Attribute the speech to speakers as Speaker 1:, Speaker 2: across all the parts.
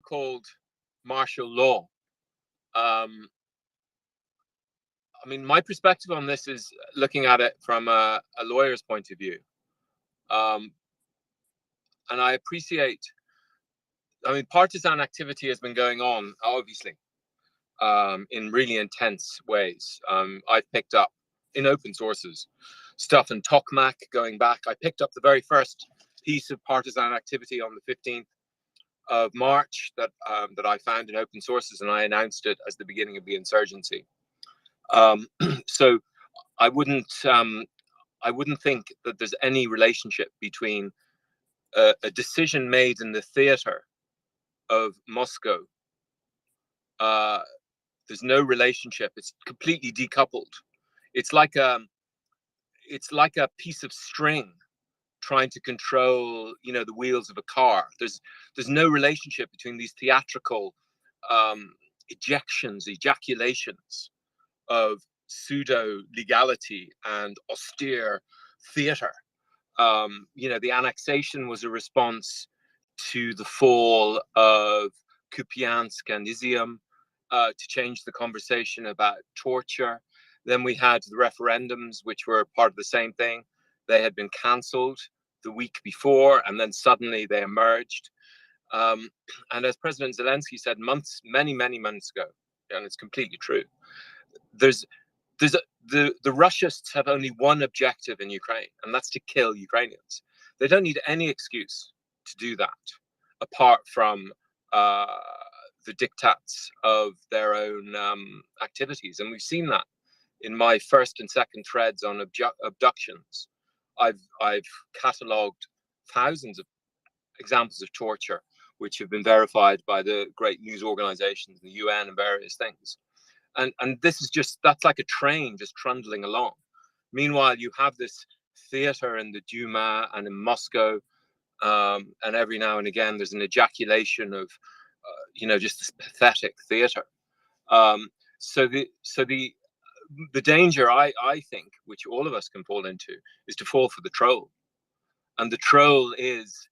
Speaker 1: so-called martial law. I mean, my perspective on this is looking at it from a lawyer's point of view. And I appreciate, I mean, partisan activity has been going on, obviously, in really intense ways. I've picked up in open sources stuff in Tokmak going back. I picked up the very first piece of partisan activity on the 15th of March that I found in open sources, and I announced it as the beginning of the insurgency. So I wouldn't think that there's any relationship between a decision made in the theater of Moscow. There's no relationship. It's completely decoupled. It's like a piece of string trying to control, the wheels of a car. There's no relationship between these theatrical ejaculations of pseudo legality and austere theater. The annexation was a response to the fall of Kupiansk and Izium, to change the conversation about torture. Then we had the referendums, which were part of the same thing. They had been cancelled the week before, and then suddenly they emerged. And as President Zelensky said many months ago, and it's completely true, the Russians have only one objective in Ukraine, and that's to kill Ukrainians. They don't need any excuse to do that, apart from the diktats of their own activities. And we've seen that in my first and second threads on abductions. I've catalogued thousands of examples of torture, which have been verified by the great news organizations, the UN, and various things. And this is that's like a train just trundling along. Meanwhile, you have this theater in the Duma and in Moscow, and every now and again there's an ejaculation of, just this pathetic theater. So the danger, I think, which all of us can fall into, is to fall for the troll. And the troll is,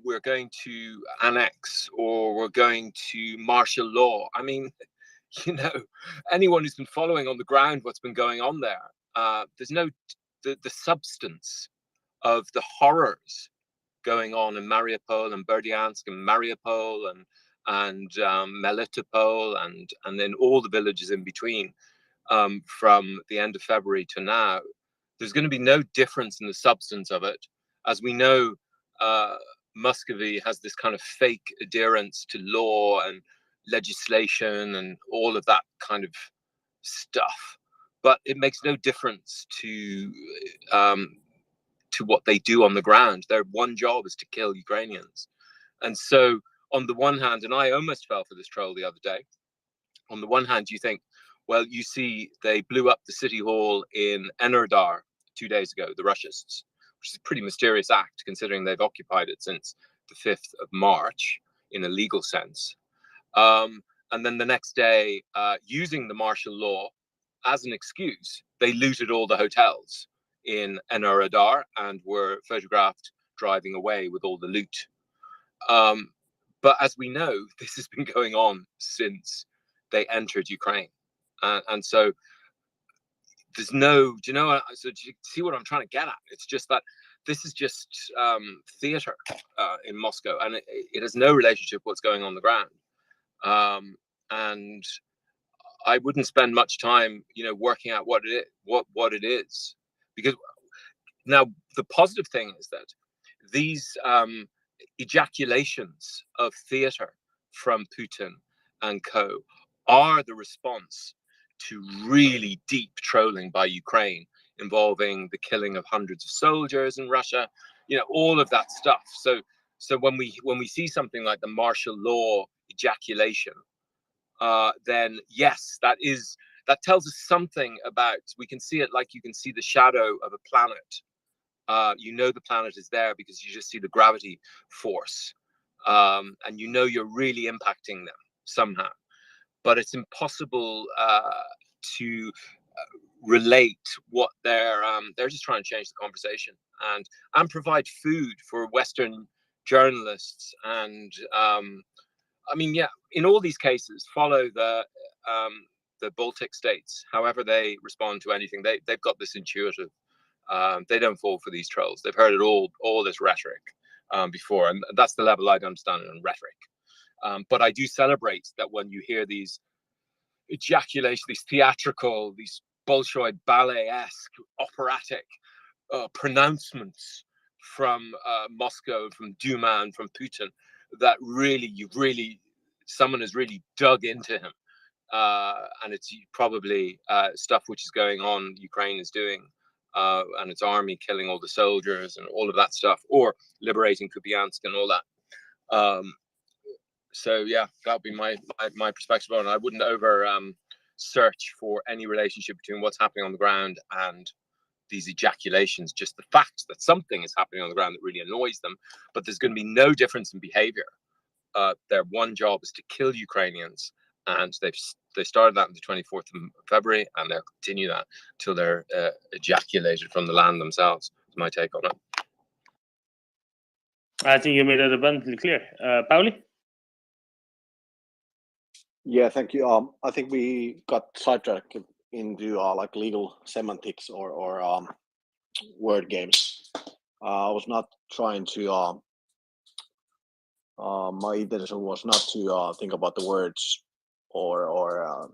Speaker 1: we're going to annex, or we're going to martial law. I mean, anyone who's been following on the ground what's been going on there, there's no the substance of the horrors going on in Mariupol and Berdyansk and Mariupol and Melitopol and then all the villages in between, from the end of February to now. There's going to be no difference in the substance of it. As we know, Muscovy has this kind of fake adherence to law and legislation and all of that kind of stuff, but it makes no difference to what they do on the ground. Their one job is to kill Ukrainians. And so on the one hand, and I almost fell for this troll the other day, on the one hand you think, well, you see, they blew up the city hall in Enerodar 2 days ago, the Russians, which is a pretty mysterious act considering they've occupied it since the 5th of March in a legal sense. And then the next day, using the martial law as an excuse, they looted all the hotels in Enerodar and were photographed driving away with all the loot. But as we know, this has been going on since they entered Ukraine. And so there's no, so do you see what I'm trying to get at? It's just that this is just theater in Moscow, and it has no relationship with what's going on the ground. And I wouldn't spend much time, working out what it is, because now the positive thing is that these ejaculations of theater from Putin and co are the response to really deep trolling by Ukraine involving the killing of hundreds of soldiers in Russia, all of that stuff. So when we see something like the martial law ejaculation, then yes, that tells us something about, we can see it like you can see the shadow of a planet. The planet is there because you just see the gravity force, and you're really impacting them somehow. But it's impossible to relate what they're just trying to change the conversation and provide food for Western journalists, and I mean, yeah, in all these cases, follow the Baltic states. However they respond to anything, they've got this intuitive. They don't fall for these trolls. They've heard it all this rhetoric before, and that's the level I'd understand it on rhetoric. But I do celebrate that when you hear these ejaculation, these theatrical, these Bolshoi ballet-esque, operatic pronouncements from Moscow, from Duma, and from Putin, that really someone has really dug into him, and it's probably stuff which is going on. Ukraine is doing, and its army killing all the soldiers and all of that stuff, or liberating Kupiansk and all that. So yeah, that would be my perspective on it. I wouldn't over search for any relationship between what's happening on the ground and these ejaculations. Just the fact that something is happening on the ground that really annoys them, but there's going to be no difference in behavior. Their one job is to kill Ukrainians, and they started that on the 24th of February, and they'll continue that till they're ejaculated from the land themselves. Is my take on it.
Speaker 2: I think you made that abundantly clear. Pauli?
Speaker 3: Yeah, thank you. I think we got sidetracked into like legal semantics or word games. I was not trying to. My intention was not to think about the words or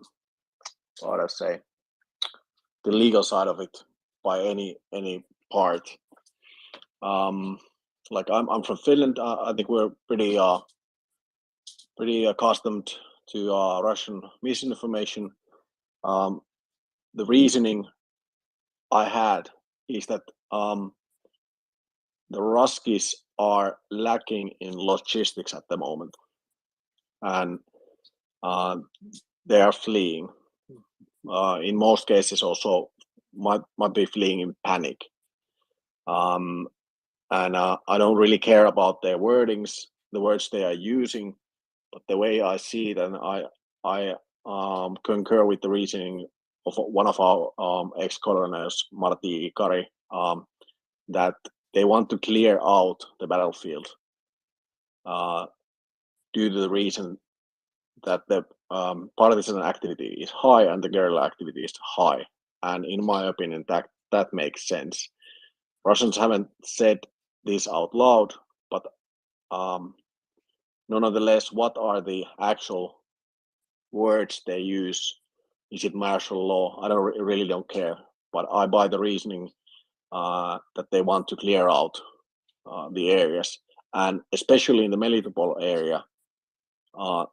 Speaker 3: what I say, the legal side of it by any part. Like I'm from Finland. I think we're pretty accustomed to Russian misinformation. The reasoning I had is that the Ruskies are lacking in logistics at the moment, and they are fleeing. In most cases, also might be fleeing in panic. And I don't really care about their wordings, the words they are using, but the way I see it, and I concur with the reasoning of one of our ex-colonels, Martti Ikari, that they want to clear out the battlefield due to the reason that the partisan activity is high and the guerrilla activity is high. And in my opinion, that makes sense. Russians haven't said this out loud, but nonetheless, what are the actual words they use? Is it martial law? I really don't care, but I buy the reasoning that they want to clear out the areas, and especially in the Melitopol area,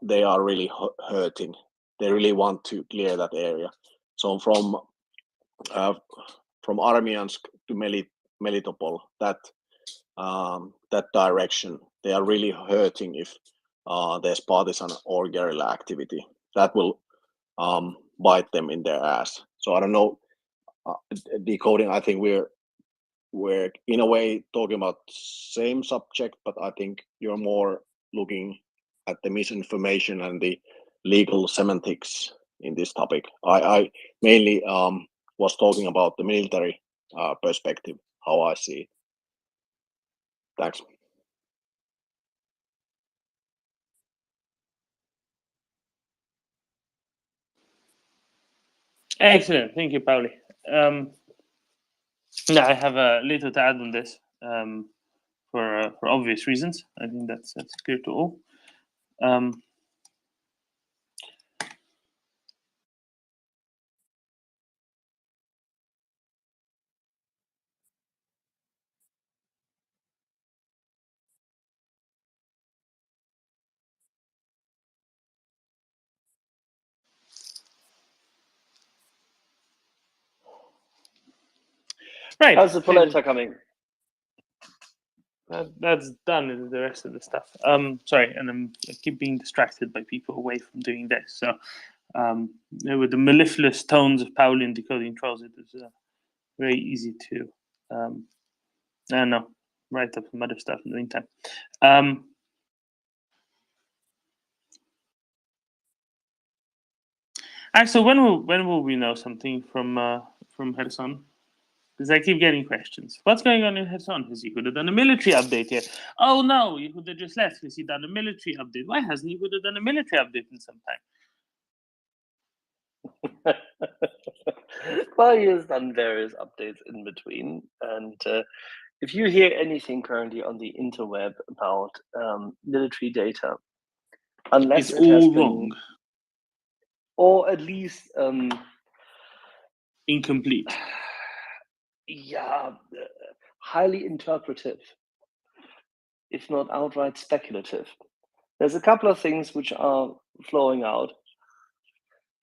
Speaker 3: they are really hurting. They really want to clear that area. So from Armyansk to Melitopol, that direction, they are really hurting if there's partisan or guerrilla activity. That will bite them in their ass. So I don't know, decoding. I think we're in a way talking about same subject, but I think you're more looking at the misinformation and the legal semantics in this topic. I mainly was talking about the military perspective, how I see it. Thanks.
Speaker 2: Excellent, thank you, Pauli. Now I have a little to add on this for obvious reasons. I think that's clear to all. Right.
Speaker 4: How's the polenta coming?
Speaker 2: That's done. The rest of the stuff. Sorry, and I keep being distracted by people away from doing this. So, with the mellifluous tones of Pauli in Decoding Trolls, it is very easy to, I don't know, write up some other stuff in the meantime. So when will we know something from Kherson? Because I keep getting questions. What's going on in Kherson? Has Yehuda done a military update here? Oh no, Yehuda just left. Has he done a military update? Why hasn't Yehuda done a military update in some time?
Speaker 4: Well, he has done various updates in between. And if you hear anything currently on the interweb about military data, unless
Speaker 2: It's
Speaker 4: it has
Speaker 2: all
Speaker 4: been,
Speaker 2: wrong.
Speaker 4: or at least
Speaker 2: Incomplete.
Speaker 4: yeah, highly interpretive, if not outright speculative. There's a couple of things which are flowing out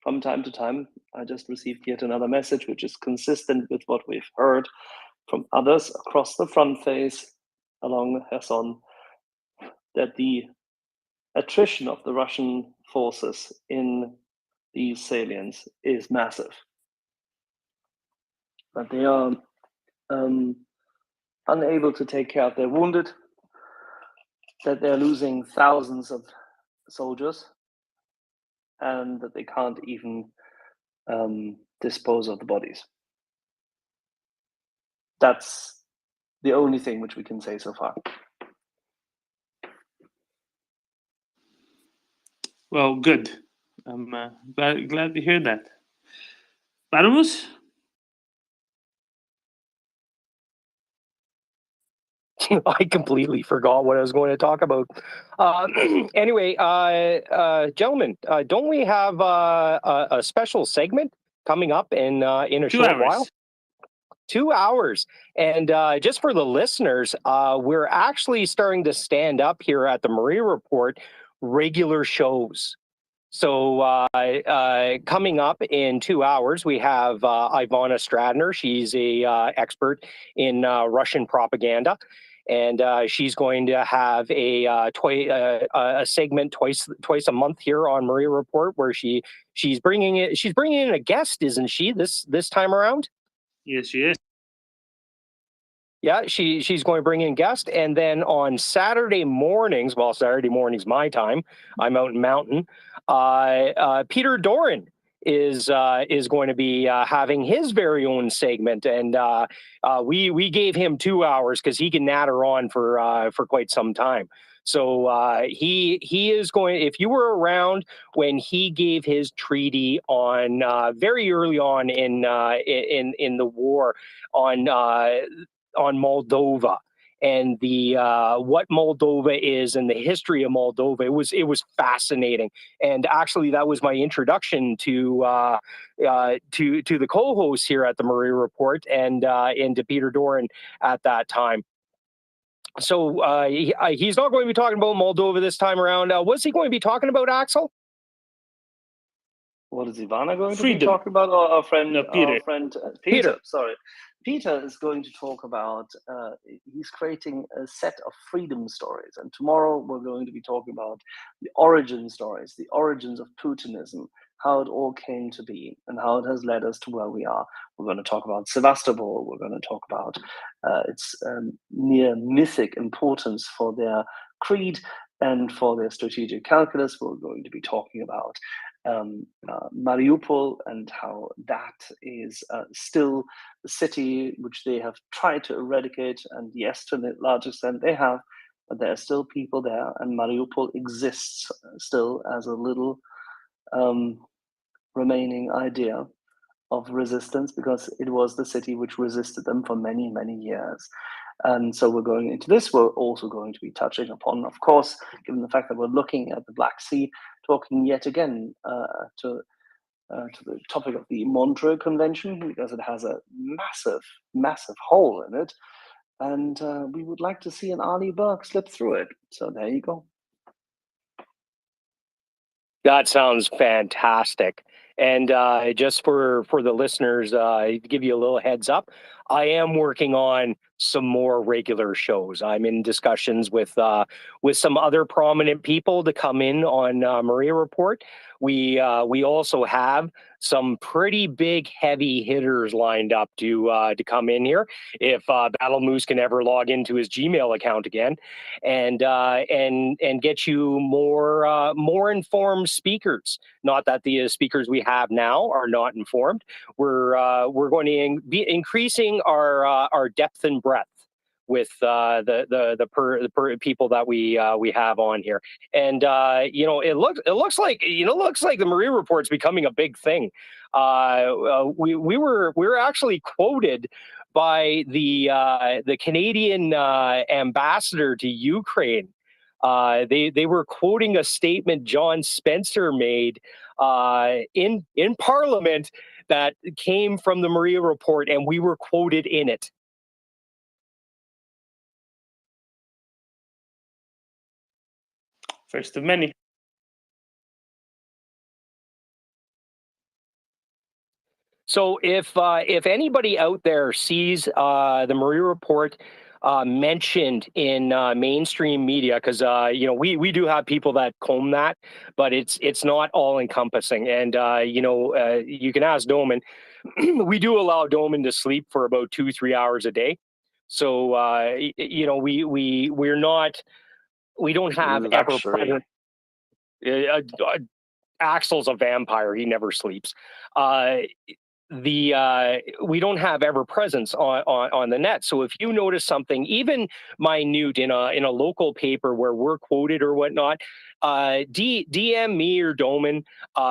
Speaker 4: from time to time. I just received yet another message which is consistent with what we've heard from others across the front face along Kherson, that the attrition of the Russian forces in these salients is massive. But they are unable to take care of their wounded, that they're losing thousands of soldiers, and that they can't even dispose of the bodies. That's the only thing which we can say so far.
Speaker 2: Well, good. I'm glad to hear that. Paramus?
Speaker 5: I completely forgot what I was going to talk about. Anyway, gentlemen, don't we have a special segment coming up in a
Speaker 2: 2
Speaker 5: short
Speaker 2: hours.
Speaker 5: while? 2 hours. And just for the listeners, we're actually starting to stand up here at the Maria Report regular shows. So coming up in 2 hours, we have Ivana Stradner. She's a expert in Russian propaganda. And she's going to have a segment twice a month here on Maria Report, where she's bringing in a guest, isn't she? This time around?
Speaker 2: Yes, she is.
Speaker 5: Yeah, she's going to bring in guests, and then on Saturday mornings, well, Saturday mornings my time, I'm out in Mountain. Peter Doran is going to be having his very own segment, and we gave him 2 hours because he can natter on for quite some time. So he is going. If you were around when he gave his treaty on very early on in the war on Moldova and the what Moldova is and the history of Moldova, it was fascinating. And actually, that was my introduction to the co-hosts here at the Maria Report and to Peter Doran at that time. So he's not going to be talking about Moldova this time around. What's he going to be talking about, Axel?
Speaker 4: What is Ivana going
Speaker 2: Freedom.
Speaker 4: to be talking about? Or our friend,
Speaker 2: No, Peter.
Speaker 4: Peter. Sorry. Peter is going to talk about, he's creating a set of freedom stories. And tomorrow we're going to be talking about the origin stories, the origins of Putinism, how it all came to be and how it has led us to where we are. We're going to talk about Sevastopol. We're going to talk about its near mythic importance for their creed and for their strategic calculus. We're going to be talking about Mariupol and how that is still the city which they have tried to eradicate, and yes, to a large extent they have, but there are still people there, and Mariupol exists still as a little remaining idea of resistance, because it was the city which resisted them for many, many years. And so we're going into this. We're also going to be touching upon, of course, given the fact that we're looking at the Black Sea, talking yet again to the topic of the Montreux Convention, because it has a massive, massive hole in it. And we would like to see an Arleigh Burke slip through it. So there you go.
Speaker 5: That sounds fantastic. And just for the listeners, to give you a little heads up, I am working on some more regular shows. I'm in discussions with some other prominent people to come in on Maria Report. We also have some pretty big heavy hitters lined up to come in here if Battle Moose can ever log into his Gmail account again, and get you more informed speakers. Not that the speakers we have now are not informed. We're going to be increasing our depth and breadth with the people that we have on here, and it looks like the Maria Report's becoming a big thing. We were actually quoted by the Canadian ambassador to Ukraine. They were quoting a statement John Spencer made in Parliament that came from the Maria Report, and we were quoted in it.
Speaker 2: First of many.
Speaker 5: So if anybody out there sees the Maria Report mentioned in mainstream media, because we do have people that comb that, but it's not all encompassing. And you can ask Doman. We do allow Doman to sleep for about 2-3 hours a day. So we don't have ever present. Axel's a vampire. He never sleeps. We don't have ever presence on the net. So if you notice something, even minute in a local paper where we're quoted or whatnot, DM me or Doman,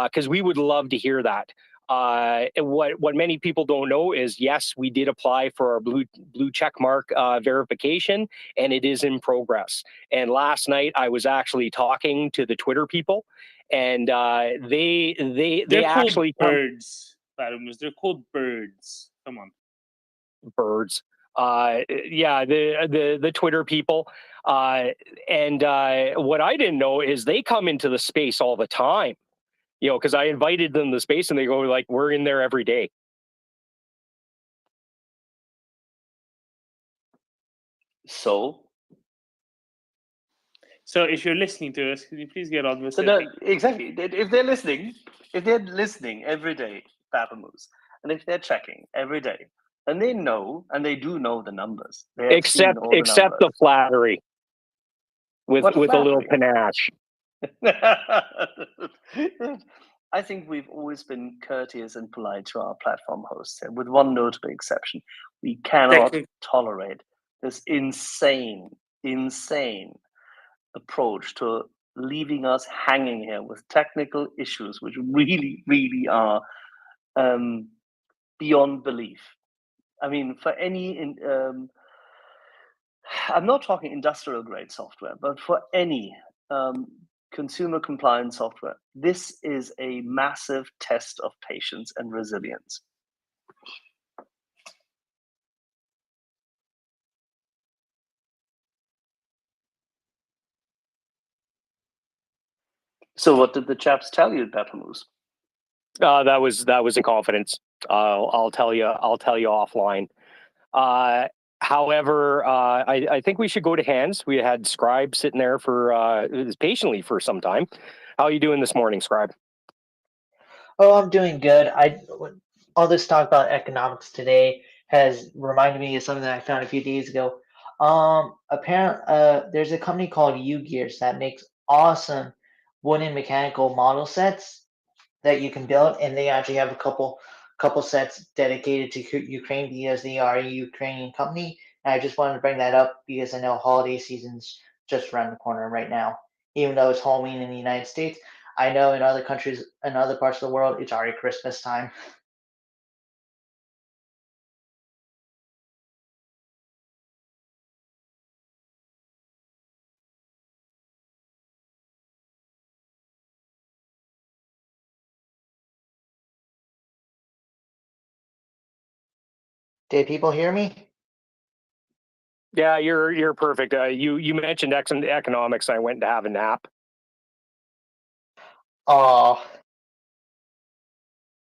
Speaker 5: because we would love to hear that. What many people don't know is, yes, we did apply for our blue check mark verification, and it is in progress. And last night I was actually talking to the Twitter people, and they're
Speaker 2: actually birds. They're called birds. Come on,
Speaker 5: birds. Yeah, the Twitter people. And what I didn't know is they come into the space all the time. Because I invited them to space, and they go like, "We're in there every day."
Speaker 4: So
Speaker 2: if you're listening to us, can you please get on with it?
Speaker 4: No, exactly. If they're listening every day, Papamoose, and if they're checking every day, and they know, and they do know the numbers,
Speaker 5: except the flattery with a little panache.
Speaker 4: I think we've always been courteous and polite to our platform hosts, with one notable exception. We cannot tolerate this insane approach to leaving us hanging here with technical issues, which really, really are beyond belief. I mean, for any, I'm not talking industrial grade software, but for any consumer compliant software, this is a massive test of patience and resilience. So what did the chaps tell you, Papamoose?
Speaker 5: That was in confidence. I'll tell you offline. However, I think we should go to hands. We had Scribe sitting there for patiently for some time. How are you doing this morning, Scribe?
Speaker 6: Oh, I'm doing good. All this talk about economics today has reminded me of something that I found a few days ago. Apparently, there's a company called UGears that makes awesome wooden mechanical model sets that you can build, and they actually have a couple sets dedicated to Ukraine because they are a Ukrainian company. And I just wanted to bring that up because I know holiday season's just around the corner right now. Even though it's Halloween in the United States, I know in other countries and other parts of the world, it's already Christmas time. Did people hear me?
Speaker 5: Yeah, you're perfect. You mentioned economics. I went to have a nap.
Speaker 6: Oh,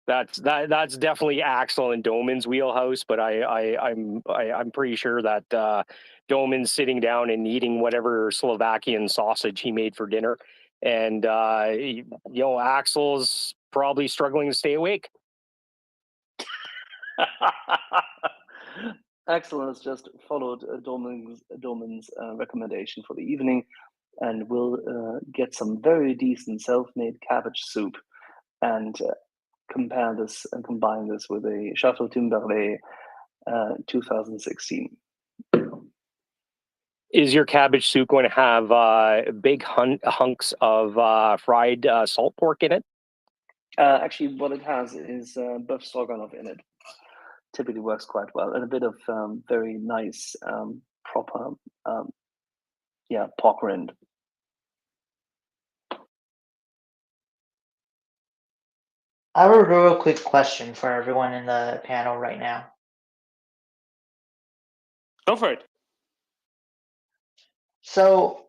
Speaker 5: That's definitely Axel and Doman's wheelhouse, but I'm pretty sure that Doman's sitting down and eating whatever Slovakian sausage he made for dinner, and Axel's probably struggling to stay awake.
Speaker 4: Axel has just followed Doman's recommendation for the evening, and will get some very decent self-made cabbage soup, and compare this and combine this with a Chateau Timberley 2016.
Speaker 5: Is your cabbage soup going to have big hunks of fried salt pork in it?
Speaker 4: Actually, what it has is beef stroganoff in it. Typically works quite well, and a bit of very nice proper pork rind.
Speaker 6: I have a real quick question for everyone in the panel right now.
Speaker 2: Go for it.
Speaker 6: So,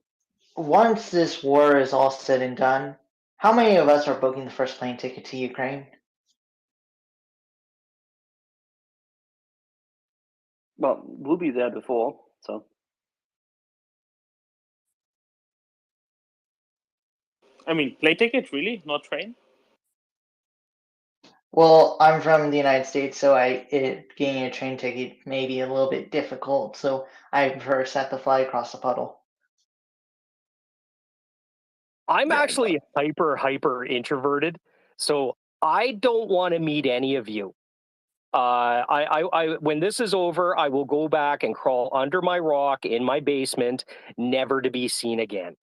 Speaker 6: once this war is all said and done, how many of us are booking the first plane ticket to Ukraine?
Speaker 4: Well, we'll be there before, so.
Speaker 2: I mean, plane ticket, really? Not train?
Speaker 6: Well, I'm from the United States, so getting a train ticket may be a little bit difficult, so I prefer set the fly across the puddle.
Speaker 5: I'm actually hyper introverted, so I don't want to meet any of you. When this is over, I will go back and crawl under my rock in my basement, never to be seen again.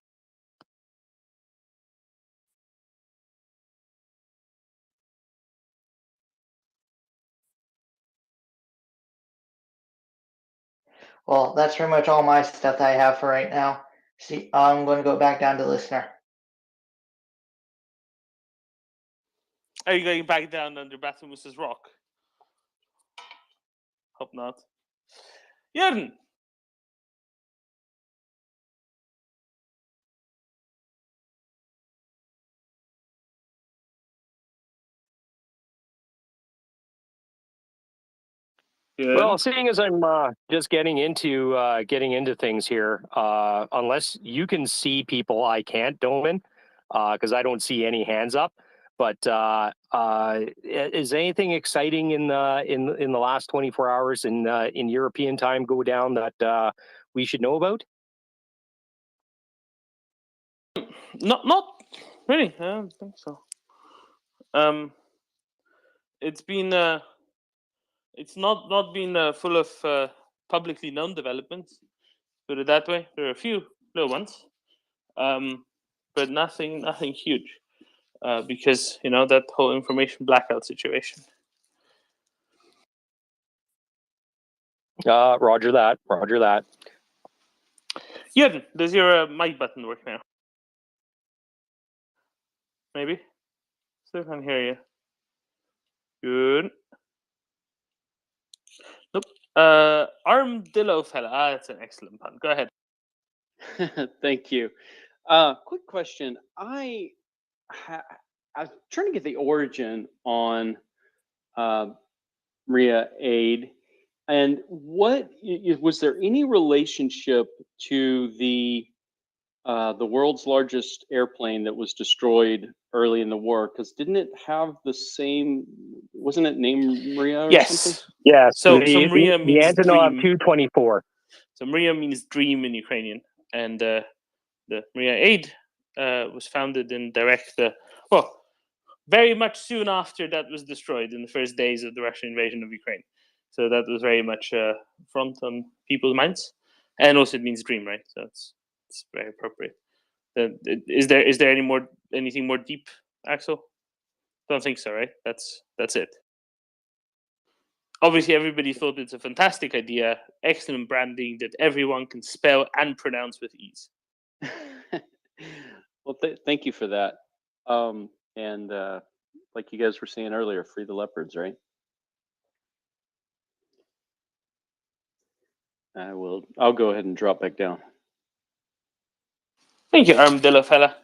Speaker 6: Well, that's pretty much all my stuff that I have for right now. See, I'm going to go back down to listener.
Speaker 2: Are you going back down under Bathymus's rock? Hope not. Jörn! Good.
Speaker 5: Well, seeing as I'm just getting into things here, unless you can see people, I can't, Doman, because I don't see any hands up. But is anything exciting in the last 24 hours in European time go down that we should know about?
Speaker 2: Not really. I don't think so. It's been it's not been full of publicly known developments. Put it that way. There are a few little ones, but nothing huge, because that whole information blackout situation.
Speaker 5: Roger that.
Speaker 2: Jörn, does your mic button work now? Maybe. Still can't hear you. Good. Nope. Armadillo fella. That's an excellent pun. Go ahead.
Speaker 7: Thank you. Quick question. I was trying to get the origin on Maria Aid, and what was there any relationship to the world's largest airplane that was destroyed early in the war? Because didn't it have the same? Wasn't it named Maria? Or something?
Speaker 5: Yes.
Speaker 2: So Maria means
Speaker 5: the Antonov
Speaker 2: dream.
Speaker 5: 224.
Speaker 2: So Maria means dream in Ukrainian, and the Maria Aid was founded in very much soon after that was destroyed in the first days of the Russian invasion of Ukraine. So that was very much front on people's minds, and also it means dream, right? So it's very appropriate. Is there anything more deep, Axel? Don't think so, right? That's it. Obviously, everybody thought it's a fantastic idea, excellent branding that everyone can spell and pronounce with ease.
Speaker 7: Well, thank you for that. And like you guys were saying earlier, free the leopards, right? I'll go ahead and drop back down.
Speaker 2: Thank you, Armadillo fella.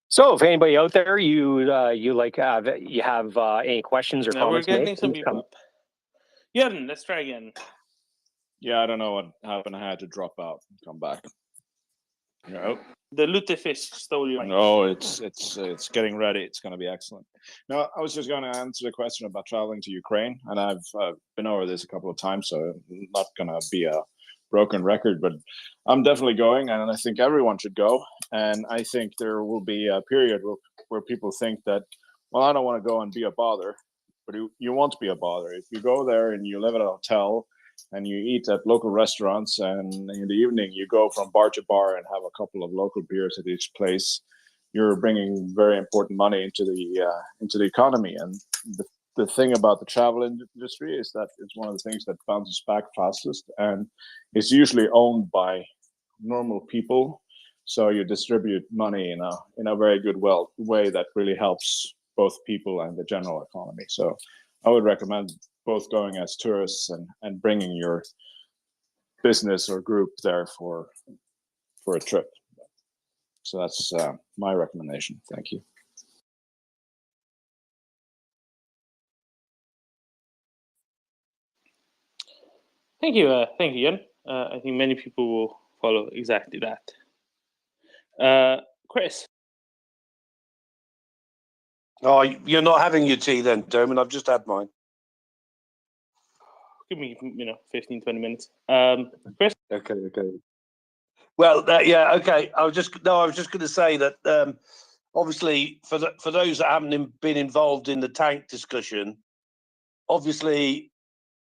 Speaker 5: So, if anybody out there you have any questions or comments,
Speaker 2: we're getting some people up. Jörn, let's try again.
Speaker 8: Yeah, I don't know what happened. I had to drop out and come back. No.
Speaker 2: The lutefisk stole your mic.
Speaker 8: No, it's getting ready. It's going to be excellent. No, I was just going to answer the question about traveling to Ukraine, and I've been over this a couple of times, so I'm not going to be a broken record, but I'm definitely going, and I think everyone should go. And I think there will be a period where people think that, well, I don't want to go and be a bother, but you want to be a bother. If you go there and you live at a hotel and you eat at local restaurants, and in the evening you go from bar to bar and have a couple of local beers at each place, you're bringing very important money into the economy. And the thing about the travel industry is that it's one of the things that bounces back fastest, and it's usually owned by normal people. So you distribute money in a very good way that really helps both people and the general economy. So I would recommend both going as tourists and bringing your business or group there for a trip. So that's my recommendation. Thank you.
Speaker 2: Thank you, Jan. I think many people will follow exactly that. Chris.
Speaker 9: Oh, you're not having your tea then, Dermot. I've just had mine.
Speaker 2: Give me, 15, 20 minutes. Chris?
Speaker 9: Okay. Well, yeah, okay. I was just going to say that obviously for those that haven't been involved in the tank discussion, obviously,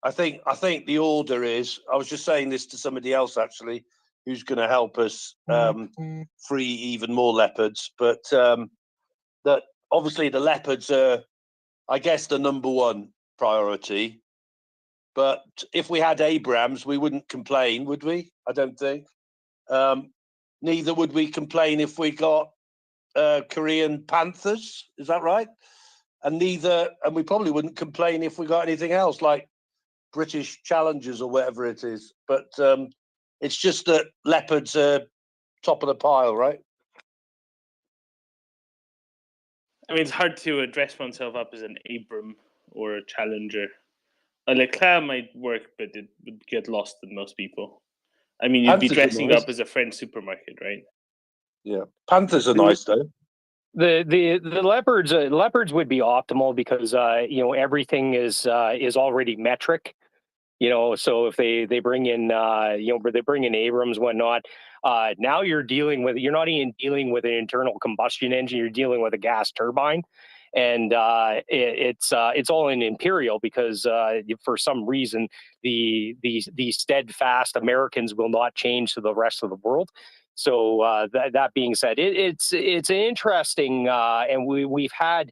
Speaker 9: I think the order is. I was just saying this to somebody else actually, who's going to help us free even more leopards, but that obviously the leopards are, I guess, the number one priority. But if we had Abrams, we wouldn't complain, would we? I don't think. Neither would we complain if we got Korean Panthers. Is that right? And we probably wouldn't complain if we got anything else like British Challengers or whatever it is. But it's just that leopards are top of the pile, right?
Speaker 2: I mean, it's hard to dress oneself up as an Abram or a Challenger. A Leclerc might work, but it would get lost in most people. I mean, you'd be dressing up as a French supermarket, right?
Speaker 9: Yeah, Panthers are nice though.
Speaker 5: The leopards would be optimal because everything is already metric. So if they bring in they bring in Abrams, whatnot, now you're not even dealing with an internal combustion engine, you're dealing with a gas turbine. And it's all in Imperial because for some reason the steadfast Americans will not change to the rest of the world. So that being said, it's an interesting and we've had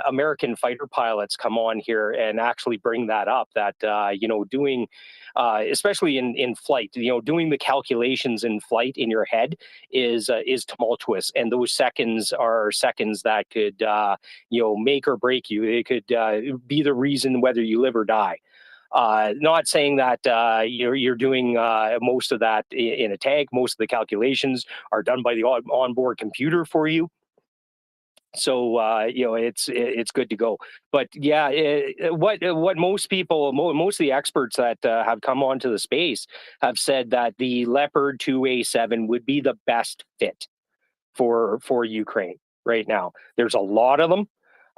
Speaker 5: American fighter pilots come on here and actually bring that up, that doing especially in flight, doing the calculations in flight in your head is tumultuous, and those seconds are seconds that could make or break you. It could be the reason whether you live or die. Not saying that you're doing most of that in a tank. Most of the calculations are done by the onboard computer for you. So it's good to go. But yeah, what most of the experts that have come onto the space have said that the Leopard 2A7 would be the best fit for Ukraine right now. There's a lot of them.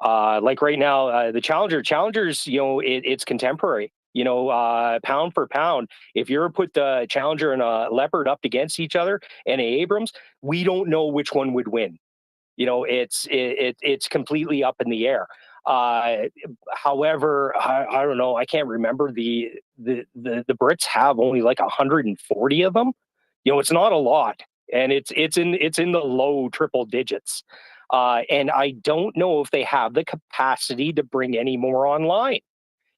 Speaker 5: Like right now, the Challengers, it's contemporary. Pound for pound, if you're put the Challenger and a Leopard up against each other and an Abrams, we don't know which one would win. It's completely up in the air. However, I don't know. I can't remember the Brits have only like 140 of them. It's not a lot, and it's in the low triple digits. And I don't know if they have the capacity to bring any more online.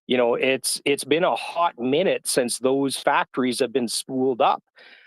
Speaker 5: It's been a hot minute since those factories have been spooled up.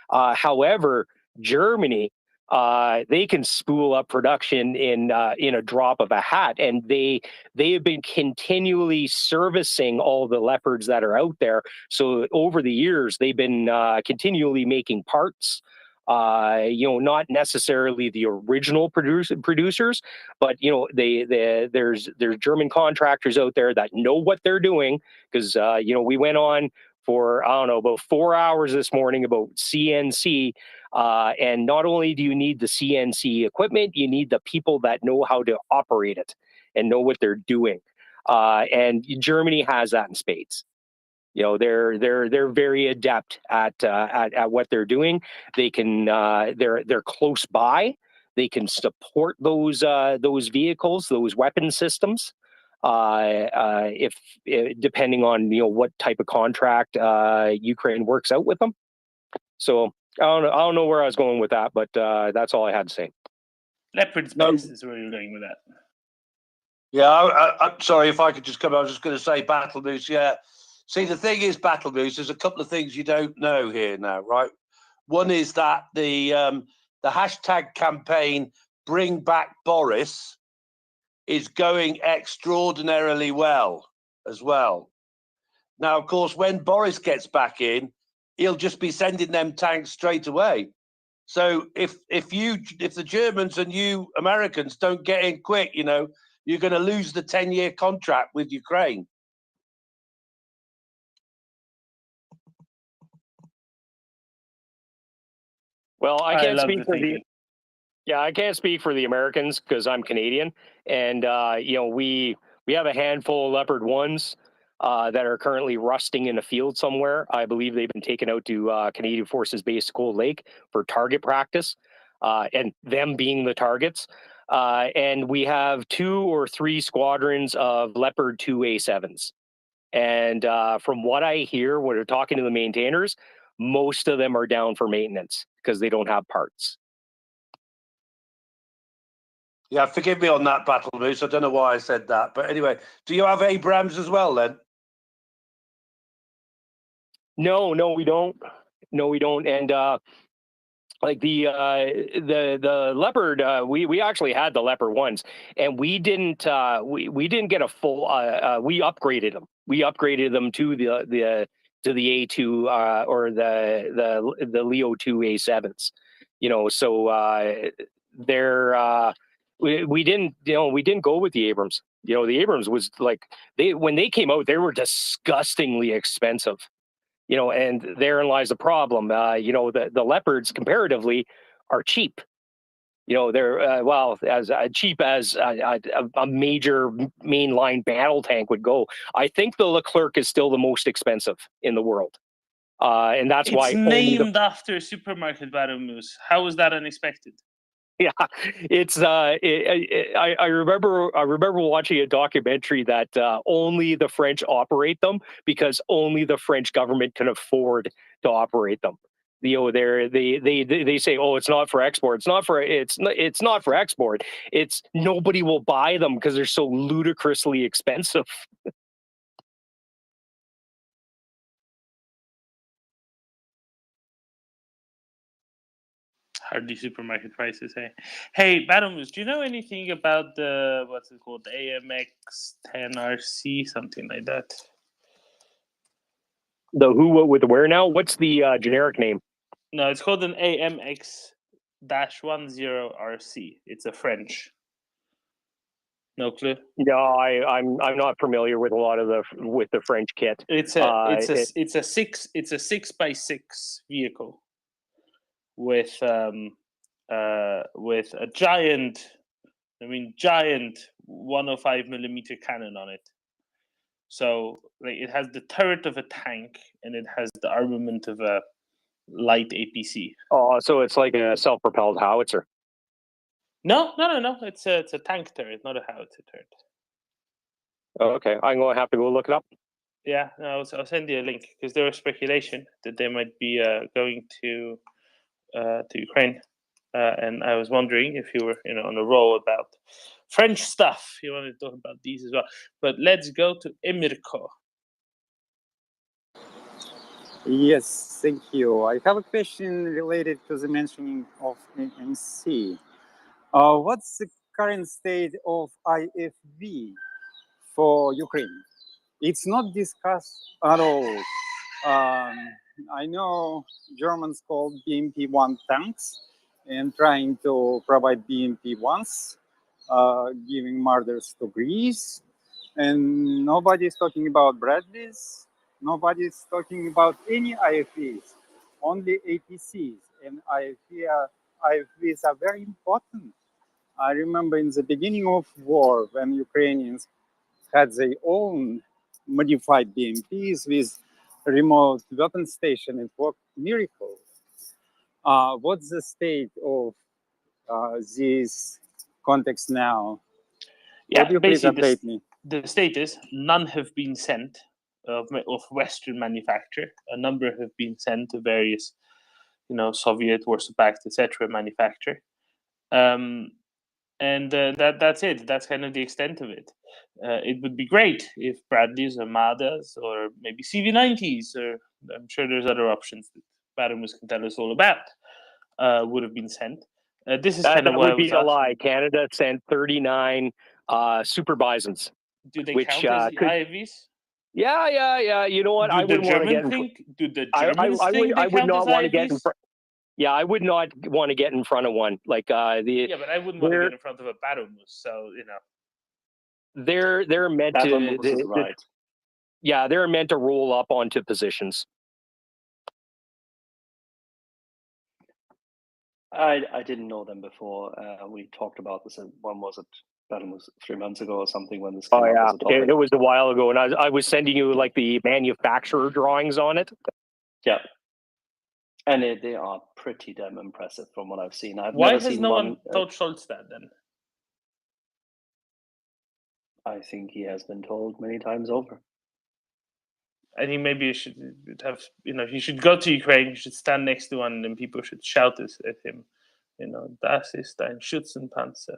Speaker 5: However, Germany, they can spool up production in a drop of a hat, and they have been continually servicing all the Leopards that are out there. So over the years, they've been continually making parts. Not necessarily the original producers, but there's German contractors out there that know what they're doing, because we went on for, I don't know, about 4 hours this morning about CNC. And not only do you need the CNC equipment, you need the people that know how to operate it and know what they're doing. And Germany has that in spades. You know, they're very adept at what they're doing. They can they're close by. They can support those vehicles, those weapon systems. If depending on what type of contract Ukraine works out with them. So I don't know where I was going with that, but that's all I had to say.
Speaker 2: Leopard's best is where you're going with that.
Speaker 9: Yeah, I'm sorry if I could just come. I was just going to say Battle Moose. Yeah, see, the thing is, Battle Moose. There's a couple of things you don't know here now, right? One is that the hashtag campaign "Bring Back Boris" is going extraordinarily well as well. Now, of course, when Boris gets back in, he'll just be sending them tanks straight away. So if the Germans and you Americans don't get in quick, you're going to lose the 10-year contract with Ukraine.
Speaker 5: Well, I can't speak for I can't speak for the Americans because I'm Canadian, and we have a handful of Leopard 1s that are currently rusting in a field somewhere. I believe they've been taken out to Canadian Forces Base Cold Lake for target practice, and them being the targets. And we have 2 or 3 squadrons of Leopard 2 A7s. And from what I hear when we're talking to the maintainers, most of them are down for maintenance because they don't have parts.
Speaker 9: Yeah, forgive me on that, Battle Moose. I don't know why I said that. But anyway, do you have Abrams as well then?
Speaker 5: No, we don't. No, we don't. And like the Leopard, we actually had the Leopard 1s, and we didn't get a full. We upgraded them. We upgraded them to the A2 or the Leo 2 A7s. So they're. We didn't go with the Abrams. The Abrams was like when they came out, they were disgustingly expensive. And therein lies the problem. The Leopards comparatively are cheap. They're as cheap as a major mainline battle tank would go. I think the Leclerc is still the most expensive in the world, and that's why
Speaker 2: it's named after a supermarket, Battle Moose. How was that unexpected?
Speaker 5: Yeah, it's I remember watching a documentary that only the French operate them because only the French government can afford to operate them. They say, oh, it's not for export. It's not for export. It's nobody will buy them because they're so ludicrously expensive.
Speaker 2: Hardly supermarket prices, hey. Hey, Battle Moose, do you know anything about the what's it called, the AMX 10RC, something like that?
Speaker 5: The who, what, with, where now? What's the generic name?
Speaker 2: No, it's called an AMX-10RC. It's a French. No clue.
Speaker 5: No, I'm not familiar with a lot of the French kit.
Speaker 2: It's a 6x6 vehicle with a giant 105mm cannon on it. So it has the turret of a tank and it has the armament of a light APC.
Speaker 5: Oh, so it's like a self-propelled howitzer.
Speaker 2: No. It's a tank turret, not a howitzer turret.
Speaker 5: Oh, okay, I'm going to have to go look it up.
Speaker 2: Yeah, no, I'll send you a link because there was speculation that they might be going to Ukraine, and I was wondering if you were on a roll about French stuff. You wanted to talk about these as well, but let's go to Emirko.
Speaker 10: Yes, thank you. I have a question related to the mentioning of ANC. What's the current state of IFV for Ukraine? It's not discussed at all. I know Germans called BMP-1 tanks and trying to provide BMP-1s, giving murders to Greece. And nobody is talking about Bradleys. Nobody's talking about any IFVs, only APCs. And IFVs are very important. I remember in the beginning of war, when Ukrainians had their own modified BMPs with remote weapon station, it worked miracles. What's the state of this context now?
Speaker 2: Yeah,
Speaker 10: Would you please
Speaker 2: basically,
Speaker 10: update me?
Speaker 2: the state is none have been sent of Western manufacture. A number have been sent to various, Soviet, Warsaw Pact, etc. manufacture. And that's it. That's kind of the extent of it. It would be great if Bradleys, Armadas, or maybe CV90s, or I'm sure there's other options that Badamus can tell us all about, would have been sent. This is
Speaker 5: That
Speaker 2: kind of what I
Speaker 5: would
Speaker 2: was
Speaker 5: be a
Speaker 2: asking.
Speaker 5: lie. Canada sent 39 Super Bisons.
Speaker 2: Do they
Speaker 5: which,
Speaker 2: count as
Speaker 5: could-
Speaker 2: IFVs?
Speaker 5: Yeah. You know what?
Speaker 2: Do
Speaker 5: I
Speaker 2: the
Speaker 5: wouldn't want to get
Speaker 2: German
Speaker 5: in.
Speaker 2: think? Do the
Speaker 5: I
Speaker 2: Germans think
Speaker 5: I
Speaker 2: they
Speaker 5: would
Speaker 2: count as
Speaker 5: not want to get in
Speaker 2: IFVs?
Speaker 5: front. Yeah, I would not want to get in front of one. Like
Speaker 2: Yeah, but I wouldn't want to get in front of a Badamus. So
Speaker 5: they're meant
Speaker 4: Badamus is
Speaker 5: to.
Speaker 4: right.
Speaker 5: Yeah, they're meant to roll up onto positions.
Speaker 4: I didn't know them before. We talked about this. When was it? Badamus 3 months ago or something when this came up as a topic.
Speaker 5: It was a while ago, and I was sending you like the manufacturer drawings on it.
Speaker 4: Yeah. And they are pretty damn impressive from what I've seen.
Speaker 2: why
Speaker 4: never
Speaker 2: has
Speaker 4: seen
Speaker 2: no
Speaker 4: one.
Speaker 2: one told Scholz that then?
Speaker 4: I think he has been told many times over.
Speaker 2: I think maybe you should have, he should go to Ukraine, you should stand next to one, and people should shout this at him, Das ist ein Schützenpanzer,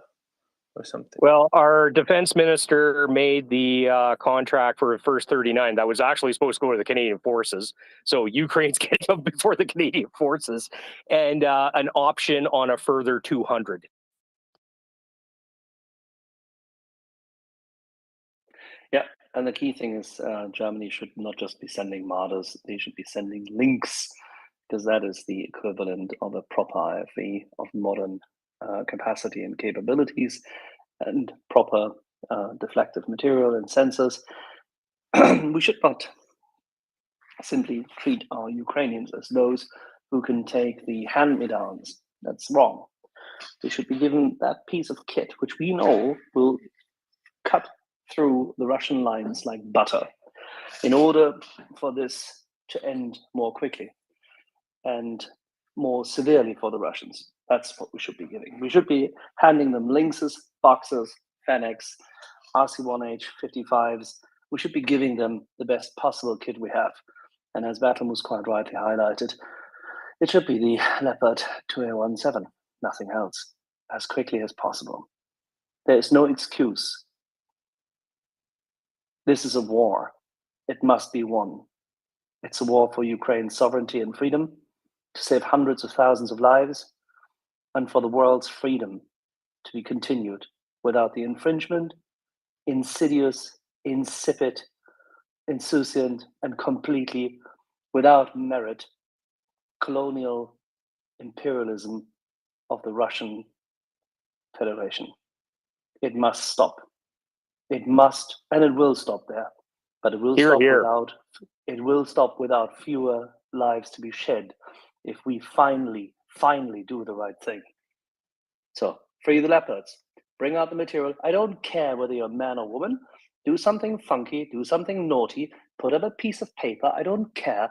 Speaker 2: or something.
Speaker 5: Well, our defense minister made the contract for the first 39. That was actually supposed to go to the Canadian forces. So Ukraine's getting them before the Canadian forces, and an option on a further 200.
Speaker 4: Yeah, and the key thing is Germany should not just be sending Marder's, they should be sending Lynx, because that is the equivalent of a proper IFV of modern capacity and capabilities and proper deflective material and sensors. We should not simply treat our Ukrainians as those who can take the hand-me-downs. That's wrong. They should be given that piece of kit, which we know will cut through the Russian lines like butter in order for this to end more quickly and more severely for the Russians. That's what we should be giving. We should be handing them Lynxes, Boxers, Fennecs, RC-1H, 55s. We should be giving them the best possible kit we have. And as Badamus quite rightly highlighted, it should be the Leopard 2A17, nothing else, as quickly as possible. There is no excuse. This is a war. It must be won. It's a war for Ukraine's sovereignty and freedom, to save hundreds of thousands of lives, and for the world's freedom to be continued without the infringement, insidious, insipid, insouciant, and completely without merit colonial imperialism of the Russian Federation. It must stop. It must, and it will stop there. But it will stop without. It will stop without fewer lives to be shed if we finally do the right thing. So free the leopards. Bring out the material. I don't care whether you're a man or woman. Do something funky. Do something naughty. Put up a piece of paper. I don't care.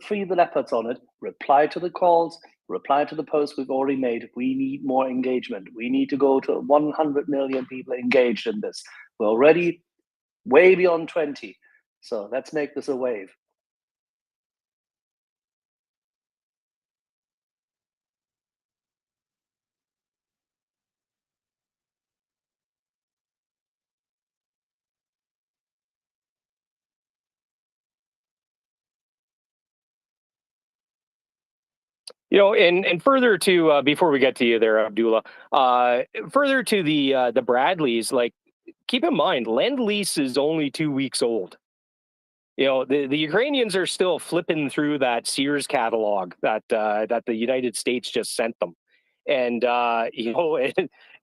Speaker 4: Free the leopards on it. Reply to the calls. Reply to the posts we've already made. We need more engagement. We need to go to 100 million people engaged in this. We're already way beyond 20. So let's make this a wave.
Speaker 5: And further to before we get to you there, Abdullah, further to the Bradleys, like keep in mind, Lend-Lease is only 2 weeks old. The Ukrainians are still flipping through that Sears catalog that the United States just sent them, and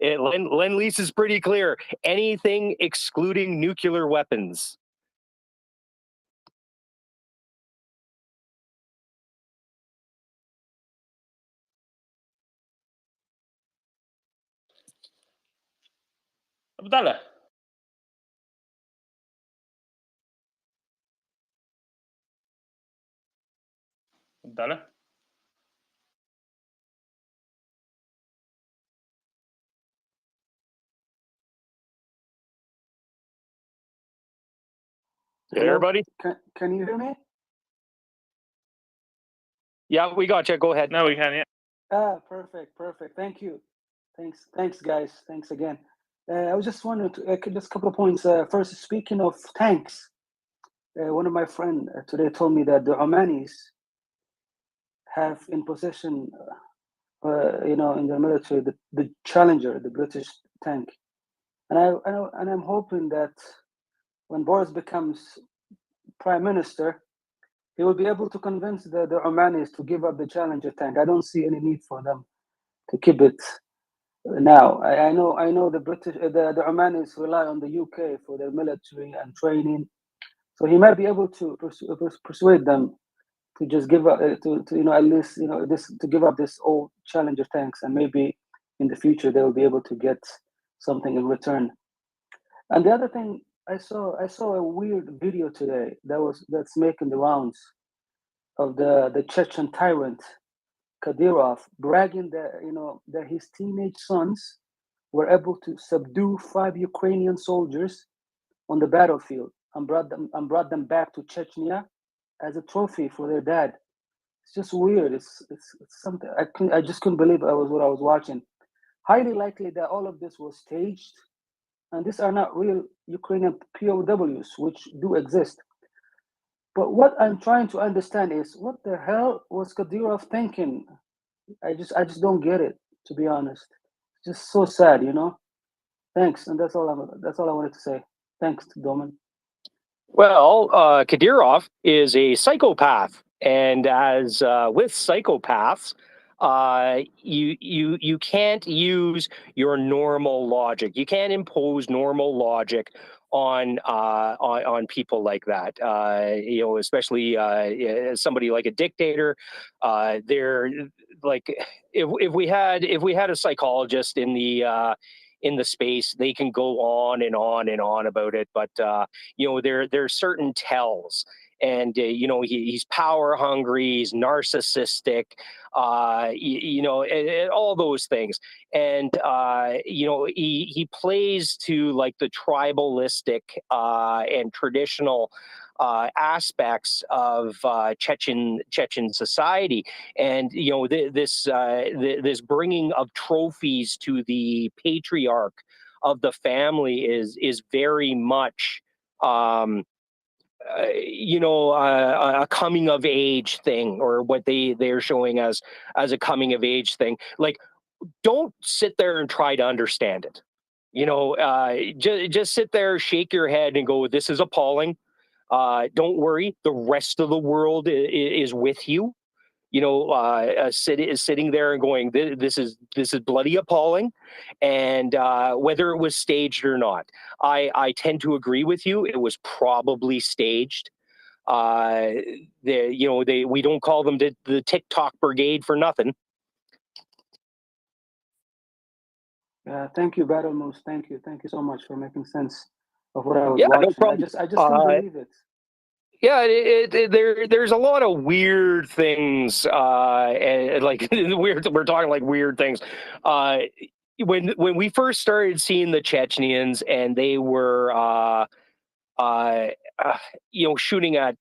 Speaker 5: Lend-Lease is pretty clear: anything excluding nuclear weapons.
Speaker 2: Abdallah. Abdallah.
Speaker 5: Hey, everybody.
Speaker 11: Can you hear me?
Speaker 5: Yeah, we got you. Go ahead.
Speaker 2: Now we can, yeah.
Speaker 11: Perfect. Thank you. Thanks, guys. Thanks again. I was just wondering, just a couple of points. First, speaking of tanks, one of my friends today told me that the Omanis have in possession, in their military, the Challenger, the British tank, and I'm hoping that when Boris becomes prime minister, he will be able to convince the Omanis to give up the Challenger tank. I don't see any need for them to keep it now. I know the British, the Omanis rely on the UK for their military and training, so he might be able to persuade them to just give up, to at least this, to give up this old Challenger tanks, and maybe in the future they will be able to get something in return. And the other thing, I saw a weird video today that's making the rounds of the Chechen tyrant Kadyrov bragging that his teenage sons were able to subdue 5 Ukrainian soldiers on the battlefield and brought them back to Chechnya as a trophy for their dad. It's just weird. It's something I just couldn't believe what I was watching. Highly likely that all of this was staged, and these are not real Ukrainian POWs, which do exist. But what I'm trying to understand is, what the hell was Kadyrov thinking? I just don't get it, to be honest. It's just so sad, Thanks, and that's all I wanted to say. Thanks, Domin.
Speaker 5: Well, Kadyrov is a psychopath, and as with psychopaths, you can't use your normal logic. You can't impose normal logic on people like that. Especially somebody like a dictator. They're like, if we had a psychologist in the space, they can go on and on and on about it, but there's certain tells, and he's power hungry, he's narcissistic, all those things, and he plays to like the tribalistic and traditional aspects of Chechen society, and this bringing of trophies to the patriarch of the family is very much a coming of age thing, or what they're showing as a coming of age thing. Like, don't sit there and try to understand it. Just sit there, shake your head, and go, "This is appalling." Don't worry, the rest of the world is with you. Sitting there and going, "This is bloody appalling," and whether it was staged or not, I tend to agree with you. It was probably staged. We don't call them the TikTok brigade for nothing.
Speaker 11: Thank you, Battle Moose. Thank you so much for making sense of what I was
Speaker 5: Yeah,
Speaker 11: watching.
Speaker 5: no problem.
Speaker 11: I just couldn't believe it.
Speaker 5: Yeah, there's a lot of weird things, and like weird. We're talking like weird things. When we first started seeing the Chechens, and they were, shooting at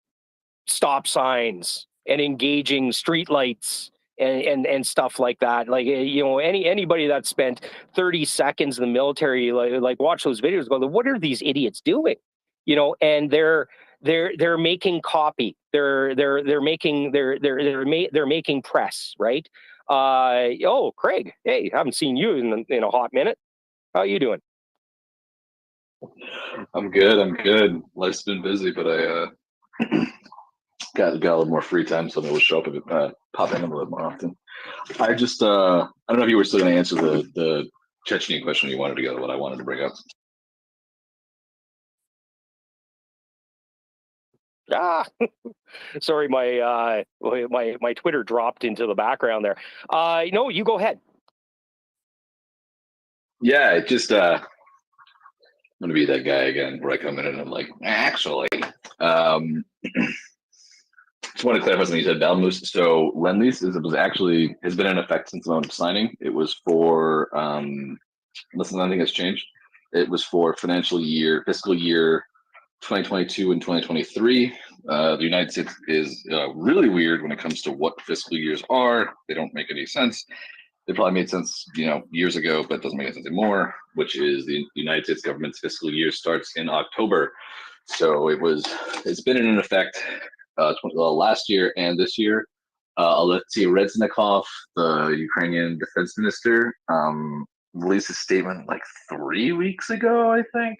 Speaker 5: stop signs and engaging streetlights and stuff like that. Like, anybody that spent 30 seconds in the military, like watch those videos, go, "What are these idiots doing?" And they're making copy. They're making press, right? Oh, Craig, hey, haven't seen you in a hot minute. How you doing?
Speaker 12: I'm good. Life's been busy, but I got a little more free time, so I'm able to show up a bit, pop in a little bit more often. I just I don't know if you were still going to answer the Chechnya question you wanted to go, what I wanted to bring up.
Speaker 5: Sorry, my Twitter dropped into the background there. No, you go ahead.
Speaker 12: Yeah, it just going to be that guy again where I come in and I'm like, actually, just want to clarify something you said, Balmoose. So Lend-Lease has been in effect since the moment of signing. It was for, unless nothing has changed, it was for fiscal year 2022 and 2023. The United States is really weird when it comes to what fiscal years are. They don't make any sense. They probably made sense, years ago, but it doesn't make any sense anymore, which is the United States government's fiscal year starts in October. So it's been in effect last year and this year. Alexei Reznikov, the Ukrainian defense minister, released a statement like 3 weeks ago, I think,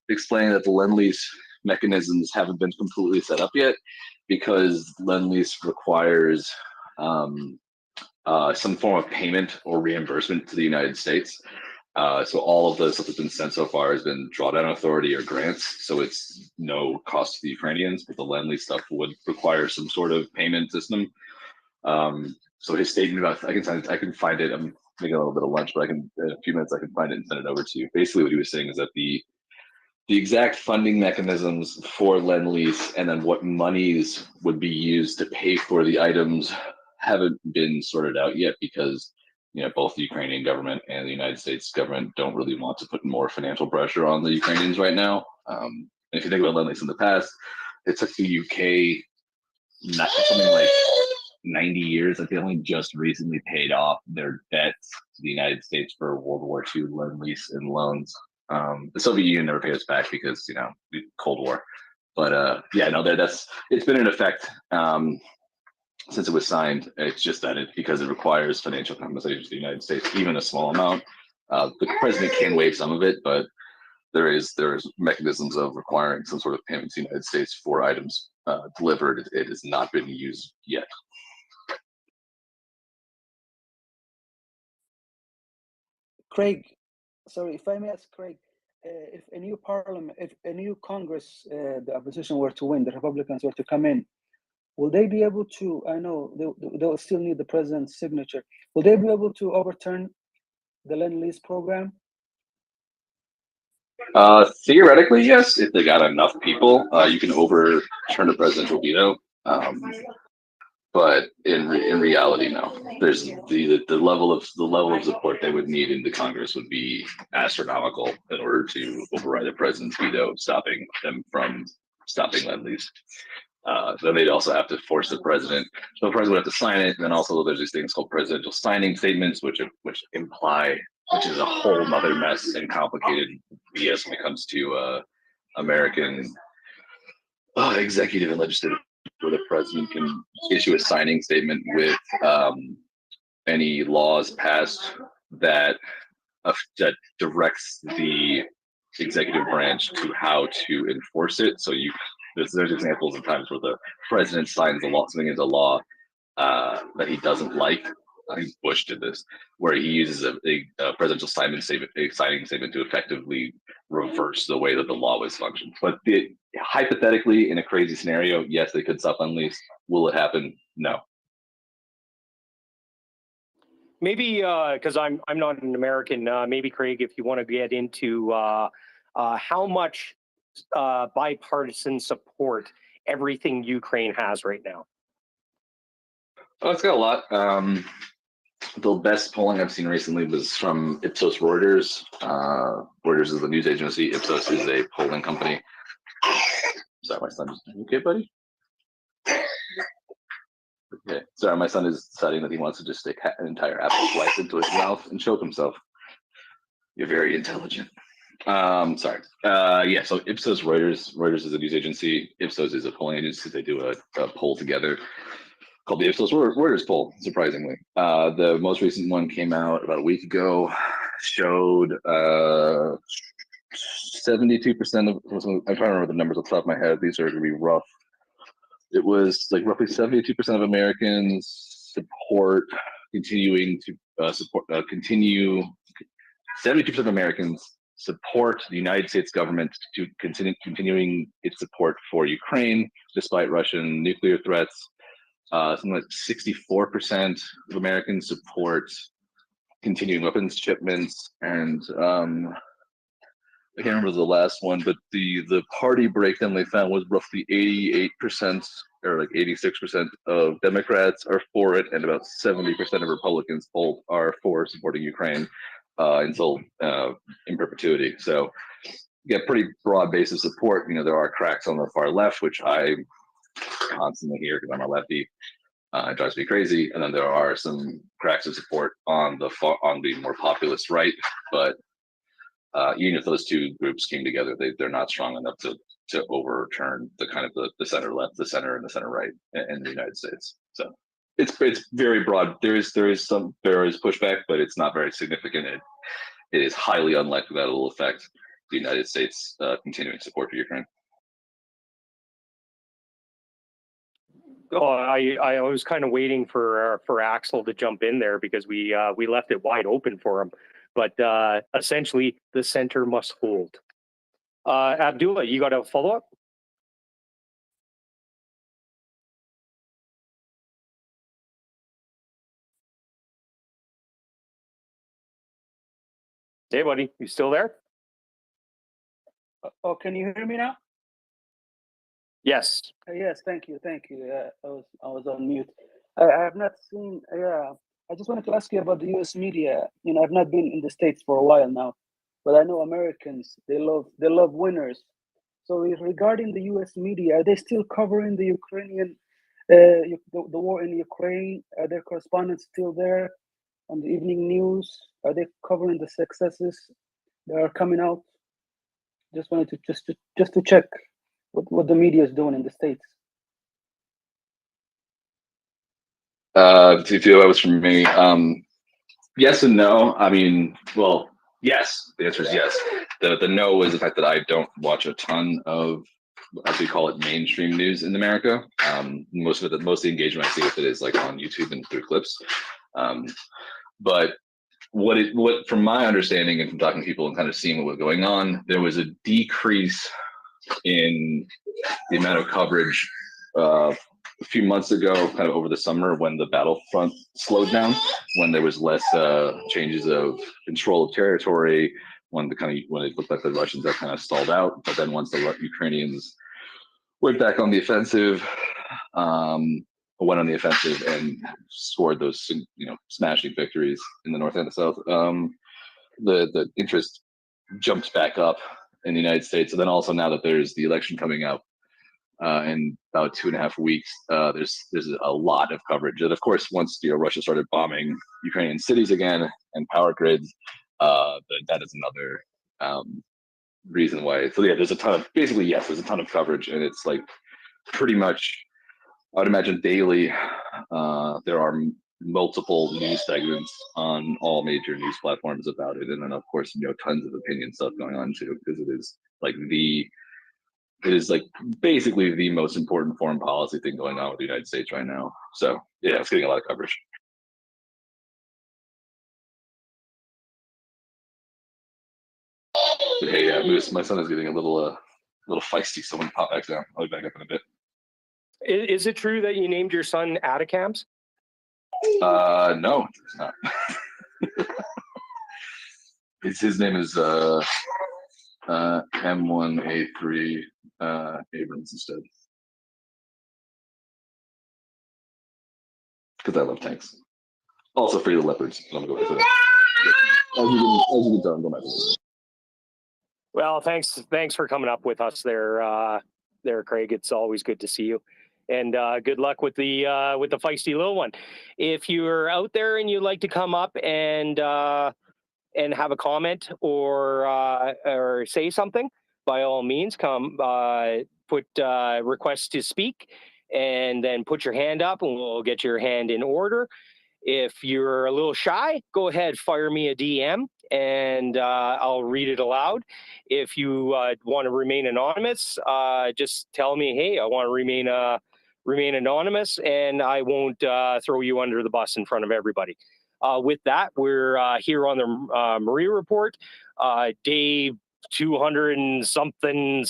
Speaker 12: explaining that the Lend-Lease mechanisms haven't been completely set up yet because Lend-Lease requires some form of payment or reimbursement to the United States. So all of the stuff that's been sent so far has been drawdown authority or grants. So it's no cost to the Ukrainians, but the Lend-Lease stuff would require some sort of payment system. So his statement about, I can find it. I'm making a little bit of lunch, but in a few minutes I can find it and send it over to you. Basically what he was saying is that the exact funding mechanisms for Lend-Lease and then what monies would be used to pay for the items haven't been sorted out yet because both the Ukrainian government and the United States government don't really want to put more financial pressure on the Ukrainians right now. And if you think about Lend-Lease in the past, it took the UK something like 90 years. That they only just recently paid off their debts to the United States for World War II Lend-Lease and loans. The Soviet Union never paid us back because the Cold War. But it's been in effect since it was signed. It's just that because it requires financial compensation to the United States, even a small amount. The president can waive some of it, but there's mechanisms of requiring some sort of payment to the United States for items delivered. It has not been used yet.
Speaker 11: Craig, sorry, if I may ask Craig, if a new parliament, if a new Congress, the opposition were to win, the Republicans were to come in, will they be able to, I know they'll still need the president's signature, will they be able to overturn the Lend-Lease program?
Speaker 12: Theoretically, yes, if they got enough people, you can overturn a presidential veto. But in reality, no. There's the level of support they would need in the Congress would be astronomical in order to override the president's veto, stopping them from stopping Lend-Lease. Then they'd also have to force the president. So the president would have to sign it. And then also there's these things called presidential signing statements, which imply, which is a whole nother mess and complicated BS when it comes to American executive and legislative, where the president can issue a signing statement with any laws passed that directs the executive branch to how to enforce it. So there's examples of times where the president signs something into law that he doesn't like. I think Bush did this, where he uses a presidential signing statement to effectively reverse the way that the law was functioned. But hypothetically, in a crazy scenario, yes, they could stop Lend-Lease. Will it happen? No.
Speaker 5: Maybe because I'm not an American. Maybe Craig, if you want to get into how much bipartisan support everything Ukraine has right now.
Speaker 12: Oh, it's got a lot. The best polling I've seen recently was from Ipsos Reuters. Reuters is the news agency. Ipsos is a polling company. Sorry, my son. Okay, buddy? Okay. Sorry, my son is deciding that he wants to just stick an entire apple slice into his mouth and choke himself. You're very intelligent. Sorry. Yeah, so Ipsos Reuters. Reuters is a news agency. Ipsos is a polling agency. They do a poll together called the Ipsos Reuters poll, surprisingly. The most recent one came out about a week ago, showed 72% of, I'm trying to remember the numbers off the top of my head. These are going to be rough. It was like roughly 72% of Americans support continuing to support, 72% of Americans support the United States government to continuing its support for Ukraine, despite Russian nuclear threats. Something like 64% of Americans support continuing weapons shipments, and I can't remember the last one, but the party breakdown they found was roughly 88% or like 86% of Democrats are for it, and about 70% of Republicans polled are for supporting Ukraine until in perpetuity. So, yeah, pretty broad base of support. You know, there are cracks on the far left, which I constantly hear because I'm a lefty. It drives me crazy. And then there are some cracks of support on the more populist right, but even if those two groups came together, they're not strong enough to overturn the kind of the center left, the center, and the center right in the United States. So it's very broad. There is pushback, but it's not very significant. It is highly unlikely that it will affect the United States continuing support for Ukraine.
Speaker 5: Oh, I was kind of waiting for Axel to jump in there because we left it wide open for him. But essentially, the center must hold. Abdullah, you got a follow up? Hey, buddy, you still there?
Speaker 11: Oh, can you hear me now?
Speaker 5: Yes.
Speaker 11: Yes, thank you. I was on mute. I have not seen. I just wanted to ask you about the U.S. media. You know, I've not been in the States for a while now, but I know Americans, they love winners. So regarding the U.S. media, are they still covering the Ukrainian, the war in Ukraine? Are their correspondents still there on the evening news? Are they covering the successes that are coming out? Just wanted to just to check what the media is doing in the States.
Speaker 12: If that was from me, yes and no. I mean, well, yes. The answer is yes. The no is the fact that I don't watch a ton of, as we call it, mainstream news in America. Most of the engagement I see with it is like on YouTube and through clips. But what from my understanding and from talking to people and kind of seeing what was going on, there was a decrease in the amount of coverage a few months ago, kind of over the summer, when the battlefront slowed down, when there was less changes of control of territory, when it looked like the Russians had kind of stalled out. But then once the Ukrainians went back on the offensive, went on the offensive and scored those smashing victories in the north and the south, the interest jumped back up in the United States. And then also now that there's the election coming up in about 2.5 weeks, there's a lot of coverage. And of course, once Russia started bombing Ukrainian cities again and power grids, that is another reason why. So yeah, there's a ton of coverage, and it's like pretty much, I would imagine daily, there are multiple news segments on all major news platforms about it, and then of course tons of opinion stuff going on too, because it is like basically the most important foreign policy thing going on with the United States right now. So yeah, it's getting a lot of coverage. But hey, Moose, my son is getting a little feisty. Someone pop back down. I'll be back up in a bit.
Speaker 5: Is it true that you named your son Atacams?
Speaker 12: No, it's not. His name is M1A3 Abrams instead. Because I love tanks. Also for the leopards. I'm gonna go back to that. As you can tell, I'm going back to that.
Speaker 5: Well, thanks for coming up with us there, Craig. It's always good to see you. And good luck with the feisty little one. If you're out there and you'd like to come up and have a comment or say something, by all means, come put request to speak, and then put your hand up, and we'll get your hand in order. If you're a little shy, go ahead, fire me a DM, and I'll read it aloud. If you want to remain anonymous, just tell me, hey, I want to remain anonymous, and I won't throw you under the bus in front of everybody. With that, we're here on the Maria Report, day 200 and something.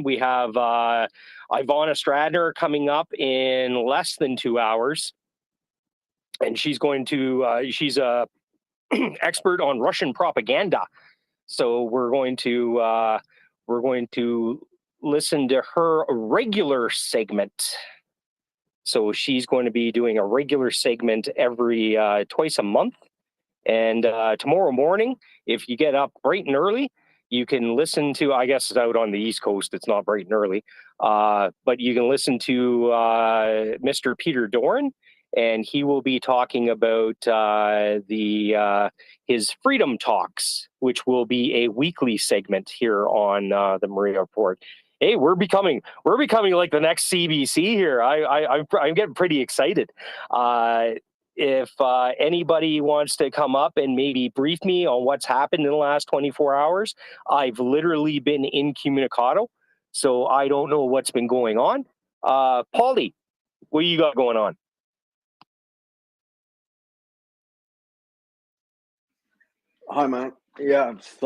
Speaker 5: We have Ivana Stradner coming up in less than 2 hours. And she's going to, she's a expert on Russian propaganda. So we're going to listen to her regular segment. So she's going to be doing a regular segment every twice a month. And tomorrow morning, if you get up bright and early, you can listen to, I guess it's out on the East Coast, it's not bright and early, but you can listen to Mr. Peter Doran, and he will be talking about his Freedom Talks, which will be a weekly segment here on the MriyaReport. Hey, we're becoming like the next CBC here. I'm getting pretty excited. If anybody wants to come up and maybe brief me on what's happened in the last 24 hours, I've literally been incommunicado, so I don't know what's been going on. Paulie, what you got going on?
Speaker 3: Hi, man. Yeah, just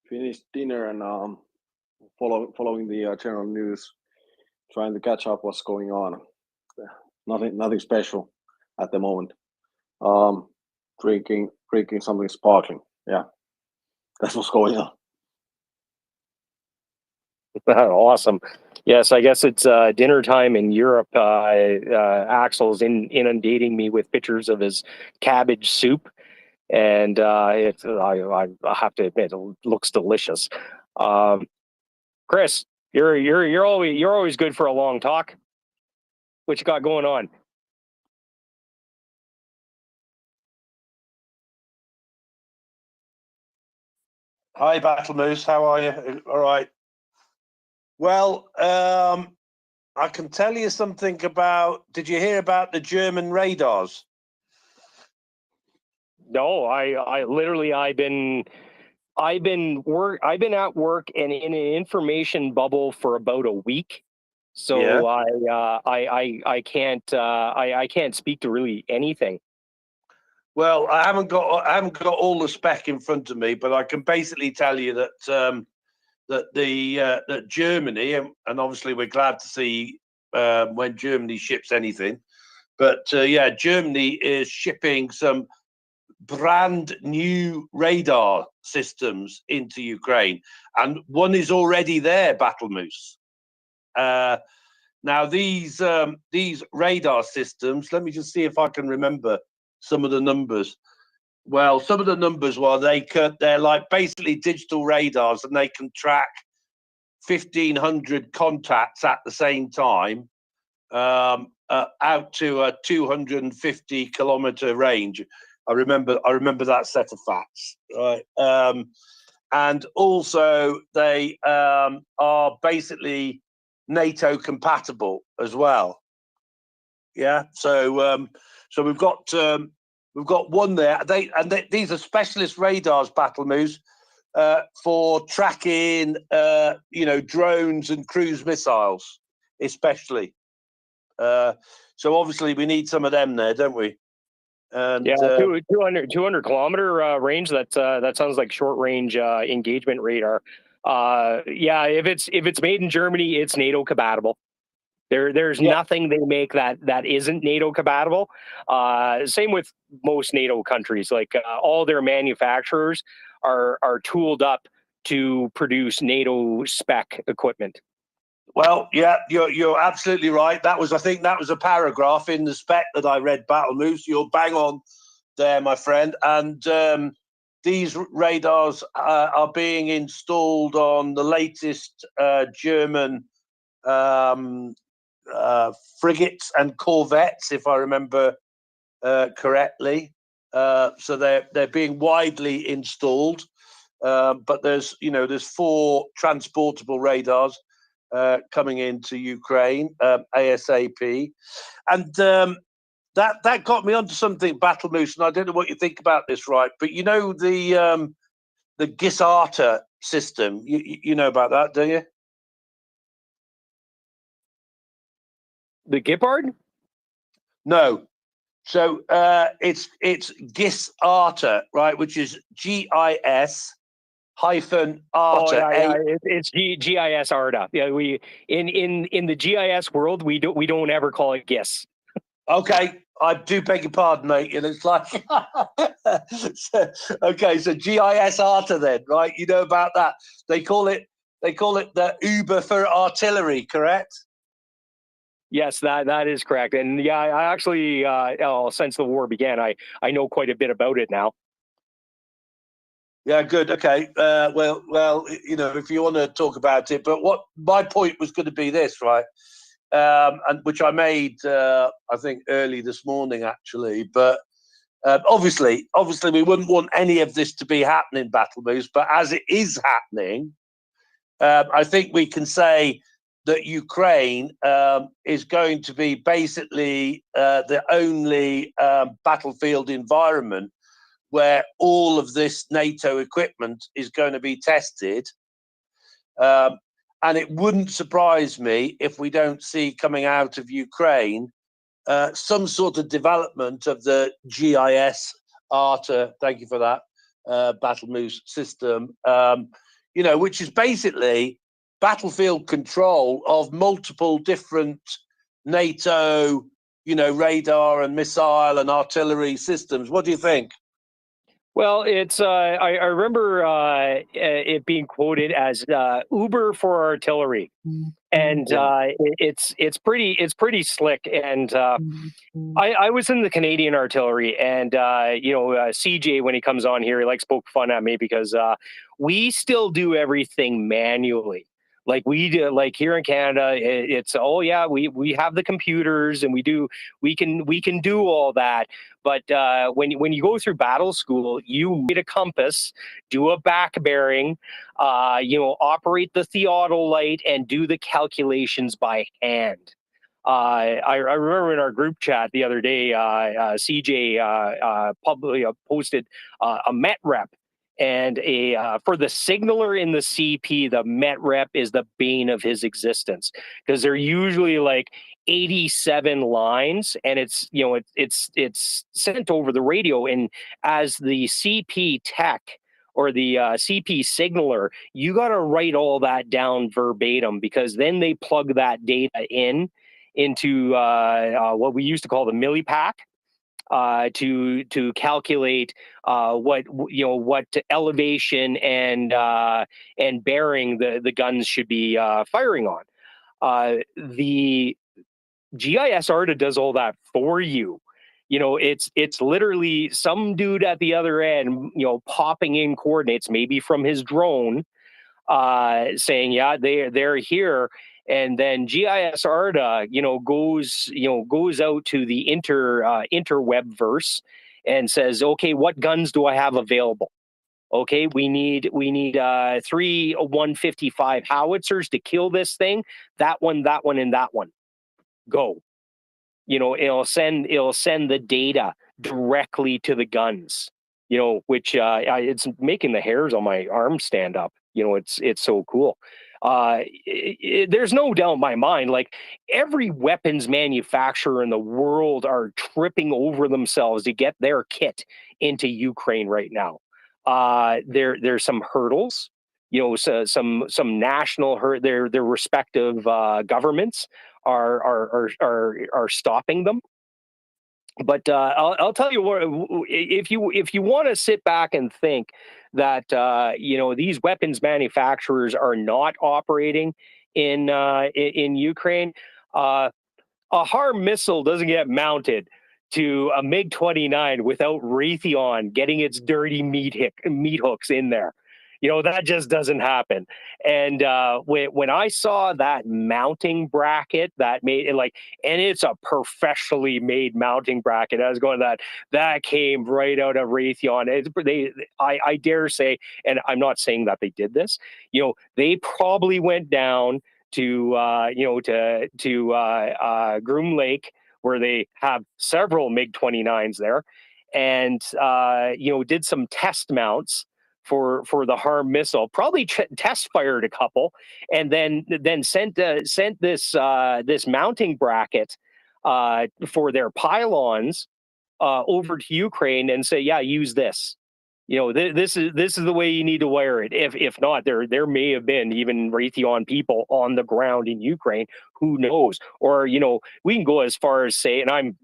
Speaker 3: finished dinner and following the general news, trying to catch up what's going on. Nothing special at the moment. Drinking something sparkling. Yeah, that's what's going on.
Speaker 5: Awesome. Yes, I guess it's dinner time in Europe. Axel's inundating me with pictures of his cabbage soup, and I have to admit, it looks delicious. Chris, you're always good for a long talk. What you got going on?
Speaker 9: Hi, Battle Moose. How are you? All right. Well, I can tell you something about. Did you hear about the German radars?
Speaker 5: No, I've been at work and in an information bubble for about a week. So yeah. I can't speak to really anything.
Speaker 9: Well, I haven't got all the spec in front of me, but I can basically tell you that that Germany, and obviously we're glad to see when Germany ships anything, but yeah, Germany is shipping some brand new radar systems into Ukraine, and one is already there, Battle Moose. Now these radar systems, let me just see if I can remember some of the numbers. Well, some of the numbers they're like basically digital radars, and they can track 1,500 contacts at the same time out to a 250-kilometer range. I remember that set of facts, right? And also they are basically NATO compatible as well. Yeah, so we've got one there. These are specialist radars, Battle Moose, for tracking drones and cruise missiles, especially. So obviously we need some of them there, don't we? And,
Speaker 5: yeah, 200 kilometer range. That sounds like short range engagement radar. Yeah, if it's made in Germany, it's NATO compatible. There's nothing they make that isn't NATO compatible. Same with most NATO countries. Like all their manufacturers are tooled up to produce NATO spec equipment.
Speaker 9: Well, yeah, you're absolutely right. I think that was a paragraph in the spec that I read, Battle Moose. You're bang on there, my friend. And these radars are being installed on the latest German frigates and corvettes, if I remember correctly. So they're being widely installed. But there's 4 transportable radars coming into Ukraine ASAP, and that got me onto something, Battle Moose, and I don't know what you think about this, right? But you know the GISARTA system, you know about that, do you?
Speaker 5: The Gepard?
Speaker 9: No. So it's GISARTA, right? Which is GIS hyphen ARTA.
Speaker 5: Oh, yeah. It's GIS ARTA. Yeah, we in the GIS world we don't ever call it GIS.
Speaker 9: Okay, I do beg your pardon, mate. And it's like Okay, so GIS ARTA then, right? You know about that? They call it the Uber for artillery, correct?
Speaker 5: Yes, that is correct. And yeah, I actually, since the war began, I know quite a bit about it now.
Speaker 9: Yeah, good. Okay. Well, you know, if you want to talk about it, but what my point was going to be this, right? And which I made, I think, early this morning, actually. But obviously, we wouldn't want any of this to be happening, Battle Moose. But as it is happening, I think we can say that Ukraine is going to be basically the only battlefield environment where all of this NATO equipment is going to be tested. And it wouldn't surprise me if we don't see coming out of Ukraine some sort of development of the GIS ARTA, thank you for that, Battle Moose system, you know, which is basically battlefield control of multiple different NATO, you know, radar and missile and artillery systems. What do you think?
Speaker 5: Well, it's I remember it being quoted as Uber for artillery, and it's pretty slick. And I was in the Canadian artillery, and you know, CJ, when he comes on here, he likes poke fun at me because we still do everything manually. Like we do, like here in Canada, it's oh yeah, we have the computers and we can do all that. But when you go through battle school, you read a compass, do a back bearing, you know, operate the theodolite and do the calculations by hand. I remember in our group chat the other day, CJ publicly posted a MetRep. And for the signaler in the CP, the MetRep is the bane of his existence because they're usually like 87 lines, and it's, you know, it's sent over the radio. And as the CP tech or the CP signaler, you got to write all that down verbatim because then they plug that data into what we used to call the millipack. To calculate what elevation and bearing the guns should be firing on. The GIS ARTA does all that for you. You know, it's literally some dude at the other end, you know, popping in coordinates, maybe from his drone, saying, yeah, they're here. And then GIS ARTA, you know, goes out to the interwebverse and says, okay, what guns do I have available? Okay, we need 3 155 howitzers to kill this thing. That one, and that one. Go. You know, it'll send the data directly to the guns. You know, which it's making the hairs on my arm stand up. You know, it's so cool. There's no doubt in my mind, like every weapons manufacturer in the world are tripping over themselves to get their kit into Ukraine right now. There's some hurdles, you know, so some national their respective governments are stopping them. But I'll tell you what, if you want to sit back and think that you know, these weapons manufacturers are not operating in Ukraine, a HARM missile doesn't get mounted to a MiG-29 without Raytheon getting its dirty meat hooks in there. You know, that just doesn't happen. And when I saw that mounting bracket that made it like, and it's a professionally made mounting bracket, I was going, that came right out of Raytheon. I dare say, and I'm not saying that they did this, you know, they probably went down to Groom Lake, where they have several MiG-29s there, and you know, did some test mounts for the HARM missile. Probably test fired a couple, and then sent this mounting bracket for their pylons over to Ukraine and say, yeah, use this. You know, this is the way you need to wire it. If not, there may have been even Raytheon people on the ground in Ukraine. Who knows? Or, you know, we can go as far as say, and I'm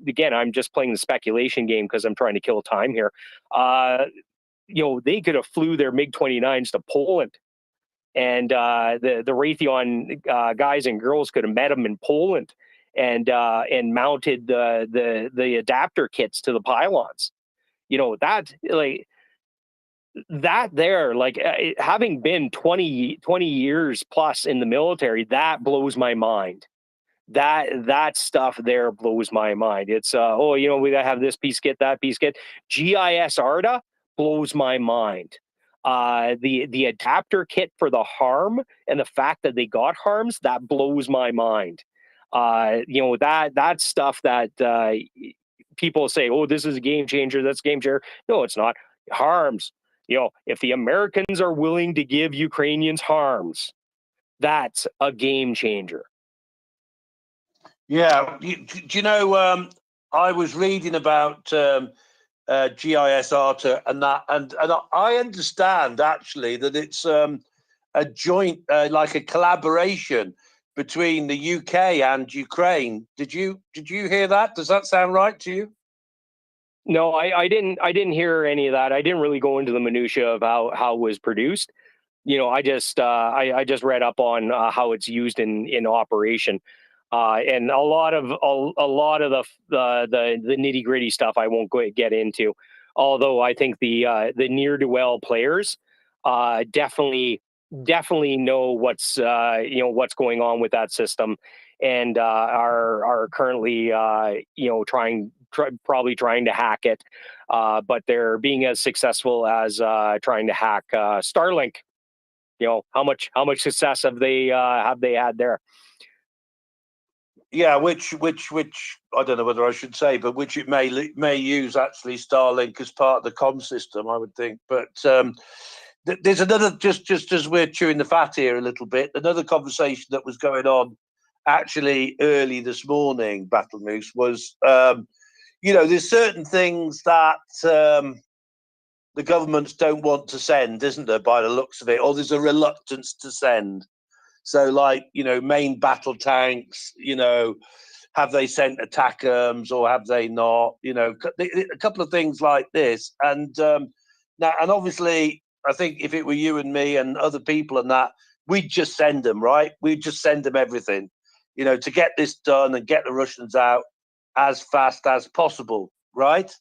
Speaker 5: just playing the speculation game because I'm trying to kill time here. You know, they could have flew their MiG-29s to Poland, and the Raytheon guys and girls could have met them in Poland, and mounted the adapter kits to the pylons. You know, that like. That there, like having been 20 years plus in the military, that blows my mind. That stuff there blows my mind. It's oh, you know, we gotta have this piece kit, that piece kit. GIS ARDA blows my mind. The adapter kit for the harm and the fact that they got harms, that blows my mind. You know, that stuff that people say, oh, this is a game changer, that's a game changer. No, it's not. Harms. You know, if the Americans are willing to give Ukrainians harms, that's a game changer.
Speaker 9: Yeah, do you know? I was reading about GIS ARTA and that, and I understand actually that it's a joint, like a collaboration between the UK and Ukraine. Did you hear that? Does that sound right to you?
Speaker 5: No, I didn't hear any of that. I didn't really go into the minutia of how it was produced. You know, I just read up on how it's used in operation, and a lot of the nitty gritty stuff I won't get into. Although I think the near to well players definitely know what's what's going on with that system, and are currently probably trying to hack it, but they're being as successful as trying to hack Starlink. You know, how much success have they had there?
Speaker 9: Yeah, which I don't know whether I should say, but which it may use actually Starlink as part of the comm system, I would think. But there's another, just as we're chewing the fat here a little bit, another conversation that was going on actually early this morning, Battle Moose, was you know, there's certain things that the governments don't want to send, isn't there, by the looks of it, or there's a reluctance to send. So, like, you know, main battle tanks, you know, have they sent attack arms or have they not? You know, a couple of things like this. And now, and obviously, I think if it were you and me and other people and that, we'd just send them, right? We'd just send them everything, you know, to get this done and get the Russians out as fast as possible, right?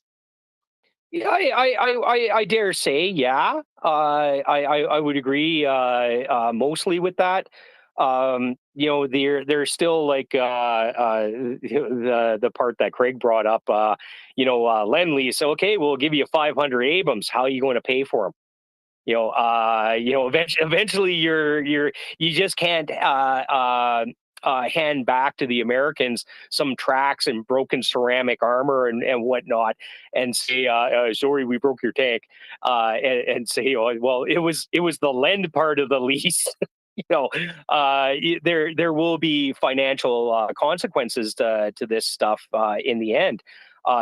Speaker 5: Yeah, I dare say, yeah. I would agree mostly with that. You know, there's still like the part that Craig brought up. You know, lend lease. Okay, we'll give you 500 Abrams. How are you going to pay for them? You know, eventually you just can't hand back to the Americans some tracks and broken ceramic armor and whatnot, and say, "Sorry, we broke your tank," and say, "Oh, well, it was the lend part of the lease." You know, there will be financial consequences to this stuff in the end.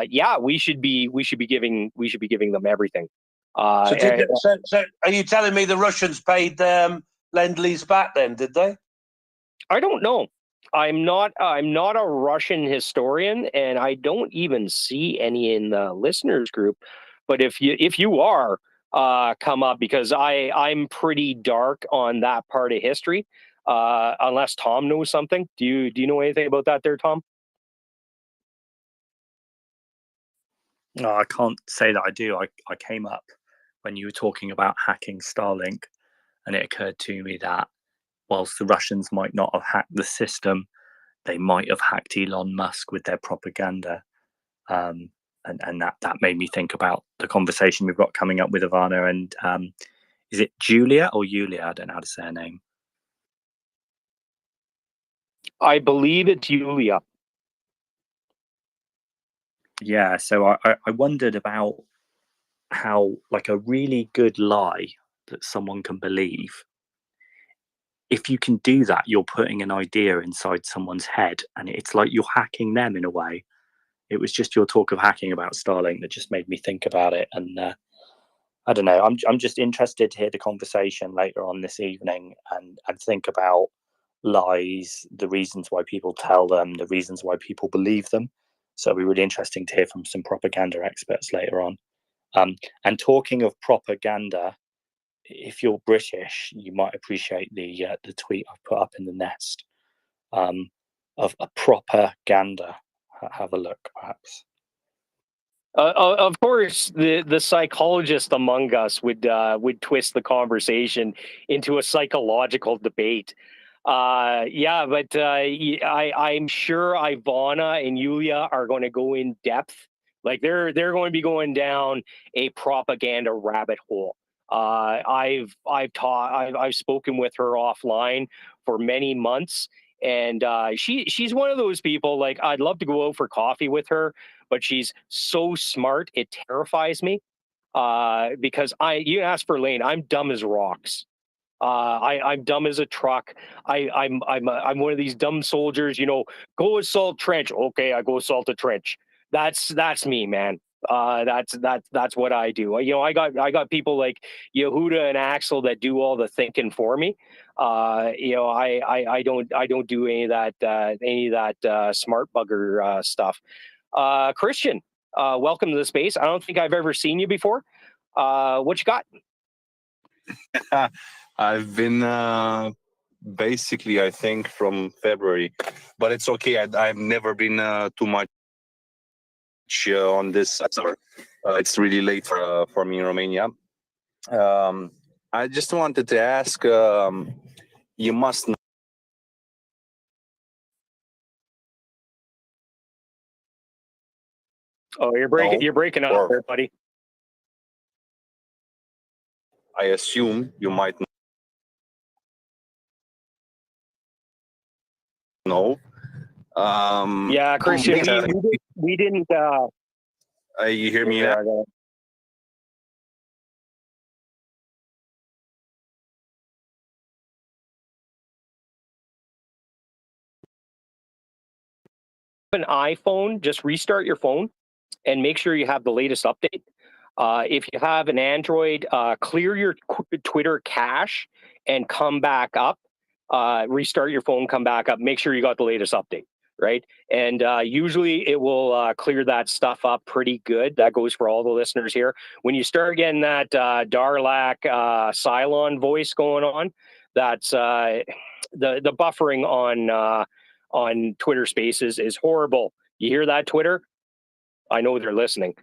Speaker 5: Yeah, we should be giving them everything.
Speaker 9: So are you telling me the Russians paid Lend-Lease back then, did they?
Speaker 5: I don't know. I'm not a Russian historian, and I don't even see any in the listeners group. But if you are, come up, because I'm pretty dark on that part of history. Unless Tom knows something. Do you know anything about that there, Tom?
Speaker 13: No, I can't say that I do. I came up when you were talking about hacking Starlink, and it occurred to me that whilst the Russians might not have hacked the system, they might have hacked Elon Musk with their propaganda. And that made me think about the conversation we've got coming up with Ivana and is it Julia or Yulia? I don't know how to say her name.
Speaker 5: I believe it's Yulia.
Speaker 13: Yeah, so I wondered about how, like, a really good lie that someone can believe, if you can do that, you're putting an idea inside someone's head, and it's like you're hacking them in a way. It was just your talk of hacking about Starlink that just made me think about it, and I don't know. I'm just interested to hear the conversation later on this evening and think about lies, the reasons why people tell them, the reasons why people believe them. So it'll be really interesting to hear from some propaganda experts later on. And talking of propaganda, if you're British, you might appreciate the tweet I've put up in the nest of a propaganda. Have a look, perhaps.
Speaker 5: Of course, the psychologist among us would twist the conversation into a psychological debate. Yeah, but I'm sure Ivana and Yulia are going to go in depth. Like they're going to be going down a propaganda rabbit hole. I've spoken with her offline for many months, and she's one of those people. Like I'd love to go out for coffee with her, but she's so smart it terrifies me. Because you ask for Lane, I'm dumb as rocks. I'm dumb as a truck. I'm one of these dumb soldiers. You know, go assault trench. Okay, I go assault a trench. That's me, man. That's what I do. You know, I got people like Yehuda and Axel that do all the thinking for me. You know, I don't do any of that smart bugger stuff. Christian, welcome to the space. I don't think I've ever seen you before. What you got?
Speaker 14: I've been basically, I think, from February, but it's okay. I've never been too much on this summer. It's really late for me in Romania. I just wanted to ask, you must know.
Speaker 5: Oh, you're breaking up there, buddy.
Speaker 14: I assume you might know.
Speaker 5: Yeah, Christian, we didn't.
Speaker 14: You hear me?
Speaker 5: Yeah. An iPhone, just restart your phone and make sure you have the latest update. If you have an Android, clear your Twitter cache and come back up. Restart your phone, come back up. Make sure you got the latest update, right? And usually it will clear that stuff up pretty good. That goes for all the listeners here. When you start getting that Darlac Cylon voice going on, that's the buffering on Twitter Spaces is horrible. You hear that, Twitter? I know they're listening.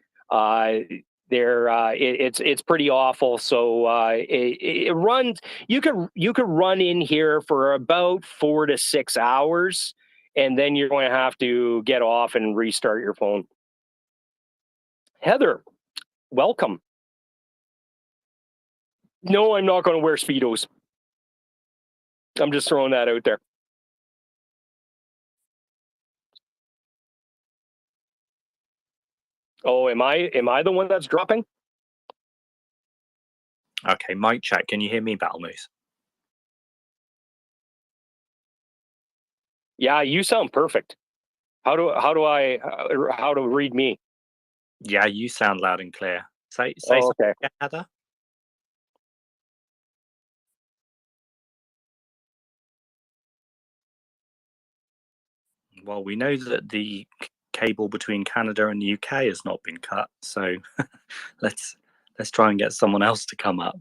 Speaker 5: It's pretty awful. So it runs. You could run in here for about 4 to 6 hours, and then you're going to have to get off and restart your phone. Heather, welcome. No, I'm not going to wear Speedos. I'm just throwing that out there. Oh, am I the one that's dropping?
Speaker 13: Okay, mic check. Can you hear me, Battle Moose?
Speaker 5: Yeah, you sound perfect. How to read me?
Speaker 13: Yeah, you sound loud and clear. Say
Speaker 5: okay.
Speaker 13: Something again, Heather. Well, we know that the cable between Canada and the UK has not been cut, so let's try and get someone else to come up.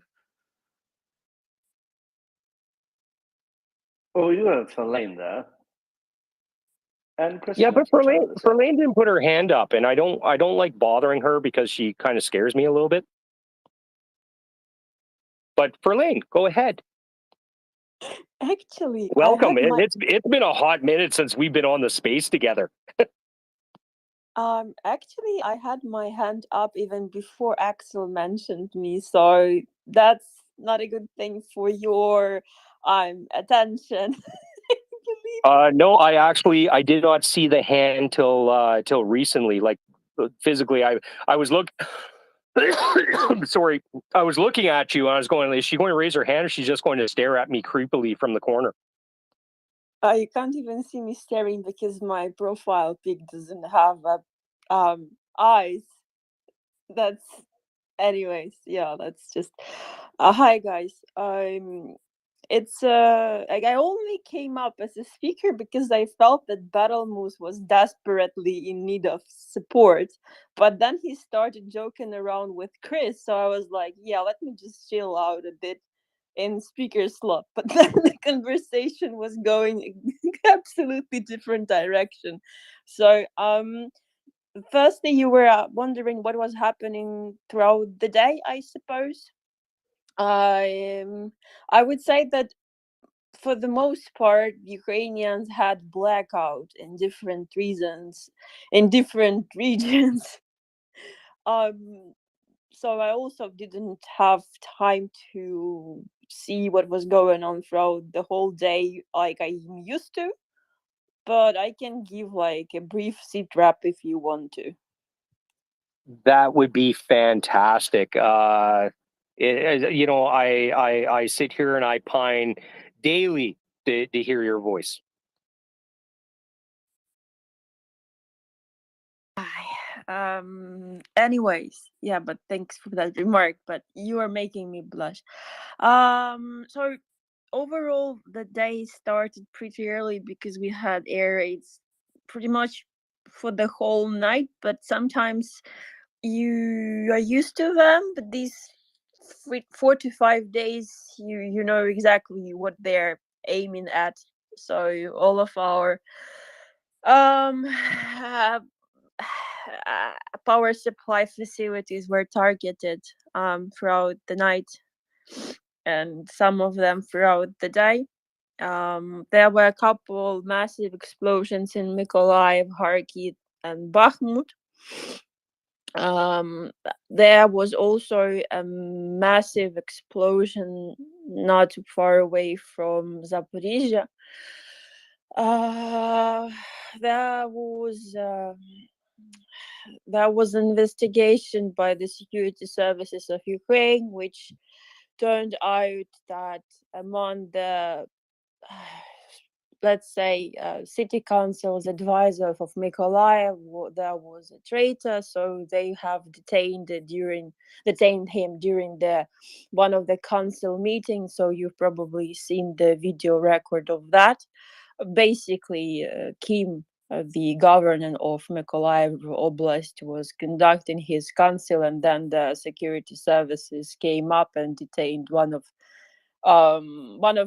Speaker 4: Oh, you have Verlaine there. And
Speaker 5: yeah, but Verlaine didn't put her hand up, and I don't like bothering her because she kind of scares me a little bit. But Verlaine, go ahead.
Speaker 15: Actually,
Speaker 5: welcome. It's been a hot minute since we've been on the space together.
Speaker 15: Actually, I had my hand up even before Axel mentioned me, so that's not a good thing for your attention.
Speaker 5: No, I did not see the hand till recently. Like physically, I was sorry, I was looking at you and I was going, is she going to raise her hand or she's just going to stare at me creepily from the corner?
Speaker 15: You can't even see me staring because my profile pic doesn't have eyes. That's Anyways, yeah, that's just hi guys. It's like I only came up as a speaker because I felt that Battle Moose was desperately in need of support. But then he started joking around with Chris, so I was like, yeah, let me just chill out a bit in speaker slot. But then the conversation was going absolutely different direction. So firstly, you were wondering what was happening throughout the day, I suppose. I would say that for the most part, Ukrainians had blackout in different reasons, in different regions. So I also didn't have time to see what was going on throughout the whole day like I'm used to. But I can give like a brief sit rep if you want to.
Speaker 5: That would be fantastic. You know, I sit here and I pine daily to hear your voice.
Speaker 15: Anyways, yeah, but thanks for that remark, but you are making me blush. So overall the day started pretty early because we had air raids pretty much for the whole night, but sometimes you are used to them, but these 4 to 5 days you know exactly what they're aiming at. So all of our um power supply facilities were targeted throughout the night, and some of them throughout the day. There were a couple massive explosions in Mykolaiv, Kharkiv, and Bakhmut. There was also a massive explosion not too far away from Zaporizhia. Uh, there was there was an investigation by the security services of Ukraine, which turned out that among the let's say city council's advisor of Mykolaiv, there was a traitor, so they have detained him during the one of the council meetings. So you've probably seen the video record of that. Basically, Kim, the governor of Mykolaiv Oblast, was conducting his council, and then the security services came up and detained one of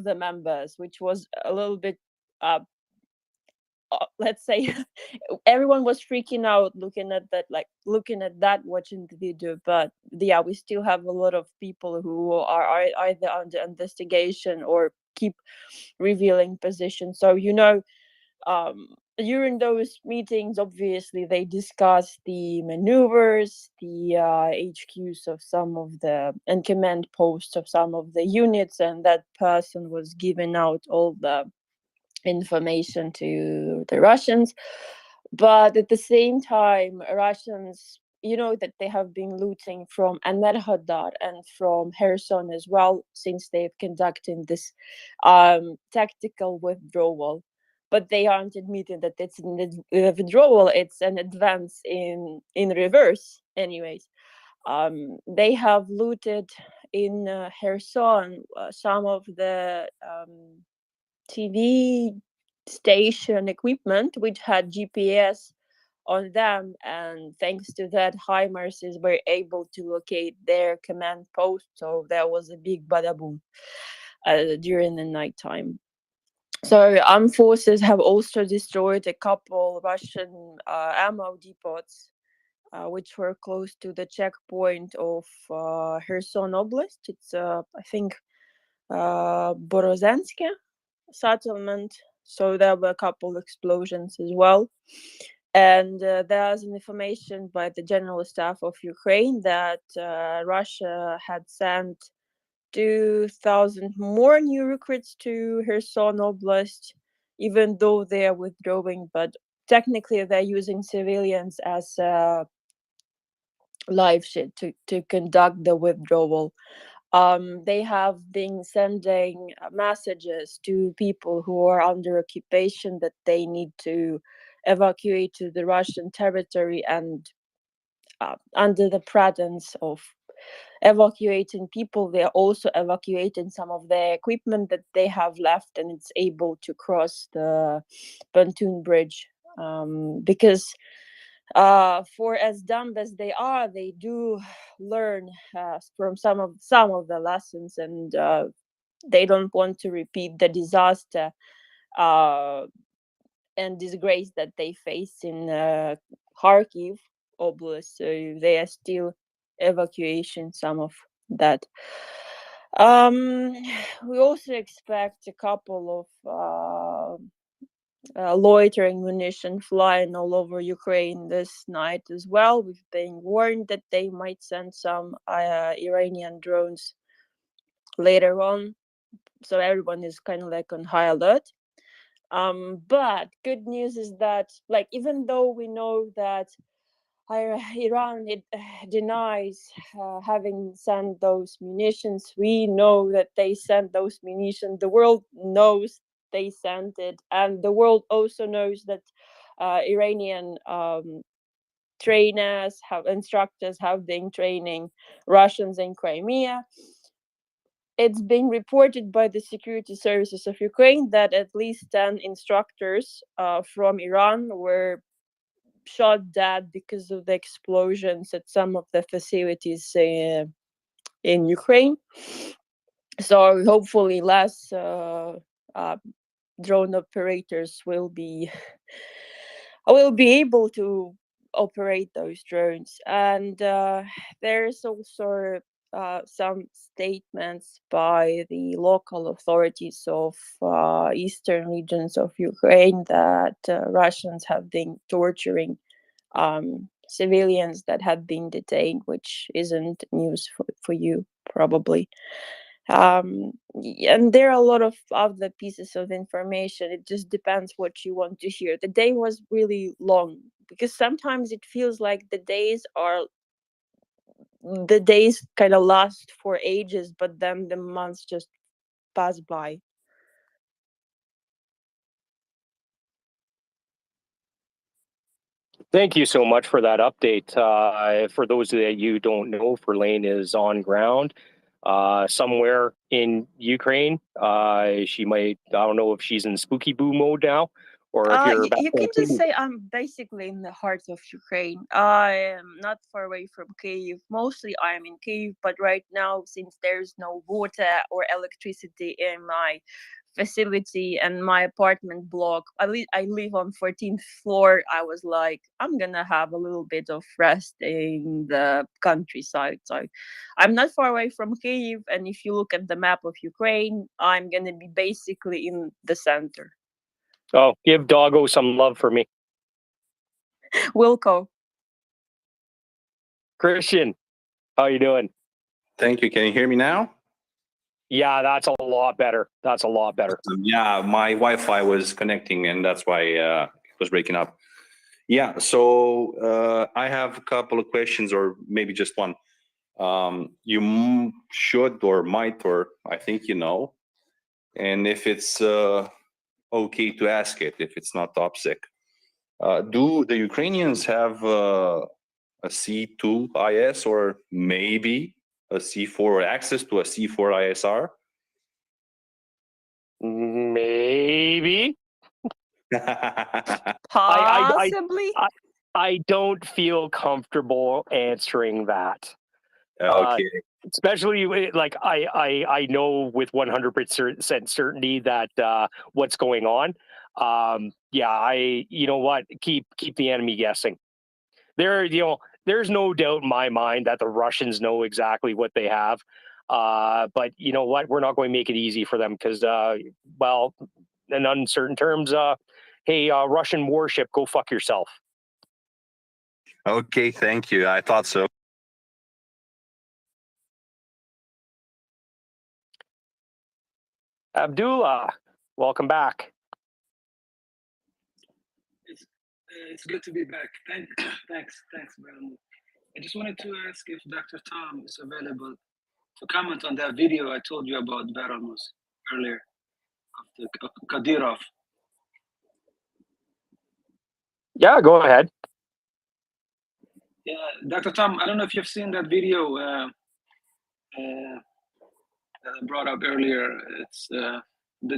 Speaker 15: the members, which was a little bit let's say everyone was freaking out looking at that watching the video. But yeah, we still have a lot of people who are either under investigation or keep revealing positions. So during those meetings, obviously they discussed the maneuvers, the HQs of some of the and command posts of some of the units, and that person was giving out all the information to the Russians. But at the same time, Russians, that they have been looting from Enerhodar and from Kherson as well, since they've conducted this tactical withdrawal. But they aren't admitting that it's a withdrawal; it's an advance in reverse. Anyways, they have looted in Kherson some of the TV station equipment which had GPS on them, and thanks to that, HIMARSs were able to locate their command post. So there was a big badaboom during the nighttime. So armed forces have also destroyed a couple Russian ammo depots, which were close to the checkpoint of Kherson Oblast. It's I think Borozhensk settlement. So there were a couple explosions as well. And there's an information by the General Staff of Ukraine that Russia had sent 2,000 more new recruits to Kherson Oblast, even though they are withdrawing. But technically, they're using civilians as live shit to conduct the withdrawal. They have been sending messages to people who are under occupation that they need to evacuate to the Russian territory, and under the pretense of evacuating people, they're also evacuating some of the equipment that they have left, and it's able to cross the pontoon bridge, because for as dumb as they are, they do learn from some of the lessons, and they don't want to repeat the disaster and disgrace that they faced in Kharkiv Oblast. So they are still evacuation some of that. We also expect a couple of loitering munition flying all over Ukraine this night as well. We've been warned that they might send some Iranian drones later on, so everyone is kind of like on high alert. But good news is that, like, even though we know that Iran denies having sent those munitions, we know that they sent those munitions. The world knows they sent it, and the world also knows that Iranian instructors have been training Russians in Crimea. It's been reported by the security services of Ukraine that at least 10 instructors from Iran were shot dead because of the explosions at some of the facilities in Ukraine. So hopefully less drone operators will be able to operate those drones. And there's also some statements by the local authorities of eastern regions of Ukraine that Russians have been torturing civilians that had been detained, which isn't news for you probably. And there are a lot of other pieces of information. It just depends what you want to hear. The day was really long, because sometimes it feels like the days kind of last for ages, but then the months just pass by.
Speaker 5: Thank you so much for that update. For those that you don't know, Verlaine is on ground somewhere in Ukraine. She might, I don't know if she's in spooky boo mode now, or if you're
Speaker 15: you can just say I'm basically in the heart of Ukraine. I am not far away from Kyiv. Mostly I'm in Kyiv, but right now, since there's no water or electricity in my facility and my apartment block, I live on 14th floor. I was like, I'm gonna have a little bit of rest in the countryside. So I'm not far away from Kyiv, and if you look at the map of Ukraine, I'm gonna be basically in the center.
Speaker 5: Oh, give Doggo some love for me.
Speaker 15: Wilco.
Speaker 5: Christian, how you doing?
Speaker 14: Thank you. Can you hear me now?
Speaker 5: Yeah, that's a lot better. That's a lot better.
Speaker 14: Yeah, my Wi-Fi was connecting, and that's why it was breaking up. Yeah, so I have a couple of questions, or maybe just one. You should or might, or I think you know, and if it's okay to ask it, if it's not toxic. Do the Ukrainians have a C2 IS, or maybe a C4, or access to a C4 ISR?
Speaker 5: Maybe.
Speaker 15: Possibly.
Speaker 5: I don't feel comfortable answering that.
Speaker 14: Okay.
Speaker 5: Especially like I know with 100% certainty that what's going on. Yeah, you know what? Keep the enemy guessing. There's no doubt in my mind that the Russians know exactly what they have. But you know what? We're not going to make it easy for them because, well, in uncertain terms, hey, Russian warship, go fuck yourself.
Speaker 14: Okay, thank you. I thought so.
Speaker 5: Abdullah, welcome back.
Speaker 11: It's good to be back. Thanks, Brandon. I just wanted to ask if Dr. Tom is available to comment on that video I told you about Belarus earlier, of the Kadyrov.
Speaker 5: Yeah, go ahead.
Speaker 11: Yeah, Dr. Tom, I don't know if you've seen that video that I brought up earlier. It's the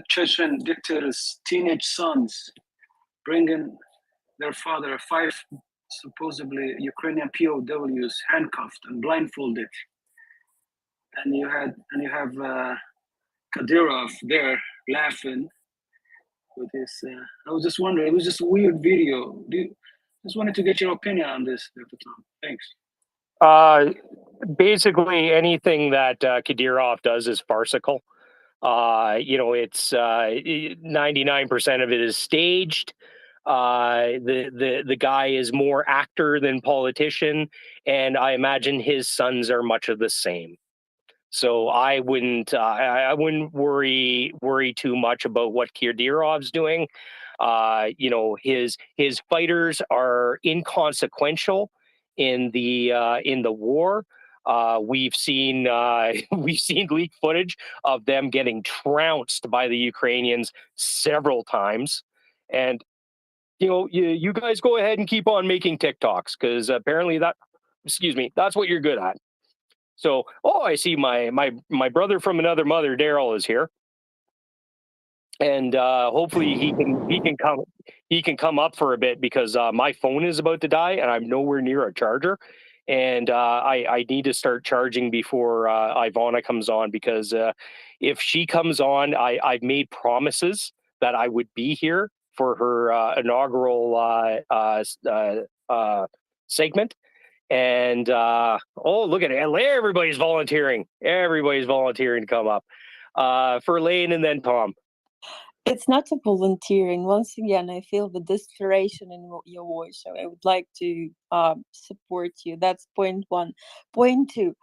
Speaker 11: Chechen dictator's teenage sons bringing their father, 5 supposedly Ukrainian POWs, handcuffed and blindfolded, and you have Kadyrov there laughing with his. I was just wondering, it was just a weird video. Just wanted to get your opinion on this, Dr. Tom. Thanks.
Speaker 5: Basically, anything that Kadyrov does is farcical. It's 99% of it is staged. The guy is more actor than politician, and I imagine his sons are much of the same. So I wouldn't worry too much about what Kadyrov's doing. His fighters are inconsequential in the war. We've seen leaked footage of them getting trounced by the Ukrainians several times, and you guys go ahead and keep on making TikToks, because apparently that's what you're good at. So, I see my brother from another mother, Daryl, is here, and hopefully he can come up for a bit, because my phone is about to die and I'm nowhere near a charger, and I need to start charging before Ivana comes on, because if she comes on, I've made promises that I would be here for her inaugural segment. And look at it, everybody's volunteering to come up. For Lane and then Tom.
Speaker 15: It's not a volunteering. Once again, I feel the desperation in your voice, so I would like to support you. That's point 1. Point 2,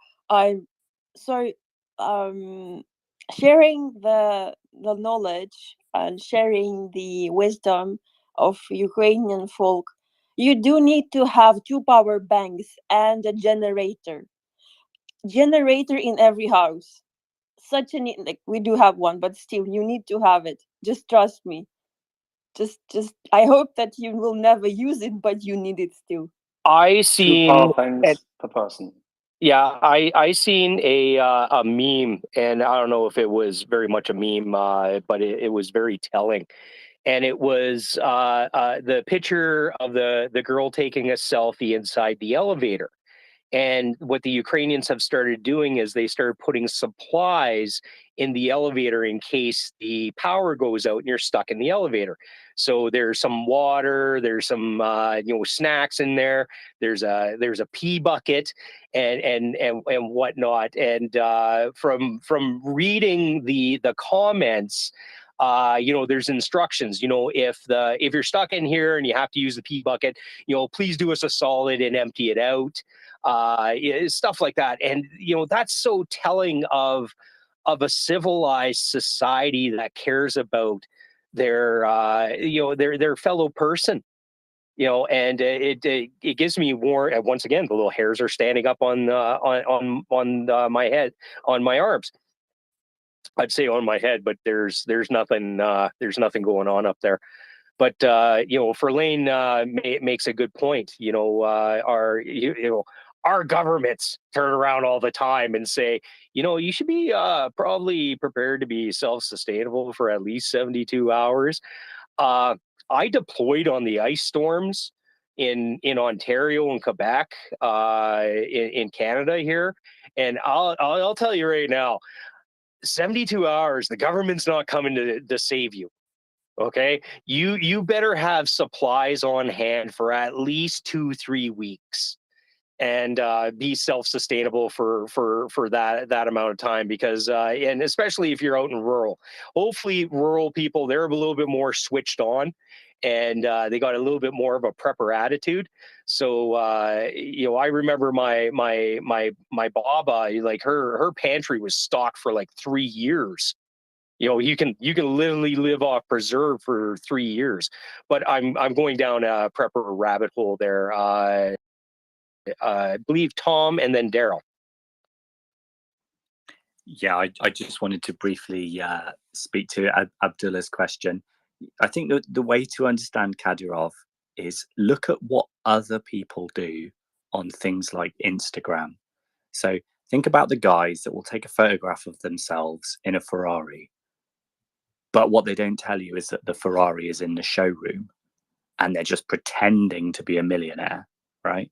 Speaker 15: sharing the knowledge and sharing the wisdom of Ukrainian folk. You do need to have 2 power banks and a generator in every house. Such a need, like, we do have one, but still you need to have it. Just trust me. Just I hope that you will never use it, but you need it still.
Speaker 5: I seen
Speaker 4: 2 power banks per person.
Speaker 5: Yeah, I seen a meme, and I don't know if it was very much a meme, but it was very telling. And it was the picture of the girl taking a selfie inside the elevator. And what the Ukrainians have started doing is they started putting supplies in the elevator in case the power goes out and you're stuck in the elevator. So there's some water, there's some snacks in there. There's a pee bucket and whatnot. And from reading the comments, there's instructions. If you're stuck in here and you have to use the pee bucket, please do us a solid and empty it out. Stuff like that. And that's so telling of a civilized society that cares about their fellow person. And it gives me once again, the little hairs are standing up on my head, on my arms. I'd say on my head, but there's nothing going on up there. But Verlaine makes a good point. Our governments turn around all the time and say, you should be probably prepared to be self-sustainable for at least 72 hours. I deployed on the ice storms in Ontario and Quebec, in Canada here, and I'll tell you right now, 72 hours, the government's not coming to save you. Okay, you better have supplies on hand for at least 2-3 weeks, and be self-sustainable for that amount of time, because and especially if you're out in rural. Hopefully rural people, they're a little bit more switched on, and they got a little bit more of a prepper attitude. So I remember my baba, like her pantry was stocked for like 3 years. You can literally live off preserve for 3 years. But I'm going down a prepper rabbit hole there. I believe Tom and then Daryl.
Speaker 13: Yeah, I just wanted to briefly speak to Abdullah's question. I think the way to understand Kadyrov is look at what other people do on things like Instagram. So Think about the guys that will take a photograph of themselves in a Ferrari, but what they don't tell you is that the Ferrari is in the showroom and they're just pretending to be a millionaire, right?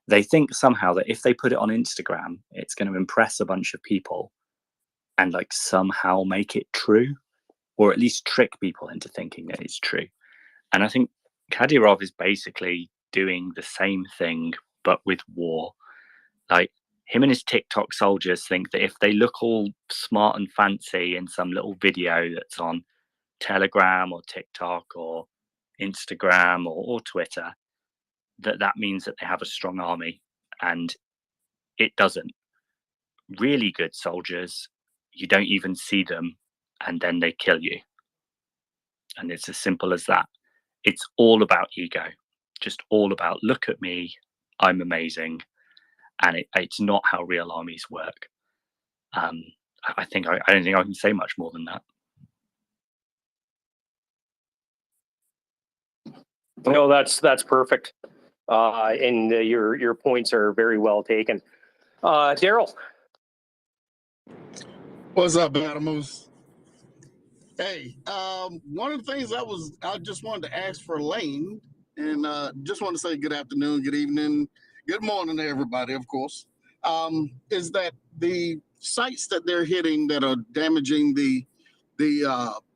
Speaker 13: They think somehow that if they put it on Instagram, it's going to impress a bunch of people and like somehow make it true, or at least trick people into thinking that it's true. And I think Kadyrov is basically doing the same thing, but with war. Like, him and his TikTok soldiers think that if they look all smart and fancy in some little video that's on Telegram or TikTok or Instagram or Twitter, that means that they have a strong army, and it doesn't. Really good soldiers, you don't even see them, and then they kill you. And it's as simple as that. It's all about ego, just all about, look at me, I'm amazing. And it's not how real armies work. I don't think I can say much more than that.
Speaker 5: No, that's perfect. And your points are very well taken. Daryl.
Speaker 16: What's up, Animals? Hey, one of the things I just wanted to ask for Lane, and just want to say good afternoon, good evening, good morning to everybody, of course, is that the sites that they're hitting that are damaging the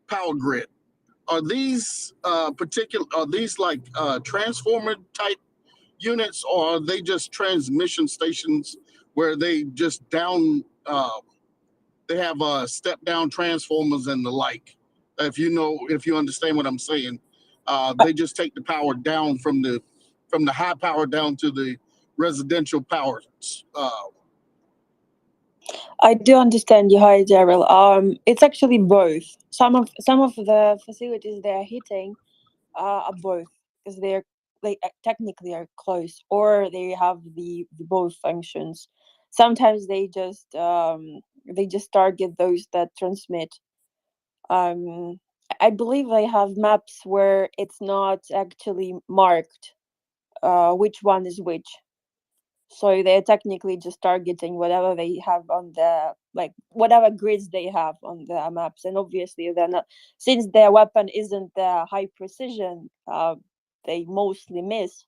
Speaker 16: power grid, are these like transformer type units, or are they just transmission stations where they just they have step down transformers and the like? If you understand what I'm saying, they just take the power down from the high power down to the residential power.
Speaker 15: I do understand you. Hi, Daryl. It's actually both. Some of the facilities they are hitting are both, because they technically are close, or they have the both functions. Sometimes they just target those that transmit. I believe they have maps where it's not actually marked which one is which. So they're technically just targeting whatever they have on the, like, whatever grids they have on the maps. And obviously they're not, since their weapon isn't high precision, they mostly miss.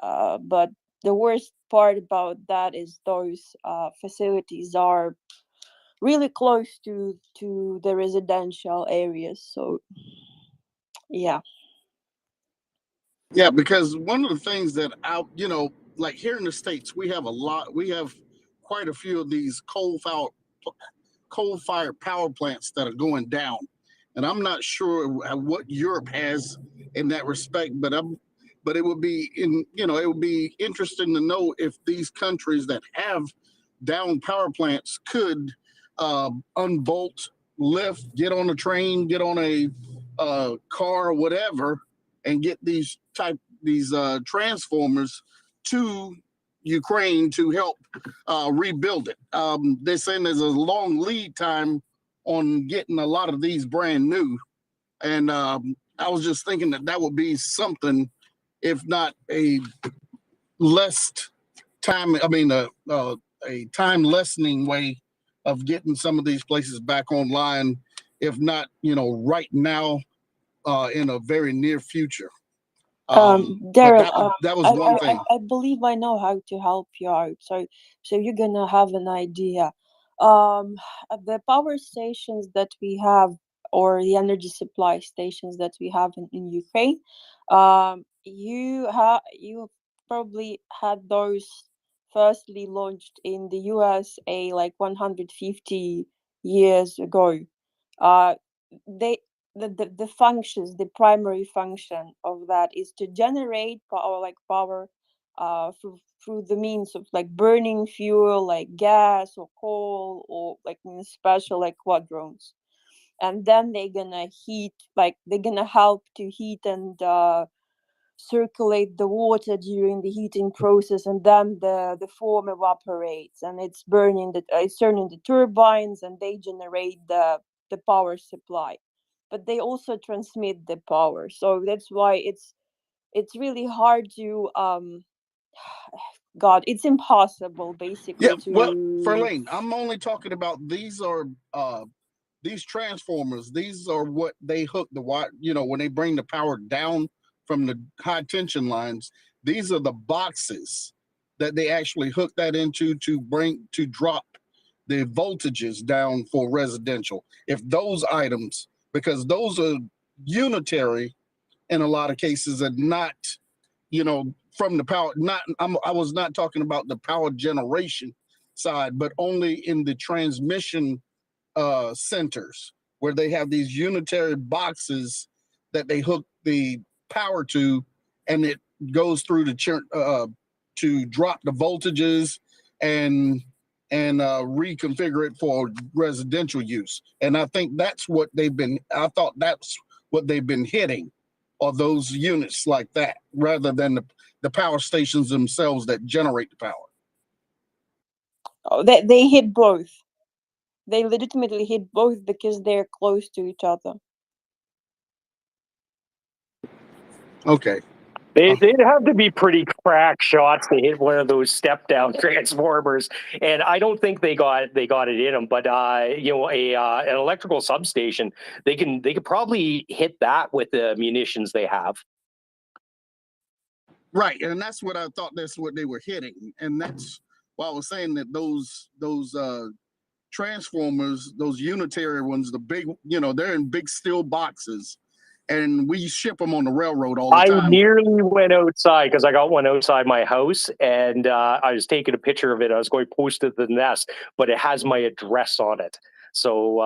Speaker 15: But the worst part about that is those facilities are really close to the residential areas. So yeah.
Speaker 16: Yeah, because one of the things that like here in the States, we have quite a few of these coal-fired power plants that are going down. And I'm not sure what Europe has in that respect, but it would be interesting to know if these countries that have down power plants could unbolt, lift, get on a train, get on a car or whatever, and get these transformers to Ukraine to help rebuild it. They're saying there's a long lead time on getting a lot of these brand new, and I was just thinking that would be something, if not a less time. I mean, a time lessening way of getting some of these places back online, if not, right now, in a very near future.
Speaker 15: Daryl,
Speaker 16: that was one thing.
Speaker 15: I believe I know how to help you out. So you're gonna have an idea. The power stations that we have, or the energy supply stations that we have in Ukraine, you probably had those firstly launched in the USA like 150 years ago. They the functions, the primary function of that is to generate power through the means of like burning fuel like gas or coal, or like in special like quadrones. And then they're gonna help to heat and circulate the water during the heating process, and then the foam evaporates and it's turning the turbines, and they generate the power supply, but they also transmit the power. So that's why it's really hard to God, it's impossible basically
Speaker 16: Yeah, well,
Speaker 15: to.
Speaker 16: Ferlane, I'm only talking about these transformers. These are what they hook the wire. When they bring the power down from the high tension lines, these are the boxes that they actually hook that into to drop the voltages down for residential. If those items, because those are unitary in a lot of cases, and not, from the power. I was not talking about the power generation side, but only in the transmission centers where they have these unitary boxes that they hook the power to, and it goes through to drop the voltages and reconfigure it for residential use. And I think that's what they've been. I thought that's what they've been hitting, are those units like that, rather than the power stations themselves that generate the power.
Speaker 15: Oh, they hit both. They legitimately hit both because they're close to each other.
Speaker 16: Okay.
Speaker 5: They'd have to be pretty crack shots to hit one of those step down transformers, and I don't think they got it in them. But an electrical substation, they could probably hit that with the munitions they have.
Speaker 16: Right, and that's what I thought. That's what they were hitting, and that's why I was saying that those transformers, those unitary ones, the big, they're in big steel boxes, and we ship them on the railroad all the
Speaker 5: I
Speaker 16: time.
Speaker 5: nearly went outside because I got one outside my house, and I was taking a picture of it. I was going to post it to the nest, but it has my address on it. So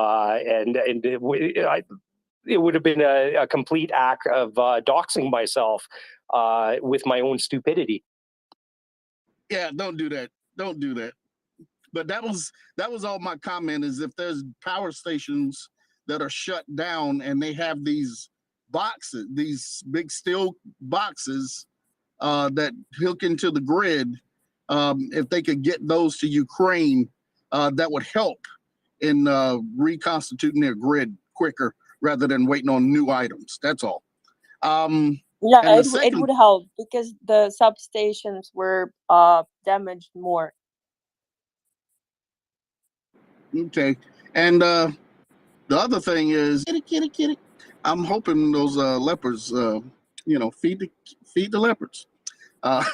Speaker 5: it would have been a complete act of doxing myself with my own stupidity.
Speaker 16: Yeah, don't do that. Don't do that. But that was all my comment, is if there's power stations that are shut down and they have these boxes, these big steel boxes that hook into the grid, if they could get those to Ukraine, that would help in reconstituting their grid quicker rather than waiting on new items. That's all.
Speaker 15: Yeah, it would help because the substations were damaged more.
Speaker 16: Okay, and the other thing is, kitty. I'm hoping those leopards, feed the leopards. That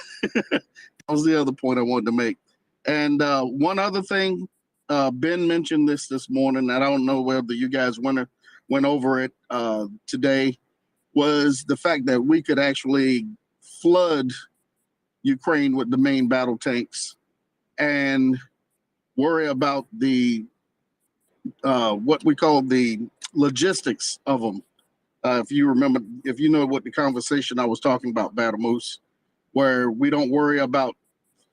Speaker 16: was the other point I wanted to make. And one other thing, Ben mentioned this morning. I don't know whether you guys went over it today. Was the fact that we could actually flood Ukraine with the main battle tanks and worry about the what we call the logistics of them. If you remember, if you know what the conversation I was talking about, Battle Moose, where we don't worry about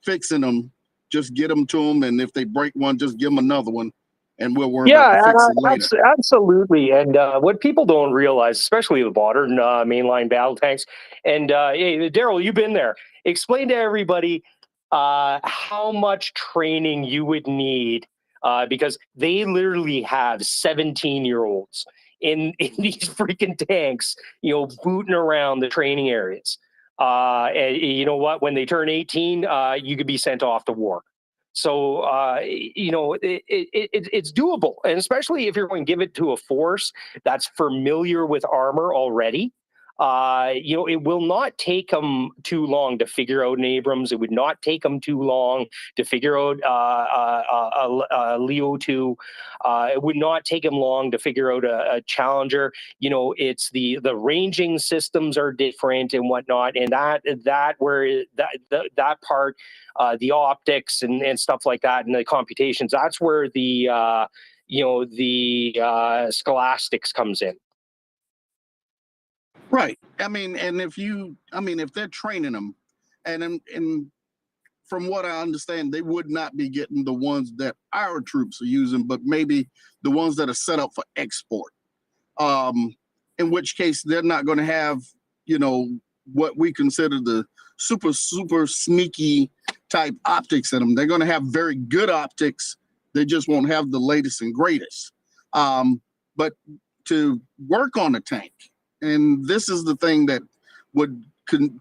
Speaker 16: fixing them, just get them to them, and if they break one, just give them another one, and we'll worry about the fixing later.
Speaker 5: Absolutely. And what people don't realize, especially the modern mainline battle tanks, and hey, Daryl, you've been there. Explain to everybody how much training you would need, because they literally have 17-year-olds in these freaking tanks, booting around the training areas. And you know what? When they turn 18, you could be sent off to war. So, it's doable. And especially if you're going to give it to a force that's familiar with armor already, it will not take them too long to figure out an Abrams. It would not take them too long to figure out a Leo 2. It would not take them long to figure out a Challenger. It's the ranging systems are different and whatnot, and that part, the optics and stuff like that, and the computations. That's where the scholastics comes in.
Speaker 16: Right. I mean, and if they're training them, and from what I understand, they would not be getting the ones that our troops are using, but maybe the ones that are set up for export. In which case, they're not going to have, what we consider the super sneaky type optics in them. They're going to have very good optics. They just won't have the latest and greatest. But to work on a tank, and this is the thing that would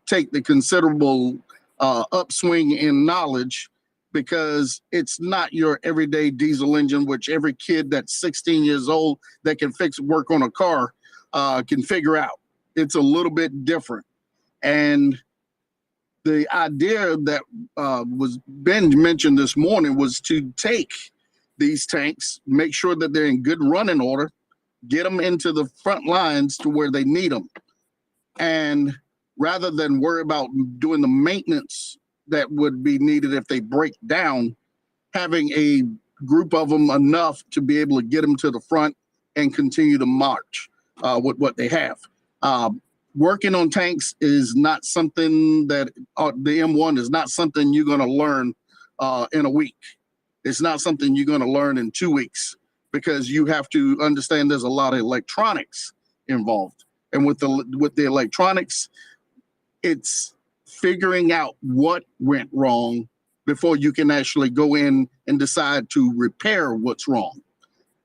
Speaker 16: take the considerable upswing in knowledge, because it's not your everyday diesel engine, which every kid that's 16 years old that can work on a car can figure out. It's a little bit different. And the idea that was Ben mentioned this morning was to take these tanks, make sure that they're in good running order, get them into the front lines to where they need them. And rather than worry about doing the maintenance that would be needed if they break down, having a group of them enough to be able to get them to the front and continue to march with what they have. Working on tanks is not something that the M1 is not something you're going to learn in a week. It's not something you're going to learn in 2 weeks, because you have to understand there's a lot of electronics involved. And with the electronics, it's figuring out what went wrong before you can actually go in and decide to repair what's wrong.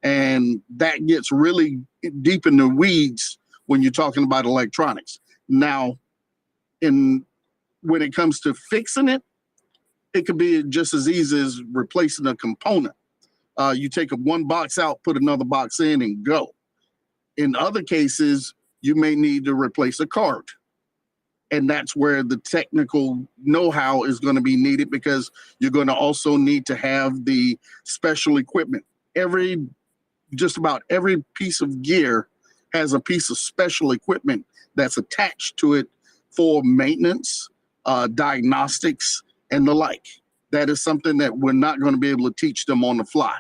Speaker 16: And that gets really deep in the weeds when you're talking about electronics. Now, when it comes to fixing it, it could be just as easy as replacing a component. You take one box out, put another box in, and go. In other cases, you may need to replace a card. And that's where the technical know-how is going to be needed, because you're going to also need to have the special equipment. Just about every piece of gear has a piece of special equipment that's attached to it for maintenance, diagnostics, and the like. That is something that we're not going to be able to teach them on the fly.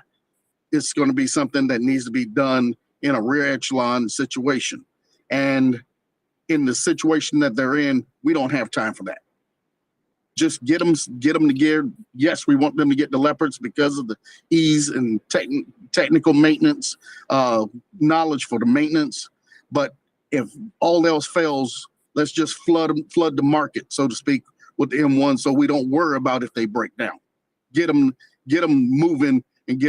Speaker 16: It's going to be something that needs to be done in a rear echelon situation. And in the situation that they're in, we don't have time for that. Just get them the gear. Yes, we want them to get the Leopards because of the ease and technical maintenance, knowledge for the maintenance. But if all else fails, let's just flood the market, so to speak, with the M1, so we don't worry about if they break down. Get them moving and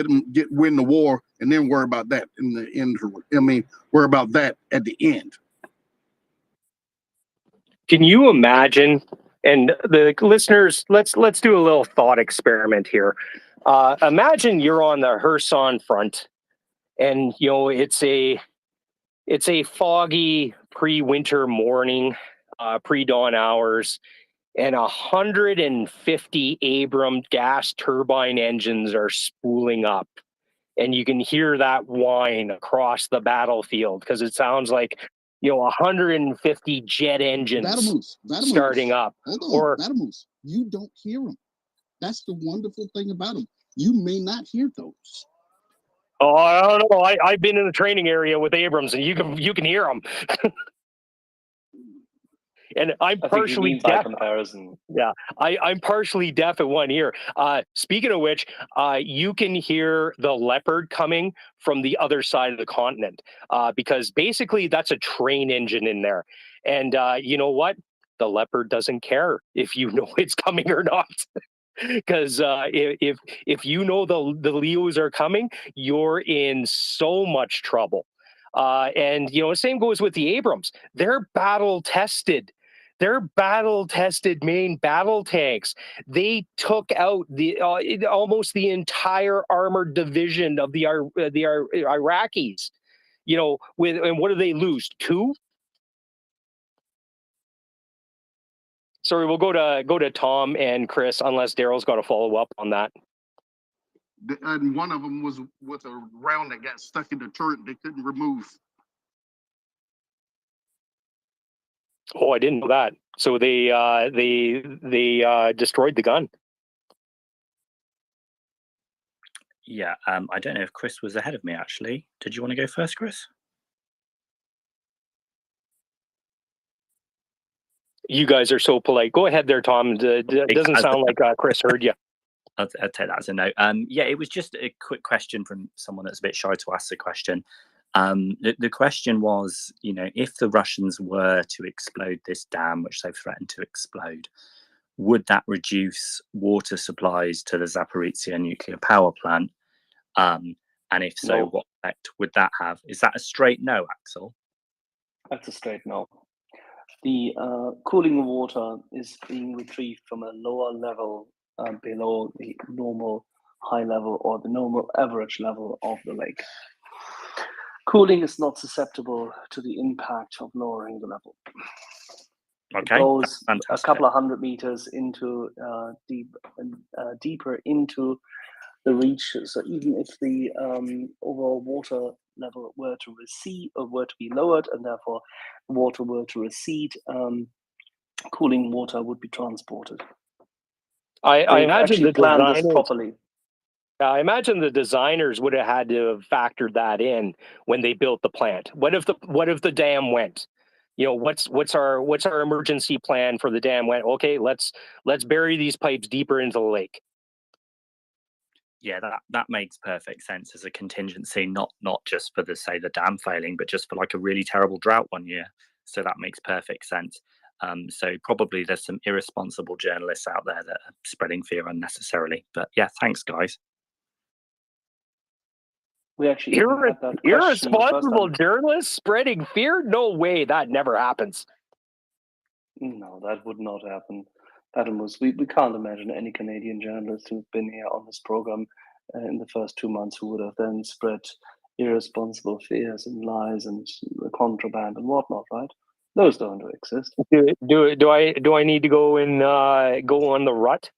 Speaker 16: win the war, and then worry about that in the end. I mean, worry about that at the end.
Speaker 5: Can you imagine? And the listeners, let's do a little thought experiment here. Imagine you're on the Kherson front, and it's a foggy pre-winter morning, pre-dawn hours, and 150 Abram gas turbine engines are spooling up, and you can hear that whine across the battlefield because it sounds like 150 jet engines starting up.
Speaker 16: Hold on, Battlemoose, you don't hear them. That's the wonderful thing about them. You may not hear those.
Speaker 5: Oh, I don't know. I've been in the training area with Abrams, and you can hear them. And I'm partially deaf. By comparison. Yeah, I'm partially deaf at one ear. Speaking of which, you can hear the Leopard coming from the other side of the continent, because basically that's a train engine in there. And you know what? The Leopard doesn't care if you know it's coming or not. Because if you know the Leos are coming, you're in so much trouble. And same goes with the Abrams. They're battle tested. They're battle-tested main battle tanks. They took out almost the entire armored division of the Iraqis. And what do they lose? 2? Sorry, we'll go to Tom and Chris, unless Daryl's got to follow up on that.
Speaker 16: And one of them was with a round that got stuck in the turret they couldn't remove.
Speaker 5: Oh, I didn't know that. So they destroyed the gun.
Speaker 13: Yeah, I don't know if Chris was ahead of me, actually. Did you want to go first, Chris?
Speaker 5: You guys are so polite. Go ahead there, Tom. It doesn't sound like Chris heard you.
Speaker 13: I'll take that as a no. Yeah, it was just a quick question from someone that's a bit shy to ask the question. The question was, if the Russians were to explode this dam, which they've threatened to explode, would that reduce water supplies to the Zaporizhzhia nuclear power plant? And if so, what effect would that have? Is that a straight no, Axel?
Speaker 4: That's a straight no. the cooling water is being retrieved from a lower level below the normal high level or the normal average level of the lake. Cooling is not susceptible to the impact of lowering the level.
Speaker 13: Okay,
Speaker 4: it goes a
Speaker 13: fantastic.
Speaker 4: couple of 100 meters into deeper into the reach. So even if the overall water level were to recede or were to be lowered, and therefore water were to recede, cooling water would be transported.
Speaker 5: I imagine
Speaker 4: actually
Speaker 5: the
Speaker 4: planned this
Speaker 5: designers
Speaker 4: properly.
Speaker 5: I imagine the designers would have had to have factored that in when they built the plant. What if the dam went? You know, what's our emergency plan for the dam went? Okay, let's bury these pipes deeper into the lake.
Speaker 13: Yeah, that makes perfect sense as a contingency, not just for the dam failing, but just for like a really terrible drought one year. So that makes perfect sense. So probably there's some irresponsible journalists out there that are spreading fear unnecessarily. But yeah, thanks guys.
Speaker 4: We actually even had that question the first
Speaker 5: Irresponsible
Speaker 4: time.
Speaker 5: journalists spreading fear? No way, that never happens.
Speaker 4: No, that would not happen. We can't imagine any Canadian journalist who've been here on this program in the first 2 months who would have then spread irresponsible fears and lies and contraband and whatnot, right? Those don't exist.
Speaker 5: Do I need to go and go on the rut?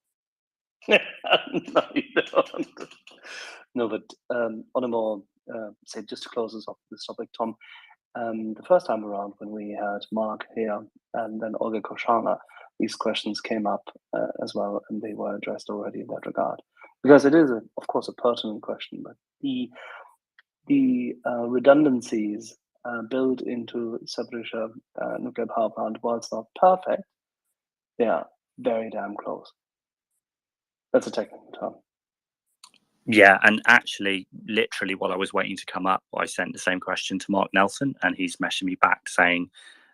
Speaker 4: No, you don't. No, but on a more, say, just to close this topic, Tom, the first time around when we had Mark here and then Olga Koshana, these questions came up as well, and they were addressed already in that regard. Because it is, of course, a pertinent question, but the redundancies built into Zaporizhzhia nuclear power plant, while it's not perfect, they are very damn close. That's a technical term.
Speaker 13: Yeah, and actually, literally, while I was waiting to come up, I sent the same question to Mark Nelson, and he's messaging me back saying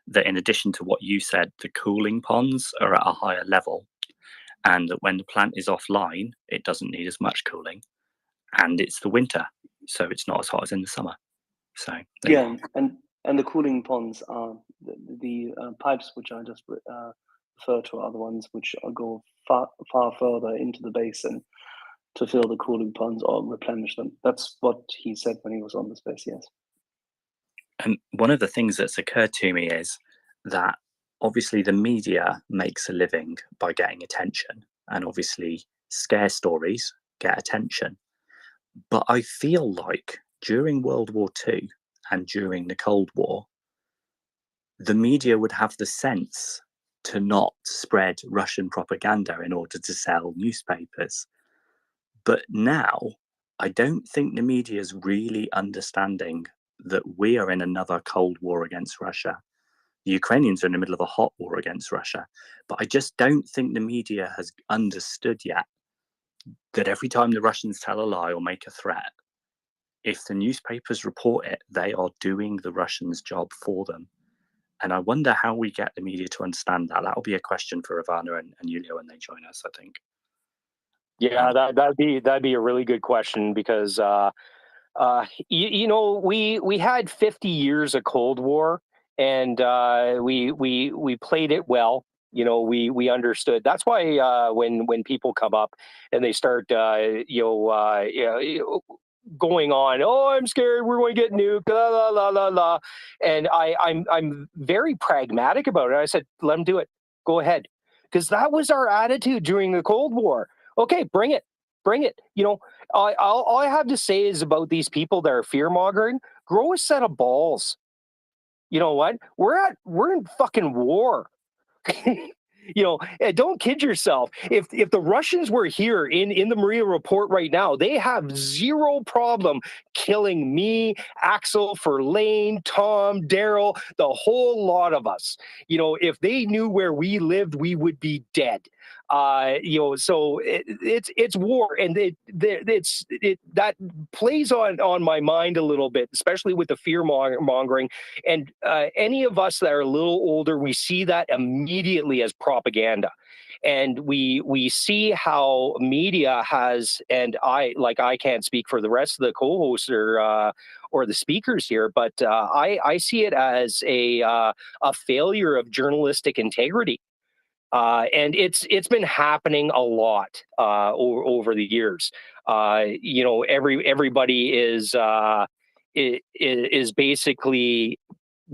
Speaker 13: that in addition to what you said, the cooling ponds are at a higher level, and that when the plant is offline, it doesn't need as much cooling, and it's the winter, so it's not as hot as in the summer. So
Speaker 4: yeah, and the cooling ponds are the pipes which I just referred to are the ones which go far further into the basin to fill the cooling ponds or replenish them. That's what he said when he was on the space, yes.
Speaker 13: And one of the things that's occurred to me is that obviously the media makes a living by getting attention, and obviously scare stories get attention. But I feel like during World War II and during the Cold War, the media would have the sense to not spread Russian propaganda in order to sell newspapers. But now, I don't think the media is really understanding that we are in another Cold War against Russia. The Ukrainians are in the middle of a hot war against Russia. But I just don't think the media has understood yet that every time the Russians tell a lie or make a threat, if the newspapers report it, they are doing the Russians' job for them. And I wonder how we get the media to understand that. That'll be a question for Ivana and Yulia when they join us, I think.
Speaker 5: Yeah, that'd be a really good question because you know, we had 50 years of Cold War, and we played it well. You know, we understood. That's why when people come up and they start going on, oh, I'm scared, we're going to get nuked, la la la la la, and I'm very pragmatic about it. I said, let them do it, go ahead, because that was our attitude during the Cold War. Okay, bring it. You know, all I have to say is about these people that are fear mongering. Grow a set of balls. You know what? We're in fucking war. You know, don't kid yourself. If the Russians were here in the MriyaReport right now, they have zero problem killing me, Axel, Verlaine, Tom, Daryl, the whole lot of us. You know, if they knew where we lived, we would be dead. You know, so it's war, and that plays on my mind a little bit, especially with the fear mongering. And any of us that are a little older, we see that immediately as propaganda. And we see how media has, and I can't speak for the rest of the co-hosts or the speakers here, but I see it as a failure of journalistic integrity. And it's been happening a lot over the years. Everybody is basically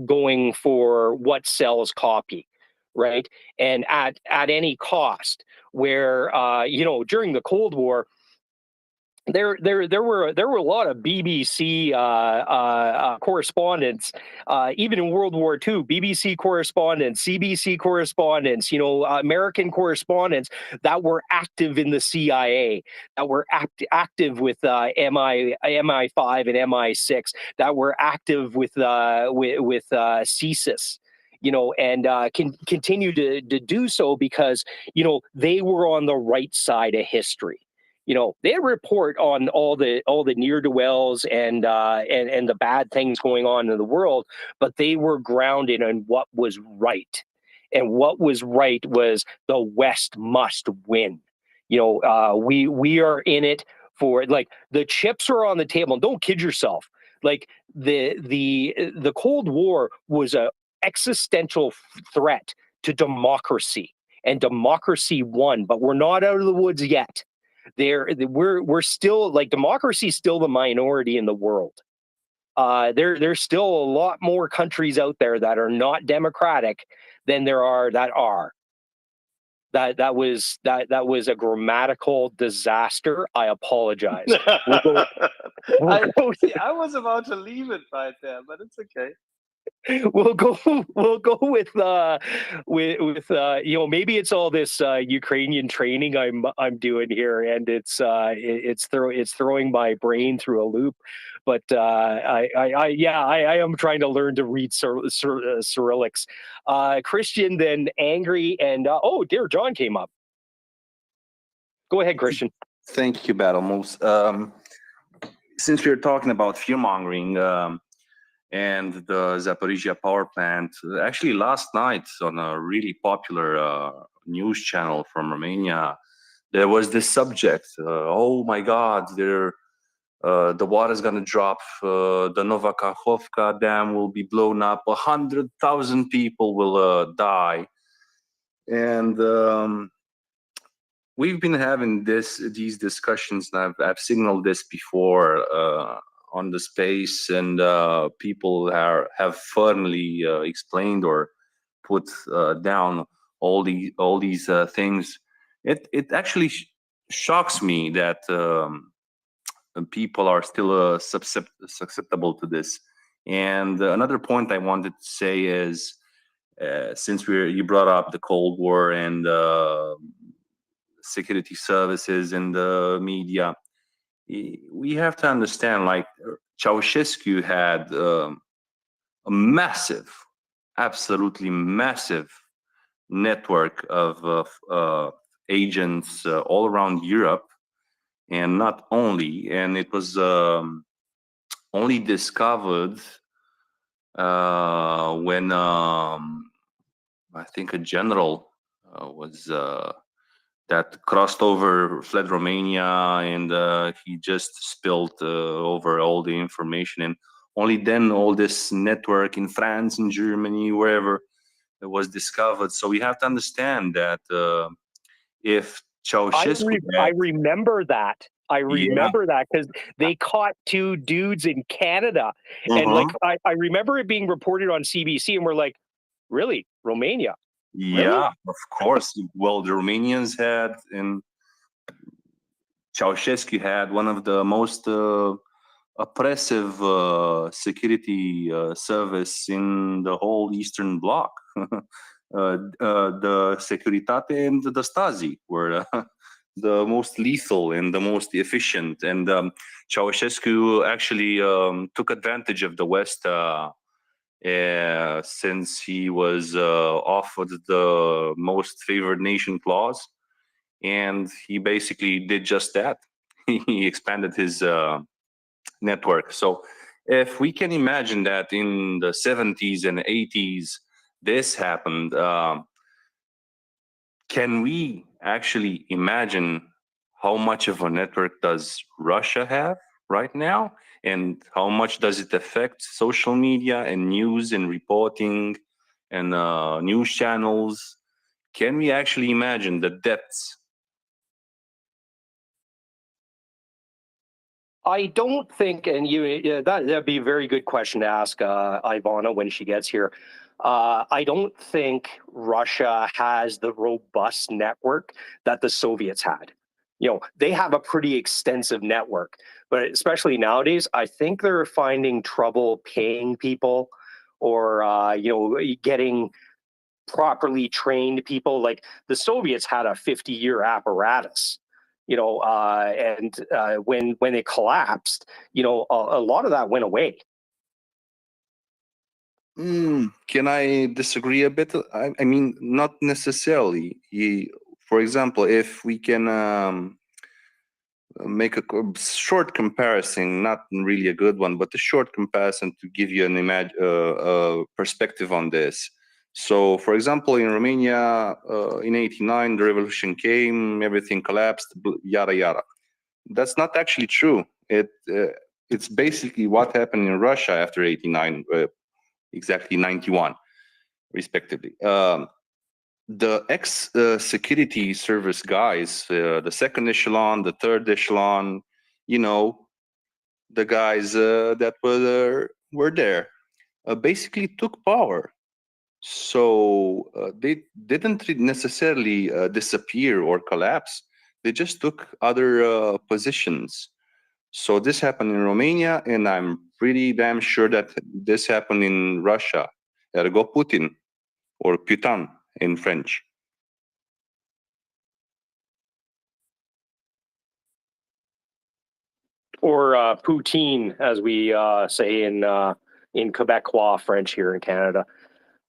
Speaker 5: going for what sells copy, right? And at any cost. Where during the Cold War, there were a lot of BBC correspondents, even in World War II. BBC correspondents, CBC correspondents, American correspondents that were active in the CIA, that were active with MI5 and MI6, that were active with CSIS. And continue to do so because they were on the right side of history. They report on all the ne'er-do-wells and the bad things going on in the world, but they were grounded in what was right. And what was right was the West must win. We are in it for, like, the chips are on the table. And don't kid yourself. Like the Cold War was a existential threat to democracy, and democracy won, but we're not out of the woods yet. We're still, like, democracy is still the minority in the world. There's still a lot more countries out there that are not democratic than there are that are. That was a grammatical disaster. I apologize.
Speaker 17: I was about to leave it right there, but it's okay.
Speaker 5: We'll go with maybe it's all this Ukrainian training I'm doing here, and it's throwing my brain through a loop. But I am trying to learn to read Cyrillics. Christian, then Angry, and dear John came up. Go ahead, Christian.
Speaker 14: Thank you, Battle Moves. Since we're talking about fear mongering. And the Zaporizhia power plant. Actually, last night on a really popular news channel from Romania, there was this subject. Oh my God, the water is going to drop. The Nova Kakhovka dam will be blown up. 100,000 people will die. And we've been having these discussions, and I've signaled this before. On the space, and people have firmly explained or put down all these things. It actually shocks me that people are still susceptible to this. And another point I wanted to say is, since you brought up the Cold War and security services and the media, we have to understand, like, Ceausescu had a massive, absolutely massive network of agents all around Europe, and not only. And it was only discovered when I think a general was that crossed over, fled Romania, and he just spilled over all the information. And only then all this network in France, in Germany, wherever, it was discovered. So we have to understand that if Ceausescu...
Speaker 5: I remember that. I remember that because they caught two dudes in Canada. And like I remember it being reported on CBC, and we're like, really? Romania?
Speaker 14: Yeah, really? Of course. Well, the Romanians had, and Ceausescu had, one of the most oppressive security service in the whole Eastern Bloc. The Securitate and the Stasi were the most lethal and the most efficient. And Ceausescu actually took advantage of the West since he was offered the most favored nation clause, and he basically did just that. He expanded his network. So if we can imagine that in the 70s and 80s this happened, can we actually imagine how much of a network does Russia have right now? And how much does it affect social media and news and reporting and news channels? Can we actually imagine the depths?
Speaker 5: I don't think, and that'd be a very good question to ask Ivana when she gets here. I don't think Russia has the robust network that the Soviets had. They have a pretty extensive network, but especially nowadays, I think they're finding trouble paying people or, getting properly trained people. Like the Soviets had a 50-year apparatus, and when it collapsed, a lot of that went away.
Speaker 14: Can I disagree a bit? I mean, not necessarily. For example, if we can make a short comparison, not really a good one, but a short comparison to give you an perspective on this. So, for example, in Romania, in '89, the revolution came, everything collapsed, yada yada. That's not actually true. It's basically what happened in Russia after '89. Exactly 91, respectively. The ex-security service guys, the second echelon, the third echelon, the guys that were there, basically took power. So they didn't necessarily disappear or collapse. They just took other positions. So this happened in Romania, and I'm pretty damn sure that this happened in Russia. Ergo Putin, or Putain in French.
Speaker 5: Or poutine, as we say in Quebecois French here in Canada.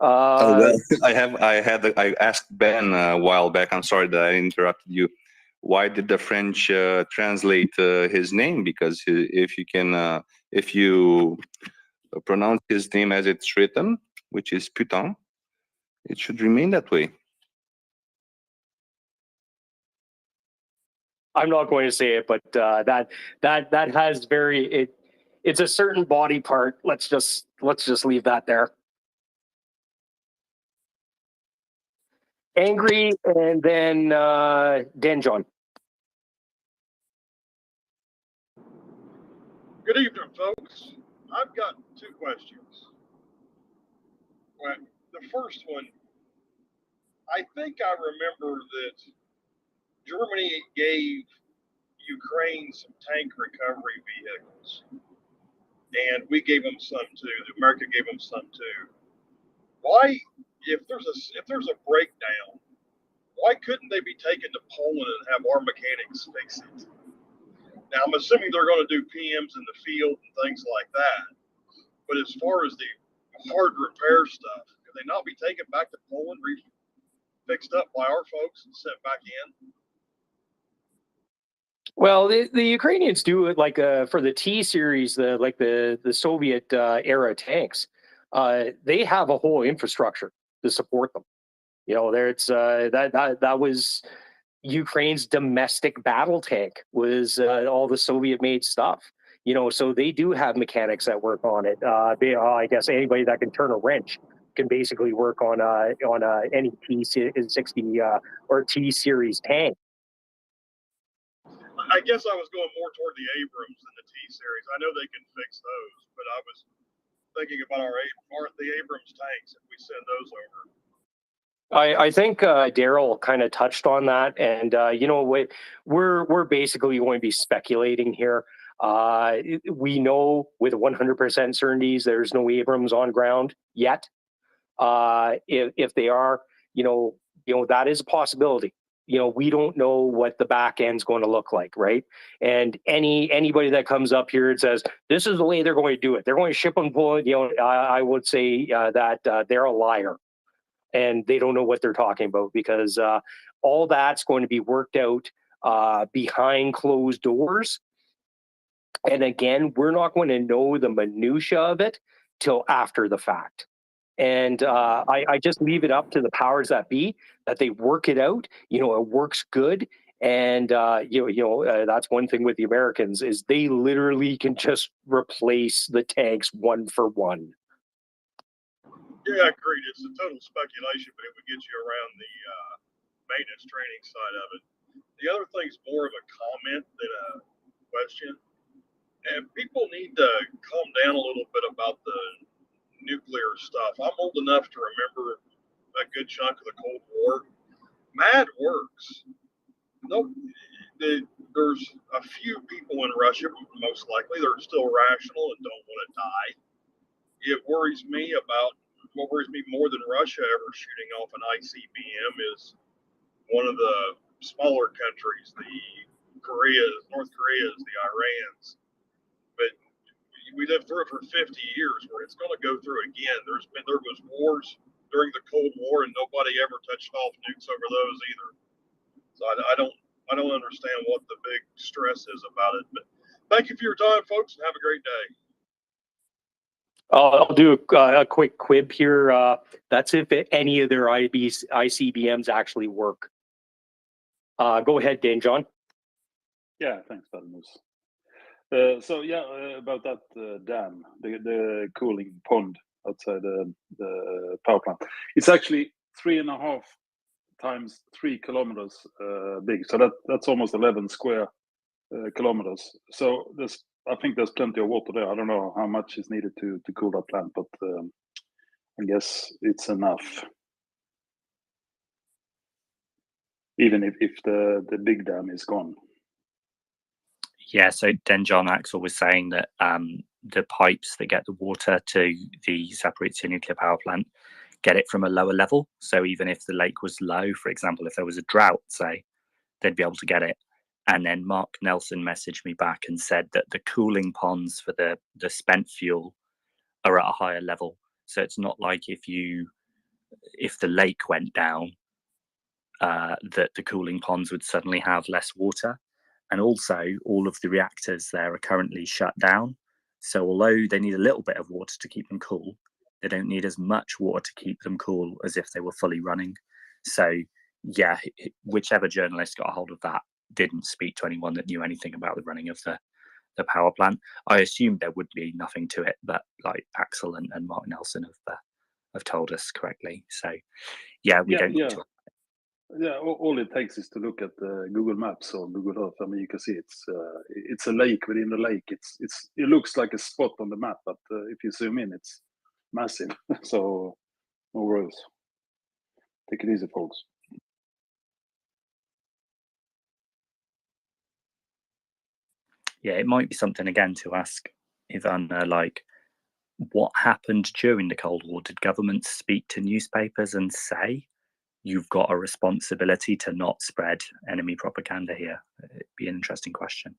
Speaker 14: Well, I asked Ben a while back. I'm sorry that I interrupted you. Why did the French translate his name? Because if you pronounce his name as it's written, which is Putain, it should remain that way.
Speaker 5: I'm not going to say it, but that has it's a certain body part. Let's just leave that there. Angry, and then Denjon.
Speaker 18: Good evening, folks. I've got two questions. Well, the first one, I think I remember that Germany gave Ukraine some tank recovery vehicles, and we gave them some too. America gave them some too. Why, if there's a breakdown, why couldn't they be taken to Poland and have our mechanics fix it? Now, I'm assuming they're going to do PMs in the field and things like that. But as far as the hard repair stuff, could they not be taken back to Poland, fixed up by our folks and sent back in?
Speaker 5: Well, the Ukrainians do it like for the T series, the Soviet era tanks. They have a whole infrastructure to support them. It's that was Ukraine's domestic battle tank, was all the Soviet made stuff. So they do have mechanics that work on it. I guess anybody that can turn a wrench can basically work on any T60 or T series tank.
Speaker 18: I guess I was going more toward the Abrams than the T series. I know they can fix those, but I was thinking about the Abrams tanks if we send those over.
Speaker 5: I think Daryl kind of touched on that, and we're basically going to be speculating here. We know with 100% certainties there's no Abrams on ground yet. If they are, that is a possibility. We don't know what the back end's going to look like, right? And anybody that comes up here and says this is the way they're going to do it, they're going to ship and pull it. I would say that they're a liar. And they don't know what they're talking about, because all that's going to be worked out behind closed doors. And again, we're not going to know the minutia of it till after the fact. And I just leave it up to the powers that be that they work it out. You know, it works good. And that's one thing with the Americans is they literally can just replace the tanks one for one.
Speaker 18: Yeah, agreed. It's a total speculation, but it would get you around the maintenance training side of it. The other thing's more of a comment than a question. And people need to calm down a little bit about the nuclear stuff. I'm old enough to remember a good chunk of the Cold War. MAD works. There's a few people in Russia, most likely, that are still rational and don't want to die. What worries me more than Russia ever shooting off an ICBM is one of the smaller countries, the North Koreas, the Irans. But we lived through it for 50 years where it's going to go through again. There was wars during the Cold War and nobody ever touched off nukes over those either. So I don't understand what the big stress is about it. But thank you for your time, folks, and have a great day.
Speaker 5: I'll do a quick quib here. That's if any of their ICBMs actually work. Go ahead, Dane John.
Speaker 19: Yeah, thanks, Valmus. About that dam, the cooling pond outside the power plant. It's actually 3.5 times 3 kilometers big. So that's almost 11 square kilometers. So I think there's plenty of water there. I don't know how much is needed to cool that plant, but I guess it's enough. Even if the big dam is gone.
Speaker 13: Yeah, so Denjon Axel was saying that the pipes that get the water to the Zaporizhzhia nuclear power plant get it from a lower level. So even if the lake was low, for example, if there was a drought, say, they'd be able to get it. And then Mark Nelson messaged me back and said that the cooling ponds for the spent fuel are at a higher level. So it's not like if the lake went down, that the cooling ponds would suddenly have less water. And also, all of the reactors there are currently shut down. So although they need a little bit of water to keep them cool, they don't need as much water to keep them cool as if they were fully running. So yeah, whichever journalist got a hold of that didn't speak to anyone that knew anything about the running of the power plant. I assumed there would be nothing to it, but like Axel and Mark Nelson have told us correctly. So yeah, we don't need to.
Speaker 19: Yeah, all it takes is to look at Google Maps or Google Earth. I mean, you can see it's a lake within the lake. It looks like a spot on the map, but if you zoom in, it's massive. So no worries. Take it easy, folks.
Speaker 13: Yeah, it might be something again to ask Ivana, like, what happened during the Cold War? Did governments speak to newspapers and say, you've got a responsibility to not spread enemy propaganda here? It'd be an interesting question.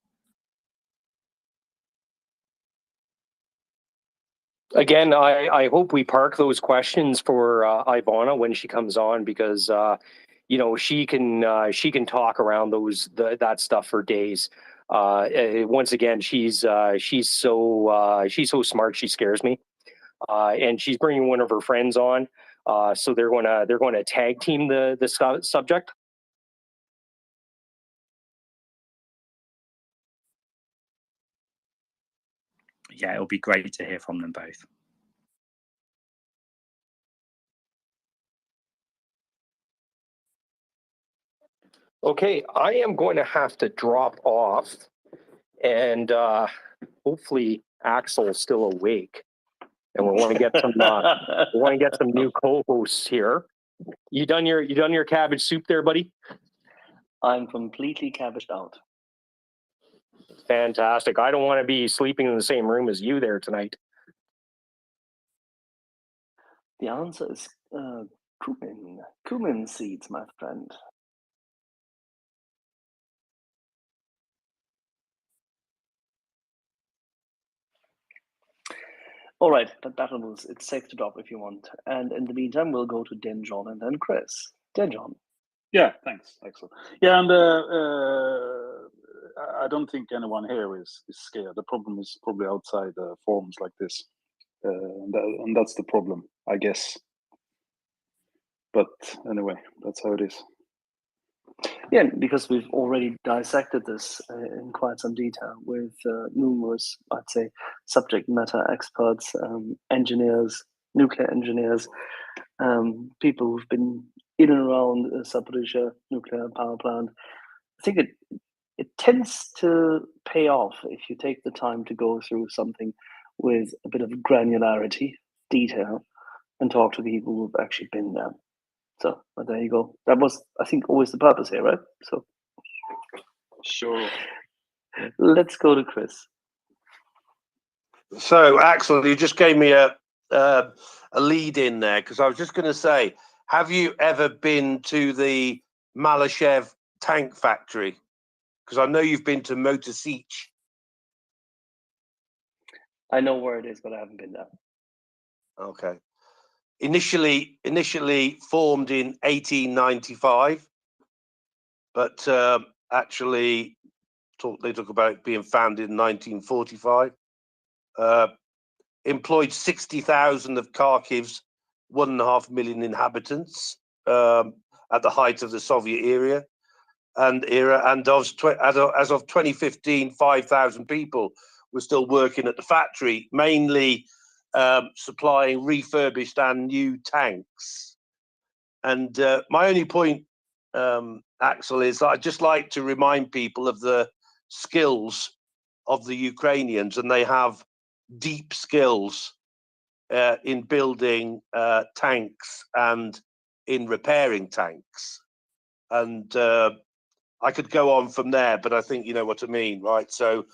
Speaker 5: Again, I hope we park those questions for Ivana when she comes on, because she can talk around that stuff for days. Once again, she's so smart, she scares me. And she's bringing one of her friends on, so they're going to tag team the subject.
Speaker 13: Yeah, it'll be great to hear from them both.
Speaker 5: Okay, I am going to have to drop off, and hopefully Axel's still awake, and we want to get some new co-hosts here. You done your cabbage soup there, buddy?
Speaker 4: I'm completely cabbaged out.
Speaker 5: Fantastic. I don't want to be sleeping in the same room as you there tonight.
Speaker 4: The answer is cumin seeds, my friend. All right, battle moves. It's safe to drop if you want. And in the meantime, we'll go to Denjon and then Chris. Denjon.
Speaker 19: Yeah, thanks, Axel. Yeah, and I don't think anyone here is scared. The problem is probably outside forums like this, and that's the problem. I guess. But anyway, that's how it is.
Speaker 4: Yeah, because we've already dissected this in quite some detail with numerous, I'd say, subject matter experts, engineers, nuclear engineers, people who've been in and around Zaporizhzhia nuclear power plant. I think it tends to pay off if you take the time to go through something with a bit of granularity, detail, and talk to people who've actually been there. So there you go. That was, I think, always the purpose here, right? So
Speaker 9: Sure.
Speaker 4: Let's go to Chris.
Speaker 9: So Axel, you just gave me a lead in there, because I was just going to say, have you ever been to the Malyshev tank factory? Because I know you've been to Motor Sich.
Speaker 4: I know where it is, but I haven't been there.
Speaker 9: Okay. Initially formed in 1895, but actually they talk about being founded in 1945. Employed 60,000 of Kharkiv's 1.5 million inhabitants at the height of the Soviet era. And as of 2015, 5,000 people were still working at the factory, mainly supplying refurbished and new tanks. And my only point, Axel, is that I'd just like to remind people of the skills of the Ukrainians, and they have deep skills in building tanks and in repairing tanks. And I could go on from there, but I think you know what I mean, right? So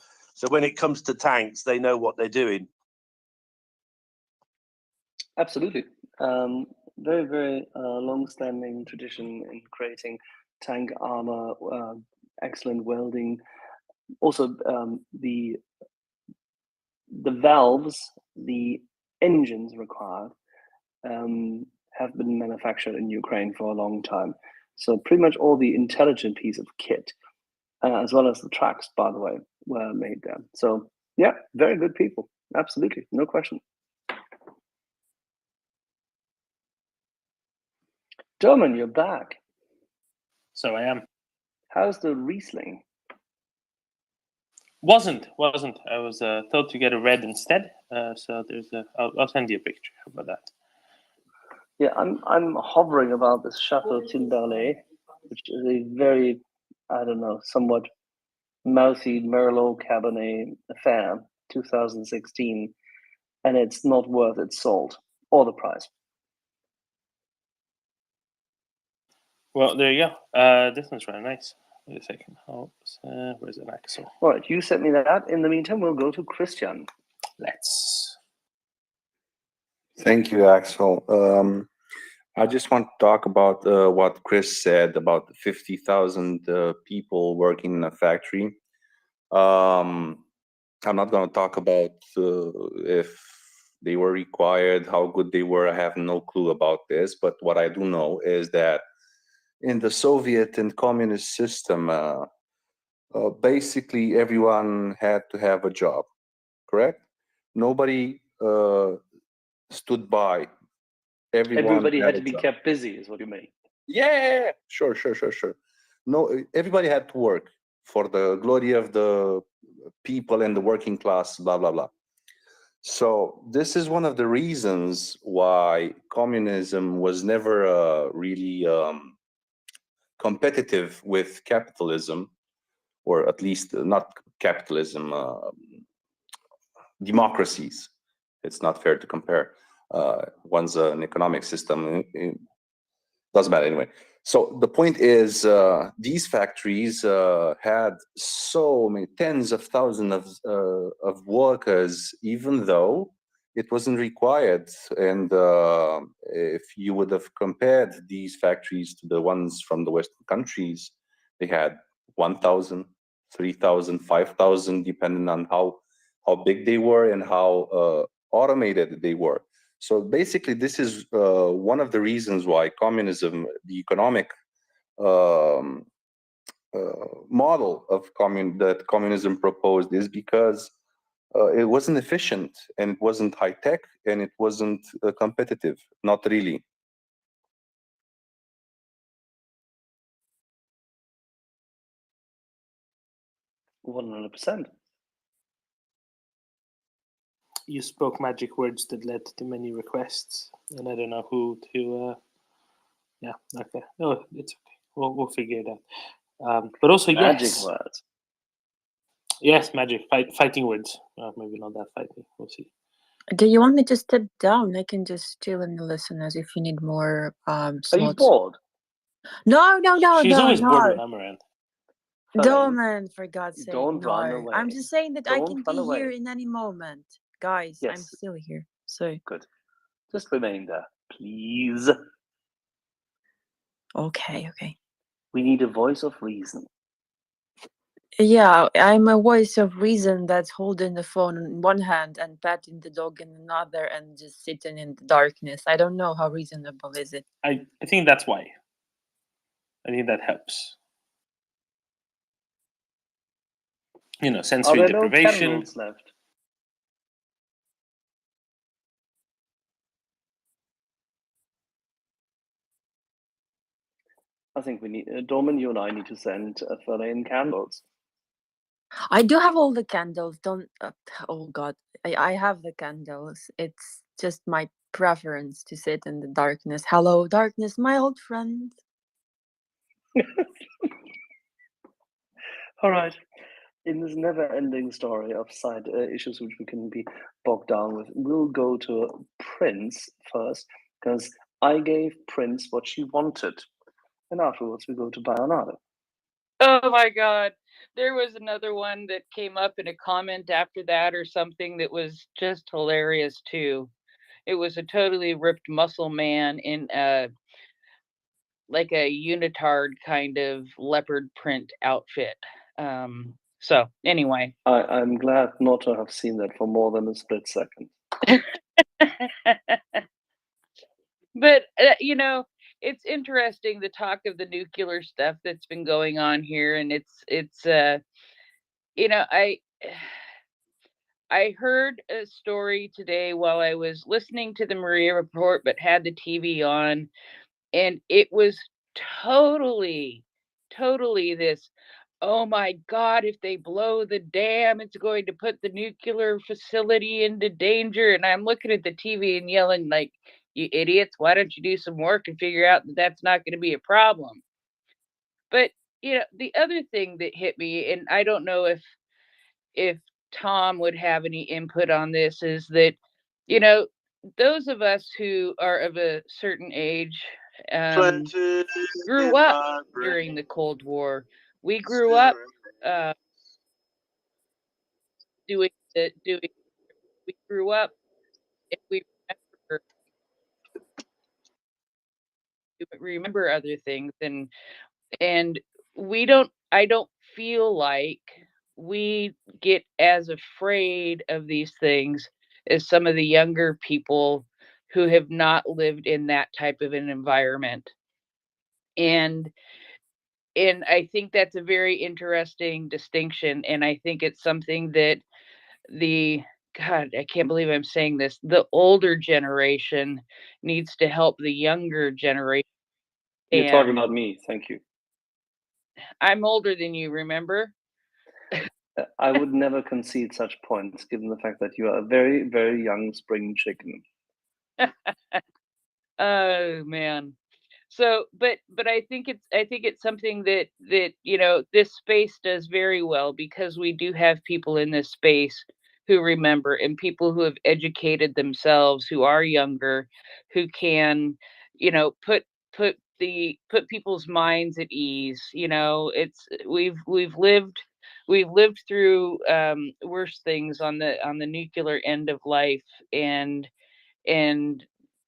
Speaker 9: when it comes to tanks, they know what they're doing.
Speaker 4: Absolutely. Very, very long-standing tradition in creating tank armor, excellent welding. Also, the valves, the engines required have been manufactured in Ukraine for a long time. So pretty much all the intelligent piece of kit, as well as the tracks, by the way, were made there. So yeah, very good people. Absolutely, no question. Derman, you're back.
Speaker 2: So I am.
Speaker 4: How's the Riesling?
Speaker 2: Wasn't. I was told to get a red instead. So there's a. I'll send you a picture. How about that?
Speaker 4: Yeah, I'm hovering about this Chateau Timberlake, which is a very, I don't know, somewhat mouthy Merlot Cabernet affair, 2016, and it's not worth its salt or the price.
Speaker 2: Well, there you go. This one's really nice. Wait a second. Where's it, Axel?
Speaker 4: All right, you sent me that. In the meantime, we'll go to Christian.
Speaker 2: Let's.
Speaker 14: Thank you, Axel. I just want to talk about what Chris said about the 50,000 people working in a factory. I'm not going to talk about if they were required, how good they were. I have no clue about this. But what I do know is that in the Soviet and communist system, basically everyone had to have a job, correct? Nobody stood by.
Speaker 4: Everybody had to be kept busy, is what you mean.
Speaker 14: Yeah, sure. No, everybody had to work for the glory of the people and the working class, blah, blah, blah. So this is one of the reasons why communism was never really competitive with capitalism, or at least not capitalism, democracies. It's not fair to compare. One's an economic system. It doesn't matter anyway. So the point is, these factories had so many tens of thousands of workers, even though it wasn't required. And if you would have compared these factories to the ones from the Western countries, they had 1,000, 3,000, 5,000, depending on how big they were and how automated they were. So basically, this is one of the reasons why communism, the economic model of that communism proposed, is because it wasn't efficient, and it wasn't high tech, and it wasn't competitive. Not really.
Speaker 4: %.
Speaker 2: You spoke magic words that led to many requests, and I don't know who to. Yeah, okay. No, it's okay. We'll figure it out. But also,
Speaker 4: Magic
Speaker 2: yes.
Speaker 4: words.
Speaker 2: Yes, magic. Fighting words. Maybe not that fighting. We'll see.
Speaker 15: Do you want me to step down? I can just chill and listen as if you need more slots.
Speaker 4: Are you bored?
Speaker 15: No.
Speaker 2: She's always bored when
Speaker 15: no.
Speaker 2: I'm around.
Speaker 15: Doman, for God's sake,
Speaker 4: Don't run
Speaker 15: no.
Speaker 4: away.
Speaker 15: I'm just saying that I
Speaker 4: Don't
Speaker 15: can
Speaker 4: run
Speaker 15: be here
Speaker 4: away.
Speaker 15: in any moment. Guys, I'm
Speaker 4: Yes.
Speaker 15: still here. So
Speaker 4: Good. Just remain there, please.
Speaker 15: okay.
Speaker 4: We need a voice of reason.
Speaker 15: Yeah, I'm a voice of reason that's holding the phone in one hand and patting the dog in another and just sitting in the darkness. I don't know how reasonable is it.
Speaker 2: I think that's why. I think that helps. You know, sensory
Speaker 4: Are there no
Speaker 2: deprivation.
Speaker 4: candles left? I think we need, Dorman, you and I need to send Verlaine candles.
Speaker 15: I do have all the candles. Don't. Oh God, I have the candles. It's just my preference to sit in the darkness. Hello, darkness, my old friend.
Speaker 4: All right. In this never-ending story of side issues which we can be bogged down with, we'll go to Prince first, because I gave Prince what she wanted. And afterwards we go to Bayonado.
Speaker 20: Oh my God. There was another one that came up in a comment after that or something that was just hilarious too. It was a totally ripped muscle man in like a unitard kind of leopard print outfit. So anyway.
Speaker 4: I'm glad not to have seen that for more than a split second.
Speaker 20: But you know, it's interesting the talk of the nuclear stuff that's been going on here, and it's you know, I heard a story today while I was listening to the MriyaReport, but had the TV on, and it was totally this, oh my God, if they blow the dam, it's going to put the nuclear facility into danger. And I'm looking at the TV and yelling like, you idiots, why don't you do some work and figure out that that's not going to be a problem? But, you know, the other thing that hit me, and I don't know if Tom would have any input on this, is that, you know, those of us who are of a certain age grew up during the Cold War. We grew up we grew up, and we remember other things, and I don't feel like we get as afraid of these things as some of the younger people who have not lived in that type of an environment. And I think that's a very interesting distinction, and I think it's something that God, I can't believe I'm saying this, the older generation needs to help the younger generation.
Speaker 4: You're talking about me, thank you.
Speaker 20: I'm older than you, remember?
Speaker 4: I would never concede such points, given the fact that you are a very, very young spring chicken.
Speaker 20: Oh man. So, but I think it's something that you know, this space does very well, because we do have people in this space who remember, and people who have educated themselves, who are younger, who can, you know, put people's minds at ease. You know, it's we've lived through worse things on the nuclear end of life, and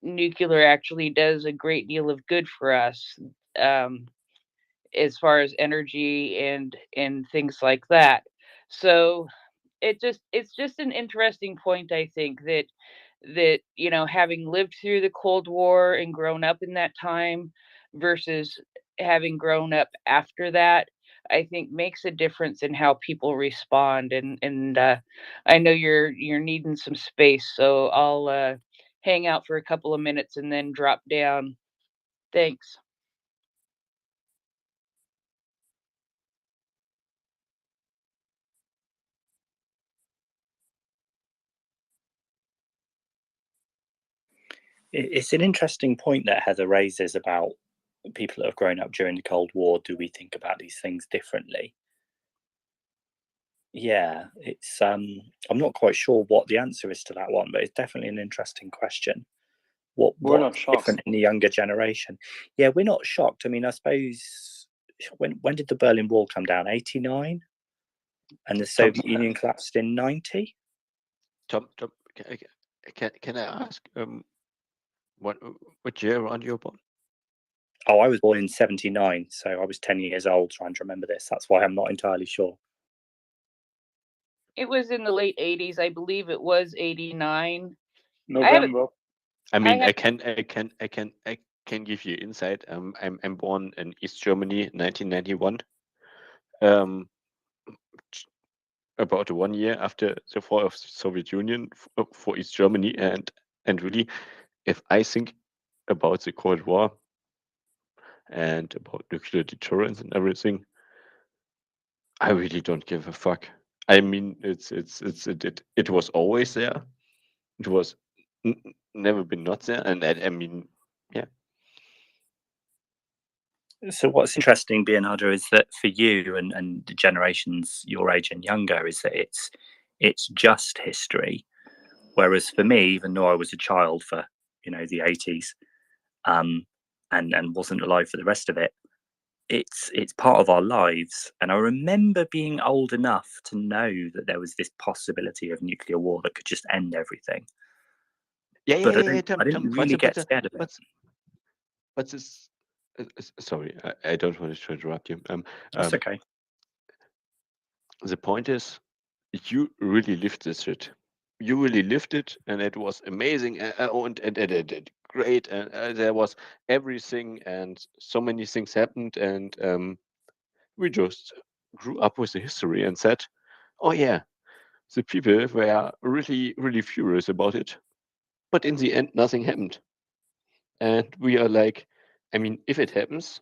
Speaker 20: nuclear actually does a great deal of good for us, as far as energy and things like that. So it's just an interesting point, I think, that you know, having lived through the Cold War and grown up in that time versus having grown up after that, I think makes a difference in how people respond. And I know you're needing some space, so I'll hang out for a couple of minutes and then drop down. Thanks.
Speaker 13: It's an interesting point that Heather raises about people that have grown up during the Cold War. Do we think about these things differently? Yeah, it's I'm not quite sure what the answer is to that one, but it's definitely an interesting question.
Speaker 7: We're not
Speaker 13: What's
Speaker 7: shocked.
Speaker 13: different in the younger generation? Yeah, we're not shocked. I mean, I suppose when did the Berlin Wall come down? 89, and the Soviet Union collapsed in 90.
Speaker 21: Tom, can I ask what year are you born?
Speaker 13: Oh, I was born in 79, so I was 10 years old trying to remember this. That's why I'm not entirely sure.
Speaker 20: It was in the late 80s. I believe it was 89.
Speaker 19: November.
Speaker 21: I mean,
Speaker 20: have-
Speaker 21: I can give you insight. I'm born in East Germany, 1991. About 1 year after the fall of the Soviet Union for East Germany, and really, if I think about the Cold War and about nuclear deterrence and everything, I really don't give a fuck. I mean, it was always there. It was never been not there, and I mean, yeah.
Speaker 13: So what's interesting, Bernardo, is that for you and the generations your age and younger, is that it's just history, whereas for me, even though I was a child for the 80s, and wasn't alive for the rest of it, it's part of our lives. And I remember being old enough to know that there was this possibility of nuclear war that could just end everything. But I didn't really get scared of it.
Speaker 21: But this, sorry, I don't want to interrupt you.
Speaker 13: That's okay.
Speaker 21: The point is, you really lived this shit. You really lived it, and it was amazing, and great, and there was everything, and so many things happened, and we just grew up with the history and said, "Oh yeah, the people were really, really furious about it, but in the end, nothing happened." And we are like, I mean, if it happens,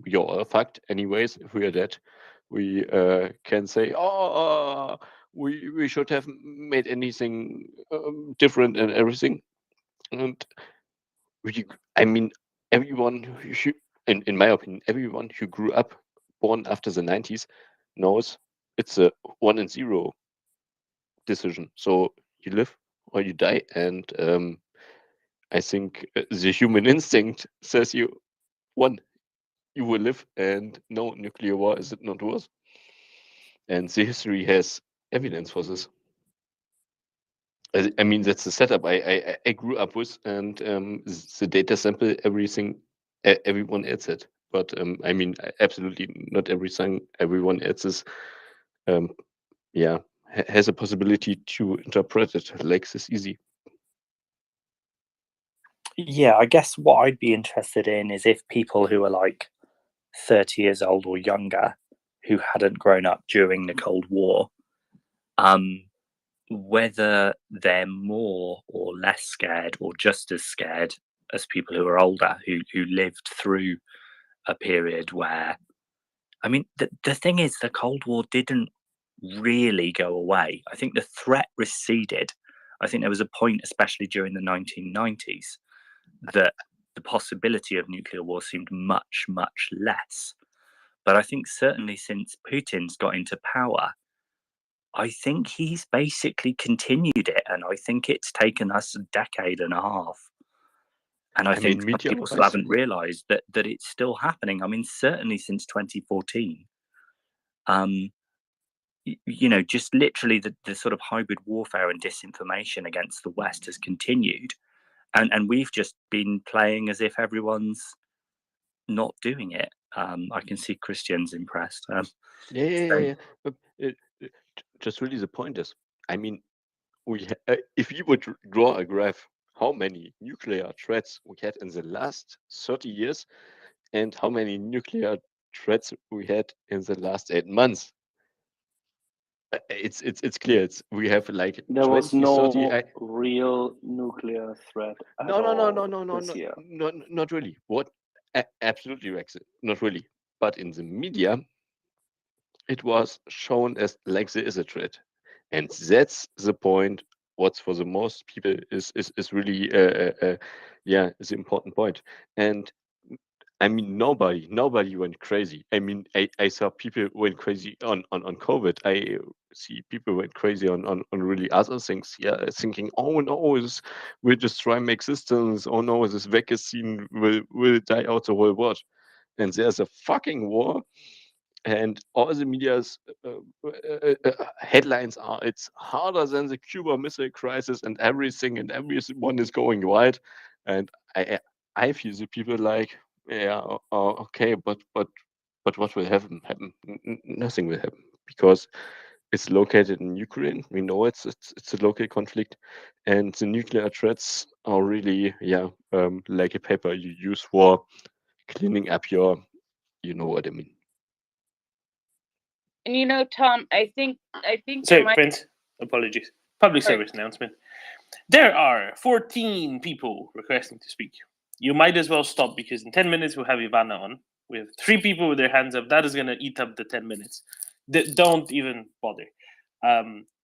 Speaker 21: we are all fucked anyways. If we are dead, we can say, "Oh, we should have made anything different and everything." And I mean, everyone who should, in my opinion, everyone who grew up born after the 90s knows it's a 1 and 0 decision. So you live or you die, and I think the human instinct says you will live, and no, nuclear war is it not worse. And the history has evidence for this. I mean, that's the setup I grew up with, and the data sample, everything, everyone adds it. But I mean, absolutely not everything everyone adds is, yeah, has a possibility to interpret it like this easy.
Speaker 13: Yeah, I guess what I'd be interested in is if people who are like 30 years old or younger, who hadn't grown up during the Cold War, whether they're more or less scared or just as scared as people who are older, who lived through a period where, I mean, the thing is, the Cold War didn't really go away. I think the threat receded. I think there was a point, especially during the 1990s, that the possibility of nuclear war seemed much, much less. But I think certainly since Putin's got into power, I think he's basically continued it. And I think it's taken us a decade and a half. And I think some people still haven't realized that it's still happening. I mean, certainly since 2014, just literally the sort of hybrid warfare and disinformation against the West has continued. And we've just been playing as if everyone's not doing it. I can see Christian's impressed.
Speaker 21: Yeah. But just really the point is, I mean, if you would draw a graph, how many nuclear threats we had in the last 30 years, and how many nuclear threats we had in the last 8 months. It's clear. We have like
Speaker 4: There
Speaker 21: 20,
Speaker 4: was
Speaker 21: 30.
Speaker 4: no real nuclear threat at all this year.
Speaker 21: Not really. What? Absolutely, Rex. Not really. But in the media, it was shown as like there is a threat, and that's the point. What's for the most people is really yeah, is the important point. And I mean, nobody went crazy. I mean, I saw people went crazy on COVID. I see people went crazy on really other things. Yeah, thinking, oh no, we'll destroy my existence. Oh no, this vaccine will die out the whole world. And there's a fucking war, and all the media's headlines are it's harder than the Cuba Missile Crisis, and everything and everyone is going wild. And I feel the people like, yeah, okay, but what will happen? Nothing will happen, because it's located in Ukraine. We know it's a local conflict, and the nuclear threats are really, yeah, like a paper you use for cleaning up your, you know what I mean.
Speaker 20: And you know, Tom, I think
Speaker 2: Sorry, Prince. Apologies. Public service announcement. There are 14 people requesting to speak. You might as well stop, because in 10 minutes we'll have Ivana on. We have 3 people with their hands up. That is going to eat up the 10 minutes. Don't even bother.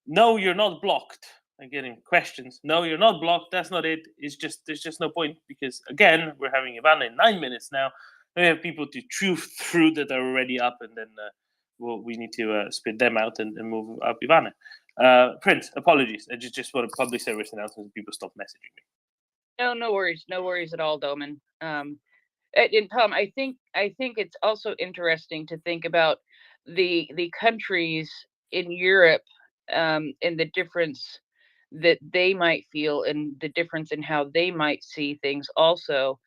Speaker 2: No, you're not blocked. I'm getting questions. No, you're not blocked. That's not it. It's just there's just no point, because again, we're having Ivana in 9 minutes now. We have people to chew through that are already up, and then we need to spit them out and move up Ivana. Prince, apologies. I just want a public service announcement. People stop messaging me.
Speaker 20: No worries at all, Doman. And Tom, I think it's also interesting to think about the countries in Europe, and the difference that they might feel, and the difference in how they might see things also,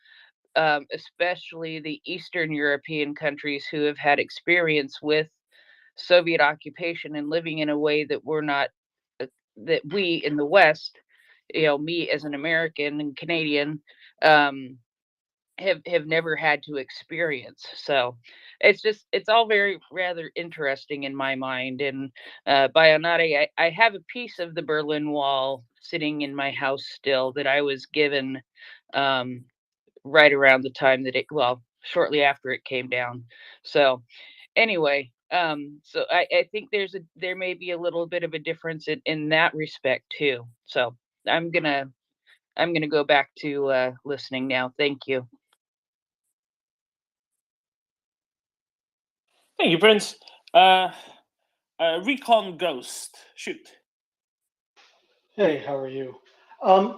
Speaker 20: especially the Eastern European countries who have had experience with Soviet occupation and living in a way that we're not, that we in the West, you know, me as an American and Canadian, have never had to experience. So it's all very rather interesting in my mind. And Bayonade, I have a piece of the Berlin Wall sitting in my house still that I was given right around the time that shortly after it came down. So anyway, so I think there may be a little bit of a difference in that respect too. So I'm gonna go back to listening now. Thank you.
Speaker 2: Thank you, Prince. Recon Ghost, shoot.
Speaker 1: Hey, how are you?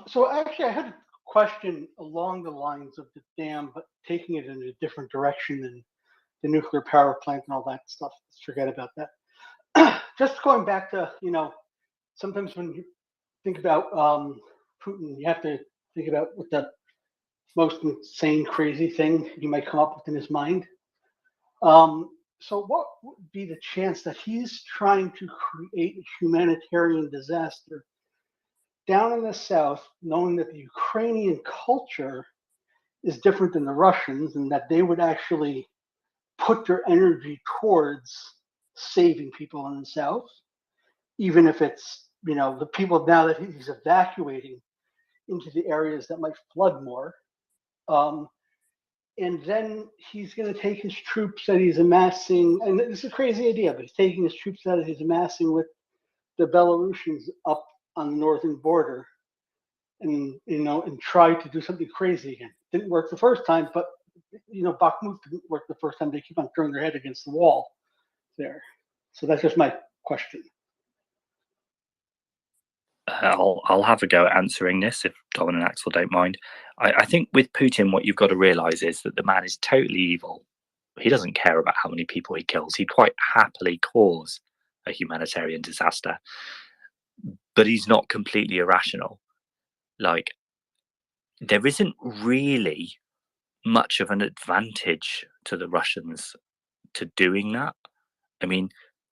Speaker 1: So actually, I had a question along the lines of the dam, but taking it in a different direction than the nuclear power plant and all that stuff. Let's forget about that. Just going back to, sometimes when you think about Putin, you have to think about what the most insane, crazy thing you might come up with in his mind. So what would be the chance that he's trying to create a humanitarian disaster down in the south, knowing that the Ukrainian culture is different than the Russians, and that they would actually put their energy towards saving people in the south, even if it's, the people now that he's evacuating into the areas that might flood more. And then he's going to take his troops that he's amassing, and this is a crazy idea, but he's taking his troops that he's amassing with the Belarusians up on the northern border, and and try to do something crazy again. Didn't work the first time, but Bakhmut didn't work the first time. They keep on throwing their head against the wall there. So that's just my question.
Speaker 13: I'll have a go at answering this if Domin and Axel don't mind. I think with Putin, what you've got to realize is that the man is totally evil. He doesn't care about how many people he kills. He'd quite happily cause a humanitarian disaster, but he's not completely irrational. Like, there isn't really much of an advantage to the Russians to doing that. I mean,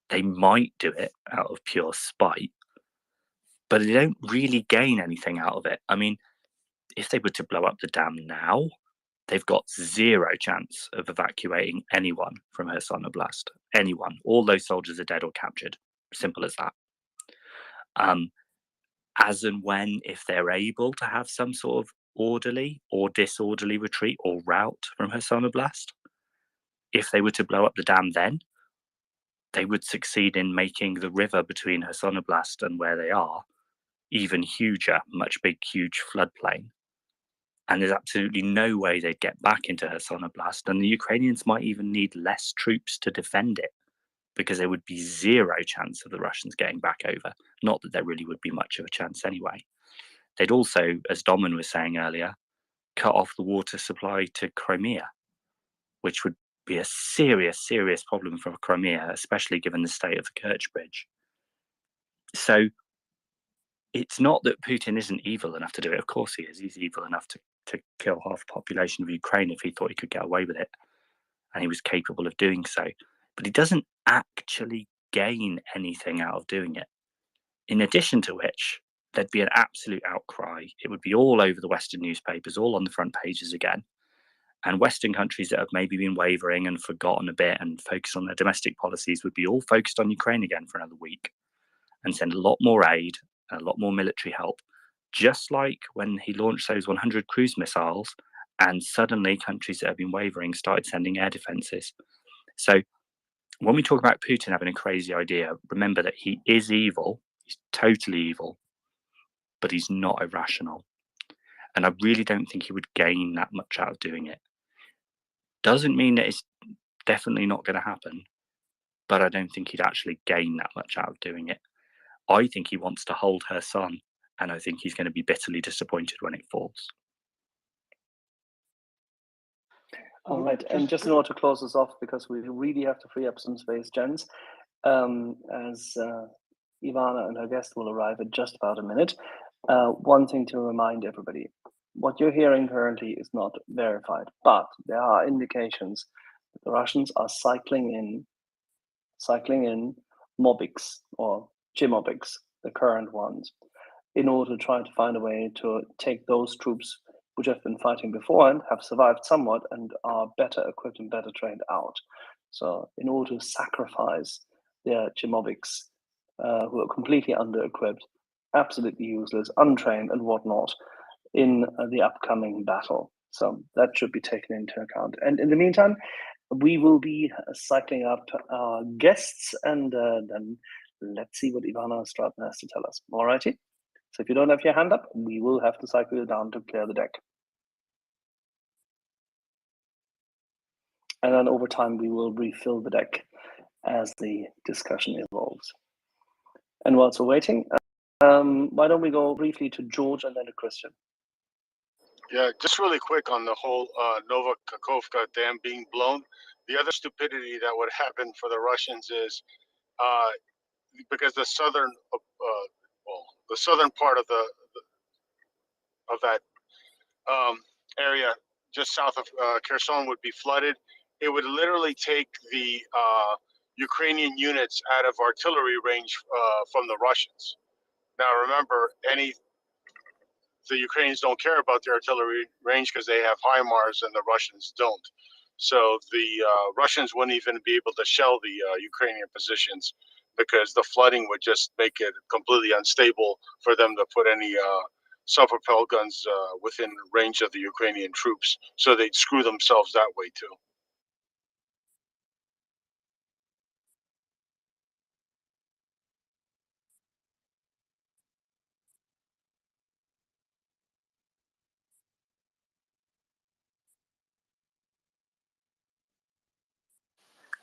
Speaker 13: they might do it out of pure spite, but they don't really gain anything out of it. I mean, if they were to blow up the dam now, they've got zero chance of evacuating anyone from Kherson Oblast. Anyone. All those soldiers are dead or captured. Simple as that. As and when, if they're able to have some sort of orderly or disorderly retreat or route from Kherson Oblast, if they were to blow up the dam then, they would succeed in making the river between Kherson Oblast and where they are even huger, huge floodplain. And there's absolutely no way they'd get back into Kherson Oblast, and the Ukrainians might even need less troops to defend it, because there would be zero chance of the Russians getting back over. Not that there really would be much of a chance anyway. They'd also, as Domin was saying earlier, cut off the water supply to Crimea, which would be a serious, serious problem for Crimea, especially given the state of the Kerch Bridge. So it's not that Putin isn't evil enough to do it. Of course he is. He's evil enough to kill half the population of Ukraine if he thought he could get away with it. And he was capable of doing so. But he doesn't actually gain anything out of doing it. In addition to which, there'd be an absolute outcry. It would be all over the Western newspapers, all on the front pages again. And Western countries that have maybe been wavering and forgotten a bit and focused on their domestic policies would be all focused on Ukraine again for another week and send a lot more aid and a lot more military help. Just like when he launched those 100 cruise missiles and suddenly countries that have been wavering started sending air defenses. So when we talk about Putin having a crazy idea, remember that he is evil. He's totally evil, but he's not irrational. And I really don't think he would gain that much out of doing it. Doesn't mean that it's definitely not going to happen, but I don't think he'd actually gain that much out of doing it. I think he wants to hold her son, and I think he's going to be bitterly disappointed when it falls.
Speaker 4: All right, and just in order to close this off, because we really have to free up some space, gents, as Ivana and her guest will arrive in just about a minute, one thing to remind everybody, what you're hearing currently is not verified, but there are indications that the Russians are cycling in Mobics or Chimobics, the current ones, in order to try to find a way to take those troops which have been fighting beforehand, have survived somewhat, and are better equipped and better trained out. So in order to sacrifice their Chimobics, who are completely under-equipped, absolutely useless, untrained and whatnot, in the upcoming battle. So that should be taken into account. And in the meantime, we will be cycling up our guests, and then let's see what Ivana Stratton has to tell us. All righty? So if you don't have your hand up, we will have to cycle you down to clear the deck. And then over time, we will refill the deck as the discussion evolves. And whilst we're waiting, why don't we go briefly to George and then to Christian?
Speaker 6: Yeah, just really quick on the whole Nova Kakhovka dam being blown. The other stupidity that would happen for the Russians is because the southern, the southern part of that area just south of Kherson would be flooded. It would literally take the Ukrainian units out of artillery range from the Russians. Now, remember, the Ukrainians don't care about the artillery range because they have HIMARS and the Russians don't. So the Russians wouldn't even be able to shell the Ukrainian positions because the flooding would just make it completely unstable for them to put any self-propelled guns within range of the Ukrainian troops. So they'd screw themselves that way too.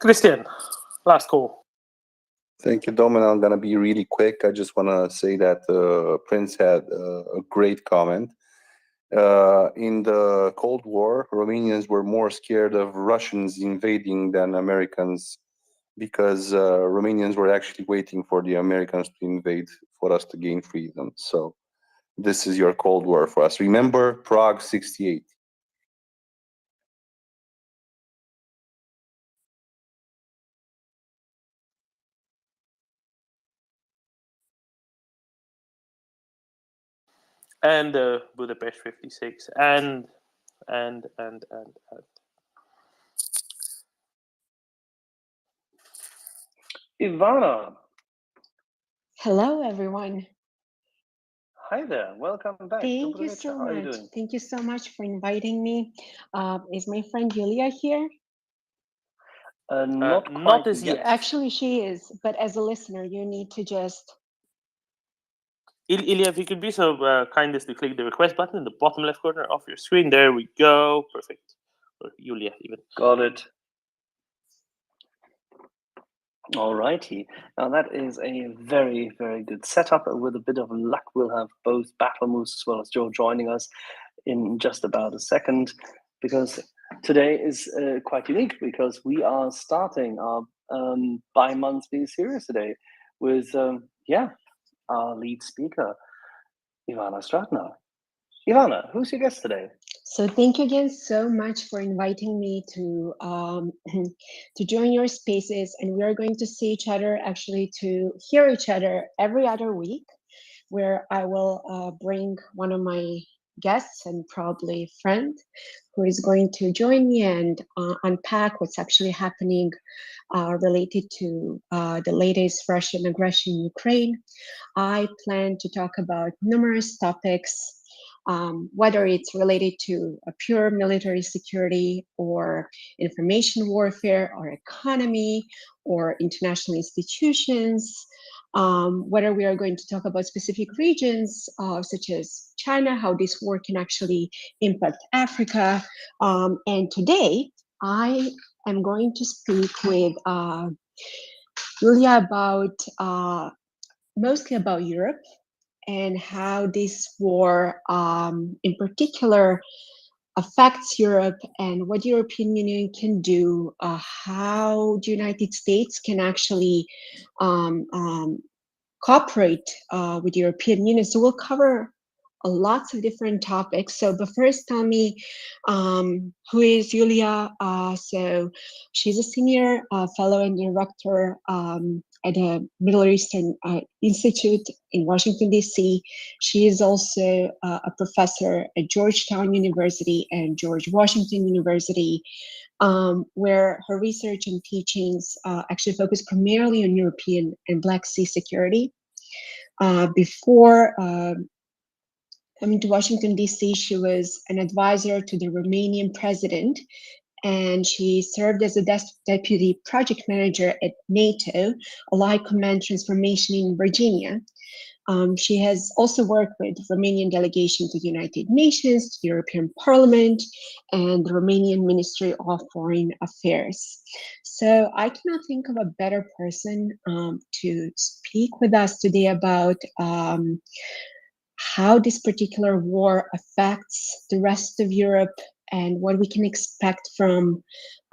Speaker 5: Christian, last call.
Speaker 14: Thank you, Domin. I'm going to be really quick. I just want to say that Prince had a great comment. In the Cold War, Romanians were more scared of Russians invading than Americans, because Romanians were actually waiting for the Americans to invade for us to gain freedom. So this is your Cold War for us. Remember Prague 68.
Speaker 2: And Budapest 56, and and.
Speaker 4: Ivana.
Speaker 8: Hello, everyone.
Speaker 4: Hi there. Welcome back.
Speaker 8: Thank you so
Speaker 4: How are you
Speaker 8: much.
Speaker 4: doing?
Speaker 8: Thank you so much for inviting me. Is my friend Julia here?
Speaker 4: Not
Speaker 2: not
Speaker 4: quite
Speaker 2: as
Speaker 4: yet.
Speaker 2: yet.
Speaker 8: Actually, she is, but as a listener, you need to just.
Speaker 2: Ilya, if you could be so kind as to click the request button in the bottom left corner of your screen. There we go. Perfect. Or Julia, even.
Speaker 4: Got it. Alrighty. Now that is a very, very good setup. With a bit of luck, we'll have both Battle Moose as well as Joe joining us in just about a second, because today is quite unique because we are starting our bi-monthly series today with, our lead speaker, Ivana Stratner. Ivana, who's your guest today?
Speaker 8: So thank you again so much for inviting me to to join your spaces, and we are going to see each other, actually to hear each other every other week, where I will bring one of my guests and probably friend who is going to join me and unpack what's actually happening related to the latest Russian aggression in Ukraine. I plan to talk about numerous topics, whether it's related to a pure military security or information warfare or economy or international institutions, whether we are going to talk about specific regions such as China, how this war can actually impact Africa. And today I am going to speak with Julia about mostly about Europe and how this war in particular affects Europe and what the European Union can do, how the United States can actually cooperate with the European Union. So we'll cover lots of different topics. So, but first tell me, who is Julia? So she's a senior fellow and director at the Middle Eastern Institute in Washington, D.C. She is also a professor at Georgetown University and George Washington University, where her research and teachings actually focus primarily on European and Black Sea security. Before coming to Washington, D.C., she was an advisor to the Romanian president, and she served as a deputy project manager at NATO, Allied Command Transformation in Virginia. She has also worked with the Romanian delegation to the United Nations, to the European Parliament, and the Romanian Ministry of Foreign Affairs. So I cannot think of a better person to speak with us today about how this particular war affects the rest of Europe and what we can expect from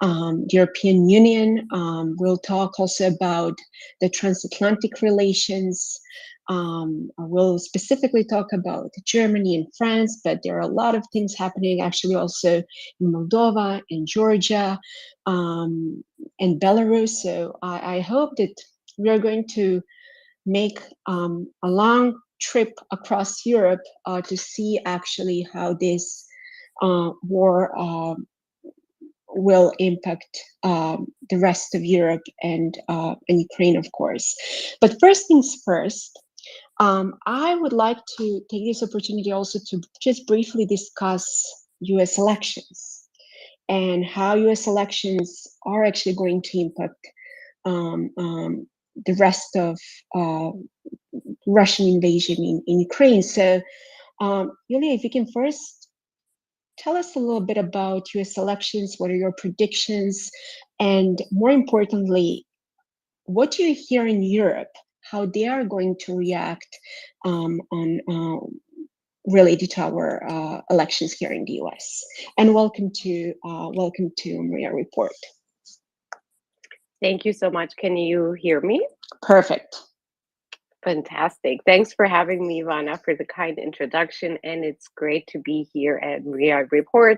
Speaker 8: the European Union. We'll talk also about the transatlantic relations. We'll specifically talk about Germany and France, but there are a lot of things happening actually also in Moldova and Georgia and Belarus. So I hope that we are going to make a long trip across Europe to see actually how this war will impact the rest of Europe and Ukraine, of course. But first things first, I would like to take this opportunity also to just briefly discuss US elections and how US elections are actually going to impact the rest of Russian invasion in Ukraine. So, Yulia, if you can first tell us a little bit about US elections, what are your predictions, and more importantly, what do you hear in Europe, how they are going to react on related to our elections here in the US. And welcome to MriyaReport.
Speaker 22: Thank you so much. Can you hear me?
Speaker 8: Perfect.
Speaker 22: Fantastic. Thanks for having me, Ivana, for the kind introduction. And it's great to be here at MriyaReport.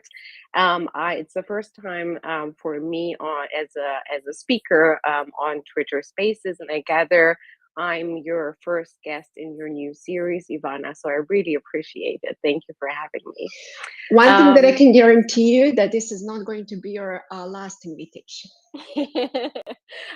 Speaker 22: It's the first time for me as a speaker on Twitter Spaces, and I gather I'm your first guest in your new series, Ivana. So I really appreciate it. Thank you for having me.
Speaker 8: One thing that I can guarantee you that this is not going to be your last invitation.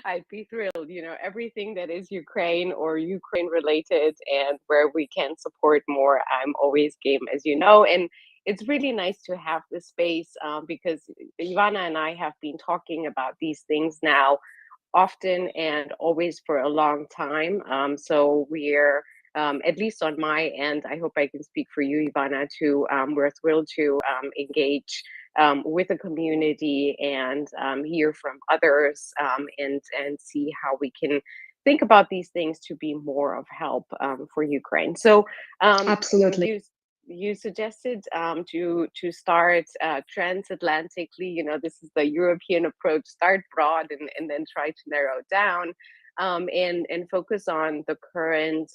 Speaker 22: I'd be thrilled. You know, everything that is Ukraine or Ukraine related and where we can support more, I'm always game, as you know. And it's really nice to have this space because Ivana and I have been talking about these things now often and always for a long time. So we're, at least on my end, I hope I can speak for you, Ivana, too. We're thrilled to engage with the community and hear from others and see how we can think about these things to be more of help for Ukraine. So
Speaker 8: absolutely.
Speaker 22: You suggested to start transatlantically. You know, this is the European approach: start broad and then try to narrow down, and focus on the current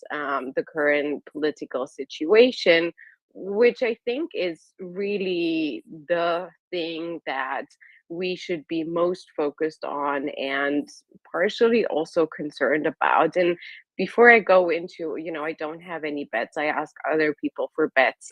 Speaker 22: political situation, which I think is really the thing that we should be most focused on and partially also concerned about. And before I go into, you know, I don't have any bets. I ask other people for bets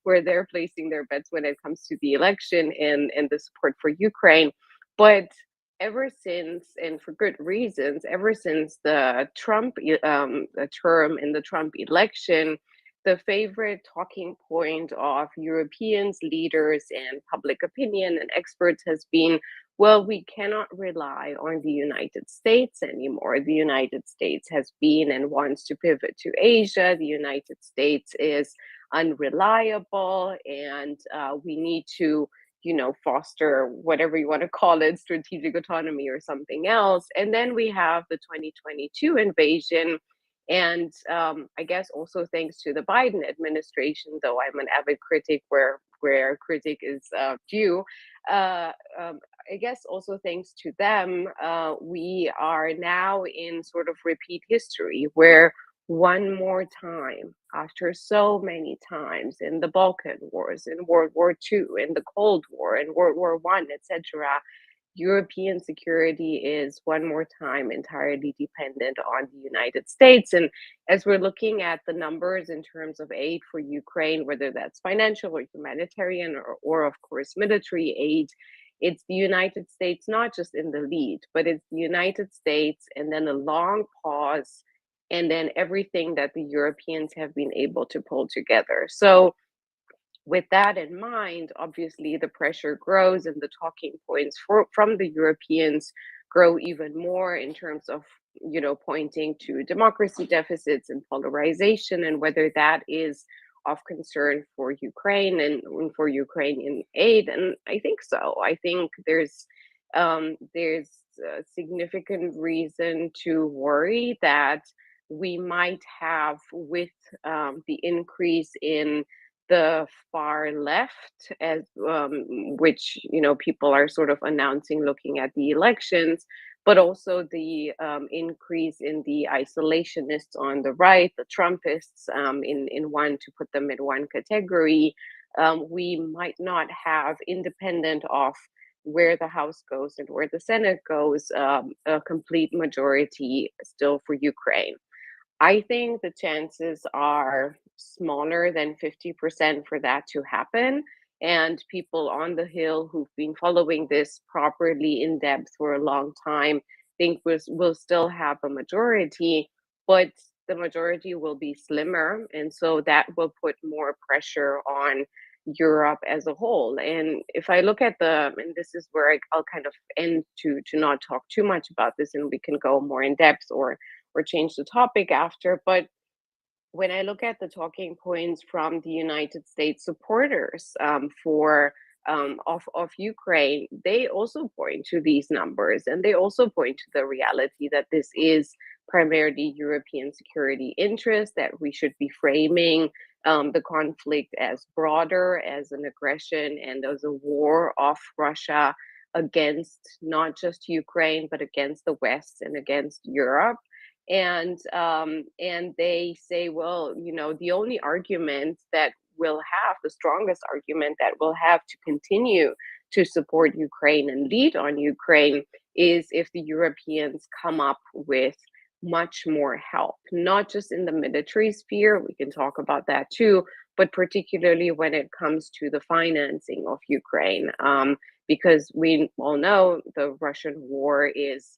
Speaker 22: where they're placing their bets when it comes to the election and the support for Ukraine. But ever since, and for good reasons, ever since the Trump term in the Trump election, the favorite talking point of Europeans, leaders, and public opinion and experts has been, well, we cannot rely on the United States anymore. The United States has been and wants to pivot to Asia. The United States is unreliable, and we need to, you know, foster whatever you want to call it, strategic autonomy or something else. And then we have the 2022 invasion. And I guess also thanks to the Biden administration, though I'm an avid critic where critic is due, I guess also thanks to them, we are now in sort of repeat history where one more time, after so many times in the Balkan Wars, in World War II, in the Cold War, in World War I, etc., European security is one more time entirely dependent on the United States. And as we're looking at the numbers in terms of aid for Ukraine, whether that's financial or humanitarian or of course military aid, it's the United States not just in the lead, but it's the United States and then a long pause and then everything that the Europeans have been able to pull together. So with that in mind, obviously the pressure grows and the talking points from the Europeans grow even more in terms of, you know, pointing to democracy deficits and polarization and whether that is of concern for Ukraine and for Ukrainian aid. And I think so. I think there's a significant reason to worry that we might have, with the increase in the far left, as which, you know, people are sort of announcing looking at the elections, but also the increase in the isolationists on the right, the Trumpists, in one, to put them in one category. We might not have, independent of where the House goes and where the Senate goes, a complete majority still for Ukraine. I think the chances are smaller than 50% for that to happen. And people on the Hill who've been following this properly in depth for a long time think we'll still have a majority, but the majority will be slimmer. And so that will put more pressure on Europe as a whole. And if I look at and this is where I'll kind of end to not talk too much about this, and we can go more in depth or change the topic after. But when I look at the talking points from the United States supporters of Ukraine, they also point to these numbers, and they also point to the reality that this is primarily European security interest, that we should be framing the conflict as broader, as an aggression and as a war of Russia against not just Ukraine, but against the West and against Europe. And they say, well, you know, the only argument that will have, the strongest argument that will have to continue to support Ukraine and lead on Ukraine is if the Europeans come up with much more help, not just in the military sphere, we can talk about that too, but particularly when it comes to the financing of Ukraine. Because we all know the Russian war is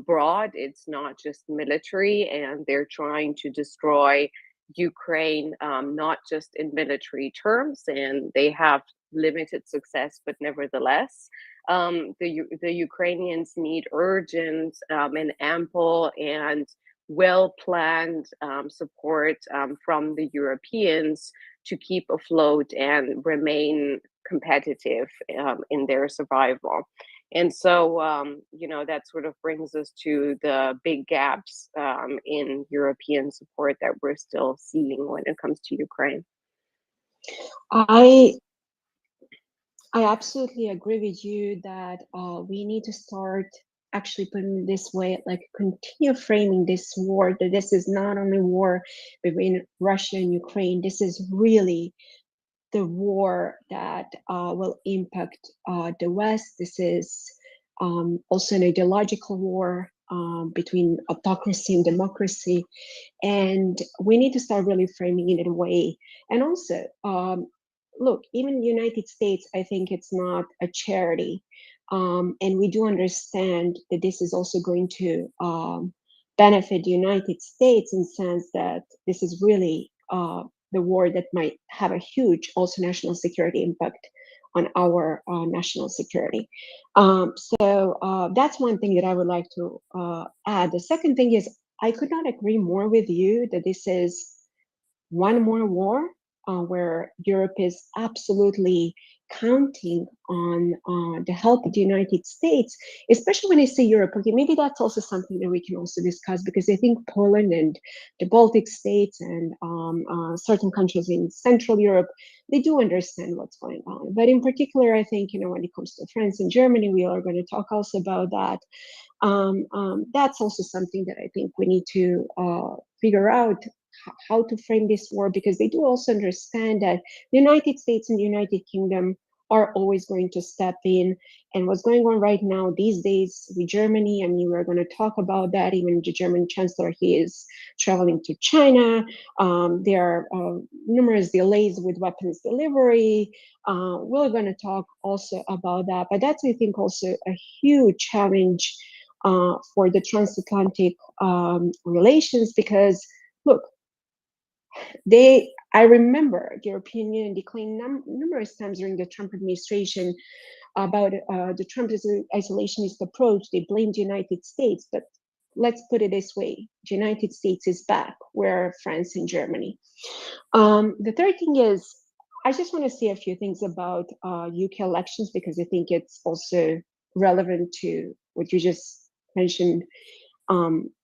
Speaker 22: broad, it's not just military, and they're trying to destroy Ukraine, not just in military terms, and they have limited success, but nevertheless, the Ukrainians need urgent and ample and well-planned support from the Europeans to keep afloat and remain competitive in their survival. And so, that sort of brings us to the big gaps in European support that we're still seeing when it comes to Ukraine.
Speaker 8: I absolutely agree with you that we need to start actually putting it this way, like continue framing this war, that this is not only war between Russia and Ukraine, this is really the war that will impact the West. This is also an ideological war between autocracy and democracy. And we need to start really framing it in a way. And also, look, even the United States, I think it's not a charity. And we do understand that this is also going to benefit the United States in the sense that this is really the war that might have a huge also national security impact on our national security. So that's one thing that I would like to add. The second thing is, I could not agree more with you that this is one more war where Europe is absolutely counting on the help of the United States, especially when I say Europe. Okay, maybe that's also something that we can also discuss, because I think Poland and the Baltic states and certain countries in Central Europe, they do understand what's going on. But in particular, I think, when it comes to France and Germany, we are going to talk also about that. That's also something that I think we need to figure out how to frame this war, because they do also understand that the United States and the United Kingdom are always going to step in. And what's going on right now these days with Germany, I mean, we're going to talk about that. Even the German chancellor, he is traveling to China. There are numerous delays with weapons delivery. We're going to talk also about that. But that's, I think, also a huge challenge for the transatlantic relations, because look, I remember the European Union declaring numerous times during the Trump administration about the Trump isolationist approach. They blamed the United States, but let's put it this way: the United States is back, where France and Germany. The third thing is, I just want to say a few things about UK elections, because I think it's also relevant to what you just mentioned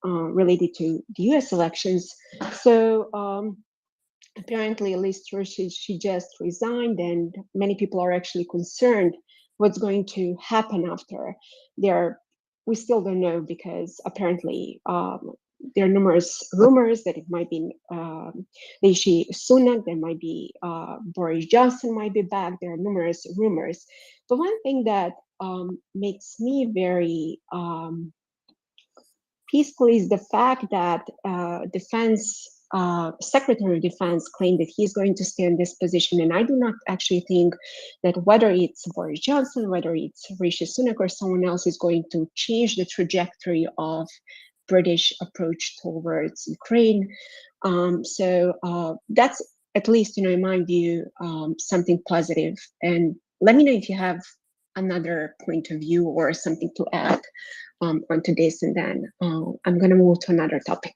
Speaker 8: related to the US elections. So apparently, Liz Truss, she just resigned, and many people are actually concerned what's going to happen after. We still don't know, because apparently there are numerous rumors that it might be Rishi Sunak, there might be Boris Johnson might be back. There are numerous rumors. But one thing that makes me very peaceful is the fact that Secretary of Defense claimed that he's going to stay in this position. And I do not actually think that whether it's Boris Johnson, whether it's Rishi Sunak or someone else is going to change the trajectory of British approach towards Ukraine. So that's, at least, in my view, something positive. And let me know if you have another point of view or something to add onto this, and then I'm going to move to another topic.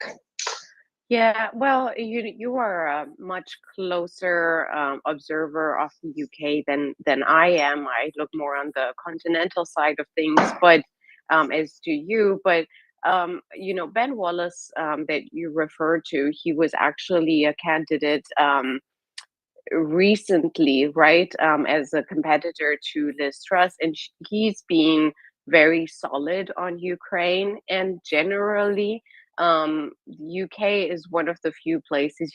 Speaker 22: Yeah, well, you are a much closer observer of the UK than I am. I look more on the continental side of things, but as do you. But Ben Wallace that you referred to, he was actually a candidate recently, right, as a competitor to Liz Truss, and he's being very solid on Ukraine. And generally, UK is one of the few places,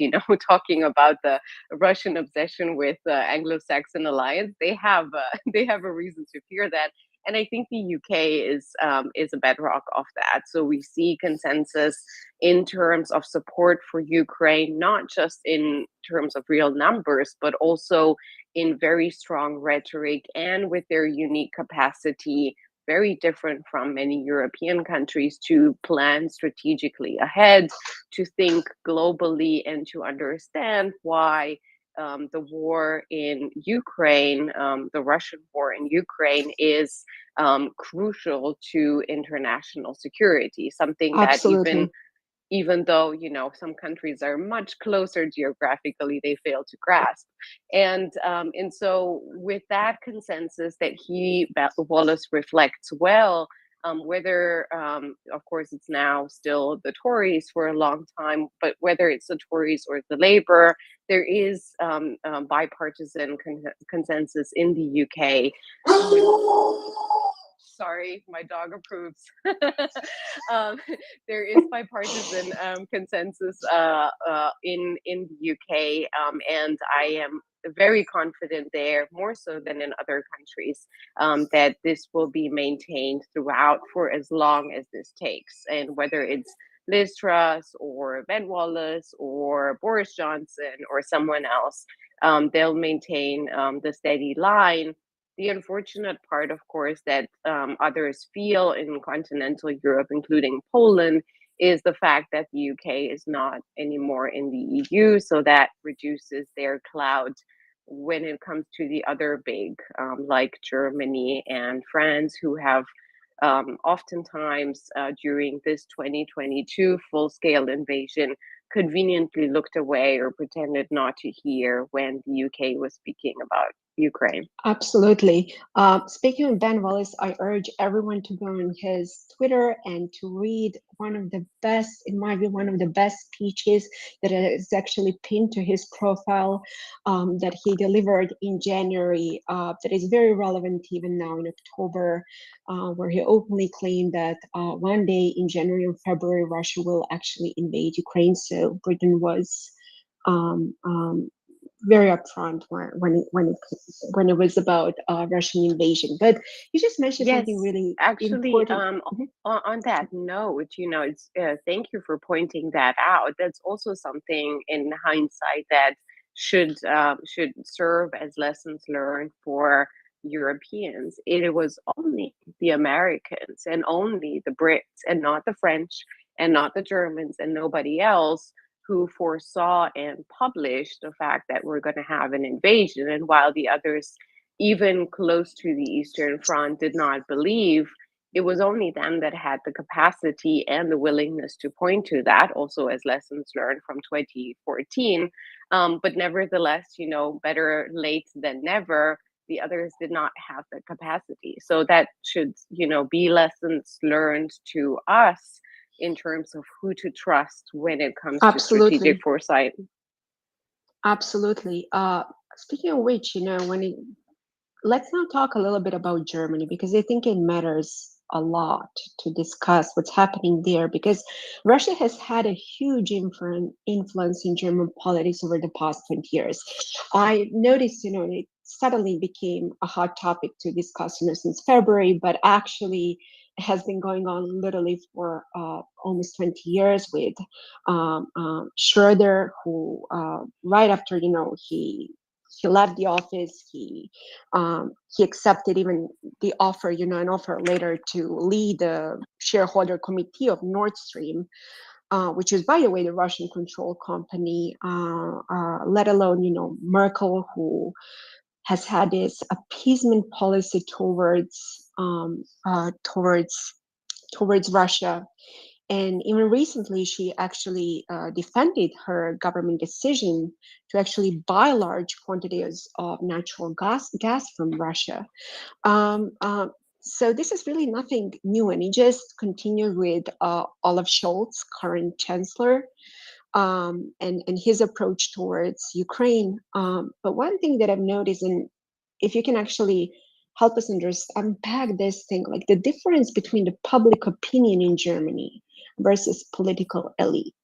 Speaker 22: talking about the Russian obsession with the Anglo-Saxon alliance. They have a reason to fear that. And I think the UK is a bedrock of that. So we see consensus in terms of support for Ukraine, not just in terms of real numbers, but also in very strong rhetoric and with their unique capacity, very different from many European countries, to plan strategically ahead, to think globally, and to understand why the war in Ukraine, the Russian war in Ukraine, is crucial to international security, something that
Speaker 8: Absolutely.
Speaker 22: even though, you know, some countries are much closer geographically, they fail to grasp. And so with that consensus that Wallace reflects well, whether, of course, it's now still the Tories for a long time, but whether it's the Tories or the Labour, there is bipartisan consensus in the UK. Sorry, my dog approves. There is bipartisan consensus in the UK, and I am very confident there, more so than in other countries, that this will be maintained throughout for as long as this takes. And whether it's Liz Truss or Ben Wallace or Boris Johnson or someone else, they'll maintain the steady line. The unfortunate part, of course, that others feel in continental Europe, including Poland, is the fact that the UK is not anymore in the EU, so that reduces their clout when it comes to the other big, like Germany and France, who have oftentimes during this 2022 full-scale invasion conveniently looked away or pretended not to hear when the UK was speaking about Ukraine.
Speaker 8: Absolutely. Speaking of Ben Wallace, I urge everyone to go on his Twitter and to read one of the best, in my view, one of the best speeches that is actually pinned to his profile that he delivered in January, that is very relevant even now in October, where he openly claimed that one day in January and February, Russia will actually invade Ukraine. So Britain was very upfront when it was about Russian invasion. But you just mentioned something really
Speaker 22: actually,
Speaker 8: important.
Speaker 22: on that note, you know, it's thank you for pointing that out. That's also something in hindsight that should serve as lessons learned for Europeans. It was only the Americans and only the Brits and not the French and not the Germans and nobody else who foresaw and published the fact that we're going to have an invasion. And while the others, even close to the Eastern Front, did not believe, it was only them that had the capacity and the willingness to point to that, also as lessons learned from 2014. But nevertheless, you know, better late than never. The others did not have the capacity. So that should, you know, be lessons learned to us in terms of who to trust when it comes to strategic foresight.
Speaker 8: Absolutely. Speaking of which, you know, let's now talk a little bit about Germany, because I think it matters a lot to discuss what's happening there, because Russia has had a huge influence in German politics over the past 20 years. I noticed, you know, it suddenly became a hot topic to discuss, you know, since February, but actually it has been going on literally for almost 20 years with Schroeder, who right after, you know, he left the office, he accepted even the offer, you know, an offer later to lead the shareholder committee of Nord Stream, which is, by the way, the Russian control company, let alone, you know, Merkel, who has had this appeasement policy towards Russia. And even recently, she actually defended her government decision to actually buy large quantities of natural gas from Russia. So this is really nothing new, and it just continued with Olaf Scholz, current chancellor, and his approach towards Ukraine. But one thing that I've noticed, and if you can actually help us unpack this thing, like the difference between the public opinion in Germany versus political elite,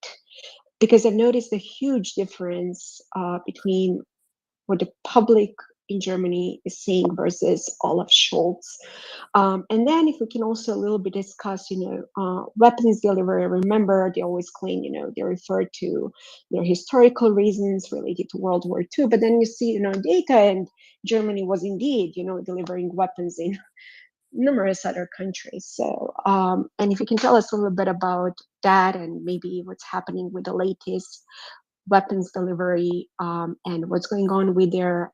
Speaker 8: because I've noticed a huge difference between what the public in Germany is seeing versus Olaf Scholz. And then if we can also a little bit discuss, weapons delivery. Remember, they always claim, they refer to their historical reasons related to World War II, but then you see, data, and Germany was indeed, delivering weapons in numerous other countries. So, and if you can tell us a little bit about that and maybe what's happening with the latest weapons delivery and what's going on with their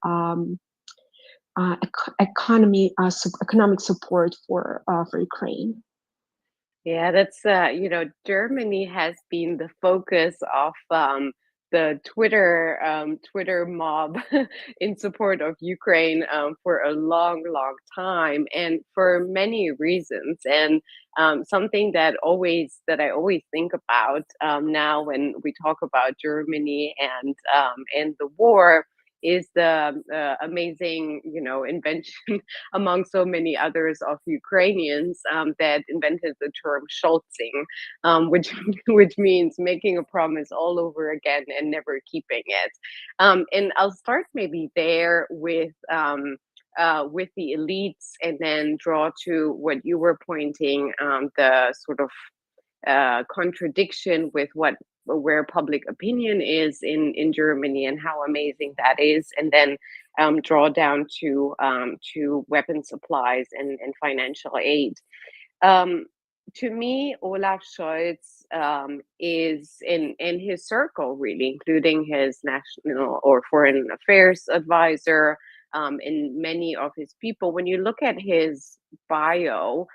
Speaker 8: economic support for Ukraine.
Speaker 22: Yeah, that's Germany has been the focus of the Twitter mob in support of Ukraine for a long, long time, and for many reasons. And something that I always think about now when we talk about Germany and the war is the amazing, invention among so many others of Ukrainians that invented the term Scholzing, which means making a promise all over again and never keeping it. And I'll start maybe there with the elites, and then draw to what you were pointing, the sort of contradiction with where public opinion is in Germany and how amazing that is, and then draw down to weapon supplies and financial aid. To me, Olaf Scholz is in his circle, really, including his national or foreign affairs advisor, and many of his people. When you look at his bio,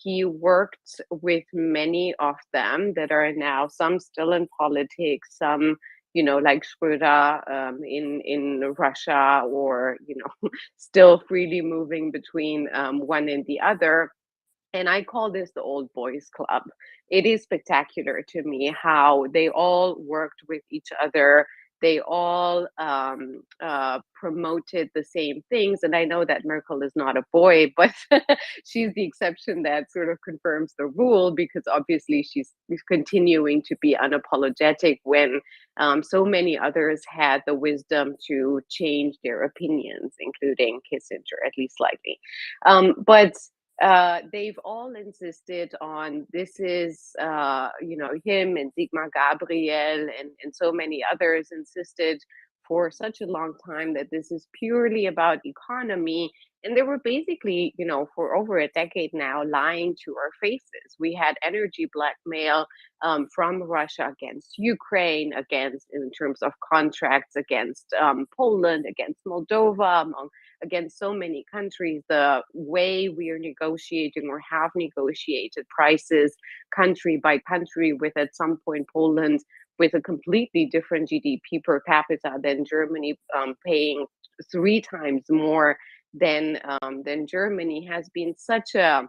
Speaker 22: he worked with many of them that are now, some still in politics, some, like Schröder in Russia, or, still freely moving between one and the other. And I call this the old boys club. It is spectacular to me how they all worked with each other. They all promoted the same things. And I know that Merkel is not a boy, but she's the exception that sort of confirms the rule, because obviously she's continuing to be unapologetic when so many others had the wisdom to change their opinions, including Kissinger, at least slightly. But they've all insisted on this is, him and Sigmar Gabriel and so many others insisted for such a long time that this is purely about economy. And they were basically, for over a decade now, lying to our faces. We had energy blackmail from Russia against Ukraine, in terms of contracts against Poland, against Moldova, against so many countries. The way we are negotiating or have negotiated prices country by country, with at some point Poland with a completely different GDP per capita than Germany, paying 3 times more than Germany, has been such a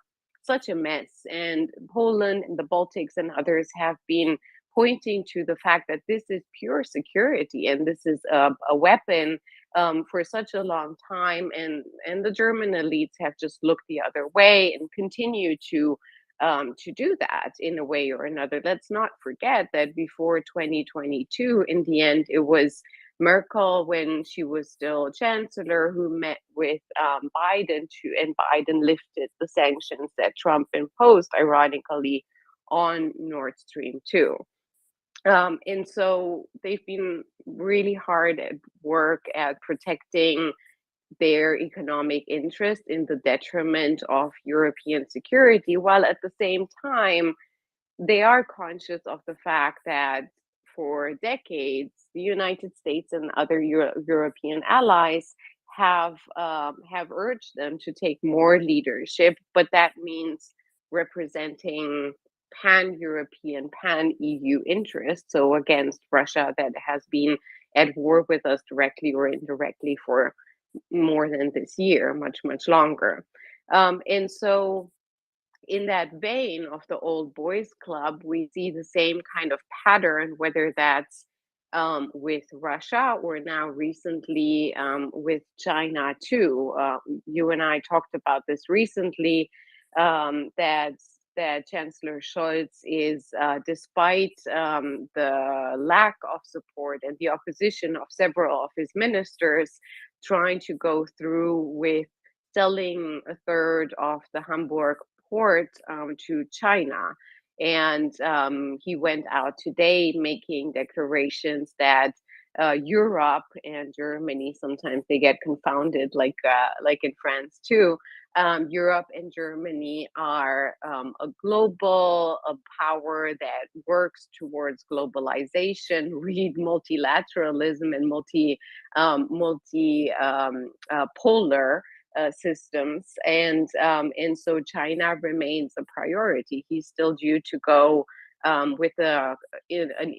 Speaker 22: mess. And Poland and the Baltics and others have been pointing to the fact that this is pure security and this is a weapon for such a long time, and the German elites have just looked the other way and continue to do that in a way or another. Let's not forget that before 2022, in the end, it was Merkel, when she was still chancellor, who met with Biden and Biden lifted the sanctions that Trump imposed, ironically, on Nord Stream 2. And so they've been really hard at work at protecting their economic interest in the detriment of European security, while at the same time, they are conscious of the fact that for decades, the United States and other European allies have urged them to take more leadership, but that means representing pan-European, pan-EU interests, so against Russia that has been at war with us directly or indirectly for more than this year, much, much longer. And so in that vein of the old boys club, we see the same kind of pattern, whether that's with Russia or now recently with China too. You and I talked about this recently, that that Chancellor Scholz is, despite the lack of support and the opposition of several of his ministers, trying to go through with selling a third of the Hamburg port to China. And he went out today making declarations that Europe and Germany, sometimes they get confounded, like in France too. Europe and Germany are a global power that works towards globalization, read multilateralism and polar systems, and so China remains a priority. He's still due to go with an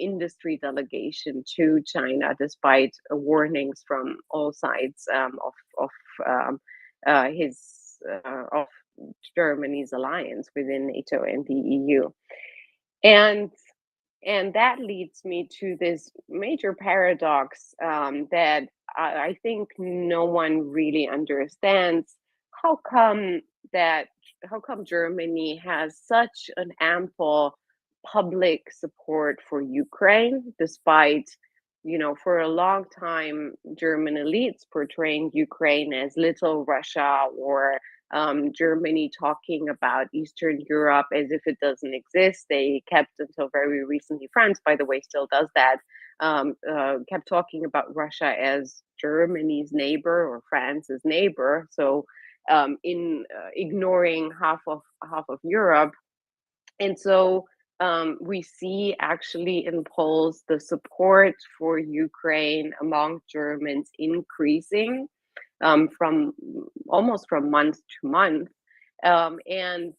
Speaker 22: industry delegation to China, despite warnings from all sides of Germany's alliance within NATO and the EU. And that leads me to this major paradox that I think no one really understands. How come Germany has such an ample public support for Ukraine, despite, for a long time, German elites portraying Ukraine as little Russia, or Germany talking about Eastern Europe as if it doesn't exist. They kept, until very recently, France, by the way, still does that, kept talking about Russia as Germany's neighbor or France's neighbor. So in ignoring half of Europe. And so we see actually in polls the support for Ukraine among Germans increasing from month to month, and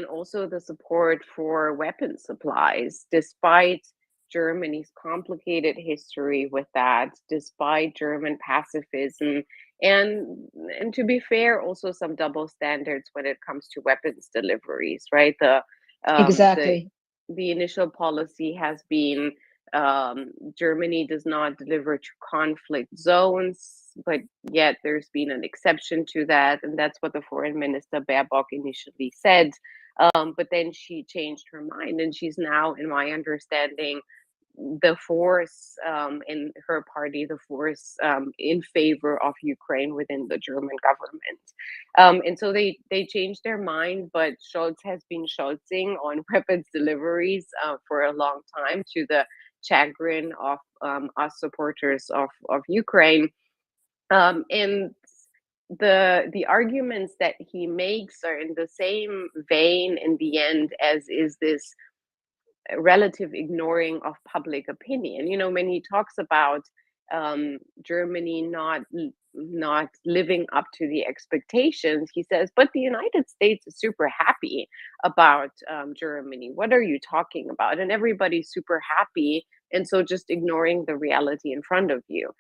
Speaker 22: also the support for weapon supplies, despite Germany's complicated history with that, despite German pacifism, and to be fair, also some double standards when it comes to weapons deliveries, right?
Speaker 8: Exactly.
Speaker 22: The initial policy has been Germany does not deliver to conflict zones, but yet there's been an exception to that, and that's what the Foreign Minister Baerbock initially said. But then she changed her mind, and she's now, in my understanding, the force in her party, the force in favor of Ukraine within the German government. And so they changed their mind, but Scholz has been Scholzing on weapons deliveries for a long time, to the chagrin of us supporters of Ukraine. And the arguments that he makes are in the same vein in the end as is this relative ignoring of public opinion. When he talks about Germany not living up to the expectations, he says, but the United States is super happy about Germany. What are you talking about? And everybody's super happy, and so just ignoring the reality in front of you.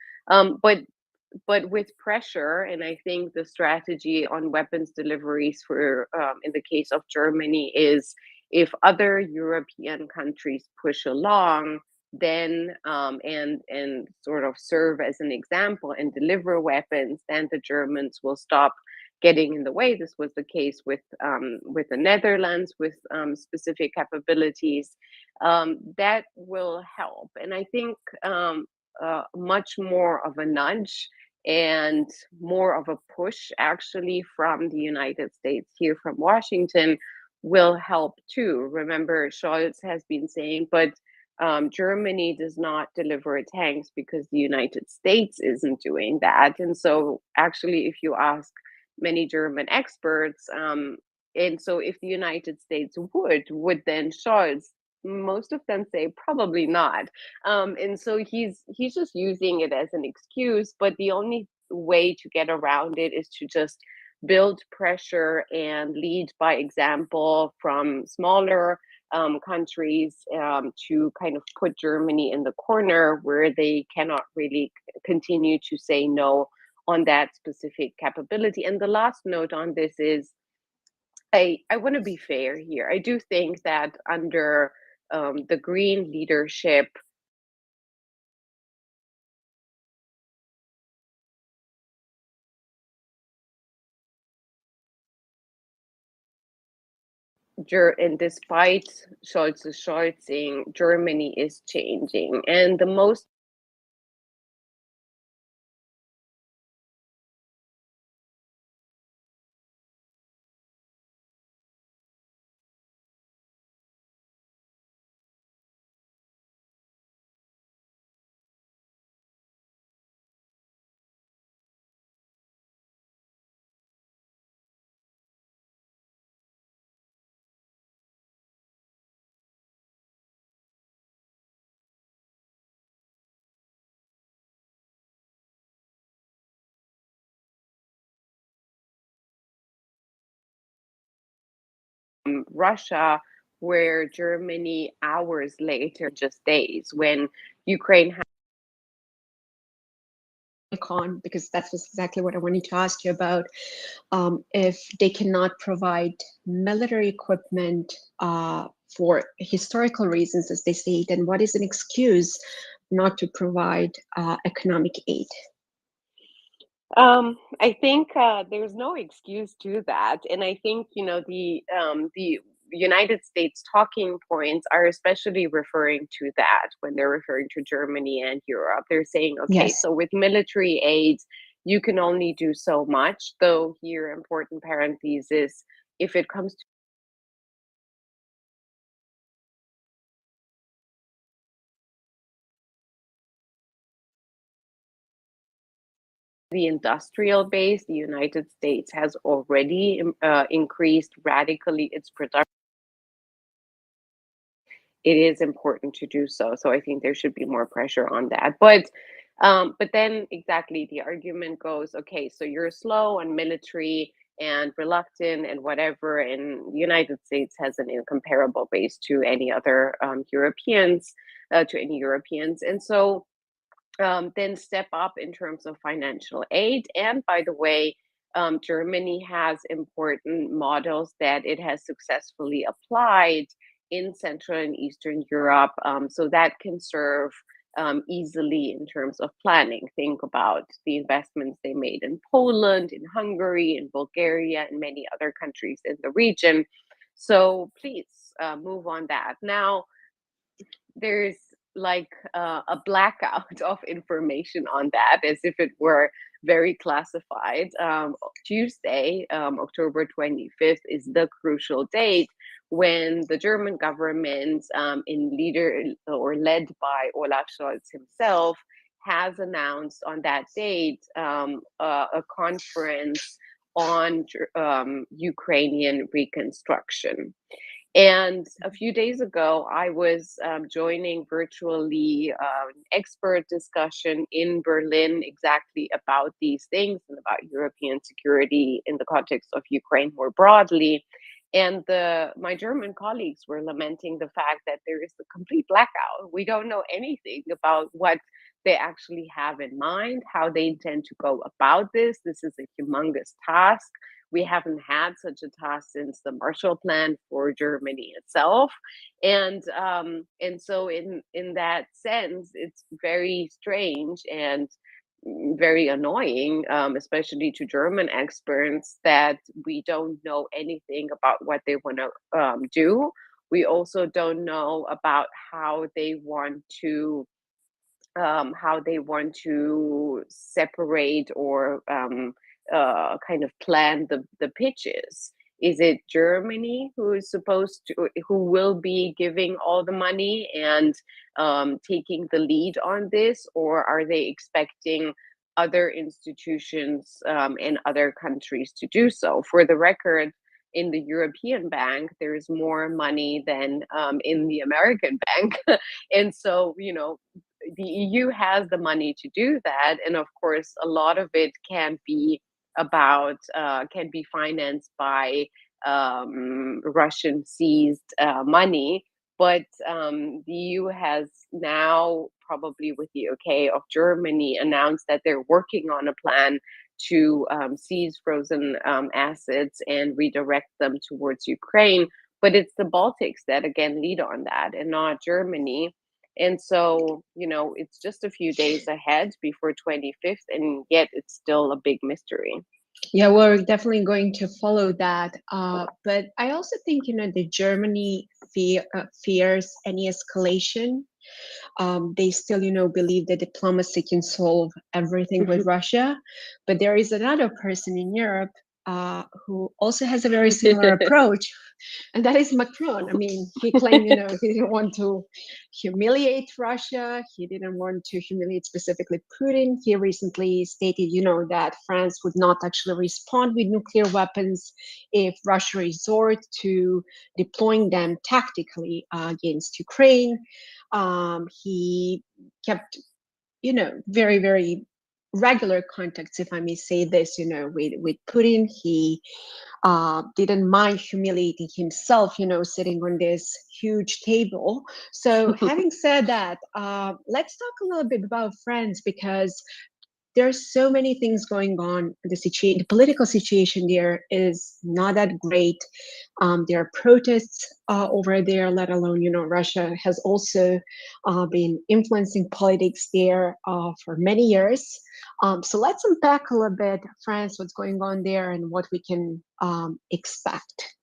Speaker 22: But with pressure, and I think the strategy on weapons deliveries for in the case of Germany is, if other European countries push along, then and sort of serve as an example and deliver weapons, then the Germans will stop getting in the way. This was the case with the Netherlands, with specific capabilities. That will help, and I think much more of a nudge and more of a push, actually, from the United States here from Washington will help too. Remember, Scholz has been saying, but Germany does not deliver tanks because the United States isn't doing that. And so actually, if you ask many German experts, and so if the United States would then Scholz, most of them say probably not. And so he's just using it as an excuse, but the only way to get around it is to just build pressure and lead by example from smaller countries to kind of put Germany in the corner where they cannot really continue to say no on that specific capability. And the last note on this is, I want to be fair here. I do think that under the Green leadership, and despite Scholz's Scholzing, Germany is changing. And the most Russia, where Germany hours later, just days, when Ukraine had
Speaker 8: on, because that was exactly what I wanted to ask you about. If they cannot provide military equipment for historical reasons, as they say, then what is an excuse not to provide economic aid?
Speaker 22: I think there's no excuse to that, and I think the United States talking points are especially referring to that when they're referring to Germany and Europe. They're saying, okay,
Speaker 8: Yes.
Speaker 22: so with military aid, you can only do so much. Though here, important parenthesis, if it comes to the industrial base, the United States has already increased radically its production. It is important to do so. So I think there should be more pressure on that. But then exactly the argument goes, okay, so you're slow on military and reluctant and whatever, and the United States has an incomparable base to any other Europeans, and so then step up in terms of financial aid. And by the way, Germany has important models that it has successfully applied in Central and Eastern Europe, so that can serve easily in terms of planning. Think about the investments they made in Poland, in Hungary, in Bulgaria, and many other countries in the region. So please move on that. Now, there's like a blackout of information on that, as if it were very classified. Tuesday, October 25th, is the crucial date when the German government, led by Olaf Scholz himself, has announced on that date a conference on Ukrainian reconstruction. And a few days ago, I was joining virtually an expert discussion in Berlin exactly about these things and about European security in the context of Ukraine more broadly. And my German colleagues were lamenting the fact that there is a complete blackout. We don't know anything about what they actually have in mind, how they intend to go about this. This is a humongous task. We haven't had such a task since the Marshall Plan for Germany itself, and so in that sense, it's very strange and very annoying, especially to German experts, that we don't know anything about what they want to do. We also don't know about how they want to separate or kind of plan the pitches. Is it Germany who will be giving all the money and taking the lead on this, or are they expecting other institutions in other countries to do so? For the record, in the European bank, there is more money than in the American bank. And so, the EU has the money to do that. And of course, a lot of it can be financed by Russian seized money. But the EU has now, probably with the okay of Germany, announced that they're working on a plan to seize frozen assets and redirect them towards Ukraine. But it's the Baltics that again lead on that, and not Germany. And so, it's just a few days ahead before 25th, and yet it's still a big mystery.
Speaker 8: Yeah, we're definitely going to follow that. But I also think, the Germany fears any escalation. They still, believe that diplomacy can solve everything with Russia. But there is another person in Europe who also has a very similar approach, and that is Macron. I mean, he claimed, he didn't want to humiliate Russia. He didn't want to humiliate specifically Putin. He recently stated, that France would not actually respond with nuclear weapons if Russia resort to deploying them tactically against Ukraine. He kept, very, very regular contacts, if I may say this, with Putin. He didn't mind humiliating himself, sitting on this huge table. So having said that, let's talk a little bit about France, because there's so many things going on. The political situation there is not that great. There are protests over there, let alone, Russia has also been influencing politics there for many years. So let's unpack a little bit, France, what's going on there and what we can expect.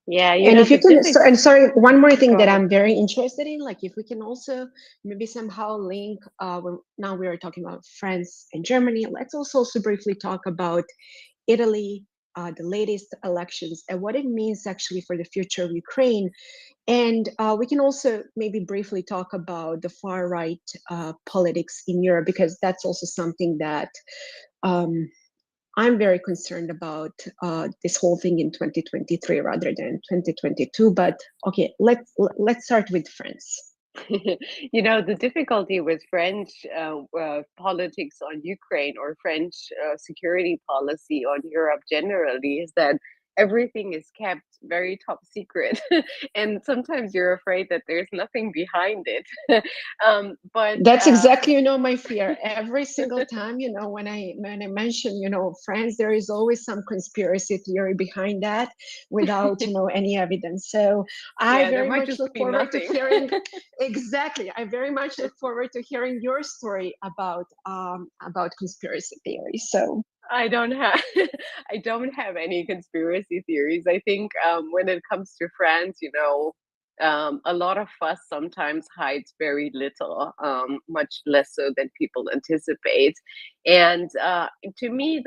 Speaker 22: Yeah,
Speaker 8: And if you can, and sorry, one more thing
Speaker 22: Go
Speaker 8: that
Speaker 22: ahead.
Speaker 8: I'm very interested in, like if we can also maybe somehow link, now we are talking about France and Germany, let's also briefly talk about Italy, the latest elections, and what it means actually for the future of Ukraine. And we can also maybe briefly talk about the far right politics in Europe, because that's also something that I'm very concerned about this whole thing in 2023 rather than 2022. But okay, let's start with France.
Speaker 22: The difficulty with French politics on Ukraine, or French security policy on Europe generally, is that everything is kept very top secret, and sometimes you're afraid that there's nothing behind it. But
Speaker 8: That's exactly, my fear. Every single time, when I mention, France, there is always some conspiracy theory behind that without, any evidence. So I
Speaker 22: yeah, there
Speaker 8: very
Speaker 22: might
Speaker 8: much
Speaker 22: just
Speaker 8: look
Speaker 22: be
Speaker 8: forward to
Speaker 22: nothing.
Speaker 8: hearing. Exactly. I very much look forward to hearing your story about conspiracy theories. So
Speaker 22: I don't have I don't have any conspiracy theories. I think when it comes to France, a lot of fuss sometimes hides very little, much less so than people anticipate. And to me,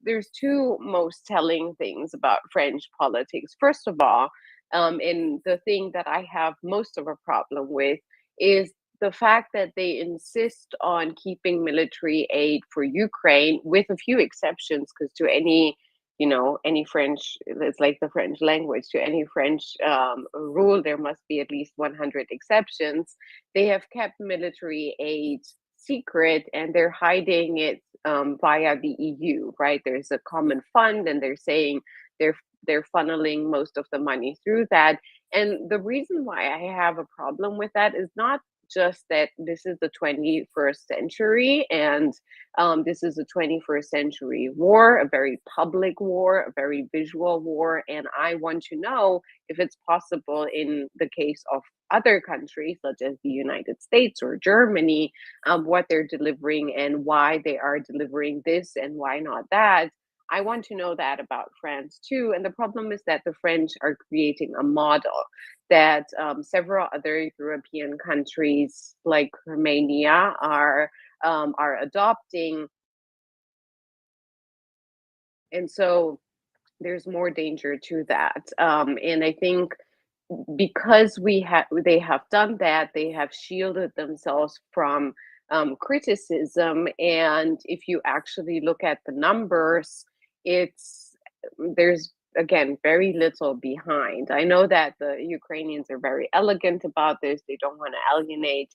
Speaker 22: there's two most telling things about French politics. First of all, and the thing that I have most of a problem with is the fact that they insist on keeping military aid for Ukraine, with a few exceptions, because to any French, it's like the French language, to any French rule, there must be at least 100 exceptions. They have kept military aid secret, and they're hiding it via the EU, right? There's a common fund, and they're saying they're funneling most of the money through that. And the reason why I have a problem with that is not just that this is the 21st century, and this is a 21st century war, a very public war, a very visual war. And I want to know if it's possible in the case of other countries, such as the United States or Germany, what they're delivering and why they are delivering this and why not that. I want to know that about France too. And the problem is that the French are creating a model that several other European countries, like Romania, are adopting. And so there's more danger to that. And I think because they have done that, they have shielded themselves from criticism. And if you actually look at the numbers, there's again very little behind. I know that the Ukrainians are very elegant about this. They don't want to alienate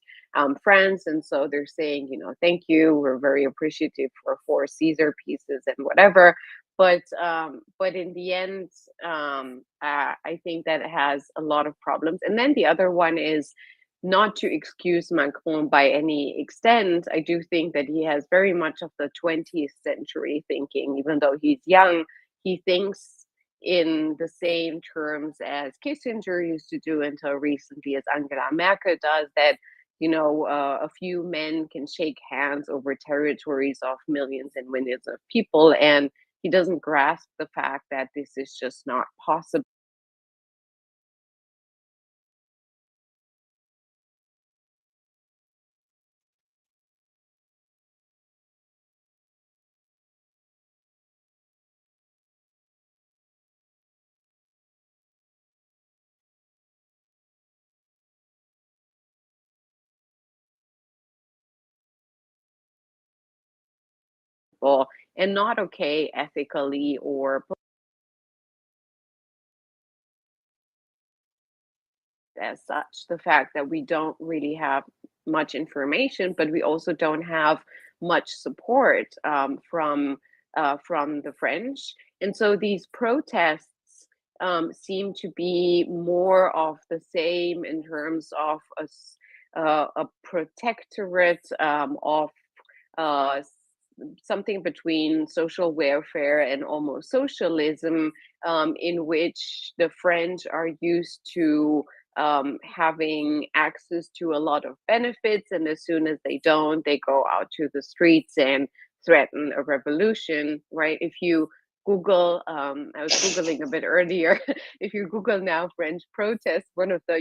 Speaker 22: France, and so they're saying, thank you, we're very appreciative for 4 Caesar pieces and whatever. But in the end, I think that it has a lot of problems. And then the other one is, not to excuse Macron by any extent, I do think that he has very much of the 20th century thinking. Even though he's young, he thinks in the same terms as Kissinger used to do until recently, as Angela Merkel does, that a few men can shake hands over territories of millions and millions of people. And he doesn't grasp the fact that this is just not possible. And not okay ethically or as such. The fact that we don't really have much information, but we also don't have much support from the French, and so these protests seem to be more of the same in terms of a protectorate of uh, something between social welfare and almost socialism, in which the French are used to having access to a lot of benefits, and as soon as they don't, they go out to the streets and threaten a revolution, right? If you Google, I was Googling a bit earlier. If you Google now French protests, one of the,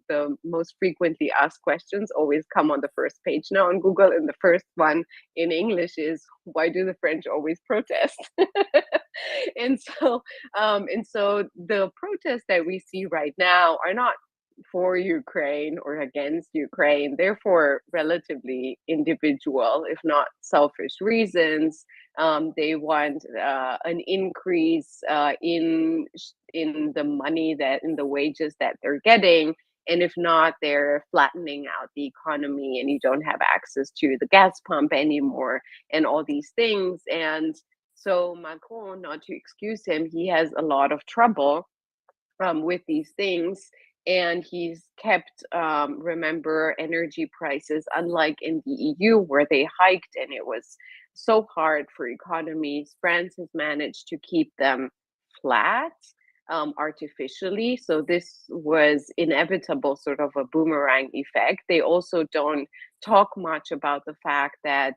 Speaker 22: the most frequently asked questions always come on the first page now on Google, and the first one in English is, why do the French always protest? and so the protests that we see right now are not for Ukraine or against Ukraine. They're for relatively individual, if not selfish reasons. They want an increase in the money in the wages that they're getting. And if not, they're flattening out the economy, and you don't have access to the gas pump anymore, and all these things. And so Macron, not to excuse him, he has a lot of trouble with these things. And he's kept, remember, energy prices, unlike in the EU where they hiked and it was so hard for economies. France has managed to keep them flat artificially. So this was inevitable, sort of a boomerang effect. They also don't talk much about the fact that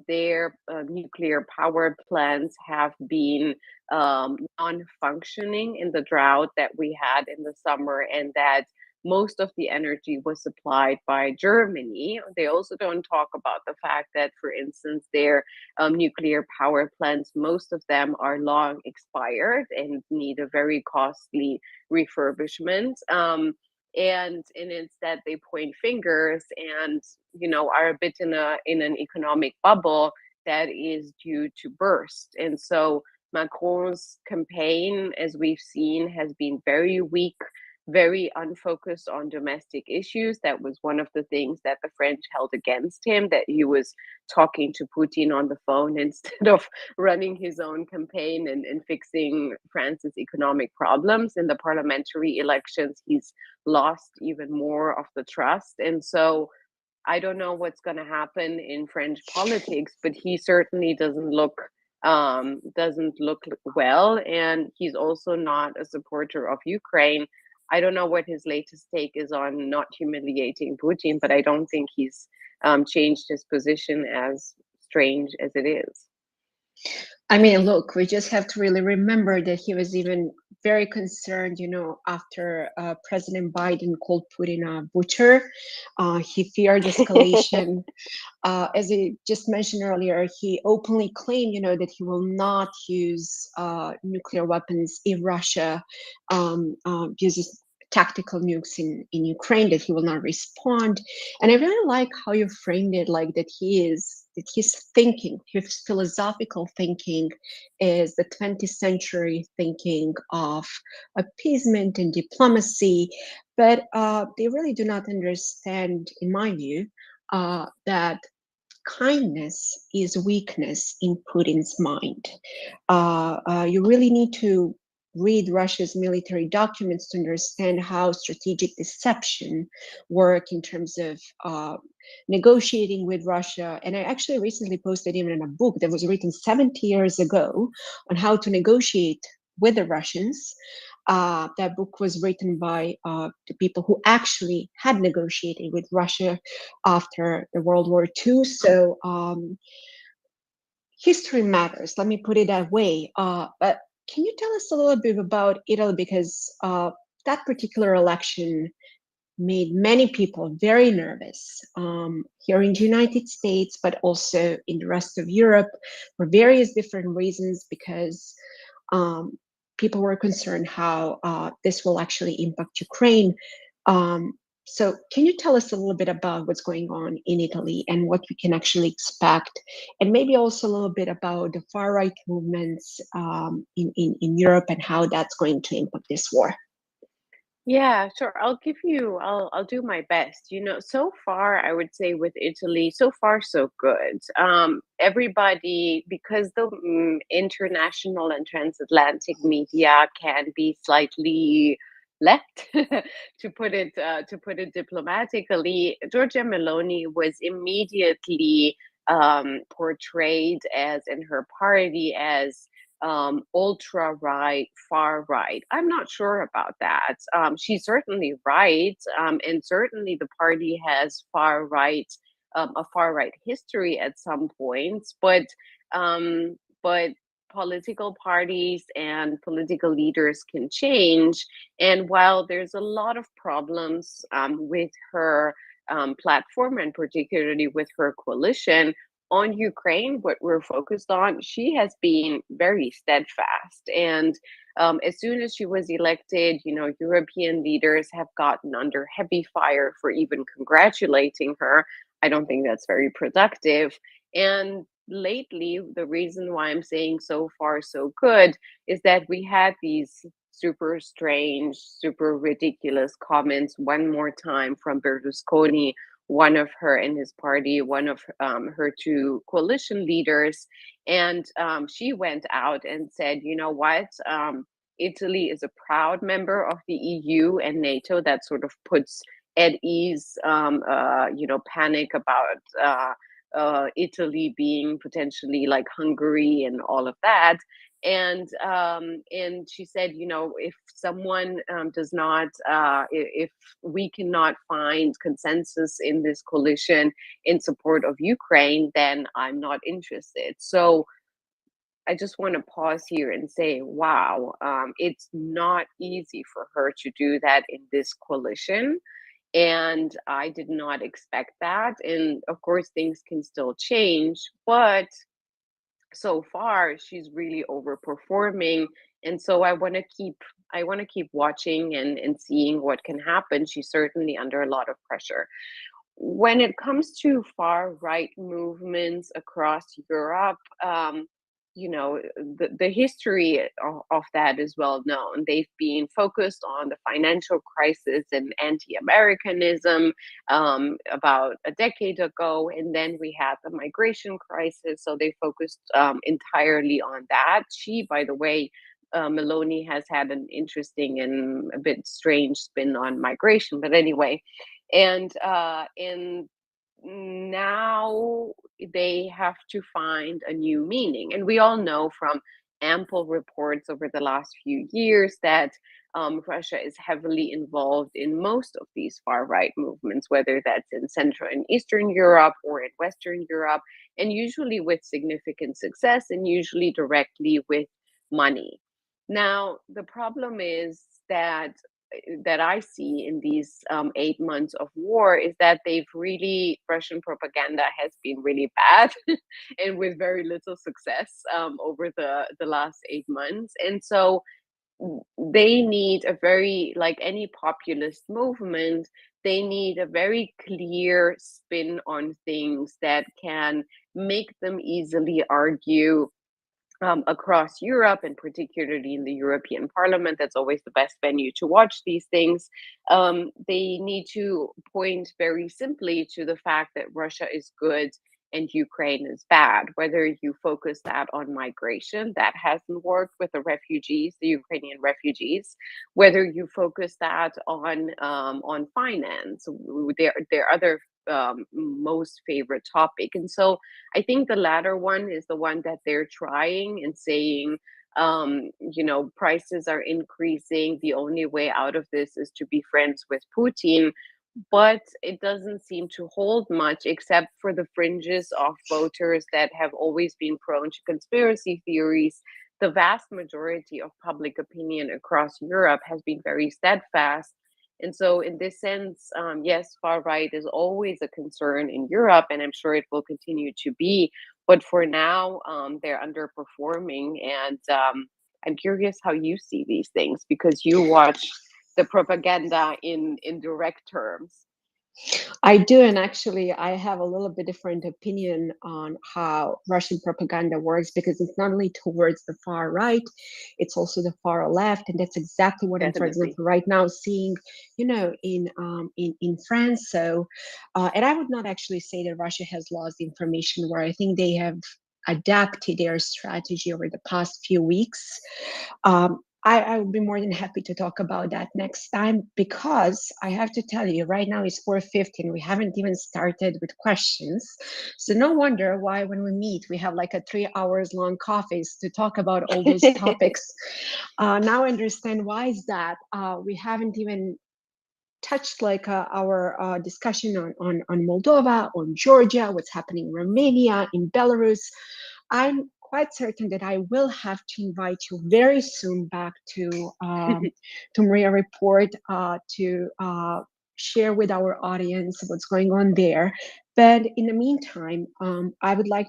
Speaker 22: their nuclear power plants have been non-functioning in the drought that we had in the summer, and that most of the energy was supplied by Germany. They also don't talk about the fact that, for instance, their nuclear power plants, most of them are long expired and need a very costly refurbishment. And instead they point fingers and are a bit in an economic bubble that is due to burst. And so Macron's campaign, as we've seen, has been very weak, very unfocused on domestic issues. That was one of the things that the French held against him, that he was talking to Putin on the phone instead of running his own campaign and fixing France's economic problems. In the parliamentary elections, he's lost even more of the trust. And so I don't know what's going to happen in French politics, but he certainly doesn't look well, and he's also not a supporter of Ukraine. I don't know what his latest take is on not humiliating Putin, but I don't think he's changed his position, as strange as it is.
Speaker 8: I mean, look, we just have to really remember that he was even very concerned, after President Biden called Putin a butcher. He feared escalation. As I just mentioned earlier, he openly claimed, that he will not use nuclear weapons if Russia uses tactical nukes in Ukraine, that he will not respond. And I really like how you framed it, like that his thinking, his philosophical thinking is the 20th century thinking of appeasement and diplomacy. But they really do not understand, in my view, that kindness is weakness in Putin's mind. You really need to read Russia's military documents to understand how strategic deception work in terms of negotiating with Russia. And I actually recently posted even in a book that was written 70 years ago on how to negotiate with the Russians. That book was written by the people who actually had negotiated with Russia after the World War II. So history matters. Let me put it that way. But can you tell us a little bit about Italy, because that particular election made many people very nervous here in the United States, but also in the rest of Europe for various different reasons, because people were concerned how this will actually impact Ukraine. So can you tell us a little bit about what's going on in Italy and what we can actually expect? And maybe also a little bit about the far-right movements in Europe and how that's going to impact this war.
Speaker 22: Yeah, sure. I'll do my best. You know, so far, I would say with Italy, so far so good. Everybody, because the international and transatlantic media can be slightly left, to put it diplomatically, Giorgia Meloni was immediately portrayed as, in her party, as ultra right, far right. I'm not sure about that. She's certainly right, and certainly the party has a far right history at some points, but political parties and political leaders can change. And while there's a lot of problems with her platform, and particularly with her coalition, on Ukraine, what we're focused on, she has been very steadfast. And as soon as she was elected, you know, European leaders have gotten under heavy fire for even congratulating her. I don't think that's very productive. And lately, the reason why I'm saying so far so good is that we had these super strange, super ridiculous comments one more time from Berlusconi, one of her and his party, one of her two coalition leaders. And she went out and said, you know what? Italy is a proud member of the EU and NATO. That sort of puts at ease, panic about Italy being potentially like Hungary and all of that. And she said, you know, if someone does not, if we cannot find consensus in this coalition in support of Ukraine, then I'm not interested. So I just want to pause here and say, wow, it's not easy for her to do that in this coalition. And I did not expect that. And of course, things can still change, but so far she's really overperforming. And so I want to keep watching and seeing what can happen. She's certainly under a lot of pressure. When it comes to far right movements across Europe, the history of that is well known. They've been focused on the financial crisis and anti-Americanism about a decade ago, and then we had the migration crisis, so they focused entirely on that. She, by the way, Meloni has had an interesting and a bit strange spin on migration, but anyway, and now they have to find a new meaning. And we all know from ample reports over the last few years that Russia is heavily involved in most of these far right movements, whether that's in Central and Eastern Europe or in Western Europe, and usually with significant success and usually directly with money. Now, the problem is that I see in these 8 months of war is that Russian propaganda has been really bad and with very little success over the last 8 months. And so they need like any populist movement, they need a very clear spin on things that can make them easily argue across Europe, and particularly in the European Parliament. That's always the best venue to watch these things. They need to point very simply to the fact that Russia is good and Ukraine is bad. Whether you focus that on migration, that hasn't worked with the refugees, the Ukrainian refugees. Whether you focus that on finance, their other most favorite topic. And so I think the latter one is the one that they're trying and saying, prices are increasing. The only way out of this is to be friends with Putin. but it doesn't seem to hold much, except for the fringes of voters that have always been prone to conspiracy theories. The vast majority of public opinion across Europe has been very steadfast. And so, in this sense, yes, far right is always a concern in Europe, and I'm sure it will continue to be. But for now, they're underperforming. And I'm curious how you see these things, because you watch the propaganda in direct terms.
Speaker 8: I do, and actually, I have a little bit different opinion on how Russian propaganda works, because it's not only towards the far right, it's also the far left, and that's exactly what I'm, for
Speaker 22: Definitely.
Speaker 8: example, right now seeing, in France. So, and I would not actually say that Russia has lost information war. I think they have adapted their strategy over the past few weeks. I would be more than happy to talk about that next time, because I have to tell you, right now it's 4:50 and we haven't even started with questions. So no wonder why when we meet, we have like a 3 hours long coffees to talk about all those topics. Now I understand why is that. We haven't even touched like our discussion on Moldova, on Georgia, what's happening in Romania, in Belarus. I'm quite certain that I will have to invite you very soon back to MriyaReport to share with our audience what's going on there. But in the meantime, I would like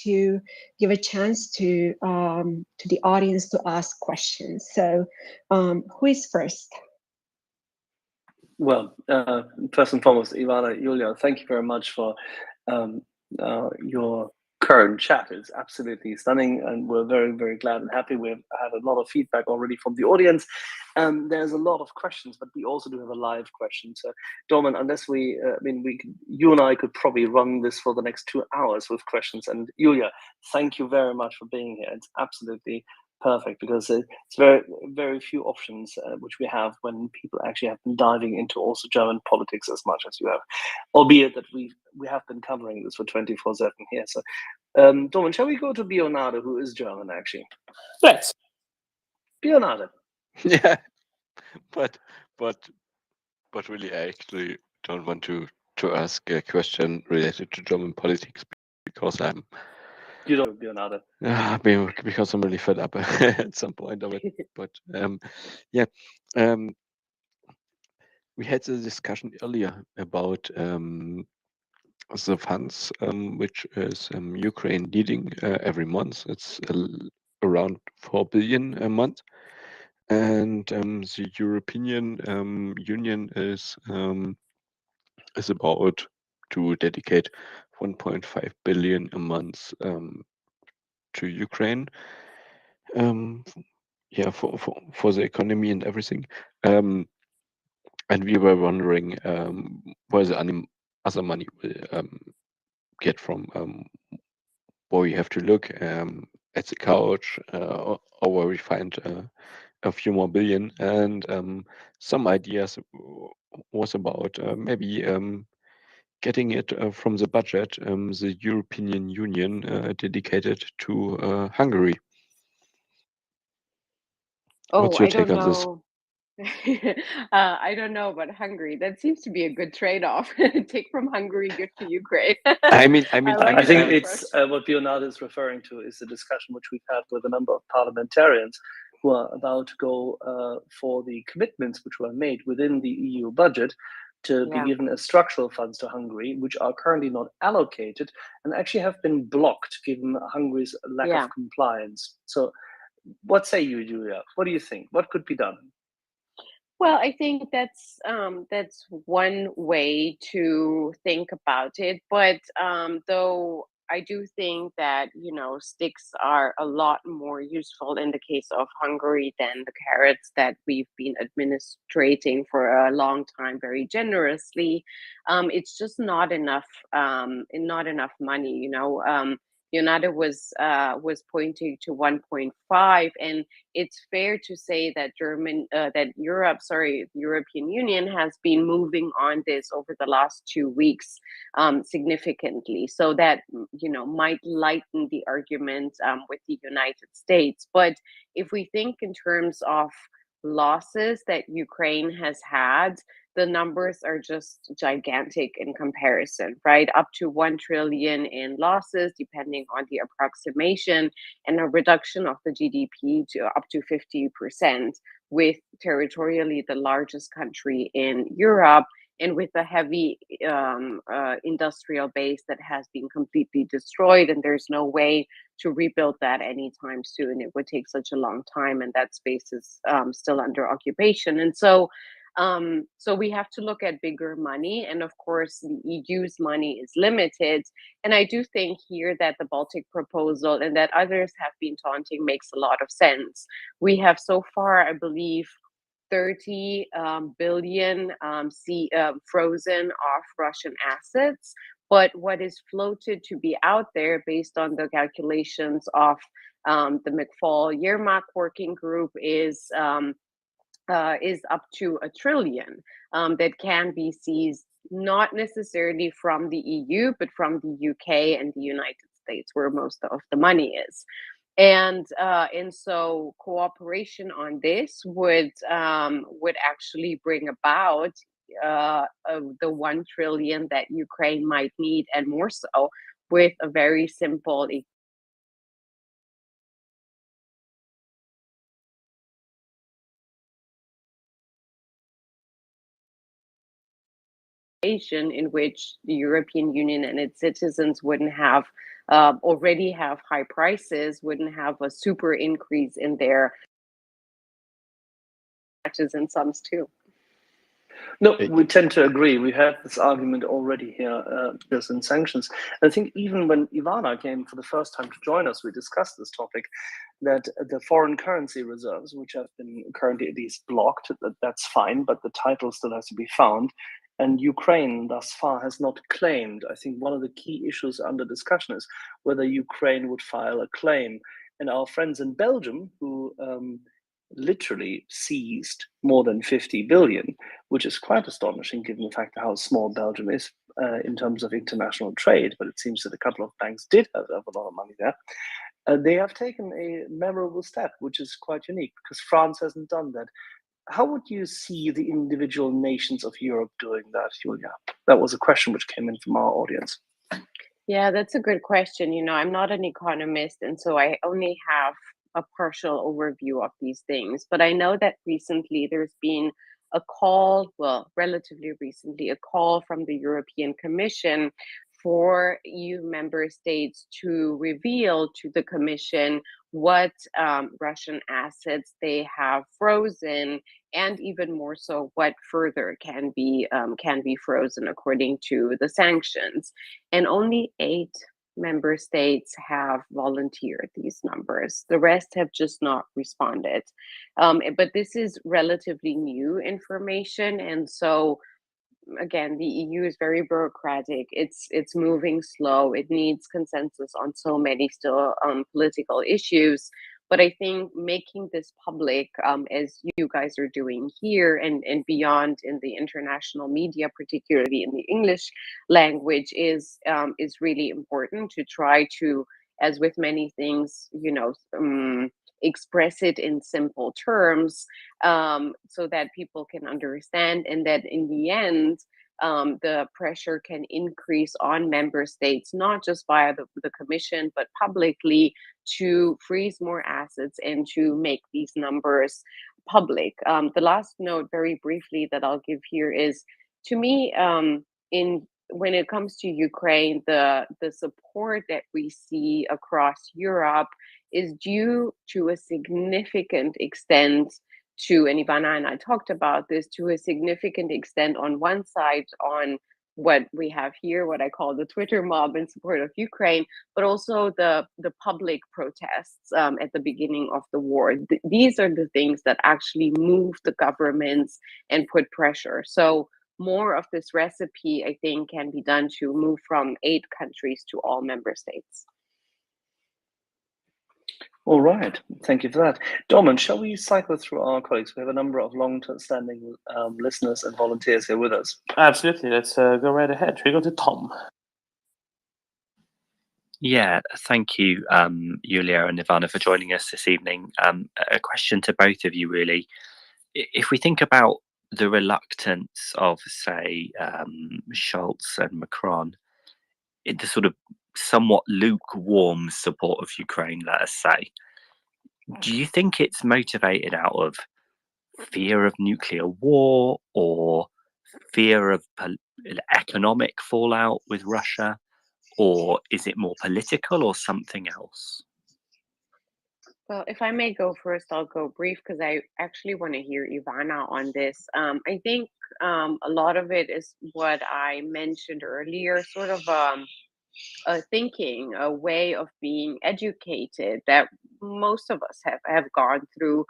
Speaker 8: to give a chance to the audience to ask questions. So, who is first?
Speaker 4: Well, first and foremost, Ivana, Julia, thank you very much for your current chat. It's absolutely stunning, and we're very, very glad and happy. We've had a lot of feedback already from the audience. There's a lot of questions, but we also do have a live question. So, Dorman, unless you and I could probably run this for the next 2 hours with questions. And Julia, thank you very much for being here. It's absolutely perfect, because it's very, very few options which we have when people actually have been diving into also German politics as much as you have, albeit that we have been covering this for 24/7 here. So, Domin, shall we go to Bionade, who is German actually?
Speaker 5: Let's.
Speaker 4: Bionade.
Speaker 21: Yeah, but really, I actually don't want to ask a question related to German politics, because I'm
Speaker 4: You don't, Bionade.
Speaker 21: because I'm really fed up at some point of it. But yeah, we had a discussion earlier about the funds which is Ukraine needing every month. It's around 4 billion a month, and the European Union is about to dedicate 1.5 billion a month to Ukraine. Yeah, for the economy and everything. And we were wondering where the other money will get from, where we have to look at the couch, or where we find a few more billion. And some ideas was about maybe getting it from the budget the European Union dedicated to Hungary. What's
Speaker 22: Oh,
Speaker 21: your
Speaker 22: I
Speaker 21: take
Speaker 22: don't
Speaker 21: on this?
Speaker 22: know. I don't know about Hungary. That seems to be a good trade-off. Take from Hungary, give to Ukraine.
Speaker 21: I mean,
Speaker 22: I like
Speaker 4: I think
Speaker 22: that
Speaker 4: it's
Speaker 22: approach.
Speaker 4: what Bionade is referring to is the discussion which we've had with a number of parliamentarians who are about to go for the commitments which were made within the EU budget to be
Speaker 22: Yeah.
Speaker 4: given as structural funds to Hungary, which are currently not allocated and actually have been blocked given Hungary's lack
Speaker 22: Yeah.
Speaker 4: of compliance. So, what say you, Julia? What do you think? What could be done?
Speaker 22: Well, I think that's one way to think about it. But though I do think that sticks are a lot more useful in the case of Hungary than the carrots that we've been administrating for a long time very generously. It's just not enough. Not enough money. Leonardo was pointing to 1.5, and it's fair to say that the European Union has been moving on this over the last 2 weeks significantly. So that might lighten the argument with the United States. But if we think in terms of losses that Ukraine has had, the numbers are just gigantic in comparison, right? Up to 1 trillion in losses, depending on the approximation, and a reduction of the GDP to up to 50%, with territorially the largest country in Europe, and with a heavy industrial base that has been completely destroyed, and there's no way to rebuild that anytime soon. It would take such a long time, and that space is still under occupation. And so we have to look at bigger money, and of course the EU's money is limited. And I do think here that the Baltic proposal, and that others have been taunting, makes a lot of sense. We have so far, I believe, 30 billion frozen off Russian assets. But what is floated to be out there, based on the calculations of the McFall-Yermak working group, is up to 1 trillion that can be seized, not necessarily from the EU, but from the UK and the United States, where most of the money is. And so cooperation on this would actually bring about the 1 trillion that Ukraine might need, and more so, with a very simple in which the European Union and its citizens wouldn't have already have high prices, wouldn't have a super increase in their taxes and sums too.
Speaker 4: No, we tend to agree. We had this argument already here because in sanctions. I think even when Ivana came for the first time to join us, we discussed this topic, that the foreign currency reserves, which have been currently at least blocked, that's fine, but the title still has to be found. And Ukraine thus far has not claimed. I think one of the key issues under discussion is whether Ukraine would file a claim. And our friends in Belgium, who literally seized more than 50 billion, which is quite astonishing given the fact how small Belgium is in terms of international trade, but it seems that a couple of banks did have a lot of money there. They have taken a memorable step, which is quite unique, because France hasn't done that. How would you see the individual nations of Europe doing that, Julia? That was a question which came in from our audience.
Speaker 22: Yeah, that's a good question. You know, I'm not an economist, and so I only have a partial overview of these things. But I know that recently there's been a call, well, relatively recently, a call from the European Commission for EU member states to reveal to the Commission what Russian assets they have frozen, and even more so, what further can be frozen according to the sanctions. And only 8 member states have volunteered these numbers. The rest have just not responded. But this is relatively new information, and so again, the EU is very bureaucratic. It's moving slow. It needs consensus on so many still political issues. But I think making this public, as you guys are doing here and beyond in the international media, particularly in the English language, is really important to try to, as with many things, you know, express it in simple terms, so that people can understand, and that in the end, the pressure can increase on member states, not just via the Commission, but publicly, to freeze more assets and to make these numbers public. The last note, very briefly, that I'll give here is, to me, when it comes to Ukraine, the support that we see across Europe is due to a significant extent to, and Ivana and I talked about this, to a significant extent on one side, on what we have here, what I call the Twitter mob in support of Ukraine, but also the public protests at the beginning of the war. These are the things that actually move the governments and put pressure. So more of this recipe, I think, can be done to move from 8 countries to all member states.
Speaker 4: All right, thank you for that. Dorman, shall we cycle through our colleagues? We have a number of long-standing listeners and volunteers here with us.
Speaker 2: Absolutely, let's go right ahead. Should we go to Tom?
Speaker 13: Yeah, thank you, Julia and Ivana, for joining us this evening. A question to both of you, really. if we think about the reluctance of, say, Scholz and Macron, the sort of somewhat lukewarm support of Ukraine, let us say, do you think it's motivated out of fear of nuclear war or fear of economic fallout with Russia, or is it more political or something else?
Speaker 22: Well, if I may go first, I'll go brief because I actually want to hear Ivana on this. I think a lot of it is what I mentioned earlier, sort of a thinking, a way of being educated that most of us have gone through,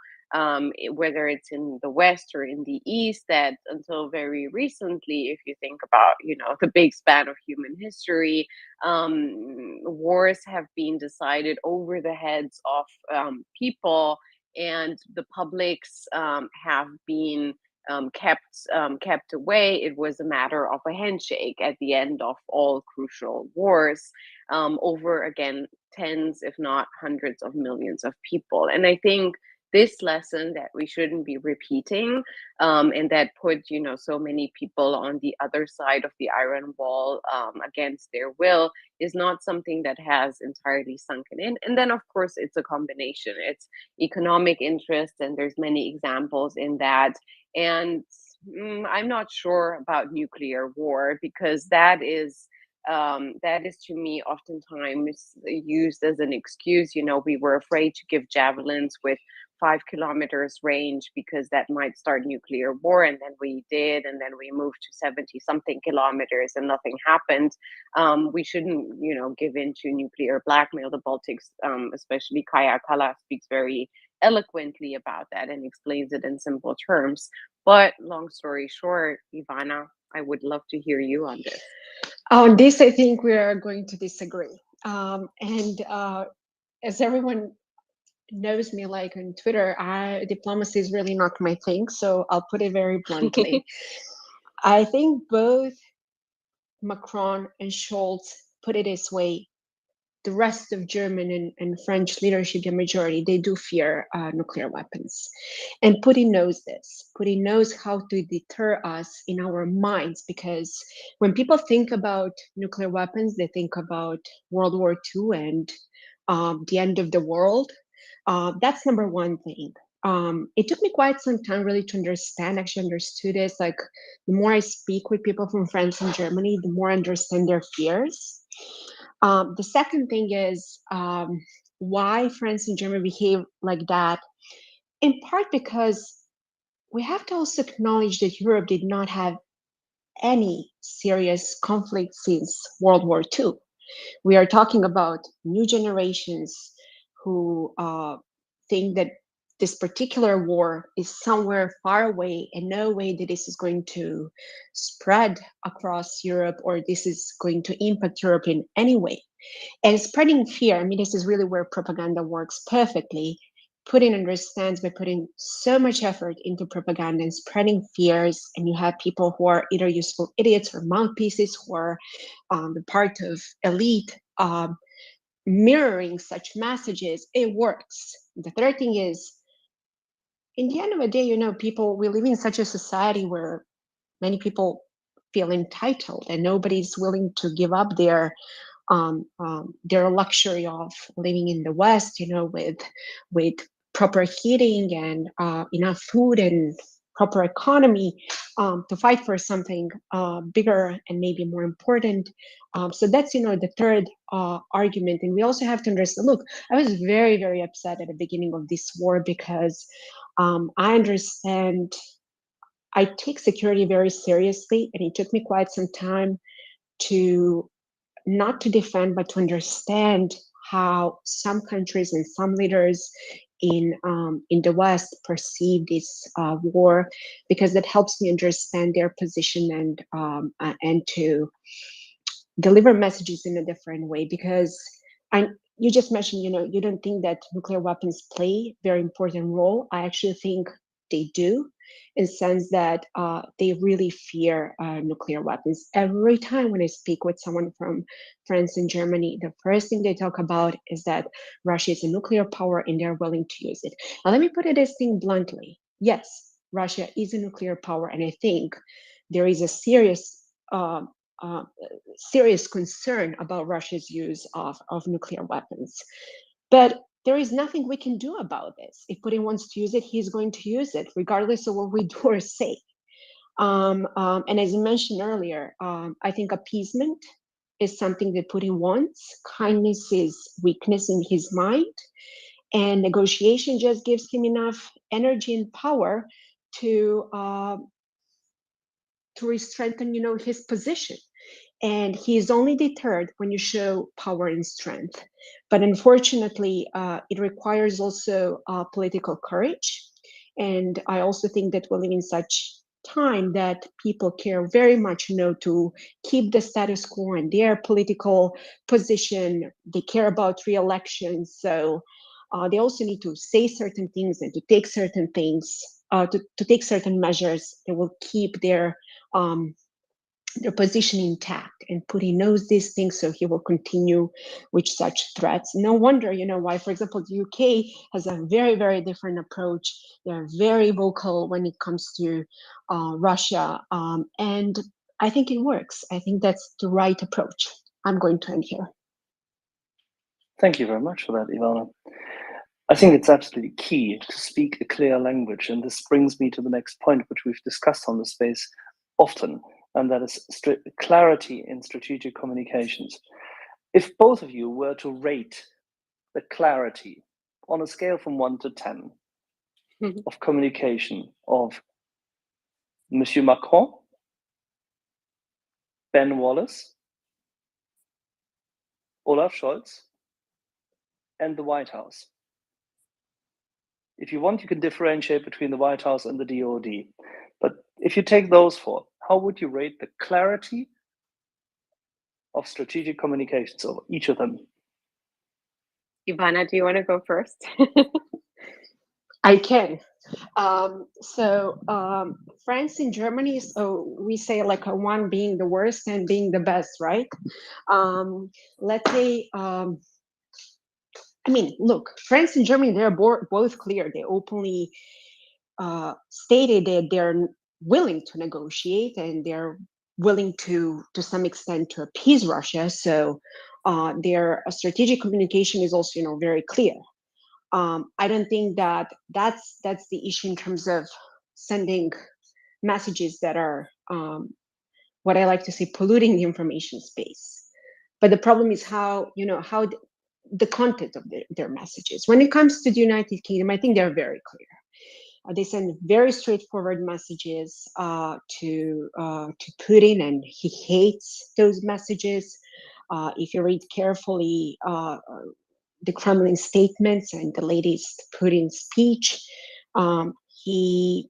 Speaker 22: whether it's in the West or in the East, that until very recently, if you think about, the big span of human history, wars have been decided over the heads of people, and the publics have been kept away. It was a matter of a handshake at the end of all crucial wars, over again tens, if not hundreds of millions of people. And I think this lesson that we shouldn't be repeating, and that put so many people on the other side of the iron wall against their will, is not something that has entirely sunken in. And then of course it's a combination. It's economic interest, and there's many examples in that. And I'm not sure about nuclear war, because that is to me oftentimes used as an excuse. We were afraid to give javelins with 5 kilometers range because that might start nuclear war, and then we did, and then we moved to 70 something kilometers and nothing happened. We shouldn't give in to nuclear blackmail. The Baltics, especially Kaja Kallas, speaks very eloquently about that and explains it in simple terms. But long story short, Ivana, I would love to hear you on this.
Speaker 8: On this, I think we are going to disagree. And as everyone knows me, like on Twitter, diplomacy is really not my thing. So I'll put it very bluntly. I think both Macron and Scholz put it this way. The rest of German and French leadership, the majority, they do fear nuclear weapons. And Putin knows this. Putin knows how to deter us in our minds, because when people think about nuclear weapons, they think about World War II and the end of the world. That's number one thing. It took me quite some time really to actually understood this. Like, the more I speak with people from France and Germany, the more I understand their fears. The second thing is why France and Germany behave like that, in part because we have to also acknowledge that Europe did not have any serious conflict since World War II. We are talking about new generations who think that this particular war is somewhere far away and no way that this is going to spread across Europe, or this is going to impact Europe in any way. And spreading fear, I mean, this is really where propaganda works perfectly. Putin understands by putting so much effort into propaganda and spreading fears, and you have people who are either useful idiots or mouthpieces who are the part of elite mirroring such messages. It works. The third thing is, in the end of the day, we live in such a society where many people feel entitled and nobody's willing to give up their luxury of living in the West, with proper heating and enough food and proper economy to fight for something bigger and maybe more important. So that's, the third argument. And we also have to understand, look, I was very, very upset at the beginning of this war because I understand, I take security very seriously, and it took me quite some time to not to defend, but to understand how some countries and some leaders in the West perceive this war, because that helps me understand their position and to deliver messages in a different way. Because you just mentioned, you don't think that nuclear weapons play a very important role. I actually think they do, in the sense that they really fear nuclear weapons. Every time when I speak with someone from France and Germany, the first thing they talk about is that Russia is a nuclear power and they're willing to use it. Now, let me put it this thing bluntly. Yes, Russia is a nuclear power, and I think there is a serious serious concern about Russia's use of nuclear weapons. But there is nothing we can do about this. If Putin wants to use it, he's going to use it, regardless of what we do or say. And as I mentioned earlier, I think appeasement is something that Putin wants. Kindness is weakness in his mind. And negotiation just gives him enough energy and power to re-strengthen, his position. And he is only deterred when you show power and strength. But unfortunately, it requires also political courage. And I also think that we live in such time that people care very much, to keep the status quo in their political position. They care about re-elections. So they also need to say certain things and to take certain things, to take certain measures that will keep their position intact. And Putin knows these things, so he will continue with such threats. No wonder, why, for example, the UK has a very, very different approach. They're very vocal when it comes to Russia, and I think it works. I think that's the right approach. I'm going to end here.
Speaker 4: Thank you very much for that, Ivana. I think it's absolutely key to speak a clear language, and this brings me to the next point, which we've discussed on the space often, and that is clarity in strategic communications. If both of you were to rate the clarity on a scale from 1 to 10 of communication of Monsieur Macron, Ben Wallace, Olaf Scholz, and the White House. If you want, you can differentiate between the White House and the DoD. But if you take those four, how would you rate the clarity of strategic communications of each of them?
Speaker 22: Ivana, do you want to go first?
Speaker 8: I can. France and Germany, so we say like a one being the worst and being the best, right? Let's say, look, France and Germany, they're both clear. They openly stated that they're willing to negotiate and they're willing to some extent to appease Russia. So their strategic communication is also, very clear. I don't think that's the issue in terms of sending messages that are what I like to say polluting the information space. But the problem is how the content of their messages. When it comes to the United Kingdom, I think they're very clear. They send very straightforward messages to Putin, and he hates those messages. If you read carefully the Kremlin statements and the latest Putin speech, he's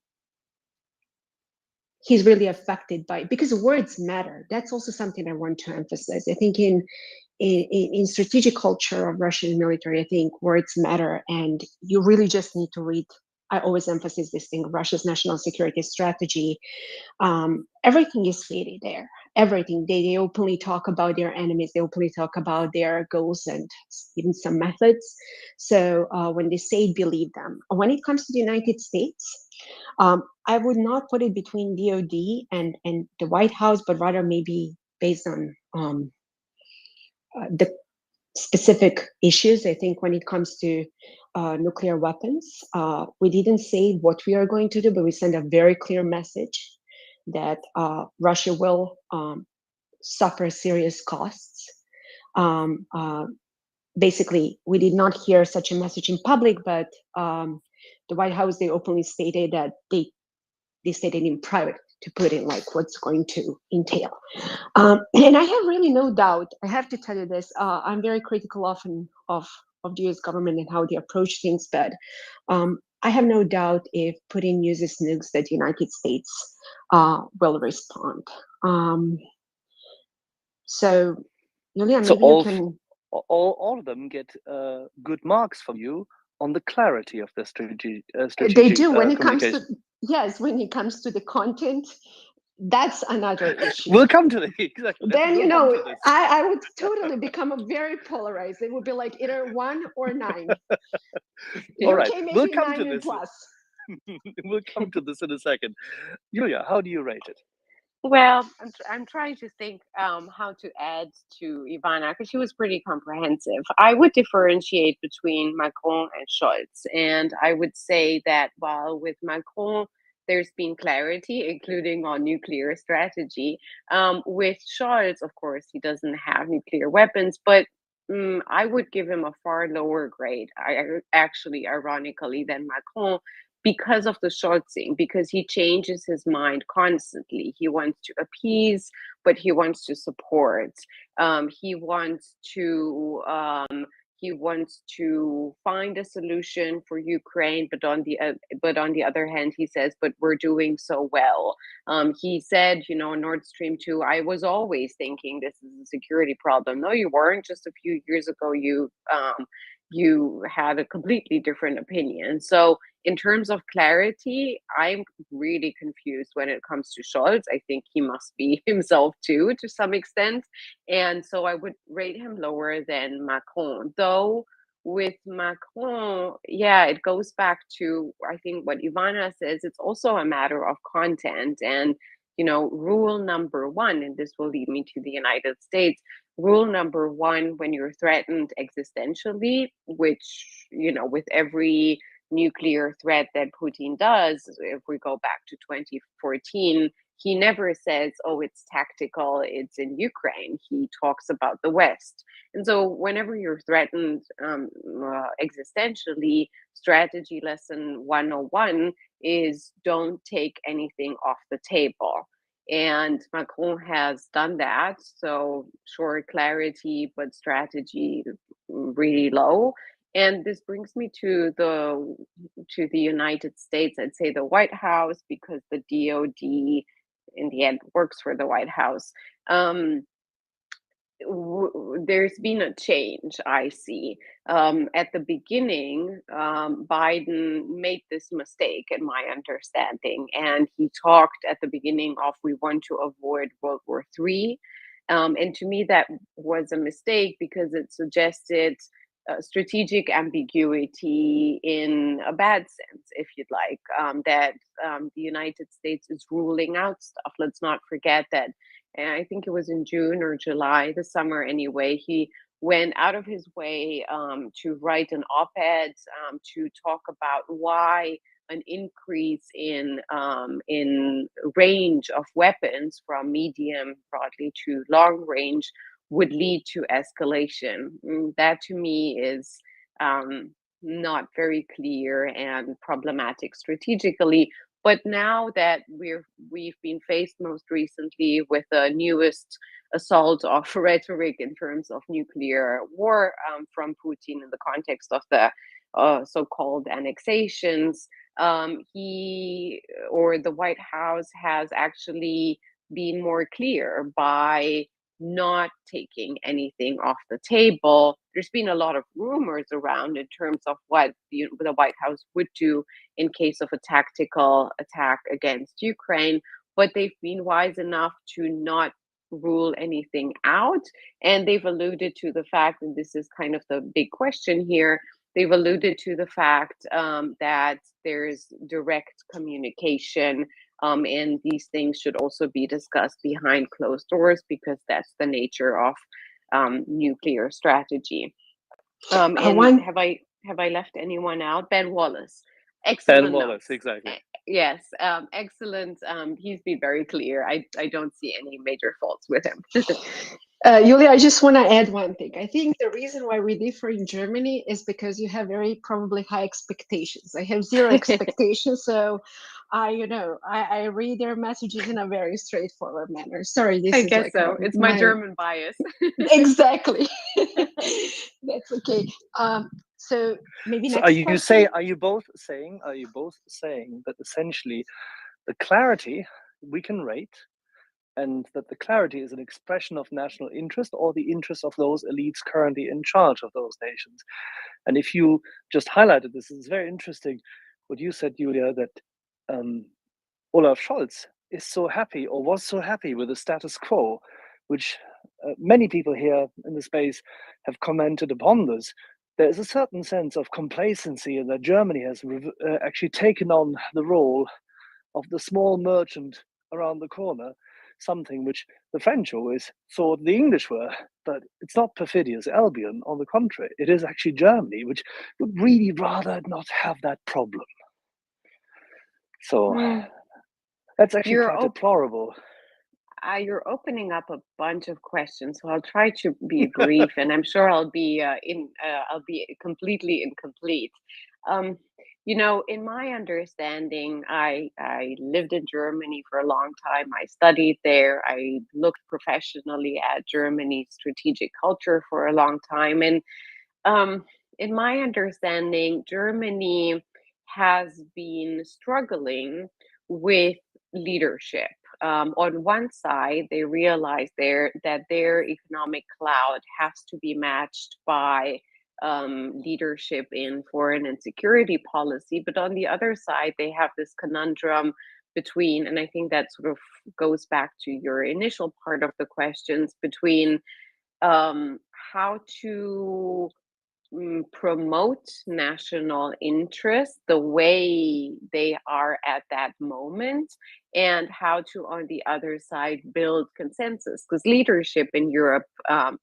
Speaker 8: really affected by, because words matter. That's also something I want to emphasize. I think in strategic culture of Russian military, I think words matter, and you really just need to read. I always emphasize this thing, Russia's national security strategy. Everything is stated there. Everything. They openly talk about their enemies. They openly talk about their goals and even some methods. So when they say it, believe them. When it comes to the United States, I would not put it between DoD and the White House, but rather maybe based on the specific issues. I think when it comes to nuclear weapons, we didn't say what we are going to do, but we send a very clear message that Russia will suffer serious costs. Basically, we did not hear such a message in public, but the White House, they openly stated that they stated in private to put in like what's going to entail. And I have really no doubt, I have to tell you this, I'm very critical often of the US government and how they approach things, but I have no doubt if Putin uses nukes that the United States will respond. So, Julia,
Speaker 4: So
Speaker 8: maybe you can...
Speaker 4: all of them get good marks from you on the clarity of the strategic
Speaker 8: They do when it comes
Speaker 4: communication.
Speaker 8: to, yes, when it comes to the content, that's another issue.
Speaker 4: We'll come to that. Exactly.
Speaker 8: Then,
Speaker 4: We'll come to this.
Speaker 8: I would totally become a very polarized. It would be like either 1 or 9.
Speaker 4: All right,
Speaker 8: UK, maybe
Speaker 4: we'll come
Speaker 8: 9
Speaker 4: to
Speaker 8: and
Speaker 4: this.
Speaker 8: plus.
Speaker 10: We'll come to this in a second. Julia, how do you rate it?
Speaker 22: Well, I'm trying to think how to add to Ivana because she was pretty comprehensive. I would differentiate between Macron and Scholz, and I would say that while with Macron there's been clarity, including on nuclear strategy, with Scholz, of course, he doesn't have nuclear weapons, but I would give him a far lower grade, actually, ironically, than Macron because of the Scholzing, because he changes his mind constantly. He wants to appease, but he wants to support. He wants to find a solution for Ukraine, but on the other hand, he says, "But we're doing so well." He said, Nord Stream 2. I was always thinking this is a security problem. No, you weren't. Just a few years ago, you had a completely different opinion. So in terms of clarity, I'm really confused when it comes to Scholz. I think he must be himself too, to some extent. And so I would rate him lower than Macron. Though with Macron, yeah, it goes back to, I think, what Ivana says. It's also a matter of content. And, rule number one, and this will lead me to the United States. Rule number one, when you're threatened existentially, which, with every nuclear threat that Putin does, if we go back to 2014, he never says, oh, it's tactical, it's in Ukraine. He talks about the West. And so whenever you're threatened existentially, strategy lesson 101 is don't take anything off the table. And Macron has done that. So short clarity, but strategy really low. And this brings me to the United States. I'd say the White House, because the DOD in the end works for the White House. There's been a change, I see. At the beginning, Biden made this mistake, in my understanding, and he talked at the beginning of we want to avoid World War III. And to me, that was a mistake because it suggested strategic ambiguity in a bad sense, if you'd like, that the United States is ruling out stuff. Let's not forget that, and I think it was in June or July, the summer anyway, he went out of his way to write an op-ed to talk about why an increase in range of weapons from medium broadly to long range would lead to escalation. That to me is not very clear and problematic strategically. But now that we've been faced most recently with the newest assault of rhetoric in terms of nuclear war from Putin in the context of the so-called annexations, he or the White House has actually been more clear by not taking anything off the table. There's been a lot of rumors around in terms of what the White House would do in case of a tactical attack against Ukraine, but they've been wise enough to not rule anything out. And they've alluded to the fact, and this is kind of the big question here, they've alluded to the fact that there's direct communication and these things should also be discussed behind closed doors because that's the nature of nuclear strategy. And have I left anyone out? Ben Wallace. Excellent.
Speaker 10: Ben Wallace, exactly.
Speaker 22: Yes, excellent. He's been very clear. I don't see any major faults with him.
Speaker 8: Julia, I just want to add one thing. I think the reason why we differ in Germany is because you have very probably high expectations. I have zero expectations, so I read their messages in a very straightforward manner. Sorry, this
Speaker 22: I
Speaker 8: is
Speaker 22: guess
Speaker 8: like
Speaker 22: so. It's my German bias.
Speaker 8: Exactly. That's okay. So maybe
Speaker 10: So
Speaker 8: next question.
Speaker 10: are you both saying that essentially the clarity we can rate, and that the clarity is an expression of national interest or the interest of those elites currently in charge of those nations? And if you just highlighted this, it's very interesting what you said, Julia, that Olaf Scholz is so happy or was so happy with the status quo, which many people here in the space have commented upon this, there is a certain sense of complacency in that Germany has actually taken on the role of the small merchant around the corner, something which the French always thought the English were. But it's not perfidious Albion, on the contrary, it is actually Germany, which would really rather not have that problem. So that's actually quite deplorable.
Speaker 22: You're opening up a bunch of questions, so I'll try to be brief, and I'm sure I'll be completely incomplete. You know, in my understanding, I lived in Germany for a long time. I studied there. I looked professionally at Germany's strategic culture for a long time, and in my understanding, Germany has been struggling with leadership. On one side, they realize that their economic clout has to be matched by leadership in foreign and security policy. But on the other side, they have this conundrum between, and I think that sort of goes back to your initial part of the questions, between how to promote national interest the way they are at that moment, and how to, on the other side, build consensus, because leadership in Europe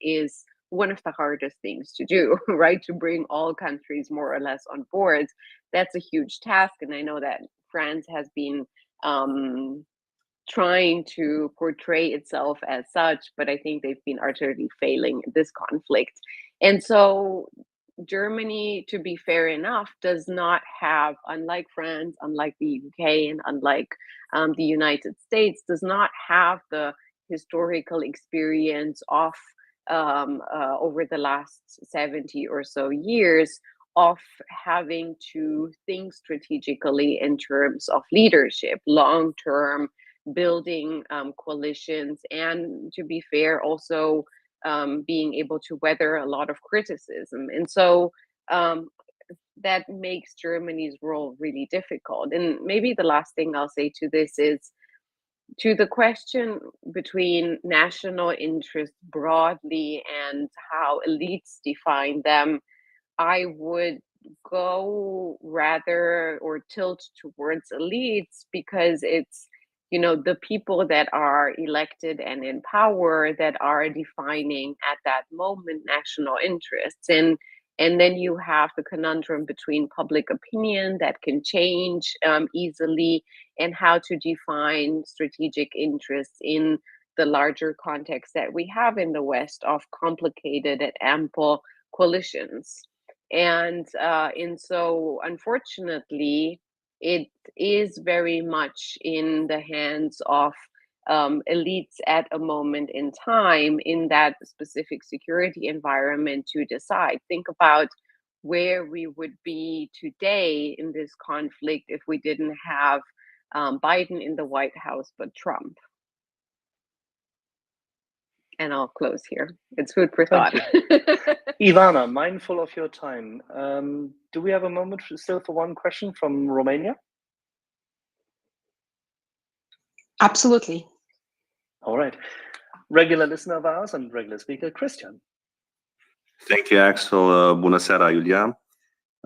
Speaker 22: is one of the hardest things to do, right? To bring all countries more or less on board. That's a huge task, and I know that France has been trying to portray itself as such, but I think they've been utterly failing in this conflict. And so Germany, to be fair enough, does not have, unlike France, unlike the UK, and unlike the United States, does not have the historical experience of over the last 70 or so years of having to think strategically in terms of leadership, long-term, building coalitions, and, to be fair, also being able to weather a lot of criticism. And so that makes Germany's role really difficult. And maybe the last thing I'll say to this is, to the question between national interest broadly and how elites define them, I would go rather, or tilt towards elites, because it's, you know, the people that are elected and in power that are defining at that moment national interests. And then you have the conundrum between public opinion that can change easily, and how to define strategic interests in the larger context that we have in the West of complicated and ample coalitions. And so, unfortunately, it is very much in the hands of elites at a moment in time in that specific security environment to decide. Think about where we would be today in this conflict if we didn't have Biden in the White House, but Trump. And I'll close here. It's food for thought.
Speaker 10: Ivana, mindful of your time, do we have a moment still for one question from Romania?
Speaker 8: Absolutely.
Speaker 10: All right. Regular listener of ours and regular speaker, Christian.
Speaker 14: Thank you, Axel. Bună seara, Iulia.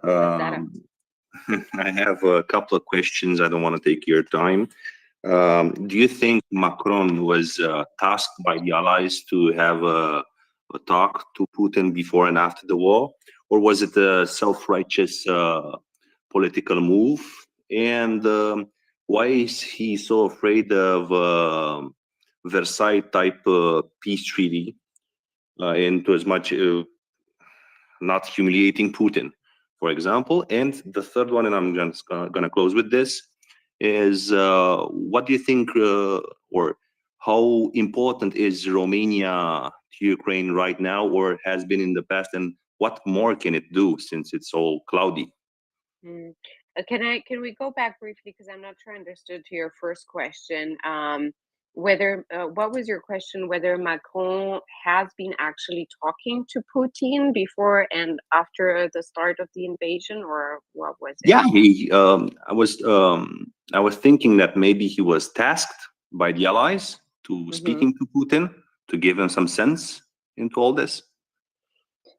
Speaker 14: I have a couple of questions. I don't want to take your time. Do you think Macron was tasked by the allies to have a talk to Putin before and after the war, or was it a self-righteous political move? And why is he so afraid of Versailles type peace treaty, into as much not humiliating Putin, for example? And the third one, and I'm just gonna close with this, is what do you think, or how important is Romania to Ukraine right now, or has been in the past, and what more can it do since it's all cloudy?
Speaker 22: Can we go back briefly, because I'm not sure I understood to your first question. Whether what was your question? Whether Macron has been actually talking to Putin before and after the start of the invasion, or what was it?
Speaker 14: Yeah, I was thinking that maybe he was tasked by the allies to speaking to Putin to give him some sense into all this.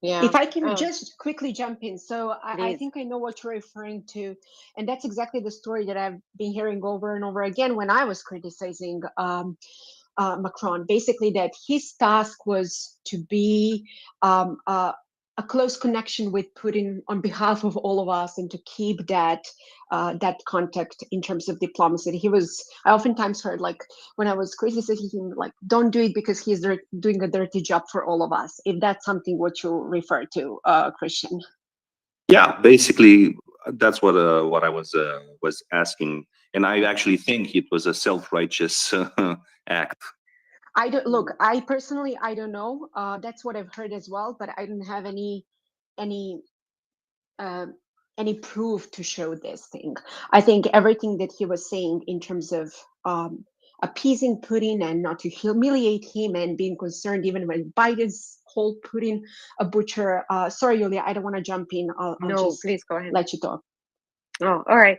Speaker 22: Yeah.
Speaker 8: If I can
Speaker 22: Oh,
Speaker 8: just quickly jump in. So I
Speaker 22: please.
Speaker 8: think I know what you're referring to. And that's exactly the story that I've been hearing over and over again when I was criticizing Macron. Basically, that his task was to be a close connection with Putin on behalf of all of us and to keep that contact in terms of diplomacy. I oftentimes heard, like, when I was criticizing him, like, don't do it because he's doing a dirty job for all of us. If that's something what you refer to, Christian.
Speaker 14: Yeah, basically that's what I was asking, and I actually think it was a self-righteous act.
Speaker 8: I don't look. I personally, I don't know. That's what I've heard as well, but I don't have any uh, any proof to show this thing. I think everything that he was saying in terms of appeasing Putin and not to humiliate him and being concerned even when Biden's called Putin a butcher. Sorry, Yulia, I don't want to jump in. I'll
Speaker 22: No,
Speaker 8: just
Speaker 22: please go ahead.
Speaker 8: let you talk.
Speaker 22: Oh, all right.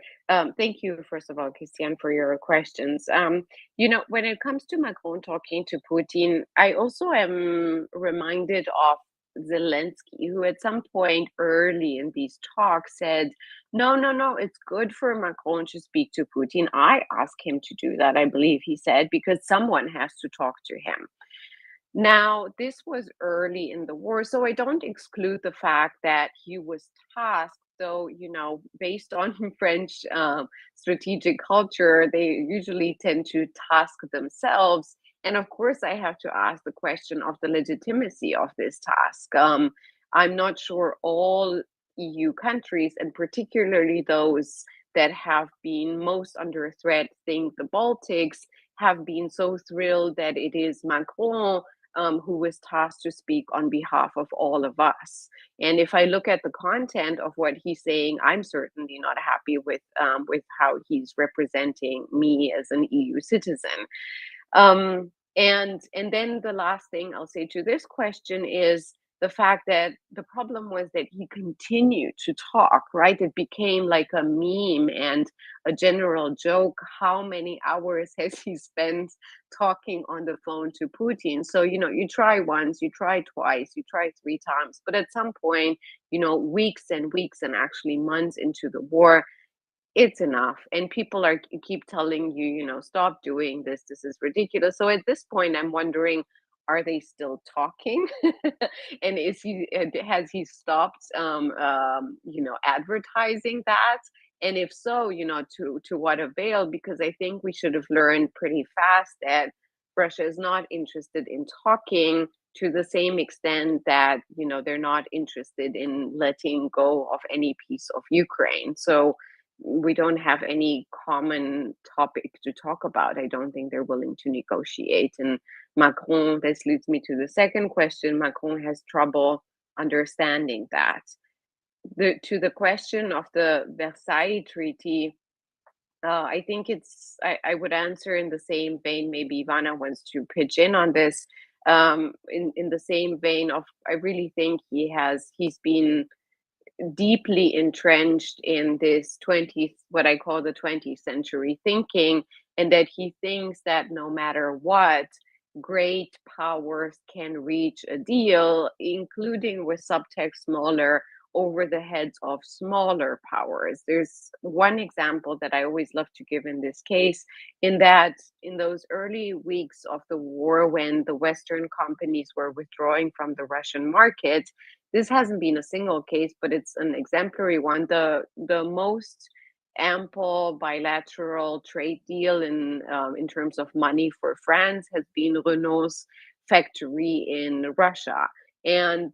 Speaker 22: Thank you, first of all, Christian, for your questions. When it comes to Macron talking to Putin, I also am reminded of Zelensky, who at some point early in these talks said, no, no, no, it's good for Macron to speak to Putin. I asked him to do that, I believe he said, because someone has to talk to him. Now, this was early in the war, so I don't exclude the fact that he was tasked, though, based on French strategic culture, they usually tend to task themselves. And of course, I have to ask the question of the legitimacy of this task. I'm not sure all EU countries, and particularly those that have been most under threat, think the Baltics, have been so thrilled that it is Macron who was tasked to speak on behalf of all of us. And if I look at the content of what he's saying, I'm certainly not happy with how he's representing me as an EU citizen. And then the last thing I'll say to this question is the fact that the problem was that he continued to talk, right? It became like a meme and a general joke. How many hours has he spent talking on the phone to Putin? So, you try once, you try twice, you try 3 times, but at some point, weeks and weeks and actually months into the war, it's enough. And people keep telling you, stop doing this. This is ridiculous. So at this point, I'm wondering, are they still talking? And has he stopped, advertising that? And if so, to what avail? Because I think we should have learned pretty fast that Russia is not interested in talking to the same extent that, they're not interested in letting go of any piece of Ukraine. So we don't have any common topic to talk about. I don't think they're willing to negotiate. And Macron, this leads me to the second question. Macron has trouble understanding that. To the question of the Versailles Treaty, I think I would answer in the same vein. Maybe Ivana wants to pitch in on this. In the same vein of, I really think he's been deeply entrenched in this what I call the 20th century thinking, and that he thinks that no matter what, great powers can reach a deal, including with subtext smaller, over the heads of smaller powers. There's one example that I always love to give in this case, in that in those early weeks of the war, when the Western companies were withdrawing from the Russian market, this hasn't been a single case, but it's an exemplary one. The most ample bilateral trade deal in terms of money for France has been Renault's factory in Russia. And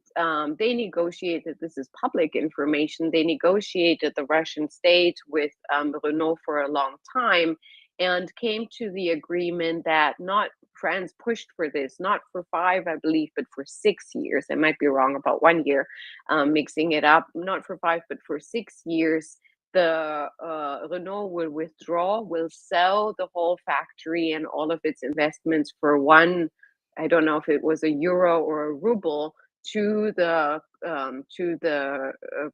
Speaker 22: they negotiated, this is public information, they negotiated the Russian state with Renault for a long time and came to the agreement that not France pushed for this, not for 5, I believe, but for 6 years. I might be wrong about 1 year, mixing it up, not for 5, but for 6 years. The Renault will withdraw, will sell the whole factory and all of its investments for I don't know if it was a euro or a ruble, to the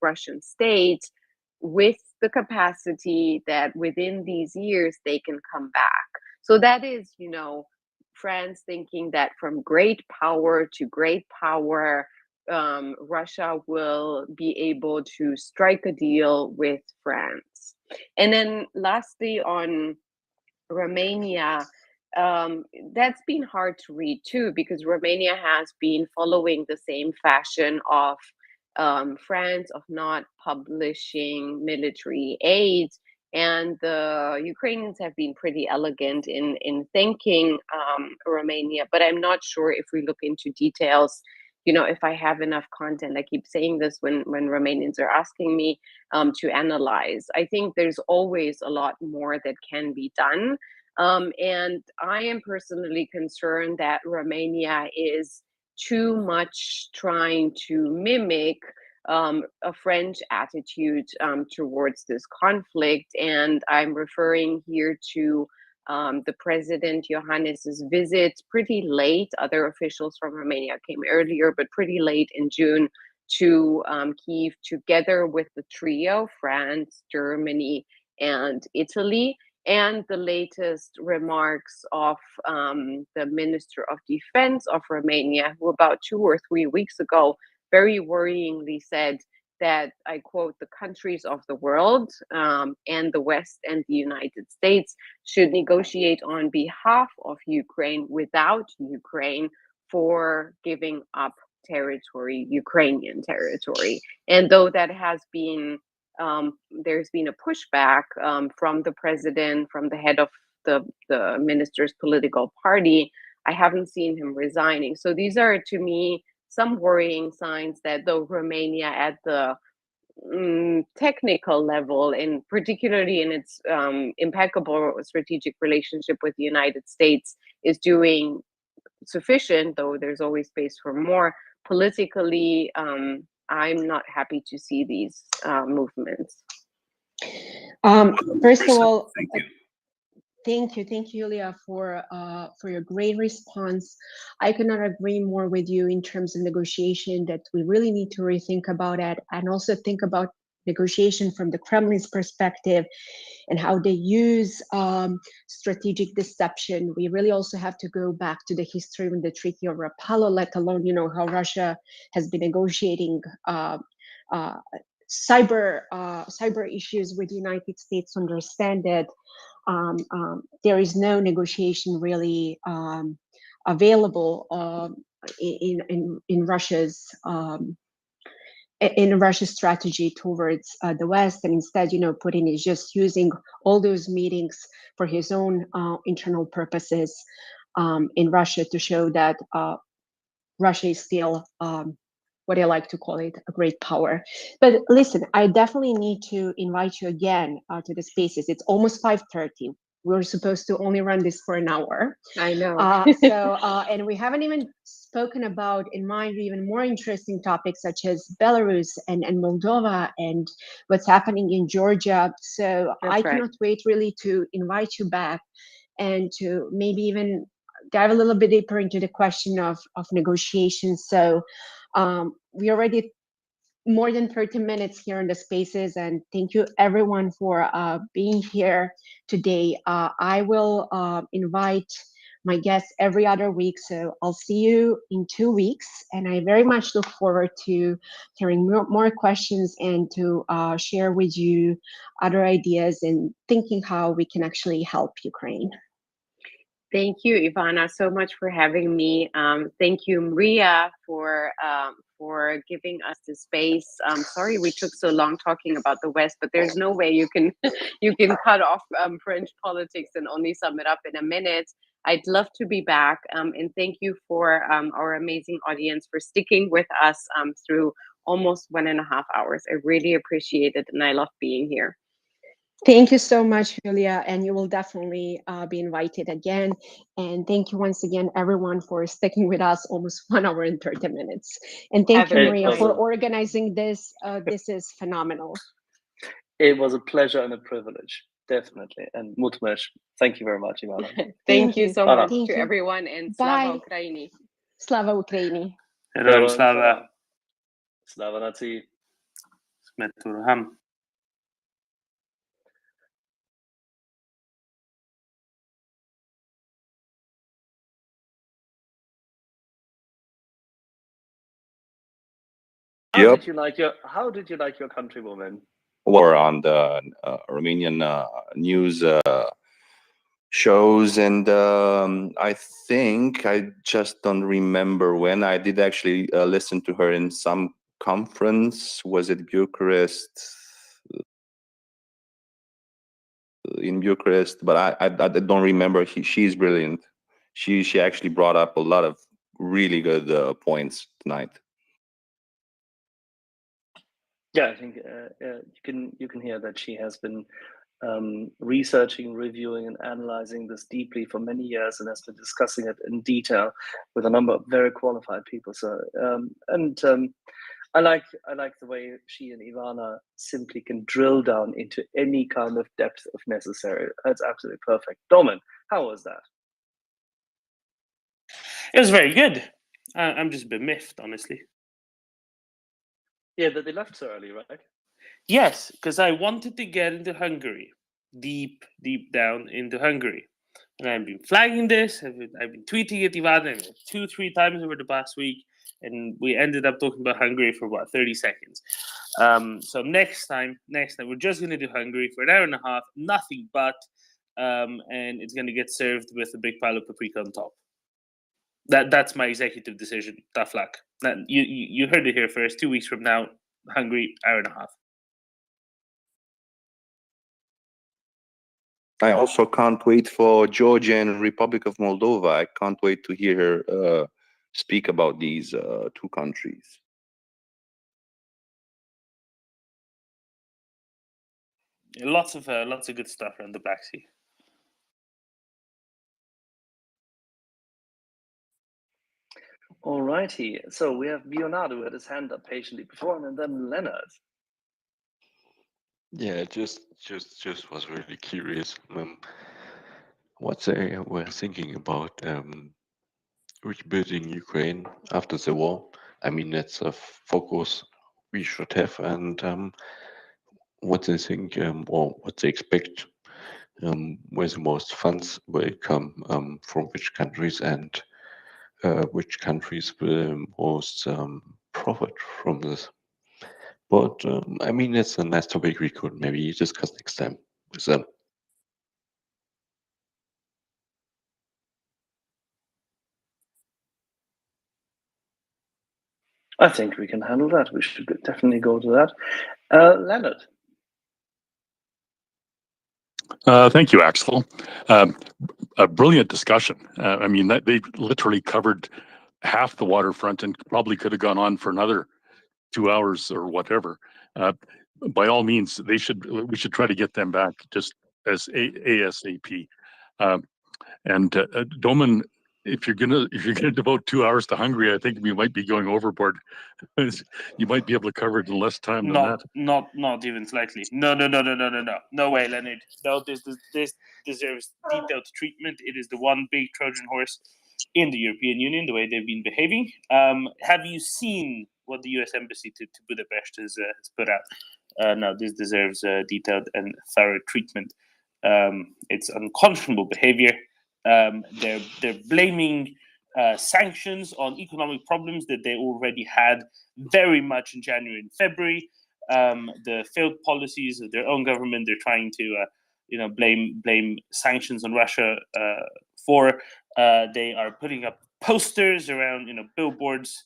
Speaker 22: Russian state, with the capacity that within these years they can come back. So that is, France thinking that from great power to great power, Russia will be able to strike a deal with France. And then lastly, on Romania, that's been hard to read too, because Romania has been following the same fashion of France of not publishing military aid. And the Ukrainians have been pretty elegant in thanking Romania, but I'm not sure if we look into details, if I have enough content. I keep saying this when Romanians are asking me to analyze. I think there's always a lot more that can be done. And I am personally concerned that Romania is too much trying to mimic a French attitude towards this conflict. And I'm referring here to the President Iohannis's visit pretty late. Other officials from Romania came earlier, but pretty late in June to Kyiv, together with the trio, France, Germany, and Italy. And the latest remarks of the Minister of Defense of Romania, who about 2 or 3 weeks ago very worryingly said that, I quote, the countries of the world and the West and the United States should negotiate on behalf of Ukraine without Ukraine for giving up territory, Ukrainian territory. And though that has been there's been a pushback from the president, from the head of the minister's political party, I haven't seen him resigning. So these are, to me, some worrying signs that though Romania at the technical level, and particularly in its impeccable strategic relationship with the United States, is doing sufficient, though there's always space for more, politically, I'm not happy to see these movements.
Speaker 8: First of all, thank you, Julia, for your great response. I could not agree more with you in terms of negotiation, that we really need to rethink about it, and also think about negotiation from the Kremlin's perspective and how they use strategic deception. We really also have to go back to the history of the Treaty of Rapallo, let alone, how Russia has been negotiating cyber issues with the United States. Understand that there is no negotiation really available in Russia's strategy towards the West, and instead, Putin is just using all those meetings for his own internal purposes in Russia, to show that Russia is still what I like to call it, a great power. But listen, I definitely need to invite you again to the spaces. It's almost 5:30. We're supposed to only run this for an hour.
Speaker 22: I know.
Speaker 8: And we haven't even spoken about, in my view, even more interesting topics such as Belarus and Moldova and what's happening in Georgia. So I cannot wait really to invite you back and to maybe even dive a little bit deeper into the question of negotiations. So we already more than 30 minutes here in the spaces, and thank you everyone for being here today. I will invite my guests every other week, so I'll see you in 2 weeks, and I very much look forward to hearing more questions and to share with you other ideas and thinking how we can actually help Ukraine.
Speaker 22: Thank you, Ivana, so much for having me. Thank you, Mriya, for giving us the space. Sorry we took so long talking about the West, but there's no way you can cut off French politics and only sum it up in a minute. I'd love to be back, and thank you for our amazing audience for sticking with us through almost 1.5 hours. I really appreciate it, and I love being here.
Speaker 8: Thank you so much, Julia, and you will definitely be invited again. And thank you once again, everyone, for sticking with us almost 1 hour and 30 minutes. And thank you, Mriya, for organizing this. This is phenomenal.
Speaker 10: It was a pleasure and a privilege, definitely. And mulțumesc. Thank you very much, Ivana.
Speaker 22: Thank you so much
Speaker 8: Thank
Speaker 22: to
Speaker 8: you.
Speaker 22: everyone, and
Speaker 8: Bye.
Speaker 22: Slava Ukraini.
Speaker 8: Slava Ukraini.
Speaker 2: Heroям слава.
Speaker 10: Slava nacii.
Speaker 2: Smrt ворогам.
Speaker 14: Yep.
Speaker 4: How did you like your countrywoman?
Speaker 14: Or on the Romanian news shows, and I think I just don't remember when. I did actually listen to her in some conference. Was it Bucharest? In Bucharest, but I don't remember. She's brilliant. She actually brought up a lot of really good points tonight.
Speaker 4: Yeah, I think you can hear that she has been researching, reviewing, and analyzing this deeply for many years, and has been discussing it in detail with a number of very qualified people. So, I like the way she and Ivana simply can drill down into any kind of depth if necessary. That's absolutely perfect. Domin, how was that?
Speaker 2: It was very good. I'm just a bit miffed, honestly.
Speaker 4: Yeah, that they left so early, right?
Speaker 2: Yes, because I wanted to get into Hungary, deep down into Hungary. And I've been flagging this, I've been tweeting at Ivana 2-3 times over the past week, and we ended up talking about Hungary for about 30 seconds. So next time, we're just going to do Hungary for an hour and a half, nothing but, and it's going to get served with a big pile of paprika on top. That's my executive decision. Tough luck. You heard it here first. 2 weeks from now, Hungary, hour and a half.
Speaker 14: I also can't wait for Georgia and Republic of Moldova. I can't wait to hear her speak about these two countries.
Speaker 2: Lots of good stuff around the Black Sea.
Speaker 4: All righty. So we have Leonardo who had his hand up patiently before, and then Leonard.
Speaker 21: Yeah, just was really curious what they were thinking about rebuilding Ukraine after the war. I mean, that's a focus we should have, and what they think or what they expect, where the most funds will come from which countries, and which countries will most profit from this. But I mean, it's a nice topic we could maybe discuss next time with them.
Speaker 4: I think we can handle that. We should definitely go to that. Leonard.
Speaker 19: Thank you, Axel. A brilliant discussion. I mean, they literally covered half the waterfront and probably could have gone on for another 2 hours or whatever. By all means, we should try to get them back just as ASAP. And Domin, if you're gonna devote 2 hours to Hungary, I think we might be going overboard. You might be able to cover it in less time than that.
Speaker 2: Not even slightly. No. No way, Leonard. No, this deserves detailed treatment. It is the one big Trojan horse in the European Union, the way they've been behaving. Have you seen what the U.S. Embassy to Budapest has put out? No, this deserves detailed and thorough treatment. It's unconscionable behavior. They're blaming sanctions on economic problems that they already had very much in January and February. The failed policies of their own government, they're trying to blame sanctions on Russia for. They are putting up posters around billboards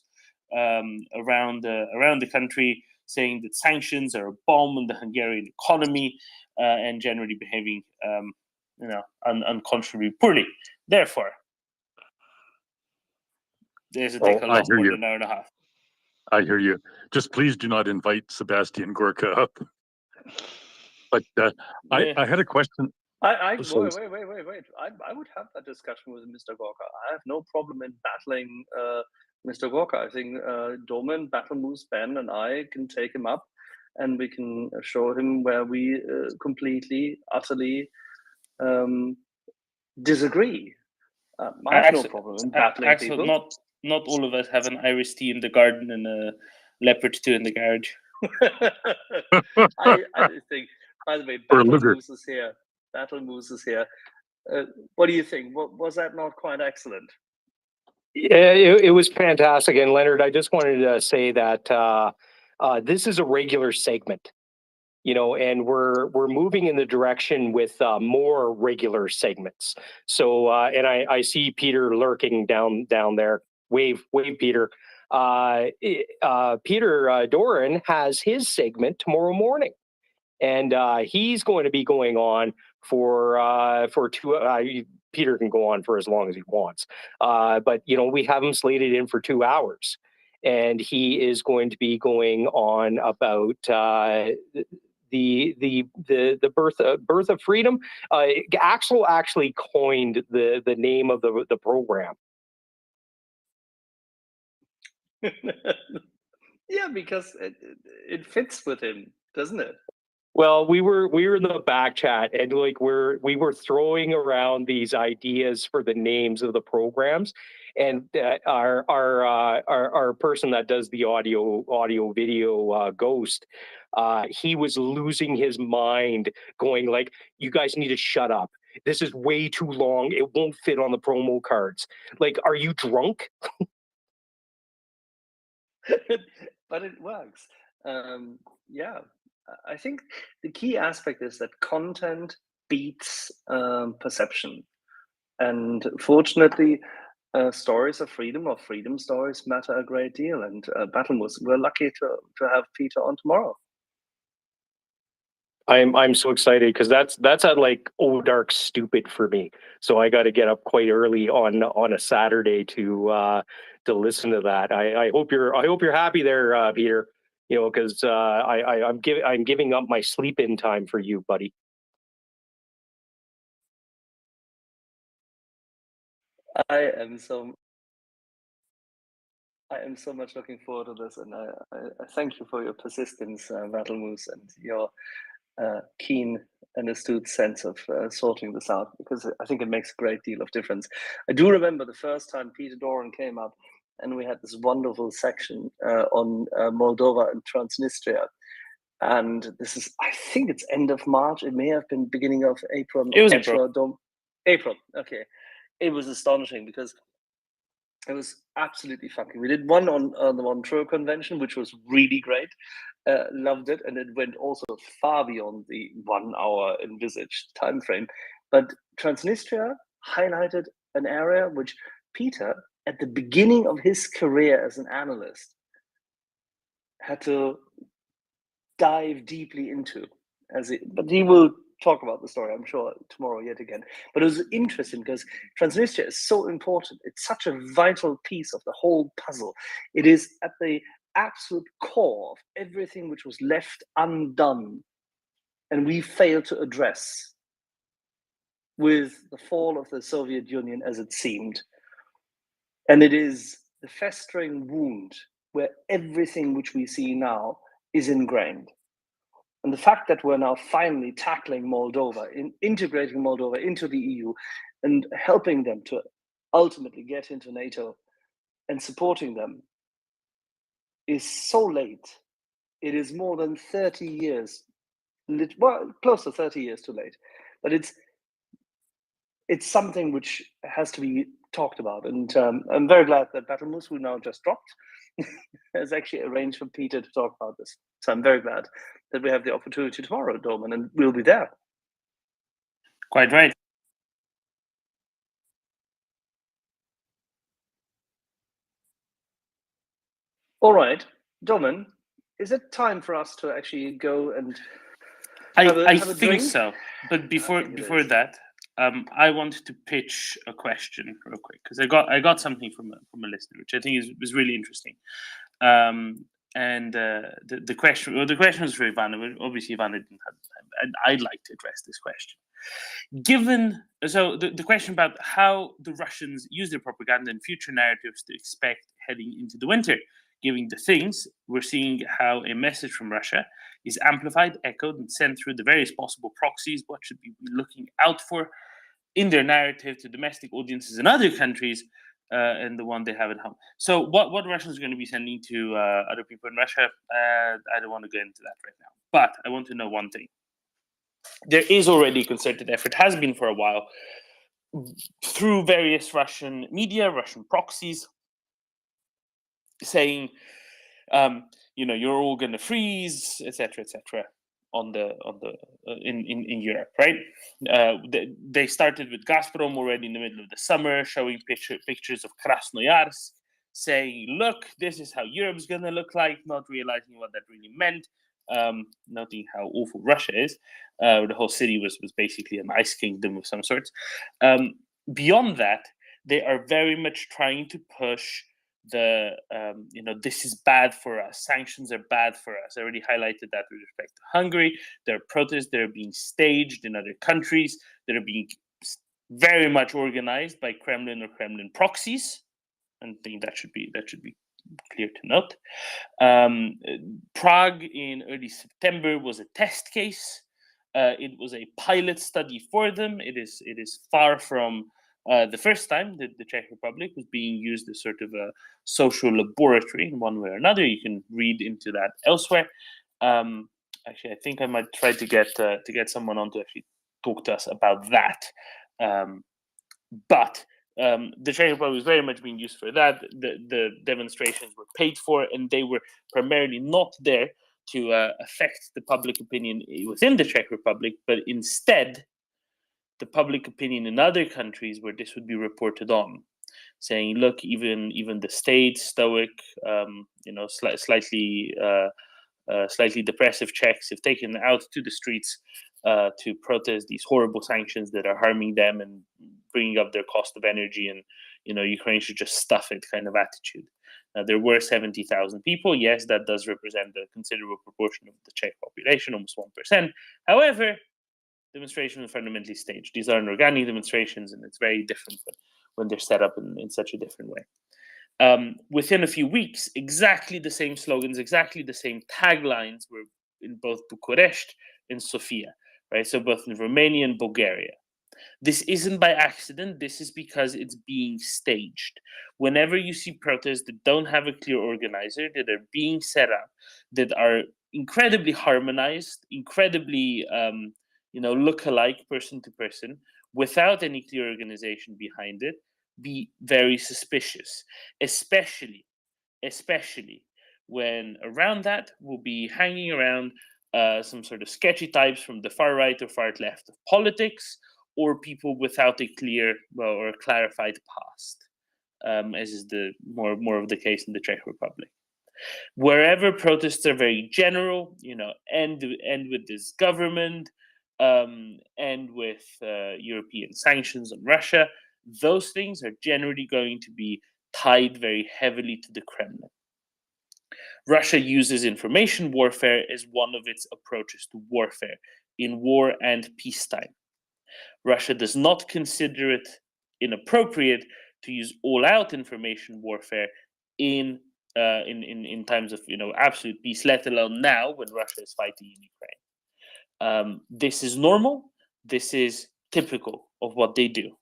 Speaker 2: around the country saying that sanctions are a bomb on the Hungarian economy and generally behaving unconscionably poorly. Therefore, there's a take a lot more than an hour and a half.
Speaker 19: I hear you. Just please do not invite Sebastian Gorka up. But I had a question.
Speaker 4: Wait. I would have that discussion with Mr. Gorka. I have no problem in battling Mr. Gorka. I think Domin, Battle Moose, Ben, and I can take him up, and we can show him where we completely, utterly disagree. I have no problem in battling people.
Speaker 2: Not all of us have an Irish tea in the garden and a leopard 2 in the garage.
Speaker 4: I think, by the way, Battle Moose is here. What do you think? Was that not quite excellent?
Speaker 5: Yeah, it was fantastic. And Leonard, I just wanted to say that This is a regular segment, and we're moving in the direction with more regular segments. So, and I see Peter lurking down there. Wave, Peter. Peter Doran has his segment tomorrow morning, and he's going to be going on for 2. Peter can go on for as long as he wants, but we have him slated in for 2 hours, and he is going to be going on about the birth of freedom. Axel actually coined the name of the program.
Speaker 10: Yeah, because it fits with him, doesn't it?
Speaker 5: Well, we were in the back chat, and we were throwing around these ideas for the names of the programs, and our person that does the audio video Ghost, he was losing his mind, going like, "You guys need to shut up. This is way too long. It won't fit on the promo cards. Like, are you drunk?"
Speaker 10: But it works. Yeah, I think the key aspect is that content beats perception, and fortunately, stories of freedom or freedom stories matter a great deal. And Battlemoose, we're lucky to have Peter on tomorrow.
Speaker 5: I'm so excited because that's at like dark stupid for me. So I got to get up quite early on a Saturday to listen to that. I hope you're happy there, Peter. Because I'm giving up my sleep in time for you, buddy.
Speaker 10: I am so much looking forward to this, and I thank you for your persistence, Battlemoose, and your keen and astute sense of sorting this out, because I think it makes a great deal of difference. I do remember the first time Peter Doran came up, and we had this wonderful section on Moldova and Transnistria. And this is, I think it's end of March. It may have been beginning of April.
Speaker 2: It was April.
Speaker 10: April, okay. It was astonishing because it was absolutely fucking. We did one on the Montreux Convention, which was really great. Loved it, and it went also far beyond the 1 hour envisaged time frame. But Transnistria highlighted an area which Peter, at the beginning of his career as an analyst, had to dive deeply into. But he will talk about the story, I'm sure, tomorrow yet again. But it was interesting because Transnistria is so important. It's such a vital piece of the whole puzzle. It is at the absolute core of everything which was left undone and we failed to address with the fall of the Soviet Union as it seemed. And it is the festering wound where everything which we see now is ingrained. And the fact that we're now finally tackling Moldova, integrating Moldova into the EU and helping them to ultimately get into NATO and supporting them is so late. It is more than 30 years, well, close to 30 years too late. But it's something which has to be talked about. And I'm very glad that Battlemoose, who now just dropped, has actually arranged for Peter to talk about this. So I'm very glad that we have the opportunity tomorrow, Doman, and we'll be there.
Speaker 2: Quite right.
Speaker 10: All right, Doman, is it time for us to actually go and have a
Speaker 2: think
Speaker 10: drink?
Speaker 2: so. But before that, I want to pitch a question real quick because I got something from a listener, which I think was really interesting. And the question was for Ivana. Obviously, Ivana didn't have time, and I'd like to address this question. Given the question about how the Russians use their propaganda and future narratives to expect heading into the winter, given the things we're seeing, how a message from Russia is amplified, echoed, and sent through the various possible proxies. What should we be looking out for in their narrative to domestic audiences in other countries? And the one they have at home. So what Russians are going to be sending to other people in Russia, I don't want to get into that right now. But I want to know one thing. There is already a concerted effort, has been for a while, through various Russian media, Russian proxies, saying you're all going to freeze, etc., etc. In Europe, right? They started with Gazprom already in the middle of the summer, showing pictures of Krasnoyarsk, saying, "Look, this is how Europe's going to look like," not realizing what that really meant. Noting how awful Russia is. The whole city was basically an ice kingdom of some sort. Beyond that, they are very much trying to push the this is bad for us. Sanctions are bad for us. I already highlighted that with respect to Hungary. There are protests that are being staged in other countries that are being very much organized by Kremlin or Kremlin proxies. And I think that should be clear to note. Prague in early September was a test case. It was a pilot study for them. It is far from the first time that the Czech Republic was being used as sort of a social laboratory in one way or another. You can read into that elsewhere. Actually, I think I might try to get someone on to actually talk to us about that. But the Czech Republic was very much being used for that. The demonstrations were paid for, and they were primarily not there to affect the public opinion within the Czech Republic, but instead the public opinion in other countries where this would be reported on, saying, "Look, even the state, stoic, slightly depressive Czechs have taken out to the streets to protest these horrible sanctions that are harming them and bringing up their cost of energy, and Ukraine should just stuff it," kind of attitude. There were 70,000 people. Yes, that does represent a considerable proportion of the Czech population, almost 1%. However, demonstrations are fundamentally staged. These are organic demonstrations, and it's very different when they're set up in such a different way. Within a few weeks, exactly the same slogans, exactly the same taglines were in both Bucharest and Sofia, right? So both in Romania and Bulgaria. This isn't by accident. This is because it's being staged. Whenever you see protests that don't have a clear organizer, that are being set up, that are incredibly harmonized, incredibly look-alike person to person, without any clear organization behind it, be very suspicious, especially when around that will be hanging around some sort of sketchy types from the far right or far left of politics, or people without a clear or a clarified past, as is the more of the case in the Czech Republic. Wherever protests are very general, end with this government, end with European sanctions on Russia, those things are generally going to be tied very heavily to the Kremlin. Russia uses information warfare as one of its approaches to warfare in war and peacetime. Russia does not consider it inappropriate to use all-out information warfare in times of absolute peace, let alone now when Russia is fighting in Ukraine. This is normal. This is typical of what they do.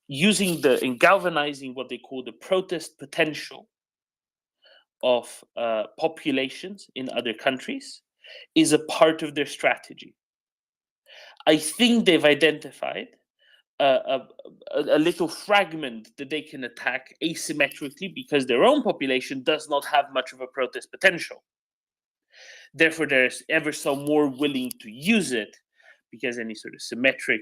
Speaker 2: Using and galvanizing what they call the protest potential of populations in other countries is a part of their strategy. I think they've identified a little fragment that they can attack asymmetrically because their own population does not have much of a protest potential. Therefore, they're ever so more willing to use it because any sort of symmetric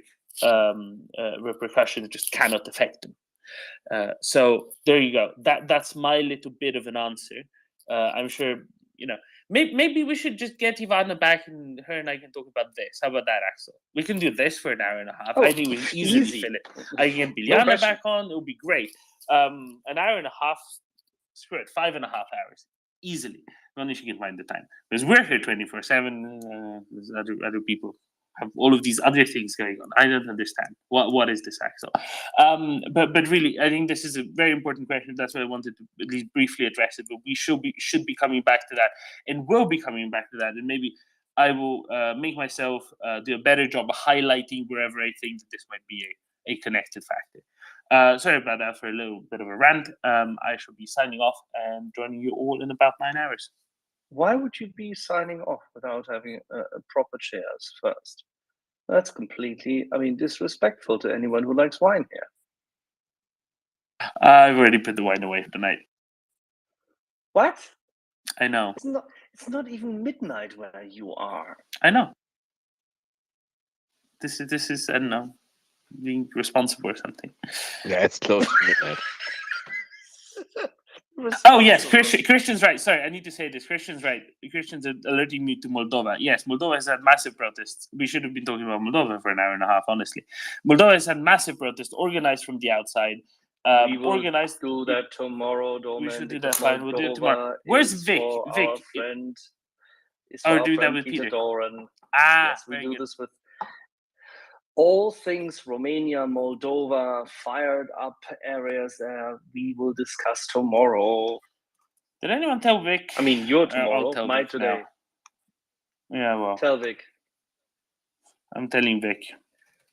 Speaker 2: repercussions just cannot affect them. So there you go. That's my little bit of an answer. I'm sure, maybe we should just get Ivana back and her and I can talk about this. How about that, Axel? We can do this for an hour and a half. I think we can easily fill it. I can get Biljana back on. It'll be great. An hour and a half, screw it, 5.5 hours. Easily. Only she can find the time. Because we're here 24/7. There's other people have all of these other things going on. I don't understand. What is this, Axel? But really, I think this is a very important question. That's why I wanted to at least briefly address it. But we should be coming back to that, and will be coming back to that. And maybe I will make myself do a better job of highlighting wherever I think that this might be a connected factor. Sorry about that for a little bit of a rant. I shall be signing off and joining you all in about 9 hours.
Speaker 4: Why would you be signing off without having a proper chairs first? That's completely, disrespectful to anyone who likes wine here.
Speaker 2: I've already put the wine away for the night.
Speaker 4: What?
Speaker 2: I know.
Speaker 4: It's not even midnight where you are.
Speaker 2: I know. This is I don't know, being responsible or something.
Speaker 21: Yeah, it's close to midnight.
Speaker 2: Oh yes, Christian's right. Sorry, I need to say this. Christian's right. Christian's alerting me to Moldova. Yes, Moldova has had massive protests. We should have been talking about Moldova for an hour and a half, honestly. Moldova has had massive protests organized from the outside.
Speaker 4: We will
Speaker 2: Organized.
Speaker 4: do that tomorrow, Domen.
Speaker 2: We should do
Speaker 4: because
Speaker 2: that. Fine, we'll do it tomorrow.
Speaker 4: Moldova
Speaker 2: Where's
Speaker 4: is
Speaker 2: Vic?
Speaker 4: for
Speaker 2: Vic.
Speaker 4: our friend. Is
Speaker 2: Oh,
Speaker 4: for our
Speaker 2: do that
Speaker 4: friend
Speaker 2: with
Speaker 4: Peter
Speaker 2: Peter.
Speaker 4: Doran.
Speaker 2: Ah,
Speaker 4: Yes, we
Speaker 2: very
Speaker 4: do
Speaker 2: good.
Speaker 4: this with all things Romania, Moldova, fired up areas there. We will discuss tomorrow.
Speaker 2: Did anyone tell Vic?
Speaker 4: I mean, your
Speaker 2: I'll
Speaker 4: tomorrow,
Speaker 2: tell
Speaker 4: my
Speaker 2: Vic
Speaker 4: today.
Speaker 2: now. Yeah, well,
Speaker 4: Tell Vic.
Speaker 2: I'm telling Vic.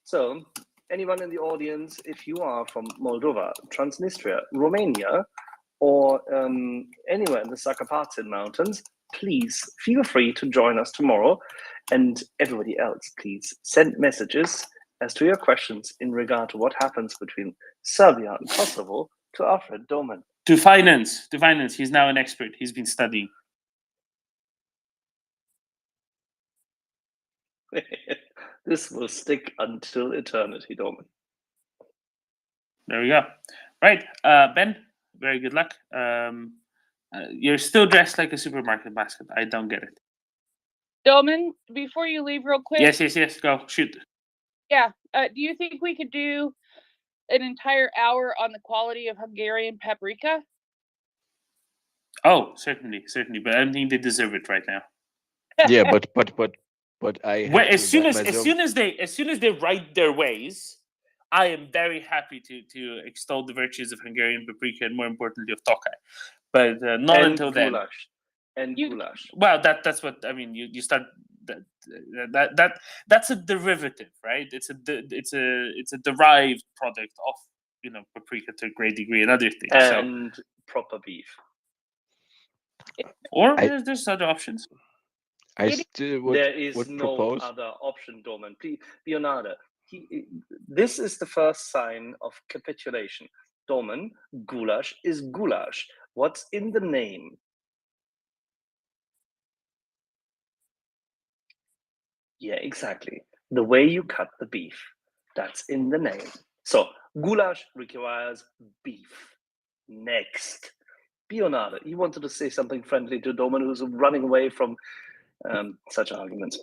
Speaker 4: So, anyone in the audience, if you are from Moldova, Transnistria, Romania, or anywhere in the Zakarpathian Mountains, please feel free to join us tomorrow. And everybody else, please send messages as to your questions in regard to what happens between Serbia and Kosovo to our friend Domen.
Speaker 2: To finance. He's now an expert. He's been studying.
Speaker 4: This will stick until eternity, Domen.
Speaker 2: There we go. Right, Ben. Very good luck. You're still dressed like a supermarket basket. I don't get it.
Speaker 20: Domen, before you leave, real quick.
Speaker 2: Yes. Go shoot.
Speaker 20: Yeah. Do you think we could do an entire hour on the quality of Hungarian paprika?
Speaker 2: Oh, certainly. But I don't think they deserve it right now.
Speaker 21: Yeah, but I have
Speaker 2: As soon as they right their ways, I am very happy to extol the virtues of Hungarian paprika and more importantly of Tokaj. But not
Speaker 4: and
Speaker 2: until
Speaker 4: goulash.
Speaker 2: then.
Speaker 4: And goulash.
Speaker 2: Well, that's what I mean. You start that's a derivative, right? It's a derived product of paprika to a great degree and other things.
Speaker 4: And proper beef.
Speaker 2: Or there's other options.
Speaker 21: I still would
Speaker 4: There is
Speaker 21: would
Speaker 4: no
Speaker 21: propose.
Speaker 4: other option, Domen. Please, Leonardo, this is the first sign of capitulation. Domen, goulash is goulash. What's in the name? Yeah, exactly. The way you cut the beef, that's in the name. So, goulash requires beef. Next. Leonardo, you wanted to say something friendly to Domen, who's running away from such arguments.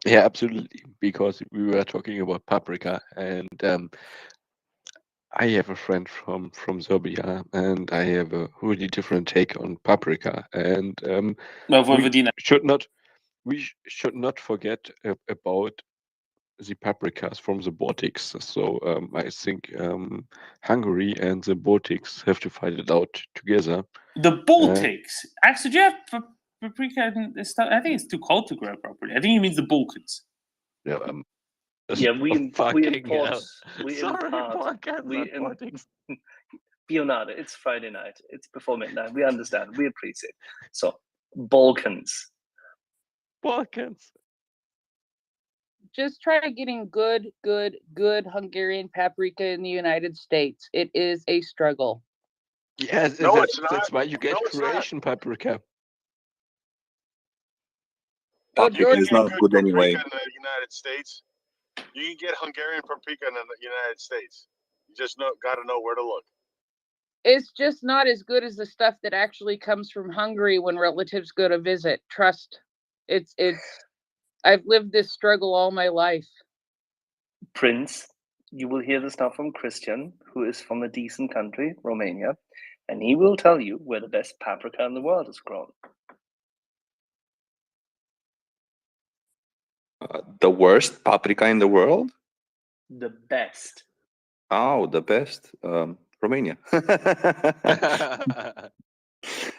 Speaker 21: Yeah, absolutely. Because we were talking about paprika, and I have a friend from Serbia, and I have a really different take on paprika. And we should not forget about the paprikas from the Baltics. So I think Hungary and the Baltics have to fight it out together.
Speaker 2: The Baltics? Actually, do you have paprika? I think it's too cold to grow properly. I think he means the Balkans.
Speaker 21: Yeah,
Speaker 4: we import. Leonardo, it's Friday night. It's before midnight. We understand. We appreciate. So, Balkans.
Speaker 20: Just try getting good Hungarian paprika in the United States. It is a struggle.
Speaker 21: Yes,
Speaker 6: No, it's not.
Speaker 21: That's why you get
Speaker 6: No, it's
Speaker 21: Croatian paprika.
Speaker 14: Paprika is not good anyway.
Speaker 6: In the United States, you can get Hungarian paprika in the United States. You just got to know where to look.
Speaker 20: It's just not as good as the stuff that actually comes from Hungary when relatives go to visit. Trust. It's. I've lived this struggle all my life.
Speaker 4: Prince, you will hear this now from Christian, who is from a decent country, Romania, and he will tell you where the best paprika in the world is grown.
Speaker 14: The worst paprika in the world?
Speaker 4: The best.
Speaker 14: Oh, the best. Romania.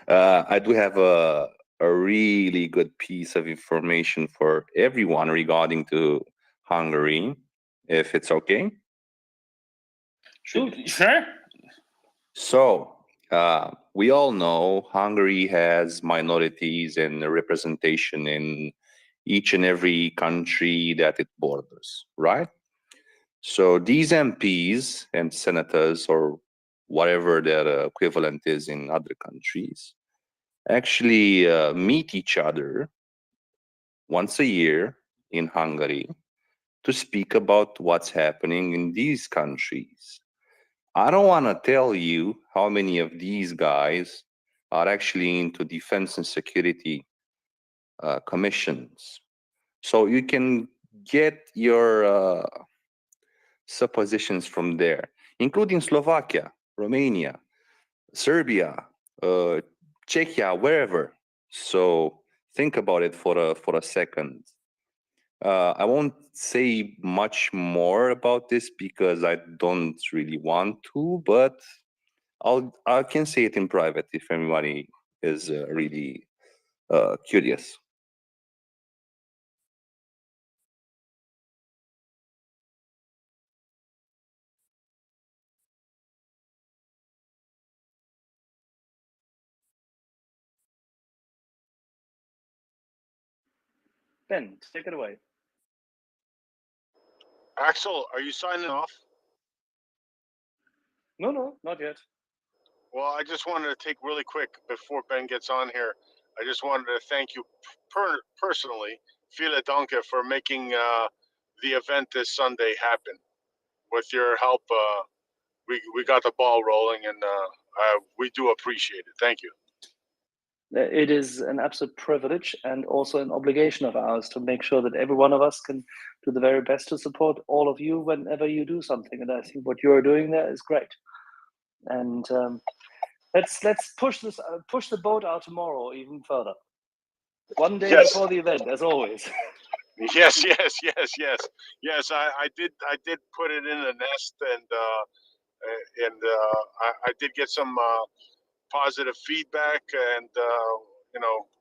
Speaker 14: I do have a really good piece of information for everyone regarding to Hungary, if it's okay.
Speaker 2: Sure.
Speaker 14: So, we all know Hungary has minorities and representation in each and every country that it borders, right? So these MPs and senators, or whatever their equivalent is in other countries, actually meet each other once a year in Hungary to speak about what's happening in these countries. I don't want to tell you how many of these guys are actually into defense and security commissions. So you can get your suppositions from there, including Slovakia, Romania, Serbia, Czechia, wherever. So think about it for a second. I won't say much more about this because I don't really want to, but I can say it in private if anybody is really curious.
Speaker 10: Ben, take it away.
Speaker 6: Axel, are you signing off?
Speaker 10: No, not yet.
Speaker 6: Well, I just wanted to take really quick before Ben gets on here. I just wanted to thank you personally, Vielen Dank, for making the event this Sunday happen. With your help, we got the ball rolling, and we do appreciate it. Thank you.
Speaker 10: It is an absolute privilege and also an obligation of ours to make sure that every one of us can do the very best to support all of you whenever you do something. And I think what you're doing there is great. And let's push the boat out tomorrow even further. One day before the event, as always.
Speaker 6: Yes. I did put it in the nest, and I did get some positive feedback, and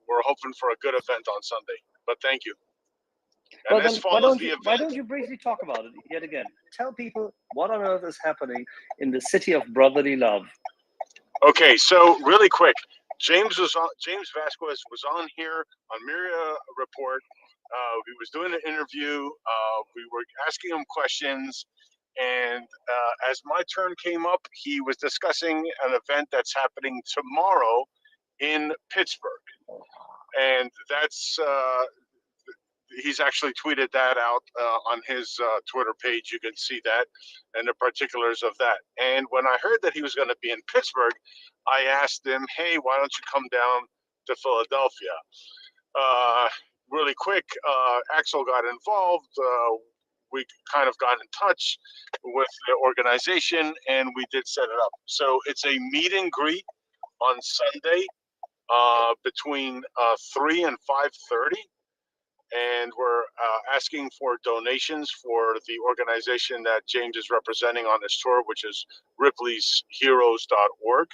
Speaker 6: we're hoping for a good event on Sunday. But thank you. And
Speaker 10: Well,
Speaker 6: this
Speaker 10: then
Speaker 6: follows the event.
Speaker 10: why don't you briefly talk about it yet again? Tell people what on earth is happening in the city of brotherly love.
Speaker 6: Okay, so really quick, James Vasquez was on here on MriyaReport. He was doing an interview. We were asking him questions, and as my turn came up, he was discussing an event that's happening tomorrow in Pittsburgh, and that's he's actually tweeted that out on his Twitter page. You can see that and the particulars of that. And when I heard that he was going to be in Pittsburgh, I asked him, hey, why don't you come down to Philadelphia? Really quick, Axel got involved. We kind of got in touch with the organization, and we did set it up. So it's a meet and greet on Sunday between 3 and 5:30. And we're asking for donations for the organization that James is representing on this tour, which is ripley'sheroes.org,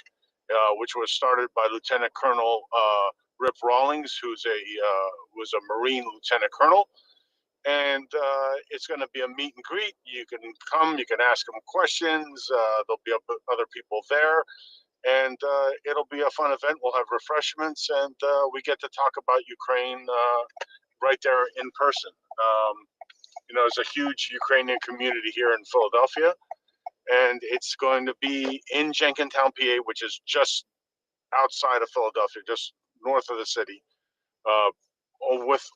Speaker 6: which was started by Lieutenant Colonel Rip Rawlings, who's was a Marine Lieutenant Colonel. And it's going to be a meet and greet. You can come, you can ask them questions. There'll be other people there. And it'll be a fun event. We'll have refreshments, and we get to talk about Ukraine right there in person. There's a huge Ukrainian community here in Philadelphia, and it's going to be in Jenkintown, PA, which is just outside of Philadelphia, just north of the city,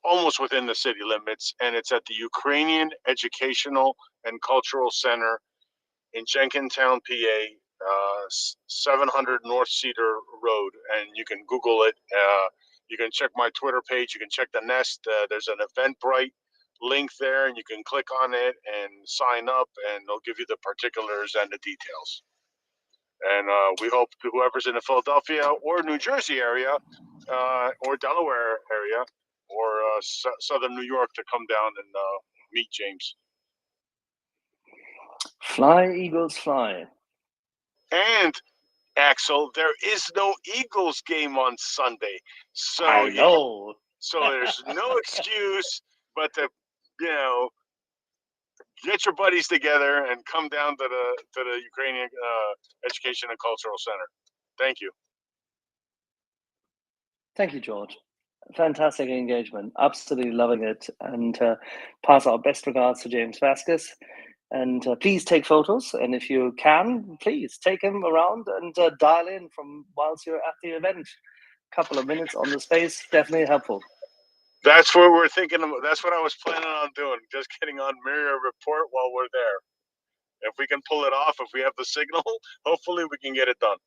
Speaker 6: almost within the city limits. And it's at the Ukrainian Educational and Cultural Center in Jenkintown, PA, 700 North Cedar Road, and you can Google it. You can check my Twitter page. You can check the Nest. There's an Eventbrite link there, and you can click on it and sign up, and they'll give you the particulars and the details. And we hope whoever's in the Philadelphia or New Jersey area, or Delaware area, or Southern New York to come down and meet James.
Speaker 10: Fly, Eagles, fly.
Speaker 6: And Axel, there is no Eagles game on Sunday, so
Speaker 10: I know.
Speaker 6: So there's no excuse but to, get your buddies together and come down to the Ukrainian Education and Cultural Center. Thank you.
Speaker 10: Thank you, George. Fantastic engagement. Absolutely loving it. And pass our best regards to James Vasquez. And please take photos. And if you can, please take him around and dial in from whilst you're at the event. couple of minutes on the space, definitely helpful.
Speaker 6: That's what we're thinking about. That's what I was planning on doing. Just getting on MriyaReport while we're there. If we can pull it off, if we have the signal, hopefully we can get it done.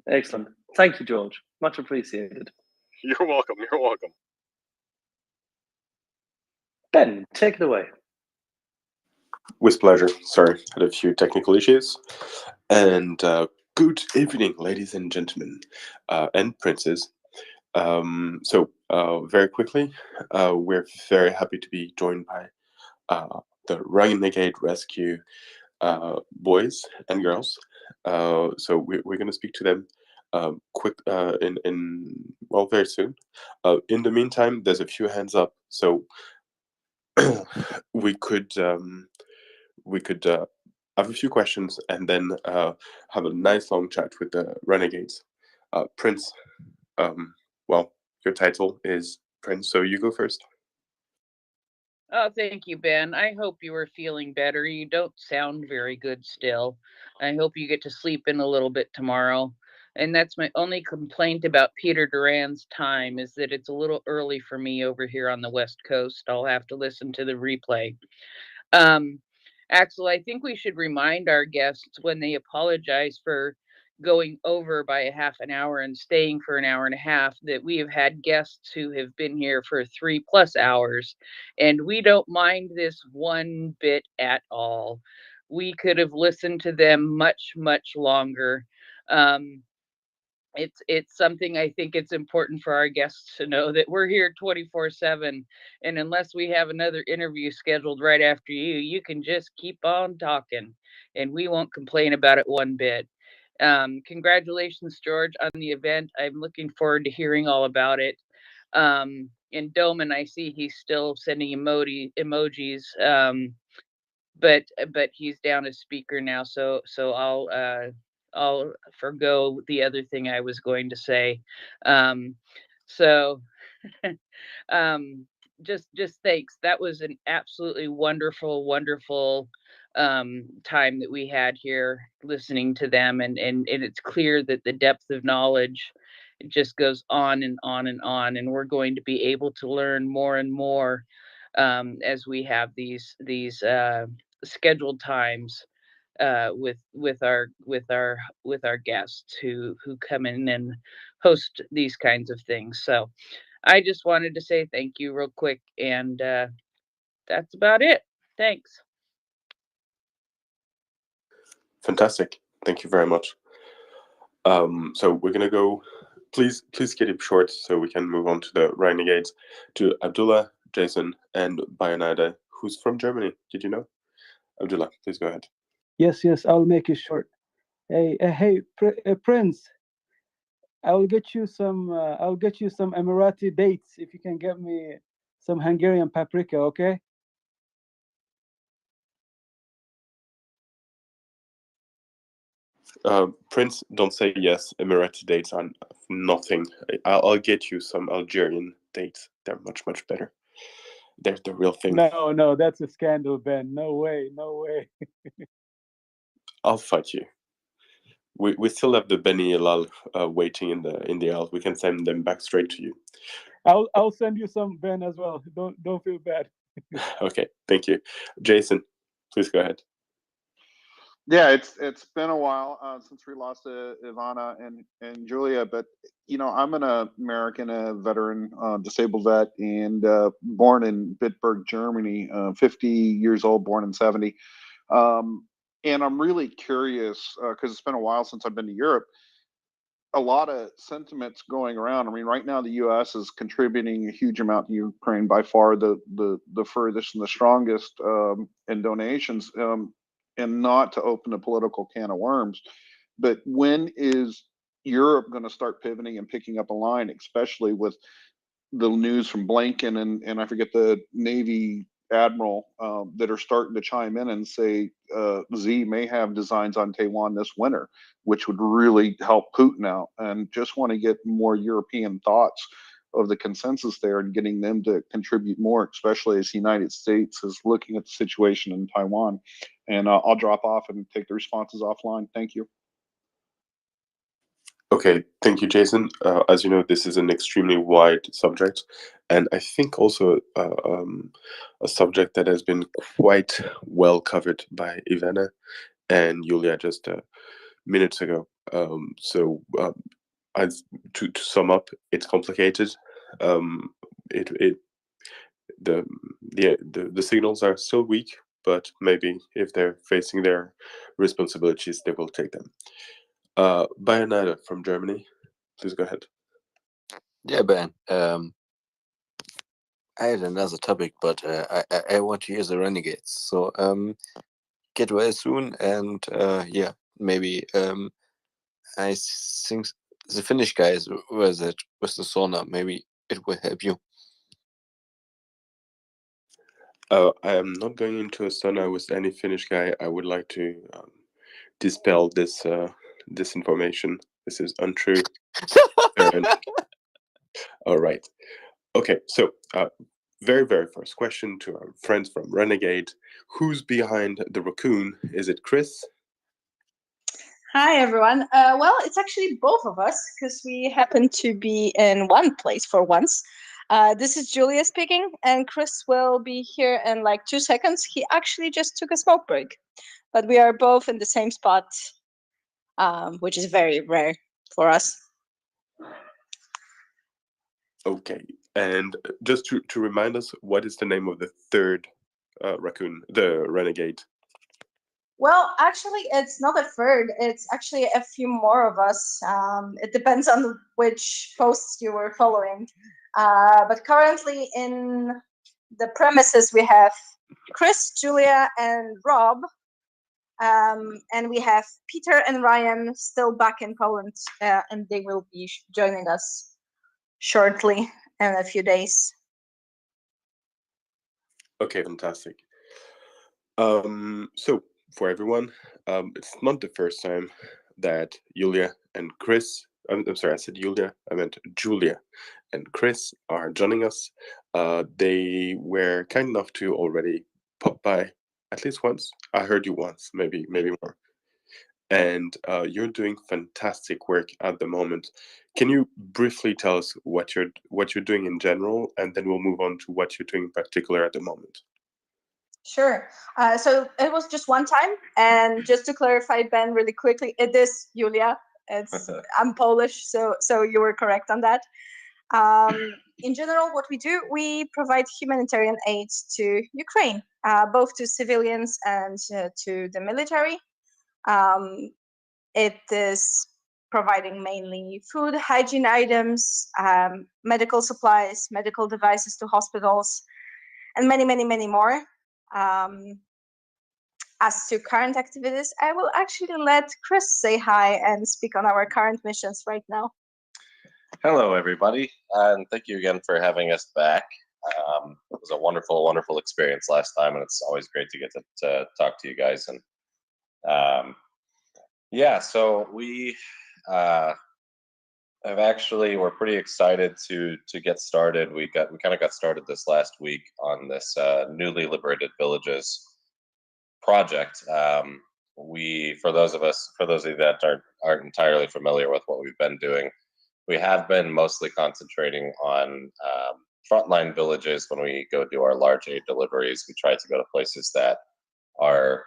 Speaker 10: Excellent. Thank you, George. Much appreciated.
Speaker 6: You're welcome. You're welcome.
Speaker 10: Ben, take it away.
Speaker 3: With pleasure. Sorry, had a few technical issues. And good evening, ladies and gentlemen, and princes. Very quickly, we're very happy to be joined by the Renegade Rescue boys and girls. We're going to speak to them very soon. In the meantime, there's a few hands up, so we could have a few questions and then have a nice long chat with the Renegades. Prince, your title is Prince, so you go first.
Speaker 20: Oh, thank you, Ben. I hope you are feeling better. You don't sound very good still. I hope you get to sleep in a little bit tomorrow. And that's my only complaint about Peter Duran's time, is that it's a little early for me over here on the West Coast. I'll have to listen to the replay. Axel, I think we should remind our guests when they apologize for going over by a half an hour and staying for an hour and a half that we have had guests who have been here for 3+ hours, and we don't mind this one bit at all. We could have listened to them much, much longer. It's something I think it's important for our guests to know, that we're here 24/7, and unless we have another interview scheduled right after you, you can just keep on talking, and we won't complain about it one bit. Congratulations, George, on the event. I'm looking forward to hearing all about it. And Doman, I see he's still sending emojis, but he's down as speaker now, so I'll forgo the other thing I was going to say. So just thanks. That was an absolutely wonderful, wonderful time that we had here listening to them, and it's clear that the depth of knowledge, it just goes on and on and on, and we're going to be able to learn more and more as we have these scheduled times with our guests who come in and host these kinds of things. So I just wanted to say thank you real quick, and that's about it. Thanks.
Speaker 3: Fantastic. Thank you very much. So we're gonna go. Please get it short so we can move on to the Renegades, to Abdullah, Jason, and Bayanada, who's from Germany. Did you know? Abdullah, please go ahead.
Speaker 11: Yes, I'll make it short. Hey, Prince, I'll get you some Emirati dates if you can get me some Hungarian paprika, okay?
Speaker 3: Prince, don't say yes. Emirati dates are nothing. I'll get you some Algerian dates. They're much better. They're the real thing.
Speaker 11: No, that's a scandal, Ben. No way.
Speaker 3: I'll fight you. We still have the Beni Elal waiting in the aisle. We can send them back straight to you.
Speaker 11: I'll send you some, Ben, as well. Don't feel bad.
Speaker 3: Okay, thank you. Jason, please go ahead.
Speaker 12: Yeah, it's been a while since we lost Ivana and Julia, but I'm an American, veteran, disabled vet, and born in Bitburg, Germany. 50 years old, born in 70, and I'm really curious because it's been a while since I've been to Europe. A lot of sentiments going around. I mean, right now the U.S. is contributing a huge amount to Ukraine, by far the furthest and the strongest in donations. And not to open a political can of worms, but when is Europe going to start pivoting and picking up a line, especially with the news from Blinken and I forget the Navy admiral that are starting to chime in and say Z may have designs on Taiwan this winter, which would really help Putin out. And just want to get more European thoughts of the consensus there and getting them to contribute more, especially as the United States is looking at the situation in Taiwan. And I'll drop off and take the responses offline. Thank you.
Speaker 3: Okay, thank you, Jason. As you know, this is an extremely wide subject, and I think also a subject that has been quite well covered by Ivana and Julia just minutes ago. As to sum up, it's complicated. It the signals are still weak, but maybe if they're facing their responsibilities, they will take them. Bayonetta from Germany, please go ahead.
Speaker 16: Yeah, Ben. I had another topic, but I want to use the Renegades. So get well soon, and yeah, maybe I think the Finnish guys with it with the sauna, maybe it will help you.
Speaker 3: I am not going into a sauna with any Finnish guy. I would like to dispel this disinformation. This is untrue. All right. Okay, so very first question to our friends from Renegade. Who's behind the raccoon? Is it Chris?
Speaker 17: Hi, everyone. Well, it's actually both of us because we happen to be in one place for once. This is Julia speaking, and Chris will be here in like 2 seconds. He actually just took a smoke break, but we are both in the same spot, which is very rare for us.
Speaker 3: Okay, and just to remind us, what is the name of the third raccoon, the Renegade?
Speaker 17: Well, actually, it's not a third. It's actually a few more of us. It depends on which posts you were following. But currently in the premises, we have Chris, Julia, and Rob. And we have Peter and Ryan still back in Poland, and they will be joining us shortly in a few days.
Speaker 3: Okay, fantastic. So for everyone, it's not the first time that Julia and Chris, I'm sorry, I said Julia, I meant Julia and Chris are joining us. They were kind enough to already pop by at least once. I heard you once, maybe more. And you're doing fantastic work at the moment. Can you briefly tell us what you're doing in general, and then we'll move on to what you're doing in particular at the moment?
Speaker 17: Sure. So it was just one time, and just to clarify, Ben, really quickly, it is Julia. I'm Polish, so you were correct on that. In general, what we do, we provide humanitarian aid to Ukraine, both to civilians and to the military. It is providing mainly food, hygiene items, medical supplies, medical devices to hospitals, and many more. As to current activities, I will actually let Chris say hi and speak on our current missions right now.
Speaker 23: Hello, everybody, and thank you again for having us back. It was a wonderful experience last time, and it's always great to get to talk to you guys. And yeah, so we we're pretty excited to get started. We kind of got started this last week on this newly liberated villages project. For those of you that aren't entirely familiar with what we've been doing, we have been mostly concentrating on frontline villages. When we go do our large aid deliveries, we try to go to places that are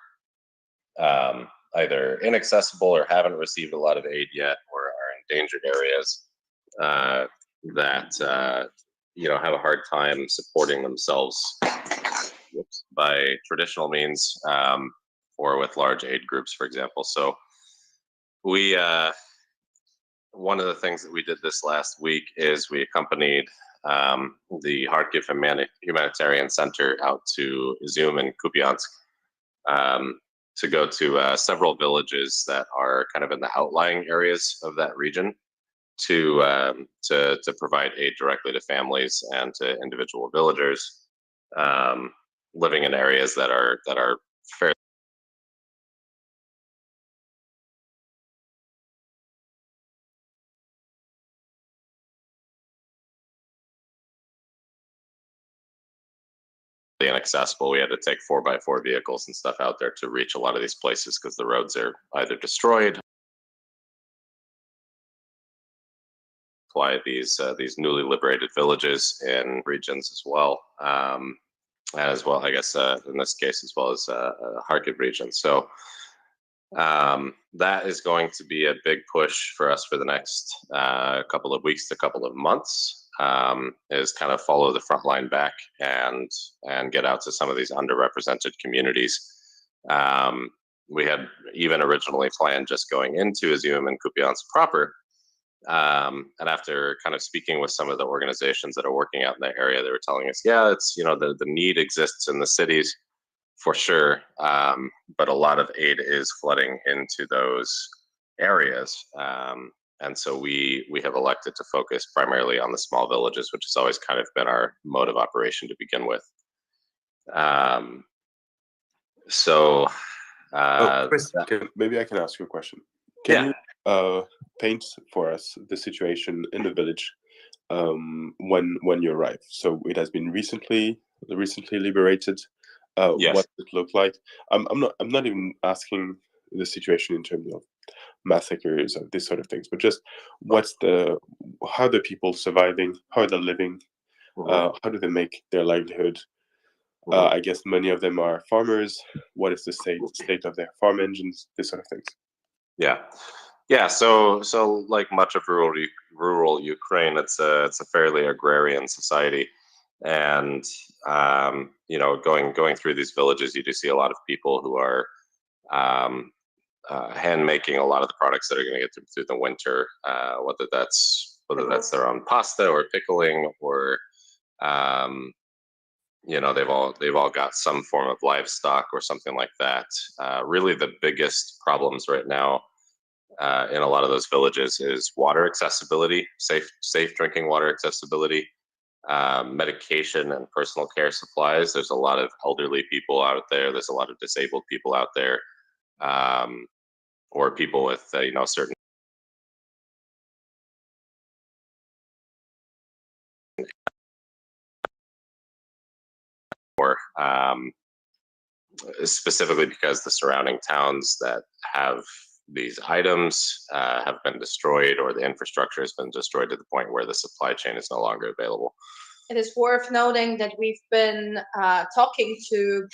Speaker 23: either inaccessible or haven't received a lot of aid yet, or are in endangered areas that have a hard time supporting themselves by traditional means, or with large aid groups, for example. So we one of the things that we did this last week is we accompanied the Kharkiv Humanitarian Center out to Izum and Kupiansk to go to several villages that are kind of in the outlying areas of that region to provide aid directly to families and to individual villagers living in areas that are fairly inaccessible. We had to take 4x4 vehicles and stuff out there to reach a lot of these places because the roads are either destroyed supply these newly liberated villages in regions as well, as well, I guess, in this case, as well as Kharkiv region. So that is going to be a big push for us for the next couple of weeks to couple of months, is kind of follow the front line back and get out to some of these underrepresented communities. We had even originally planned just going into Izium and Kupiansk proper. And after kind of speaking with some of the organizations that are working out in that area, they were telling us, yeah, it's, the need exists in the cities for sure, but a lot of aid is flooding into those areas. And so we have elected to focus primarily on the small villages, which has always kind of been our mode of operation to begin with.
Speaker 3: Chris, maybe I can ask you a question. Can you paint for us the situation in the village when you arrive? So it has been recently liberated.
Speaker 23: Yes.
Speaker 3: What does it look like? I'm not even asking the situation in terms of massacres and this sort of things, but just how are the people surviving? How are they living? How do they make their livelihood? I guess many of them are farmers. What is the state of their farm engines? This sort of things.
Speaker 23: Yeah. So like much of rural Ukraine, it's a fairly agrarian society, and going through these villages, you do see a lot of people who are hand making a lot of the products that are going to get through the winter, whether that's their own pasta or pickling, or they've all got some form of livestock or something like that. Really, the biggest problems right now in a lot of those villages is water accessibility, safe drinking water accessibility, medication and personal care supplies. There's a lot of elderly people out there. There's a lot of disabled people out there, or people with certain or specifically because the surrounding towns that have these items have been destroyed, or the infrastructure has been destroyed to the point where the supply chain is no longer available.
Speaker 17: It is worth noting that we've been talking to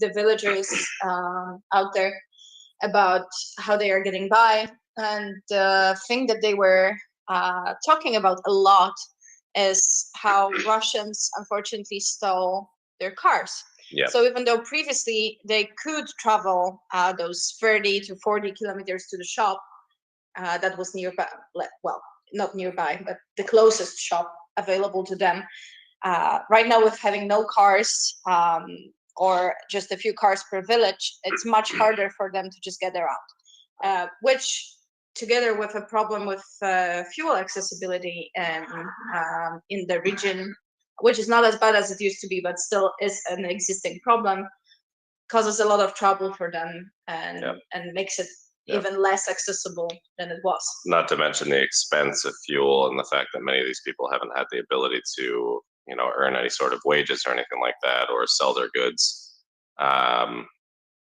Speaker 17: the villagers out there about how they are getting by, and the thing that they were talking about a lot is how Russians unfortunately stole their cars.
Speaker 23: Yeah.
Speaker 17: So even though previously they could travel those 30 to 40 kilometers to the shop that was nearby, well, not nearby, but the closest shop available to them, right now with having no cars or just a few cars per village, it's much harder for them to just get around, which together with a problem with fuel accessibility in the region, which is not as bad as it used to be, but still is an existing problem, causes a lot of trouble for them and makes it even less accessible than it was.
Speaker 23: Not to mention the expense of fuel and the fact that many of these people haven't had the ability to, earn any sort of wages or anything like that, or sell their goods.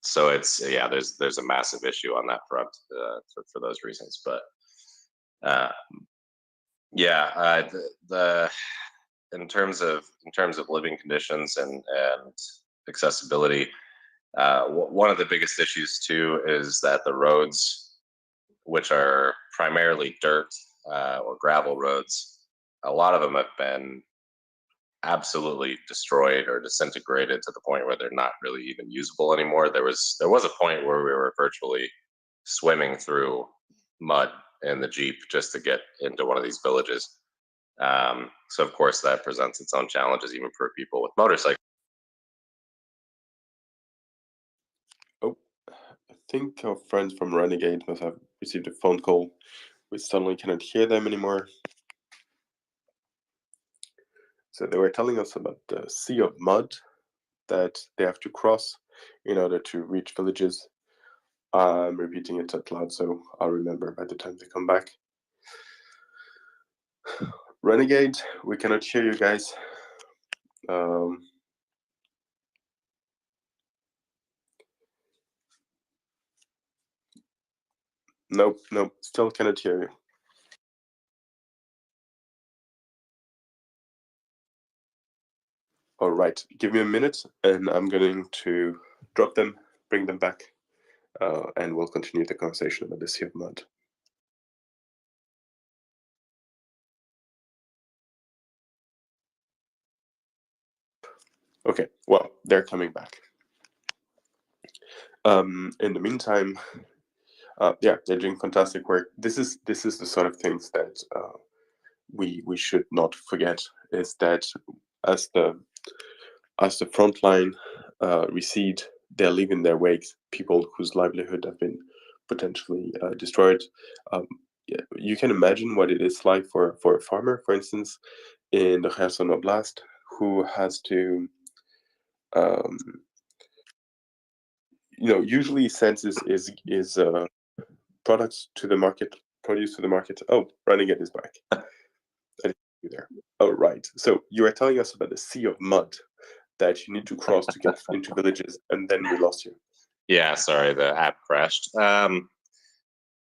Speaker 23: So it's there's a massive issue on that front for those reasons. But in terms of living conditions and accessibility, one of the biggest issues too is that the roads, which are primarily dirt or gravel roads, a lot of them have been absolutely destroyed or disintegrated to the point where they're not really even usable anymore. There was a point where we were virtually swimming through mud in the Jeep just to get into one of these villages. So of course that presents its own challenges even for people with motorcycles.
Speaker 3: Oh, I think our friends from Renegade must have received a phone call. We suddenly cannot hear them anymore. So they were telling us about the sea of mud that they have to cross in order to reach villages. I'm repeating it out loud so I'll remember by the time they come back. Renegade, we cannot hear you guys. Nope, still cannot hear you. All right, give me a minute, and I'm going to drop them, bring them back, and we'll continue the conversation about the Sea of Mud. Okay, well, they're coming back. In the meantime, yeah, they're doing fantastic work. This is the sort of things that we should not forget, is that as the frontline recede, they're leaving their wakes people whose livelihood have been potentially destroyed. You can imagine what it is like for a farmer, for instance, in the Kherson Oblast, who has to usually sends is products to the market, produce to the market. Oh, Renegade is back. I didn't see you there. Oh, right. So you were telling us about the Sea of Mud that you need to cross to get into villages, and then we lost you.
Speaker 23: Yeah, sorry, the app crashed.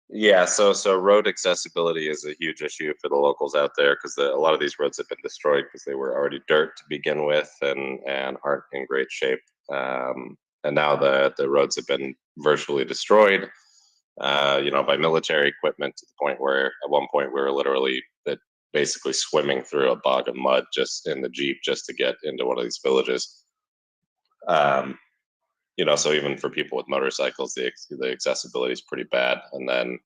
Speaker 23: Yeah, so road accessibility is a huge issue for the locals out there, because a lot of these roads have been destroyed because they were already dirt to begin with and aren't in great shape. And now the roads have been virtually destroyed, by military equipment, to the point where at one point we were literally basically swimming through a bog of mud just in the Jeep just to get into one of these villages. So even for people with motorcycles, the accessibility is pretty bad. And then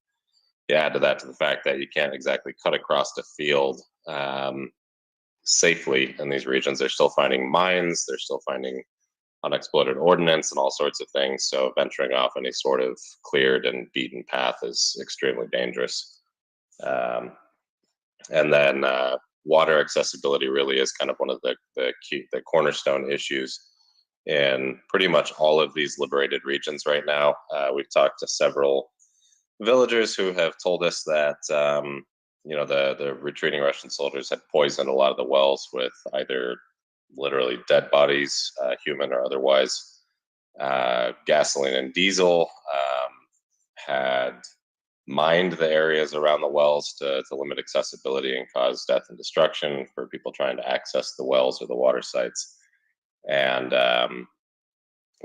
Speaker 23: you add to the fact that you can't exactly cut across the field safely in these regions. They're still finding mines, they're still finding unexploded ordnance and all sorts of things. So venturing off any sort of cleared and beaten path is extremely dangerous. And then water accessibility really is kind of one of the cornerstone issues in pretty much all of these liberated regions right now. We've talked to several villagers who have told us that the retreating Russian soldiers had poisoned a lot of the wells with either literally dead bodies, human or otherwise, gasoline and diesel, had mined the areas around the wells to limit accessibility and cause death and destruction for people trying to access the wells or the water sites. And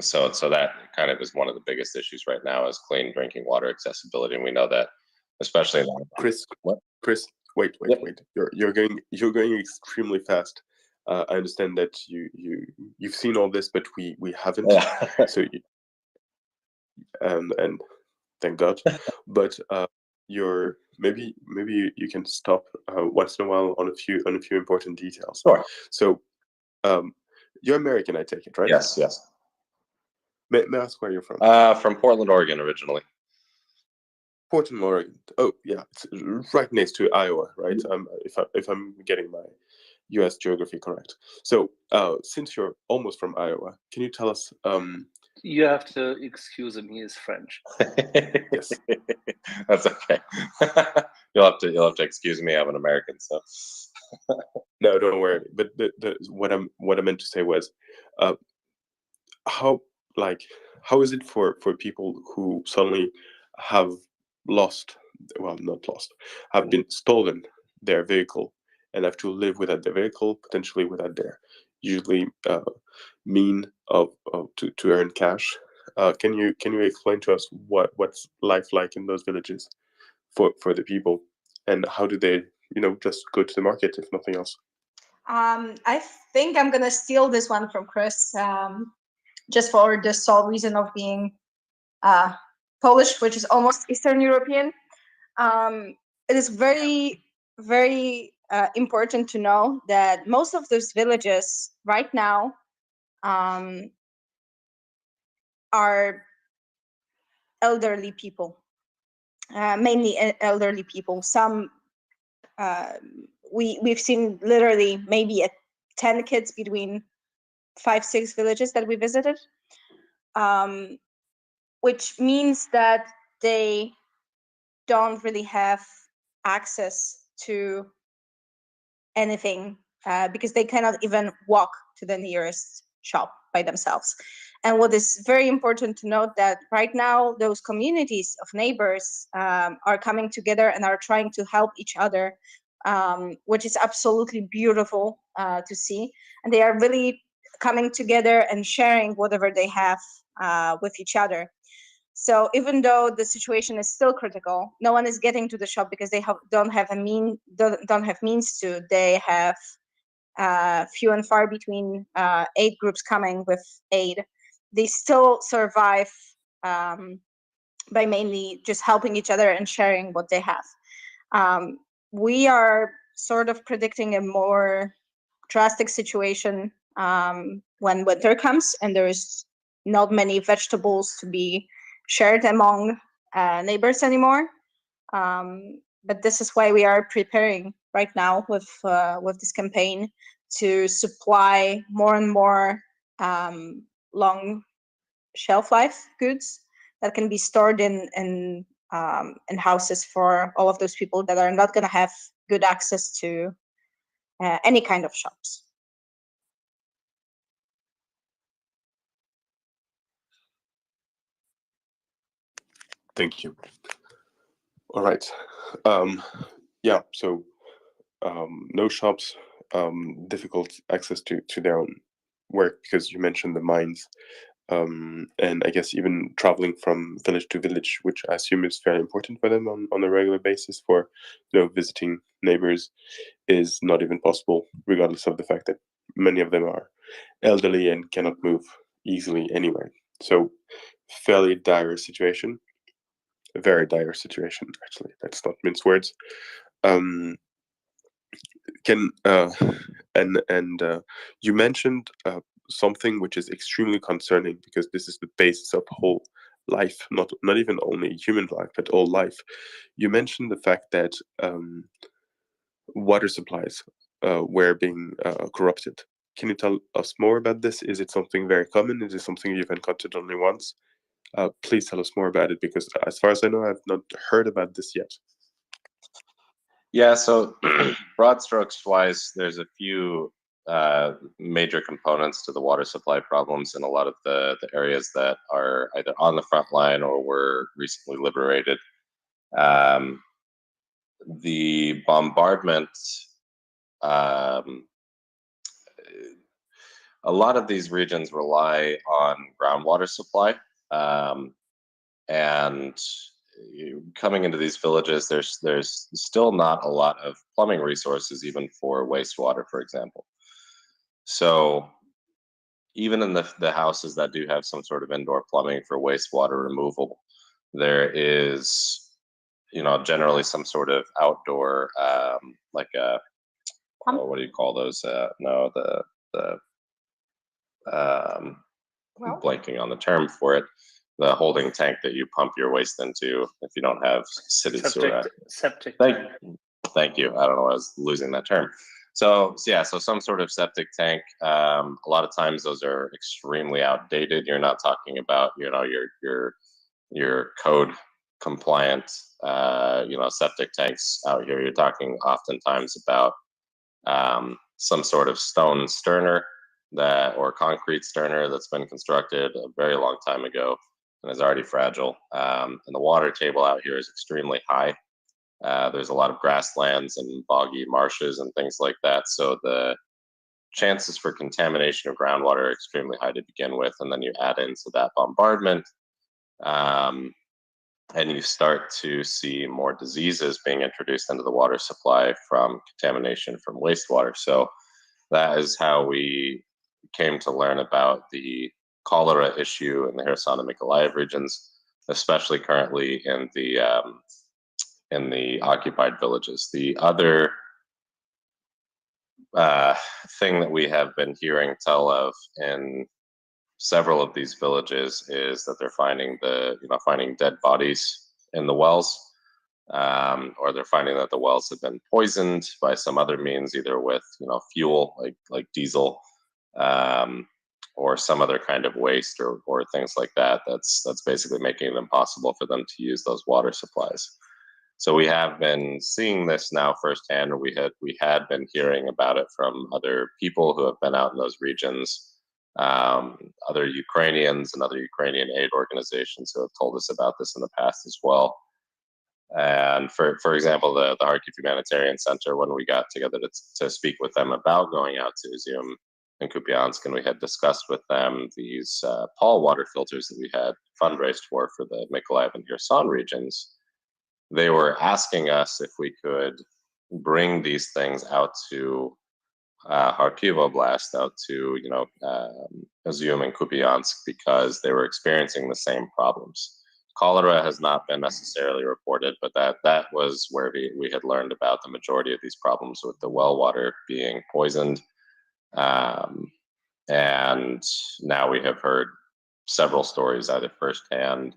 Speaker 23: so that kind of is one of the biggest issues right now, is clean drinking water accessibility. And we know that, especially in
Speaker 3: Chris, wait. You're going extremely fast. I understand that you've seen all this, but we haven't.
Speaker 23: Yeah.
Speaker 3: So and thank God. But maybe you can stop once in a while on a few important details.
Speaker 23: Sure.
Speaker 3: So you're American, I take it, right?
Speaker 23: Yes.
Speaker 3: May I ask where you're from?
Speaker 23: From Portland, Oregon, originally.
Speaker 3: Portland, Oregon. Oh, yeah, it's right next to Iowa, right? If I'm getting my U.S. geography correct. So, since you're almost from Iowa, can you tell us?
Speaker 10: You have to excuse him. He is French.
Speaker 3: Yes,
Speaker 23: that's okay. You'll have to excuse me. I'm an American, so.
Speaker 3: No, don't worry. But what I meant to say was, how is it for people who suddenly have have been stolen their vehicle and have to live without their vehicle, potentially without their usually mean to earn cash? Can you explain to us what's life like in those villages for the people, and how do they just go to the market if nothing else?
Speaker 17: I think I'm gonna steal this one from Chris, just for the sole reason of being Polish, which is almost Eastern European. It is very, very important to know that most of those villages right now are elderly people, mainly elderly people. Some we've seen literally maybe 10 kids between 5-6 villages that we visited, which means that they don't really have access to anything because they cannot even walk to the nearest shop by themselves. And what is very important to note, that right now those communities of neighbors are coming together and are trying to help each other, which is absolutely beautiful to see. And they are really coming together and sharing whatever they have with each other. So even though the situation is still critical, no one is getting to the shop because they don't have means to. They have few and far between aid groups coming with aid. They still survive by mainly just helping each other and sharing what they have. We are sort of predicting a more drastic situation when winter comes and there is not many vegetables to be shared among neighbors anymore. But this is why we are preparing right now with this campaign to supply more and more long shelf life goods that can be stored in houses for all of those people that are not going to have good access to any kind of shops.
Speaker 3: Thank you. All right. Yeah, so no shops, difficult access to their own work because you mentioned the mines. And I guess even traveling from village to village, which I assume is very important for them on a regular basis for visiting neighbors, is not even possible, regardless of the fact that many of them are elderly and cannot move easily anywhere. So fairly dire situation. A very dire situation, actually. That's not mince words. You mentioned something which is extremely concerning because this is the basis of whole life, not even only human life, but all life. You mentioned the fact that water supplies were being corrupted. Can you tell us more about this? Is it something very common? Is it something you've encountered only once? Please tell us more about it because as far as I know, I've not heard about this yet.
Speaker 23: Yeah, so broad strokes wise, there's a few major components to the water supply problems in a lot of the areas that are either on the front line or were recently liberated. The bombardment, a lot of these regions rely on groundwater supply. And coming into these villages, there's still not a lot of plumbing resources, even for wastewater, for example. So even in the houses that do have some sort of indoor plumbing for wastewater removal, there is, generally some sort of outdoor, like a, what do you call those? No, I'm blanking on the term for it. The holding tank that you pump your waste into if you don't have city sewer.
Speaker 2: Septic.
Speaker 23: Thank you. I don't know. I was losing that term. So some sort of septic tank. A lot of times those are extremely outdated. You're not talking about your code compliant septic tanks out here. You're talking oftentimes about some sort of stone sterner or concrete sterner that's been constructed a very long time ago and is already fragile. And the water table out here is extremely high. There's a lot of grasslands and boggy marshes and things like that. So the chances for contamination of groundwater are extremely high to begin with. And then you add into that bombardment, and you start to see more diseases being introduced into the water supply from contamination from wastewater. So that is how we came to learn about the cholera issue in the Kherson and Mykolaiv regions, especially currently in the occupied villages. The other thing that we have been hearing tell of in several of these villages is that they're finding dead bodies in the wells, or they're finding that the wells have been poisoned by some other means, either with fuel like diesel, or some other kind of waste or things like that. That's basically making it impossible for them to use those water supplies. So we have been seeing this now firsthand, or we had been hearing about it from other people who have been out in those regions, other Ukrainians and other Ukrainian aid organizations who have told us about this in the past as well. And for example, the Kharkiv Humanitarian Center, when we got together to speak with them about going out to Izium, in Kupiansk, and we had discussed with them these Paul water filters that we had fundraised for the Mykolaiv and Kherson regions. They were asking us if we could bring these things out to Kharkiv Oblast, out to Izium and Kupiansk, because they were experiencing the same problems. Cholera has not been necessarily reported, but that was where we had learned about the majority of these problems, with the well water being poisoned. And now we have heard several stories, either firsthand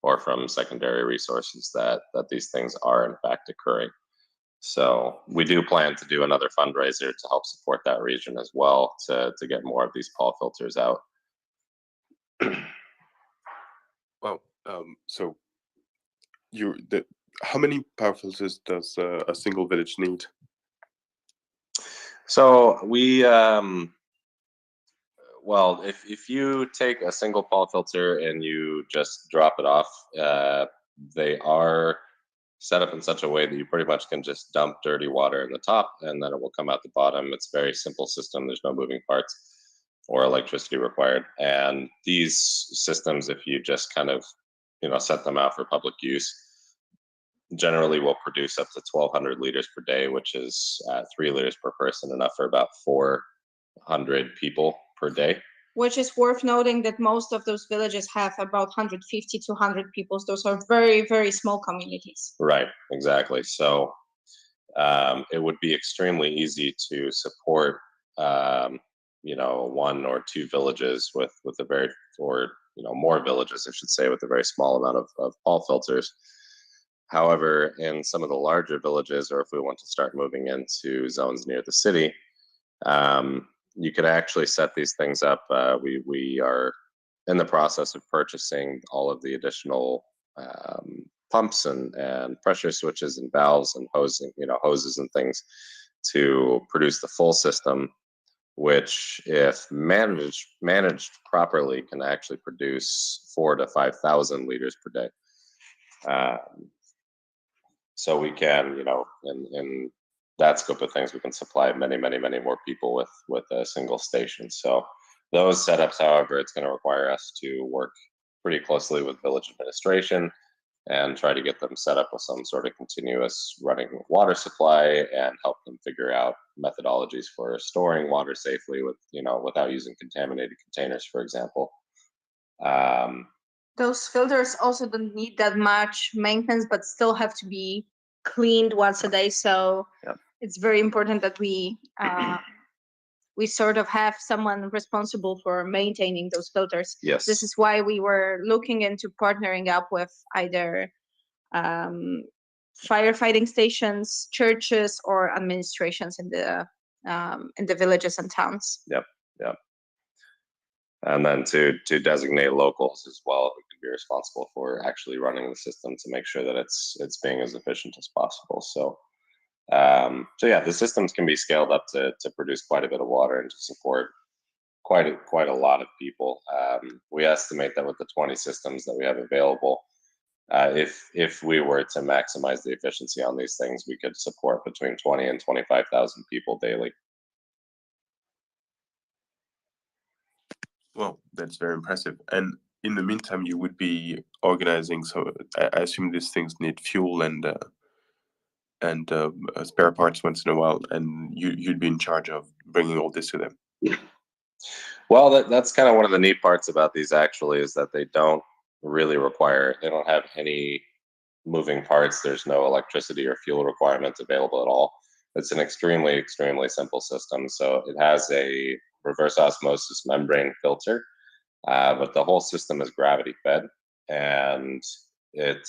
Speaker 23: or from secondary resources, that these things are in fact occurring. So we do plan to do another fundraiser to help support that region as well, to get more of these Paul filters out.
Speaker 3: Wow. So how many power filters does a single village need?
Speaker 23: So we, well, if you take a single Paul filter and you just drop it off, they are set up in such a way that you pretty much can just dump dirty water in the top and then it will come out the bottom. It's a very simple system. There's no moving parts or electricity required. And these systems, if you just kind of, set them out for public use, generally will produce up to 1,200 liters per day, which is 3 liters per person, enough for about 400 people per day.
Speaker 17: Which is worth noting that most of those villages have about 150 to 100 people. Those are very, very small communities.
Speaker 23: Right, exactly. So it would be extremely easy to support, 1 or 2 villages with a very, or more villages, I should say, with a very small amount of Paul filters. However, in some of the larger villages, or if we want to start moving into zones near the city, you could actually set these things up. We are in the process of purchasing all of the additional pumps and pressure switches and valves and hoses and things to produce the full system, which, if managed properly, can actually produce 4,000 to 5,000 liters per day. So we can, in that scope of things, we can supply many, many, many more people with a single station. So those setups, however, it's going to require us to work pretty closely with village administration and try to get them set up with some sort of continuous running water supply and help them figure out methodologies for storing water safely without using contaminated containers, for example.
Speaker 17: Those filters also don't need that much maintenance, but still have to be cleaned once a day. So it's very important that we sort of have someone responsible for maintaining those filters.
Speaker 23: Yes.
Speaker 17: This is why we were looking into partnering up with either firefighting stations, churches, or administrations in the villages and towns.
Speaker 23: Yep. And then to designate locals as well who can be responsible for actually running the system to make sure that it's being as efficient as possible. So yeah, the systems can be scaled up to produce quite a bit of water and to support quite a lot of people. We estimate that with the 20 systems that we have available, if we were to maximize the efficiency on these things, we could support between 20 and 25,000 people daily.
Speaker 3: Well, that's very impressive. And in the meantime, you would be organizing. So I assume these things need fuel and spare parts once in a while, and you'd be in charge of bringing all this to them.
Speaker 23: Well, that's kind of one of the neat parts about these, actually, is that they don't have any moving parts. There's no electricity or fuel requirements available at all. It's an extremely, extremely simple system. So it has a reverse osmosis membrane filter, but the whole system is gravity fed, and it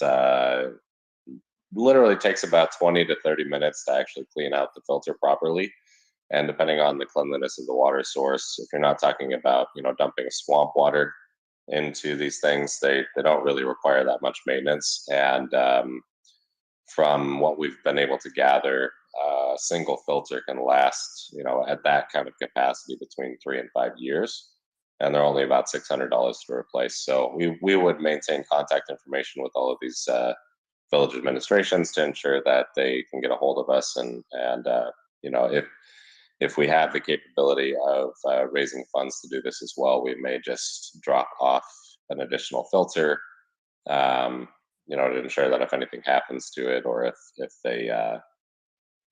Speaker 23: literally takes about 20 to 30 minutes to actually clean out the filter properly. And depending on the cleanliness of the water source, if you're not talking about dumping swamp water into these things, they don't really require that much maintenance. And from what we've been able to gather, a single filter can last, at that kind of capacity, between 3 and 5 years, and they're only about $600 to replace. So we would maintain contact information with all of these village administrations to ensure that they can get a hold of us, and if we have the capability of raising funds to do this as well, we may just drop off an additional filter, to ensure that if anything happens to it, or if they,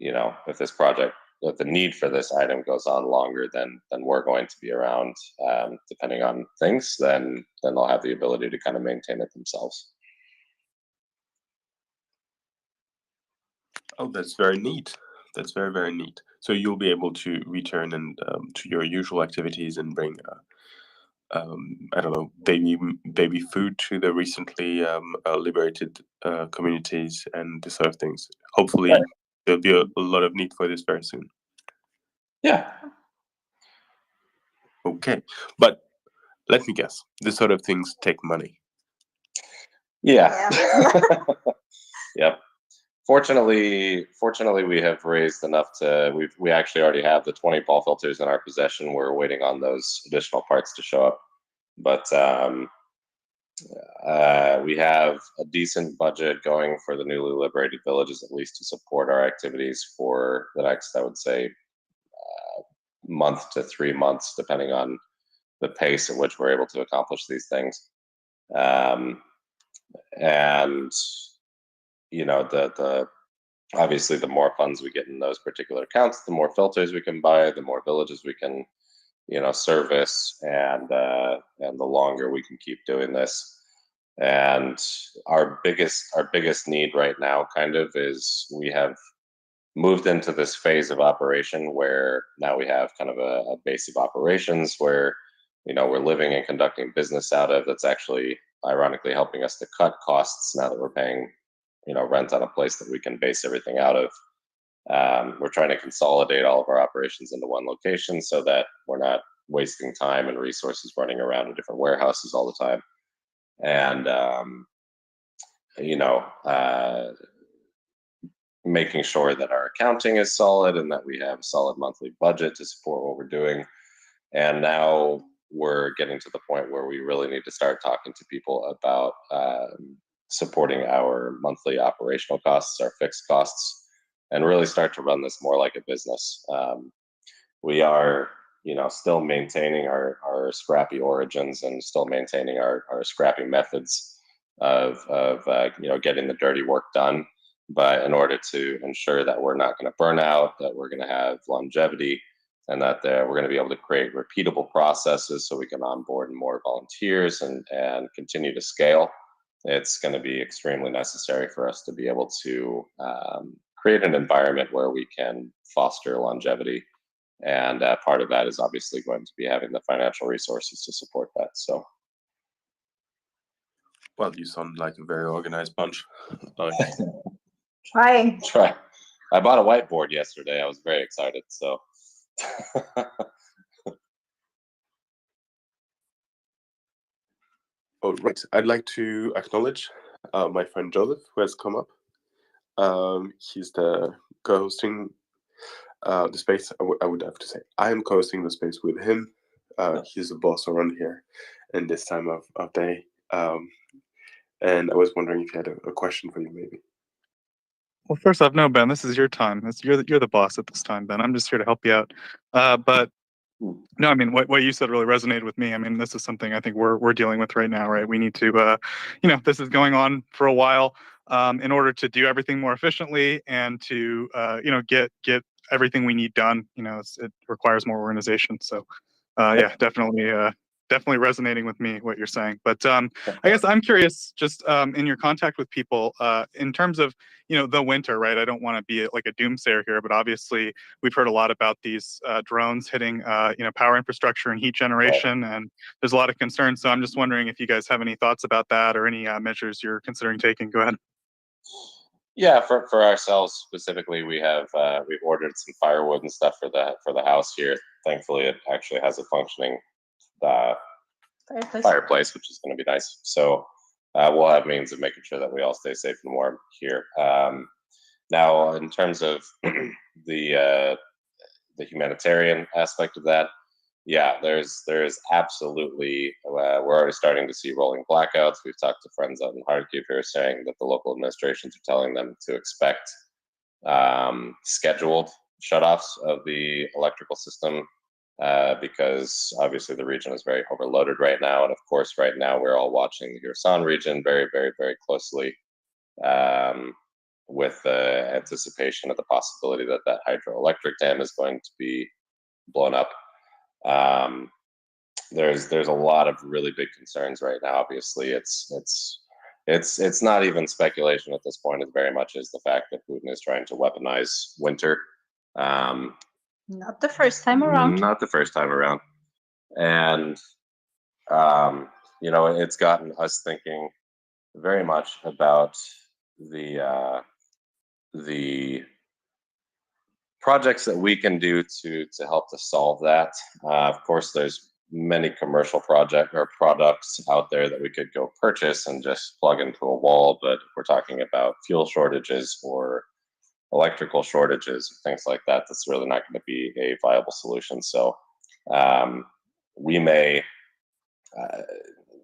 Speaker 23: if this project, if the need for this item goes on longer than we're going to be around, depending on things, then they'll have the ability to kind of maintain it themselves.
Speaker 3: Oh, that's very neat. That's very, very neat. So you'll be able to return and to your usual activities and bring, I don't know, baby food to the recently liberated communities and this sort of things. Hopefully,
Speaker 23: Right.
Speaker 3: there'll be a lot of need for this very soon.
Speaker 23: Yeah.
Speaker 3: Okay, but let me guess, this sort of things take money.
Speaker 23: Yeah. Yep. Fortunately, we have raised enough we actually already have the 20 ball filters in our possession. We're waiting on those additional parts to show up. But we have a decent budget going for the newly liberated villages, at least to support our activities for the next, I would say, month to 3 months, depending on the pace at which we're able to accomplish these things. And the obviously, the more funds we get in those particular accounts, the more filters we can buy, the more villages we can service, and the longer we can keep doing this. And our biggest need right now kind of is we have moved into this phase of operation where now we have kind of a base of operations where we're living and conducting business out of, that's actually ironically helping us to cut costs now that we're paying rent on a place that we can base everything out of. We're trying to consolidate all of our operations into one location so that we're not wasting time and resources running around in different warehouses all the time. And, making sure that our accounting is solid and that we have a solid monthly budget to support what we're doing. And now we're getting to the point where we really need to start talking to people about supporting our monthly operational costs, our fixed costs, and really start to run this more like a business. We are, still maintaining our scrappy origins and still maintaining our scrappy methods of getting the dirty work done. But in order to ensure that we're not going to burn out, that we're going to have longevity, and that we're going to be able to create repeatable processes so we can onboard more volunteers and continue to scale, it's going to be extremely necessary for us to be able to create an environment where we can foster longevity. And part of that is obviously going to be having the financial resources to support that. So,
Speaker 3: well, you sound like a very organized bunch.
Speaker 17: Trying.
Speaker 23: Try. I bought a whiteboard yesterday. I was very excited. So.
Speaker 3: Oh, right. I'd like to acknowledge my friend Joseph, who has come up. He's the co-hosting the space. I would have to say I am co-hosting the space with him. He's the boss around here in this time of day. And I was wondering if you had a question for you, maybe.
Speaker 9: Well, first off, no, Ben, this is your time. You're the boss at this time, Ben. I'm just here to help you out. But no, I mean, what you said really resonated with me. I mean, this is something I think we're dealing with right now, right? We need to, this is going on for a while. In order to do everything more efficiently and to, get everything we need done, it requires more organization. So, yeah, definitely resonating with me what you're saying. But I guess I'm curious, just in your contact with people, in terms of the winter, right? I don't want to be like a doomsayer here, but obviously we've heard a lot about these drones hitting power infrastructure and heat generation, and there's a lot of concern. So I'm just wondering if you guys have any thoughts about that or any measures you're considering taking. Go ahead.
Speaker 23: Yeah, for ourselves specifically, we've ordered some firewood and stuff for the house here. Thankfully, it actually has a functioning fireplace, which is going to be nice. So we'll have means of making sure that we all stay safe and warm here. Now, in terms of the humanitarian aspect of that, yeah, there's absolutely, we're already starting to see rolling blackouts. We've talked to friends out in Kharkiv who are saying that the local administrations are telling them to expect scheduled shutoffs of the electrical system because obviously the region is very overloaded right now. And of course, right now we're all watching the Kherson region very, very, very closely with the anticipation of the possibility that that hydroelectric dam is going to be blown up. There's a lot of really big concerns right now. Obviously, it's not even speculation at this point. It very much is the fact that Putin is trying to weaponize winter.
Speaker 17: Not the first time around.
Speaker 23: Not the first time around. And, you know, it's gotten us thinking very much about the projects that we can do to help to solve that. Of course, there's many commercial products out there that we could go purchase and just plug into a wall. But if we're talking about fuel shortages or electrical shortages, things like that, that's really not going to be a viable solution. So we may,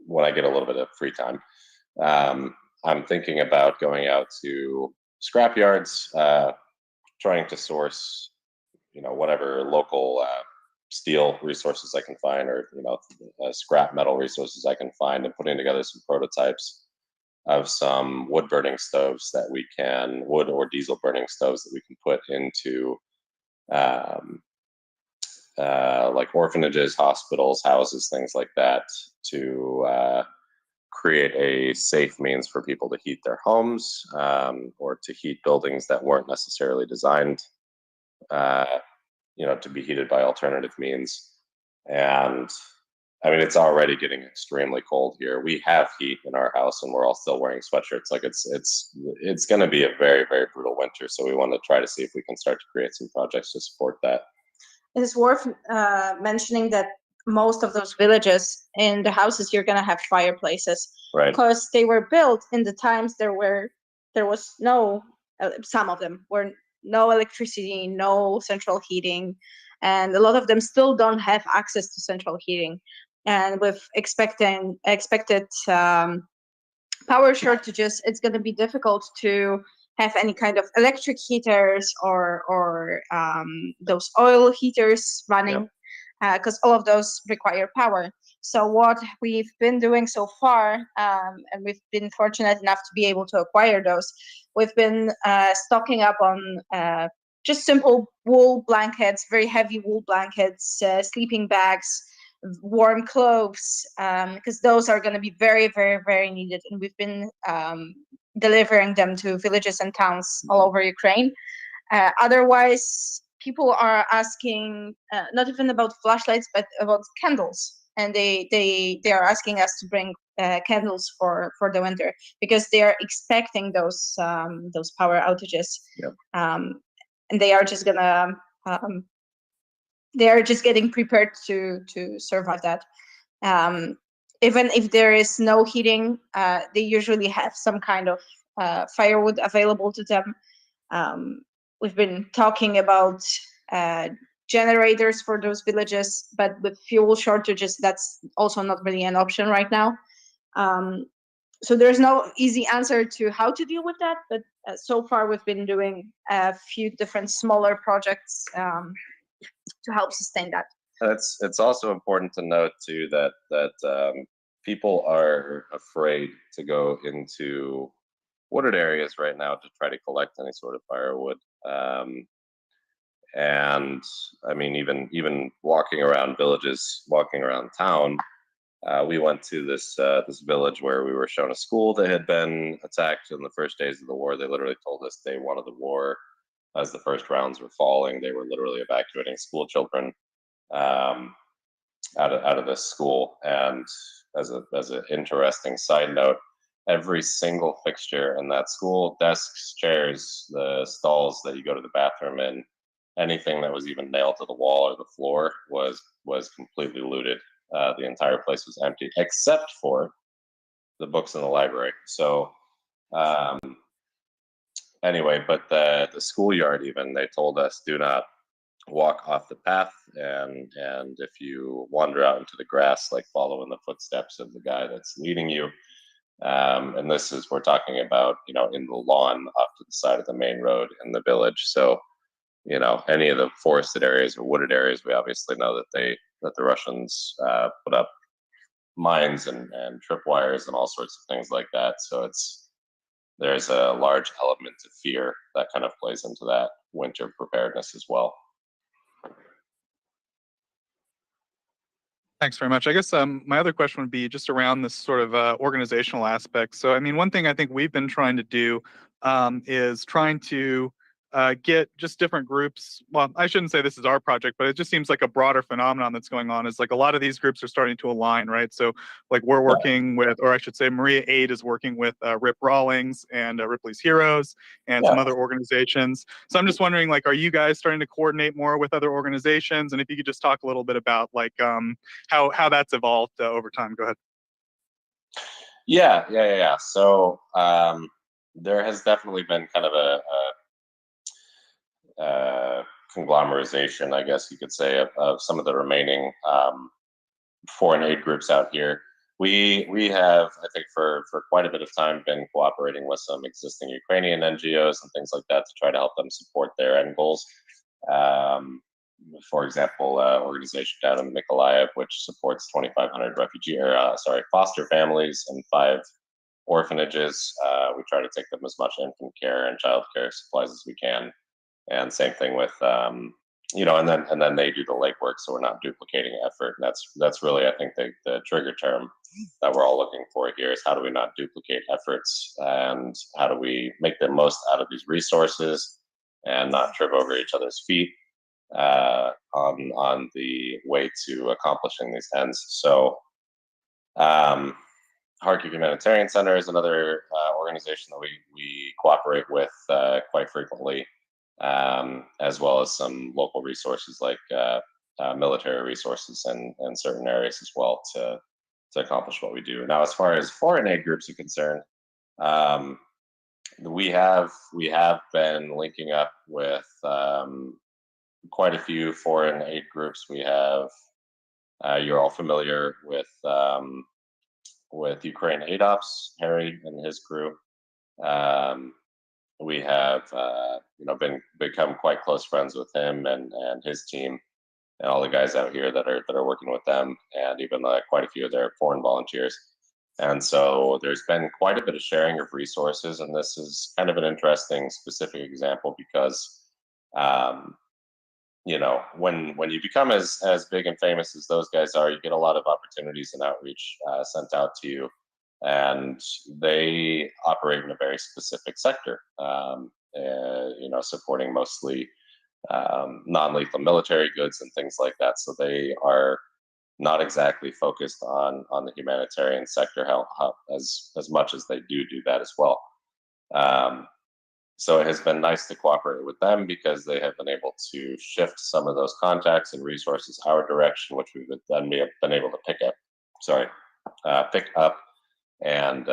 Speaker 23: when I get a little bit of free time, I'm thinking about going out to scrap yards, trying to source, you know, whatever local steel resources I can find, or, you know, scrap metal resources I can find, and putting together some prototypes of some wood burning stoves that we can, wood or diesel burning stoves that we can put into like orphanages, hospitals, houses, things like that, to create a safe means for people to heat their homes, or to heat buildings that weren't necessarily designed, you know, to be heated by alternative means. And I mean, it's already getting extremely cold here. We have heat in our house, and we're all still wearing sweatshirts. Like it's going to be a very, very brutal winter. So we want to try to see if we can start to create some projects to support that.
Speaker 17: It is worth mentioning that most of those villages, in the houses, you're going to have fireplaces,
Speaker 23: right?
Speaker 17: Because they were built in the times there was no, some of them were no electricity, no central heating, and a lot of them still don't have access to central heating. And with expected power shortages, it's going to be difficult to have any kind of electric heaters or those oil heaters running, because all of those require power. So what we've been doing so far, and we've been fortunate enough to be able to acquire those, we've been stocking up on just simple wool blankets, very heavy wool blankets, sleeping bags, warm clothes, because those are going to be very, very, very needed. And we've been delivering them to villages and towns all over Ukraine. Otherwise, people are asking not even about flashlights, but about candles. And they are asking us to bring candles for the winter, because they are expecting those power outages. And they are just gonna they are just getting prepared to survive that. Even if there is no heating, they usually have some kind of firewood available to them. We've been talking about generators for those villages, but with fuel shortages, that's also not really an option right now. So there's no easy answer to how to deal with that, but so far we've been doing a few different smaller projects to help sustain that.
Speaker 23: It's also important to note too that people are afraid to go into wooded areas right now to try to collect any sort of firewood. And I mean, even walking around villages, walking around town, we went to this village where we were shown a school that had been attacked in the first days of the war. They literally told us day one of the war, as the first rounds were falling, they were literally evacuating school children out of this school. And as an interesting side note, every single fixture in that school, desks, chairs, the stalls that you go to the bathroom in, anything that was even nailed to the wall or the floor was completely looted. The entire place was empty, except for the books in the library. So anyway, but the schoolyard, even, they told us, do not walk off the path, and if you wander out into the grass, like follow in the footsteps of the guy that's leading you. And this is, we're talking about, you know, in the lawn off to the side of the main road in the village. So any of the forested areas or wooded areas, we obviously know that the Russians put up mines and tripwires and all sorts of things like that. So there's a large element of fear that kind of plays into that winter preparedness as well.
Speaker 9: Thanks very much. I guess my other question would be just around this sort of organizational aspect. So, I mean, one thing I think we've been trying to do is trying to get just different groups. Well, I shouldn't say this is our project, but it just seems like a broader phenomenon that's going on is like a lot of these groups are starting to align, right? So like we're working with, or I should say MriyaAid is working with Rip Rawlings and Ripley's Heroes and some other organizations. So I'm just wondering, like, are you guys starting to coordinate more with other organizations? And if you could just talk a little bit about like how that's evolved over time. Go ahead.
Speaker 23: Yeah. So there has definitely been kind of a conglomerization, I guess you could say, of some of the remaining foreign aid groups out here. We have, I think, for quite a bit of time been cooperating with some existing Ukrainian NGOs and things like that to try to help them support their end goals. For example, organization down in Mykolaiv, which supports 2,500 foster families and 5 orphanages. We try to take them as much infant care and child care supplies as we can. And same thing with, and then they do the legwork, so we're not duplicating effort. And that's really, I think, the trigger term that we're all looking for here is how do we not duplicate efforts and how do we make the most out of these resources and not trip over each other's feet on the way to accomplishing these ends. So Kharkiv Humanitarian Center is another organization that we cooperate with quite frequently, as well as some local resources like military resources in certain areas as well to accomplish what we do. Now, as far as foreign aid groups are concerned, we have been linking up with quite a few foreign aid groups. We have you're all familiar with Ukraine Aid Ops, Harry and his crew. We have become quite close friends with him and his team and all the guys out here that are working with them, and even quite a few of their foreign volunteers. And so there's been quite a bit of sharing of resources, and this is kind of an interesting specific example because when you become as big and famous as those guys are, you get a lot of opportunities and outreach sent out to you, and they operate in a very specific sector, supporting mostly non-lethal military goods and things like that. So they are not exactly focused on the humanitarian sector as much as they do that as well. So it has been nice to cooperate with them because they have been able to shift some of those contacts and resources our direction, which we've then been able to pick up and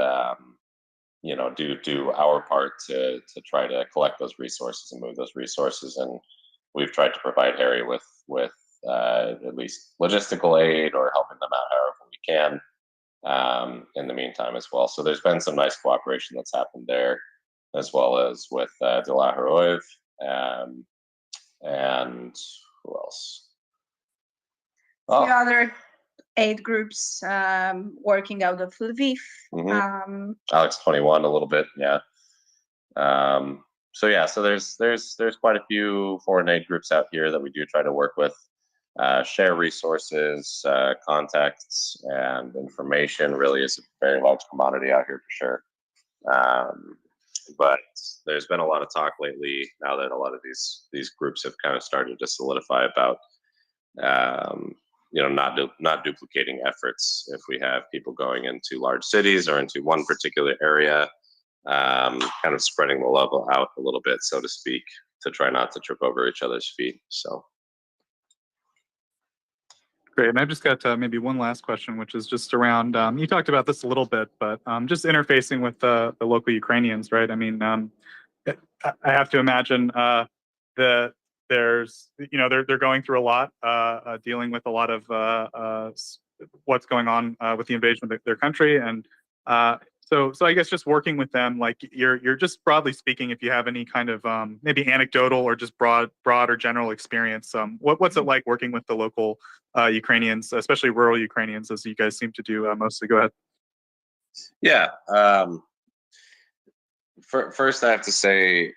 Speaker 23: do our part to try to collect those resources and move those resources. And we've tried to provide Harry with at least logistical aid or helping them out however we can in the meantime as well. So there's been some nice cooperation that's happened there, as well as with Delaharoev and who else?
Speaker 17: The other aid groups working out of Lviv.
Speaker 23: Alex 21 a little bit, yeah. So there's quite a few foreign aid groups out here that we do try to work with, share resources, contacts, and information. Really is a very large commodity out here for sure. But there's been a lot of talk lately now that a lot of these groups have kind of started to solidify about not duplicating efforts. If we have people going into large cities or into one particular area, kind of spreading the love out a little bit, so to speak, to try not to trip over each other's feet. So
Speaker 9: great. And I've just got maybe one last question, which is just around, you talked about this a little bit, but just interfacing with the local Ukrainians, right? I mean, I have to imagine that there's, they're going through a lot, dealing with a lot of what's going on with the invasion of their country. And So I guess just working with them, like you're just broadly speaking, if you have any kind of maybe anecdotal or just broad or general experience, what's it like working with the local Ukrainians, especially rural Ukrainians, as you guys seem to do mostly? Go ahead.
Speaker 23: Yeah. First, I have to say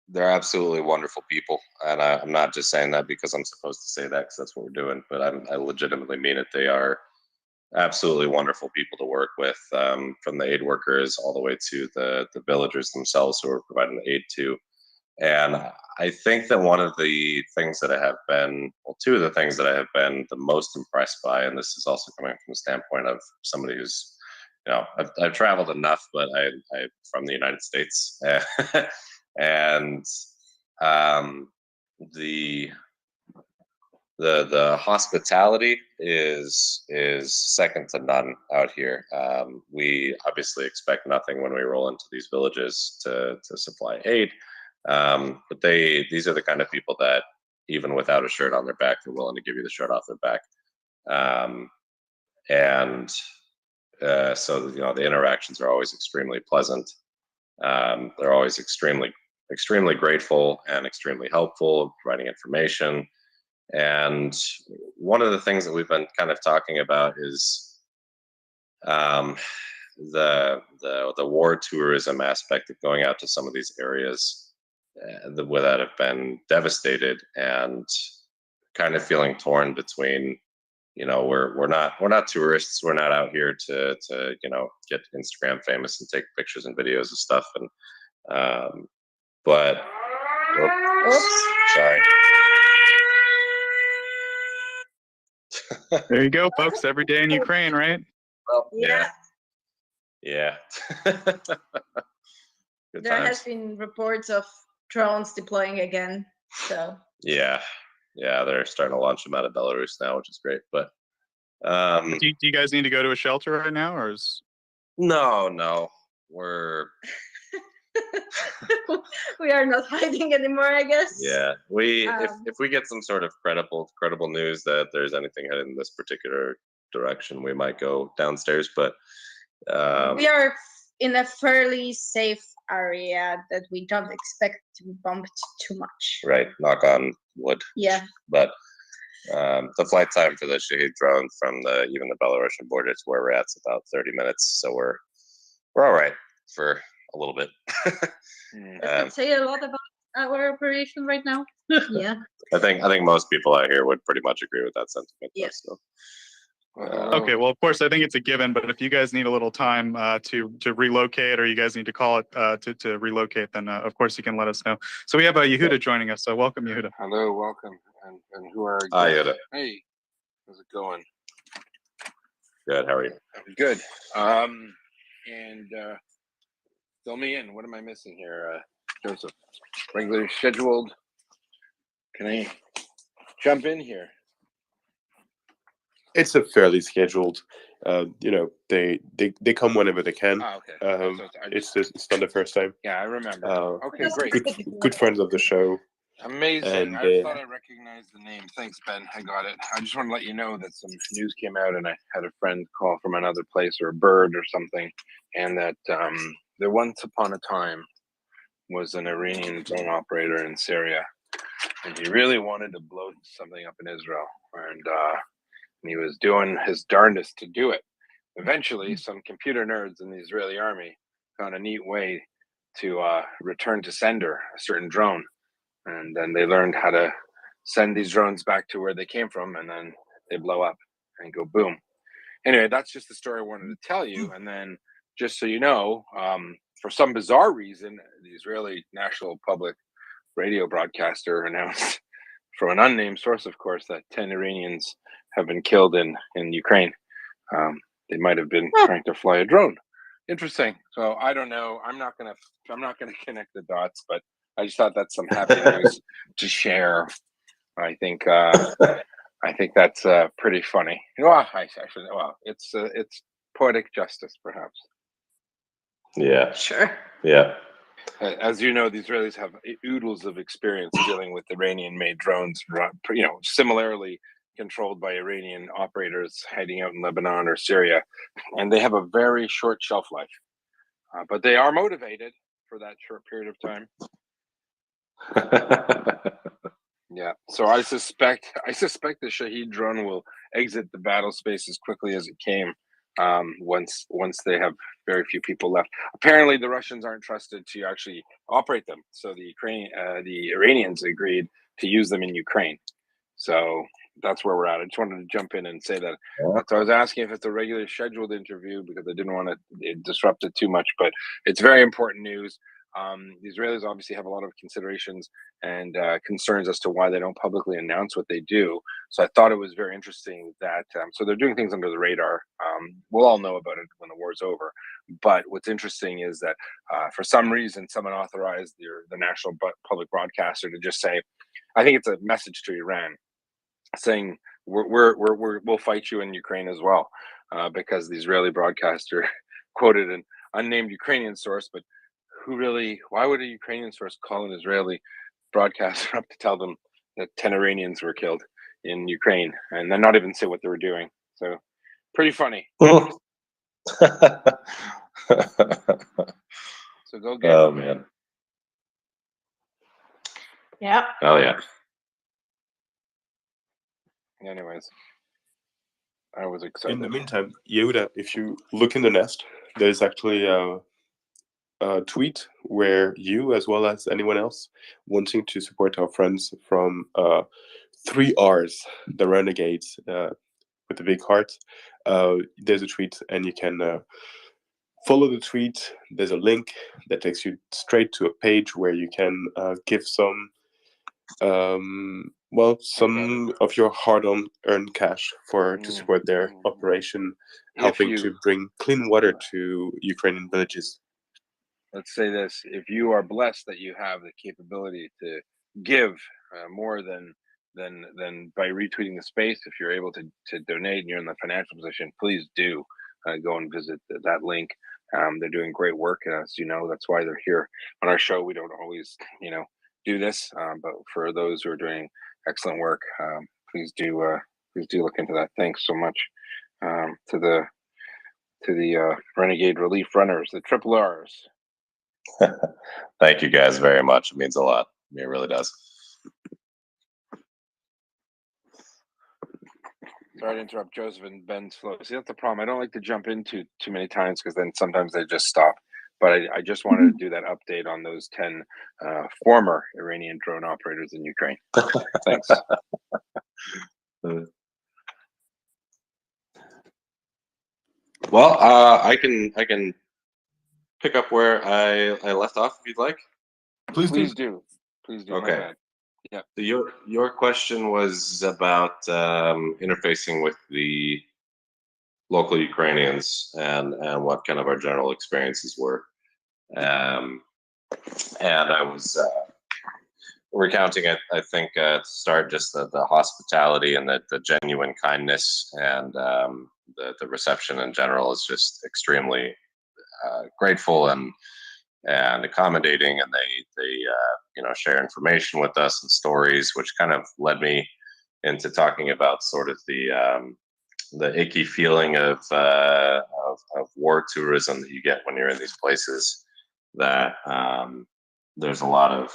Speaker 23: they're absolutely wonderful people, and I'm not just saying that because I'm supposed to say that because that's what we're doing, but I legitimately mean it. They are absolutely wonderful people to work with, from the aid workers all the way to the villagers themselves who are providing the aid to. And I think that one of the things that I have been, well, two of the things that I have been the most impressed by, and this is also coming from the standpoint of somebody who's, I've traveled enough, but I'm from the United States, and the hospitality is second to none out here. We obviously expect nothing when we roll into these villages to supply aid, but these are the kind of people that even without a shirt on their back, they're willing to give you the shirt off their back, so the interactions are always extremely pleasant. They're always extremely grateful and extremely helpful, providing information. And one of the things that we've been kind of talking about is the war tourism aspect of going out to some of these areas that have been devastated, and kind of feeling torn between, we're not tourists, we're not out here to get Instagram famous and take pictures and videos of stuff, and but oops, sorry.
Speaker 9: There you go, folks. Every day in Ukraine, right?
Speaker 23: Well,
Speaker 17: Yeah.
Speaker 23: Yeah. Good
Speaker 17: There
Speaker 23: times.
Speaker 17: has been reports of drones deploying again. So
Speaker 23: Yeah, they're starting to launch them out of Belarus now, which is great. But
Speaker 9: Do you guys need to go to a shelter right now, or is?
Speaker 23: No, we're
Speaker 17: we are not hiding anymore, I guess.
Speaker 23: yeah. If we get some sort of credible news that there's anything headed in this particular direction, we might go downstairs. But
Speaker 17: we are in a fairly safe area that we don't expect to be bumped too much.
Speaker 23: right, knock on wood.
Speaker 17: Yeah.
Speaker 23: But the flight time for the Shahid drone from even the Belarusian border to where we're at is about 30 minutes, so we're all right for a little bit.
Speaker 17: Does that say a lot about our operation right now? Yeah.
Speaker 23: I think most people out here would pretty much agree with that sentiment.
Speaker 17: Yes.
Speaker 23: So,
Speaker 9: Okay, well, of course, I think it's a given, but if you guys need a little time to relocate, or you guys need to call it to relocate, then of course you can let us know. So we have Yehuda joining us, so welcome, Yehuda.
Speaker 7: Hello, welcome. And who are
Speaker 23: Hi,
Speaker 7: you?
Speaker 23: Yehuda.
Speaker 7: Hey, how's it going?
Speaker 23: Good, how are you?
Speaker 7: Good. And fill me in. What am I missing here, Joseph? Regular scheduled. Can I jump in here?
Speaker 3: It's a fairly scheduled. They come whenever they can.
Speaker 7: Oh, okay.
Speaker 3: It's not the first time.
Speaker 7: Yeah, I remember. Okay, great.
Speaker 3: Good friends of the show.
Speaker 7: Amazing.
Speaker 3: And,
Speaker 7: I thought I recognized the name. Thanks, Ben. I got it. I just want to let you know that some news came out, and I had a friend call from another place, or a bird or something, and that there once upon a time was an Iranian drone operator in Syria, and he really wanted to blow something up in Israel, and he was doing his darndest to do it. Eventually, some computer nerds in the Israeli army found a neat way to return to sender a certain drone. And then they learned how to send these drones back to where they came from, and then they blow up and go boom. Anyway, that's just the story I wanted to tell you. And then, just so you know, for some bizarre reason, the Israeli National Public Radio broadcaster announced, from an unnamed source, of course, that 10 Iranians have been killed in Ukraine. They might have been trying to fly a drone. Interesting. So I don't know. I'm not gonna connect the dots, but I just thought that's some happy news to share. I think that's pretty funny. Well, it's poetic justice, perhaps.
Speaker 23: Yeah.
Speaker 17: Sure.
Speaker 23: Yeah.
Speaker 7: As you know, the Israelis have oodles of experience dealing with Iranian-made drones. Similarly controlled by Iranian operators hiding out in Lebanon or Syria, and they have a very short shelf life. But they are motivated for that short period of time. Yeah, so I suspect the Shahed drone will exit the battle space as quickly as it came. Once they have very few people left. Apparently, the Russians aren't trusted to actually operate them, so the Iranians agreed to use them in Ukraine. So that's where we're at. I just wanted to jump in and say that. So I was asking if it's a regular scheduled interview because I didn't want to disrupt it too much, but it's very important news. The Israelis obviously have a lot of considerations and concerns as to why they don't publicly announce what they do. So I thought it was very interesting that so they're doing things under the radar. We'll all know about it when the war's over. But what's interesting is that for some reason, someone authorized the national public broadcaster to just say, I think it's a message to Iran, saying we'll fight you in Ukraine as well, because the Israeli broadcaster quoted an unnamed Ukrainian source, but why would a Ukrainian source call an Israeli broadcaster up to tell them that 10 Iranians were killed in Ukraine and then not even say what they were doing? So pretty funny. So go get
Speaker 23: Oh
Speaker 7: it.
Speaker 23: man.
Speaker 17: Yeah.
Speaker 23: Oh yeah.
Speaker 7: Anyways, I was excited.
Speaker 3: In the meantime, Yehuda, if you look in the nest, there's actually a tweet where you, as well as anyone else wanting to support our friends from 3Rs, the Renegades, with the big heart, there's a tweet, and you can follow the tweet. There's a link that takes you straight to a page where you can give some of your hard-earned cash to support their operation, helping to bring clean water to Ukrainian villages.
Speaker 7: Let's say this: if you are blessed that you have the capability to give more than by retweeting the space, if you're able to donate and you're in the financial position, please do go and visit that link. They're doing great work, and as you know, that's why they're here on our show. We don't always, do this, but for those who are doing excellent work, please do look into that. Thanks so much to the Renegade Relief Runners, the Triple R's.
Speaker 23: Thank you guys very much. It means a lot. It really does.
Speaker 7: Sorry to interrupt Joseph and Ben's flow. See, that's the problem. I don't like to jump into too many times because then sometimes they just stop. But I just wanted to do that update on those 10 former Iranian drone operators in Ukraine. Thanks.
Speaker 23: Well, I can pick up where I left off if you'd like.
Speaker 7: Please do. Please do.
Speaker 23: Okay.
Speaker 7: My bad. Yeah.
Speaker 23: So your question was about interfacing with the local Ukrainians and what kind of our general experiences were. And I was recounting it, I think, to start just the hospitality and the genuine kindness and the reception in general is just extremely grateful and accommodating, and they share information with us and stories, which kind of led me into talking about sort of the icky feeling of war tourism that you get when you're in these places, that there's a lot of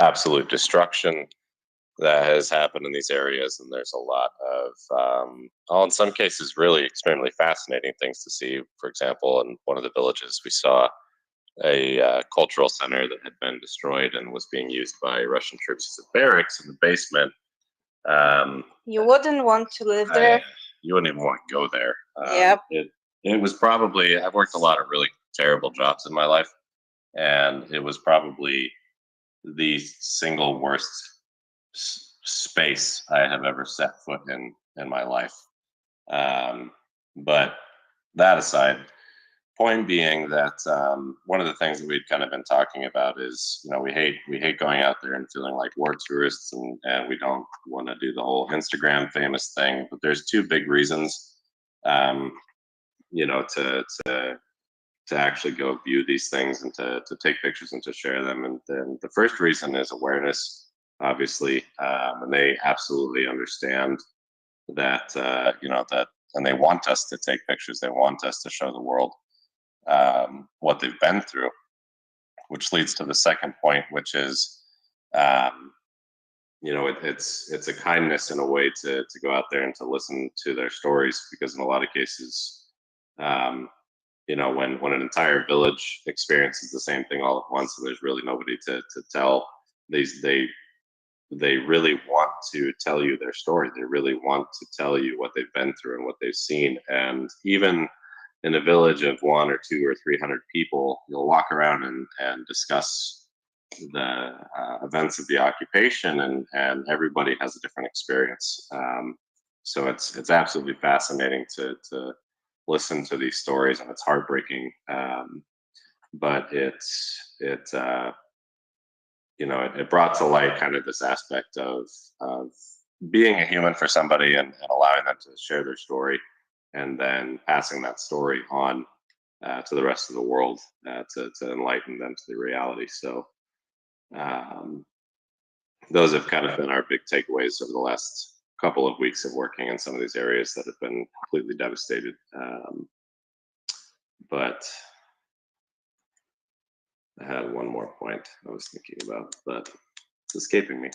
Speaker 23: absolute destruction that has happened in these areas, and there's a lot of in some cases really extremely fascinating things to see. For example, in one of the villages we saw a cultural center that had been destroyed and was being used by Russian troops as a barracks in the basement.
Speaker 17: You wouldn't want to live there.
Speaker 23: You wouldn't even want to go there.
Speaker 17: Yep.
Speaker 23: It was probably, I've worked a lot of really terrible jobs in my life, and it was probably the single worst space I have ever set foot in my life. But that aside, point being that one of the things that we've kind of been talking about is, we hate going out there and feeling like war tourists, and we don't want to do the whole Instagram famous thing. But there's two big reasons, to actually go view these things and to take pictures and to share them. And then the first reason is awareness. obviously, and they absolutely understand that, that, and they want us to take pictures. They want us to show the world what they've been through, which leads to the second point, which is, it's a kindness in a way to go out there and to listen to their stories, because in a lot of cases, when an entire village experiences the same thing all at once and there's really nobody to tell, they really want to tell you their story. They really want to tell you what they've been through and what they've seen. And even in a village of 1 or 2 or 300 people, you'll walk around and discuss the events of the occupation, and everybody has a different experience. So it's absolutely fascinating to listen to these stories, and it's heartbreaking. But it brought to light kind of this aspect of being a human for somebody, and allowing them to share their story, and then passing that story on to the rest of the world, to enlighten them to the reality. So those have kind of been our big takeaways over the last couple of weeks of working in some of these areas that have been completely devastated. But I had one more point I was thinking about, but it's escaping me.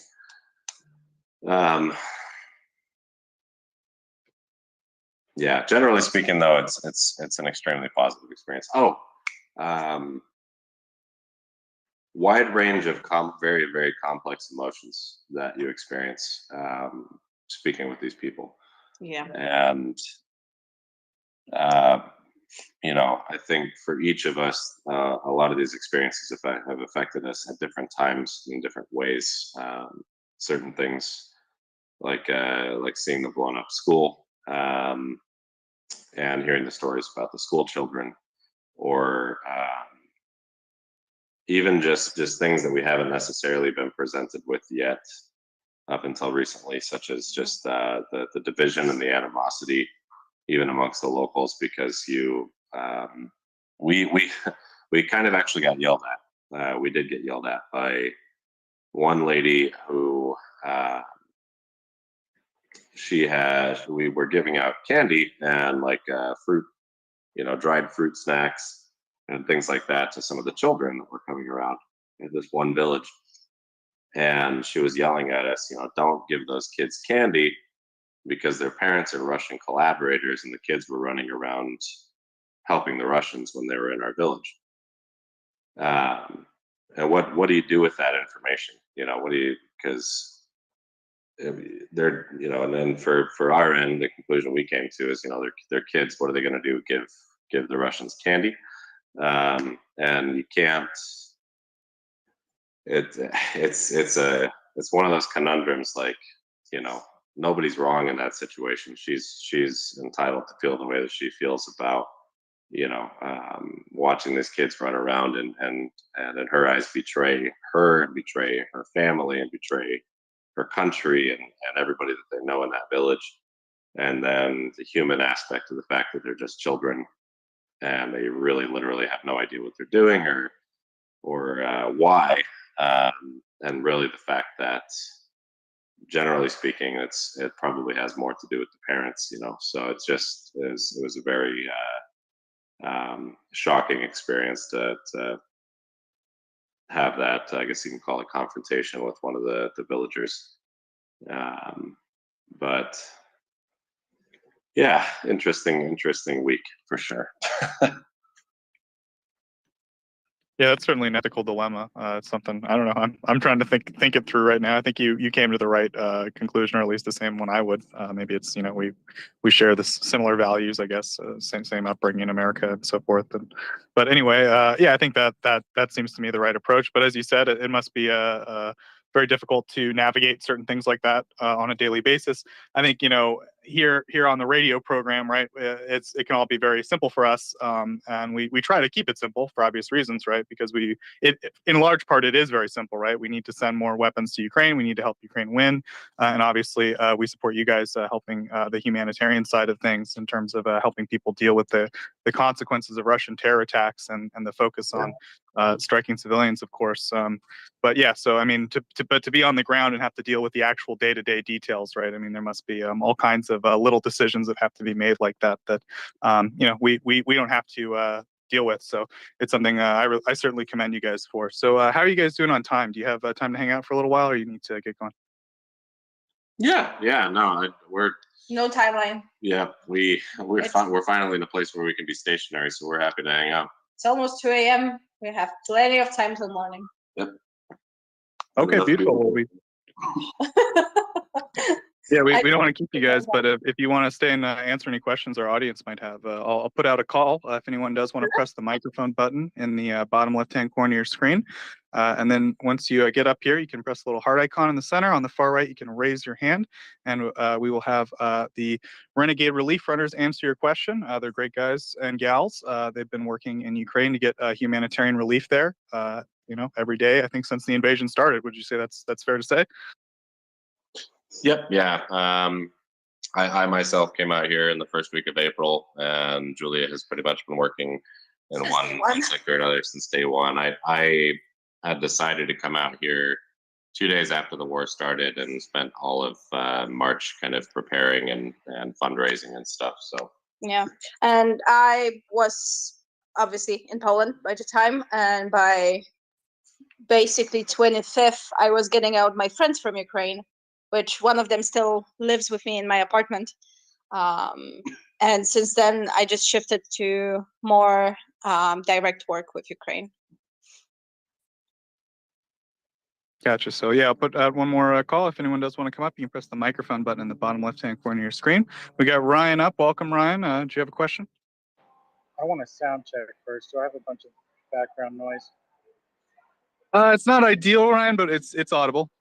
Speaker 23: Yeah, generally speaking, though, it's an extremely positive experience. Wide range of very, very complex emotions that you experience speaking with these people.
Speaker 17: Yeah.
Speaker 23: And I think for each of us, a lot of these experiences have affected us at different times in different ways. Certain things, like seeing the blown up school, and hearing the stories about the school children, or even just things that we haven't necessarily been presented with yet up until recently, such as just the division and the animosity even amongst the locals, because we kind of actually got yelled at. We did get yelled at by one lady who we were giving out candy and fruit, dried fruit snacks and things like that to some of the children that were coming around in this one village. And she was yelling at us, don't give those kids candy, because their parents are Russian collaborators, and the kids were running around helping the Russians when they were in our village. And what do you do with that information? Because they're, and then for our end, the conclusion we came to is, they're kids. What are they going to do? Give the Russians candy? And you can't. It's one of those conundrums. Nobody's wrong in that situation. She's entitled to feel the way that she feels about watching these kids run around and in her eyes betray her and betray her family and betray her country and everybody that they know in that village. And then the human aspect of the fact that they're just children and they really literally have no idea what they're doing or why. And really the fact that, generally speaking, it probably has more to do with the parents, so it was a very shocking experience to have that, I guess you can call it, confrontation with one of the villagers. But yeah, interesting week for sure.
Speaker 9: Yeah, that's certainly an ethical dilemma. It's something, I don't know. I'm trying to think it through right now. I think you came to the right conclusion, or at least the same one I would. Maybe it's we share this similar values, I guess, same upbringing in America and so forth. But anyway, yeah, I think that seems to me the right approach. But as you said, it must be very difficult to navigate certain things like that on a daily basis. I think here on the radio program, right? It can all be very simple for us, and we try to keep it simple for obvious reasons, right? Because in large part, it is very simple, right? We need to send more weapons to Ukraine. We need to help Ukraine win, and obviously, we support you guys helping the humanitarian side of things in terms of helping people deal with the consequences of Russian terror attacks and the focus on striking civilians, of course. But yeah, so I mean, to be on the ground and have to deal with the actual day-to-day details, right? I mean, there must be all kinds of little decisions that have to be made like that you know, we don't have to deal with. So it's something I certainly commend you guys for. So how are you guys doing on time? Do you have time to hang out for a little while, or you need to get going?
Speaker 23: Yeah, no, we're
Speaker 17: No timeline.
Speaker 23: yeah, we're finally in a place where we can be stationary, so we're happy to hang out.
Speaker 17: It's almost 2 a.m. We have plenty of time till morning.
Speaker 23: Yep.
Speaker 9: Okay, beautiful. Well, yeah, we don't want to keep you guys, but if you want to stay and answer any questions our audience might have, I'll put out a call if anyone does want to press the microphone button in the bottom left-hand corner of your screen. And then once you get up here, you can press the little heart icon in the center. On the far right, you can raise your hand, and we will have the Renegade Relief Runners answer your question. They're great guys and gals. They've been working in Ukraine to get humanitarian relief there, you know, every day, I think, since the invasion started. Would you say that's fair to say?
Speaker 23: Yep. Yeah. I myself came out here in the first week of April, and Julia has pretty much been working in one sector or another since day one. I had decided to come out here 2 days after the war started and spent all of March kind of preparing and fundraising and stuff. So
Speaker 17: Yeah, and I was obviously in Poland by the time, and by basically 25th, I was getting out my friends from Ukraine, which one of them still lives with me in my apartment. And since then, I just shifted to more direct work with Ukraine.
Speaker 9: Gotcha. So yeah, I'll put out one more call. If anyone does want to come up, you can press the microphone button in the bottom left-hand corner of your screen. We got Ryan up. Welcome, Ryan. Do you have a question?
Speaker 1: I want to sound check first. Do I have a bunch of background noise?
Speaker 9: It's not ideal, Ryan, but it's audible.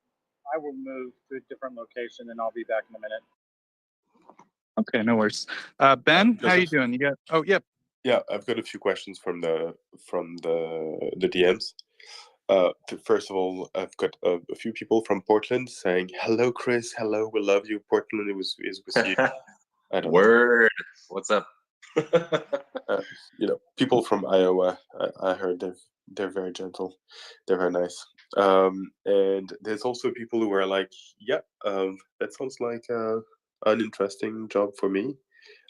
Speaker 1: I will move to a different location and I'll be back in a minute.
Speaker 9: Okay, no worries. Ben, how you doing? You got? Oh, yep.
Speaker 3: Yeah, I've got a few questions from the DMs. First of all, I've got a few people from Portland saying, "Hello, Chris. Hello, we love you. Portland is with you." I don't
Speaker 23: Word. What's up?
Speaker 3: You know, people from Iowa. I heard they're very gentle. They're very nice. And there's also people who are like, "Yeah, that sounds like an interesting job for me."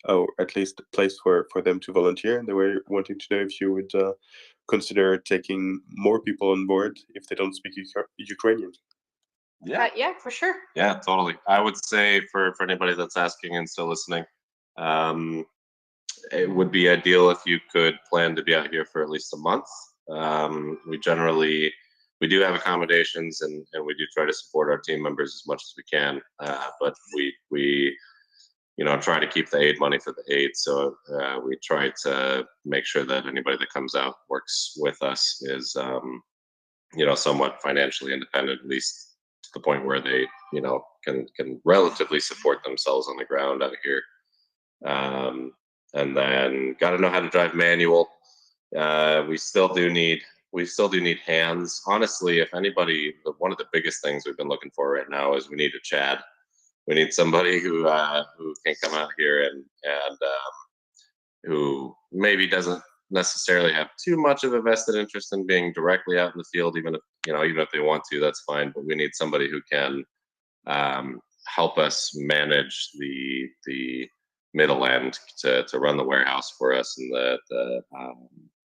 Speaker 3: Or at least a place for them to volunteer. And they were wanting to know if you would consider taking more people on board if they don't speak Ukrainian.
Speaker 17: Yeah, for sure.
Speaker 23: Yeah, totally. I would say for anybody that's asking and still listening, it would be ideal if you could plan to be out here for at least a month. We do have accommodations and we do try to support our team members as much as we can. But we try to keep the aid money for the aid. So we try to make sure that anybody that comes out works with us is, somewhat financially independent, at least to the point where they, can relatively support themselves on the ground out here. And then got to know how to drive manual. We still do need hands. Honestly, if anybody, one of the biggest things we've been looking for right now is we need a Chad. We need somebody who can come out here and who maybe doesn't necessarily have too much of a vested interest in being directly out in the field, even if they want to, that's fine. But we need somebody who can help us manage the middle end to run the warehouse for us and the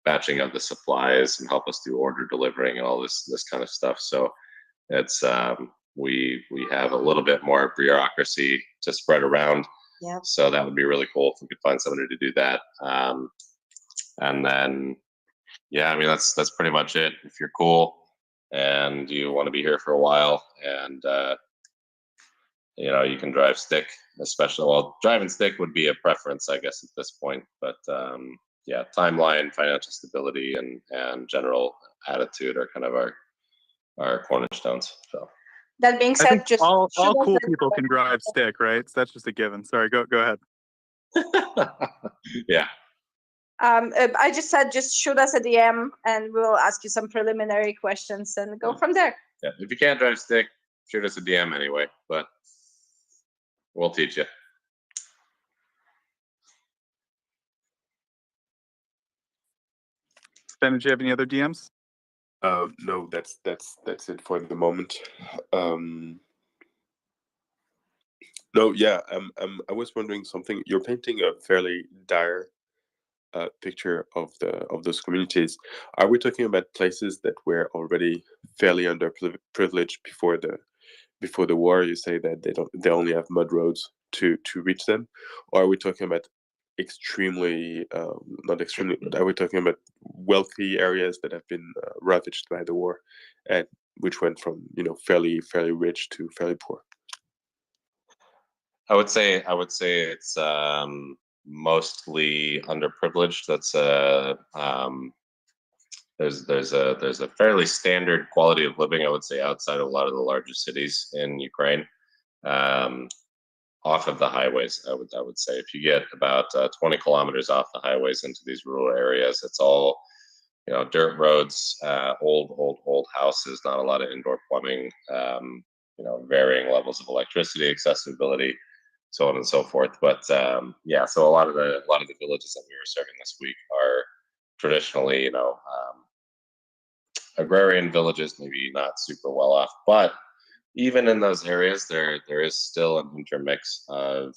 Speaker 23: batching of the supplies and help us do order delivering and all this kind of stuff. So it's we have a little bit more bureaucracy to spread around.
Speaker 17: Yeah.
Speaker 23: So that would be really cool if we could find somebody to do that. And then, yeah, I mean, that's pretty much it. If you're cool and you want to be here for a while and, you can drive stick, especially, well, driving stick would be a preference, I guess, at this point. But yeah, timeline, financial stability, and general attitude are kind of our cornerstones. So.
Speaker 17: That being said, just
Speaker 9: all cool people can drive stick, right? So that's just a given. Sorry, go ahead.
Speaker 23: Yeah.
Speaker 17: I just said just shoot us a DM and we'll ask you some preliminary questions and go from there.
Speaker 23: Yeah. If you can't drive stick, shoot us a DM anyway, but we'll teach you.
Speaker 9: Ben, did you have any other DMs?
Speaker 3: No, that's it for the moment. No, yeah. I was wondering something. You're painting a fairly dire picture of those communities. Are we talking about places that were already fairly underprivileged before the war? You say that they only have mud roads to reach them, or are we talking about extremely not extremely, but are we talking about wealthy areas that have been ravaged by the war, and which went from fairly rich to fairly poor?
Speaker 23: I would say it's mostly underprivileged. That's there's a fairly standard quality of living, I would say, outside of a lot of the larger cities in Ukraine. Off of the highways, I would say, if you get about 20 kilometers off the highways into these rural areas, it's all dirt roads, old houses, not a lot of indoor plumbing, varying levels of electricity accessibility, so on and so forth. But yeah, so a lot of the villages that we were serving this week are traditionally agrarian villages, maybe not super well off, but even in those areas, there is still an intermix of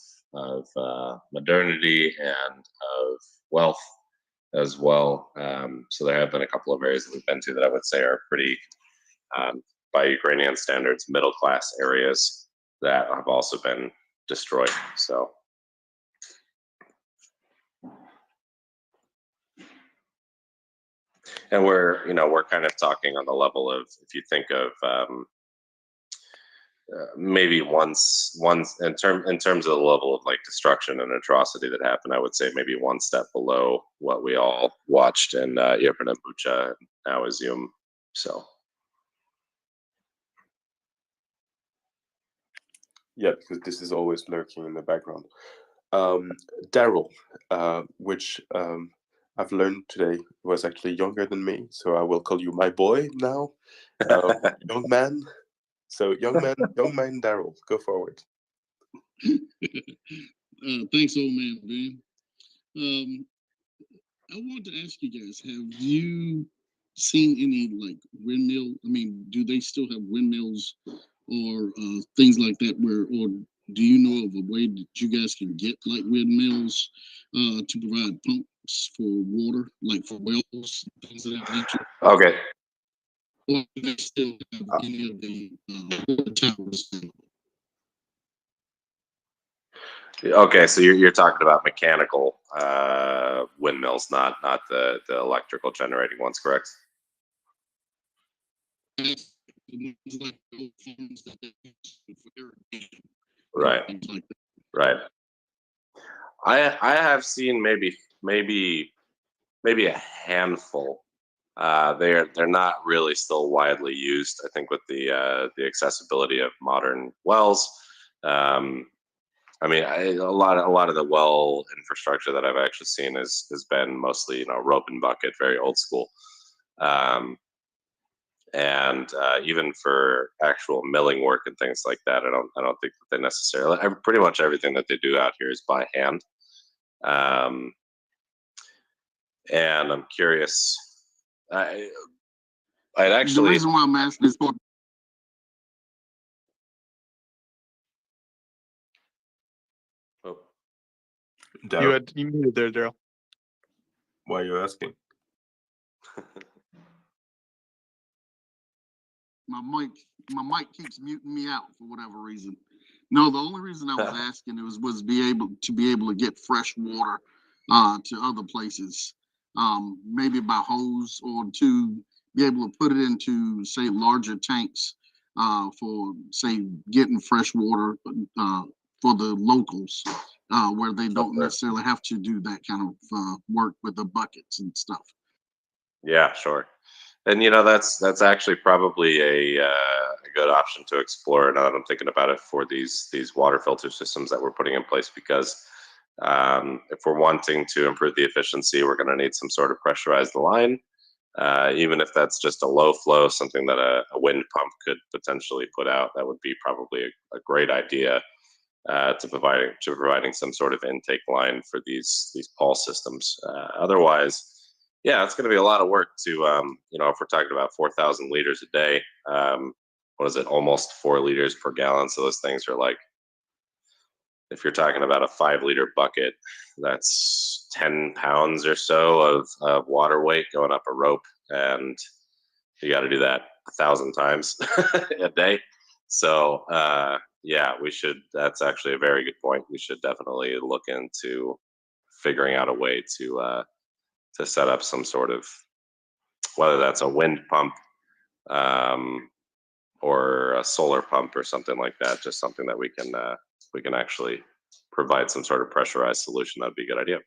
Speaker 23: modernity and of wealth as well. So there have been a couple of areas that we've been to that I would say are pretty, by Ukrainian standards, middle class areas that have also been destroyed. So. And we're kind of talking on the level of, if you think of maybe once in terms of the level of like destruction and atrocity that happened, I would say maybe one step below what we all watched in Irpin and Bucha, now Izium. So
Speaker 3: yeah, because this is always lurking in the background. Daryl, which I've learned today was actually younger than me, so I will call you my boy now. Young man. So young man Daryl, go forward.
Speaker 13: Thanks, old man, Ben. I wanted to ask you guys, have you seen any like windmill? I mean, do they still have windmills or things like that or do you know of a way that you guys can get like windmills to provide pumps for water, like for wells, things of that nature?
Speaker 23: Okay.
Speaker 13: Or do they still have any of the water towers?
Speaker 23: Okay, so you're talking about mechanical windmills, not the electrical generating ones, correct? Right. Right. I have seen maybe a handful. They're not really still widely used. I think with the accessibility of modern wells. I mean, a lot of the well infrastructure that I've actually seen has been mostly rope and bucket, very old school. And even for actual milling work and things like that, I don't think that they necessarily. Pretty much everything that they do out here is by hand. And I'm curious. I'd actually.
Speaker 13: The reason why I'm asking is for.
Speaker 9: You muted there, Daryl.
Speaker 3: Why are you asking?
Speaker 13: My mic keeps muting me out for whatever reason. No, the only reason I was asking was be able to get fresh water to other places, maybe by hose, or to be able to put it into, say, larger tanks for, say, getting fresh water for the locals, where they don't necessarily have to do that kind of work with the buckets and stuff.
Speaker 23: Yeah, sure. And that's actually probably a good option to explore. Now that I'm thinking about it, for these water filter systems that we're putting in place, because if we're wanting to improve the efficiency, we're going to need some sort of pressurized line, even if that's just a low flow, something that a wind pump could potentially put out. That would be probably a great idea to providing some sort of intake line for these pulse systems. Otherwise, yeah, it's going to be a lot of work to, you know, if we're talking about 4,000 liters a day, what is it, almost 4 liters per gallon. So those things are like, if you're talking about a 5-liter bucket, that's 10 pounds or so of water weight going up a rope. And you got to do that 1,000 times a day. So, yeah, we should, that's actually a very good point. We should definitely look into figuring out a way to set up some sort of, whether that's a wind pump or a solar pump or something like that, just something that we can actually provide some sort of pressurized solution. That'd be a good idea.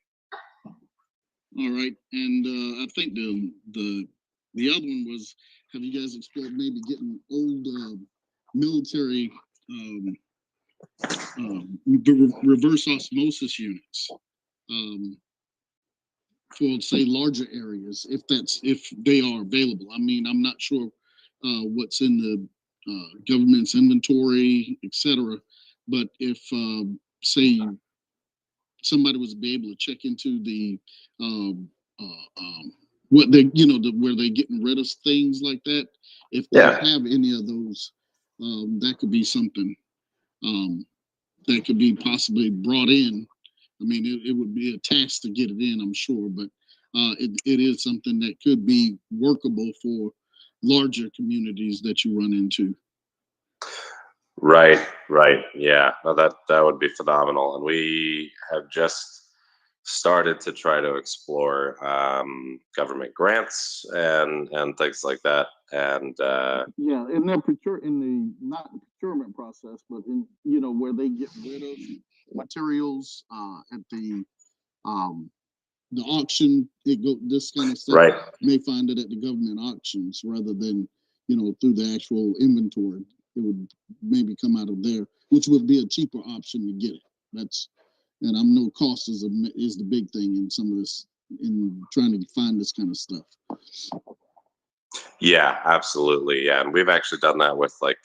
Speaker 13: All right, and I think the other one was, have you guys explored maybe getting old military reverse osmosis units for, say, larger areas, if they are available? I mean, I'm not sure what's in the government's inventory, etc. But if say somebody was to be able to check into the what they, you know, where they're getting rid of things like that, if they have any of those, that could be something that could be possibly brought in. I mean, it would be a task to get it in, I'm sure, but it is something that could be workable for larger communities that you run into.
Speaker 23: Right. Yeah, no, that would be phenomenal. And we have just started to try to explore government grants and things like that. And
Speaker 13: yeah, in their not the procurement process, but in, you know, where they get rid of materials at the auction, this kind of stuff.
Speaker 23: Right.
Speaker 13: May find it at the government auctions rather than, you know, through the actual inventory. It would maybe come out of there, which would be a cheaper option to get it. And I know cost is the big thing in some of this, in trying to find this kind of stuff.
Speaker 23: yeah, absolutely. Yeah, and we've actually done that with like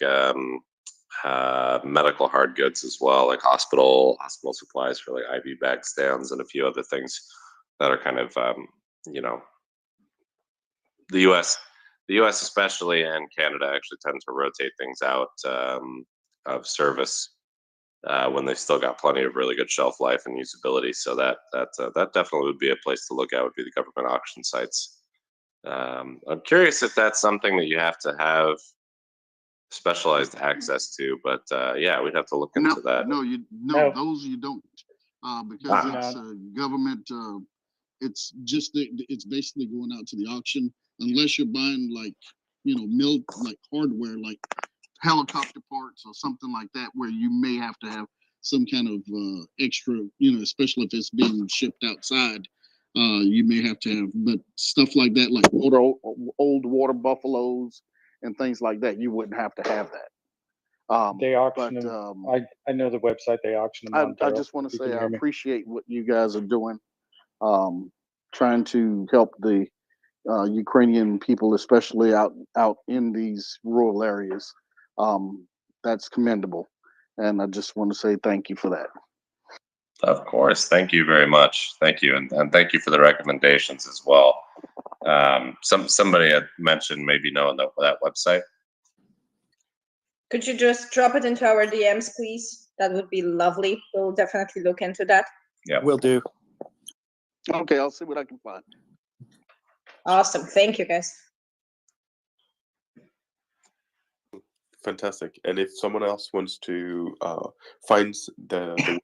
Speaker 23: medical hard goods as well, like hospital supplies for like IV bag stands and a few other things that are kind of you know, the U.S. especially and Canada actually tend to rotate things out of service when they still got plenty of really good shelf life and usability. So that definitely would be a place to look at, would be the government auction sites. I'm curious if that's something that you have to have specialized access to, but yeah, we'd have to look into that.
Speaker 13: No, those you don't, because it's government. It's just it's basically going out to the auction, unless you're buying like, you know, like hardware, like helicopter parts or something like that, where you may have to have some kind of extra, you know, especially if it's being shipped outside. You may have to have, but stuff like that, like old water buffaloes and things like that, you wouldn't have to have that.
Speaker 1: They auction them. I know the website. They auction them.
Speaker 13: I just want to say I appreciate what you guys are doing, trying to help the Ukrainian people, especially out in these rural areas. That's commendable, and I just want to say thank you for that.
Speaker 23: Of course, thank you very much. Thank you, and thank you for the recommendations as well. Somebody had mentioned maybe knowing that website.
Speaker 17: Could you just drop it into our DMs, please? That would be lovely. We'll definitely look into that.
Speaker 23: Yeah,
Speaker 16: will do.
Speaker 13: Okay, I'll see what I can find.
Speaker 17: Awesome. Thank you, guys.
Speaker 3: Fantastic. And if someone else wants to find the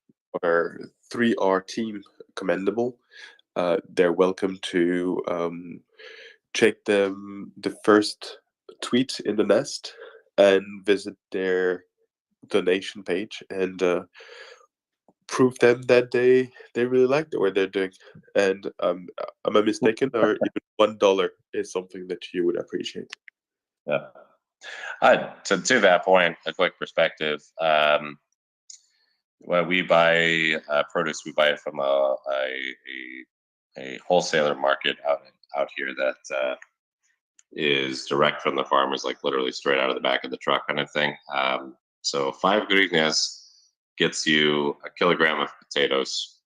Speaker 3: 3R team commendable, they're welcome to check the first tweet in the nest and visit their donation page and prove them that they really like what they're doing. And am I mistaken, or even $1 is something that you would appreciate?
Speaker 23: Yeah. To that point, a quick perspective. When we buy produce, we buy it from a wholesaler market out here that is direct from the farmers, like literally straight out of the back of the truck kind of thing. So 5 hryvnias gets you a kilogram of potatoes.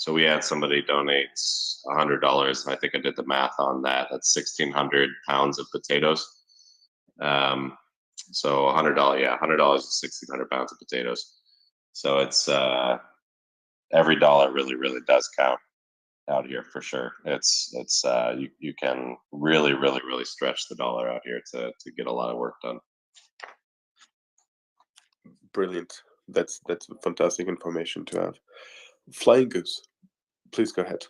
Speaker 23: So we had somebody donate $100. I think I did the math on that. That's 1,600 pounds of potatoes. So $100, yeah, $100 is 1,600 pounds of potatoes. So it's every dollar really does count out here for sure. It's you can really stretch the dollar out here to get a lot of work done.
Speaker 3: Brilliant. That's fantastic information to have. Flying Goose, please go ahead.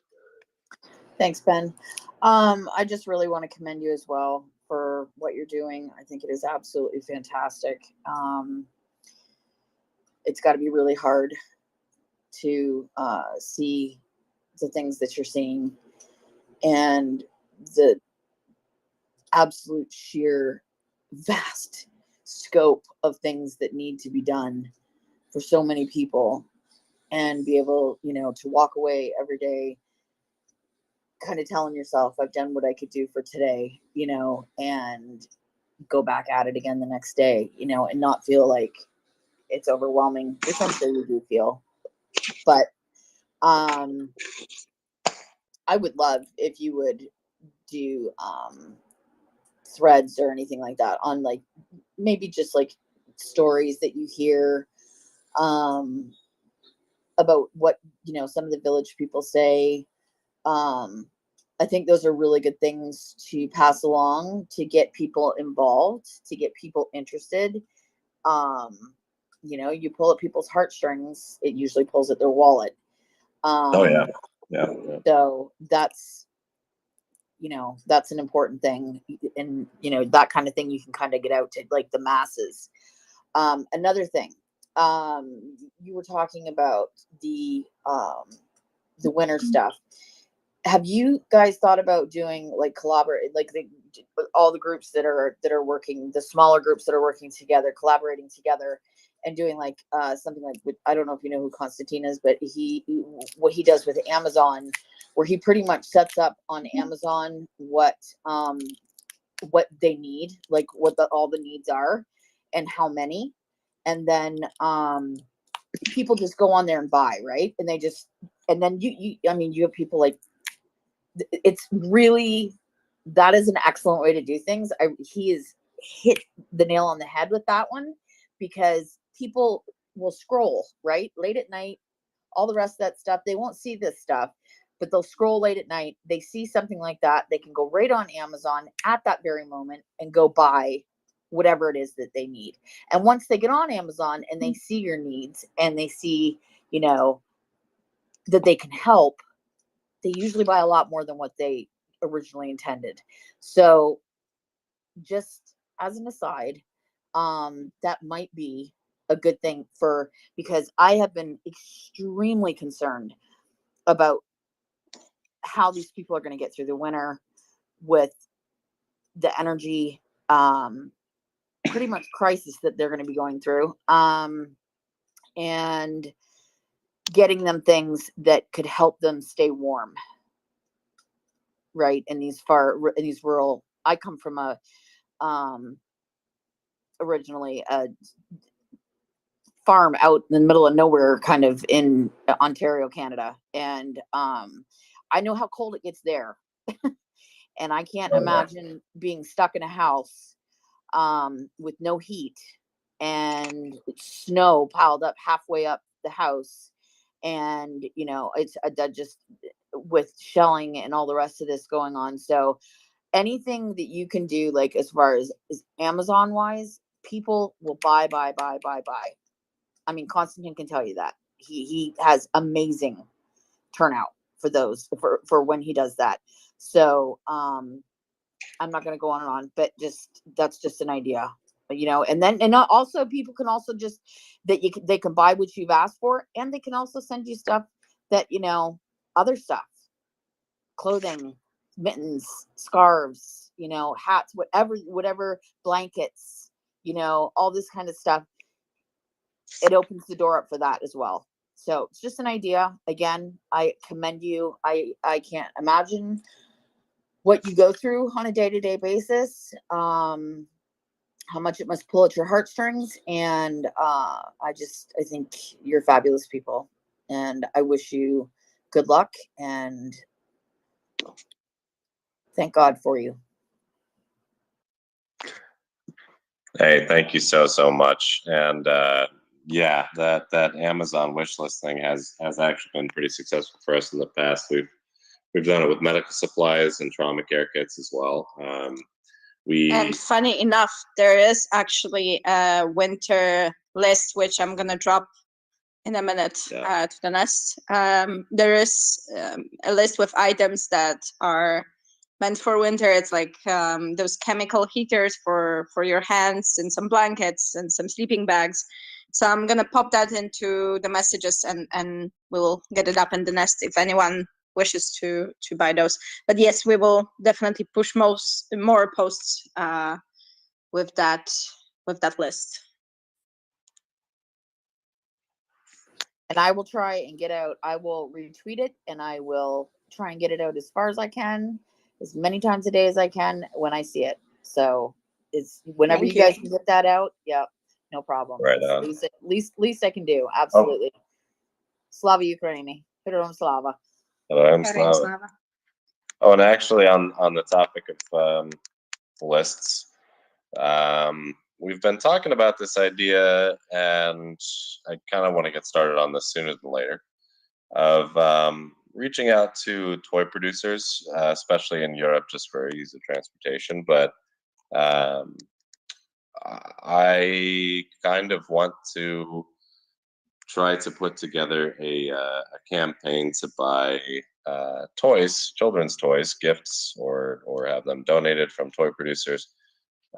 Speaker 15: Thanks, Ben. I just really want to commend you as well for what you're doing. I think it is absolutely fantastic. It's got to be really hard to see the things that you're seeing and the absolute sheer vast scope of things that need to be done for so many people, and be able, to walk away every day kind of telling yourself, I've done what I could do for today, and go back at it again the next day, and not feel like it's overwhelming, which I'm sure you do feel. But I would love if you would do threads or anything like that on, like, maybe just like stories that you hear about what some of the village people say. I think those are really good things to pass along, to get people involved, to get people interested. You pull at people's heartstrings, it usually pulls at their wallet.
Speaker 23: Oh yeah.
Speaker 15: So that's that's an important thing, and that kind of thing you can kind of get out to like the masses. Another thing, you were talking about the winter stuff. Have you guys thought about doing like collaborate, like all the groups that are working, the smaller groups that are working together, collaborating together, and doing like something like, I don't know if you know who Constantine is, but what he does with Amazon, where he pretty much sets up on Amazon what they need, like what all the needs are and how many, and then people just go on there and buy, right? And then you have people like, it's really, that is an excellent way to do things. He has hit the nail on the head with that one, because people will scroll right late at night, all the rest of that stuff. They won't see this stuff, but they'll scroll late at night. They see something like that. They can go right on Amazon at that very moment and go buy whatever it is that they need. And once they get on Amazon and they see your needs and they see, that they can help, they usually buy a lot more than what they originally intended. So just as an aside, that might be a good thing because I have been extremely concerned about how these people are going to get through the winter with the energy, pretty much crisis that they're going to be going through, and getting them things that could help them stay warm, right? In these rural, I come from originally a farm out in the middle of nowhere, kind of in Ontario, Canada. And I know how cold it gets there. And I can't imagine being stuck in a house with no heat and snow piled up halfway up the house. And, it's just with shelling and all the rest of this going on. So anything that you can do, like as far as Amazon wise, people will buy. I mean, Constantine can tell you that he has amazing turnout for those for when he does that. So I'm not going to go on and on, but that's just an idea, and also people can also just they can buy what you've asked for, and they can also send you stuff that other stuff, clothing, mittens, scarves, hats, whatever, blankets, all this kind of stuff. It opens the door up for that as well. So it's just an idea. Again, I commend you. I can't imagine what you go through on a day-to-day basis, how much it must pull at your heartstrings. And I think you're fabulous people. And I wish you good luck, and thank God for you.
Speaker 23: Hey, thank you so much. And yeah, that Amazon wish list thing has actually been pretty successful for us in the past. We've done it with medical supplies and trauma care kits as well.
Speaker 17: And funny enough, there is actually a winter list, which I'm gonna drop in a minute to the nest. There is a list with items that are meant for winter. It's like those chemical heaters for your hands, and some blankets and some sleeping bags. So I'm gonna pop that into the messages, and we'll get it up in the nest if anyone wishes to buy those. But yes, we will definitely push more posts with that list.
Speaker 15: And I will try and get out. I will retweet it, and I will try and get it out as far as I can, as many times a day as I can when I see it. So it's whenever
Speaker 17: Thank
Speaker 15: you guys
Speaker 17: you.
Speaker 15: can get that out. Yeah, no problem.
Speaker 23: Right
Speaker 15: It's
Speaker 23: on.
Speaker 15: least I can do. Absolutely. Slava Ukraini. Heroam Slava.
Speaker 23: Hello, Slava. Oh, and actually, on the topic of lists, we've been talking about this idea, and I kind of want to get started on this sooner than later, of reaching out to toy producers, especially in Europe, just for ease of transportation. But I kind of want to try to put together a campaign to buy toys, children's toys, gifts, or have them donated from toy producers,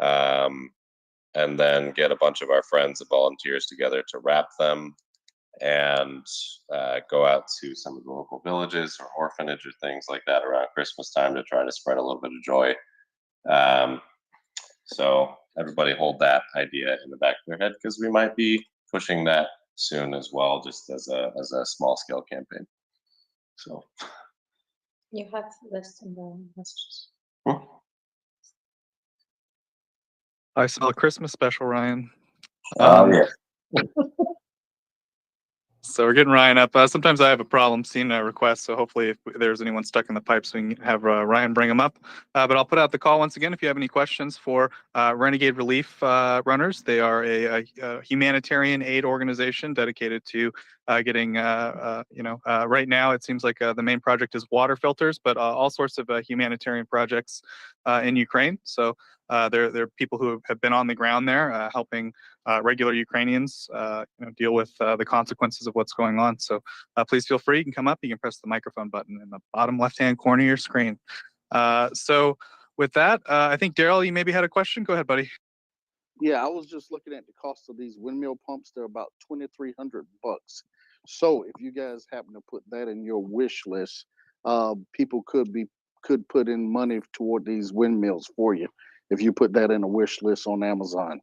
Speaker 23: and then get a bunch of our friends and volunteers together to wrap them and go out to some of the local villages or orphanage or things like that around Christmas time to try to spread a little bit of joy. So everybody hold that idea in the back of their head, because we might be pushing that soon as well, just as a small scale campaign. So
Speaker 17: You have the list in the messages.
Speaker 9: I saw a Christmas special, Ryan.
Speaker 23: Yeah.
Speaker 9: So we're getting Ryan up. Sometimes I have a problem seeing requests, so hopefully if there's anyone stuck in the pipes, we can have Ryan bring them up. But I'll put out the call once again if you have any questions for Renegade Relief Runners. They are a humanitarian aid organization dedicated to getting, right now it seems like the main project is water filters, but all sorts of humanitarian projects in Ukraine. So they're people who have been on the ground there helping regular Ukrainians deal with the consequences of what's going on. So please feel free. You can come up. You can press the microphone button in the bottom left-hand corner of your screen. So with that, I think, Daryl, you maybe had a question. Go ahead, buddy.
Speaker 13: Yeah, I was just looking at the cost of these windmill pumps. They're about $2,300. So if you guys happen to put that in your wish list, people could put in money toward these windmills for you if you put that in a wish list on Amazon.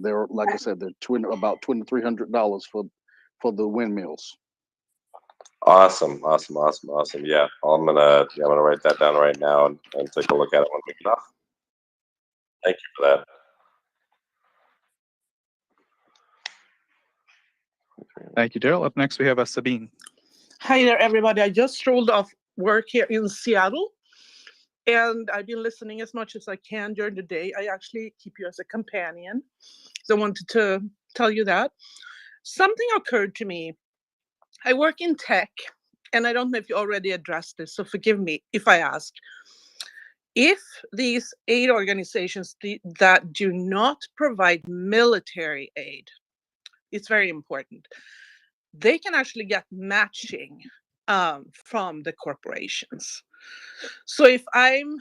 Speaker 13: They're, like I said, they're about $2,300 for the windmills.
Speaker 23: Awesome. Yeah, I'm gonna write that down right now and take a look at it when we get off. Thank you for that.
Speaker 9: Thank you, Daryl. Up next, we have Sabine.
Speaker 8: Hi there, everybody. I just rolled off work here in Seattle, and I've been listening as much as I can during the day. I actually keep you as a companion, so I wanted to tell you that. Something occurred to me. I work in tech, and I don't know if you already addressed this, so forgive me if I ask. If these aid organizations that do not provide military aid, it's very important, they can actually get matching from the corporations. So if I'm,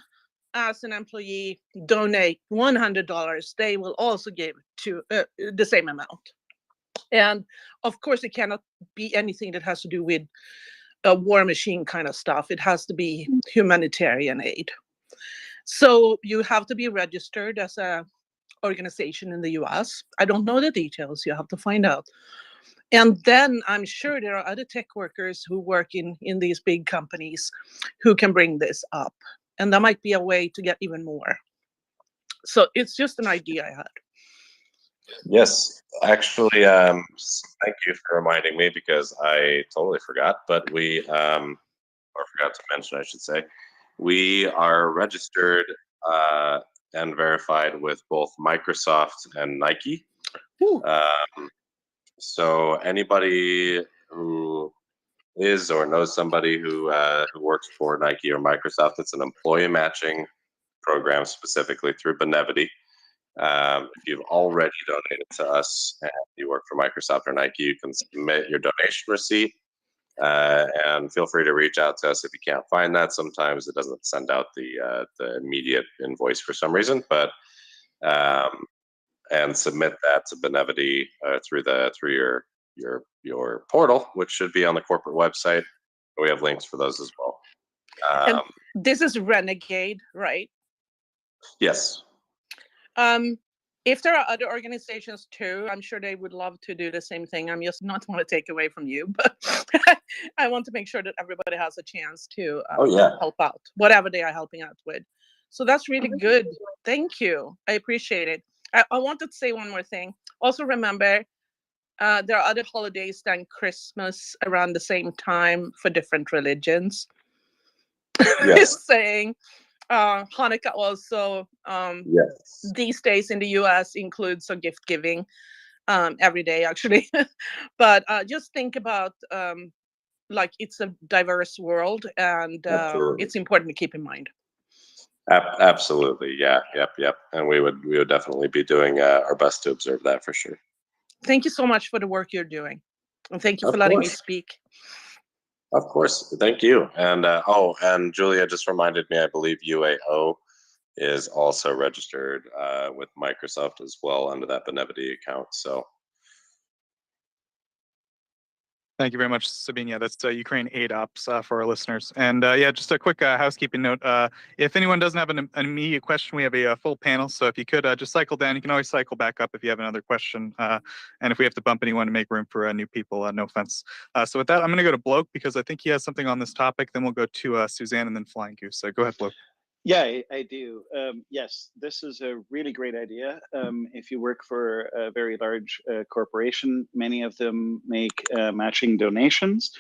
Speaker 8: as an employee, donate $100, they will also give to the same amount. And of course, it cannot be anything that has to do with a war machine kind of stuff. It has to be humanitarian aid. So you have to be registered as a organization in the US. I don't know the details. You have to find out. And then I'm sure there are other tech workers who work in these big companies who can bring this up. And that might be a way to get even more. So it's just an idea I had.
Speaker 23: Yes, actually, thank you for reminding me because I totally forgot. But we, or forgot to mention, I should say, we are registered and verified with both Microsoft and Nike. So anybody who is or knows somebody who works for Nike or Microsoft, it's an employee matching program specifically through Benevity. If you've already donated to us and you work for Microsoft or Nike, you can submit your donation receipt and feel free to reach out to us if you can't find that. Sometimes it doesn't send out the immediate invoice for some reason, but and submit that to Benevity through your portal, which should be on the corporate website. We have links for those as well.
Speaker 8: And this is Renegade, right?
Speaker 23: Yes.
Speaker 8: If there are other organizations too, I'm sure they would love to do the same thing. I'm just not want to take away from you, but I want to make sure that everybody has a chance to help out, whatever they are helping out with. So that's really good. Thank you. I appreciate it. I wanted to say one more thing. Also remember, there are other holidays than Christmas around the same time for different religions.
Speaker 23: Yes.
Speaker 8: Saying Hanukkah also these days in the US includes a gift giving every day actually. But just think about like it's a diverse world and it's important to keep in mind.
Speaker 23: Absolutely. Yeah. Yep. And we would definitely be doing our best to observe that for sure.
Speaker 8: Thank you so much for the work you're doing. And thank you for
Speaker 23: Of
Speaker 8: letting me
Speaker 23: course.
Speaker 8: speak.
Speaker 23: Of course. Thank you. And and Julia just reminded me, I believe UAO is also registered with Microsoft as well under that Benevity account. So
Speaker 9: Thank you very much, Sabine. Yeah, that's Ukraine Aid Ops for our listeners. And yeah, just a quick housekeeping note. If anyone doesn't have an immediate question, we have a full panel. So if you could just cycle down, you can always cycle back up if you have another question. And if we have to bump anyone to make room for new people, no offense. So with that, I'm going to go to Bloke because I think he has something on this topic. Then we'll go to Suzanne and then Flying Goose. So go ahead, Bloke.
Speaker 18: Yeah, I do. Yes, this is a really great idea. If you work for a very large corporation, many of them make matching donations.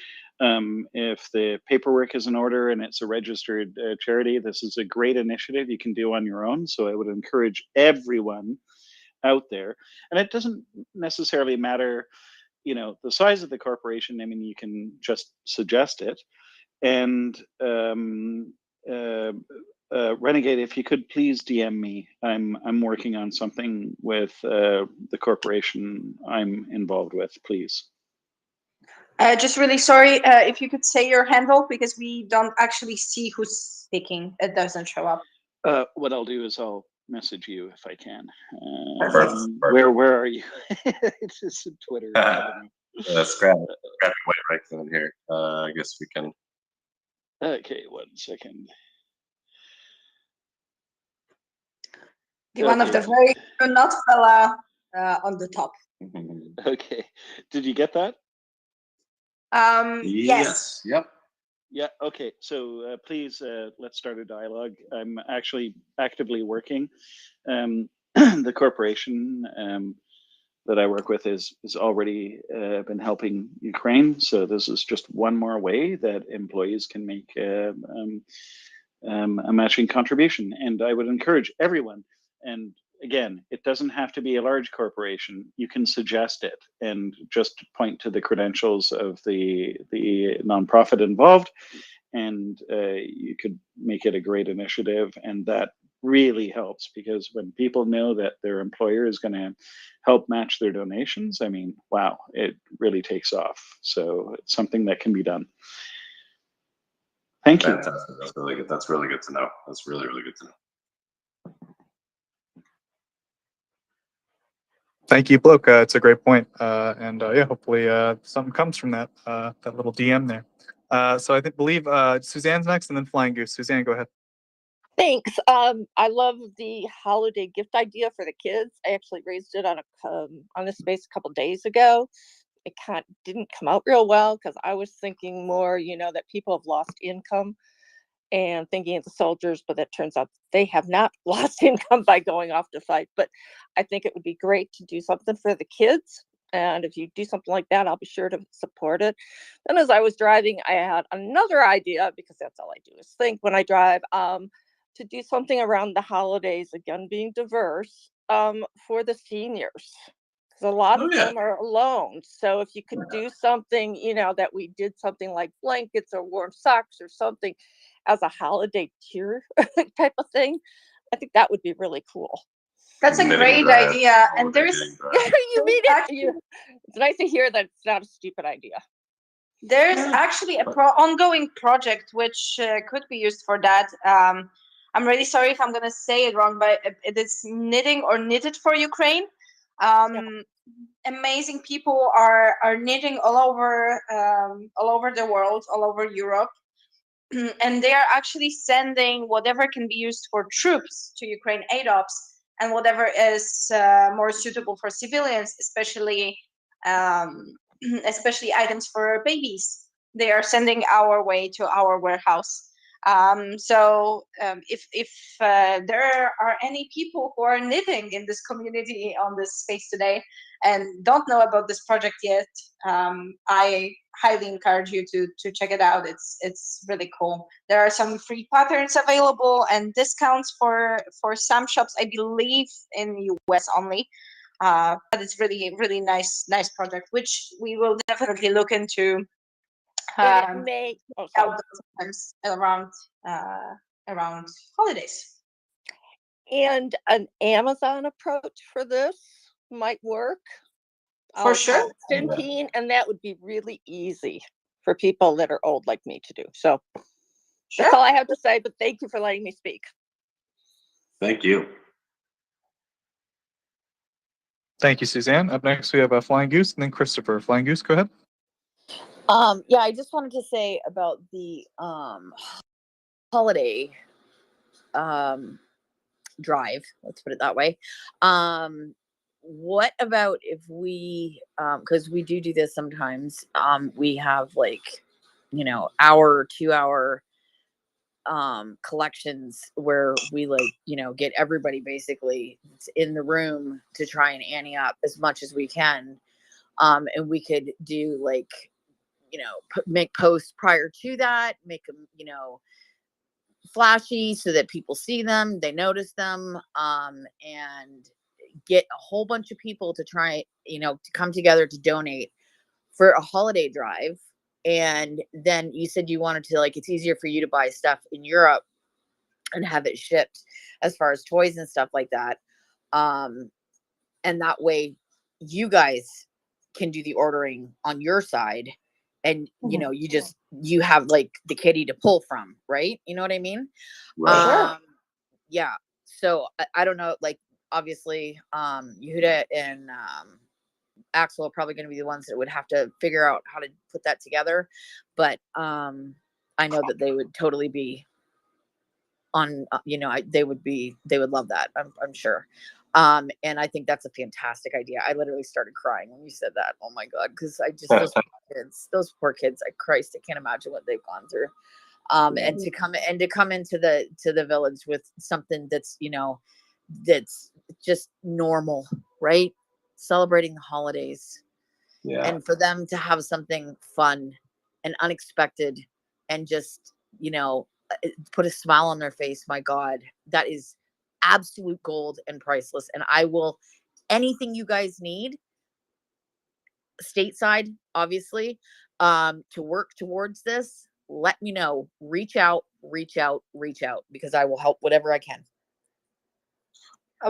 Speaker 18: If the paperwork is in order and it's a registered charity, this is a great initiative you can do on your own. So I would encourage everyone out there. And it doesn't necessarily matter, the size of the corporation. I mean, you can just suggest it. And Renegade, if you could please DM me. I'm working on something with the corporation I'm involved with, please.
Speaker 17: Just really sorry if you could say your handle because we don't actually see who's speaking. It doesn't show up.
Speaker 18: What I'll do is I'll message you if I can.
Speaker 23: Perfect.
Speaker 18: Where are you? It's just Twitter.
Speaker 23: scrapping right in here. I guess we can.
Speaker 18: Okay, 1 second.
Speaker 17: The one of the very not fella on the top.
Speaker 18: Okay. Did you get that?
Speaker 17: Yes.
Speaker 23: Yep.
Speaker 18: Yeah. Okay. So please let's start a dialogue. I'm actually actively working. The corporation that I work with is already been helping Ukraine. So this is just one more way that employees can make a matching contribution. And I would encourage everyone. And again, it doesn't have to be a large corporation. You can suggest it and just point to the credentials of the nonprofit involved, and you could make it a great initiative. And that really helps because when people know that their employer is going to help match their donations, I mean, wow, it really takes off. So it's something that can be done. Thank you.
Speaker 23: Fantastic. That's really good. That's really good to know. That's really, really good to know.
Speaker 9: Thank you, Bloke. It's a great point. And yeah, hopefully something comes from that that little DM there. So I believe Suzanne's next and then Flying Goose. Suzanne, go ahead.
Speaker 19: Thanks. I love the holiday gift idea for the kids. I actually raised it on a space a couple days ago. It didn't come out real well because I was thinking more, that people have lost income and thinking of the soldiers, but it turns out they have not lost income by going off to fight. But I think it would be great to do something for the kids. And if you do something like that, I'll be sure to support it. Then as I was driving, I had another idea, because that's all I do is think when I drive, to do something around the holidays, again, being diverse, for the seniors. Because a lot of them are alone. So if you could do something, that we did something like blankets or warm socks or something as a holiday cheer type of thing, I think that would be really cool.
Speaker 17: That's a great idea. And there's
Speaker 19: You mean it? It's nice to hear that it's not a stupid idea.
Speaker 17: There's actually a ongoing project which could be used for that. I'm really sorry if I'm gonna say it wrong, but it is knitting or knitted for Ukraine. Amazing people are knitting all over the world, all over Europe, and they are actually sending whatever can be used for troops to Ukraine aid ops, and whatever is more suitable for civilians, especially items for babies. They are sending our way to our warehouse. If there are any people who are knitting in this community on this space today and don't know about this project yet, I highly encourage you to check it out. It's really cool. There are some free patterns available and discounts for some shops, I believe in US only. But it's really nice project, which we will definitely look into.
Speaker 19: And it may
Speaker 17: Sometimes around holidays.
Speaker 19: And an Amazon approach for this might work.
Speaker 17: For sure.
Speaker 19: Constantine, and that would be really easy for people that are old like me to do. So that's all I have to say, but thank you for letting me speak.
Speaker 5: Thank you.
Speaker 9: Thank you, Suzanne. Up next, we have Flying Goose and then Christopher. Flying Goose, go ahead.
Speaker 15: Yeah, I just wanted to say about the holiday drive, let's put it that way. What about if we, because we do this sometimes, we have like, hour, 2 hour collections where we get everybody basically in the room to try and ante up as much as we can. And we could do make posts prior to that, make them, flashy so that people see them, they notice them, and get a whole bunch of people to try, to come together to donate for a holiday drive. And then you said you wanted to, it's easier for you to buy stuff in Europe and have it shipped as far as toys and stuff like that. And that way you guys can do the ordering on your side. And, you have the kitty to pull from, right? You know what I mean?
Speaker 5: Right.
Speaker 15: Yeah. So I don't know, obviously, Yehuda and Axel are probably going to be the ones that would have to figure out how to put that together. But I know that they would totally be on, they would love that. I'm sure. And I think that's a fantastic idea. I literally started crying when you said that. Oh my God. Cause I just, those poor kids, Christ, I can't imagine what they've gone through. And to come into the village with something that's, that's just normal, right? Celebrating the holidays.
Speaker 5: Yeah.
Speaker 15: And for them to have something fun and unexpected and just, put a smile on their face. My God, that is absolute gold and priceless. And I will, anything you guys need stateside, obviously, to work towards this, let me know. Reach out, because I will help whatever I can.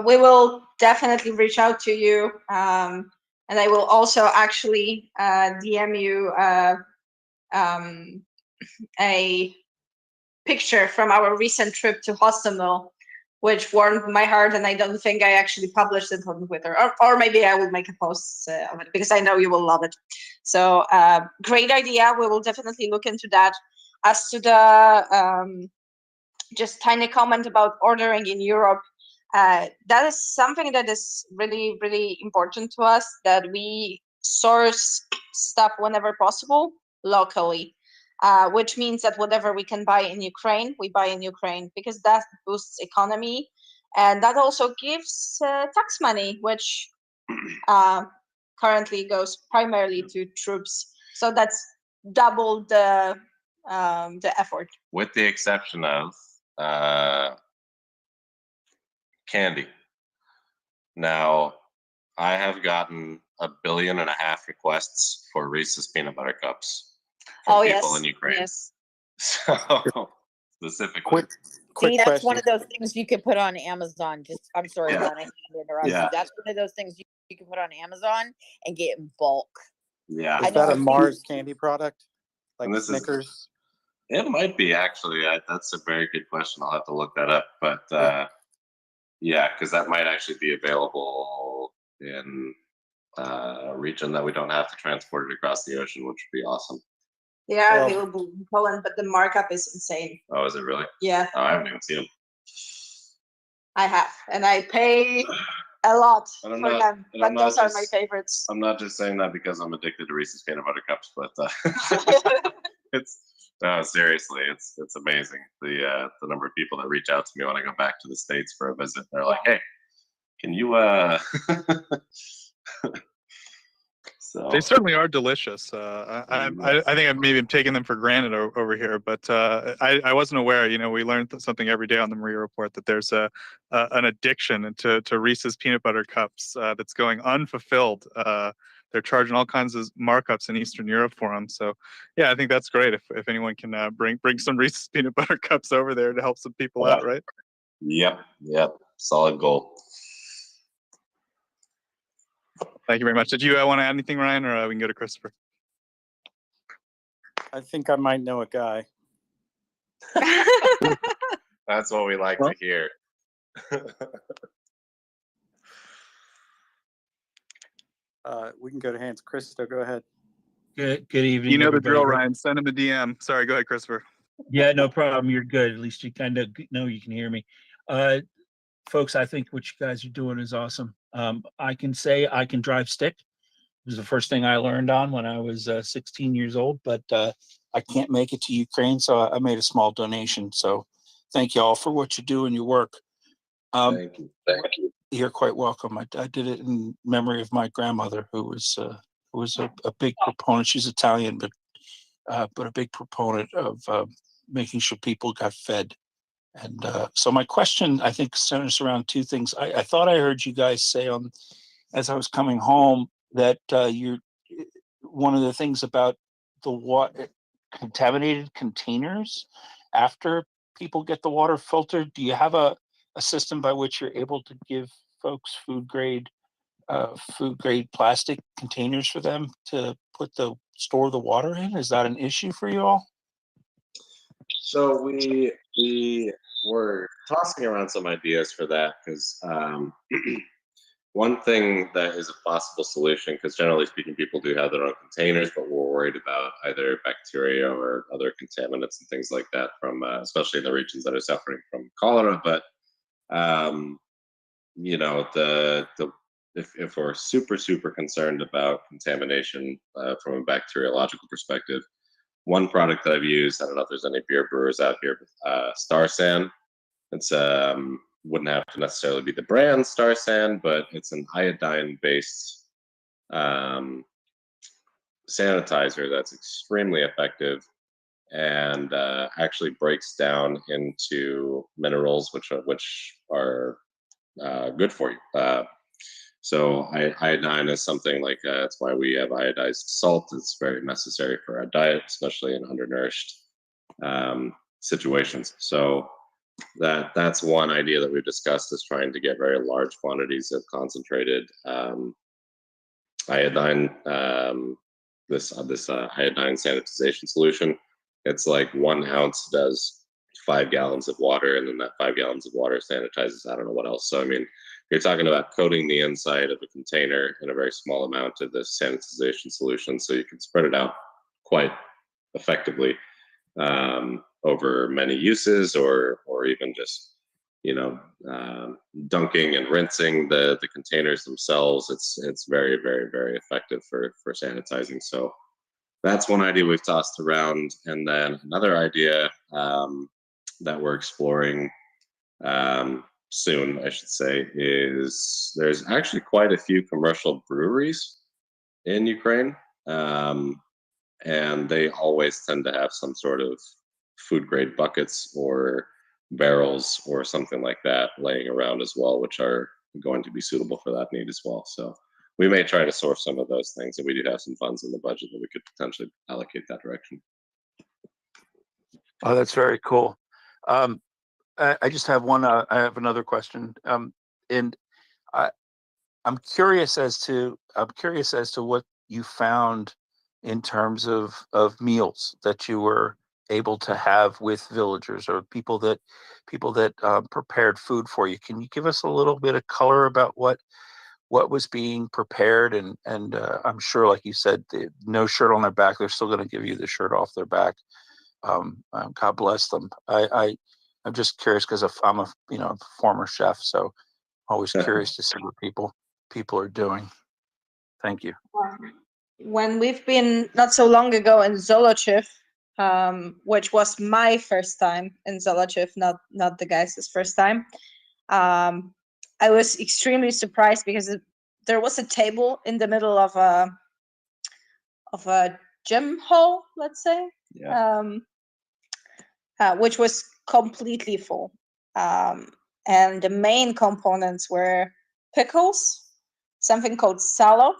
Speaker 17: We will definitely reach out to you. And I will also actually DM you a picture from our recent trip to Hostomel, which warmed my heart, and I don't think I actually published it on Twitter, or maybe I will make a post of it because I know you will love it. So great idea. We will definitely look into that. As to the just tiny comment about ordering in Europe, that is something that is really, really important to us, that we source stuff whenever possible locally. which means that whatever we can buy in Ukraine, we buy in Ukraine, because that boosts economy, and that also gives tax money, which currently goes primarily to troops. So that's double the effort.
Speaker 23: With the exception of candy. Now, I have gotten 1.5 billion requests for Reese's peanut butter cups from people in Ukraine.
Speaker 17: Yes.
Speaker 23: So specifically,
Speaker 15: See, that's one of those things you could put on Amazon. I'm sorry,
Speaker 23: Yeah.
Speaker 15: Glenn, I hate to interrupt you. That's one of those things you can put on Amazon and get in bulk.
Speaker 23: yeah.
Speaker 1: Is that a Mars candy product? Like
Speaker 23: And this is-
Speaker 1: Snickers?
Speaker 23: It might be actually. That's a very good question. I'll have to look that up. But yeah, because that might actually be available in a region that we don't have to transport it across the ocean, which would be awesome.
Speaker 17: They are available in Poland, but the markup is insane.
Speaker 23: Oh, is it really?
Speaker 17: Yeah.
Speaker 23: Oh, I haven't even seen them.
Speaker 17: I have, and I pay a lot for
Speaker 23: I'm
Speaker 17: them,
Speaker 23: and
Speaker 17: but
Speaker 23: I'm
Speaker 17: those
Speaker 23: not
Speaker 17: are my
Speaker 23: just-
Speaker 17: favorites.
Speaker 23: I'm not just saying that because I'm addicted to Reese's peanut butter cups, but it's no, seriously, it's amazing the number of people that reach out to me when I go back to the States for a visit. They're like, "Hey, can you?" So
Speaker 9: They certainly are delicious. I think I've maybe taken them for granted over here, but I wasn't aware. You know, we learned something every day on the Maria Report that there's an addiction to Reese's peanut butter cups that's going unfulfilled. They're charging all kinds of markups in Eastern Europe for them. So, yeah, I think that's great if anyone can bring some Reese's peanut butter cups over there to help some people out, right?
Speaker 23: Yep, solid goal.
Speaker 9: Thank you very much. Did you want to add anything, Ryan, or we can go to Christopher?
Speaker 1: I think I might know a guy.
Speaker 23: That's what we like to hear.
Speaker 1: We can go to Hans. Christo, go ahead.
Speaker 4: Good evening.
Speaker 9: You know the
Speaker 4: everybody.
Speaker 9: drill, Ryan. Send him a DM. Sorry, go ahead, Christopher.
Speaker 4: Yeah, no problem. You're good. At least you kind of know you can hear me. Folks, I think what you guys are doing is awesome. I can say I can drive stick. It was the first thing I learned on when I was 16 years old, but I can't make it to Ukraine, so I made a small donation. So thank you all for what you do and your work.
Speaker 23: Thank you.
Speaker 4: You're quite welcome. I did it in memory of my grandmother, who was a big proponent. She's Italian, but a big proponent of making sure people got fed. And so my question, I think, centers around two things. I thought I heard you guys say as I was coming home that one of the things about the water contaminated containers after people get the water filtered. Do you have a system by which you're able to give folks food grade plastic containers for them to store the water in? Is that an issue for you all?
Speaker 23: So we were tossing around some ideas for that because one thing that is a possible solution, because generally speaking, people do have their own containers, but we're worried about either bacteria or other contaminants and things like that from, especially in the regions that are suffering from cholera. But you know, if we're super concerned about contamination from a bacteriological perspective, one product that I've used, I don't know if there's any beer brewers out here, Star San. It's wouldn't have to necessarily be the brand Star San, but it's an iodine-based sanitizer that's extremely effective and actually breaks down into minerals which are good for you. So iodine is something like that's why we have iodized salt. It's very necessary for our diet, especially in undernourished situations. So that's one idea that we've discussed, is trying to get very large quantities of concentrated iodine. This iodine sanitization solution. It's like 1 ounce does 5 gallons of water, and then that 5 gallons of water sanitizes I don't know what else. So I mean, you're talking about coating the inside of a container in a very small amount of this sanitization solution, so you can spread it out quite effectively over many uses, or even just, you know, dunking and rinsing the containers themselves. It's very effective for sanitizing. So that's one idea we've tossed around. And then another idea that we're exploring soon, I should say, is there's actually quite a few commercial breweries in Ukraine. And they always tend to have some sort of food grade buckets or barrels or something like that laying around as well, which are going to be suitable for that need as well. So we may try to source some of those things, and we do have some funds in the budget that we could potentially allocate that direction.
Speaker 4: Oh, that's very cool. I just have one. I have another question, and I'm curious as to what you found in terms of meals that you were able to have with villagers or people that prepared food for you. Can you give us a little bit of color about what was being prepared? And I'm sure, like you said, no shirt on their back, they're still going to give you the shirt off their back. God bless them. I'm just curious because I'm a former chef, so always curious to see what people are doing. Thank you.
Speaker 17: When we've been not so long ago in Zolochiv, which was my first time in Zolochiv, not the guys' first time, I was extremely surprised because there was a table in the middle of a gym hall, let's say, which was completely full. And the main components were pickles, something called salo,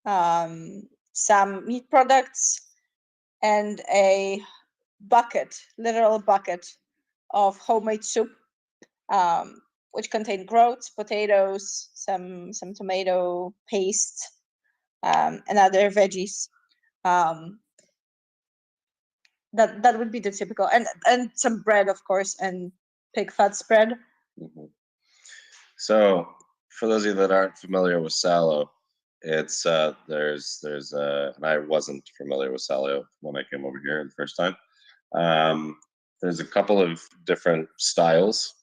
Speaker 17: some meat products, and a literal bucket of homemade soup, which contained groats, potatoes, some tomato paste, and other veggies. That would be the typical, and some bread, of course, and pig fat spread.
Speaker 23: So for those of you that aren't familiar with salo, it's there's and I wasn't familiar with salo when I came over here the first time. There's a couple of different styles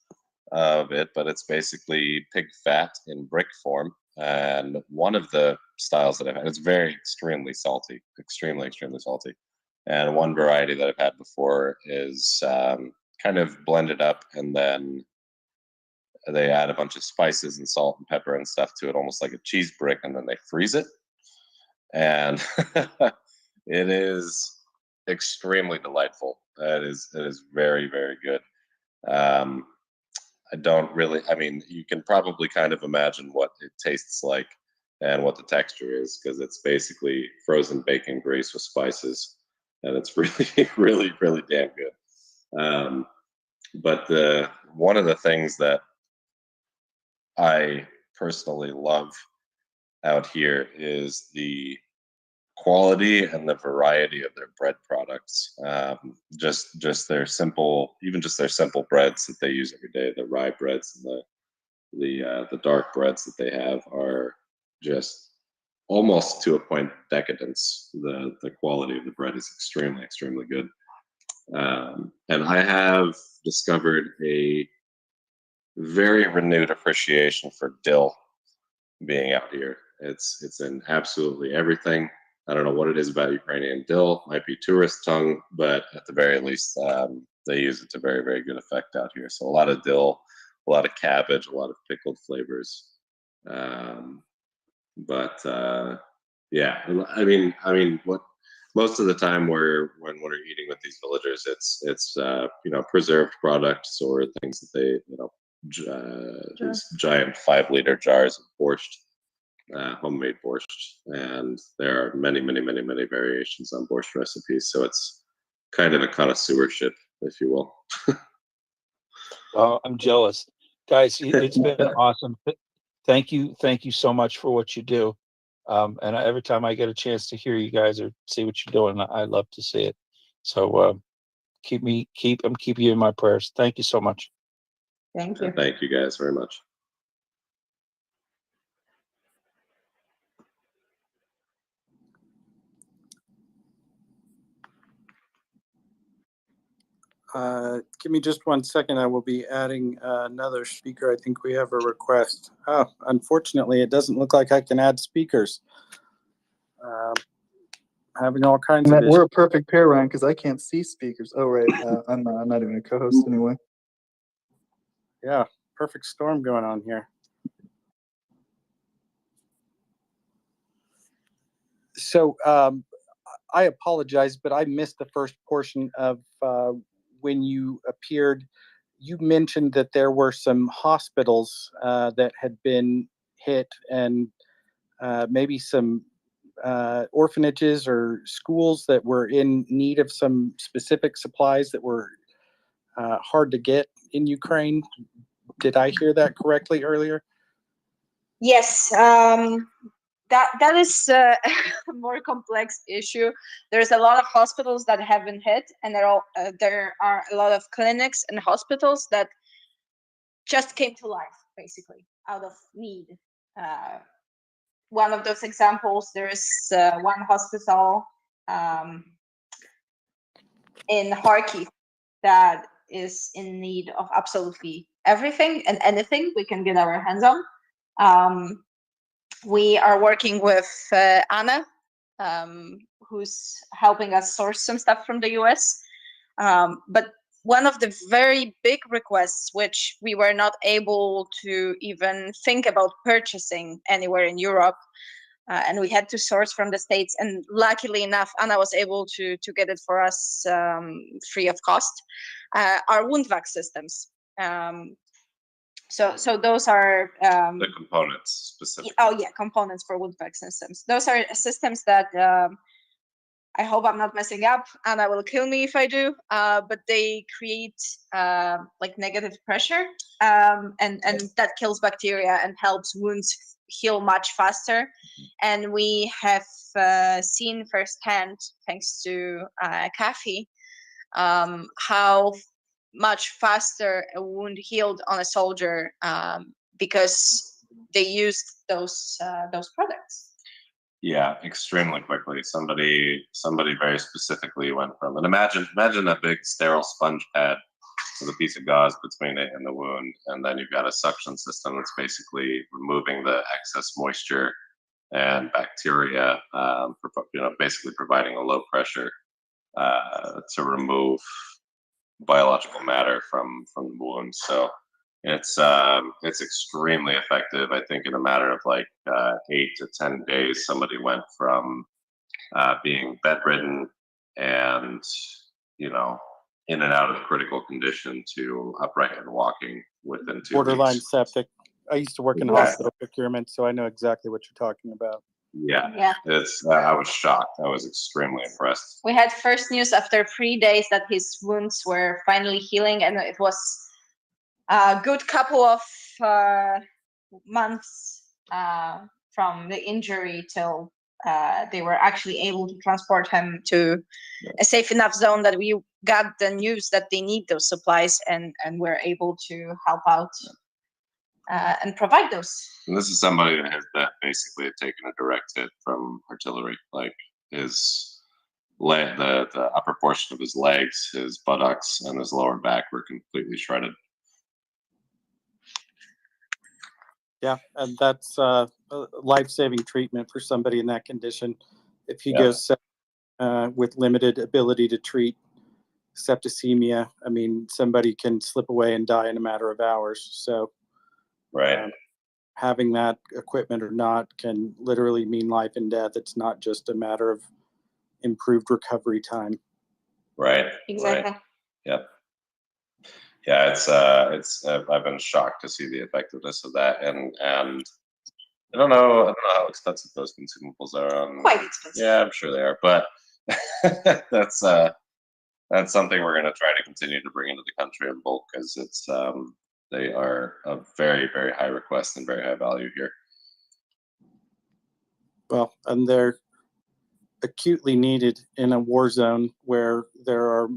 Speaker 23: of it, but it's basically pig fat in brick form. And one of the styles that I've had, it's very extremely salty, extremely salty. And one variety that I've had before is kind of blended up, and then they add a bunch of spices and salt and pepper and stuff to it, almost like a cheese brick, and then they freeze it. And it is extremely delightful. It is very, very good. I mean, you can probably kind of imagine what it tastes like and what the texture is, because it's basically frozen bacon grease with spices, and it's really, really, really damn good. But one of the things that I personally love out here is the quality and the variety of their bread products. Just their simple, even just their simple breads that they use every day, the rye breads and the dark breads that they have are just almost to a point of decadence. The quality of the bread is extremely, extremely good. And I have discovered a very renewed appreciation for dill being out here. It's in absolutely everything. I don't know what it is about Ukrainian dill. Might be tourist tongue, but at the very least, they use it to very, very good effect out here. So a lot of dill, a lot of cabbage, a lot of pickled flavors. Yeah, I mean, what most of the time when we're eating with these villagers, it's preserved products or things that they these giant 5-liter jars of borscht. Homemade borscht, and there are many variations on borscht recipes, so it's kind of a connoisseurship, if you will.
Speaker 4: Oh, I'm jealous, guys. It's been awesome. Thank you so much for what you do. And every time I get a chance to hear you guys or see what you're doing, I love to see it. So I'm keeping you in my prayers. Thank you so much.
Speaker 17: Thank you.
Speaker 23: Thank you guys very much.
Speaker 1: Give me just 1 second. I will be adding another speaker. I think we have a request. Oh, unfortunately, it doesn't look like I can add speakers. having all kinds
Speaker 14: And
Speaker 1: of
Speaker 14: that,
Speaker 1: issues.
Speaker 14: we're a perfect pair, Ryan, because I can't see speakers. Oh, right. I'm not even a co-host anyway.
Speaker 1: Yeah, perfect storm going on here. So I apologize, but I missed the first portion of when you appeared. You mentioned that there were some hospitals that had been hit, and maybe some orphanages or schools that were in need of some specific supplies that were hard to get in Ukraine. Did I hear that correctly earlier?
Speaker 17: Yes, that is a more complex issue. There's a lot of hospitals that have been hit, and there are a lot of clinics and hospitals that just came to life, basically, out of need. One of those examples, there's one hospital in Kharkiv that is in need of absolutely everything and anything we can get our hands on. We are working with Anna, who's helping us source some stuff from the US. But one of the very big requests, which we were not able to even think about purchasing anywhere in Europe, and we had to source from the States. And luckily enough, Anna was able to get it for us free of cost, are wound vac systems. So those are
Speaker 23: The components specifically.
Speaker 17: oh yeah, components for wound vac systems. Those are systems that I hope I'm not messing up. Anna will kill me if I do. But they create like negative pressure, and that kills bacteria and helps wounds heal much faster. And we have seen firsthand, thanks to Kathy, how much faster a wound healed on a soldier because they used those products.
Speaker 23: Yeah, extremely quickly. Somebody very specifically went from, and imagine a big sterile sponge pad with a piece of gauze between it and the wound, and then you've got a suction system that's basically removing the excess moisture and bacteria, basically providing a low pressure to remove biological matter from the wound. So it's extremely effective. I think in a matter of like 8 to 10 days, somebody went from being bedridden and in and out of critical condition to upright and walking within 2
Speaker 1: Borderline
Speaker 23: weeks.
Speaker 1: septic. I used to work in
Speaker 23: Yeah.
Speaker 1: hospital procurement, so I know exactly what you're talking about.
Speaker 23: Yeah. It's I was shocked. I was extremely impressed.
Speaker 17: We had first news after 3 days that his wounds were finally healing, and it was a good couple of months from the injury till they were actually able to transport him to a safe enough zone that we got the news that they need those supplies, and we're able to help out and provide those.
Speaker 23: And this is somebody that basically had taken a direct hit from artillery. Like his leg, the upper portion of his legs, his buttocks, and his lower back were completely shredded.
Speaker 1: Yeah, and that's life-saving treatment for somebody in that condition. If he
Speaker 23: Yeah.
Speaker 1: goes with limited ability to treat septicemia, I mean, somebody can slip away and die in a matter of hours. So,
Speaker 23: right,
Speaker 1: having that equipment or not can literally mean life and death. It's not just a matter of improved recovery time.
Speaker 23: Right.
Speaker 17: Exactly.
Speaker 23: Right. Yep. Yeah, it's I've been shocked to see the effectiveness of that, and I don't know how expensive those consumables are.
Speaker 17: Quite expensive.
Speaker 23: Yeah, I'm sure they are, but that's something we're going to try to continue to bring into the country in bulk, because it's they are a very, very high request and very high value here.
Speaker 1: Well, and they're acutely needed in a war zone where there are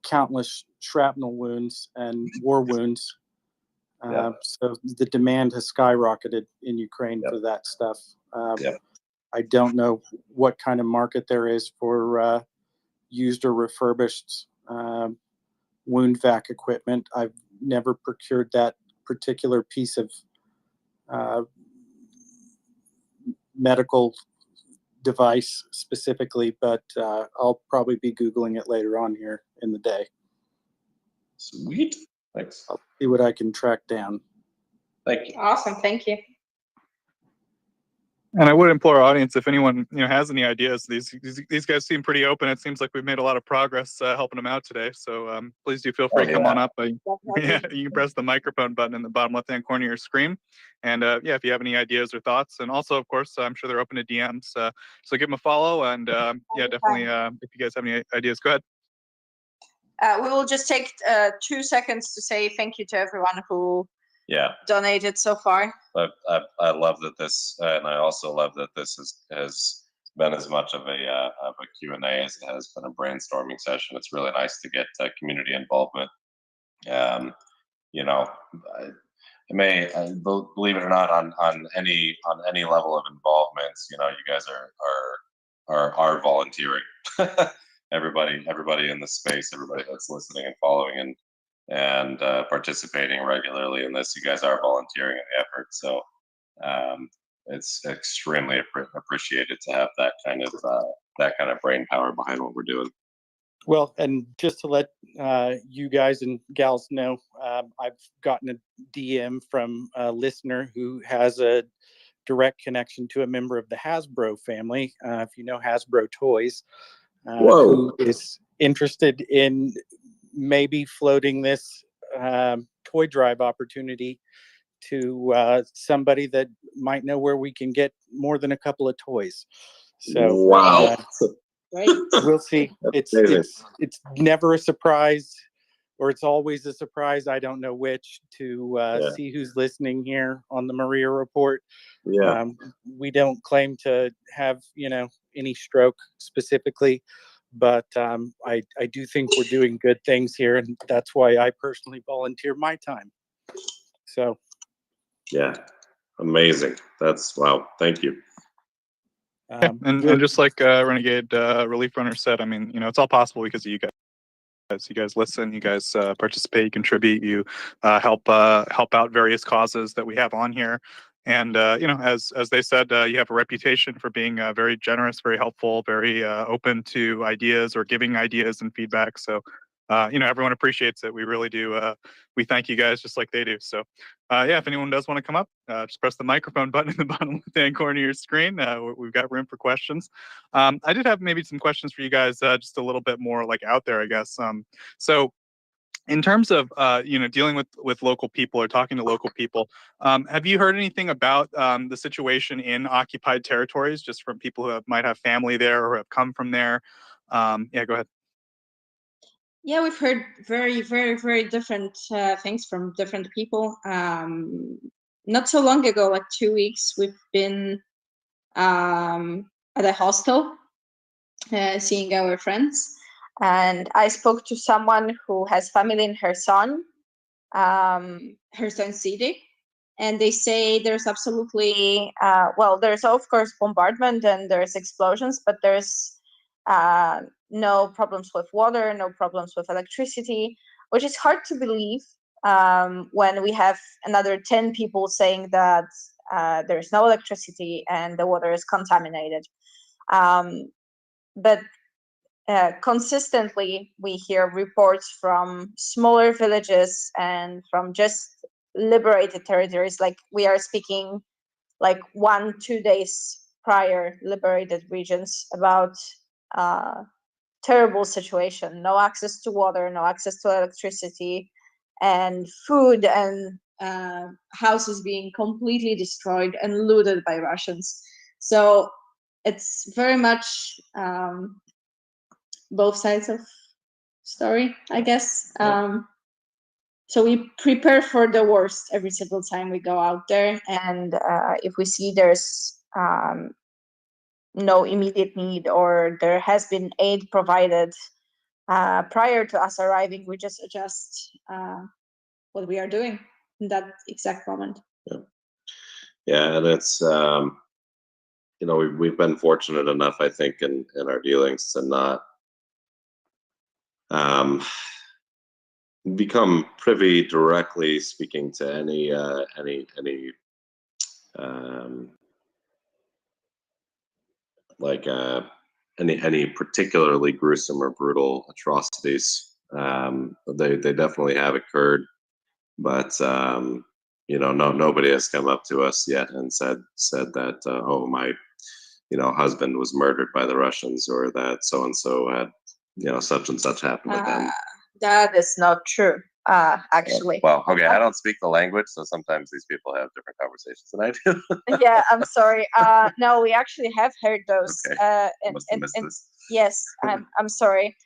Speaker 1: countless shrapnel wounds and war wounds. So the demand has skyrocketed in Ukraine for that stuff. I don't know what kind of market there is for used or refurbished wound vac equipment. I've never procured that particular piece of medical device specifically, but I'll probably be Googling it later on here in the day.
Speaker 23: Sweet. Thanks.
Speaker 1: I'll see what I can track down.
Speaker 23: Thank you.
Speaker 17: Awesome. Thank you.
Speaker 9: And I would implore our audience, if anyone has any ideas, these guys seem pretty open. It seems like we've made a lot of progress helping them out today. So please do feel free to come on up. Yeah, you can press the microphone button in the bottom left-hand corner of your screen. And yeah, if you have any ideas or thoughts, and also, of course, I'm sure they're open to DMs. So give them a follow. And yeah, definitely, if you guys have any ideas, go ahead.
Speaker 17: We will just take 2 seconds to say thank you to everyone who donated so far.
Speaker 23: I love that this, and I also love that this has been as much of a Q&A as it has been a brainstorming session. It's really nice to get community involvement. You know, believe it or not, on any level of involvement, you know, you guys are volunteering. everybody in the space, everybody that's listening and following and participating regularly in this, you guys are volunteering in the effort. So it's extremely appreciated to have that kind of brain power behind what we're doing.
Speaker 1: Well, and just to let you guys and gals know, I've gotten a DM from a listener who has a direct connection to a member of the Hasbro family. If you know Hasbro Toys, who is interested in maybe floating this toy drive opportunity to somebody that might know where we can get more than a couple of toys. So
Speaker 23: wow.
Speaker 1: We'll see. It's never a surprise, or it's always a surprise. I don't know which to see who's listening here on the Maria Report.
Speaker 23: Yeah.
Speaker 1: We don't claim to have any stroke specifically, but I do think we're doing good things here, and that's why I personally volunteer my time. So.
Speaker 23: Yeah. Amazing. That's wow. Thank you.
Speaker 9: And just like Renegade Relief Runner said, I mean, it's all possible because of you guys. You guys listen, you guys participate, you contribute, you help out various causes that we have on here. And as they said, you have a reputation for being very generous, very helpful, very open to ideas or giving ideas and feedback. So everyone appreciates it. We really do. We thank you guys just like they do. So yeah, if anyone does want to come up, just press the microphone button in the bottom left-hand corner of your screen. We've got room for questions. I did have maybe some questions for you guys, just a little bit more like out there, I guess. So in terms of dealing with local people or talking to local people, have you heard anything about the situation in occupied territories, just from people who might have family there or have come from there? Yeah, go ahead.
Speaker 17: Yeah, we've heard very, very, very different things from different people. Not so long ago, like 2 weeks, we've been at a hostel seeing our friends. And I spoke to someone who has family in Kherson city. And they say there's absolutely, there's of course bombardment and there's explosions, but there's no problems with water, no problems with electricity, which is hard to believe when we have another 10 people saying that there's no electricity and the water is contaminated. But consistently, we hear reports from smaller villages and from just liberated territories. Like we are speaking like 1-2 days prior liberated regions about terrible situation, no access to water, no access to electricity, and food, and houses being completely destroyed and looted by Russians. So it's very much both sides of story, I guess. So we prepare for the worst every single time we go out there, and if we see there's no immediate need or there has been aid provided prior to us arriving, we just adjust what we are doing in that exact moment.
Speaker 23: Yeah, and it's we've been fortunate enough, I think, in our dealings to not become privy directly speaking to any like any particularly gruesome or brutal atrocities. They definitely have occurred, but nobody has come up to us yet and said that oh, my husband was murdered by the Russians, or that so and so had such and such happened to them.
Speaker 17: That is not true, actually.
Speaker 23: Well, okay, I don't speak the language, so sometimes these people have different conversations than I do.
Speaker 17: Yeah, I'm sorry. No, we actually have heard those.
Speaker 23: Okay. Must have missed this.
Speaker 17: Yes, I'm sorry.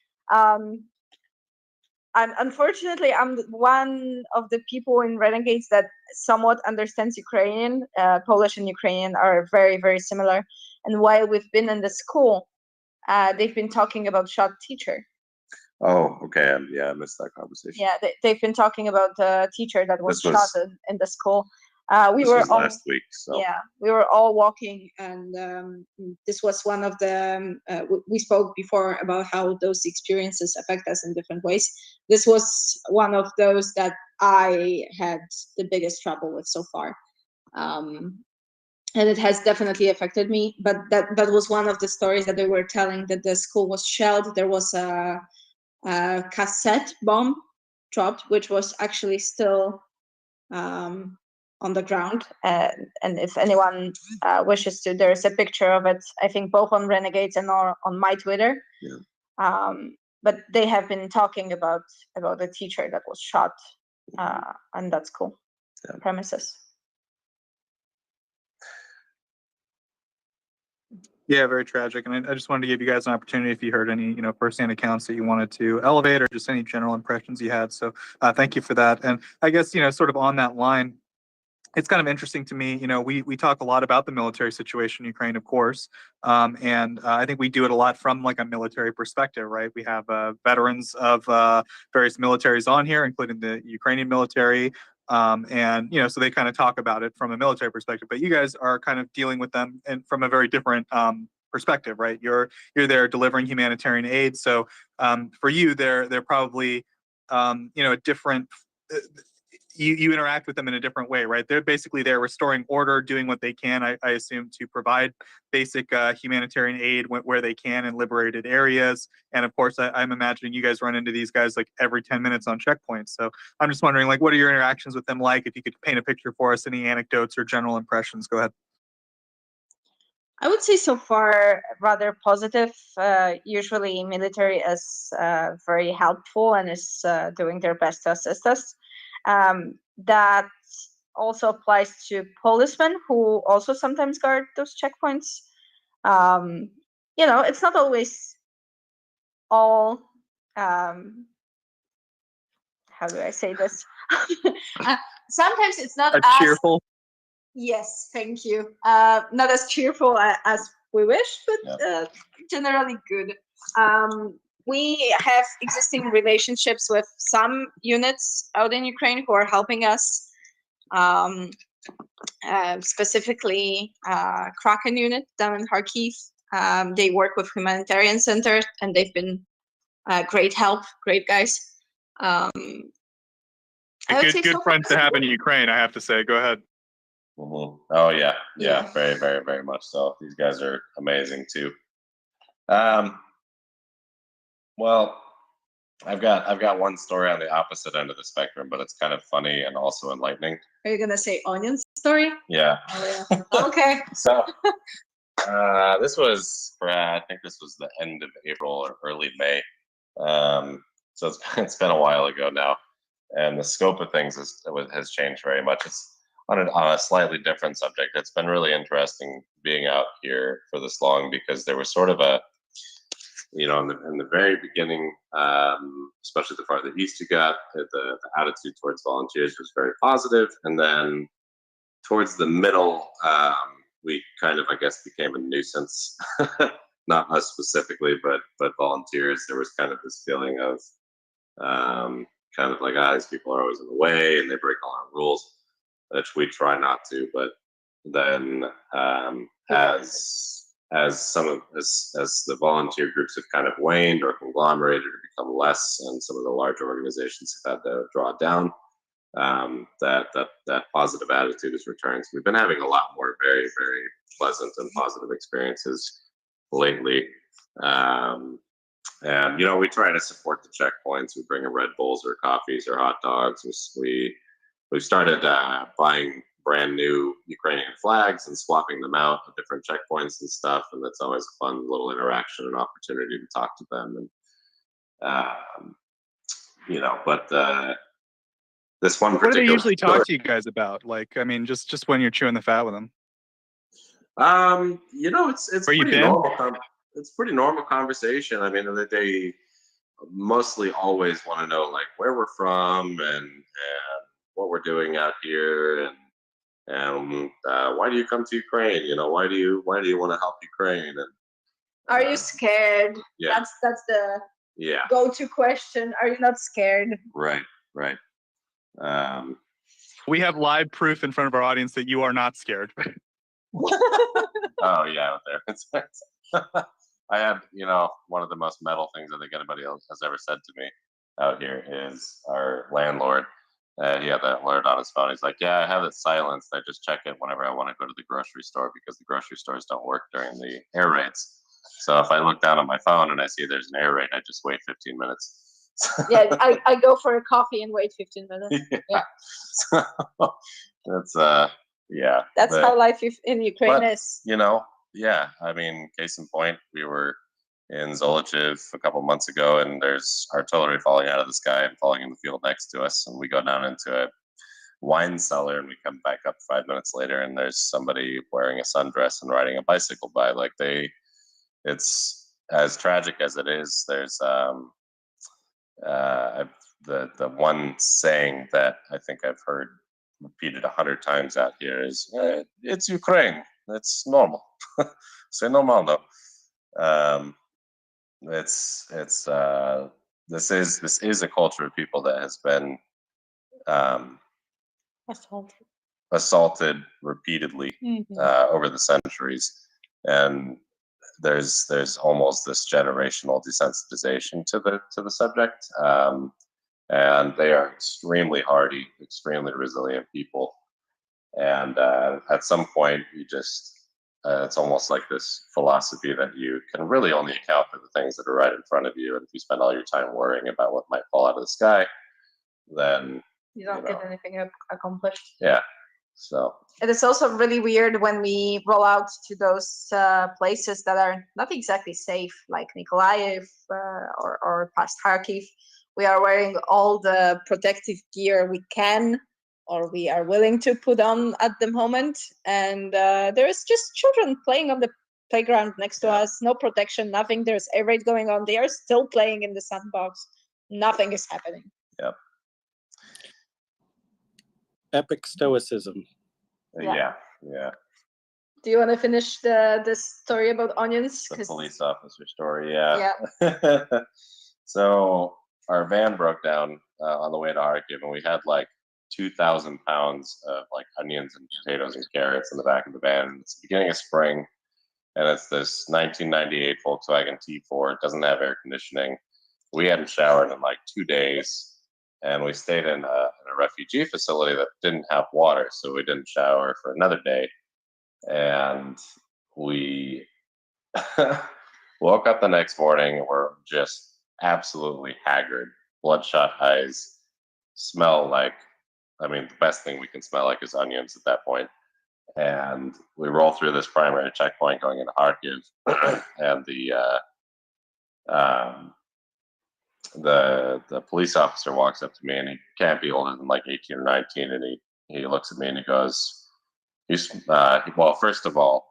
Speaker 17: Unfortunately, I'm one of the people in Renegades that somewhat understands Ukrainian. Polish and Ukrainian are very, very similar. And while we've been in the school, they've been talking about shot teacher.
Speaker 23: Oh, okay. Yeah, I missed that conversation.
Speaker 17: Yeah, they've been talking about the teacher that was
Speaker 23: This was-
Speaker 17: shot in the school. We
Speaker 23: This
Speaker 17: were
Speaker 23: was
Speaker 17: all,
Speaker 23: last week, so.
Speaker 17: yeah, we were all walking, and this was one of the. We spoke before about how those experiences affect us in different ways. This was one of those that I had the biggest trouble with so far, and it has definitely affected me. But that was one of the stories that they were telling, that the school was shelled. There was a cassette bomb dropped, which was actually still on the ground. And if anyone wishes to, there's a picture of it, I think both on Renegades and on my Twitter.
Speaker 23: Yeah.
Speaker 17: But they have been talking about the teacher that was shot on that school premises.
Speaker 9: Yeah, very tragic. And I just wanted to give you guys an opportunity, if you heard any, firsthand accounts that you wanted to elevate, or just any general impressions you had. So thank you for that. And I guess, sort of on that line, it's kind of interesting to me. We talk a lot about the military situation in Ukraine, of course, and I think we do it a lot from like a military perspective, right? We have veterans of various militaries on here, including the Ukrainian military, and so they kind of talk about it from a military perspective. But you guys are kind of dealing with them and from a very different perspective, right? You're there delivering humanitarian aid, so for you, they're probably a different. You interact with them in a different way, right? They're restoring order, doing what they can, I assume, to provide basic humanitarian aid where they can in liberated areas. And of course, I'm imagining you guys run into these guys like every 10 minutes on checkpoints. So I'm just wondering, like, what are your interactions with them like? If you could paint a picture for us, any anecdotes or general impressions, go ahead.
Speaker 17: I would say so far rather positive. Usually military is very helpful and is doing their best to assist us. That also applies to policemen, who also sometimes guard those checkpoints. It's not always all, how do I say this? Sometimes it's not as
Speaker 9: cheerful.
Speaker 17: Yes, thank you. Not as cheerful as we wish, but generally good. We have existing relationships with some units out in Ukraine who are helping us, specifically Kraken unit down in Kharkiv. They work with humanitarian center, and they've been great help, great guys.
Speaker 9: Good friends to have in Ukraine, I have to say. Go ahead.
Speaker 23: Mm-hmm. Oh yeah, very, very, very much so. These guys are amazing too. Well, I've got one story on the opposite end of the spectrum, but it's kind of funny and also enlightening.
Speaker 17: Are you gonna say onion story?
Speaker 23: Yeah.
Speaker 17: Oh yeah. Okay.
Speaker 23: So this was I think this was the end of April or early May. So it's been a while ago now, and the scope of things has changed very much. It's on a slightly different subject. It's been really interesting being out here for this long, because there was sort of a, in the very beginning, especially the farther east you got, the attitude towards volunteers was very positive, and then towards the middle, we kind of, I guess, became a nuisance. Not us specifically, but volunteers. There was kind of this feeling of kind of like, these people are always in the way and they break all our rules, which we try not to. But then as the volunteer groups have kind of waned or conglomerated or become less, and some of the larger organizations have had to draw it down, that positive attitude is returning. So we've been having a lot more very, very pleasant and positive experiences lately. And you know, we try to support the checkpoints. We bring in Red Bulls or coffees or hot dogs. We started buying brand new Ukrainian flags and swapping them out at different checkpoints and stuff. And that's always a fun little interaction and opportunity to talk to them. And you know, but this one
Speaker 9: What do they
Speaker 23: particular
Speaker 9: usually talk to you guys about? Like, I mean, just when you're chewing the fat with them.
Speaker 23: you know, it's
Speaker 9: Where you
Speaker 23: pretty
Speaker 9: been?
Speaker 23: normal. It's pretty normal conversation. I mean, they mostly always want to know like where we're from and what we're doing out here and why do you come to Ukraine? You know, why do you want to help Ukraine? And
Speaker 17: Are you scared?
Speaker 23: yeah.
Speaker 17: That's the
Speaker 23: yeah,
Speaker 17: go-to question. Are you not scared?
Speaker 23: right.
Speaker 9: We have live proof in front of our audience that you are not scared.
Speaker 23: Oh yeah, out there. I had, you know, one of the most metal things I think anybody else has ever said to me out here is our landlord. He had that alert on his phone. He's like, "Yeah, I have it silenced. I just check it whenever I want to go to the grocery store because the grocery stores don't work during the air raids. So if I look down at my phone and I see there's an air raid, I just wait 15 minutes."
Speaker 17: Yeah, I go for a coffee and wait 15 minutes. Yeah.
Speaker 23: So that's yeah.
Speaker 17: That's how life in Ukraine
Speaker 23: but,
Speaker 17: is.
Speaker 23: you know, yeah. I mean, case in point, we were in Zolochiv a couple months ago, and there's artillery falling out of the sky and falling in the field next to us, and we go down into a wine cellar, and we come back up 5 minutes later, and there's somebody wearing a sundress and riding a bicycle by. Like it's as tragic as it is. There's the one saying that I think I've heard repeated 100 times out here is it's Ukraine, it's normal. C'est normal though. It's this is a culture of people that has been assaulted repeatedly over the centuries, and there's almost this generational desensitization to the subject, and they are extremely hardy, extremely resilient people, and at some point you just it's almost like this philosophy that you can really only account for the things that are right in front of you, and if you spend all your time worrying about what might fall out of the sky, then
Speaker 17: You don't get anything accomplished.
Speaker 23: yeah. So
Speaker 17: it is also really weird when we roll out to those places that are not exactly safe, like Nikolaev or past Kharkiv. We are wearing all the protective gear we can, or we are willing to put on at the moment, and there is just children playing on the playground next to us. No protection, nothing. There's air raid going on. They are still playing in the sandbox. Nothing is happening.
Speaker 23: Yep.
Speaker 1: Epic stoicism.
Speaker 23: Yeah.
Speaker 17: Do you want to finish the story about onions?
Speaker 23: The police officer story, yeah.
Speaker 17: Yeah.
Speaker 23: So our van broke down on the way to Kharkiv, and we had like 2,000 pounds of like onions and potatoes and carrots in the back of the van. It's the beginning of spring, and it's this 1998 Volkswagen T4. It doesn't have air conditioning. We hadn't showered in like 2 days, and we stayed in a refugee facility that didn't have water, so we didn't shower for another day. And we woke up the next morning, and we're just absolutely haggard, bloodshot eyes, smell like, I mean, the best thing we can smell like is onions at that point. And we roll through this primary checkpoint going into Kharkiv, and the police officer walks up to me, and he can't be older than like 18 or 19, and he looks at me and he goes, well, first of all,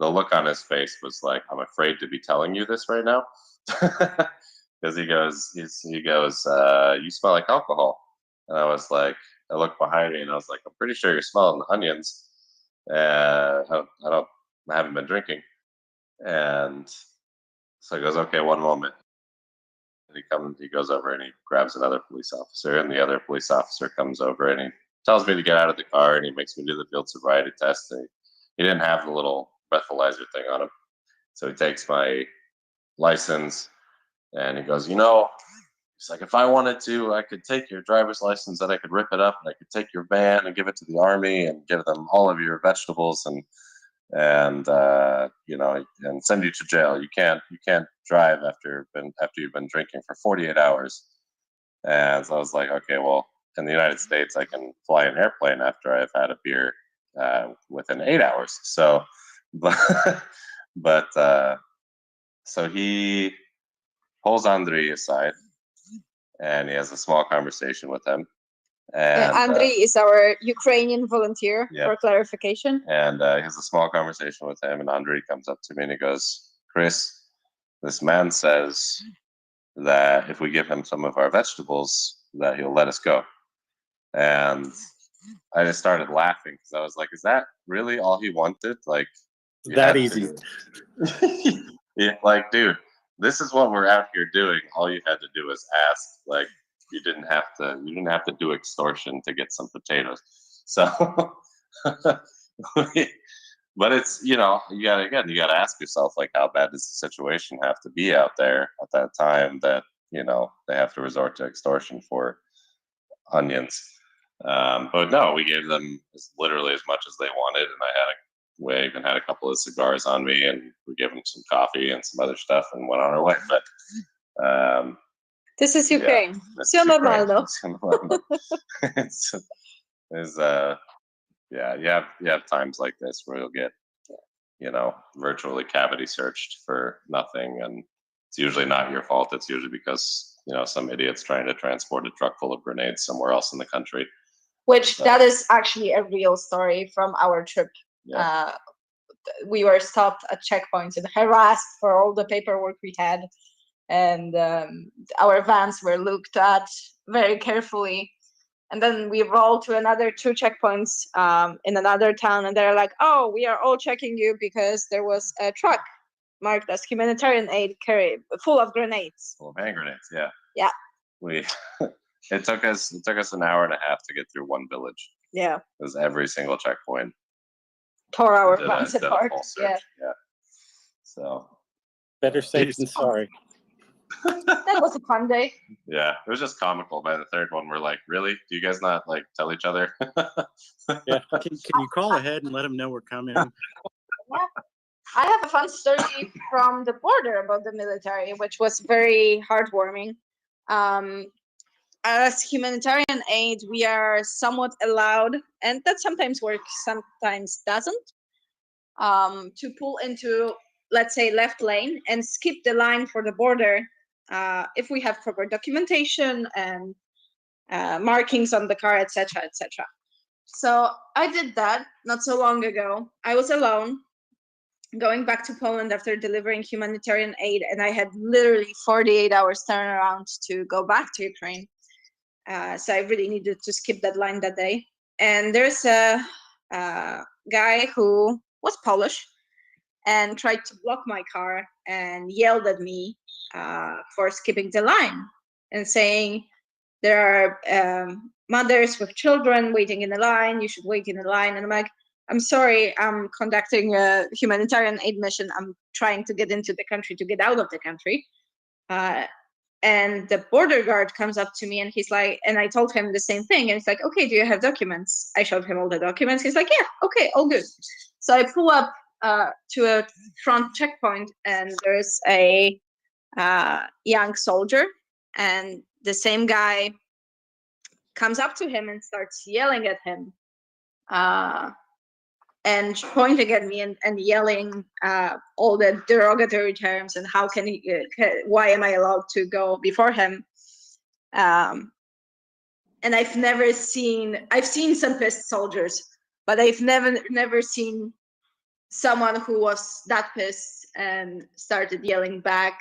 Speaker 23: the look on his face was like, I'm afraid to be telling you this right now. Because he goes, you smell like alcohol. And I was like, I looked behind me and I was like, I'm pretty sure you're smelling the onions. I haven't been drinking. And so he goes, okay, one moment. And he goes over and he grabs another police officer, and the other police officer comes over and he tells me to get out of the car, and he makes me do the field sobriety test. And he didn't have the little breathalyzer thing on him. So he takes my license and he goes, he's like, if I wanted to, I could take your driver's license and I could rip it up, and I could take your van and give it to the army and give them all of your vegetables. And and and send you to jail. You can't drive after you've been drinking for 48 hours. And so I was like, okay, well, in the United States, I can fly an airplane after I've had a beer within 8 hours. So, so he pulls Andrei aside, and he has a small conversation with him. And
Speaker 17: Andrei is our Ukrainian volunteer,
Speaker 23: yeah.
Speaker 17: for clarification.
Speaker 23: And he has a small conversation with him, and Andrei comes up to me and he goes, Chris, this man says that if we give him some of our vegetables, that he'll let us go. And I just started laughing because I was like, is that really all he wanted? Like,
Speaker 1: That easy.
Speaker 23: Yeah, like, dude, this is what we're out here doing. All you had to do was ask. Like, you didn't have to do extortion to get some potatoes. So but it's, you gotta ask yourself, like, how bad does the situation have to be out there at that time that, they have to resort to extortion for onions. But no, we gave them literally as much as they wanted, and we even had a couple of cigars on me, and we gave them some coffee and some other stuff, and went on our way. But
Speaker 17: this is Ukraine. Все нормально.
Speaker 23: You have times like this where you'll get, virtually cavity searched for nothing, and it's usually not your fault. It's usually because some idiot's trying to transport a truck full of grenades somewhere else in the country.
Speaker 17: Which that is actually a real story from our trip.
Speaker 23: Yeah.
Speaker 17: We were stopped at checkpoints and harassed for all the paperwork we had, and our vans were looked at very carefully. And then we rolled to another 2 checkpoints in another town, and they're like, "Oh, we are all checking you because there was a truck marked as humanitarian aid full of grenades."
Speaker 23: Full of hand grenades, yeah.
Speaker 17: Yeah.
Speaker 23: It took us an hour and a half to get through one village.
Speaker 17: Yeah.
Speaker 23: It was every single checkpoint.
Speaker 17: Tore our
Speaker 23: Did a-
Speaker 17: vans
Speaker 23: did a
Speaker 17: apart.
Speaker 23: full search,
Speaker 17: Yeah.
Speaker 23: So
Speaker 1: Better safe than sorry.
Speaker 17: That was a fun day.
Speaker 23: yeah, it was just comical. By the third one, we're like, really? Do you guys not like tell each other?
Speaker 1: Yeah. Can you call ahead and let them know we're coming?
Speaker 17: Yeah. I have a fun story from the border about the military, which was very heartwarming. As humanitarian aid, we are somewhat allowed, and that sometimes works, sometimes doesn't, to pull into, let's say, left lane and skip the line for the border if we have proper documentation and markings on the car, etc., etc. So I did that not so long ago. I was alone going back to Poland after delivering humanitarian aid, and I had literally 48 hours turnaround to go back to Ukraine. So I really needed to skip that line that day. And there's a guy who was Polish and tried to block my car and yelled at me for skipping the line and saying, there are mothers with children waiting in the line, you should wait in the line. And I'm like, I'm sorry, I'm conducting a humanitarian aid mission. I'm trying to get into the country, to get out of the country. And the border guard comes up to me and he's like, and I told him the same thing. And he's like, okay, do you have documents? I showed him all the documents. He's like, yeah, okay, all good. So I pull up to a front checkpoint, and there's a young soldier, and the same guy comes up to him and starts yelling at him and pointing at me and yelling all the derogatory terms and how can he, why am I allowed to go before him? And I've seen some pissed soldiers, but I've never seen someone who was that pissed and started yelling back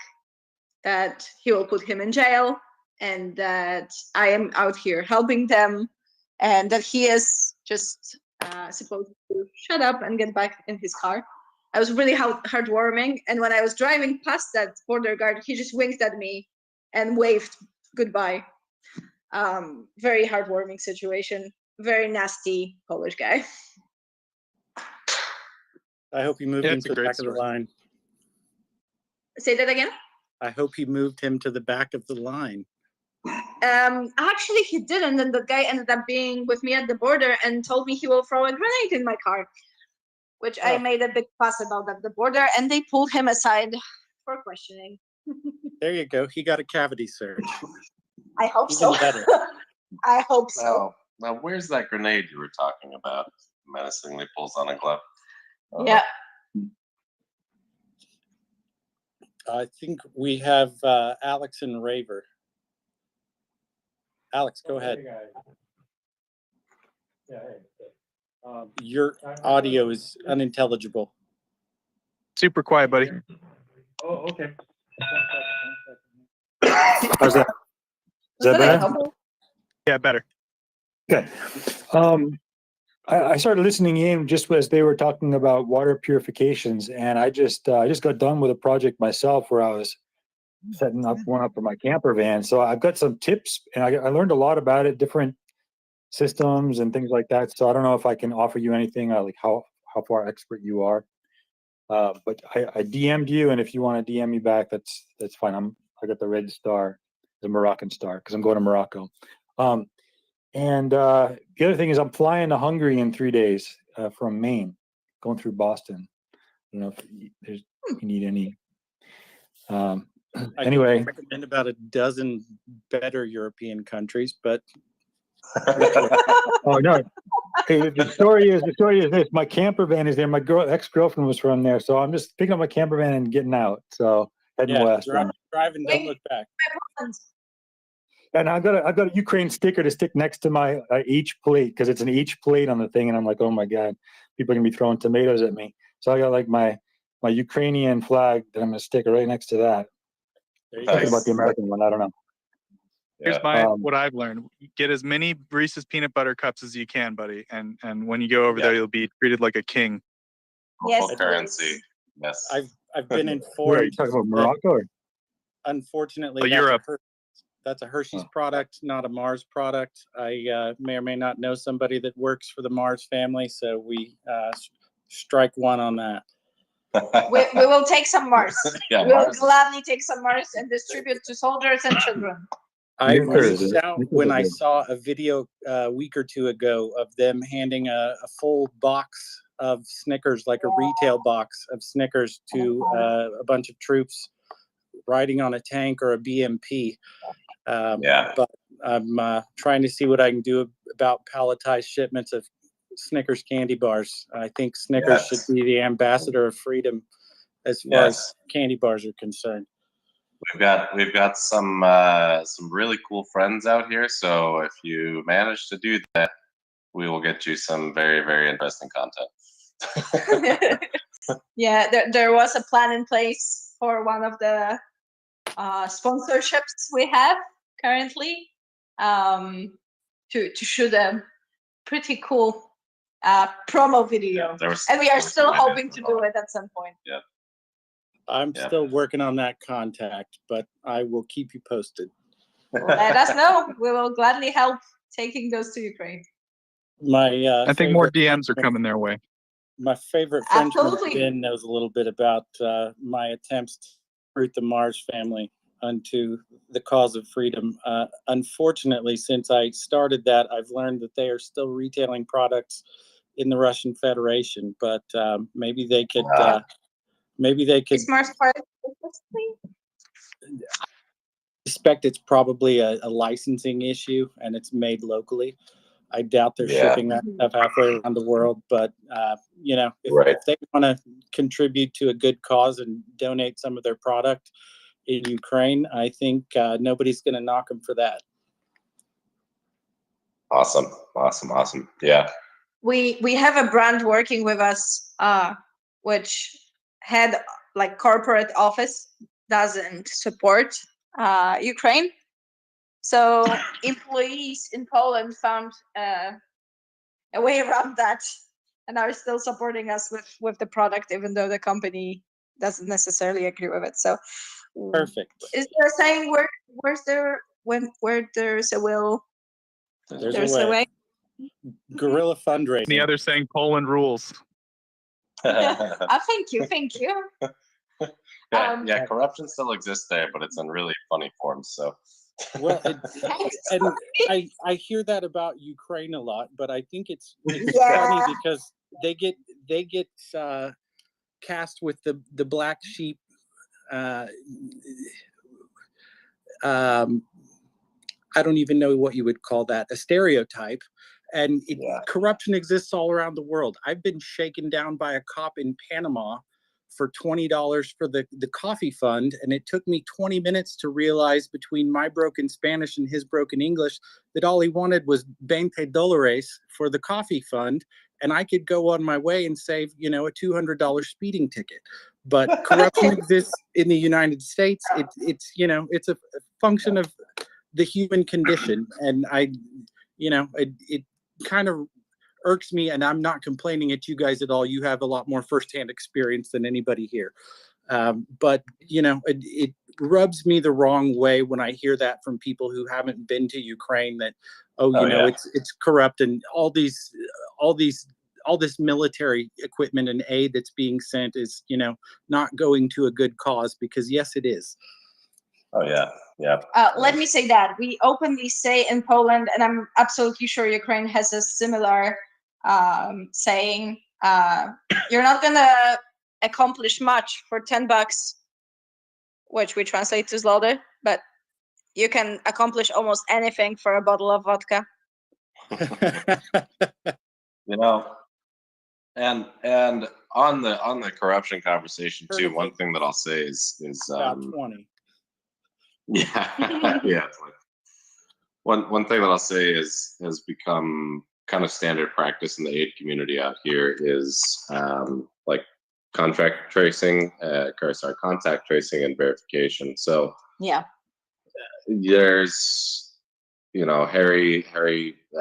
Speaker 17: that he will put him in jail and that I am out here helping them and that he is just supposed to shut up and get back in his car. I was really heartwarming, and when I was driving past that border guard, he just winked at me and waved goodbye. Very heartwarming situation. Very nasty Polish guy.
Speaker 1: I hope you moved him to the back of the line.
Speaker 17: Say that again?
Speaker 1: I hope you moved him to the back of the line.
Speaker 17: Actually, he didn't, and the guy ended up being with me at the border and told me he will throw a grenade in my car. which I made a big fuss about at the border, and they pulled him aside for questioning.
Speaker 1: There you go. He got a cavity search.
Speaker 17: I hope
Speaker 1: Even
Speaker 17: so.
Speaker 1: better.
Speaker 17: I hope so.
Speaker 23: Now, where's that grenade you were talking about? Menacingly pulls on a glove.
Speaker 17: Yeah.
Speaker 1: I think we have Alex and Raver. Alex, go ahead. Your audio is unintelligible.
Speaker 9: Super quiet, buddy.
Speaker 6: Oh, okay. How's that? Is that better?
Speaker 9: Yeah, better.
Speaker 6: Okay. I started listening in just as they were talking about water purifications, and I just got done with a project myself where I was setting up one up for my camper van. So I've got some tips, and I learned a lot about it, different systems and things like that. So I don't know if I can offer you anything, like how far expert you are. But I DM'd you, and if you want to DM me back, that's fine. I got the red star, the Moroccan star, because I'm going to Morocco. And the other thing is I'm flying to Hungary in 3 days from Maine, going through Boston. You know, if you need any. Anyway,
Speaker 1: I can recommend about a dozen better European countries, but
Speaker 6: oh no. Hey, the story is this: my camper van is there. My ex-girlfriend was from there, so I'm just picking up my camper van and getting out. So heading west.
Speaker 1: drive and don't look back.
Speaker 6: And I got a Ukraine sticker to stick next to my each plate, because it's an each plate on the thing, and I'm like, oh my god, people are gonna be throwing tomatoes at me. So I got like my Ukrainian flag that I'm gonna stick right next to that. Thinking about the American one, I don't know.
Speaker 9: Here's what I've learned: get as many Reese's peanut butter cups as you can, buddy, and when you go over there, you'll be treated like a king.
Speaker 17: Yes,
Speaker 23: currency. Yes.
Speaker 1: I've been
Speaker 6: Where are
Speaker 1: informed.
Speaker 6: you talking about, Morocco? Or?
Speaker 1: Unfortunately,
Speaker 9: Europe.
Speaker 1: That's a Hershey's product, not a Mars product. I may or may not know somebody that works for the Mars family, so we strike one on that.
Speaker 17: We will take some Mars.
Speaker 23: Yeah,
Speaker 17: we'll
Speaker 23: Mars.
Speaker 17: gladly take some Mars and distribute to soldiers and children.
Speaker 1: I
Speaker 6: Snickers,
Speaker 1: reached out
Speaker 6: Snickers
Speaker 1: when
Speaker 6: are
Speaker 1: I
Speaker 6: good.
Speaker 1: saw a video a week or two ago of them handing a full box of Snickers, like a retail box of Snickers, to a bunch of troops riding on a tank or a BMP. But I'm trying to see what I can do about palletized shipments of Snickers candy bars. I think Snickers should be the ambassador of freedom as far as candy bars are concerned.
Speaker 23: We've got some really cool friends out here. So if you manage to do that, we will get you some very, very interesting content.
Speaker 17: Yeah, there was a plan in place for one of the sponsorships we have currently, to shoot a pretty cool promo video, and we are still hoping to do it at some point.
Speaker 23: Yeah.
Speaker 1: I'm still working on that contact, but I will keep you posted.
Speaker 17: Let us know. We will gladly help taking those to Ukraine.
Speaker 1: My
Speaker 9: I think more DMs are coming their way.
Speaker 1: My favorite Frenchman,
Speaker 17: Absolutely.
Speaker 1: Ben, knows a little bit about my attempts to recruit the Mars family unto the cause of freedom. Unfortunately, since I started that, I've learned that they are still retailing products in the Russian Federation, but maybe they could.
Speaker 17: Is Mars part of this thing?
Speaker 1: I suspect it's probably a licensing issue, and it's made locally. I doubt they're shipping that stuff halfway around the world, but if they want to contribute to a good cause and donate some of their product in Ukraine, I think nobody's going to knock them for that.
Speaker 23: Awesome. Yeah.
Speaker 17: We have a brand working with us, which had like corporate office doesn't support Ukraine. So employees in Poland found a way around that and are still supporting us with the product, even though the company doesn't necessarily agree with it. So
Speaker 1: perfect.
Speaker 17: Is there a saying where there's a will, there's a way?
Speaker 1: Guerrilla fundraising.
Speaker 9: The other saying, Poland rules.
Speaker 17: Thank you.
Speaker 23: Yeah, corruption still exists there, but it's in really funny forms. So,
Speaker 1: well, and I hear that about Ukraine a lot, but I think it's
Speaker 17: Yeah.
Speaker 1: funny because they get cast with the black sheep. I don't even know what you would call that, a stereotype. And corruption exists all around the world. I've been shaken down by a cop in Panama for $20 for the coffee fund, and it took me 20 minutes to realize, between my broken Spanish and his broken English, that all he wanted was $20 for the coffee fund, and I could go on my way and save, a $200 speeding ticket. But corruption exists in the United States. It's a function of the human condition, and it kind of irks me, and I'm not complaining at you guys at all. You have a lot more firsthand experience than anybody here. But it rubs me the wrong way when I hear that from people who haven't been to Ukraine, that, it's corrupt, and all this military equipment and aid that's being sent is, not going to a good cause, because yes, it is.
Speaker 23: Oh yeah. Yeah.
Speaker 17: Let me say that we openly say in Poland, and I'm absolutely sure Ukraine has a similar saying, you're not gonna accomplish much for $10, which we translate to zloty, but you can accomplish almost anything for a bottle of vodka.
Speaker 23: And on the corruption conversation too, one thing that I'll say is
Speaker 1: about 20.
Speaker 23: Yeah, yeah. One thing that I'll say has become kind of standard practice in the aid community out here is like contact tracing and verification. So
Speaker 17: yeah,
Speaker 23: there's Harry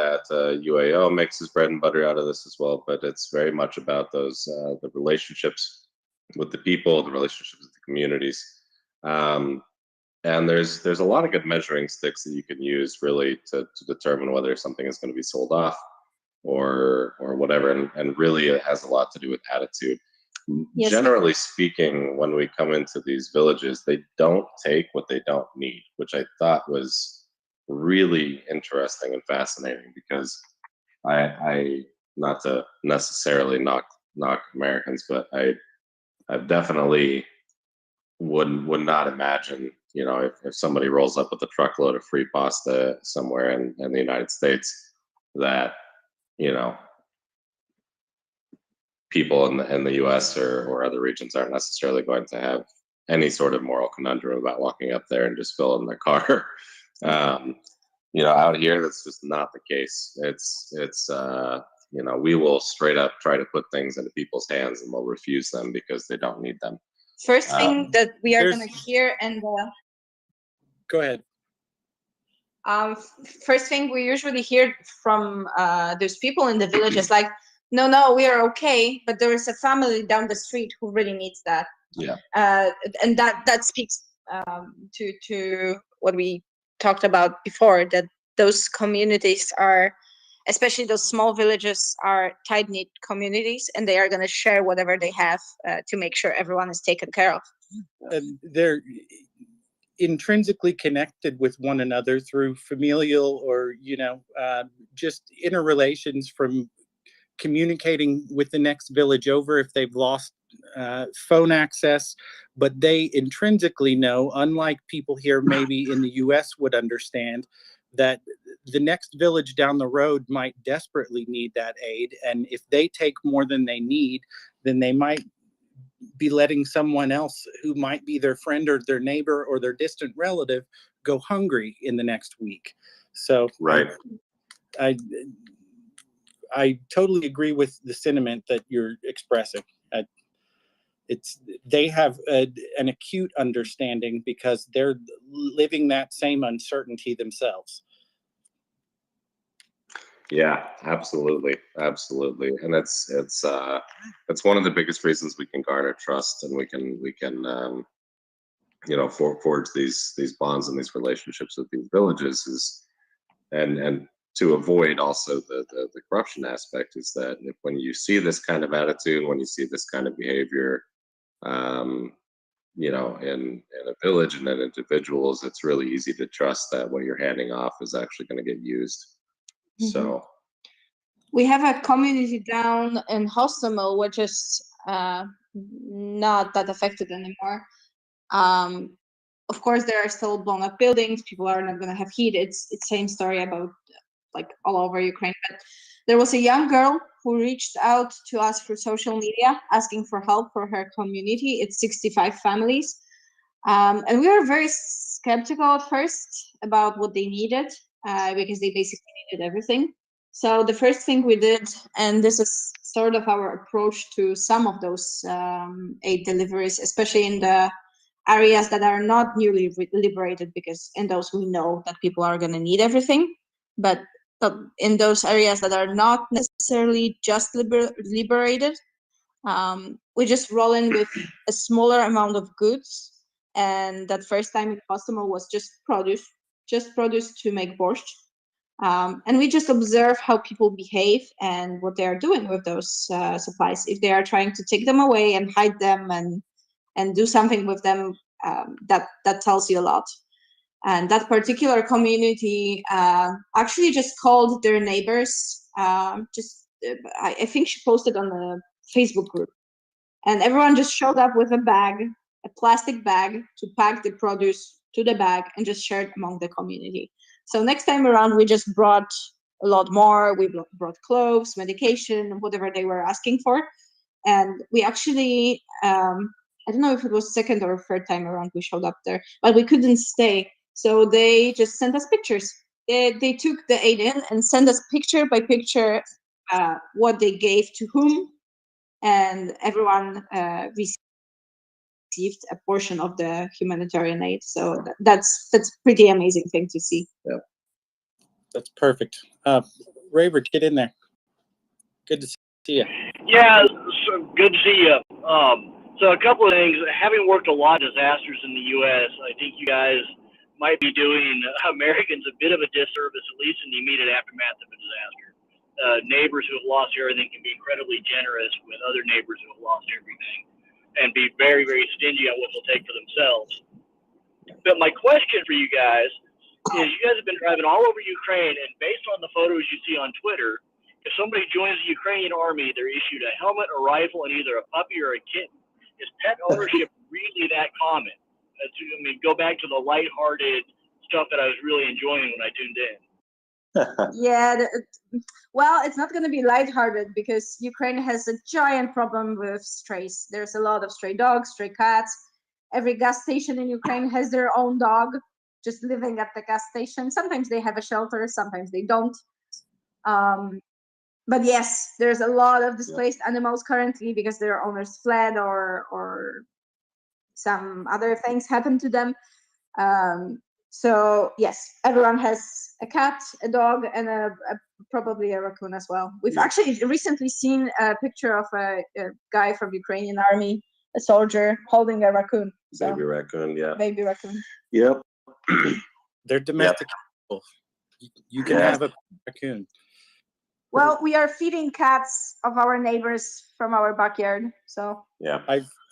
Speaker 23: at UAO makes his bread and butter out of this as well, but it's very much about those the relationships with the people, the relationships with the communities. And there's a lot of good measuring sticks that you can use really to determine whether something is going to be sold off or whatever. And really it has a lot to do with attitude. Yes. Generally speaking, when we come into these villages, they don't take what they don't need, which I thought was really interesting and fascinating, because I not to necessarily knock Americans, but I definitely would not imagine, if somebody rolls up with a truckload of free pasta somewhere in the United States, that people in the US or other regions aren't necessarily going to have any sort of moral conundrum about walking up there and just filling their car. Out here, that's just not the case. It's we will straight up try to put things into people's hands, and we'll refuse them because they don't need them.
Speaker 17: First thing that we are going to hear, and
Speaker 1: go ahead.
Speaker 17: First thing we usually hear from those people in the village is like, no, we are okay, but there is a family down the street who really needs that.
Speaker 23: Yeah.
Speaker 17: And that speaks to what we talked about before, that those communities are, especially those small villages, are tight-knit communities, and they are going to share whatever they have to make sure everyone is taken care of.
Speaker 1: And they're intrinsically connected with one another through familial or, just interrelations from communicating with the next village over if they've lost phone access. But they intrinsically know, unlike people here maybe in the US would understand, that the next village down the road might desperately need that aid. And if they take more than they need, then they might be letting someone else who might be their friend or their neighbor or their distant relative go hungry in the next week. So
Speaker 23: right.
Speaker 1: I totally agree with the sentiment that you're expressing. They have an acute understanding because they're living that same uncertainty themselves.
Speaker 23: Yeah, absolutely, and it's one of the biggest reasons we can garner trust, and we can forge these bonds and these relationships with these villages, is and to avoid also the corruption aspect, is that when you see this kind of attitude, when you see this kind of behavior, in a village and in individuals, it's really easy to trust that what you're handing off is actually going to get used. Mm-hmm. So
Speaker 17: We have a community down in Hostomel, which is not that affected anymore. Of course, there are still blown up buildings. People are not going to have heat. It's same story about like all over Ukraine. But there was a young girl who reached out to us through social media asking for help for her community. It's 65 families. And we were very skeptical at first about what they needed because they basically needed everything. So the first thing we did, and this is sort of our approach to some of those aid deliveries, especially in the areas that are not newly liberated, because in those we know that people are going to need everything. But in those areas that are not necessarily just liberated, we just roll in with a smaller amount of goods. And that first time in Kosovo was just produce to make borscht. And we just observe how people behave and what they are doing with those supplies. If they are trying to take them away and hide them and do something with them, that tells you a lot. And that particular community actually just called their neighbors. I think she posted on the Facebook group, and everyone just showed up with a plastic bag to pack the produce to the bag and just shared among the community. So next time around, we just brought a lot more. We brought clothes, medication, whatever they were asking for. And we actually, I don't know if it was second or third time around we showed up there, but we couldn't stay. So they just sent us pictures. They took the aid in and sent us picture by picture what they gave to whom, and everyone received a portion of the humanitarian aid. So that's pretty amazing thing to see.
Speaker 1: Yeah. That's perfect. Raybert, get in there. Good to see you.
Speaker 20: Yeah, so good to see you. So a couple of things. Having worked a lot of disasters in the U.S., I think you guys might be doing Americans a bit of a disservice, at least in the immediate aftermath of a disaster. Neighbors who have lost everything can be incredibly generous with other neighbors who have lost everything, and be very, very stingy on what they'll take for themselves. But my question for you guys is, you guys have been driving all over Ukraine, and based on the photos you see on Twitter, if somebody joins the Ukrainian army, they're issued a helmet, a rifle, and either a puppy or a kitten. Is pet ownership really that common? I mean, go back to the lighthearted stuff that I was really enjoying when I tuned in.
Speaker 17: Yeah, well, it's not going to be lighthearted because Ukraine has a giant problem with strays. There's a lot of stray dogs, stray cats. Every gas station in Ukraine has their own dog just living at the gas station. Sometimes they have a shelter, sometimes they don't. But yes, there's a lot of displaced animals currently because their owners fled or some other things happened to them. So yes, everyone has a cat, a dog, and probably a raccoon as well. We've actually recently seen a picture of a guy from Ukrainian army, a soldier holding a raccoon. So,
Speaker 23: Baby raccoon, yeah.
Speaker 17: baby raccoon.
Speaker 23: Yep.
Speaker 1: They're domestic animals. You can have a raccoon.
Speaker 17: Well, we are feeding cats of our neighbors from our backyard. So
Speaker 23: yeah,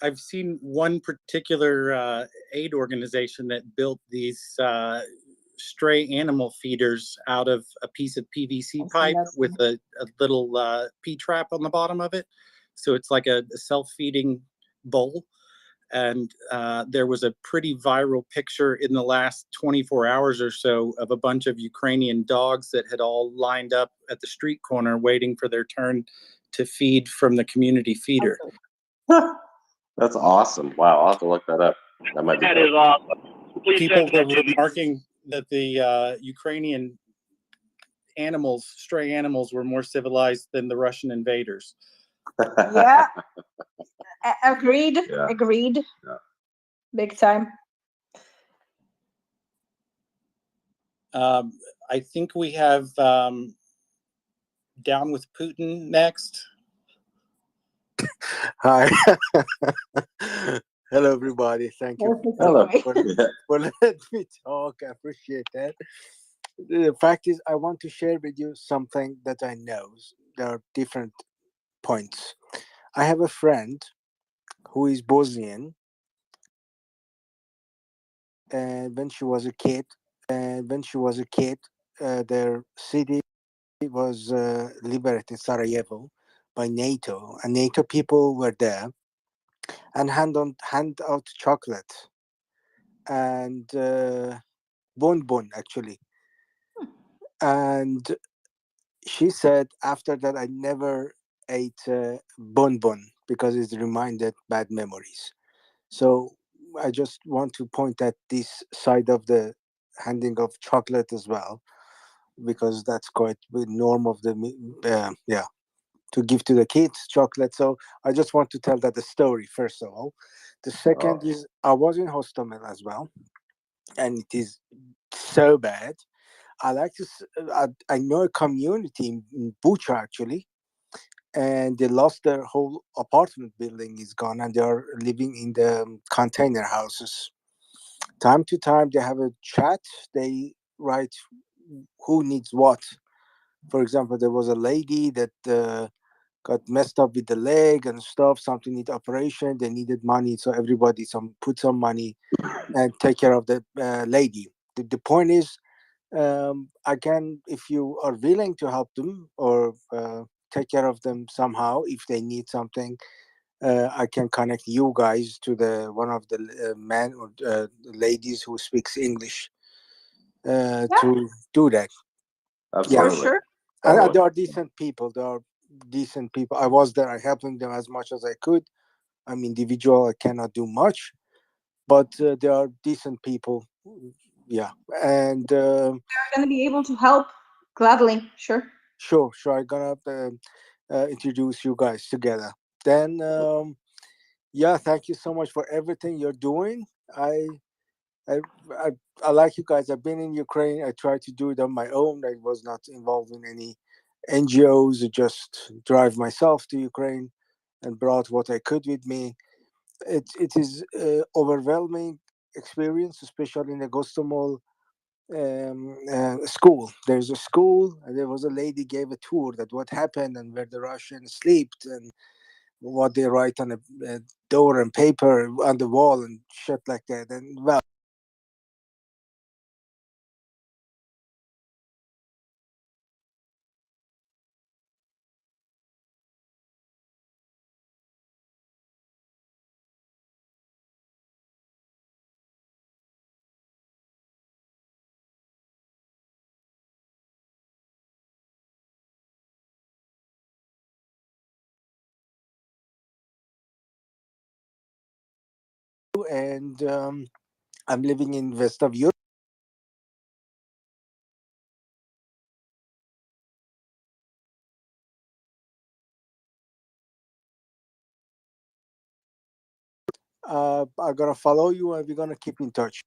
Speaker 1: I've seen one particular aid organization that built these stray animal feeders out of a piece of PVC pipe with a little P-trap on the bottom of it. So it's like a self-feeding bowl. And there was a pretty viral picture in the last 24 hours or so of a bunch of Ukrainian dogs that had all lined up at the street corner waiting for their turn to feed from the community feeder.
Speaker 23: That's awesome. Wow, I'll have to look that up.
Speaker 20: That is awesome. Please
Speaker 1: People
Speaker 20: send
Speaker 1: were
Speaker 20: that to me.
Speaker 1: remarking that the Ukrainian animals, stray animals, were more civilized than the Russian invaders.
Speaker 17: Yeah. Agreed.
Speaker 23: Yeah.
Speaker 17: Agreed.
Speaker 23: Yeah.
Speaker 17: Big time.
Speaker 1: I think we have Down with Putin next.
Speaker 21: Hi. Hello, everybody. Thank you for letting me talk. I appreciate that. The fact is, I want to share with you something that I know. There are different points. I have a friend who is Bosnian, and when she was a kid, their city was liberated Sarajevo by NATO, and NATO people were there and hand out chocolate and bonbon actually. And she said after that I never ate bonbon because it reminded bad memories. So I just want to point at this side of the handing of chocolate as well, because that's quite the norm of the yeah, to give to the kids chocolate. So I just want to tell that the story first of all. The second is I was in Hostomel as well, and it is so bad. I like to. I know a community in Bucha actually, and they lost their whole apartment building is gone, and they are living in the container houses. Time to time, they have a chat. They write who needs what. For example, there was a lady that got messed up with the leg and stuff. Something need operation. They needed money, so everybody put some money and take care of the lady. The point is, I can, if you are willing to help them or take care of them somehow, if they need something, I can connect you guys to the one of the men or ladies who speaks English to do that.
Speaker 17: For sure.
Speaker 21: And they are decent people. They are decent people. I was there. I helping them as much as I could. I'm individual. I cannot do much, but they are decent people. Yeah, and
Speaker 17: They're going to be able to help gladly. Sure.
Speaker 21: sure. I'm gonna introduce you guys together. Then, yeah, thank you so much for everything you're doing. I, I, I like you guys. I've been in Ukraine. I tried to do it on my own. I was not involved in any NGOs. I just drive myself to Ukraine and brought what I could with me. It is overwhelming experience, especially in the Gostomol school. There's a school, and there was a lady gave a tour that what happened and where the Russians slept and what they write on a door and paper on the wall and shit like that. And well, and I'm living in west of Europe. I'm gonna follow you, and we're gonna keep in touch.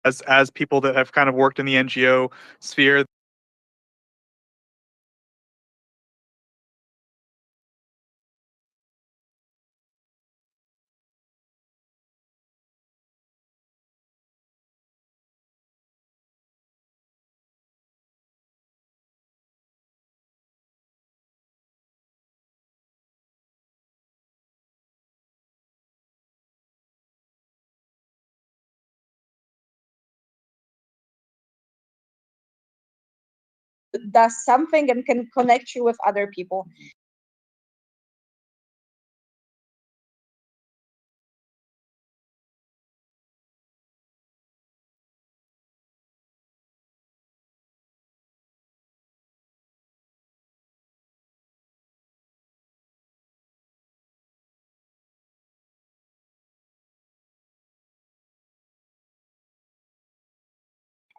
Speaker 9: As people that have kind of worked in the NGO sphere,
Speaker 17: Does something and can connect you with other people.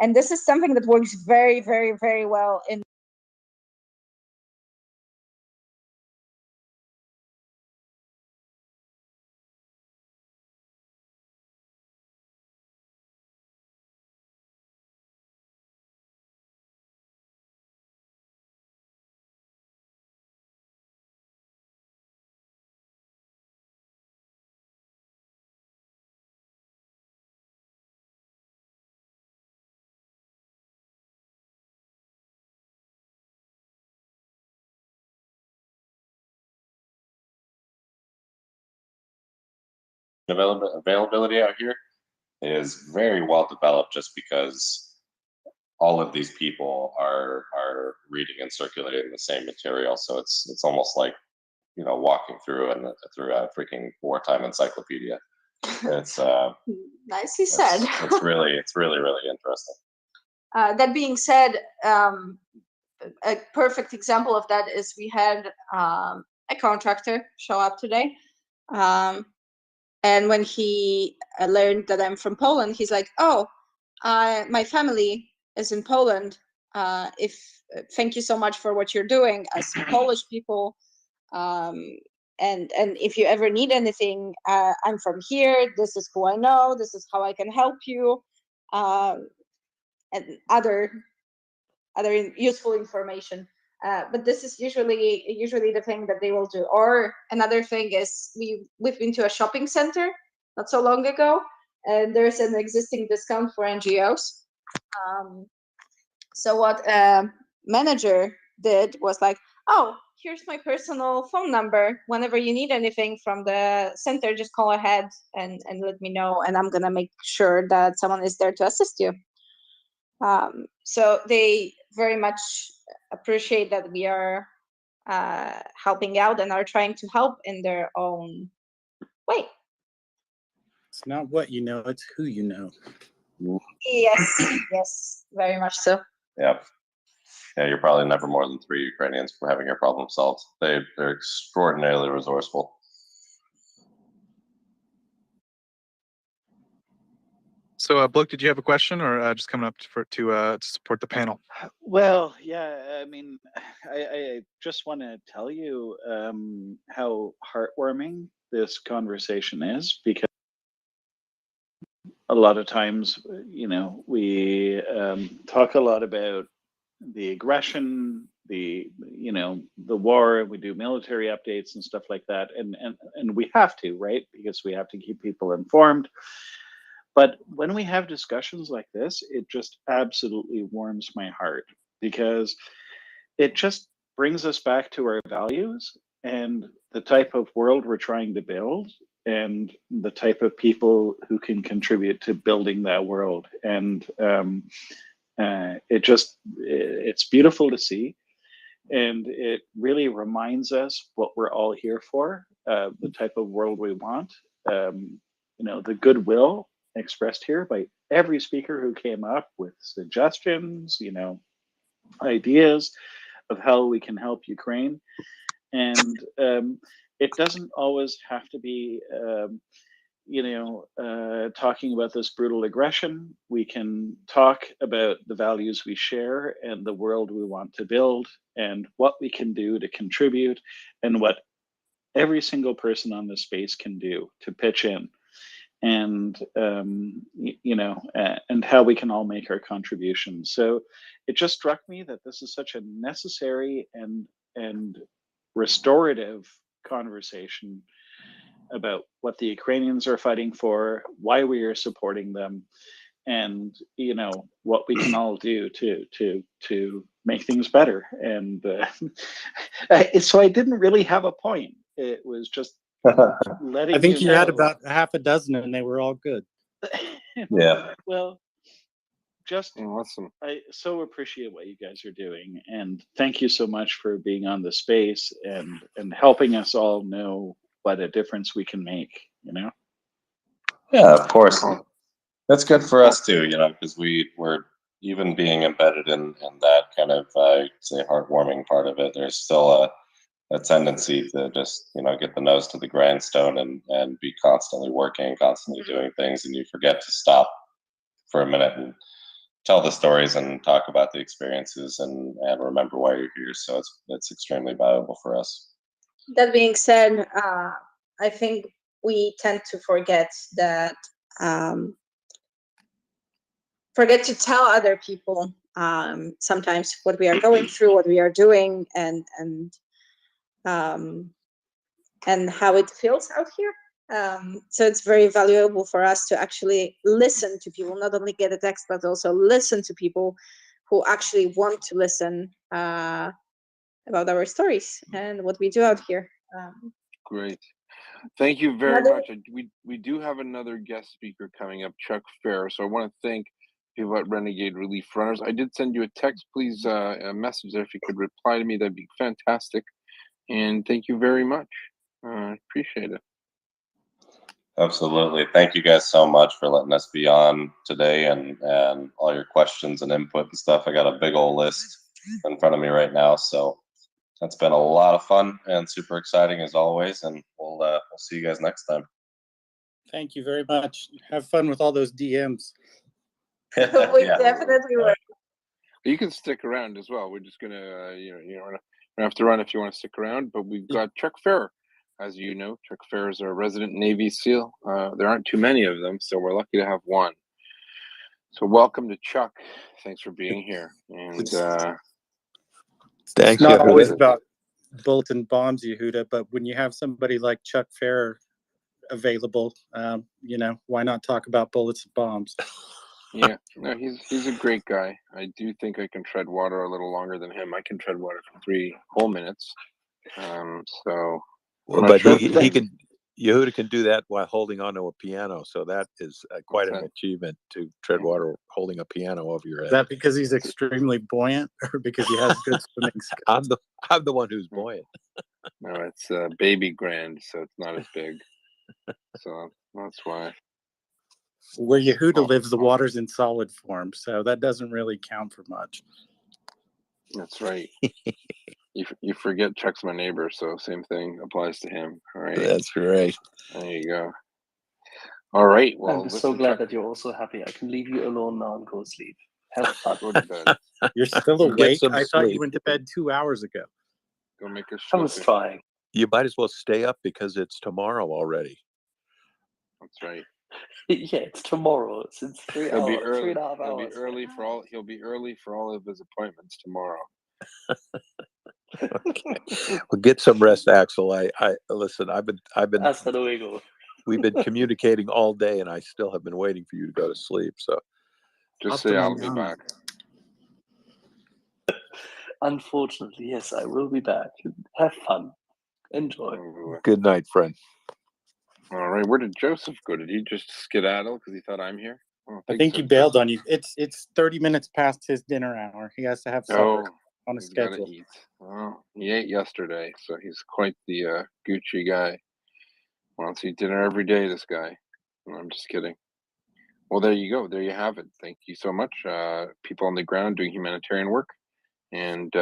Speaker 17: And this is something that works very, very, very well in
Speaker 23: availability out here is very well developed, just because all of these people are reading and circulating the same material. So it's almost like, you know, walking through a freaking wartime encyclopedia. It's
Speaker 17: Nicely said.
Speaker 23: it's really interesting.
Speaker 17: That being said, a perfect example of that is we had a contractor show up today, and when he learned that I'm from Poland, he's like, "Oh, my family is in Poland. Thank you so much for what you're doing as Polish people. And if you ever need anything, I'm from here. This is who I know. This is how I can help you." And other useful information. But this is usually the thing that they will do. Or another thing is we've been to a shopping center not so long ago, and there's an existing discount for NGOs. So what manager did was like, "Oh, here's my personal phone number. Whenever you need anything from the center, just call ahead and let me know, and I'm gonna make sure that someone is there to assist you." So they very much appreciate that we are helping out and are trying to help in their own way.
Speaker 1: It's not what you know, it's who you know.
Speaker 17: Yes, very much so.
Speaker 23: Yeah. Yeah, you're probably never more than 3 Ukrainians for having your problem solved. They're extraordinarily resourceful.
Speaker 9: So, Blake, did you have a question, or just coming up to support the panel?
Speaker 18: Well, yeah, I mean, I just want to tell you how heartwarming this conversation is, because a lot of times, you know, we talk a lot about the aggression, the war, and we do military updates and stuff like that, and we have to, right? Because we have to keep people informed. But when we have discussions like this, it just absolutely warms my heart, because it just brings us back to our values and the type of world we're trying to build, and the type of people who can contribute to building that world. And it's beautiful to see. And it really reminds us what we're all here for, the type of world we want, the goodwill expressed here by every speaker who came up with suggestions, ideas of how we can help Ukraine. And it doesn't always have to be, talking about this brutal aggression. We can talk about the values we share and the world we want to build, and what we can do to contribute, and what every single person on this space can do to pitch in, and and how we can all make our contributions. So it just struck me that this is such a necessary and restorative conversation about what the Ukrainians are fighting for, why we are supporting them, and what we can all do to make things better. And so I didn't really have a point. It was just letting
Speaker 1: I think you had
Speaker 18: know.
Speaker 1: about half a dozen, and they were all good.
Speaker 23: Yeah.
Speaker 18: Well, just
Speaker 16: awesome.
Speaker 18: I so appreciate what you guys are doing, and thank you so much for being on the space and helping us all know what a difference we can make.
Speaker 23: Yeah, of course. That's good for us too, because we're even being embedded in that kind of say heartwarming part of it. There's still a tendency to just get the nose to the grindstone and be constantly working, constantly doing things, and you forget to stop for a minute and tell the stories and talk about the experiences and remember why you're here. So it's extremely valuable for us.
Speaker 17: That being said, I think we tend to forget that, forget to tell other people sometimes what we are going through, what we are doing, and how it feels out here. So it's very valuable for us to actually listen to people, not only get a text, but also listen to people who actually want to listen about our stories and what we do out here.
Speaker 16: Great.
Speaker 7: Thank you very
Speaker 17: Another-
Speaker 7: much. We do have another guest speaker coming up, Chuck Fair. So I want to thank people at Renegade Relief Runners. I did send you a text. Please, a message there. If you could reply to me, that'd be fantastic. And thank you very much. Appreciate it.
Speaker 23: Absolutely. Thank you guys so much for letting us be on today and all your questions and input and stuff. I got a big old list in front of me right now. So that's been a lot of fun and super exciting as always. And we'll see you guys next time.
Speaker 1: Thank you very much. Have fun with all those DMs.
Speaker 17: We definitely will.
Speaker 7: You can stick around as well. We're just gonna, you don't have to run if you want to stick around. But we've got Chuck Fair, as you know. Chuck Fair is our resident Navy SEAL. There aren't too many of them, so we're lucky to have one. So welcome to Chuck. Thanks for being here. And
Speaker 1: It's not always about bullets and bombs, Yehuda, but when you have somebody like Chuck Fair available, why not talk about bullets and bombs?
Speaker 7: Yeah, no, he's a great guy. I do think I can tread water a little longer than him. I can tread water for 3 whole minutes. So,
Speaker 11: well, but he can. Yehuda can do that while holding onto a piano, so that is quite an achievement to tread water holding a piano over your head.
Speaker 1: Is that because he's extremely buoyant, or because he has good swimming skills?
Speaker 11: I'm the one who's buoyant.
Speaker 7: No, it's baby grand, so it's not as big. So that's why.
Speaker 1: Where Yehuda lives, the water's in solid form, so that doesn't really count for much.
Speaker 7: That's right. You forget Chuck's my neighbor, so same thing applies to him. All right.
Speaker 11: That's right.
Speaker 7: There you go. All right. Well,
Speaker 10: I'm so glad that you're also happy. I can leave you alone now and go sleep. Have fun.
Speaker 7: Go to bed.
Speaker 1: You're still
Speaker 11: Get
Speaker 1: awake?
Speaker 11: some
Speaker 1: I thought
Speaker 11: sleep.
Speaker 1: you went to bed 2 hours ago.
Speaker 7: Go make a
Speaker 10: I was trying.
Speaker 11: You might as well stay up because it's tomorrow already.
Speaker 7: That's right.
Speaker 10: Yeah, it's tomorrow. Since 3
Speaker 7: He'll be
Speaker 10: hours,
Speaker 7: early.
Speaker 10: 3.5
Speaker 7: He'll be
Speaker 10: hours.
Speaker 7: early for all. He'll be early for all of his appointments tomorrow.
Speaker 11: Okay. Well, get some rest, Axel. I listen. I've been.
Speaker 10: Hasta luego.
Speaker 11: We've been communicating all day, and I still have been waiting for you to go to sleep. So,
Speaker 7: just say I'll be back.
Speaker 10: Unfortunately, yes, I will be back. Have fun. Enjoy.
Speaker 11: good night, friend.
Speaker 7: All right. Where did Joseph go? Did he just skedaddle because he thought I'm here?
Speaker 1: I think he bailed on you. It's 30 minutes past his dinner hour. He has to have supper on a schedule.
Speaker 7: Eat. Well, he ate yesterday, so he's quite the Gucci guy. Wants to eat dinner every day, this guy. No, I'm just kidding. Well, there you go. There you have it. Thank you so much. People on the ground doing humanitarian work, and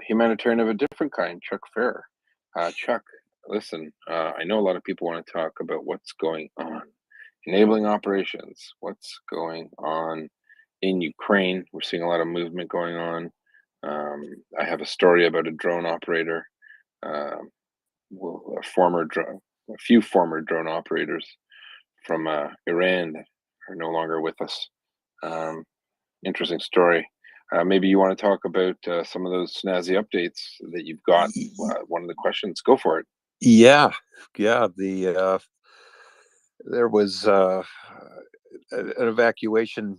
Speaker 7: humanitarian of a different kind, Chuck Fair. Chuck, listen, I know a lot of people want to talk about what's going on. Enabling operations, what's going on in Ukraine. We're seeing a lot of movement going on. I have a story about a drone operator, a few former drone operators from Iran that are no longer with us. Interesting story. Maybe you want to talk about some of those snazzy updates that you've got. One of the questions, go for it.
Speaker 11: Yeah. There was an evacuation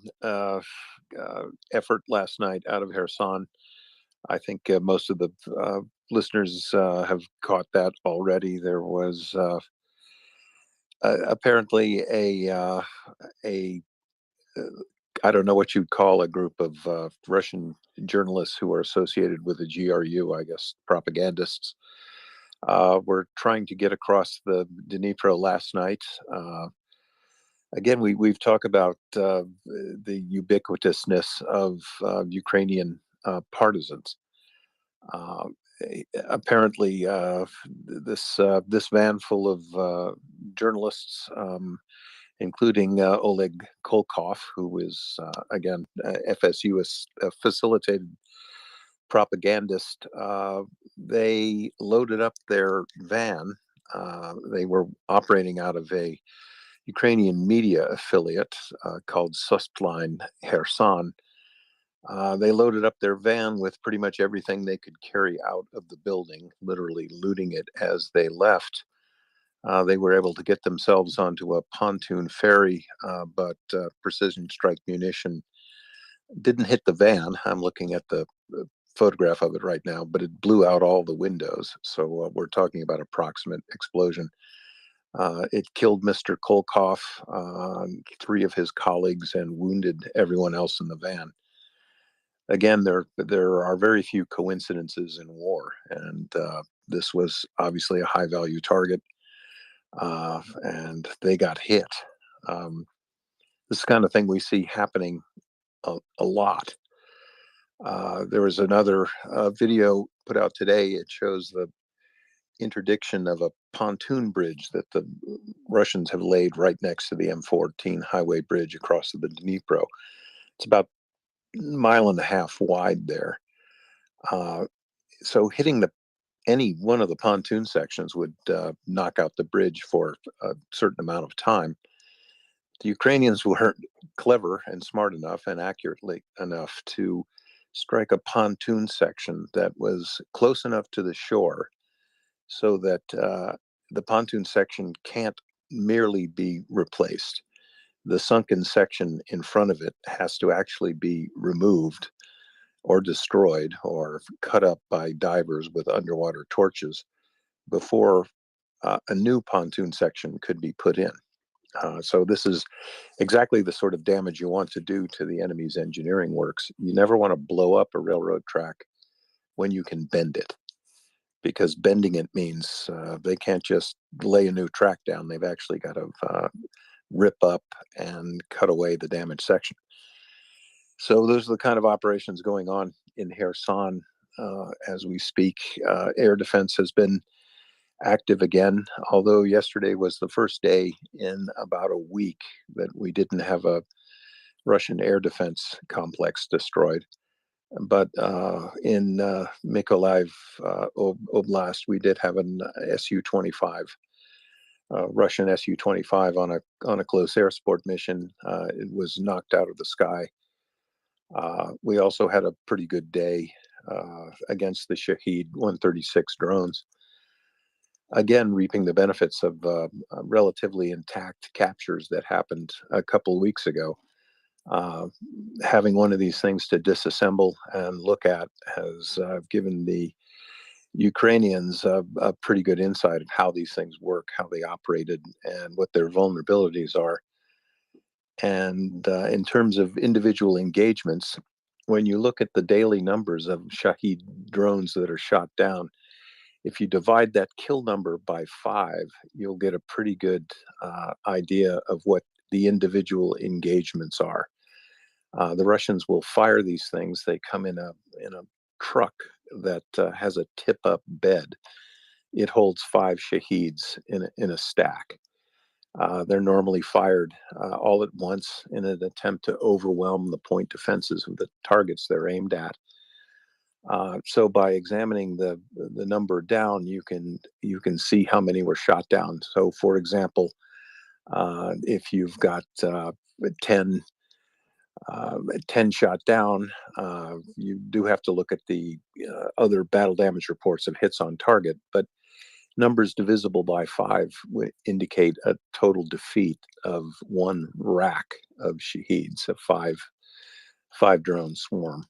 Speaker 11: effort last night out of Kherson. I think most of the listeners have caught that already. There was apparently a I don't know what you'd call a group of Russian journalists who are associated with the GRU, I guess, propagandists, were trying to get across the Dnipro last night. Again, we've talked about the ubiquitousness of Ukrainian partisans. Apparently, this van full of journalists, including Oleg Kolkov, who is again FSU facilitated propagandist, they loaded up their van. They were operating out of a Ukrainian media affiliate called Sustline Kherson. They loaded up their van with pretty much everything they could carry out of the building, literally looting it as they left. They were able to get themselves onto a pontoon ferry, but precision strike munition didn't hit the van. I'm looking at the photograph of it right now, but it blew out all the windows. So we're talking about approximate explosion. It killed Mr. Kolkov, 3 of his colleagues, and wounded everyone else in the van. Again, there are very few coincidences in war, and this was obviously a high-value target, and they got hit. This is the kind of thing we see happening a lot. There was another video put out today. It shows the interdiction of a pontoon bridge that the Russians have laid right next to the M14 highway bridge across the Dnipro. It's about a mile and a half wide there. So hitting any one of the pontoon sections would knock out the bridge for a certain amount of time. The Ukrainians were clever and smart enough and accurately enough to strike a pontoon section that was close enough to the shore so that the pontoon section can't merely be replaced. The sunken section in front of it has to actually be removed or destroyed or cut up by divers with underwater torches before a new pontoon section could be put in. So this is exactly the sort of damage you want to do to the enemy's engineering works. You never want to blow up a railroad track when you can bend it, because bending it means they can't just lay a new track down. They've actually got to rip up and cut away the damaged section. So those are the kind of operations going on in Kherson as we speak. Air defense has been active again, although yesterday was the first day in about a week that we didn't have a Russian air defense complex destroyed. But in Mykolaiv Oblast, we did have an Su-25, Russian Su-25 on a close air support mission. It was knocked out of the sky. We also had a pretty good day against the Shahed 136 drones. Again, reaping the benefits of relatively intact captures that happened a couple of weeks ago. Having one of these things to disassemble and look at has given the Ukrainians a pretty good insight of how these things work, how they operated, and what their vulnerabilities are. And in terms of individual engagements, when you look at the daily numbers of Shahed drones that are shot down, if you divide that kill number by 5, you'll get a pretty good idea of what the individual engagements are. The Russians will fire these things. They come in a truck that has a tip-up bed. It holds 5 Shaheeds in a stack. They're normally fired all at once in an attempt to overwhelm the point defenses of the targets they're aimed at. So by examining the number down, you can see how many were shot down. So, for example, if you've got 10 shot down, you do have to look at the other battle damage reports of hits on target, but numbers divisible by 5 would indicate a total defeat of 1 rack of Shaheeds, a 5 drone swarm.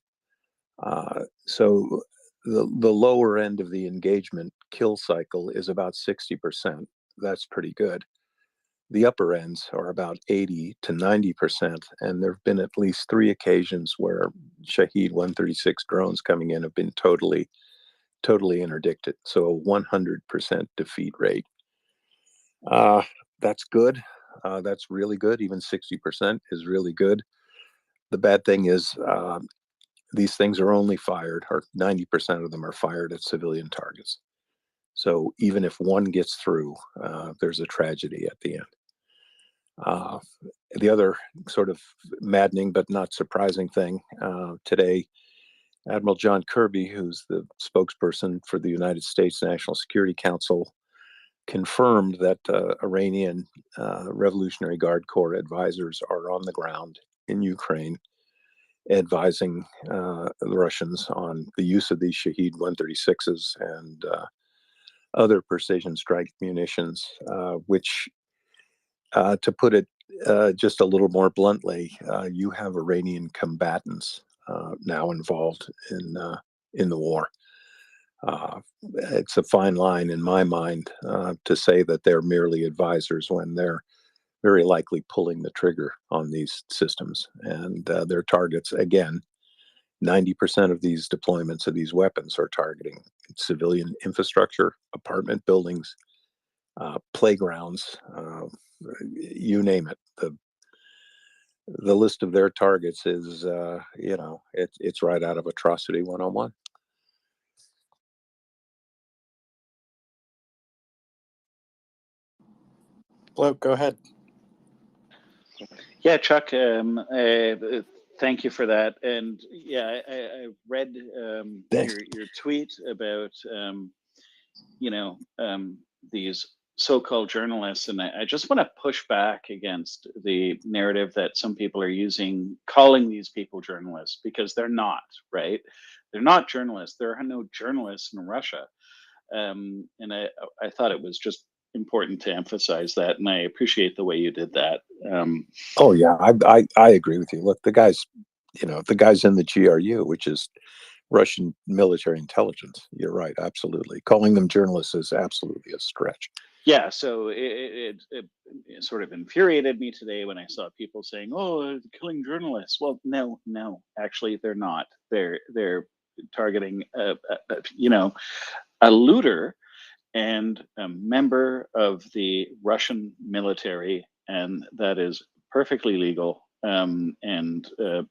Speaker 11: So the lower end of the engagement kill cycle is about 60%. That's pretty good. The upper ends are about 80 to 90%, and there have been at least 3 occasions where Shahed 136 drones coming in have been totally interdicted. So a 100% defeat rate. That's good. That's really good. Even 60% is really good. The bad thing is these things are only fired, or 90% of them are fired at civilian targets. So even if one gets through, there's a tragedy at the end. The other sort of maddening but not surprising thing today, Admiral John Kirby, who's the spokesperson for the United States National Security Council, confirmed that Iranian Revolutionary Guard Corps advisors are on the ground in Ukraine, advising the Russians on the use of these Shahed 136s and other precision strike munitions, which, to put it just a little more bluntly, you have Iranian combatants now involved in the war. It's a fine line in my mind to say that they're merely advisors when they're very likely pulling the trigger on these systems. And their targets, again, 90% of these deployments of these weapons are targeting civilian infrastructure, apartment buildings, playgrounds, you name it. The list of their targets is, it's right out of Atrocity 101.
Speaker 1: Hello, go ahead.
Speaker 18: Yeah, Chuck, thank you for that. And yeah, I read your tweet about, these so-called journalists. And I just want to push back against the narrative that some people are using, calling these people journalists, because they're not, right? They're not journalists. There are no journalists in Russia. And I thought it was just important to emphasize that, and I appreciate the way you did that.
Speaker 11: Oh yeah, I agree with you. Look, the guys in the GRU, which is Russian military intelligence. You're right, absolutely. Calling them journalists is absolutely a stretch.
Speaker 18: Yeah, so it sort of infuriated me today when I saw people saying, "Oh, they're killing journalists." Well, no, actually, they're not. They're targeting a looter and a member of the Russian military, and that is perfectly legal. And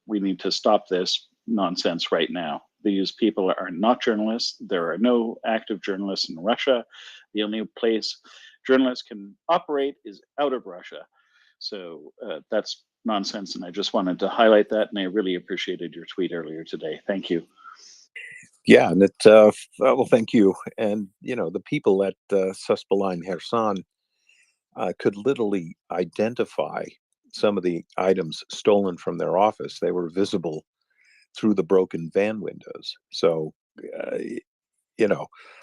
Speaker 18: we need to stop this nonsense right now. These people are not journalists. There are no active journalists in Russia. The only place journalists can operate is out of Russia. So that's nonsense, and I just wanted to highlight that, and I really appreciated your tweet earlier today. Thank you.
Speaker 11: Yeah, and well, thank you. And the people at Suspaline Kherson could literally identify some of the items stolen from their office. They were visible through the broken van windows. So,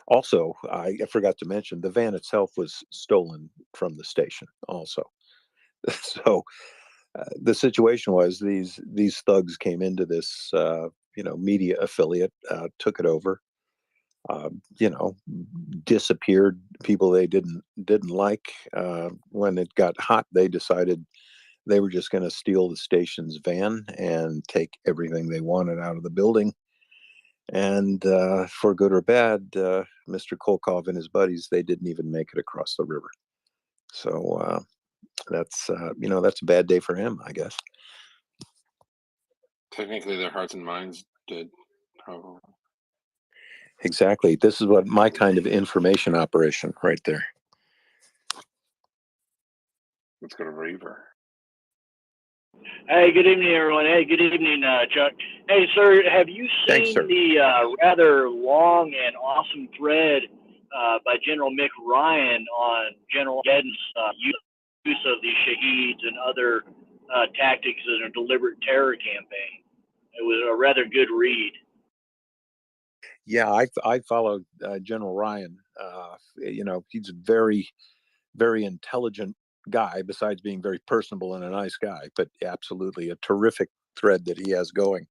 Speaker 11: also, I forgot to mention the van itself was stolen from the station also. So the situation was these thugs came into this media affiliate, took it over, disappeared people they didn't like. When it got hot, they decided they were just going to steal the station's van and take everything they wanted out of the building. And for good or bad, Mr. Kolkov and his buddies, they didn't even make it across the river. So that's a bad day for him, I guess.
Speaker 7: Technically, their hearts and minds did, probably.
Speaker 11: Exactly. This is what my kind of information operation right there.
Speaker 7: Let's go to Reaver.
Speaker 20: Hey, good evening, everyone. Hey, good evening, Chuck. Hey, sir, have you
Speaker 11: Thanks,
Speaker 20: seen
Speaker 11: sir.
Speaker 20: the rather long and awesome thread by General Mick Ryan on General Geddon's use of the Shaheeds and other tactics in a deliberate terror campaign? It was a rather good read.
Speaker 11: Yeah, I followed General Ryan. He's a very, very intelligent guy, besides being very personable and a nice guy, but absolutely a terrific thread that he has going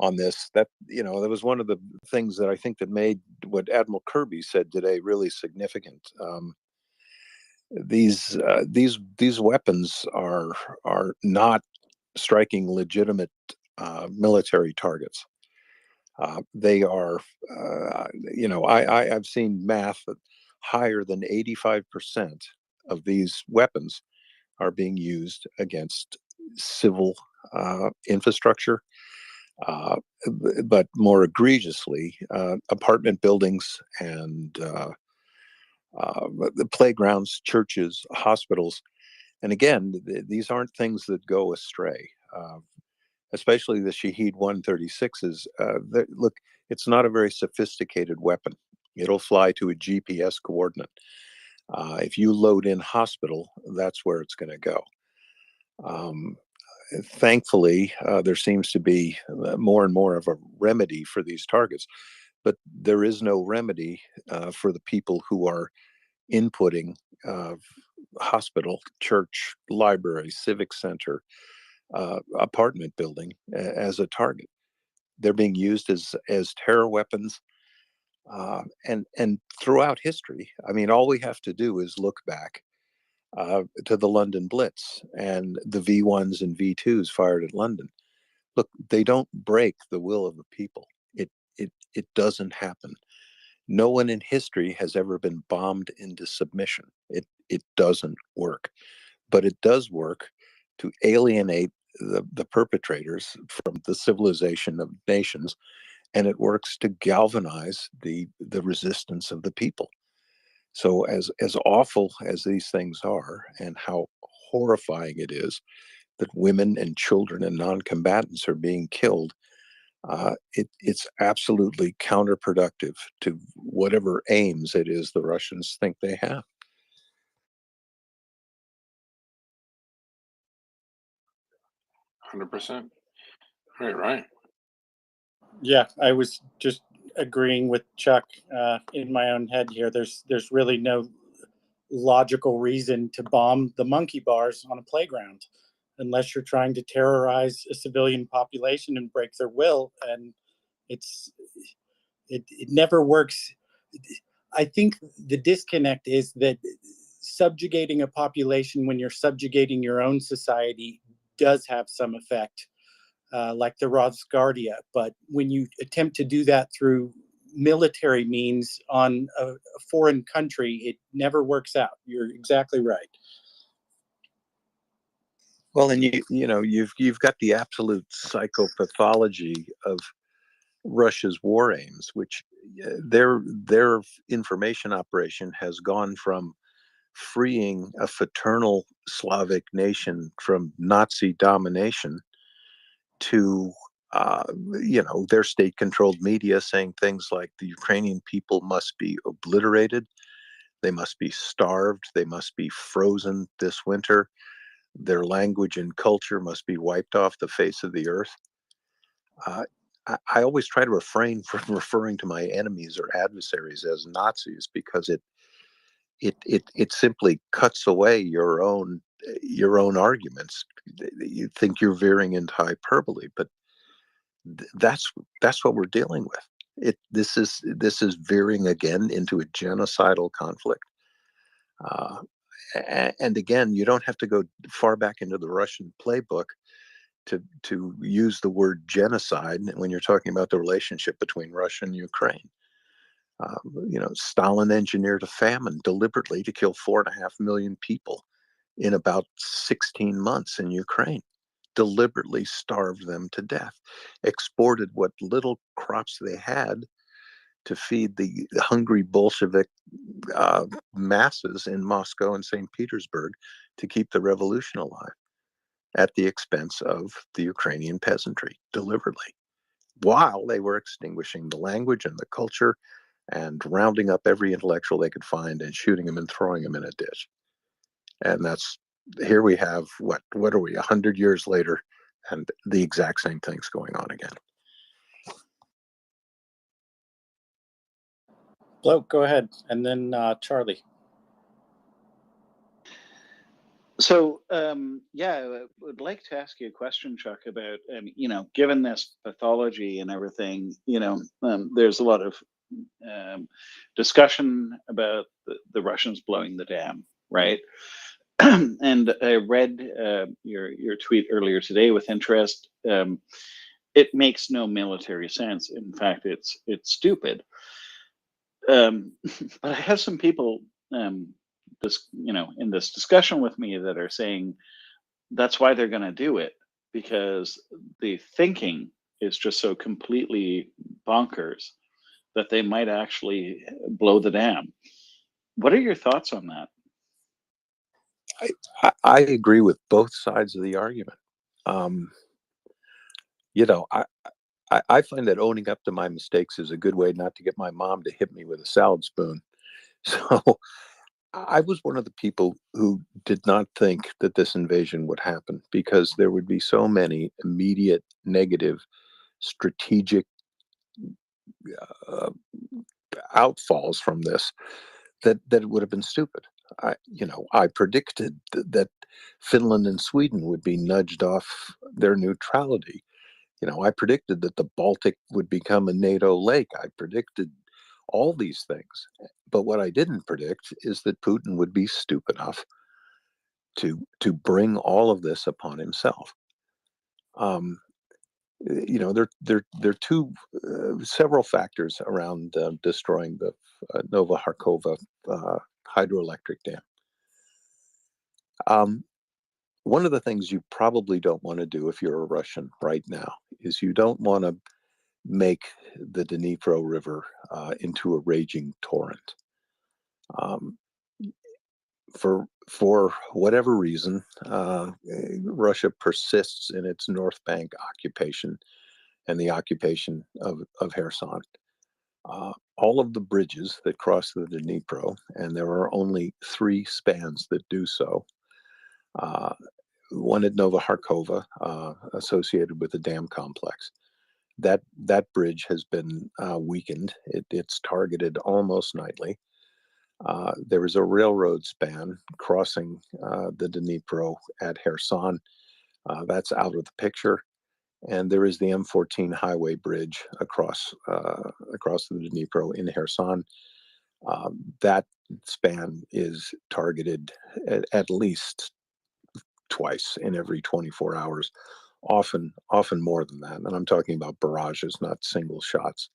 Speaker 11: on this. That was one of the things that I think that made what Admiral Kirby said today really significant. These weapons are not striking legitimate military targets. They are, I've seen math that higher than 85% of these weapons are being used against civil infrastructure, but more egregiously, apartment buildings and the playgrounds, churches, hospitals. And again, these aren't things that go astray. Especially the Shaheed 136s. Look, it's not a very sophisticated weapon. It'll fly to a GPS coordinate. If you load in hospital, that's where it's going to go. Thankfully, there seems to be more and more of a remedy for these targets, but there is no remedy for the people who are inputting hospital, church, library, civic center, apartment building as a target. They're being used as terror weapons. And throughout history, I mean, all we have to do is look back to the London Blitz and the V1s and V2s fired at London. Look, they don't break the will of the people. It doesn't happen. No one in history has ever been bombed into submission. It doesn't work, but it does work to alienate the perpetrators from the civilization of nations, and it works to galvanize the resistance of the people. So as awful as these things are, and how horrifying it is that women and children and non-combatants are being killed, it's absolutely counterproductive to whatever aims it is the Russians think they have.
Speaker 7: Right.
Speaker 1: Yeah, I was just agreeing with Chuck in my own head here. There's really no logical reason to bomb the monkey bars on a playground unless you're trying to terrorize a civilian population and break their will. And it never works. I think the disconnect is that subjugating a population when you're subjugating your own society does have some effect, like the Rosguardia. But when you attempt to do that through military means on a foreign country, it never works out. You're exactly right.
Speaker 11: Well, and you've got the absolute psychopathology of Russia's war aims, which their information operation has gone from freeing a fraternal Slavic nation from Nazi domination to their state-controlled media saying things like the Ukrainian people must be obliterated, they must be starved, they must be frozen this winter, their language and culture must be wiped off the face of the earth. I always try to refrain from referring to my enemies or adversaries as Nazis, because it simply cuts away your own arguments. You think you're veering into hyperbole, but that's what we're dealing with. This is veering again into a genocidal conflict. And again, you don't have to go far back into the Russian playbook to use the word genocide when you're talking about the relationship between Russia and Ukraine. Stalin engineered a famine deliberately to kill 4.5 million people in about 16 months in Ukraine. Deliberately starved them to death, exported what little crops they had to feed the hungry Bolshevik masses in Moscow and St. Petersburg to keep the revolution alive at the expense of the Ukrainian peasantry, deliberately, while they were extinguishing the language and the culture and rounding up every intellectual they could find and shooting them and throwing them in a ditch. And here we have, what are we, 100 years later, and the exact same thing's going on again.
Speaker 1: Bloke, go ahead. And then Charlie.
Speaker 18: So, I would like to ask you a question, Chuck, about, given this pathology and everything, there's a lot of discussion about the Russians blowing the dam, right? And I read your tweet earlier today with interest. It makes no military sense. In fact, it's stupid. But I have some people in this discussion with me that are saying that's why they're going to do it, because the thinking is just so completely bonkers that they might actually blow the dam. What are your thoughts on that?
Speaker 11: I agree with both sides of the argument. I find that owning up to my mistakes is a good way not to get my mom to hit me with a salad spoon. So I was one of the people who did not think that this invasion would happen, because there would be so many immediate negative strategic outfalls from this that it would have been stupid. I predicted that Finland and Sweden would be nudged off their neutrality. I predicted that the Baltic would become a NATO lake. I predicted all these things. But what I didn't predict is that Putin would be stupid enough to bring all of this upon himself. There are several factors around destroying the Novakhovka hydroelectric dam. One of the things you probably don't want to do if you're a Russian right now is you don't want to make the Dnipro River into a raging torrent. For whatever reason, Russia persists in its North Bank occupation and the occupation of Kherson. All of the bridges that cross the Dnipro, and there are only 3 spans that do so, one at Novakhovka, associated with the dam complex. That bridge has been weakened. It's targeted almost nightly. There is a railroad span crossing the Dnipro at Kherson. That's out of the picture. And there is the M14 highway bridge across the Dnipro in Kherson. That span is targeted at least twice in every 24 hours, often more than that. And I'm talking about barrages, not single shots.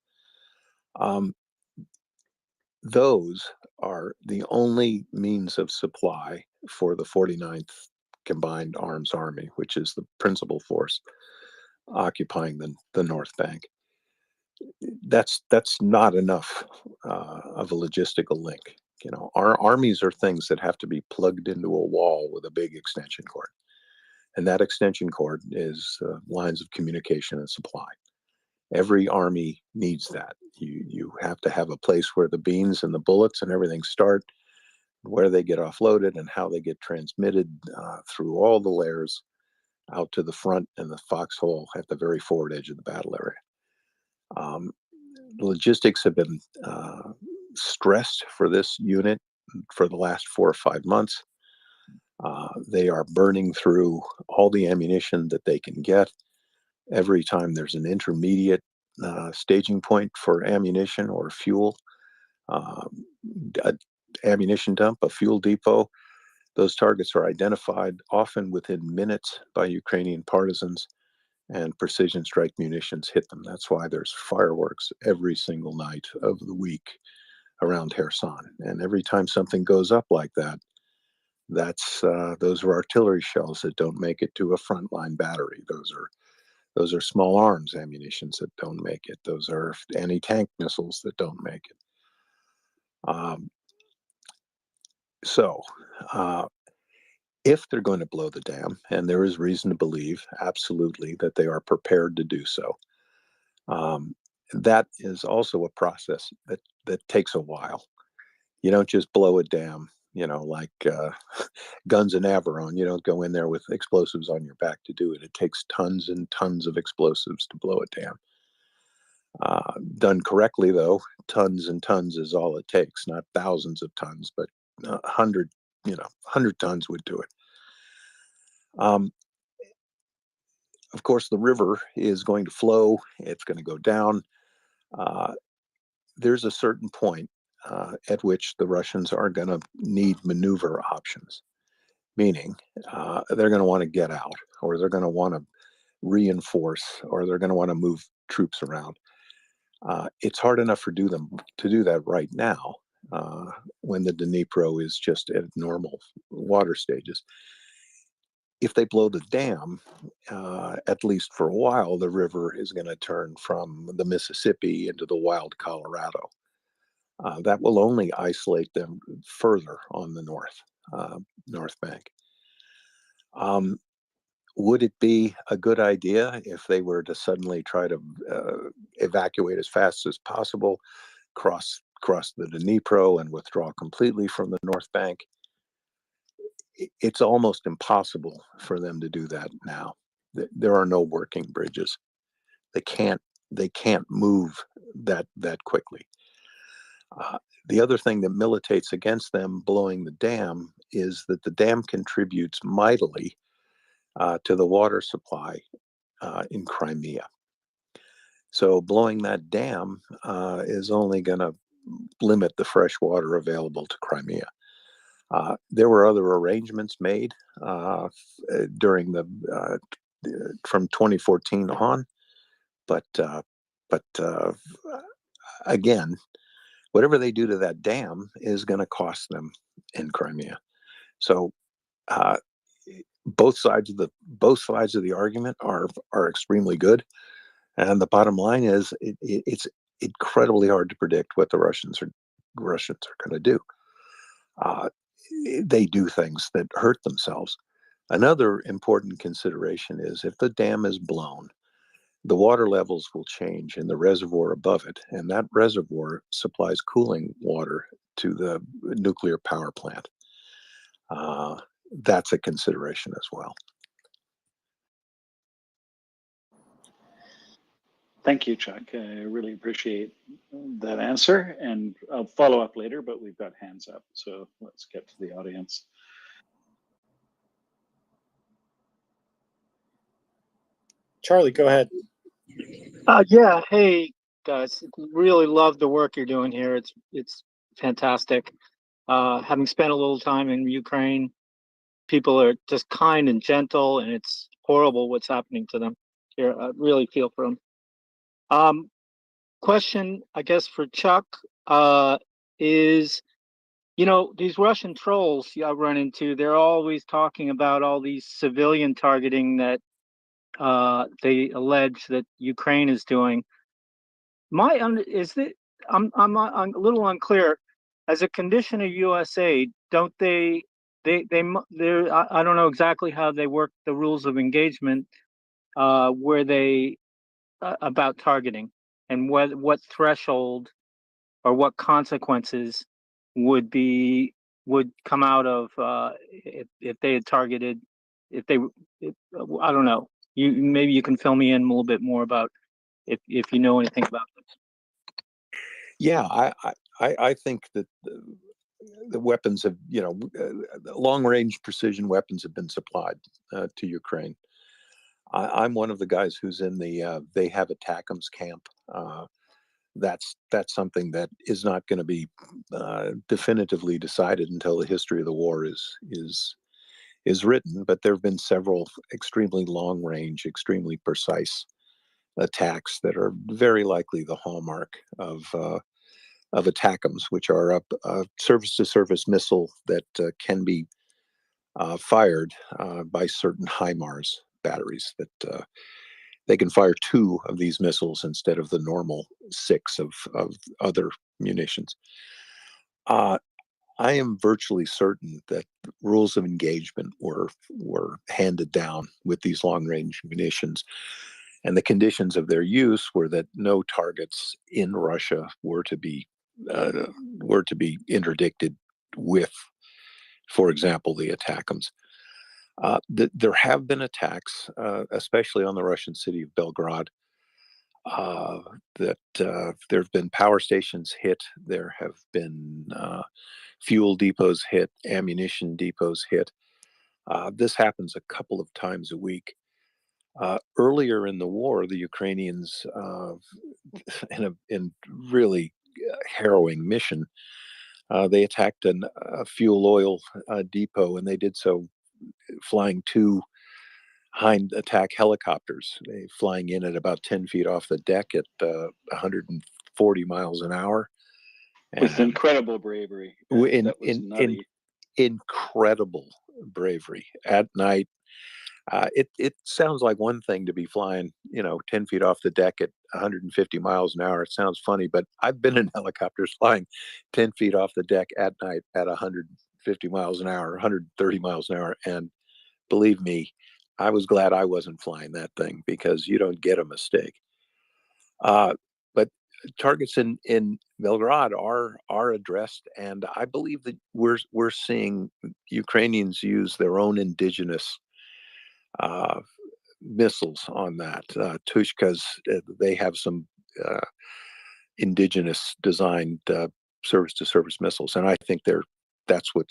Speaker 11: Those are the only means of supply for the 49th Combined Arms Army, which is the principal force occupying the North Bank. That's not enough of a logistical link. Our armies are things that have to be plugged into a wall with a big extension cord. And that extension cord is lines of communication and supply. Every army needs that. You have to have a place where the beans and the bullets and everything start, where they get offloaded, and how they get transmitted through all the layers out to the front and the foxhole at the very forward edge of the battle area. Logistics have been stressed for this unit for the last 4 or 5 months. They are burning through all the ammunition that they can get. Every time there's an intermediate staging point for ammunition or fuel, ammunition dump, a fuel depot, those targets are identified often within minutes by Ukrainian partisans, and precision strike munitions hit them. That's why there's fireworks every single night of the week around Kherson. And every time something goes up like that, those are artillery shells that don't make it to a frontline battery. Those are small arms ammunitions that don't make it. Those are anti-tank missiles that don't make it. If they're going to blow the dam, and there is reason to believe absolutely that they are prepared to do so, that is also a process that takes a while. You don't just blow a dam, like guns in Navarone. You don't go in there with explosives on your back to do it. It takes tons and tons of explosives to blow a dam. Done correctly, though, tons and tons is all it takes. Not thousands of tons, but 100 tons would do it. Of course, the river is going to flow. It's going to go down. There's a certain point at which the Russians are going to need maneuver options, meaning they're going to want to get out, or they're going to want to reinforce, or they're going to want to move troops around. It's hard enough to do that right now when the Dnipro is just at normal water stages. If they blow the dam, at least for a while, the river is going to turn from the Mississippi into the wild Colorado. That will only isolate them further on the North Bank. Would it be a good idea if they were to suddenly try to evacuate as fast as possible, cross the Dnipro and withdraw completely from the North Bank? It's almost impossible for them to do that now. There are no working bridges. They can't move that quickly. The other thing that militates against them blowing the dam is that the dam contributes mightily to the water supply in Crimea. So blowing that dam is only going to limit the fresh water available to Crimea. There were other arrangements made during from 2014 on, but again, whatever they do to that dam is going to cost them in Crimea. So both sides of the argument are extremely good, and the bottom line is it's incredibly hard to predict what the Russians are going to do. They do things that hurt themselves. Another important consideration is if the dam is blown, the water levels will change in the reservoir above it, and that reservoir supplies cooling water to the nuclear power plant. That's a consideration as well.
Speaker 18: Thank you, Chuck. I really appreciate that answer, and I'll follow up later, but we've got hands up, so let's get to the audience.
Speaker 2: Charlie, go ahead.
Speaker 12: Yeah, hey guys, really love the work you're doing here. It's fantastic. Having spent a little time in Ukraine, people are just kind and gentle, and it's horrible what's happening to them here. I really feel for them. Question, I guess, for Chuck is, these Russian trolls I run into, they're always talking about all these civilian targeting that they allege that Ukraine is doing. I'm a little unclear. As a condition of U.S. aid, don't they're I don't know exactly how they work the rules of engagement where they about targeting, and what threshold or what consequences would come out of if they had targeted, I don't know. Maybe you can fill me in a little bit more about if you know anything about this.
Speaker 11: Yeah, I think that the weapons have, long-range precision weapons have been supplied to Ukraine. I'm one of the guys who's in the they have ATACMS camp. That's something that is not going to be definitively decided until the history of the war is written. But there have been several extremely long-range, extremely precise attacks that are very likely the hallmark of ATACMS, which are a surface-to-surface missile that can be fired by certain HIMARS batteries. That they can fire 2 of these missiles instead of the normal 6 of other munitions. I am virtually certain that rules of engagement were handed down with these long-range munitions. And the conditions of their use were that no targets in Russia were to be interdicted with, for example, the ATACMS. There have been attacks, especially on the Russian city of Belgrade. That there have been power stations hit. There have been fuel depots hit, ammunition depots hit. This happens a couple of times a week. Earlier in the war, the Ukrainians, in really harrowing mission, they attacked a fuel oil depot, and they did so flying 2 hind attack helicopters, flying in at about 10 feet off the deck at 140 miles an hour.
Speaker 18: With incredible bravery. That was nutty.
Speaker 11: Incredible bravery at night. It sounds like one thing to be flying, 10 feet off the deck at 150 miles an hour. It sounds funny, but I've been in helicopters flying 10 feet off the deck at night at 150 miles an hour, 130 miles an hour. And believe me, I was glad I wasn't flying that thing, because you don't get a mistake. But targets in Belgrade are addressed, and I believe that we're seeing Ukrainians use their own indigenous missiles on that. Tushkas, they have some indigenous designed surface-to-surface missiles, and I think that's what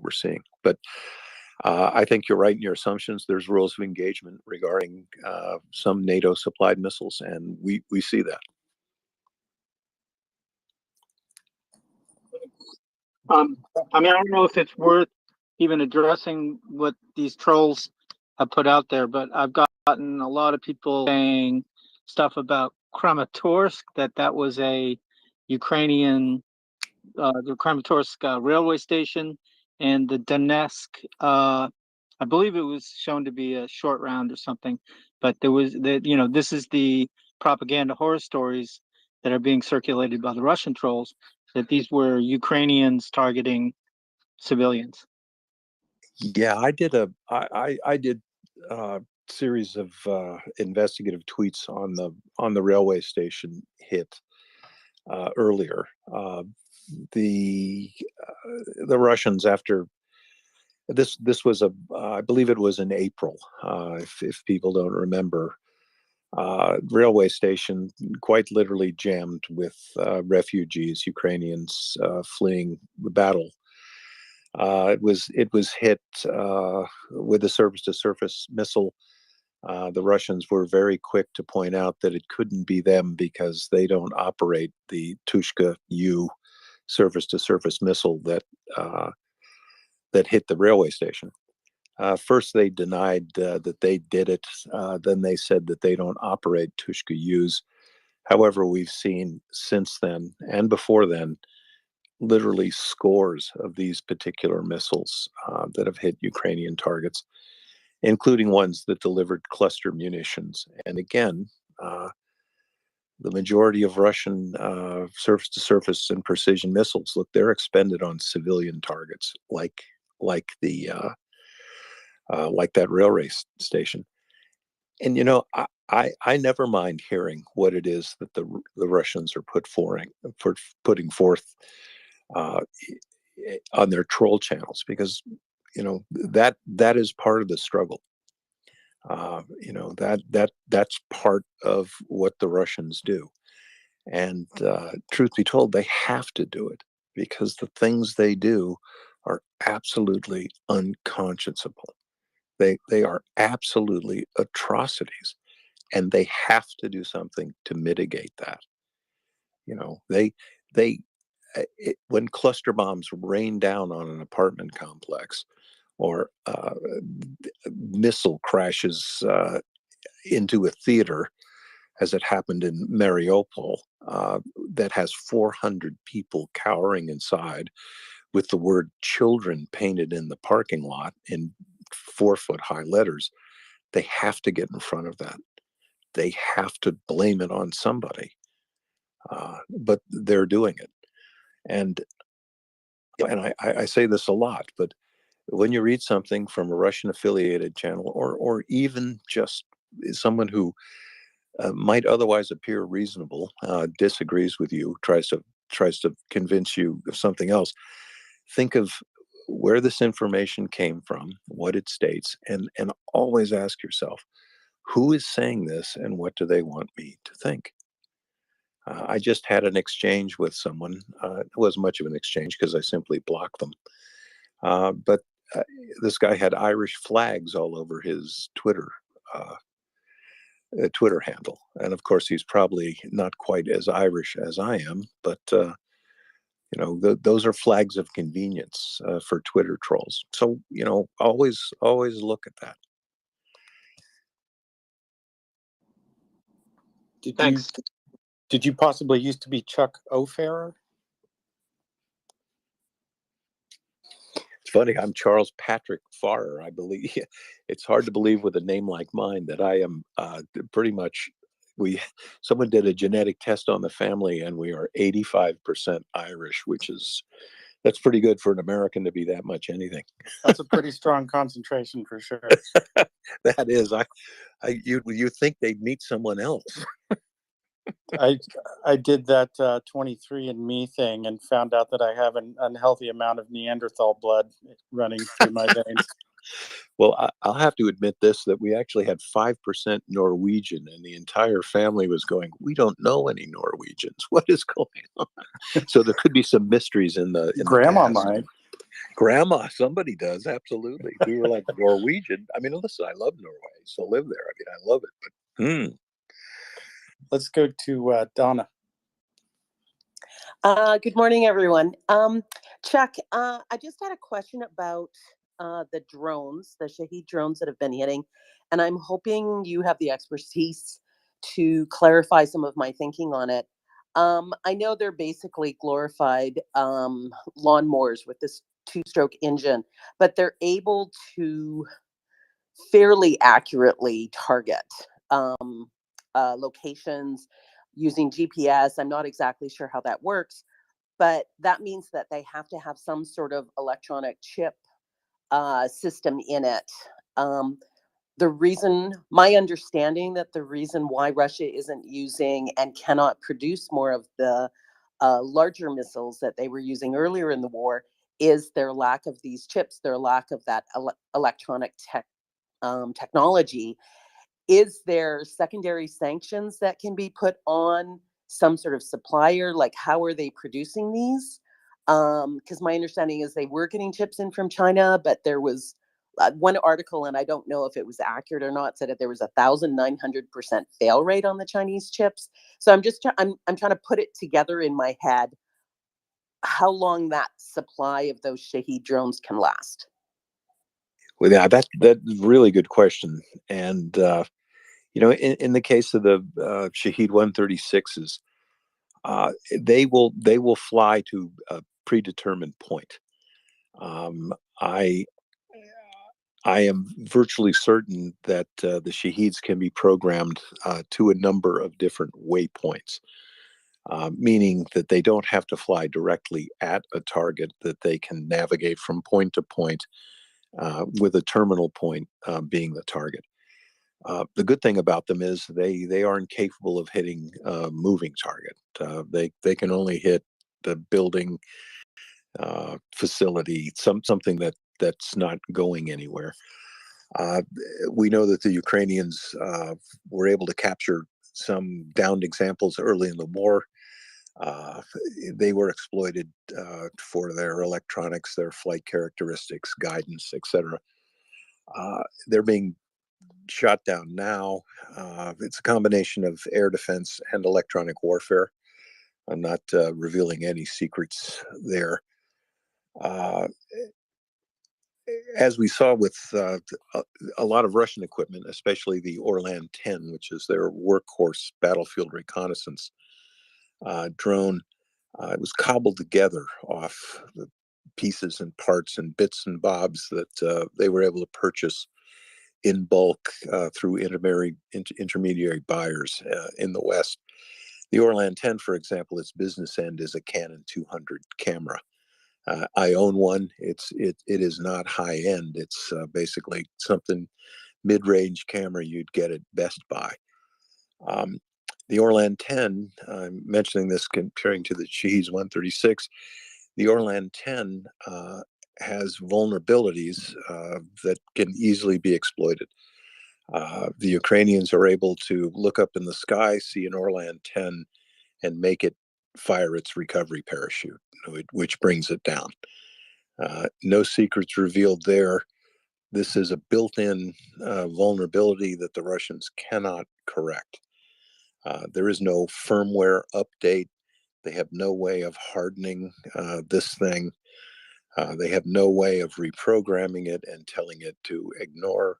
Speaker 11: we're seeing. But I think you're right in your assumptions. There's rules of engagement regarding some NATO-supplied missiles, and we see that.
Speaker 12: I mean, I don't know if it's worth even addressing what these trolls have put out there, but I've gotten a lot of people saying stuff about Kramatorsk, that was a Ukrainian, the Kramatorsk railway station, and the Donetsk, I believe it was shown to be a short round or something, but there was that, this is the propaganda horror stories that are being circulated by the Russian trolls, that these were Ukrainians targeting civilians.
Speaker 11: Yeah, I did a series of investigative tweets on the railway station hit earlier. The Russians, after this was I believe it was in April, if people don't remember, railway station quite literally jammed with refugees, Ukrainians fleeing the battle. It was hit with a surface-to-surface missile. The Russians were very quick to point out that it couldn't be them because they don't operate the Tushka U surface-to-surface missile that hit the railway station. First, they denied that they did it. Then they said that they don't operate Tushka U's. However, we've seen since then and before then literally scores of these particular missiles that have hit Ukrainian targets, including ones that delivered cluster munitions. And again, the majority of Russian surface-to-surface and precision missiles, look, they're expended on civilian targets, like that railway station. And I never mind hearing what it is that the Russians are putting forth on their troll channels, because that is part of the struggle. That's part of what the Russians do. And truth be told, they have to do it because the things they do are absolutely unconscionable. They are absolutely atrocities, and they have to do something to mitigate that. When cluster bombs rain down on an apartment complex, or missile crashes into a theater, as it happened in MriyaReport, that has 400 people cowering inside with the word children painted in the parking lot in 4-foot-high letters, they have to get in front of that. They have to blame it on somebody. But they're doing it. And I say this a lot, but when you read something from a Russian affiliated channel, or even just someone who might otherwise appear reasonable, disagrees with you, tries to convince you of something else, think of where this information came from, what it states, and always ask yourself, who is saying this and what do they want me to think? I just had an exchange with someone. It wasn't much of an exchange because I simply blocked them. But this guy had Irish flags all over his Twitter handle. And of course, he's probably not quite as Irish as I am, but those are flags of convenience for Twitter trolls. So, always look at that.
Speaker 1: Did you possibly used to be Chuck O'Farrer?
Speaker 11: It's funny, I'm Charles Patrick Farrer, I believe. It's hard to believe with a name like mine that I am pretty much, someone did a genetic test on the family and we are 85% Irish, that's pretty good for an American to be that much anything.
Speaker 1: That's a pretty strong concentration for sure.
Speaker 11: That is, you think they'd meet someone else.
Speaker 1: I did that 23andMe thing and found out that I have an unhealthy amount of Neanderthal blood running through my veins.
Speaker 11: Well, I'll have to admit that we actually had 5% Norwegian, and the entire family was going, we don't know any Norwegians. What is going on? So there could be some mysteries in the
Speaker 1: Grandma
Speaker 11: past.
Speaker 1: might.
Speaker 11: Grandma, somebody does, absolutely. We were like, Norwegian. I mean, listen, I love Norway. I used to live there. I mean, I love it. But
Speaker 1: Let's go to Donna.
Speaker 3: Good morning, everyone. Chuck, I just had a question about the drones, the Shahed drones that have been hitting, and I'm hoping you have the expertise to clarify some of my thinking on it. I know they're basically glorified lawnmowers with this two-stroke engine, but they're able to fairly accurately target locations using GPS. I'm not exactly sure how that works, but that means that they have to have some sort of electronic chip system in it. My understanding that the reason why Russia isn't using and cannot produce more of the larger missiles that they were using earlier in the war is their lack of these chips, their lack of that electronic technology. Is there secondary sanctions that can be put on some sort of supplier? Like, how are they producing these? Because my understanding is they were getting chips in from China, but there was one article, and I don't know if it was accurate or not, said that there was 1,900% fail rate on the Chinese chips. So I'm trying to put it together in my head how long that supply of those Shahed drones can last.
Speaker 11: Well, yeah, that's really good question. And in the case of the Shahed 136s, they will fly to a predetermined point. I am virtually certain that the Shaheds can be programmed to a number of different waypoints, meaning that they don't have to fly directly at a target, that they can navigate from point to point, with a terminal point being the target. The good thing about them is they aren't capable of hitting a moving target. They can only hit the building, facility, something that's not going anywhere. We know that the Ukrainians were able to capture some downed examples early in the war. They were exploited for their electronics, their flight characteristics, guidance, etc. They're being shot down now. It's a combination of air defense and electronic warfare. I'm not revealing any secrets there. As we saw with a lot of Russian equipment, especially the Orlan 10, which is their workhorse battlefield reconnaissance drone, it was cobbled together off the pieces and parts and bits and bobs that they were able to purchase in bulk through intermediary buyers in the West. The Orlan 10, for example, its business end is a Canon 200 camera. I own one. It is not high end. It's basically something mid-range camera you'd get at Best Buy. The Orlan 10, I'm mentioning this comparing to the Shahed 136. The Orlan 10 has vulnerabilities that can easily be exploited. The Ukrainians are able to look up in the sky, see an Orlan 10, and make it fire its recovery parachute, which brings it down. No secrets revealed there. This is a built-in vulnerability that the Russians cannot correct. There is no firmware update. They have no way of hardening this thing. They have no way of reprogramming it and telling it to ignore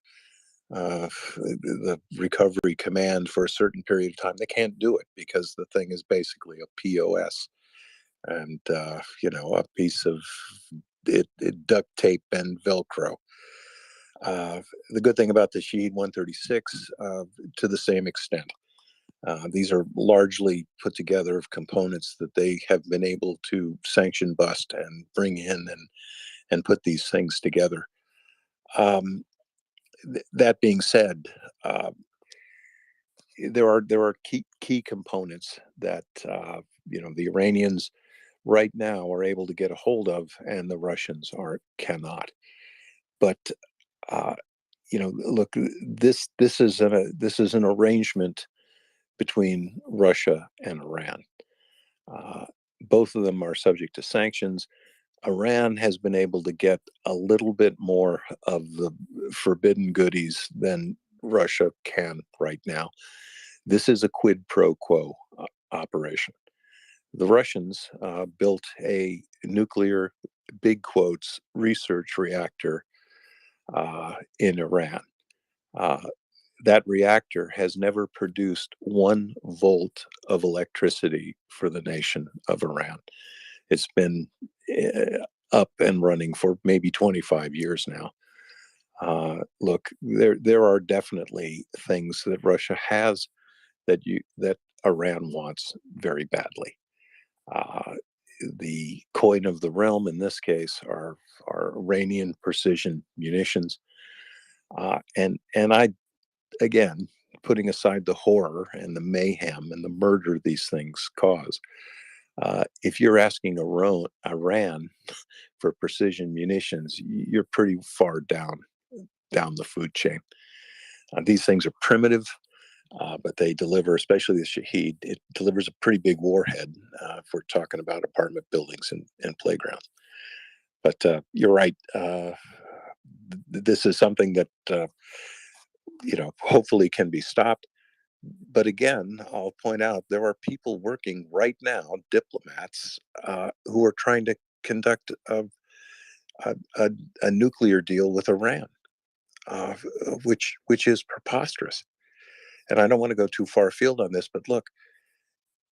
Speaker 11: the recovery command for a certain period of time. They can't do it because the thing is basically a POS and a piece of duct tape and Velcro. The good thing about the Shahed 136, to the same extent, these are largely put together of components that they have been able to sanction bust and bring in and put these things together. That being said, there are key components that the Iranians right now are able to get a hold of, and the Russians cannot. But look, this is an arrangement between Russia and Iran. Both of them are subject to sanctions. Iran has been able to get a little bit more of the forbidden goodies than Russia can right now. This is a quid pro quo operation. The Russians built a nuclear big quotes, research reactor in Iran. That reactor has never produced 1 volt of electricity for the nation of Iran. It's been up and running for maybe 25 years now. Look, there are definitely things that Russia has that Iran wants very badly. The coin of the realm in this case are Iranian precision munitions, and I, again, putting aside the horror and the mayhem and the murder these things cause, if you're asking Iran for precision munitions, you're pretty far down the food chain. These things are primitive, but they deliver, especially the Shaheed, it delivers a pretty big warhead if we're talking about apartment buildings and playgrounds. But you're right. This is something that, hopefully can be stopped. But again, I'll point out there are people working right now, diplomats, who are trying to conduct a nuclear deal with Iran, which is preposterous. And I don't want to go too far afield on this, but look,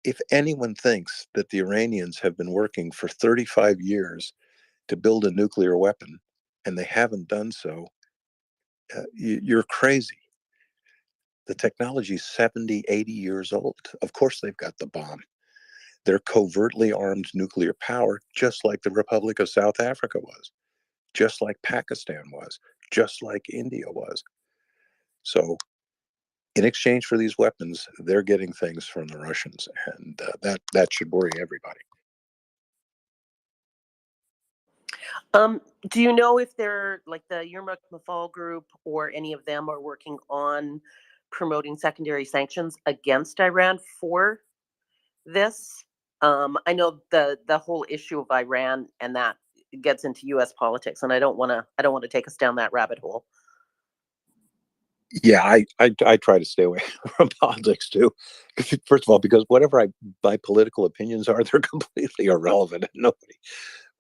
Speaker 11: if anyone thinks that the Iranians have been working for 35 years to build a nuclear weapon and they haven't done so, you're crazy. The technology is 70, 80 years old. Of course, they've got the bomb. They're covertly armed nuclear power, just like the Republic of South Africa was, just like Pakistan was, just like India was. So, in exchange for these weapons, they're getting things from the Russians, and that should worry everybody.
Speaker 3: Do you know if they're like the Yermak Mafal group or any of them are working on promoting secondary sanctions against Iran for this? I know the whole issue of Iran and that gets into U.S. politics, and I don't want to take us down that rabbit hole.
Speaker 11: Yeah, I try to stay away from politics too. First of all, because whatever my political opinions are, they're completely irrelevant, and nobody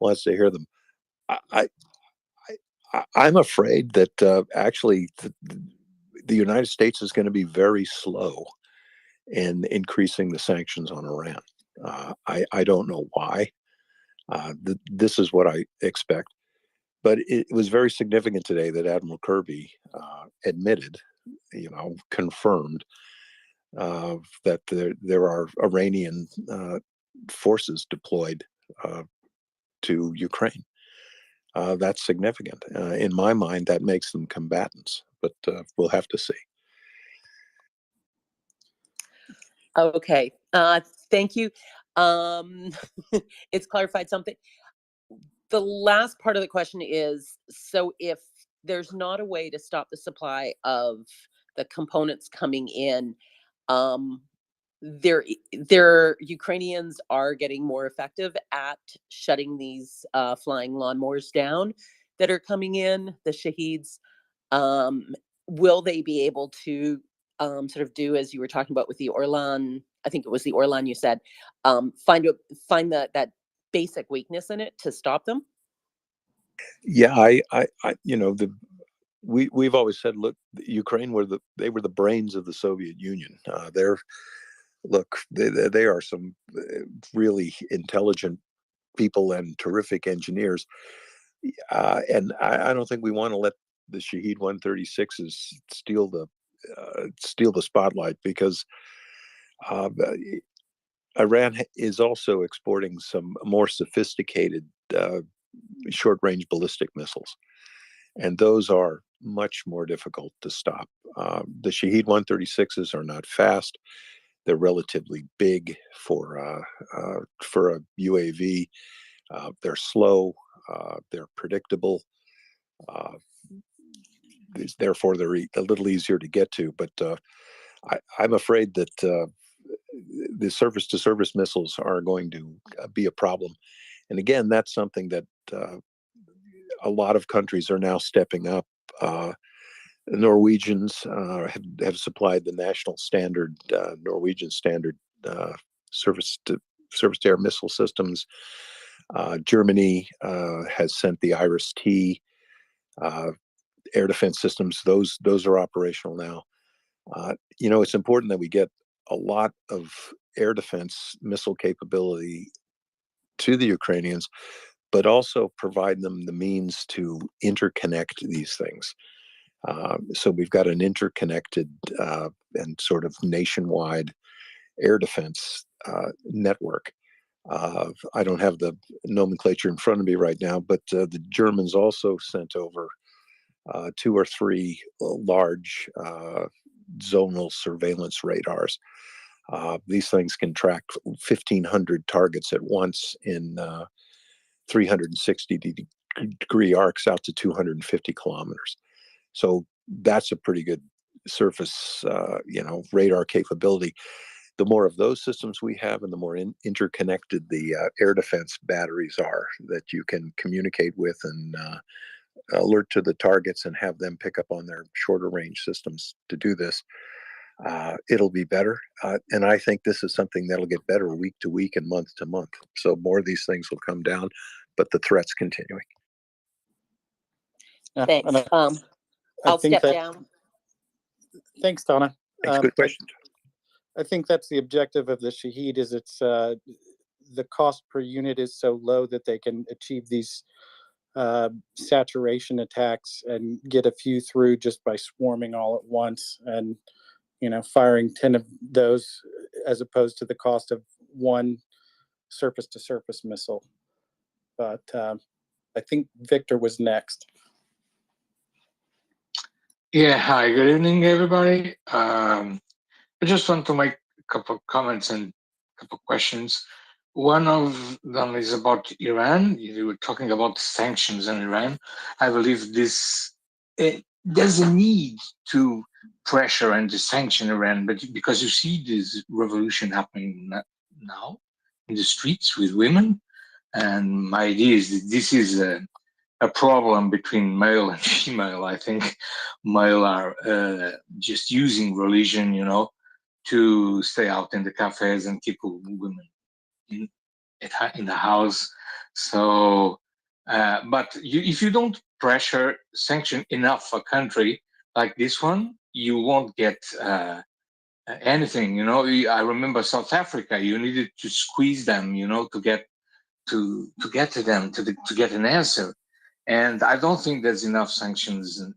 Speaker 11: wants to hear them. I'm afraid that actually the United States is going to be very slow in increasing the sanctions on Iran. I don't know why. This is what I expect. But it was very significant today that Admiral Kirby admitted, confirmed that there are Iranian forces deployed to Ukraine. That's significant. In my mind, that makes them combatants, but we'll have to see.
Speaker 3: Okay. Thank you. It's clarified something. The last part of the question is, so if there's not a way to stop the supply of the components coming in, Ukrainians are getting more effective at shutting these flying lawnmowers down that are coming in, the Shaheeds. Will they be able to sort of do as you were talking about with the Orlan? I think it was the Orlan you said, find that basic weakness in it to stop them?
Speaker 11: Yeah, we've always said, look, Ukraine were the brains of the Soviet Union. They are some really intelligent people and terrific engineers. And I don't think we want to let the Shaheed 136s steal the spotlight, because Iran is also exporting some more sophisticated short-range ballistic missiles, and those are much more difficult to stop. The Shaheed 136s are not fast; they're relatively big for a UAV. They're slow. They're predictable. Therefore, they're a little easier to get to. But I'm afraid that the surface-to-surface missiles are going to be a problem. And again, that's something that a lot of countries are now stepping up. The Norwegians have supplied the national standard, Norwegian standard surface-to-air missile systems. Germany has sent the Iris-T air defense systems. Those are operational now. It's important that we get a lot of air defense missile capability to the Ukrainians, but also provide them the means to interconnect these things. So we've got an interconnected and sort of nationwide air defense network. I don't have the nomenclature in front of me right now, but the Germans also sent over 2 or 3 large zonal surveillance radars. These things can track 1,500 targets at once in 360-degree arcs out to 250 kilometers. So that's a pretty good surface, radar capability. The more of those systems we have, and the more interconnected the air defense batteries are that you can communicate with and alert to the targets and have them pick up on their shorter range systems to do this, it'll be better. And I think this is something that'll get better week to week and month to month. So more of these things will come down, but the threat's continuing.
Speaker 1: Yeah,
Speaker 3: Thanks.
Speaker 1: and
Speaker 3: I'll
Speaker 1: think
Speaker 3: step
Speaker 1: that-
Speaker 3: down.
Speaker 1: Thanks, Donna.
Speaker 11: Thanks, good question.
Speaker 1: I think that's the objective of the Shaheed. Is it's the cost per unit is so low that they can achieve these saturation attacks and get a few through just by swarming all at once, and firing 10 of those, as opposed to the cost of one surface-to-surface missile. But I think Victor was next.
Speaker 8: Yeah, hi, good evening, everybody. I just want to make a couple of comments and a couple of questions. One of them is about Iran. You were talking about sanctions on Iran. I believe there's a need to pressure and to sanction Iran, but because you see this revolution happening now in the streets with women, and my idea is that this is a problem between male and female. I think male are just using religion, to stay out in the cafes and keep women in the house. So, but if you don't pressure, sanction enough a country like this one, you won't get anything. I remember South Africa. You needed to squeeze them, to get to them to get an answer. And I don't think there's enough sanctions at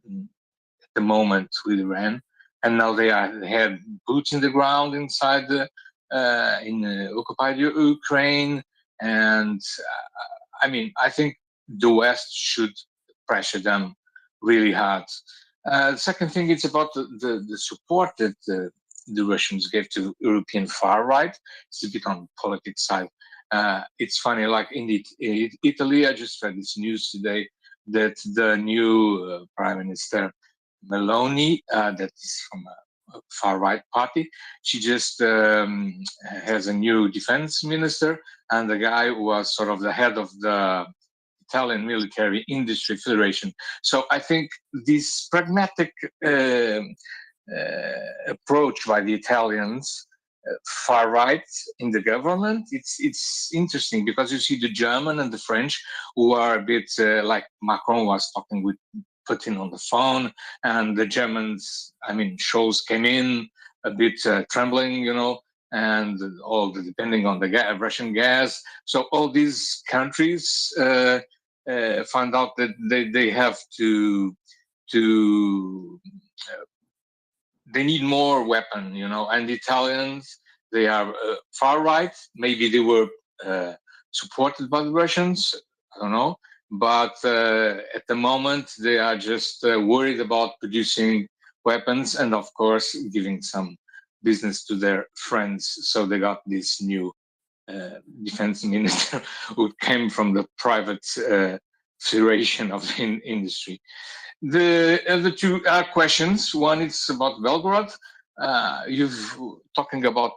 Speaker 8: the moment with Iran. And now they have boots in the ground inside in occupied Ukraine. And I think the West should pressure them really hard. The second thing is about the support that the Russians gave to European far right. It's a bit on the politics side. It's funny, like in Italy, I just read this news today that the new Prime Minister Meloni, that is from a far right party, she just has a new defense minister, and the guy was sort of the head of the Italian military industry federation. So I think this pragmatic approach by the Italians, far right in the government, it's interesting because you see the German and the French who are a bit like Macron was talking with Putin on the phone, and the Germans, Scholz came in a bit trembling, and all depending on the Russian gas. So all these countries found out that they have to they need more weapon, and the Italians, they are far right. Maybe they were supported by the Russians, I don't know. But at the moment, they are just worried about producing weapons and, of course, giving some business to their friends. So they got this new defense minister who came from the private federation of the industry. The other two questions. One is about Belgrade. You've talking about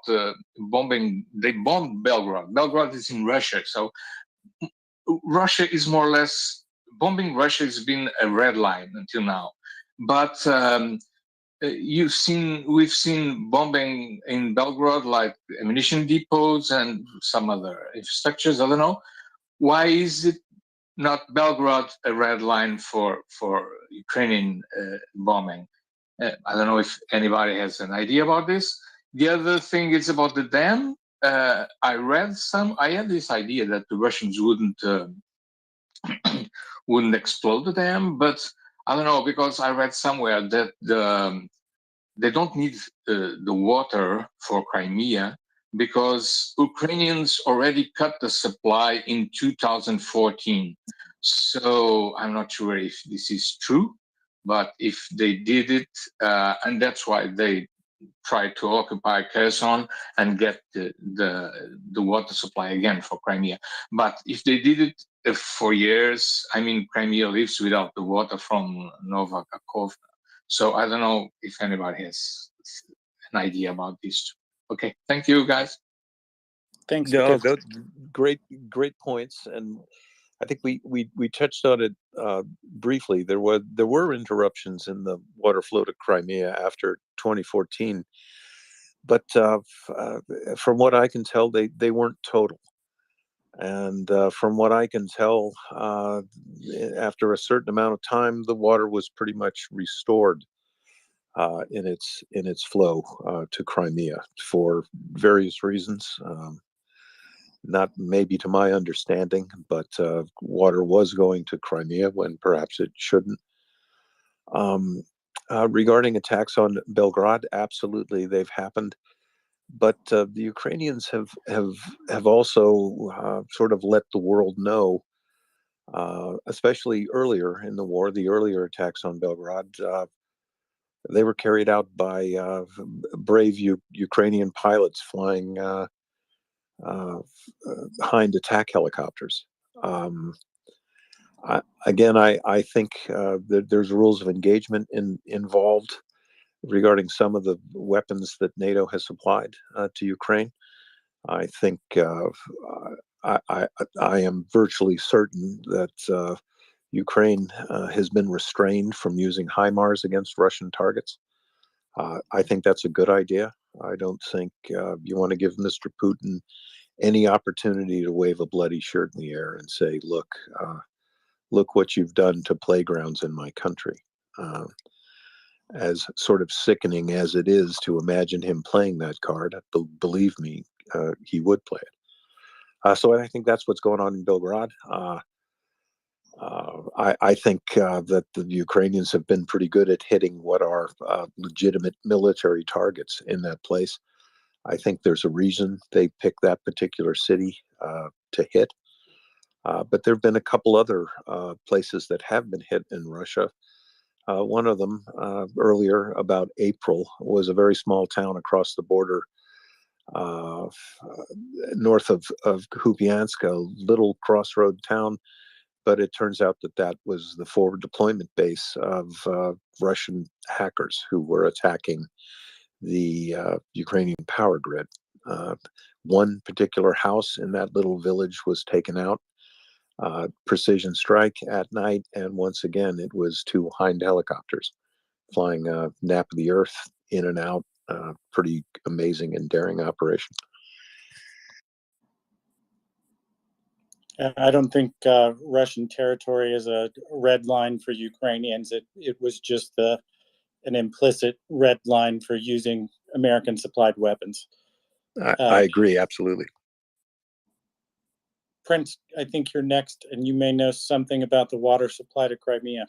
Speaker 8: bombing. They bombed Belgrade. Belgrade is in Russia, so Russia is more or less bombing. Russia has been a red line until now, but we've seen bombing in Belgrade, like ammunition depots and some other infrastructures. I don't know. why is it not Belgrade a red line for Ukrainian bombing? I don't know if anybody has an idea about this. The other thing is about the dam. I had this idea that the Russians wouldn't explode the dam, but I don't know, because I read somewhere that they don't need the water for Crimea because Ukrainians already cut the supply in 2014. So I'm not sure if this is true, but if they did it, and that's why they tried to occupy Kherson and get the water supply again for Crimea. But if they did it for years, I mean, Crimea lives without the water from Nova Kakhovka. So I don't know if anybody has an idea about this. Okay, thank you, guys.
Speaker 1: Thanks.
Speaker 11: No,
Speaker 1: Because
Speaker 11: great points, and I think we touched on it briefly. There were interruptions in the water flow to Crimea after 2014, but from what I can tell, they weren't total. And from what I can tell, after a certain amount of time, the water was pretty much restored in its flow to Crimea for various reasons. Not maybe to my understanding, but water was going to Crimea when perhaps it shouldn't. Regarding attacks on Belgrade, absolutely they've happened, but the Ukrainians have also sort of let the world know, especially earlier in the war, the earlier attacks on Belgrade. They were carried out by brave Ukrainian pilots flying Hind attack helicopters. I think there's rules of engagement involved regarding some of the weapons that NATO has supplied to Ukraine. I think I am virtually certain that Ukraine has been restrained from using HIMARS against Russian targets. I think that's a good idea. I don't think you want to give Mr. Putin any opportunity to wave a bloody shirt in the air and say, look what you've done to playgrounds in my country. As sort of sickening as it is to imagine him playing that card, believe me, he would play it. So I think that's what's going on in Belgrade. I think that the Ukrainians have been pretty good at hitting what are legitimate military targets in that place. I think there's a reason they picked that particular city to hit. But there have been a couple other places that have been hit in Russia. One of them earlier, about April, was a very small town across the border north of Kupiansk, a little crossroad town. But it turns out that was the forward deployment base of Russian hackers who were attacking the Ukrainian power grid. One particular house in that little village was taken out. Precision strike at night, and once again, it was two Hind helicopters flying nap of the earth in and out. Pretty amazing and daring operation.
Speaker 1: I don't think Russian territory is a red line for Ukrainians. It was just an implicit red line for using American supplied weapons.
Speaker 11: I agree, absolutely.
Speaker 1: Prince, I think you're next, and you may know something about the water supply to Crimea.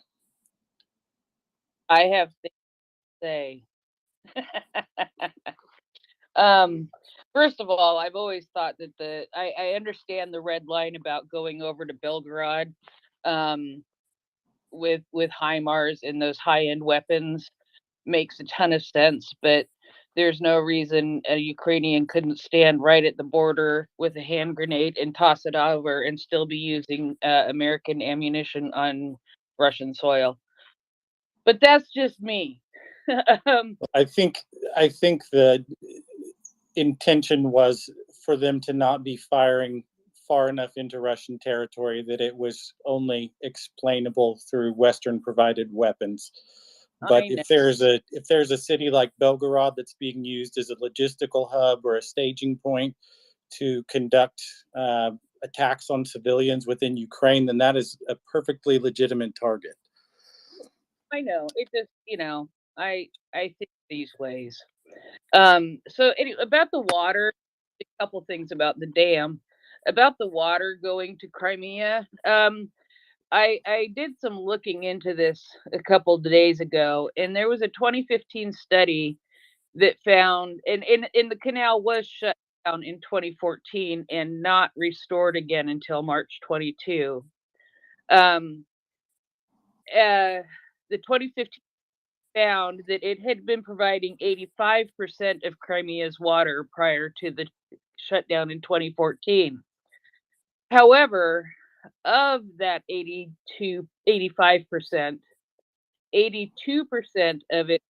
Speaker 13: I have things to say. First of all, I've always thought that I understand the red line about going over to Belgrade with HIMARS and those high-end weapons makes a ton of sense, but there's no reason a Ukrainian couldn't stand right at the border with a hand grenade and toss it over and still be using American ammunition on Russian soil. But that's just me.
Speaker 1: I think the intention was for them to not be firing far enough into Russian territory that it was only explainable through Western provided weapons. But if there's a city like Belgorod that's being used as a logistical hub or a staging point to conduct attacks on civilians within Ukraine, then that is a perfectly legitimate target.
Speaker 13: I know. It just, I think these ways. So anyway, about the water, a couple things about the dam. About the water going to Crimea. I did some looking into this a couple of days ago, and there was a 2015 study that found, and the canal was shut down in 2014 and not restored again until March 22. The 2015 found that it had been providing 85% of Crimea's water prior to the shutdown in 2014. However, of that 85%, 82% of it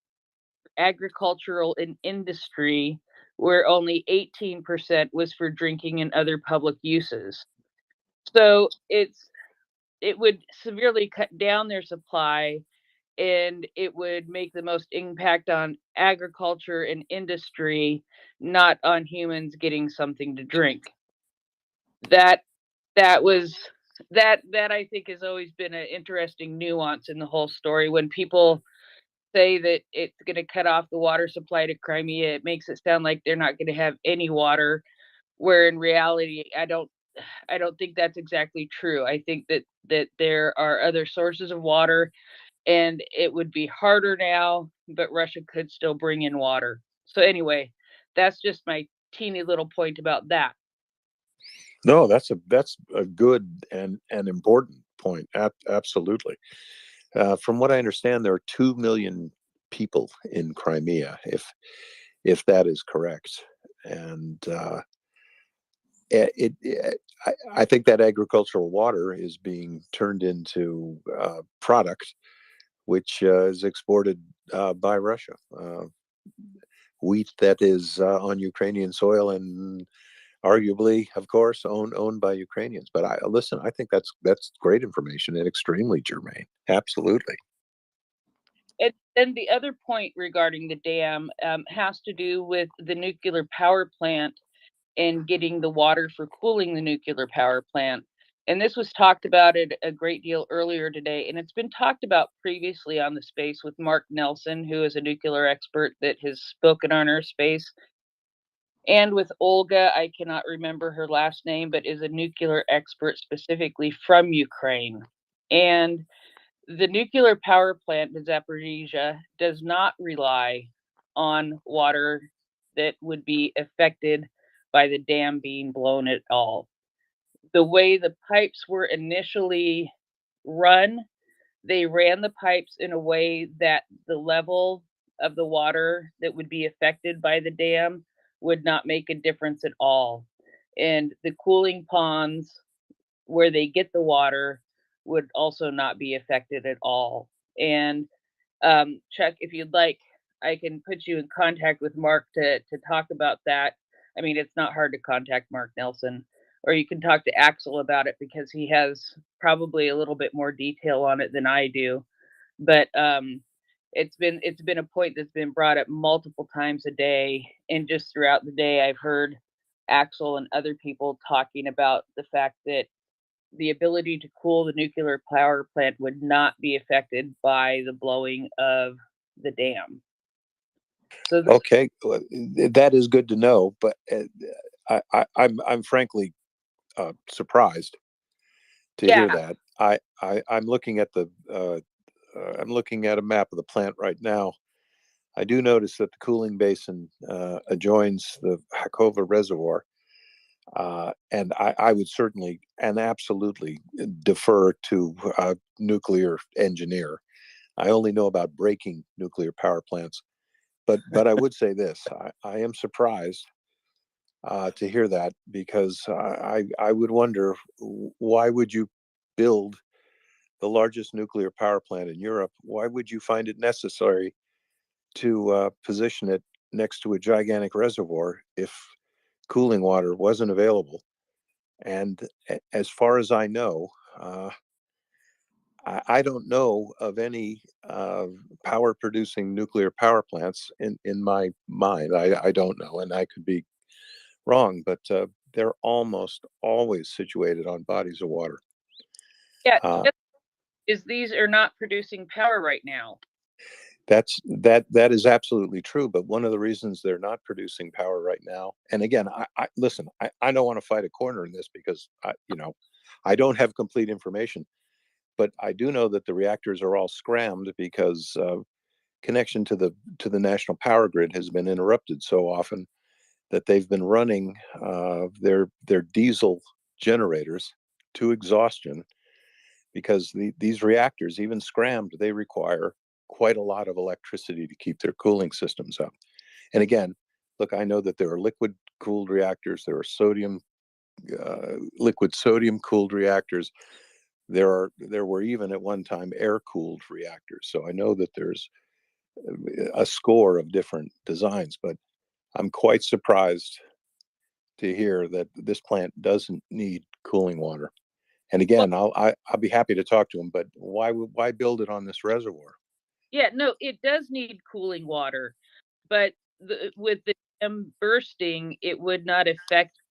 Speaker 13: agricultural and industry, where only 18% was for drinking and other public uses. So it would severely cut down their supply, and it would make the most impact on agriculture and industry, not on humans getting something to drink. That I think has always been an interesting nuance in the whole story. When people say that it's going to cut off the water supply to Crimea, it makes it sound like they're not going to have any water, where in reality, I don't think that's exactly true. I think that there are other sources of water, and it would be harder now, but Russia could still bring in water. So anyway, that's just my teeny little point about that.
Speaker 11: No, that's a good and important point. Absolutely. From what I understand, there are 2 million people in Crimea, if that is correct, and I think that agricultural water is being turned into product which is exported by Russia. Wheat that is on Ukrainian soil and arguably, of course, owned by Ukrainians. But I think that's great information and extremely germane. Absolutely.
Speaker 13: And the other point regarding the dam has to do with the nuclear power plant and getting the water for cooling the nuclear power plant. And this was talked about it a great deal earlier today, and it's been talked about previously on the space with Mark Nelson, who is a nuclear expert that has spoken on our space, and with Olga, I cannot remember her last name, but is a nuclear expert specifically from Ukraine. And the nuclear power plant in Zaporizhia does not rely on water that would be affected by the dam being blown at all. The way the pipes were initially run, they ran the pipes in a way that the level of the water that would be affected by the dam would not make a difference at all. And the cooling ponds where they get the water would also not be affected at all. And Chuck, if you'd like, I can put you in contact with Mark to talk about that. I mean, it's not hard to contact Mark Nelson, or you can talk to Axel about it because he has probably a little bit more detail on it than I do. But it's been a point that's been brought up multiple times a day, and just throughout the day, I've heard Axel and other people talking about the fact that the ability to cool the nuclear power plant would not be affected by the blowing of the dam. So
Speaker 11: okay, that is good to know, but I'm frankly surprised to hear that. I'm looking at I'm looking at a map of the plant right now. I do notice that the cooling basin adjoins the Hakova Reservoir. And I would certainly and absolutely defer to a nuclear engineer. I only know about breaking nuclear power plants, but I would say this: I am surprised to hear that, because I would wonder, why would you build the largest nuclear power plant in Europe? Why would you find it necessary to position it next to a gigantic reservoir if cooling water wasn't available? And as far as I know, I don't know of any power producing nuclear power plants in my mind. I don't know, and I could be wrong, but they're almost always situated on bodies of water.
Speaker 13: Yeah,
Speaker 11: Uh,
Speaker 13: is these are not producing power right now.
Speaker 11: that is absolutely true. But one of the reasons they're not producing power right now, and again, I listen, I don't want to fight a corner in this because I don't have complete information, but I do know that the reactors are all scrammed because connection to the national power grid has been interrupted so often that they've been running their diesel generators to exhaustion because these reactors, even scrammed, they require quite a lot of electricity to keep their cooling systems up. And again, look, I know that there are liquid cooled reactors, there are liquid sodium cooled reactors. There were even at one time air cooled reactors. So I know that there's a score of different designs, but I'm quite surprised to hear that this plant doesn't need cooling water. And again, I'll be happy to talk to him, but why build it on this reservoir?
Speaker 13: Yeah, no, it does need cooling water, but with them bursting, it would not affect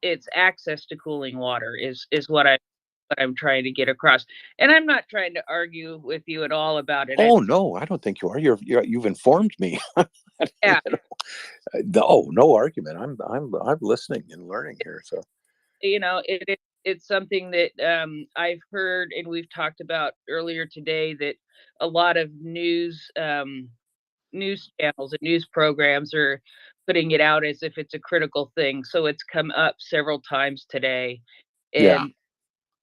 Speaker 13: its access to cooling water. Is what I'm trying to get across. And I'm not trying to argue with you at all about it.
Speaker 11: Oh no, I don't think you are. You've informed me.
Speaker 13: Yeah.
Speaker 11: No argument. I'm listening and learning here. So
Speaker 13: It's something that I've heard, and we've talked about earlier today, that a lot of news channels and news programs are putting it out as if it's a critical thing. So it's come up several times today. And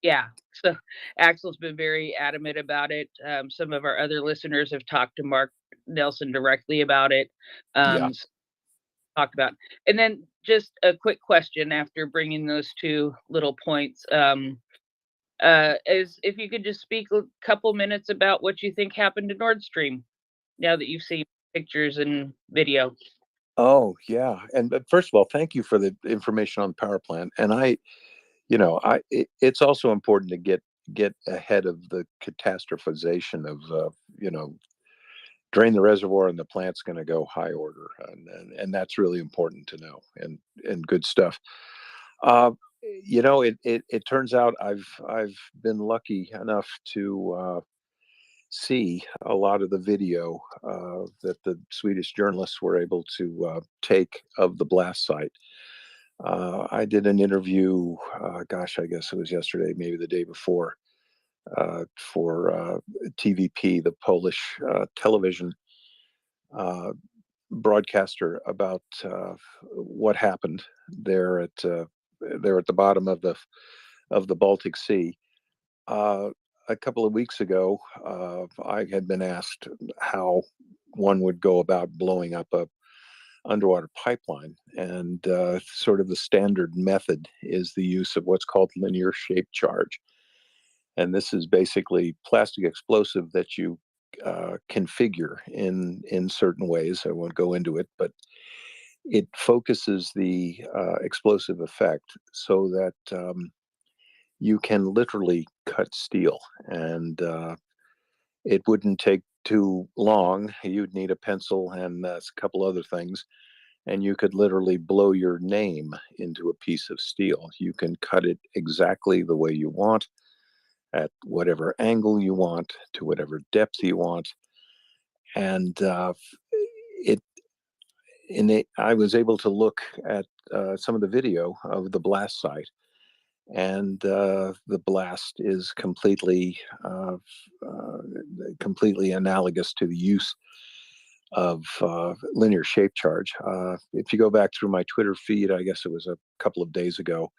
Speaker 13: yeah, so Axel's been very adamant about it. Some of our other listeners have talked to Mark Nelson directly about it. Talked about. And then just a quick question after bringing those two little points. Is if you could just speak a couple minutes about what you think happened to Nord Stream now that you've seen pictures and video.
Speaker 11: Oh yeah, and first of all, thank you for the information on the power plant. And it's also important to get ahead of the catastrophization of drain the reservoir and the plant's going to go high order, and that's really important to know and good stuff. It turns out I've been lucky enough to see a lot of the video that the Swedish journalists were able to take of the blast site. I did an interview, I guess it was yesterday, maybe the day before, for TVP, the Polish television broadcaster, about what happened there at the bottom of the Baltic Sea. A couple of weeks ago, I had been asked how one would go about blowing up a underwater pipeline, and sort of the standard method is the use of what's called linear shape charge. And this is basically plastic explosive that you configure in certain ways. I won't go into it, but it focuses the explosive effect so that you can literally cut steel, and it wouldn't take too long. You'd need a pencil and a couple other things, and you could literally blow your name into a piece of steel. You can cut it exactly the way you want, at whatever angle you want, to whatever depth you want. And I was able to look at some of the video of the blast site, and the blast is completely analogous to the use of linear shape charge. If you go back through my Twitter feed, I guess it was a couple of days ago,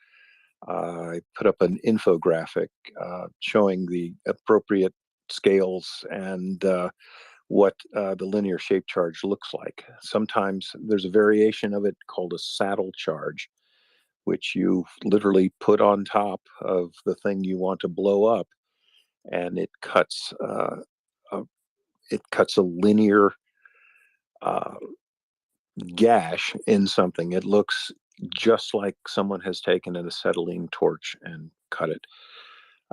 Speaker 11: I put up an infographic showing the appropriate scales and what the linear shape charge looks like. Sometimes there's a variation of it called a saddle charge, which you literally put on top of the thing you want to blow up, and it cuts a linear gash in something. It looks just like someone has taken an acetylene torch and cut it.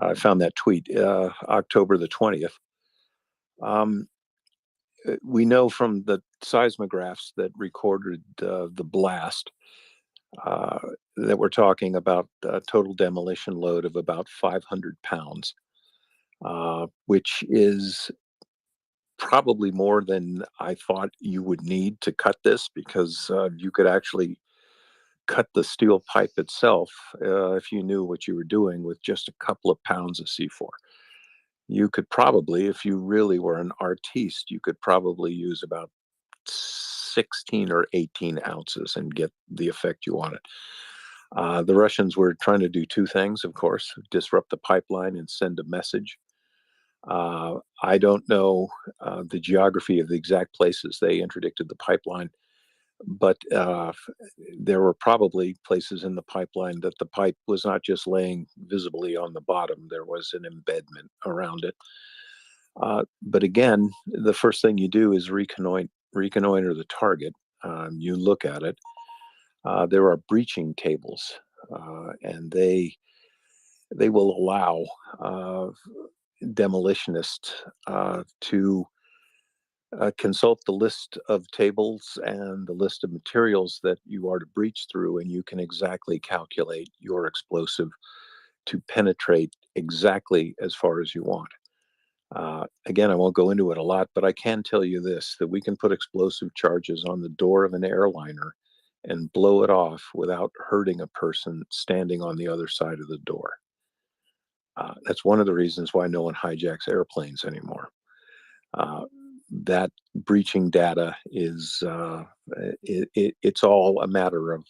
Speaker 11: I found that tweet October the 20th. We know from the seismographs that recorded the blast that we're talking about a total demolition load of about 500 pounds, which is probably more than I thought you would need to cut this, because you could actually cut the steel pipe itself if you knew what you were doing with just a couple of pounds of C4. You could probably, if you really were an artiste, you could probably use about 16 or 18 ounces and get the effect you wanted. The Russians were trying to do two things, of course: disrupt the pipeline and send a message. I don't know the geography of the exact places they interdicted the pipeline, but there were probably places in the pipeline that the pipe was not just laying visibly on the bottom, there was an embedment around it. But again, the first thing you do is reconnoiter the target. You look at it. There are breaching tables, and they will allow demolitionists to consult the list of tables and the list of materials that you are to breach through, and you can exactly calculate your explosive to penetrate exactly as far as you want. Again, I won't go into it a lot, but I can tell you this, that we can put explosive charges on the door of an airliner and blow it off without hurting a person standing on the other side of the door. That's one of the reasons why no one hijacks airplanes anymore. That breaching data is, it's all a matter of,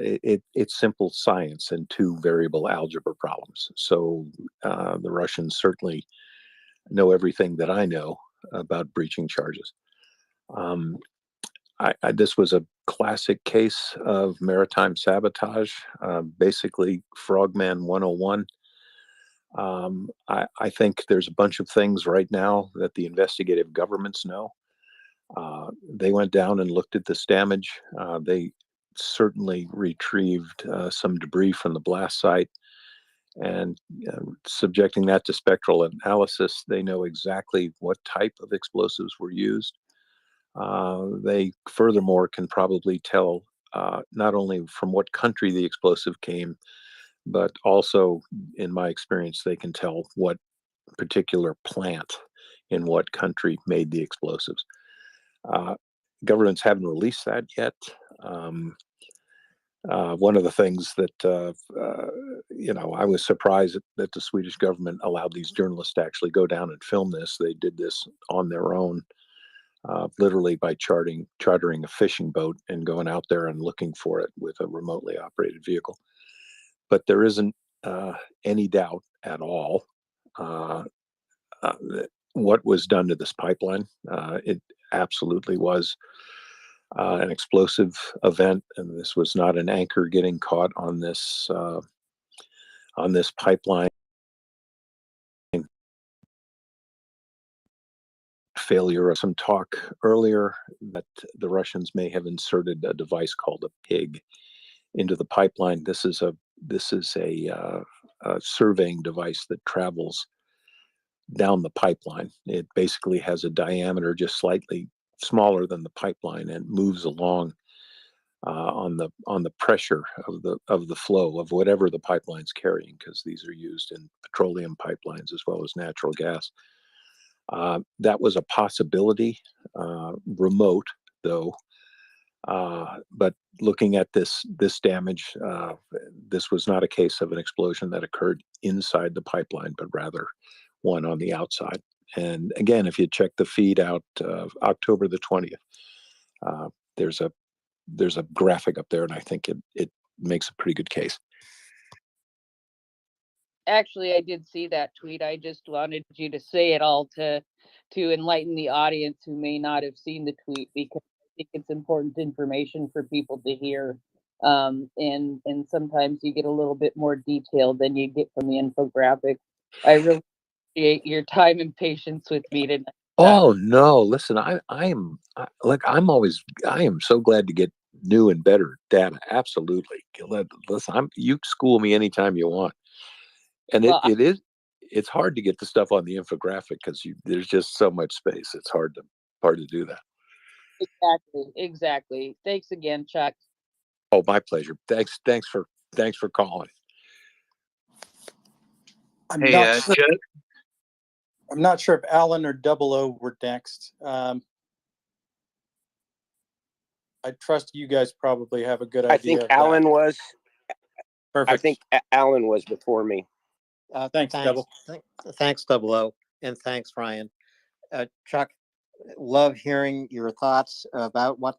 Speaker 11: it's simple science and two variable algebra problems. So the Russians certainly know everything that I know about breaching charges. This was a classic case of maritime sabotage, basically Frogman 101. I think there's a bunch of things right now that the investigative governments know. They went down and looked at this damage. They certainly retrieved some debris from the blast site, and subjecting that to spectral analysis, they know exactly what type of explosives were used. They furthermore can probably tell not only from what country the explosive came, but also, in my experience, they can tell what particular plant in what country made the explosives. Governments haven't released that yet. One of the things that, I was surprised that the Swedish government allowed these journalists to actually go down and film this. They did this on their own, literally by chartering a fishing boat and going out there and looking for it with a remotely operated vehicle. But there isn't any doubt at all what was done to this pipeline. It absolutely was an explosive event, and this was not an anchor getting caught on this pipeline. Failure of some talk earlier that the Russians may have inserted a device called a pig into the pipeline. This is a surveying device that travels down the pipeline. It basically has a diameter just slightly smaller than the pipeline and moves along on the pressure of the flow of whatever the pipeline's carrying, because these are used in petroleum pipelines as well as natural gas. That was a possibility, remote though. But looking at this damage, this was not a case of an explosion that occurred inside the pipeline, but rather one on the outside. And again, if you check the feed out October the 20th, there's a graphic up there, and I think it makes a pretty good case.
Speaker 13: Actually, I did see that tweet. I just wanted you to say it all to enlighten the audience who may not have seen the tweet, because I think it's important information for people to hear. And sometimes you get a little bit more detail than you get from the infographic. I really appreciate your time and patience with me tonight.
Speaker 11: Oh no! Listen, I am so glad to get new and better data. Absolutely. Listen, you school me anytime you want. And
Speaker 13: Well,
Speaker 11: it's hard to get the stuff on the infographic because there's just so much space. It's hard to do that.
Speaker 13: Exactly. Thanks again, Chuck.
Speaker 11: Oh, my pleasure. Thanks for calling.
Speaker 1: I'm
Speaker 9: Hey,
Speaker 1: not sure.
Speaker 9: Jed.
Speaker 1: I'm not sure if Alan or Double O were next. I trust you guys probably have a good
Speaker 5: I
Speaker 1: idea
Speaker 5: think
Speaker 1: of
Speaker 5: Alan
Speaker 1: that.
Speaker 5: was.
Speaker 1: Perfect.
Speaker 5: I think Alan was before me.
Speaker 1: Thanks, Double.
Speaker 19: Thanks, Double O, and thanks, Ryan. Chuck, love hearing your thoughts about what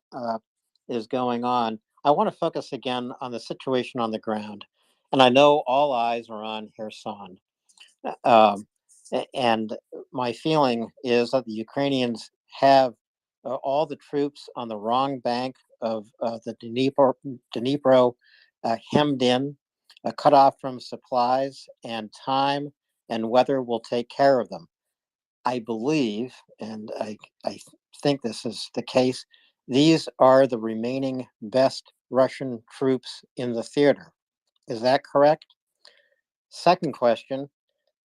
Speaker 19: is going on. I want to focus again on the situation on the ground. And I know all eyes are on Kherson. And my feeling is that the Ukrainians have all the troops on the wrong bank of the Dnipro hemmed in, cut off from supplies, and time and weather will take care of them. I believe, and I think this is the case, these are the remaining best Russian troops in the theater. Is that correct? Second question,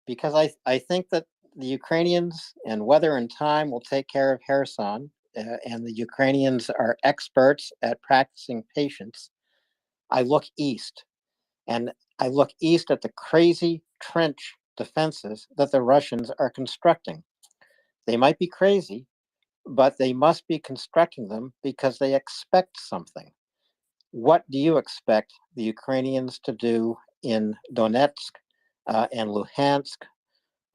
Speaker 19: because I think that the Ukrainians and weather and time will take care of Kherson, and the Ukrainians are experts at practicing patience. I look east, and I look east at the crazy trench defenses that the Russians are constructing. They might be crazy, but they must be constructing them because they expect something. What do you expect the Ukrainians to do in Donetsk and Luhansk,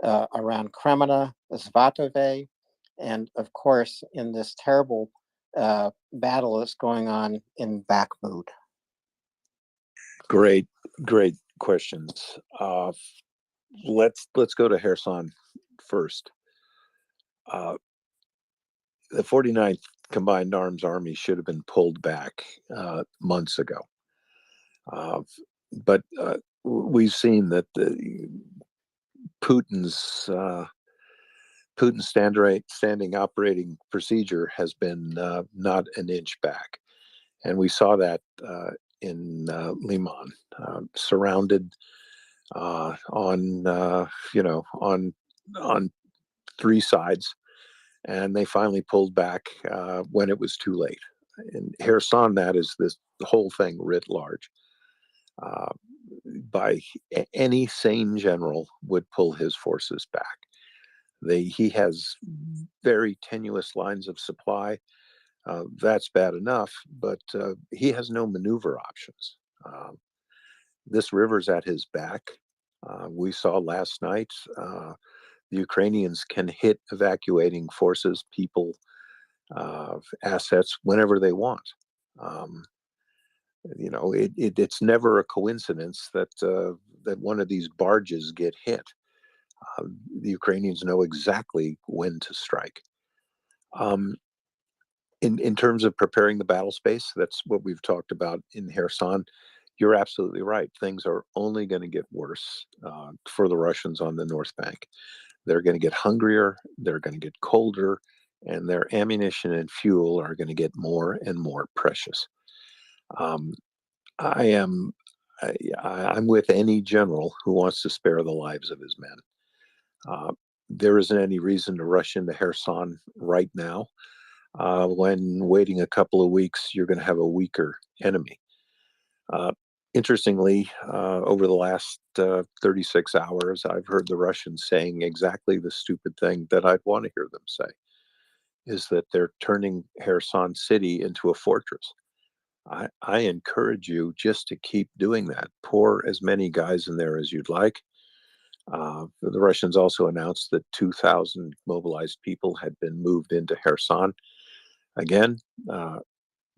Speaker 19: around Kremina, Svatove, and of course in this terrible battle that's going on in Bakhmut?
Speaker 11: Great questions. Let's go to Kherson first. The 49th Combined Arms Army should have been pulled back months ago. But we've seen that Putin's standing operating procedure has been not an inch back, and we saw that in Liman, surrounded on three sides, and they finally pulled back when it was too late. In Kherson, that is the whole thing writ large. By any sane general would pull his forces back. He has very tenuous lines of supply. That's bad enough, but he has no maneuver options. This river's at his back. We saw last night the Ukrainians can hit evacuating forces, people, assets whenever they want. It's never a coincidence that one of these barges get hit. The Ukrainians know exactly when to strike. In terms of preparing the battle space, that's what we've talked about in Kherson. You're absolutely right. Things are only going to get worse for the Russians on the North Bank. They're going to get hungrier, they're going to get colder, and their ammunition and fuel are going to get more and more precious. I'm with any general who wants to spare the lives of his men. There isn't any reason to rush into Kherson right now. When waiting a couple of weeks, you're going to have a weaker enemy. Interestingly, over the last 36 hours, I've heard the Russians saying exactly the stupid thing that I'd want to hear them say, is that they're turning Kherson city into a fortress. I encourage you just to keep doing that. Pour as many guys in there as you'd like. The Russians also announced that 2,000 mobilized people had been moved into Kherson. Again,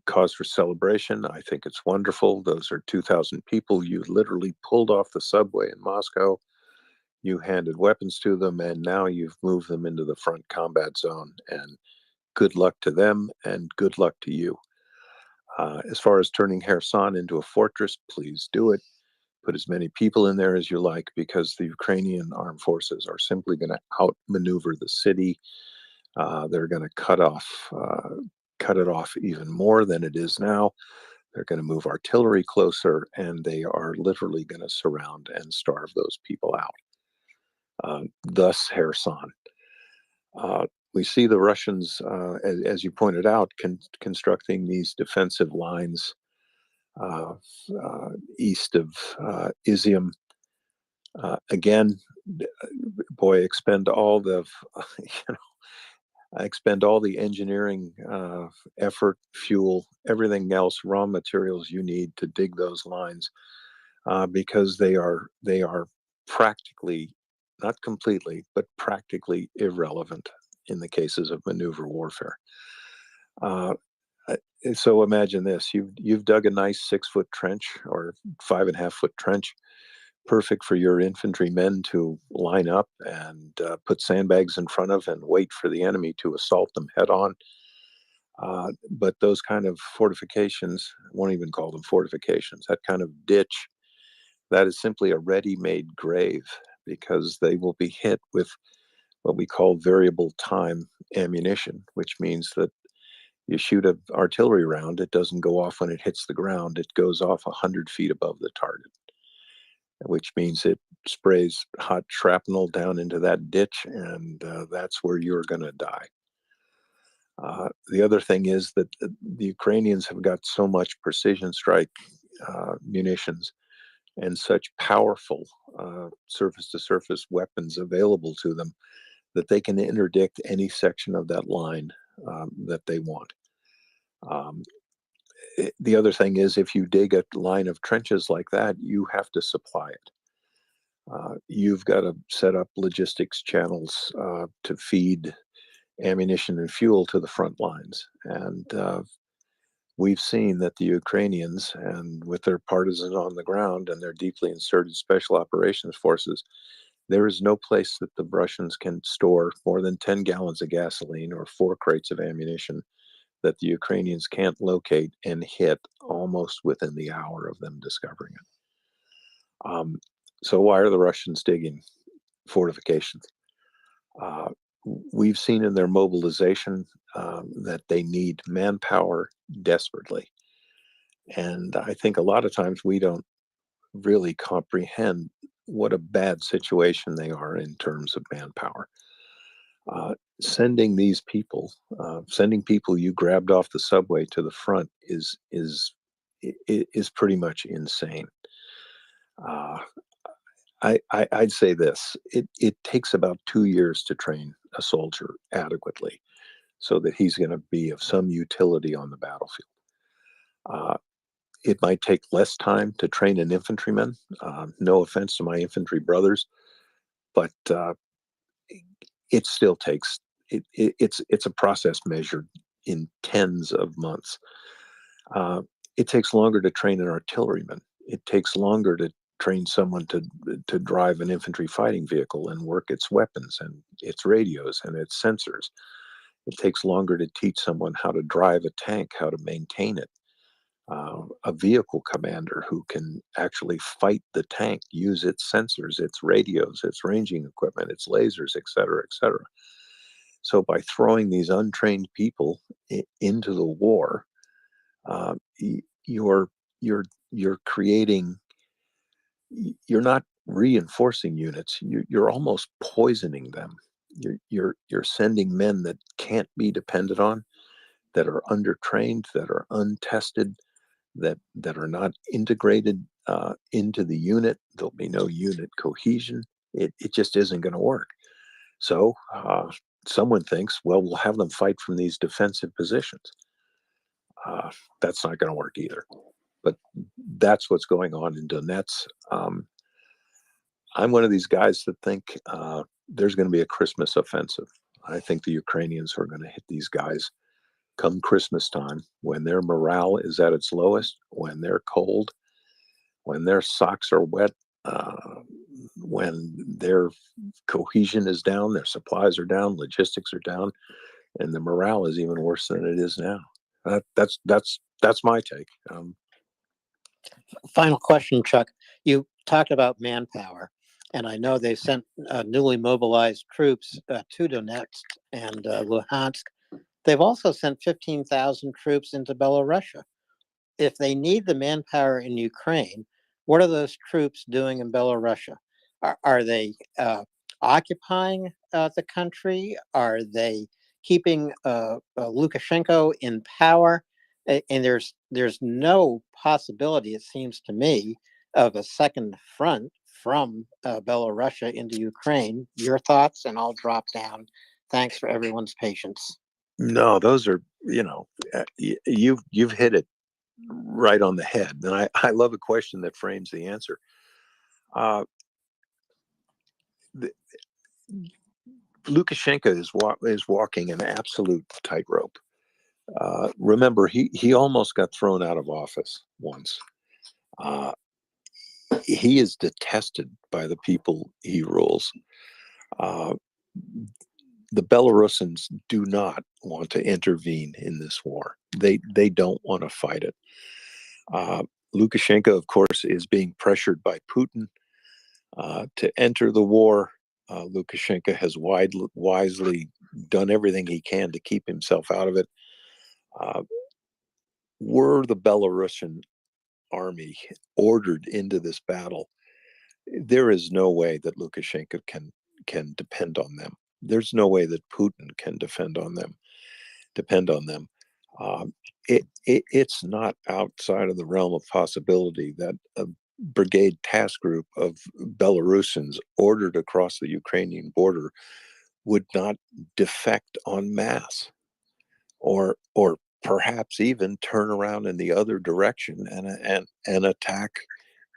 Speaker 11: cause for celebration. I think it's wonderful. Those are 2,000 people you literally pulled off the subway in Moscow. You handed weapons to them, and now you've moved them into the front combat zone. And good luck to them, and good luck to you. As far as turning Kherson into a fortress, please do it. Put as many people in there as you like, because the Ukrainian armed forces are simply going to outmaneuver the city. They're going to cut it off even more than it is now. They're going to move artillery closer, and they are literally going to surround and starve those people out. Thus, Kherson. We see the Russians, as you pointed out, constructing these defensive lines east of Izium. Again, boy, expend all the, I expend all the engineering effort, fuel, everything else, raw materials you need to dig those lines, because they are practically, not completely, but practically irrelevant in the cases of maneuver warfare. So imagine this: you've dug a nice 6-foot trench or 5.5-foot trench, perfect for your infantrymen to line up and put sandbags in front of and wait for the enemy to assault them head on. But those kind of fortifications, I won't even call them fortifications, that kind of ditch, that is simply a ready-made grave, because they will be hit with what we call variable time ammunition, which means that you shoot an artillery round, it doesn't go off when it hits the ground, it goes off 100 feet above the target, which means it sprays hot shrapnel down into that ditch, and that's where you're going to die. The other thing is that the Ukrainians have got so much precision strike munitions and such powerful surface-to-surface weapons available to them that they can interdict any section of that line that they want. The other thing is, if you dig a line of trenches like that, you have to supply it. You've got to set up logistics channels to feed ammunition and fuel to the front lines. And we've seen that the Ukrainians, and with their partisans on the ground and their deeply inserted special operations forces, there is no place that the Russians can store more than 10 gallons of gasoline or 4 crates of ammunition that the Ukrainians can't locate and hit almost within the hour of them discovering it. So why are the Russians digging fortifications? We've seen in their mobilization that they need manpower desperately. And I think a lot of times we don't really comprehend what a bad situation they are in terms of manpower. Sending these people, sending people you grabbed off the subway to the front is pretty much insane. I'd say this: it takes about 2 years to train a soldier adequately, so that he's going to be of some utility on the battlefield. It might take less time to train an infantryman. No offense to my infantry brothers, but it still takes. It's a process measured in tens of months. It takes longer to train an artilleryman. It takes longer to train someone to drive an infantry fighting vehicle and work its weapons and its radios and its sensors. It takes longer to teach someone how to drive a tank, how to maintain it. A vehicle commander who can actually fight the tank, use its sensors, its radios, its ranging equipment, its lasers, et cetera, et cetera. So by throwing these untrained people into the war, you're creating, you're not reinforcing units. You're almost poisoning them. You're sending men that can't be depended on, that are undertrained, that are untested, that are not integrated into the unit. There'll be no unit cohesion. It just isn't going to work. So someone thinks, well, we'll have them fight from these defensive positions. That's not going to work either. But that's what's going on in Donetsk. I'm one of these guys that think there's going to be a Christmas offensive. I think the Ukrainians are going to hit these guys come Christmas time, when their morale is at its lowest, when they're cold, when their socks are wet, when their cohesion is down, their supplies are down, logistics are down, and the morale is even worse than it is now. That's my take.
Speaker 19: Final question, Chuck. You talked about manpower, and I know they sent newly mobilized troops to Donetsk and Luhansk. They've also sent 15,000 troops into Belarusia. If they need the manpower in Ukraine, what are those troops doing in Belarusia? Are they occupying the country? Are they keeping Lukashenko in power? And there's no possibility, it seems to me, of a second front from Belarusia into Ukraine. Your thoughts, and I'll drop down. Thanks for everyone's patience.
Speaker 11: No, those are, you've hit it right on the head. And I love a question that frames the answer. Lukashenko is walking an absolute tightrope. Remember, he almost got thrown out of office once. He is detested by the people he rules. The Belarusians do not want to intervene in this war. They don't want to fight it. Lukashenko, of course, is being pressured by Putin to enter the war. Lukashenko has wisely done everything he can to keep himself out of it. Were the Belarusian army ordered into this battle, there is no way that Lukashenko can depend on them. There's no way that Putin can depend on them. It's not outside of the realm of possibility that a brigade task group of Belarusians ordered across the Ukrainian border would not defect en masse, or perhaps even turn around in the other direction and attack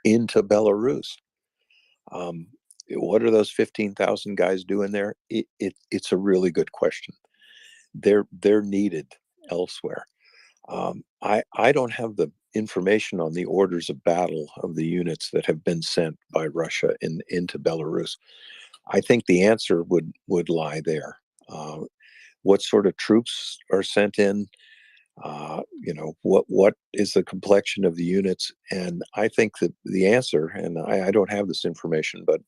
Speaker 11: into Belarus. What are those 15,000 guys doing there? It's a really good question. They're needed elsewhere. I don't have the information on the orders of battle of the units that have been sent by Russia into Belarus. I think the answer would lie there. What sort of troops are sent in? What is the complexion of the units? And I think that the answer, and I don't have this information, but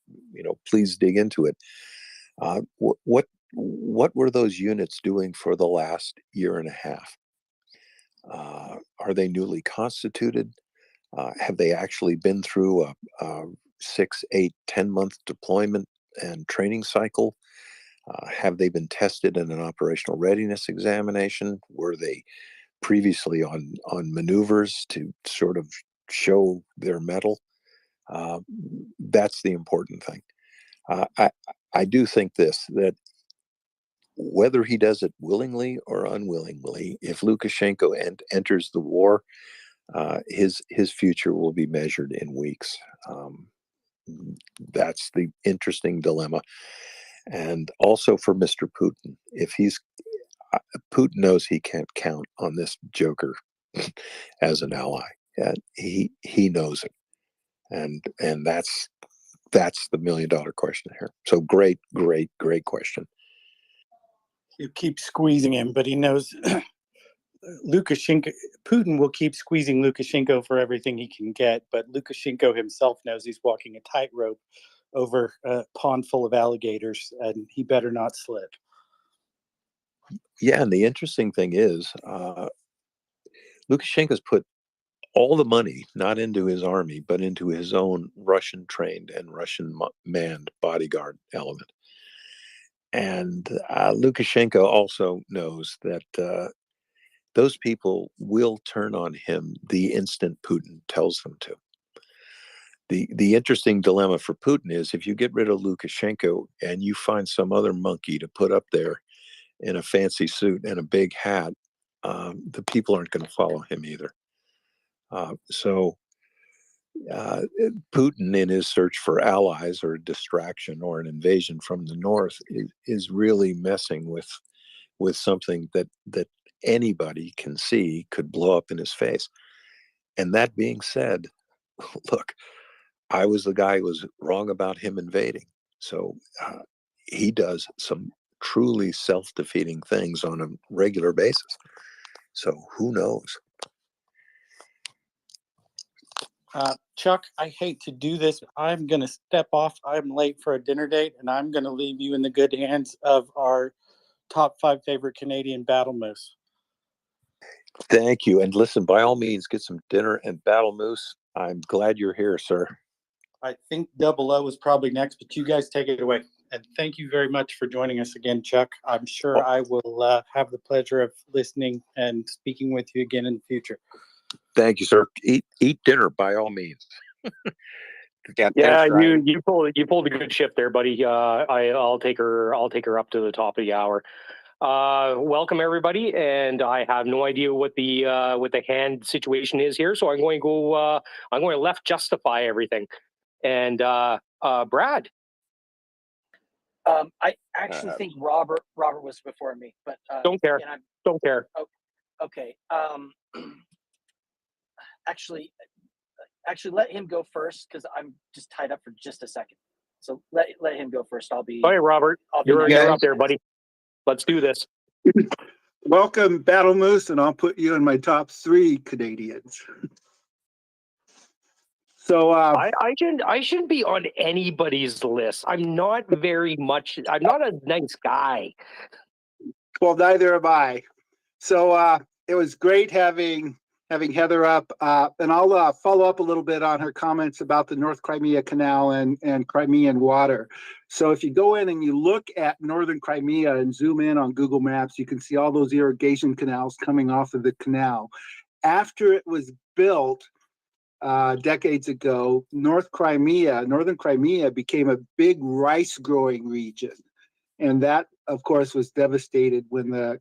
Speaker 11: please dig into it. What were those units doing for the last year and a half? Are they newly constituted? Have they actually been through a 6, 8, 10-month deployment and training cycle? Have they been tested in an operational readiness examination? Were they previously on maneuvers to sort of show their mettle? That's the important thing. I do think that whether he does it willingly or unwillingly, if Lukashenko enters the war, his future will be measured in weeks. That's the interesting dilemma. And also for Mr. Putin, if Putin knows he can't count on this joker as an ally, and he knows it, and that's the $1 million question here. So great question.
Speaker 1: You keep squeezing him, but he knows Putin will keep squeezing Lukashenko for everything he can get, but Lukashenko himself knows he's walking a tightrope over a pond full of alligators, and he better not slip.
Speaker 11: Yeah, and the interesting thing is, Lukashenko's put all the money not into his army, but into his own Russian-trained and Russian-manned bodyguard element. And Lukashenko also knows that those people will turn on him the instant Putin tells them to. The interesting dilemma for Putin is, if you get rid of Lukashenko and you find some other monkey to put up there in a fancy suit and a big hat, the people aren't going to follow him either. Putin, in his search for allies or a distraction or an invasion from the north, is really messing with something that anybody can see could blow up in his face. And that being said, look, I was the guy who was wrong about him invading. So he does some truly self-defeating things on a regular basis. So who knows?
Speaker 1: Chuck, I hate to do this. I'm going to step off. I'm late for a dinner date, and I'm going to leave you in the good hands of our top 5 favorite Canadian battle moose.
Speaker 11: Thank you. And listen, by all means, get some dinner and battle moose. I'm glad you're here, sir.
Speaker 1: I think 00 is probably next, but you guys take it away. And thank you very much for joining us again, Chuck. I'm sure I will have the pleasure of listening and speaking with you again in the future.
Speaker 11: Thank you, sir. Eat dinner by all means.
Speaker 4: Yeah, you pulled a good shift there, buddy. I'll take her up to the top of the hour. Welcome everybody, and I have no idea what the hand situation is here, so I'm going to left justify everything. And Brad.
Speaker 15: I actually think Robert was before me, but
Speaker 4: don't care. Don't care.
Speaker 15: Oh, okay. Actually, let him go first because I'm just tied up for just a second. So let him go first. I'll be.
Speaker 4: All right, Robert. You're up there, buddy. Let's do this.
Speaker 22: Welcome, Battle Moose, and I'll put you in my top 3 Canadians. So
Speaker 4: I shouldn't be on anybody's list. I'm not a nice guy.
Speaker 22: Well, neither am I. So it was great having Heather up, and I'll follow up a little bit on her comments about the North Crimea Canal and Crimean water. So if you go in and you look at northern Crimea and zoom in on Google Maps, you can see all those irrigation canals coming off of the canal. After it was built decades ago, northern Crimea became a big rice growing region. And that, of course, was devastated when the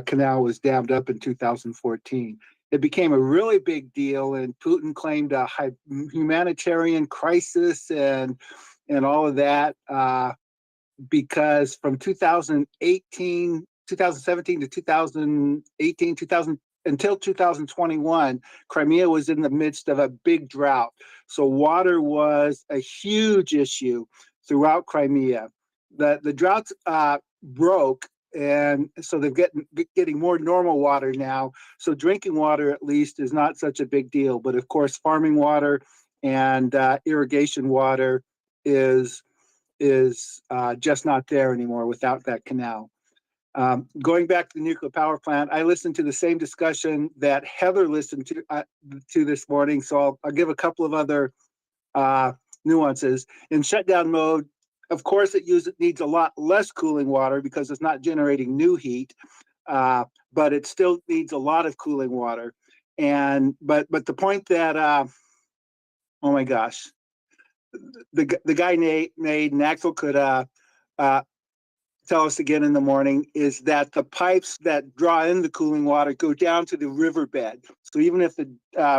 Speaker 22: canal was dammed up in 2014. It became a really big deal, and Putin claimed a humanitarian crisis and all of that because from 2017 to 2018, until 2021, Crimea was in the midst of a big drought. So water was a huge issue throughout Crimea. The droughts broke, and so they're getting more normal water now. So drinking water, at least, is not such a big deal. But of course, farming water and irrigation water is just not there anymore without that canal. Going back to the nuclear power plant, I listened to the same discussion that Heather listened to this morning. So I'll give a couple of other nuances. In shutdown mode, of course, it needs a lot less cooling water because it's not generating new heat, but it still needs a lot of cooling water. But the point that, oh my gosh, the guy made, and Axel could tell us again in the morning, is that the pipes that draw in the cooling water go down to the riverbed. So even if the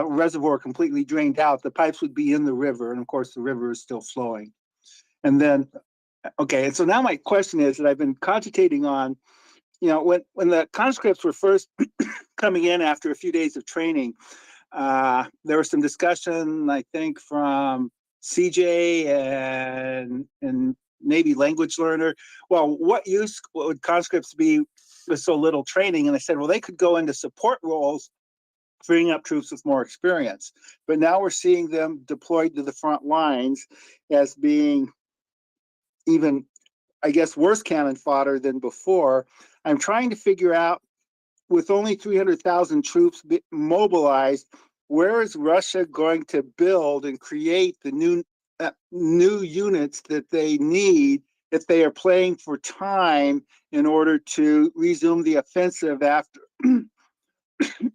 Speaker 22: reservoir completely drained out, the pipes would be in the river, and of course the river is still flowing. And then, okay, and so now my question is that I've been cogitating on, when the conscripts were first coming in after a few days of training, there was some discussion, I think, from CJ and maybe language learner. Well, what use would conscripts be with so little training? And I said, well, they could go into support roles, freeing up troops with more experience. But now we're seeing them deployed to the front lines as being even, I guess, worse cannon fodder than before. I'm trying to figure out, with only 300,000 troops mobilized, where is Russia going to build and create the new units that they need if they are playing for time in order to resume the offensive after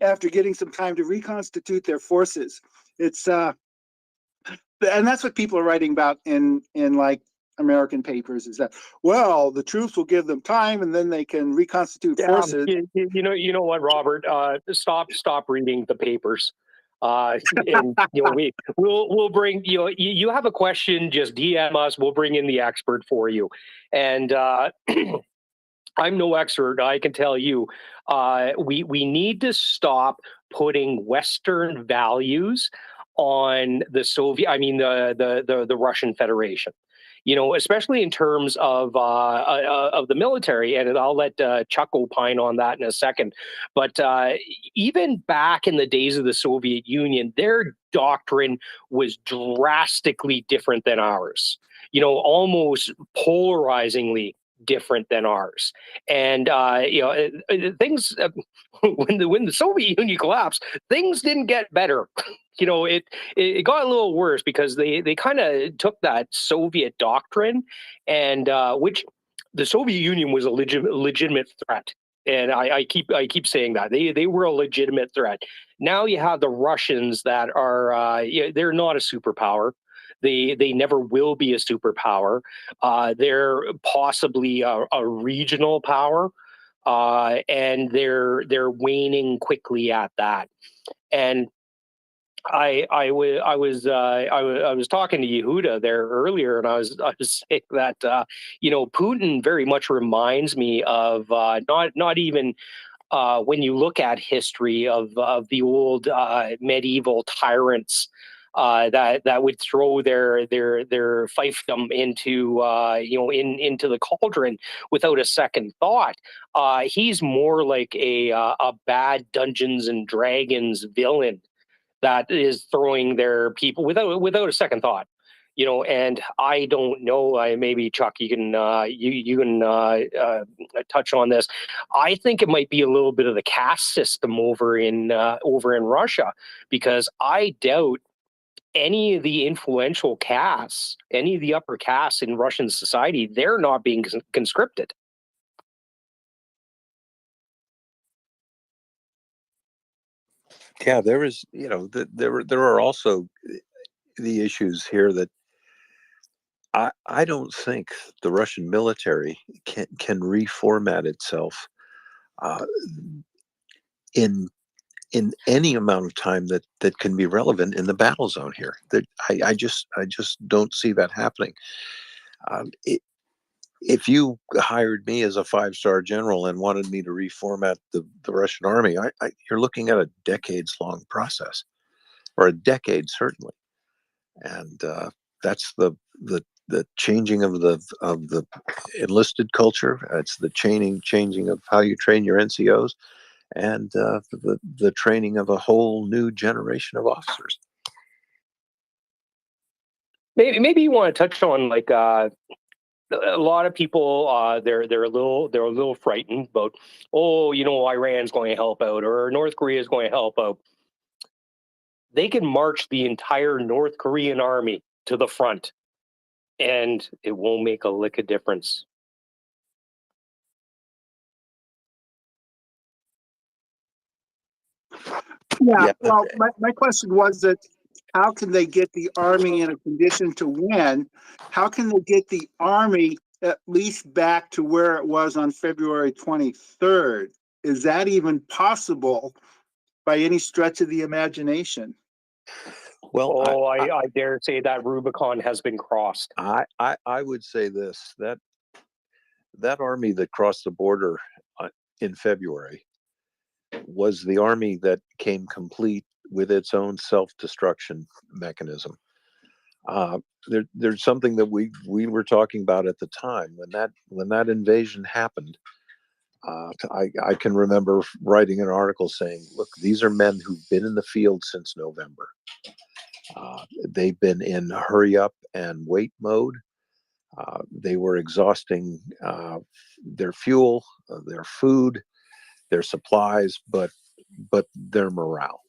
Speaker 22: after getting some time to reconstitute their forces? It's and that's what people are writing about in like American papers, is that, well, the troops will give them time and then they can reconstitute forces.
Speaker 4: You know what, Robert? Stop reading the papers. And we'll bring you have a question, just DM us. We'll bring in the expert for you. And I'm no expert. I can tell you, we need to stop putting Western values on the Russian Federation. Especially in terms of the military, and I'll let Chuck opine on that in a second. But even back in the days of the Soviet Union, their doctrine was drastically different than ours. Almost polarizingly different than ours. And things when the Soviet Union collapsed, things didn't get better. It got a little worse because they kind of took that Soviet doctrine, and which the Soviet Union was a legitimate threat. And I keep saying that they were a legitimate threat. Now you have the Russians that are they're not a superpower. They never will be a superpower. They're possibly a regional power, and they're waning quickly at that. And I was talking to Yehuda there earlier, and I was saying that Putin very much reminds me of not even when you look at history of the old medieval tyrants that would throw their fiefdom into into the cauldron without a second thought. He's more like a bad Dungeons and Dragons villain that is throwing their people without a second thought. And I don't know. Maybe Chuck, you can touch on this. I think it might be a little bit of the caste system over in Russia, because I doubt any of the influential castes, any of the upper castes in Russian society, they're not being conscripted.
Speaker 11: Yeah, there is, there are also the issues here that I don't think the Russian military can reformat itself in any amount of time that can be relevant in the battle zone here. That I just don't see that happening. If you hired me as a 5-star general and wanted me to reformat the Russian army, you're looking at a decades-long process, or a decade certainly, and that's the changing of the enlisted culture. It's the changing of how you train your NCOs, and the training of a whole new generation of officers.
Speaker 4: Maybe you want to touch on a lot of people they're a little frightened about, Iran's going to help out or North Korea is going to help out. They can march the entire North Korean army to the front, and it won't make a lick of difference.
Speaker 22: Yeah, well, my question was that how can they get the army in a condition to win? How can they get the army at least back to where it was on February 23rd? Is that even possible by any stretch of the imagination?
Speaker 11: Well,
Speaker 4: I dare say that Rubicon has been crossed.
Speaker 11: I would say this, that army that crossed the border in February was the army that came complete with its own self-destruction mechanism. There's something that we were talking about at the time when that invasion happened. I can remember writing an article saying, look, these are men who've been in the field since November. They've been in hurry up and wait mode. They were exhausting their fuel, their food, their supplies, but their morale.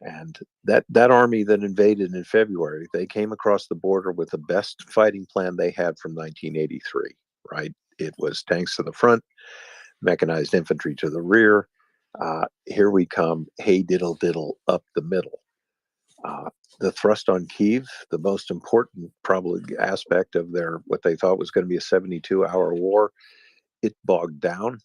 Speaker 11: And that army that invaded in February, they came across the border with the best fighting plan they had from 1983, right? It was tanks to the front, mechanized infantry to the rear. Here we come, hey diddle diddle up the middle. The thrust on Kyiv, the most important probably aspect of what they thought was going to be a 72-hour war, it bogged down.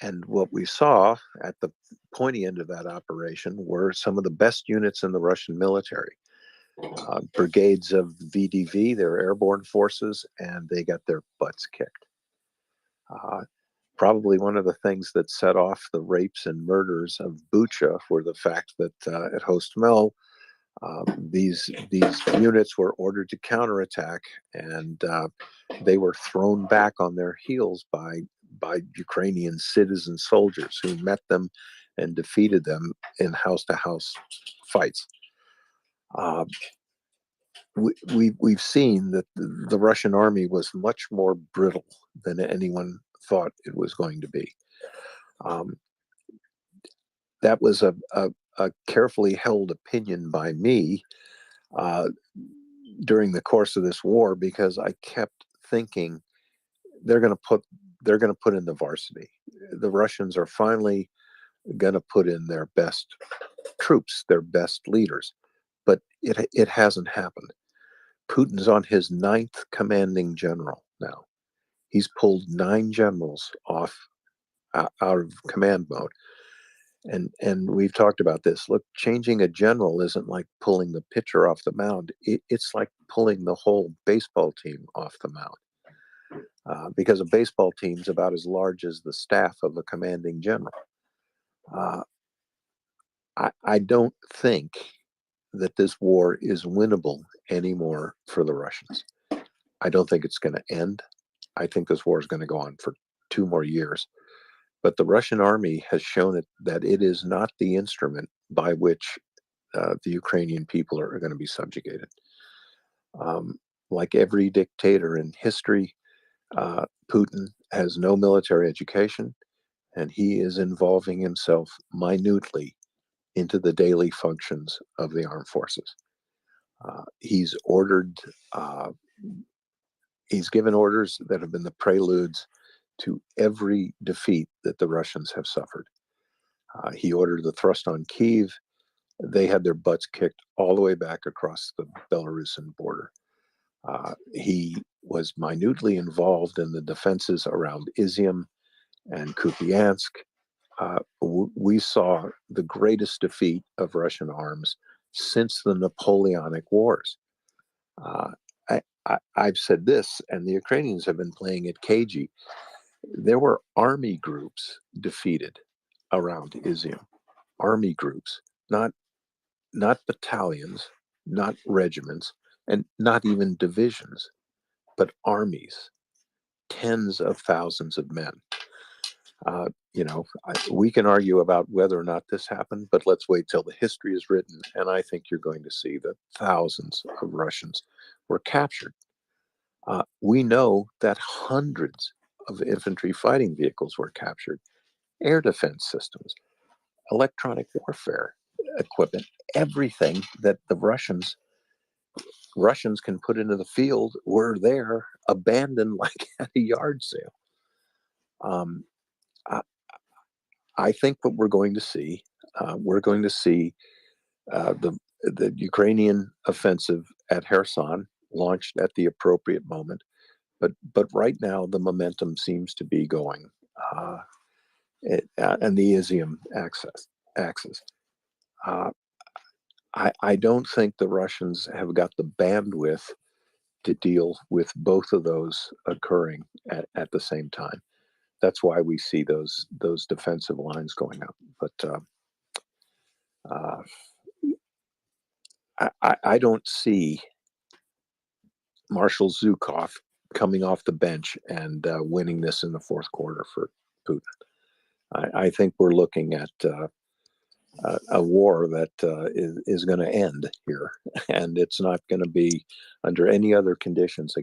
Speaker 11: And what we saw at the pointy end of that operation were some of the best units in the Russian military. Brigades of VDV, their airborne forces, and they got their butts kicked. Probably one of the things that set off the rapes and murders of Bucha were the fact that at Hostomel, these units were ordered to counterattack, and they were thrown back on their heels by Ukrainian citizen soldiers who met them and defeated them in house-to-house fights. we've seen that the Russian army was much more brittle than anyone thought it was going to be. That was a carefully held opinion by me during the course of this war, because I kept thinking they're going to put in the varsity. The Russians are finally going to put in their best troops, their best leaders, but it hasn't happened. Putin's on his 9th commanding general now. He's pulled 9 generals off out of command mode. And we've talked about this. Look, changing a general isn't like pulling the pitcher off the mound. It's like pulling the whole baseball team off the mound, because a baseball team's about as large as the staff of a commanding general. I don't think that this war is winnable anymore for the Russians. I don't think it's going to end. I think this war is going to go on for 2 more years. But the Russian army has shown it that it is not the instrument by which the Ukrainian people are going to be subjugated. Like every dictator in history, Putin has no military education, and he is involving himself minutely into the daily functions of the armed forces. He's given orders that have been the preludes to every defeat that the Russians have suffered. He ordered the thrust on Kyiv. They had their butts kicked all the way back across the Belarusian border. He was minutely involved in the defenses around Izium and Kupiansk. We saw the greatest defeat of Russian arms since the Napoleonic Wars. I've said this, and the Ukrainians have been playing it cagey. There were army groups defeated around Izium. Army groups, not battalions, not regiments, and not even divisions, but armies, tens of thousands of men. We can argue about whether or not this happened, but let's wait till the history is written, and I think you're going to see that thousands of Russians were captured. We know that hundreds of infantry fighting vehicles were captured, air defense systems, electronic warfare equipment, everything that the Russians can put into the field were there, abandoned like at a yard sale. I think what we're going to see the Ukrainian offensive at Kherson launched at the appropriate moment, but right now the momentum seems to be going and the Izium axis. I don't think the Russians have got the bandwidth to deal with both of those occurring at the same time. That's why we see those defensive lines going up. But I don't see Marshal Zhukov coming off the bench and winning this in the 4th quarter for Putin. I think we're looking at a war that is going to end here, and it's not going to be under any other conditions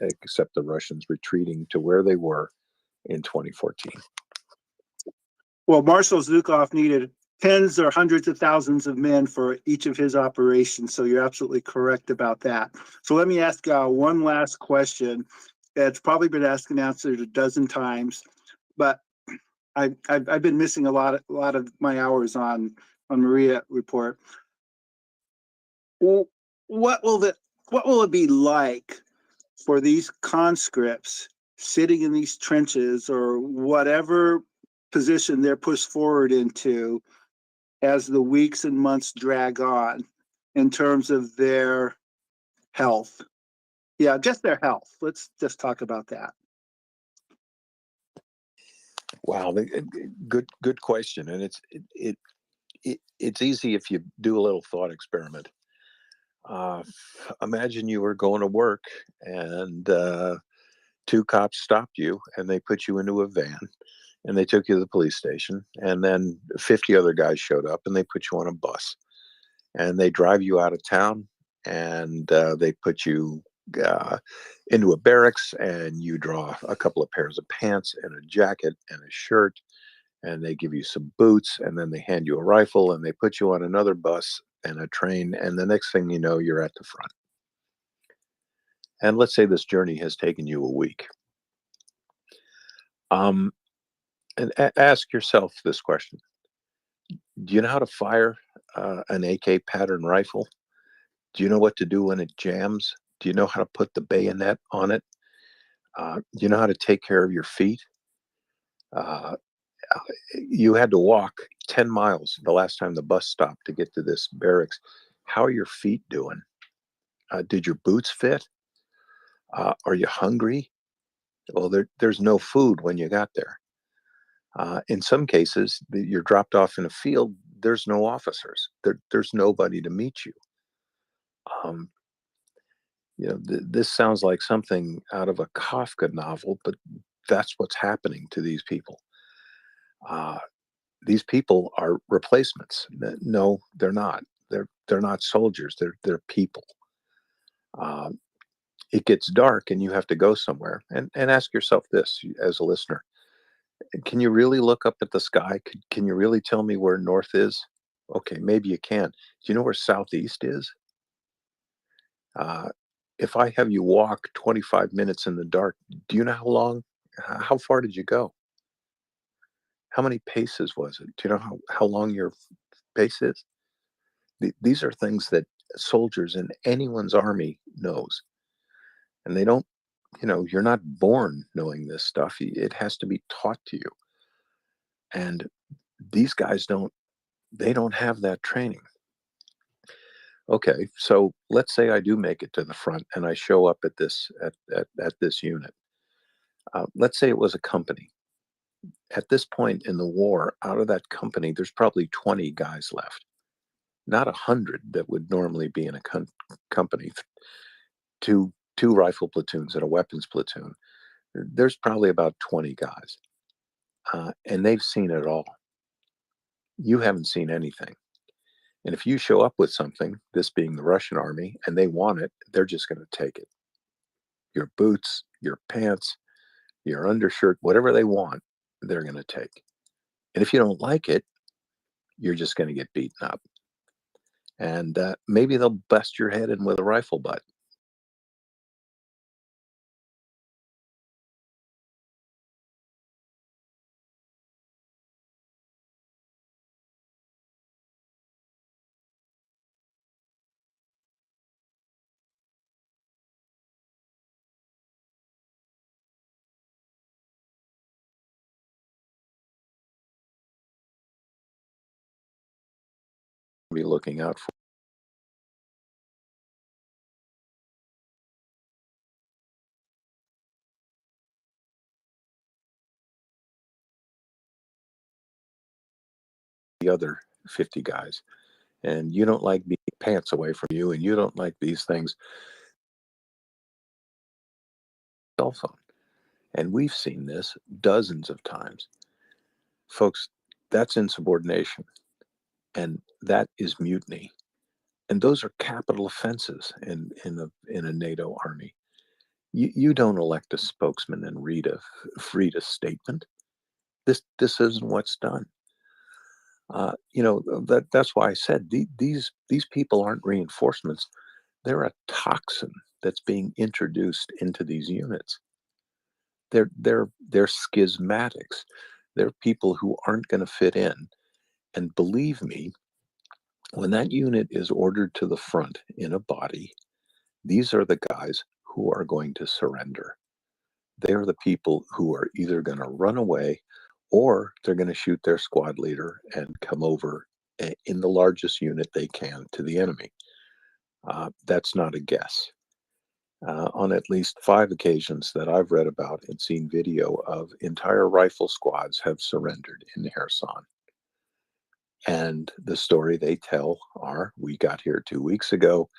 Speaker 11: except the Russians retreating to where they were in 2014.
Speaker 22: Well, Marshal Zhukov needed tens or hundreds of thousands of men for each of his operations, so you're absolutely correct about that. So let me ask one last question that's probably been asked and answered a dozen times, but I've been missing a lot of my hours on MriyaReport. Well, what will it be like for these conscripts sitting in these trenches or whatever position they're pushed forward into as the weeks and months drag on in terms of their health? Yeah, just their health. Let's just talk about that.
Speaker 11: Wow, good question, and it's easy if you do a little thought experiment. Imagine you were going to work and 2 cops stopped you and they put you into a van and they took you to the police station, and then 50 other guys showed up and they put you on a bus and they drive you out of town and they put you into a barracks, and you draw a couple of pairs of pants and a jacket and a shirt, and they give you some boots, and then they hand you a rifle, and they put you on another bus and a train, and the next thing you know, you're at the front. And let's say this journey has taken you a week. And ask yourself this question. Do you know how to fire an AK pattern rifle? Do you know what to do when it jams? Do you know how to put the bayonet on it? Do you know how to take care of your feet? You had to walk 10 miles the last time the bus stopped to get to this barracks. How are your feet doing? Did your boots fit? Are you hungry? Well, there's no food when you got there. In some cases, you're dropped off in a field. There's no officers. There's nobody to meet you. This sounds like something out of a Kafka novel, but that's what's happening to these people. These people are replacements. No, they're not. They're not soldiers. They're people. It gets dark and you have to go somewhere. And ask yourself this as a listener. Can you really look up at the sky? Can you really tell me where north is? Okay, maybe you can. Do you know where southeast is? If I have you walk 25 minutes in the dark, do you know how far did you go? How many paces was it? Do you know how long your pace is? These are things that soldiers in anyone's army knows. And they don't, you're not born knowing this stuff. It has to be taught to you. And these guys don't have that training. Okay, so let's say I do make it to the front and I show up at this unit. Let's say it was a company. At this point in the war, out of that company, there's probably 20 guys left, not 100 that would normally be in a company. Two rifle platoons and a weapons platoon. There's probably about 20 guys, and they've seen it all. You haven't seen anything. And if you show up with something, this being the Russian army, and they want it, they're just going to take it. Your boots, your pants, your undershirt, whatever they want, they're going to take. And if you don't like it, you're just going to get beaten up. And maybe they'll bust your head in with a rifle butt. Be looking out for. The other 50 guys, and you don't like being pants away from you, and you don't like these things. Cell phone, and we've seen this dozens of times, folks. That's insubordination, and that is mutiny, and those are capital offenses in a NATO army. You don't elect a spokesman and read a statement. This isn't what's done. That's why I said these people aren't reinforcements. They're a toxin that's being introduced into these units. They're schismatics. They're people who aren't going to fit in. And believe me, when that unit is ordered to the front in a body, these are the guys who are going to surrender. They're the people who are either going to run away or they're going to shoot their squad leader and come over in the largest unit they can to the enemy. That's not a guess. On at least 5 occasions that I've read about and seen video of, entire rifle squads have surrendered in Kherson. And the story they tell are, we got here 2 weeks ago,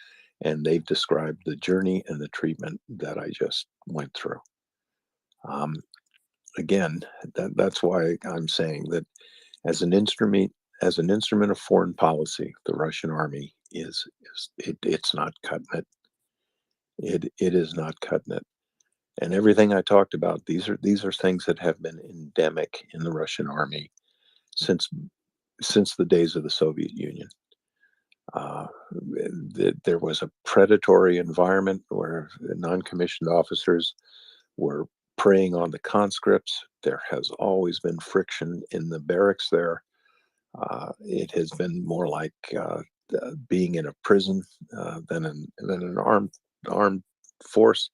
Speaker 11: and they've described the journey and the treatment that I just went through. Again, that's why I'm saying that as an instrument of foreign policy, the Russian army it's not cutting it. It is not cutting it. And everything I talked about, these are things that have been endemic in the Russian army since the days of the Soviet Union. There was a predatory environment where non-commissioned officers were preying on the conscripts. There has always been friction in the barracks there. It has been more like being in a prison than an armed force.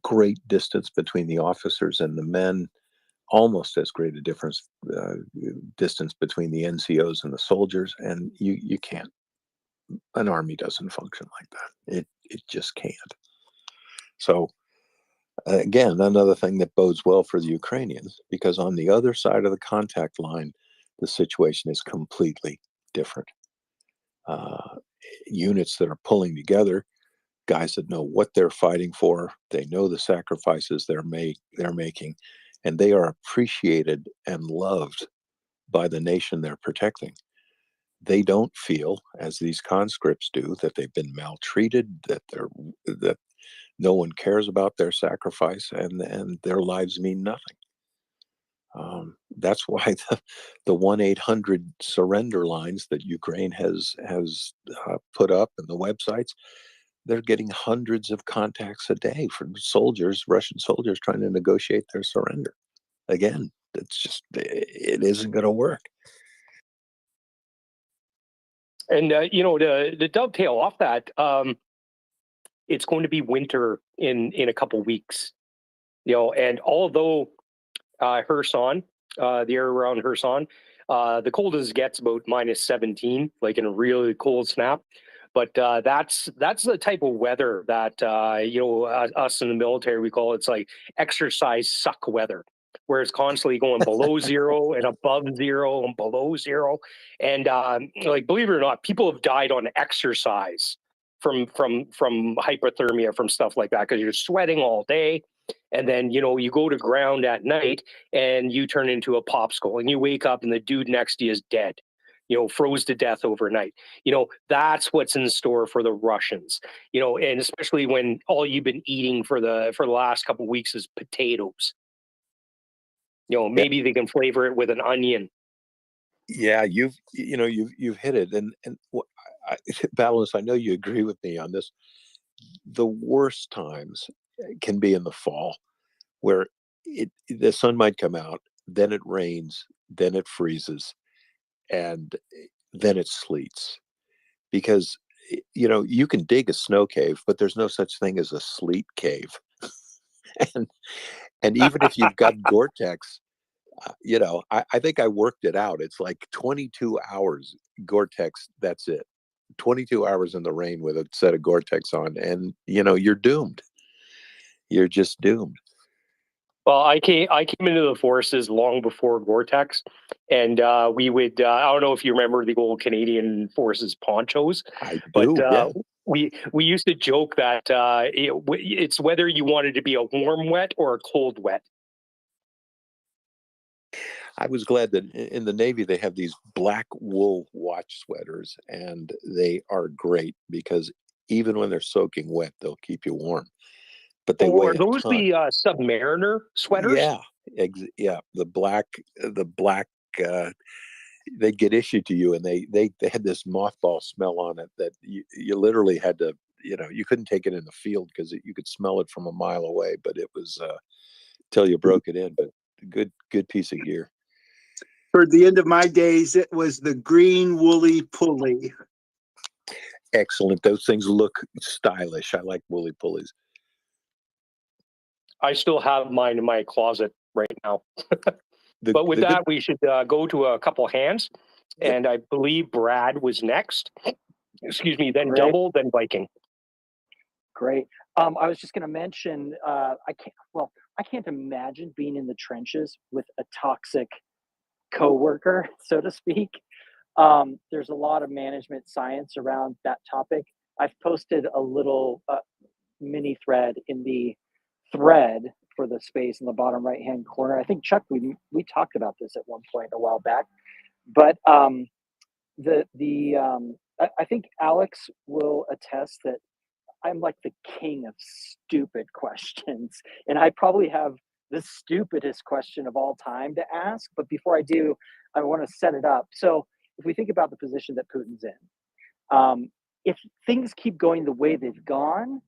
Speaker 11: Great distance between the officers and the men. Almost as great a distance between the NCOs and the soldiers, and you can't. An army doesn't function like that. It just can't. So again, another thing that bodes well for the Ukrainians, because on the other side of the contact line, the situation is completely different. Units that are pulling together, guys that know what they're fighting for, they know the sacrifices they're making, and they are appreciated and loved by the nation they're protecting. They don't feel, as these conscripts do, that they've been maltreated, that no one cares about their sacrifice, and their lives mean nothing. That's why the 1-800 surrender lines that Ukraine has put up, and the websites, they're getting hundreds of contacts a day from soldiers, Russian soldiers, trying to negotiate their surrender. Again, it isn't going to work.
Speaker 4: And to dovetail off that, it's going to be winter in a couple weeks. And although Kherson, the area around Kherson, the coldest it gets about -17, like in a really cold snap. But that's the type of weather that us in the military, we call it's like exercise suck weather, where it's constantly going below zero and above zero and below zero. And like, believe it or not, people have died on exercise from hypothermia, from stuff like that, because you're sweating all day. And then, you go to ground at night and you turn into a popsicle, and you wake up and the dude next to you is dead, froze to death overnight. That's what's in store for the Russians, and especially when all you've been eating for the last couple of weeks is potatoes. Maybe they can flavor it with an onion.
Speaker 11: Yeah, you've hit it, and Balance, I know you agree with me on this. The worst times can be in the fall, where the sun might come out, then it rains, then it freezes, and then it sleets. Because you can dig a snow cave, but there's no such thing as a sleet cave. and even if you've got Gore-Tex, I think I worked it out. It's like 22 hours Gore-Tex. That's it. 22 hours in the rain with a set of Gore-Tex on, and you're doomed. You're just doomed.
Speaker 4: Well, I came into the forces long before Gore-Tex, and we would I don't know if you remember the old Canadian Forces ponchos.
Speaker 11: I do. Yeah.
Speaker 4: We used to joke that it's whether you wanted to be a warm wet or a cold wet.
Speaker 11: I was glad that in the Navy they have these black wool watch sweaters, and they are great because even when they're soaking wet, they'll keep you warm. But they weigh
Speaker 4: Are those
Speaker 11: a ton.
Speaker 4: the Submariner sweaters?
Speaker 11: Yeah, yeah. The black. They get issued to you, and they had this mothball smell on it that you literally had to. You couldn't take it in the field because you could smell it from a mile away. But it was till you broke it in. But good piece of gear.
Speaker 22: For the end of my days, it was the green woolly pulley.
Speaker 11: Excellent. Those things look stylish. I like woolly pulleys.
Speaker 4: I still have mine in my closet right now. But with that, we should go to a couple hands. Yep. And I believe Brad was next. Excuse me, then
Speaker 15: Great.
Speaker 4: Double, then Viking.
Speaker 15: Great. I was just going to mention, I can't imagine being in the trenches with a toxic coworker, so to speak. There's a lot of management science around that topic. I've posted a little mini thread in the thread for the space in the bottom right hand corner. I think, Chuck, we talked about this at one point a while back, but the I think Alex will attest that I'm like the king of stupid questions, and I probably have the stupidest question of all time to ask. But before I do, I want to set it up. So if we think about the position that Putin's in, if things keep going the way they've gone,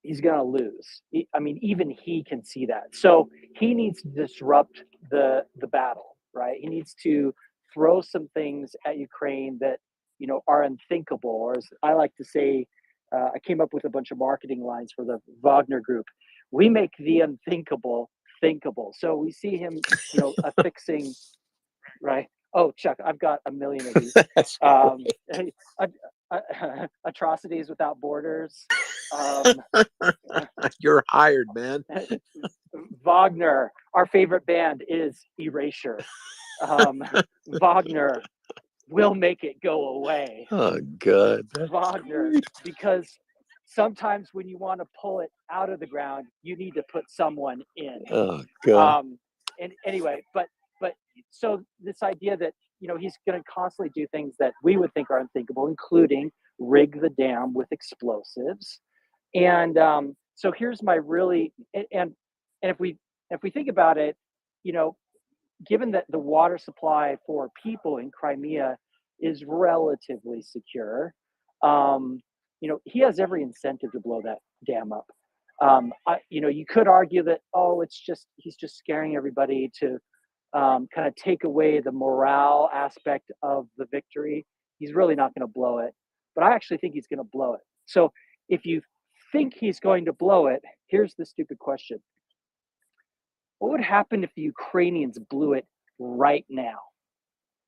Speaker 15: he's going to lose. I mean, even he can see that. So he needs to disrupt the battle, right? He needs to throw some things at Ukraine that are unthinkable, or as I like to say, I came up with a bunch of marketing lines for the Wagner Group. We make the unthinkable thinkable. So we see him, affixing, right? Oh, Chuck, I've got a million of these.
Speaker 11: That's
Speaker 15: Atrocities without borders.
Speaker 11: You're hired, man.
Speaker 15: Wagner, our favorite band is Erasure. Wagner will make it go away.
Speaker 11: Oh, God.
Speaker 15: Wagner, because sometimes when you want to pull it out of the ground, you need to put someone in.
Speaker 11: Oh, God.
Speaker 15: And anyway, but so this idea that he's going to constantly do things that we would think are unthinkable, including rig the dam with explosives. And so here's my really and if we think about it, given that the water supply for people in Crimea is relatively secure, he has every incentive to blow that dam up. You could argue that he's just scaring everybody to kind of take away the morale aspect of the victory. He's really not going to blow it, but I actually think he's going to blow it. So if you think he's going to blow it, here's the stupid question. What would happen if the Ukrainians blew it right now?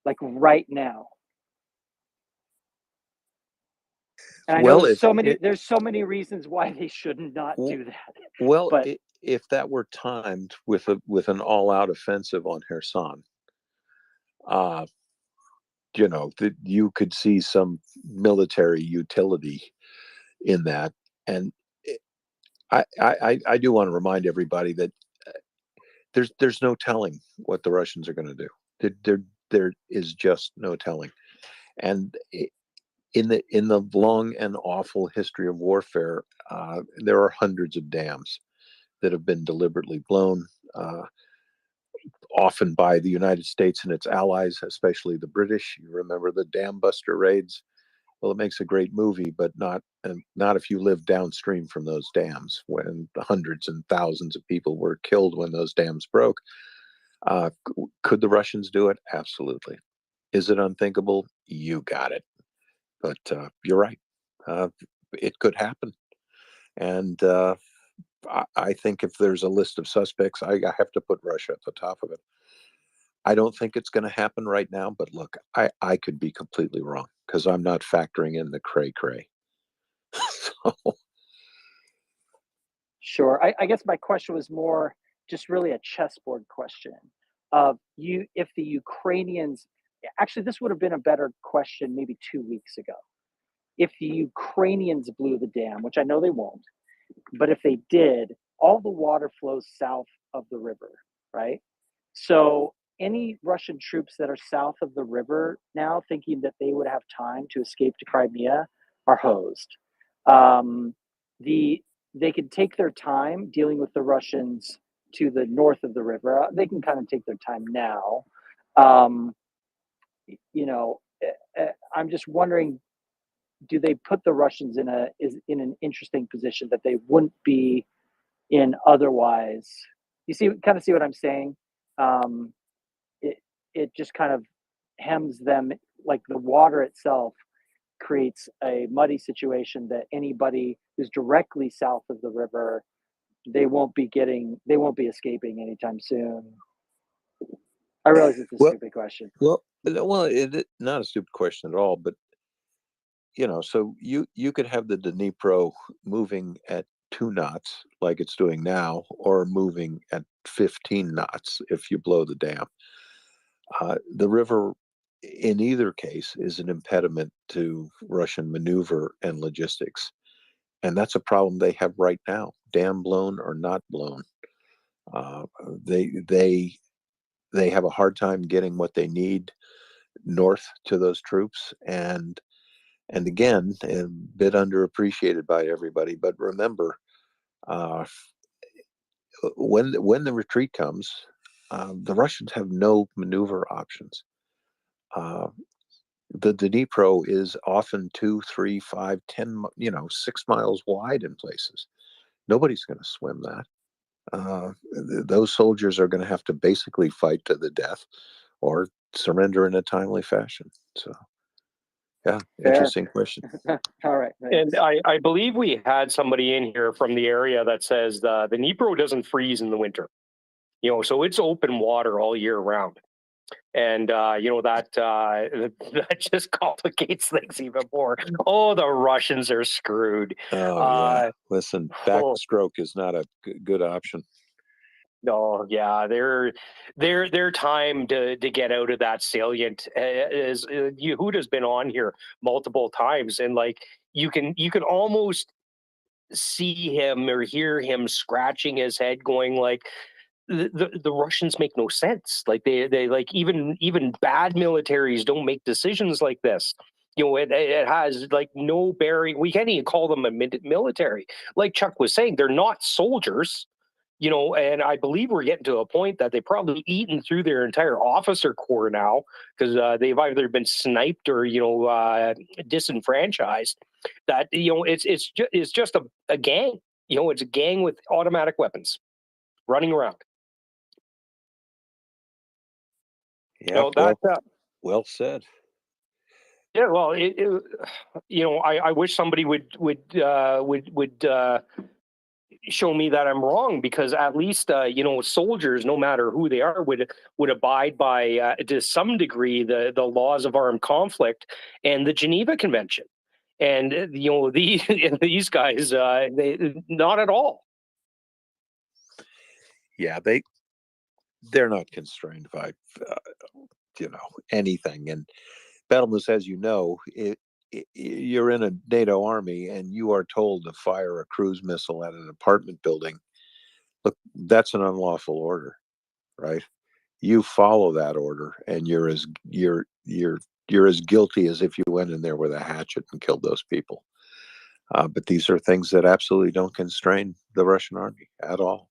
Speaker 15: Like right now? And I know there's so many reasons why they should not do that.
Speaker 11: Well,
Speaker 15: but
Speaker 11: if that were timed with an all-out offensive on Kherson, you could see some military utility in that. And I do want to remind everybody that there's no telling what the Russians are going to do. There is just no telling. And in the long and awful history of warfare, there are hundreds of dams that have been deliberately blown, often by the United States and its allies, especially the British. You remember the dam buster raids? Well, it makes a great movie, but not if you live downstream from those dams, when hundreds and thousands of people were killed when those dams broke. Could the Russians do it? Absolutely. Is it unthinkable? You got it. But you're right. It could happen. And I think if there's a list of suspects, I have to put Russia at the top of it. I don't think it's going to happen right now, but look, I could be completely wrong because I'm not factoring in the cray-cray. So.
Speaker 15: Sure. I guess my question was more just really a chessboard question of if the Ukrainians, actually, this would have been a better question maybe 2 weeks ago. If the Ukrainians blew the dam, which I know they won't, but if they did, all the water flows south of the river, right? So any Russian troops that are south of the river now thinking that they would have time to escape to Crimea are hosed. They can take their time dealing with the Russians to the north of the river. They can kind of take their time now. I'm just wondering, do they put the Russians in an interesting position that they wouldn't be in otherwise? You kind of see what I'm saying? It just kind of hems them, like the water itself creates a muddy situation that anybody who's directly south of the river, they won't be escaping anytime soon. I realize it's a stupid question.
Speaker 11: Well, it's not a stupid question at all, but so you could have the Dnipro moving at 2 knots like it's doing now, or moving at 15 knots if you blow the dam. The river, in either case, is an impediment to Russian maneuver and logistics. And that's a problem they have right now, dam blown or not blown. They have a hard time getting what they need north to those troops, and And again, a bit underappreciated by everybody. But remember, when the retreat comes, the Russians have no maneuver options. The Dnipro is often 2, 3, 5, 10, 6 miles wide in places. Nobody's going to swim that. Those soldiers are going to have to basically fight to the death or surrender in a timely fashion. So, yeah,
Speaker 15: Fair.
Speaker 11: interesting question.
Speaker 15: All right. Thanks.
Speaker 4: And I believe we had somebody in here from the area that says the Dnipro doesn't freeze in the winter. So it's open water all year round. And that just complicates things even more. Oh, the Russians are screwed.
Speaker 11: Oh yeah. Listen, backstroke is not a good option.
Speaker 4: No, yeah, their time to get out of that salient is Yehuda's been on here multiple times, and like you can almost see him or hear him scratching his head, going like, the Russians make no sense. Like they like even bad militaries don't make decisions like this. It has like no bearing. We can't even call them a military. Like Chuck was saying, they're not soldiers. And I believe we're getting to a point that they've probably eaten through their entire officer corps now, because they've either been sniped or disenfranchised. That it's just a gang. It's a gang with automatic weapons running around.
Speaker 11: Yeah, well said.
Speaker 4: Yeah, well, I wish somebody would show me that I'm wrong, because at least soldiers, no matter who they are, would abide by to some degree the laws of armed conflict and the Geneva Convention. And these guys, they not at all.
Speaker 11: Yeah, they're not constrained by anything. And Battlemoose, as you know, you're in a NATO army and you are told to fire a cruise missile at an apartment building. Look, that's an unlawful order, right? You follow that order, and you're as guilty as if you went in there with a hatchet and killed those people. But these are things that absolutely don't constrain the Russian army at all.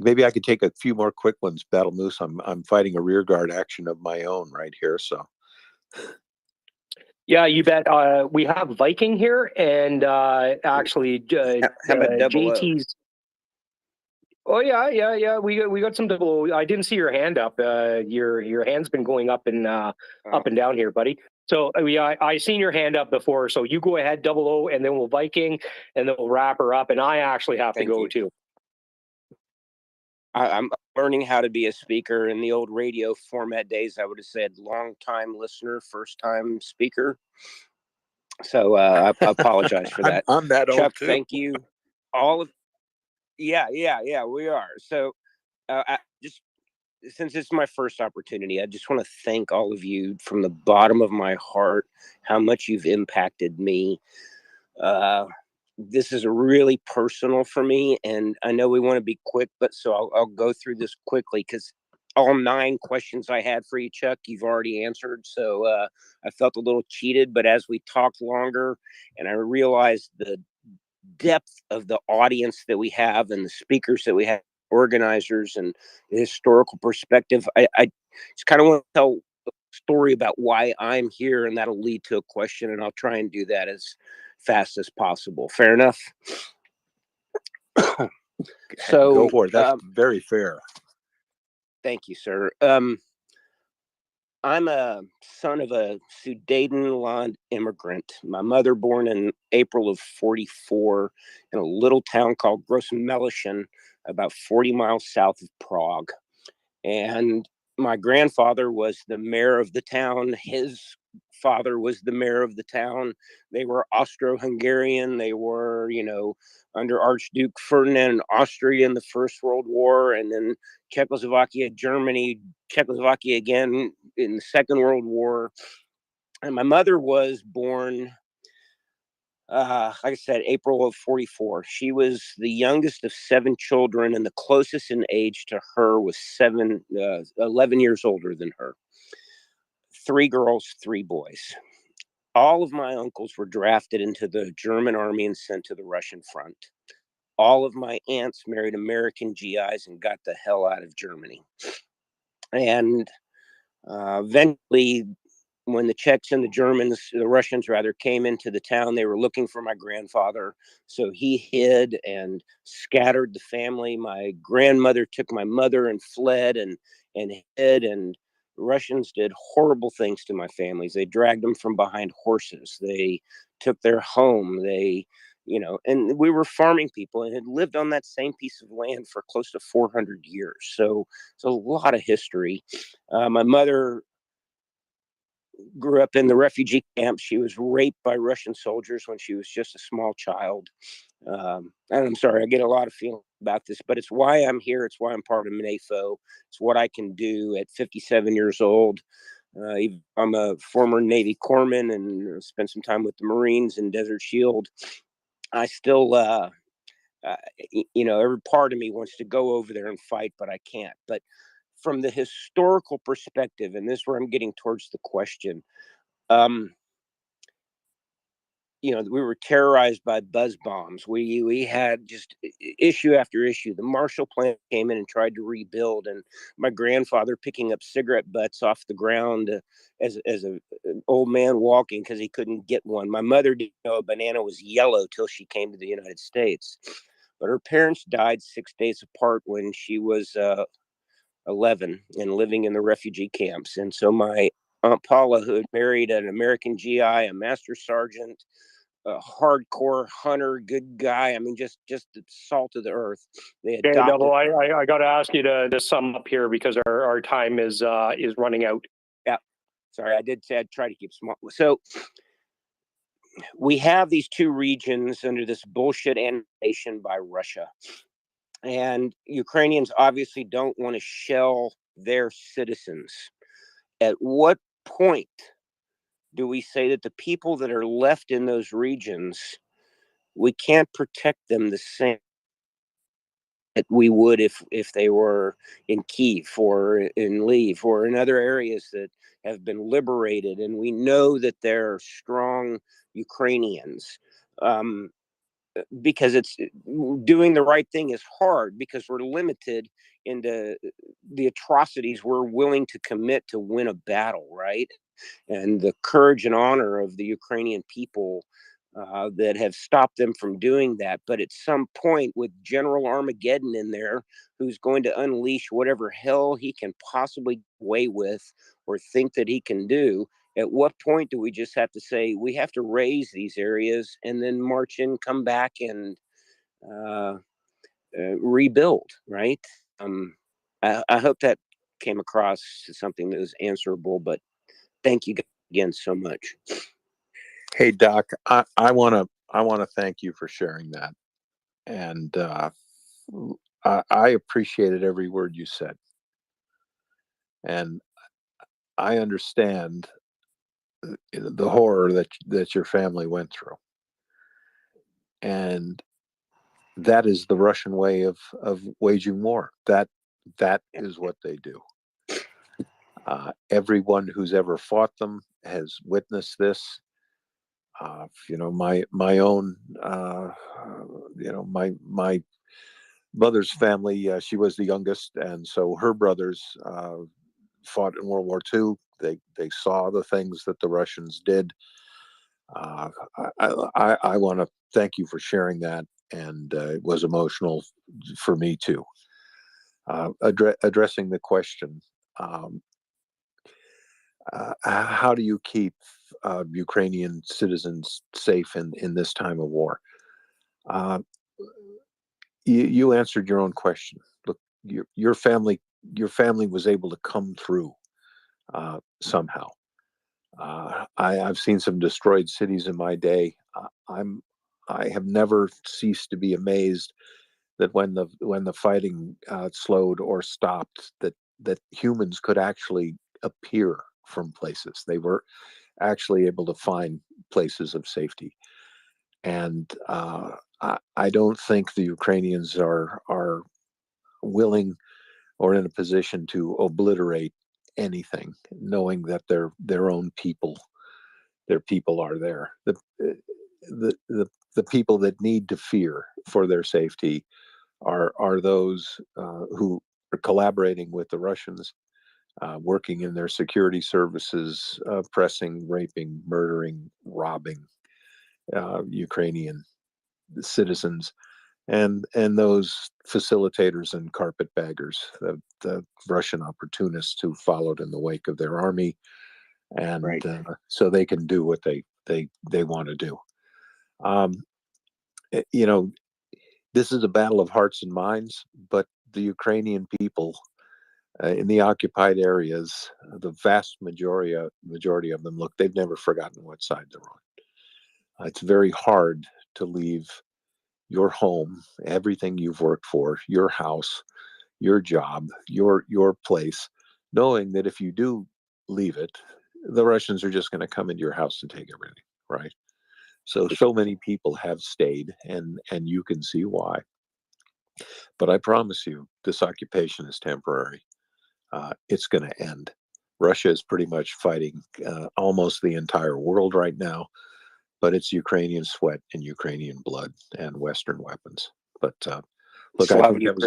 Speaker 11: Maybe I could take a few more quick ones, Battlemoose. I'm fighting a rearguard action of my own right here, so.
Speaker 4: Yeah, you bet. We have Viking here, and actually,
Speaker 5: How about double O?
Speaker 4: JT's. Oh yeah. We got some double. I didn't see your hand up. Your hand's been going up and down here, buddy. So I seen your hand up before. So you go ahead, double O, and then we'll Viking, and then we'll wrap her up. And I actually have to go too.
Speaker 5: I'm learning how to be a speaker. In the old radio format days, I would have said long time listener, first time speaker. So I apologize for that.
Speaker 11: I'm that
Speaker 5: Chuck,
Speaker 11: old too.
Speaker 5: thank you. All of yeah, we are. So just since it's my first opportunity, I just want to thank all of you from the bottom of my heart, how much you've impacted me. This is really personal for me, and I know we want to be quick, but so I'll go through this quickly, because all 9 questions I had for you, Chuck, you've already answered. So I felt a little cheated, but as we talked longer and I realized the depth of the audience that we have and the speakers that we have, organizers, and the historical perspective, I just kind of want to tell a story about why I'm here, and that'll lead to a question, and I'll try and do that as fast as possible. Fair enough? So
Speaker 11: go for it. That's very fair.
Speaker 5: Thank you, sir. I'm a son of a Sudetenland immigrant. My mother born in April of 44 in a little town called Grossmelichen, about 40 miles south of Prague. And my grandfather was the mayor of the town. His father was the mayor of the town. They were Austro-Hungarian. They were, under Archduke Ferdinand in Austria in the First World War, and then Czechoslovakia, Germany, Czechoslovakia again in the Second World War. And my mother was born, like I said, April of 44. She was the youngest of 7 children, and the closest in age to her was 11 years older than her. 3 girls, 3 boys. All of my uncles were drafted into the German army and sent to the Russian front. All of my aunts married American GIs and got the hell out of Germany. And eventually, when the Czechs and the Russians rather, came into the town, they were looking for my grandfather. So he hid and scattered the family. My grandmother took my mother and fled and hid. And Russians did horrible things to my families. They dragged them from behind horses. They took their home. And we were farming people and had lived on that same piece of land for close to 400 years. So it's a lot of history. My mother grew up in the refugee camp. She was raped by Russian soldiers when she was just a small child. And I'm sorry, I get a lot of feeling about this, but it's why I'm here. It's why I'm part of NAFO. It's what I can do at 57 years old. I'm a former Navy corpsman and spent some time with the Marines and Desert Shield. I still, every part of me wants to go over there and fight, but I can't. But from the historical perspective, and this is where I'm getting towards the question, we were terrorized by buzz bombs. We had just issue after issue. The Marshall Plan came in and tried to rebuild, and my grandfather picking up cigarette butts off the ground as an old man walking because he couldn't get one. My mother didn't know a banana was yellow till she came to the United States, but her parents died 6 days apart when she was 11 and living in the refugee camps. And so my Aunt Paula, who had married an American GI, a master sergeant, a hardcore hunter, good guy. I mean, just the salt of the earth. They
Speaker 4: Okay,
Speaker 5: adopted.
Speaker 4: Double, I got to ask you to sum up here because our time is running out.
Speaker 5: Yeah, sorry, I did say I'd try to keep small. So we have these two regions under this bullshit annexation by Russia, and Ukrainians obviously don't want to shell their citizens. At what point do we say that the people that are left in those regions, we can't protect them the same that we would if they were in Kiev or in Lviv or in other areas that have been liberated, and we know that they're strong Ukrainians, because it's doing the right thing is hard because we're limited into the atrocities we're willing to commit to win a battle, right? And the courage and honor of the Ukrainian people that have stopped them from doing that. But at some point, with General Armageddon in there, who's going to unleash whatever hell he can possibly get away with or think that he can do, at what point do we just have to say we have to raise these areas and then march in, come back, and rebuild, right? I hope that came across as something that was answerable, but thank you again so much.
Speaker 11: Hey, Doc, I want to thank you for sharing that, and I appreciated every word you said, and I understand the horror that your family went through, and that is the Russian way of waging war. That is what they do. Everyone who's ever fought them has witnessed this. My own, my mother's family, she was the youngest, and so her brothers fought in World War II. They saw the things that the Russians did. I want to thank you for sharing that, and it was emotional for me too. Addressing the question, how do you keep Ukrainian citizens safe in this time of war? You answered your own question. Look, your family was able to come through somehow. I've seen some destroyed cities in my day. I have never ceased to be amazed that when the fighting slowed or stopped, that humans could actually appear from places. They were actually able to find places of safety. And I don't think the Ukrainians are willing or in a position to obliterate anything, knowing that their own people their people are there. The people that need to fear for their safety are those who are collaborating with the Russians, working in their security services, oppressing, raping, murdering, robbing Ukrainian citizens, and those facilitators and carpetbaggers, the Russian opportunists who followed in the wake of their army, and so they can do what they want to do. You know, this is a battle of hearts and minds, but the Ukrainian people in the occupied areas, the vast majority of them, look, they've never forgotten what side they're on. It's very hard to leave your home, everything you've worked for, your house, your job, your place, knowing that if you do leave it, the Russians are just going to come into your house and take everything, right? So many people have stayed, and you can see why. But I promise you, this occupation is temporary. It's going to end. Russia is pretty much fighting almost the entire world right now, but it's Ukrainian sweat and Ukrainian blood and Western weapons. But look, I think that was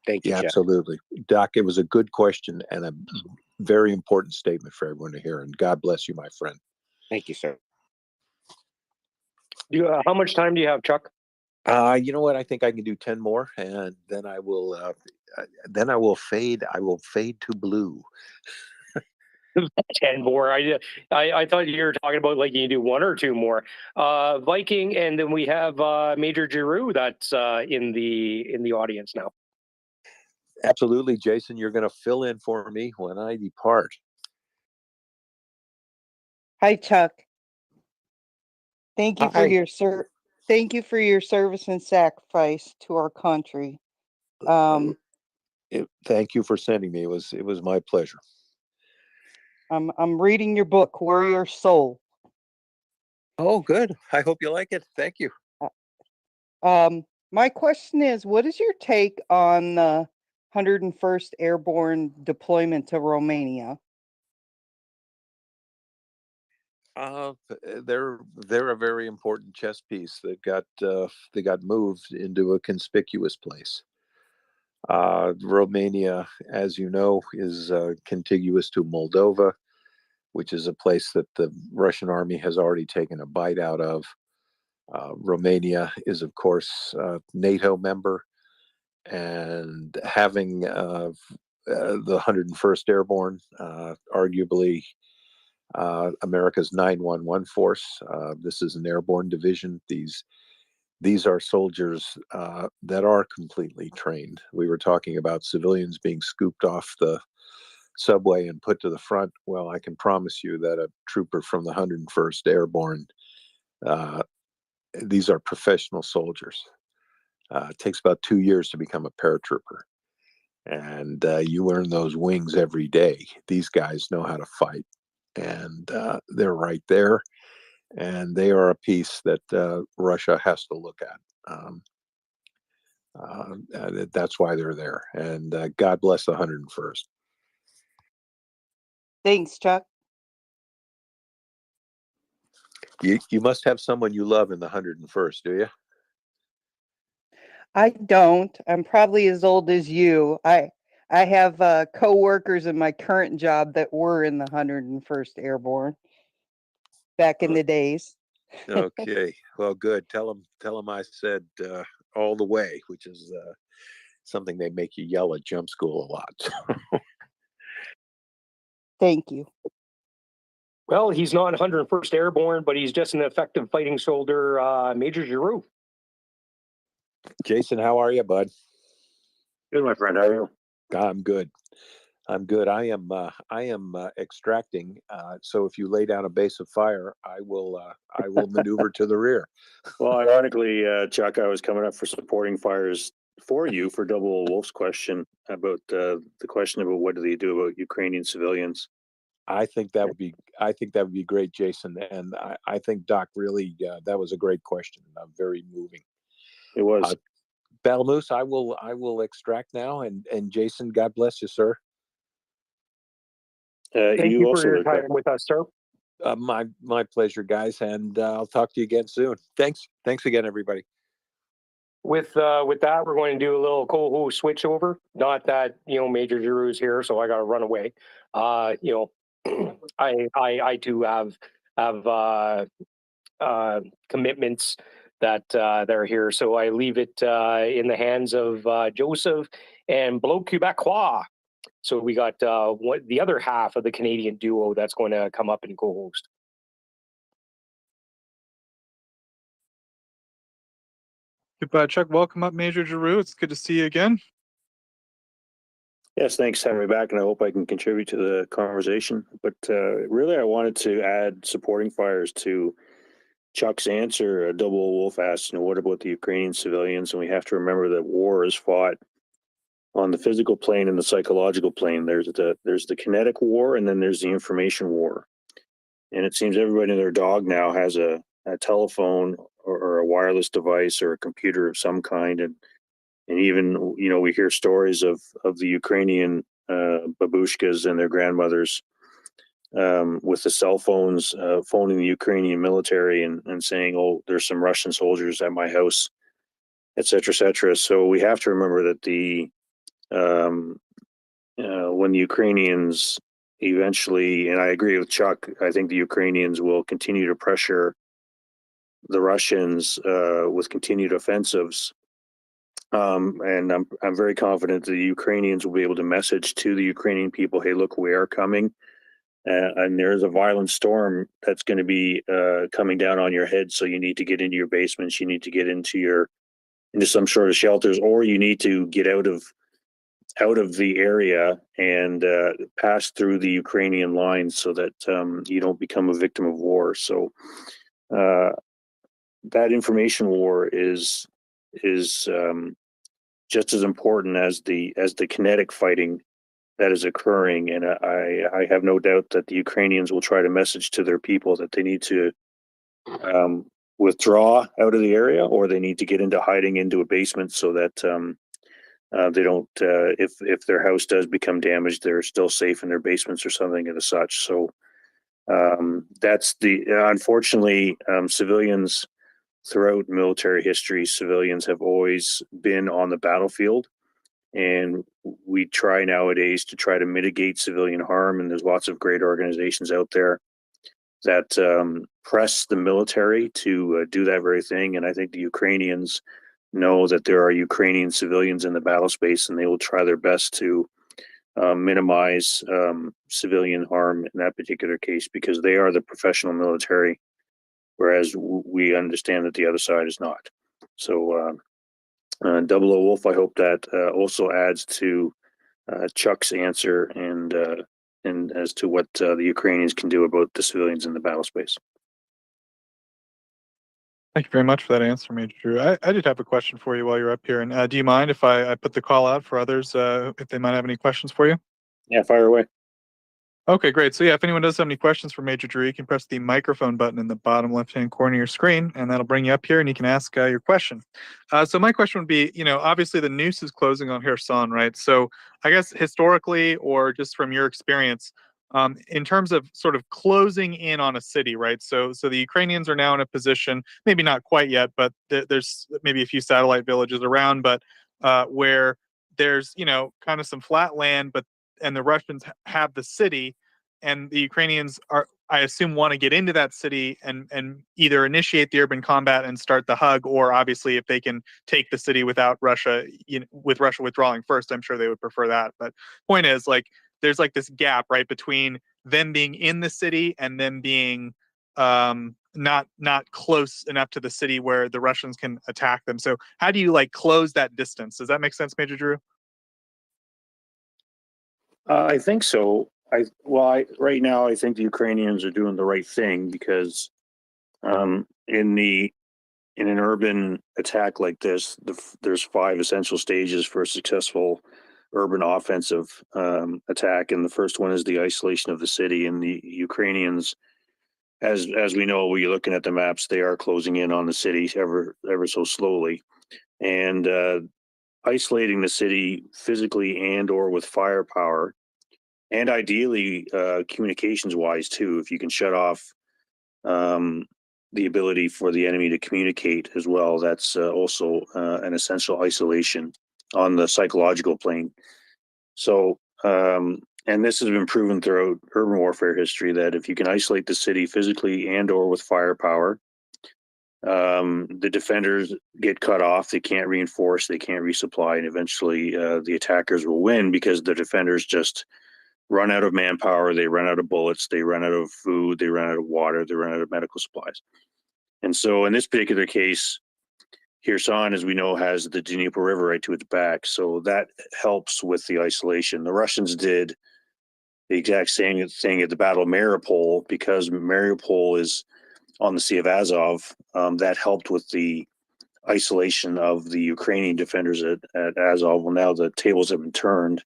Speaker 5: Thank you,
Speaker 11: yeah,
Speaker 5: Chuck.
Speaker 11: absolutely, Doc. It was a good question and a very important statement for everyone to hear. And God bless you, my friend.
Speaker 5: Thank you, sir.
Speaker 4: How much time do you have, Chuck?
Speaker 11: You know what? I think I can do 10 more, and then I will fade. I will fade to blue.
Speaker 4: 10 more. I thought you were talking about like you do one or two more. Viking, and then we have Major Giroux that's in the audience now.
Speaker 11: Absolutely, Jason. You're going to fill in for me when I depart.
Speaker 6: Hi, Chuck. Thank you for
Speaker 11: Hi.
Speaker 6: your Thank you for your service and sacrifice to our country.
Speaker 11: Thank you for sending me. It was my pleasure.
Speaker 6: I'm reading your book, Warrior Soul.
Speaker 11: Oh, good. I hope you like it. Thank you.
Speaker 6: My question is, what is your take on the 101st Airborne deployment to Romania?
Speaker 11: They're a very important chess piece that got moved into a conspicuous place. Romania, as you know, is contiguous to Moldova, which is a place that the Russian army has already taken a bite out of. Romania is, of course, a NATO member, and having the 101st Airborne, arguably America's 911 force. This is an airborne division. These are soldiers that are completely trained. We were talking about civilians being scooped off the subway and put to the front. Well, I can promise you that a trooper from the 101st Airborne, these are professional soldiers. It takes about 2 years to become a paratrooper. And you earn those wings every day. These guys know how to fight. And they're right there. And they are a piece that Russia has to look at. That's why they're there. And God bless the 101st.
Speaker 6: Thanks, Chuck.
Speaker 11: You must have someone you love in the 101st, do you?
Speaker 6: I don't. I'm probably as old as you. I have co-workers in my current job that were in the 101st Airborne back in the days.
Speaker 11: Okay. Well, good. Tell them I said all the way, which is something they make you yell at jump school a lot.
Speaker 6: Thank you.
Speaker 4: Well, he's not 101st Airborne, but he's just an effective fighting soldier, Major Giroux.
Speaker 11: Jason, how are you, bud?
Speaker 14: Good, my friend. How are you?
Speaker 11: I'm good. I'm good. I am extracting. So if you lay down a base of fire, I will maneuver to the rear.
Speaker 14: Well, ironically, Chuck, I was coming up for supporting fires for you for Double Wolf's question about the question about what do they do about Ukrainian civilians.
Speaker 11: I think that would be great, Jason. And I think Doc really that was a great question. Very moving.
Speaker 14: It was.
Speaker 11: Battle Moose, I will extract now. And Jason, God bless you, sir.
Speaker 4: Thank you for your time with us, sir.
Speaker 11: My pleasure, guys, and I'll talk to you again soon. Thanks again, everybody.
Speaker 4: With that, we're going to do a little co-host switch over. Not that Major Drew's here, so I got to run away. I too have commitments that are here, so I leave it in the hands of Joseph and Bloc Québécois. So we got the other half of the Canadian duo that's going to come up and co-host.
Speaker 9: Goodbye, Chuck. Welcome up, Major Giroux. It's good to see you again.
Speaker 14: Yes, thanks for having me back, and I hope I can contribute to the conversation. But really, I wanted to add supporting fires to Chuck's answer. Double Wolf asked, what about the Ukrainian civilians? And we have to remember that war is fought on the physical plane and the psychological plane. There's the kinetic war, and then there's the information war. And it seems everybody and their dog now has a telephone or a wireless device or a computer of some kind, and even we hear stories of the Ukrainian babushkas and their grandmothers with the cell phones phoning the Ukrainian military and saying, "Oh, there's some Russian soldiers at my house," et cetera, et cetera. So we have to remember that when the Ukrainians eventually, and I agree with Chuck, I think the Ukrainians will continue to pressure the Russians with continued offensives. And I'm very confident the Ukrainians will be able to message to the Ukrainian people, "Hey, look, we are coming, and there's a violent storm that's going to be coming down on your head. So you need to get into your basements. You need to get into some sort of shelters, or you need to get out of the area and pass through the Ukrainian lines so that you don't become a victim of war." So that information war is just as important as the kinetic fighting that is occurring. And I have no doubt that the Ukrainians will try to message to their people that they need to withdraw out of the area, or they need to get into hiding into a basement so that they don't, if their house does become damaged, they're still safe in their basements or something of the such. So that's unfortunately, civilians throughout military history, civilians have always been on the battlefield, and we try nowadays to try to mitigate civilian harm. And there's lots of great organizations out there that press the military to do that very thing. And I think the Ukrainians know that there are Ukrainian civilians in the battle space, and they will try their best to minimize civilian harm in that particular case, because they are the professional military, whereas we understand that the other side is not. So Double O Wolf, I hope that also adds to Chuck's answer and as to what the Ukrainians can do about the civilians in the battle space.
Speaker 9: Thank you very much for that answer, Major Drew. I did have a question for you while you're up here. And do you mind if I put the call out for others if they might have any questions for you?
Speaker 14: Yeah, fire away.
Speaker 9: Okay, great. So yeah, if anyone does have any questions for Major Drew, you can press the microphone button in the bottom left-hand corner of your screen, and that'll bring you up here and you can ask your question. So my question would be, obviously the noose is closing on Kherson, right? So I guess historically, or just from your experience, in terms of sort of closing in on a city, right? So the Ukrainians are now in a position, maybe not quite yet, but there's maybe a few satellite villages around, but where there's, kind of some flat land, and the Russians have the city, and the Ukrainians I assume, want to get into that city and either initiate the urban combat and start the hug, or obviously if they can take the city without Russia, with Russia withdrawing first, I'm sure they would prefer that. But point is, there's this gap right between them being in the city and them being not close enough to the city where the Russians can attack them. So how do you close that distance? Does that make sense, Major Drew?
Speaker 14: I think so. Right now, I think the Ukrainians are doing the right thing, because in an urban attack like this, there's 5 essential stages for a successful urban offensive attack, and the first one is the isolation of the city. And the Ukrainians, as we know, we're looking at the maps, they are closing in on the city ever so slowly, and isolating the city physically and or with firepower and ideally communications wise too. If you can shut off the ability for the enemy to communicate as well, that's also an essential isolation on the psychological plane. So, and this has been proven throughout urban warfare history that if you can isolate the city physically and or with firepower, the defenders get cut off, they can't reinforce, they can't resupply, and eventually the attackers will win because the defenders just run out of manpower, they run out of bullets, they run out of food, they run out of water, they run out of medical supplies. And so in this particular case, Kherson, as we know, has the Dnieper River right to its back. So that helps with the isolation. The Russians did the exact same thing at the Battle of MriyaReport because MriyaReport is on the Sea of Azov. That helped with the isolation of the Ukrainian defenders at Azov. Well, now the tables have been turned,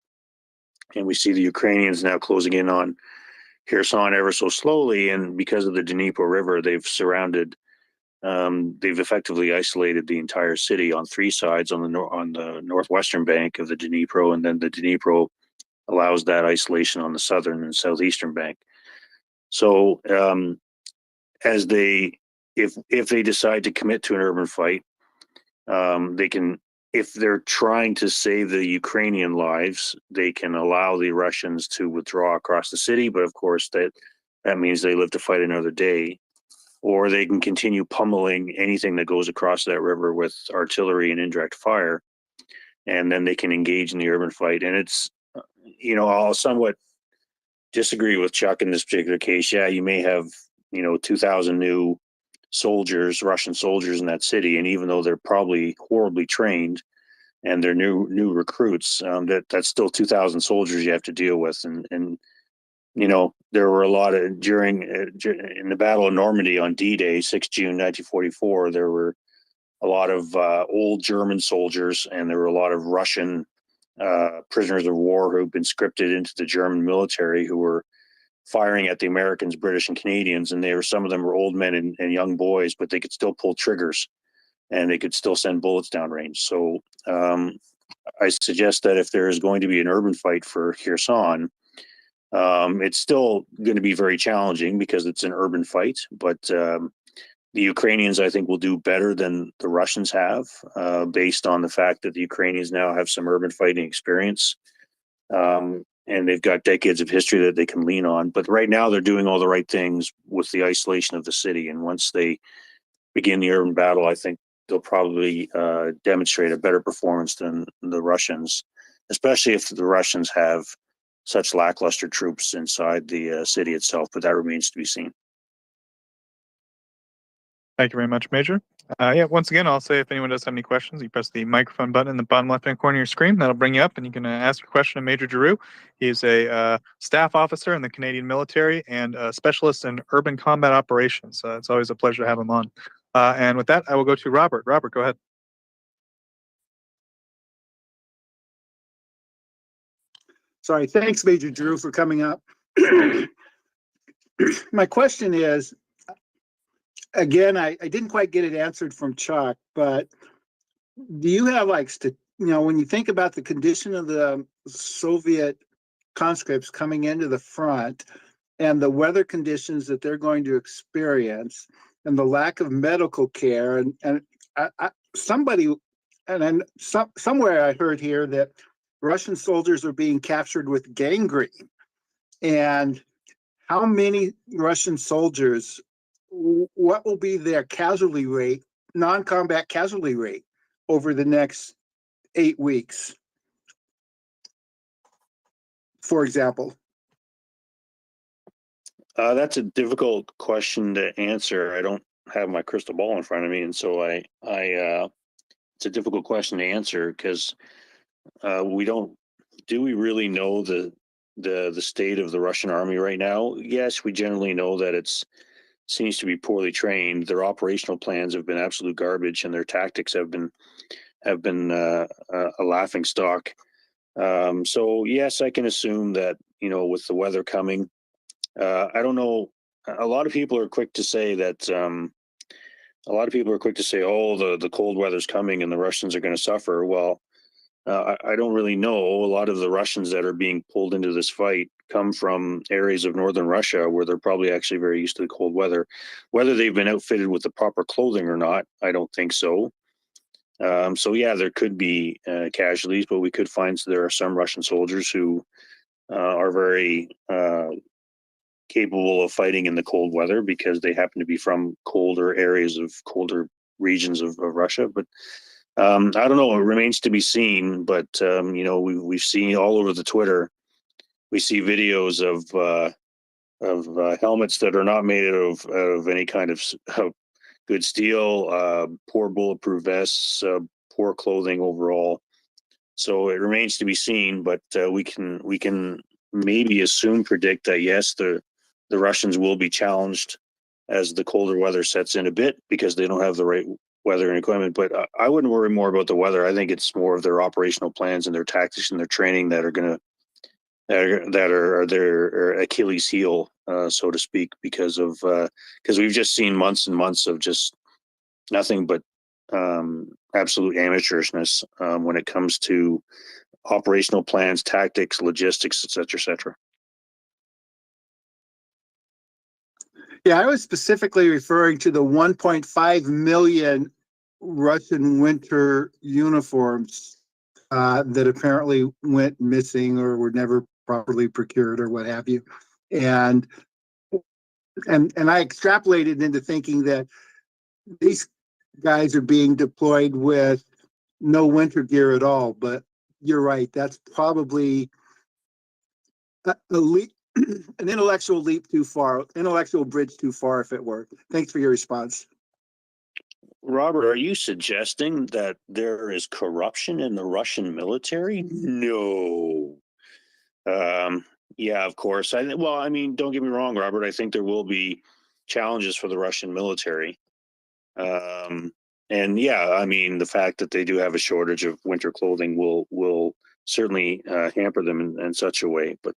Speaker 14: and we see the Ukrainians now closing in on Kherson ever so slowly. And because of the Dnieper River, they've surrounded. They've effectively isolated the entire city on three sides on the northwestern bank of the Dnipro, and then the Dnipro allows that isolation on the southern and southeastern bank. So as they, if they decide to commit to an urban fight, they can, if they're trying to save the Ukrainian lives, they can allow the Russians to withdraw across the city. But of course, that means they live to fight another day. Or they can continue pummeling anything that goes across that river with artillery and indirect fire, and then they can engage in the urban fight. And it's, I'll somewhat disagree with Chuck in this particular case. Yeah, you may have, 2,000 new soldiers, Russian soldiers in that city, and even though they're probably horribly trained and they're new recruits, that's still 2,000 soldiers you have to deal with, and there were a lot of in the Battle of Normandy on D-Day, 6 June 1944, there were a lot of old German soldiers, and there were a lot of Russian prisoners of war who'd been scripted into the German military who were firing at the Americans, British, and Canadians. And some of them were old men and young boys, but they could still pull triggers and they could still send bullets downrange. So I suggest that if there is going to be an urban fight for Kherson, it's still going to be very challenging because it's an urban fight, but the Ukrainians, I think, will do better than the Russians have, based on the fact that the Ukrainians now have some urban fighting experience, and they've got decades of history that they can lean on. But right now, they're doing all the right things with the isolation of the city, and once they begin the urban battle, I think they'll probably demonstrate a better performance than the Russians, especially if the Russians have such lackluster troops inside the city itself, but that remains to be seen.
Speaker 9: Thank you very much, Major. Once again, I'll say if anyone does have any questions, you press the microphone button in the bottom left-hand corner of your screen. That'll bring you up, and you can ask a question of Major Giroux. He's a staff officer in the Canadian military and a specialist in urban combat operations. It's always a pleasure to have him on. And with that, I will go to Robert. Robert, go ahead.
Speaker 22: Sorry, thanks, Major Drew, for coming up. My question is, again, I didn't quite get it answered from Chuck, but do you have when you think about the condition of the Soviet conscripts coming into the front and the weather conditions that they're going to experience and the lack of medical care, and somewhere I heard here that Russian soldiers are being captured with gangrene, and how many Russian soldiers, what will be their casualty rate, non-combat casualty rate over the next 8 weeks, for example?
Speaker 14: That's a difficult question to answer. I don't have my crystal ball in front of me, and so it's a difficult question to answer because do we really know the state of the Russian army right now? Yes, we generally know that it seems to be poorly trained. Their operational plans have been absolute garbage, and their tactics have been a laughing stock. So yes, I can assume that with the weather coming, I don't know. A lot of people are quick to say that. A lot of people are quick to say, "Oh, the cold weather's coming and the Russians are going to suffer." Well, I don't really know. A lot of the Russians that are being pulled into this fight come from areas of northern Russia where they're probably actually very used to the cold weather. Whether they've been outfitted with the proper clothing or not, I don't think so. So yeah, there could be casualties, but we could find there are some Russian soldiers who are very capable of fighting in the cold weather because they happen to be from colder areas of colder regions of Russia. But I don't know. It remains to be seen. But you know, we've seen all over the Twitter. We see videos of helmets that are not made out of any kind of good steel, poor bulletproof vests, poor clothing overall. So it remains to be seen. But we can maybe assume, predict that yes, the Russians will be challenged as the colder weather sets in a bit because they don't have the right weather and equipment. But I wouldn't worry more about the weather. I think it's more of their operational plans and their tactics and their training that are going to that are their Achilles heel, so to speak, because we've just seen months and months of just nothing but absolute amateurishness when it comes to operational plans, tactics, logistics, et cetera, et cetera.
Speaker 22: Yeah, I was specifically referring to the 1.5 million Russian winter uniforms that apparently went missing or were never properly procured or what have you. And I extrapolated into thinking that these guys are being deployed with no winter gear at all. But you're right, that's probably a leap, an intellectual leap too far, intellectual bridge too far if it were. Thanks for your response.
Speaker 14: Robert, are you suggesting that there is corruption in the Russian military? No. Yeah, of course. Well, I mean, don't get me wrong, Robert. I think there will be challenges for the Russian military. And yeah, I mean, the fact that they do have a shortage of winter clothing will certainly hamper them in such a way. But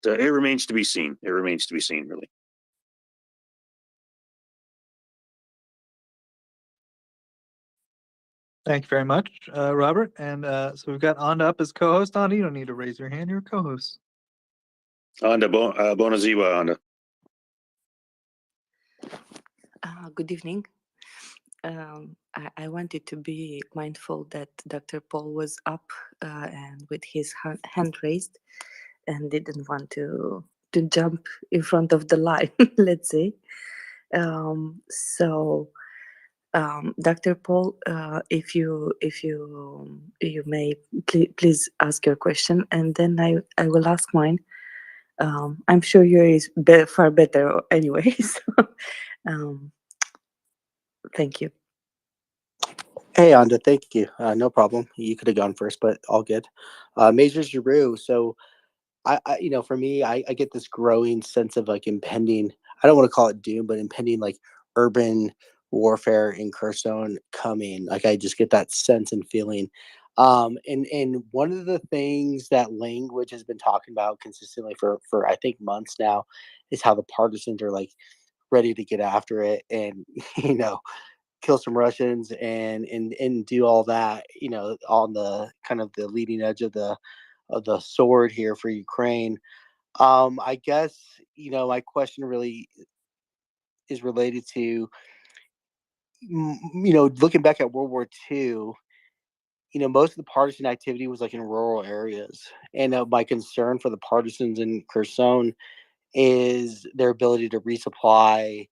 Speaker 14: it remains to be seen. It remains to be seen, really.
Speaker 16: Thank you very much, Robert. And so we've got Anda up as co-host. Anda, you don't need to raise your hand. You're a co-host.
Speaker 14: Anda, bona ziua, Anda.
Speaker 21: Good evening. I wanted to be mindful that Dr. Paul was up and with his hand raised and didn't want to jump in front of the line, let's say. Dr. Paul, if you may please ask your question, and then I will ask mine. I'm sure yours is far better anyway. So, thank you.
Speaker 23: Hey, Anda, thank you. No problem. You could have gone first, but all good. Major Giroux. So, you know, for me, I get this growing sense of like impending. I don't want to call it doom, but impending like urban warfare in Kherson coming. Like I just get that sense and feeling. And one of the things that language has been talking about consistently for I think months now is how the partisans are like ready to get after it and you know kill some Russians and do all that, you know, on the kind of the leading edge of the sword here for Ukraine. I guess, you know, my question really is related to, you know, looking back at World War II, you know, most of the partisan activity was like in rural areas. And my concern for the partisans in Kherson is their ability to resupply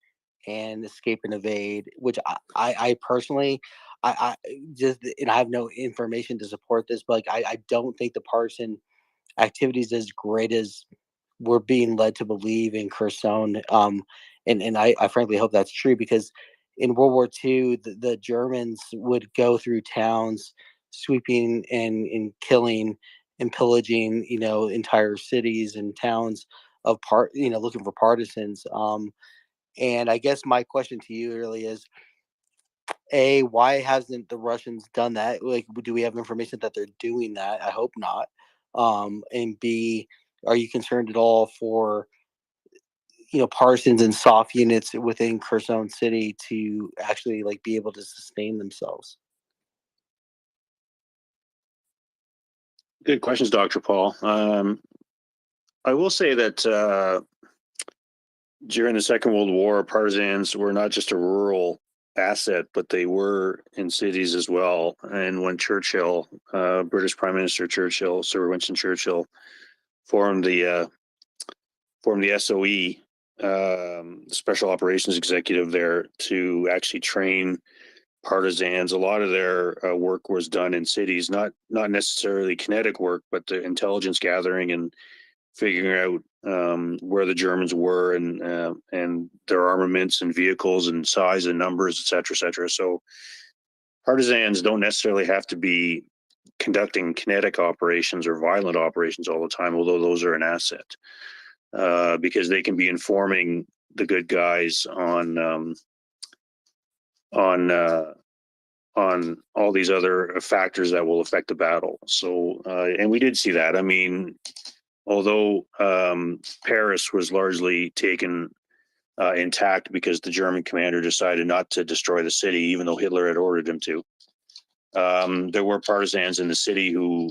Speaker 23: and escape and evade, which I personally, I just, and I have no information to support this, but like, I don't think the partisan activities as great as we're being led to believe in Kherson. And I frankly hope that's true because in World War II, the Germans would go through towns, sweeping and killing and pillaging, you know, entire cities and towns of you know, looking for partisans. And I guess my question to you really is, A, why hasn't the Russians done that? Like, do we have information that they're doing that? I hope not. And B, are you concerned at all for, you know, partisans and soft units within Kherson City to actually like be able to sustain themselves?
Speaker 14: Good questions, Dr. Paul. I will say that during the Second World War, partisans were not just a rural asset, but they were in cities as well. And when Churchill, British Prime Minister Churchill, Sir Winston Churchill, formed the SOE, Special Operations Executive there, to actually train partisans. A lot of their work was done in cities, not necessarily kinetic work, but the intelligence gathering and figuring out where the Germans were and their armaments and vehicles and size and numbers, et cetera, et cetera. So partisans don't necessarily have to be conducting kinetic operations or violent operations all the time, although those are an asset, because they can be informing the good guys on all these other factors that will affect the battle. So, and we did see that. I mean, although Paris was largely taken intact because the German commander decided not to destroy the city, even though Hitler had ordered him to. There were partisans in the city who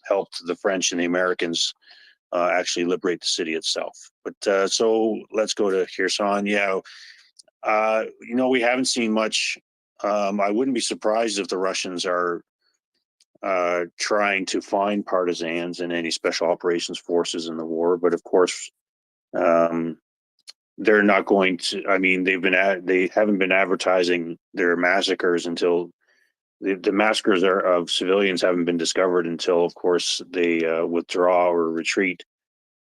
Speaker 14: helped the French and the Americans actually liberate the city itself. But so let's go to Kherson. Yeah, we haven't seen much. I wouldn't be surprised if the Russians are trying to find partisans in any special operations forces in the war, but of course, they're not going to. I mean, they haven't been advertising their massacres until the massacres of civilians haven't been discovered until, of course, they withdraw or retreat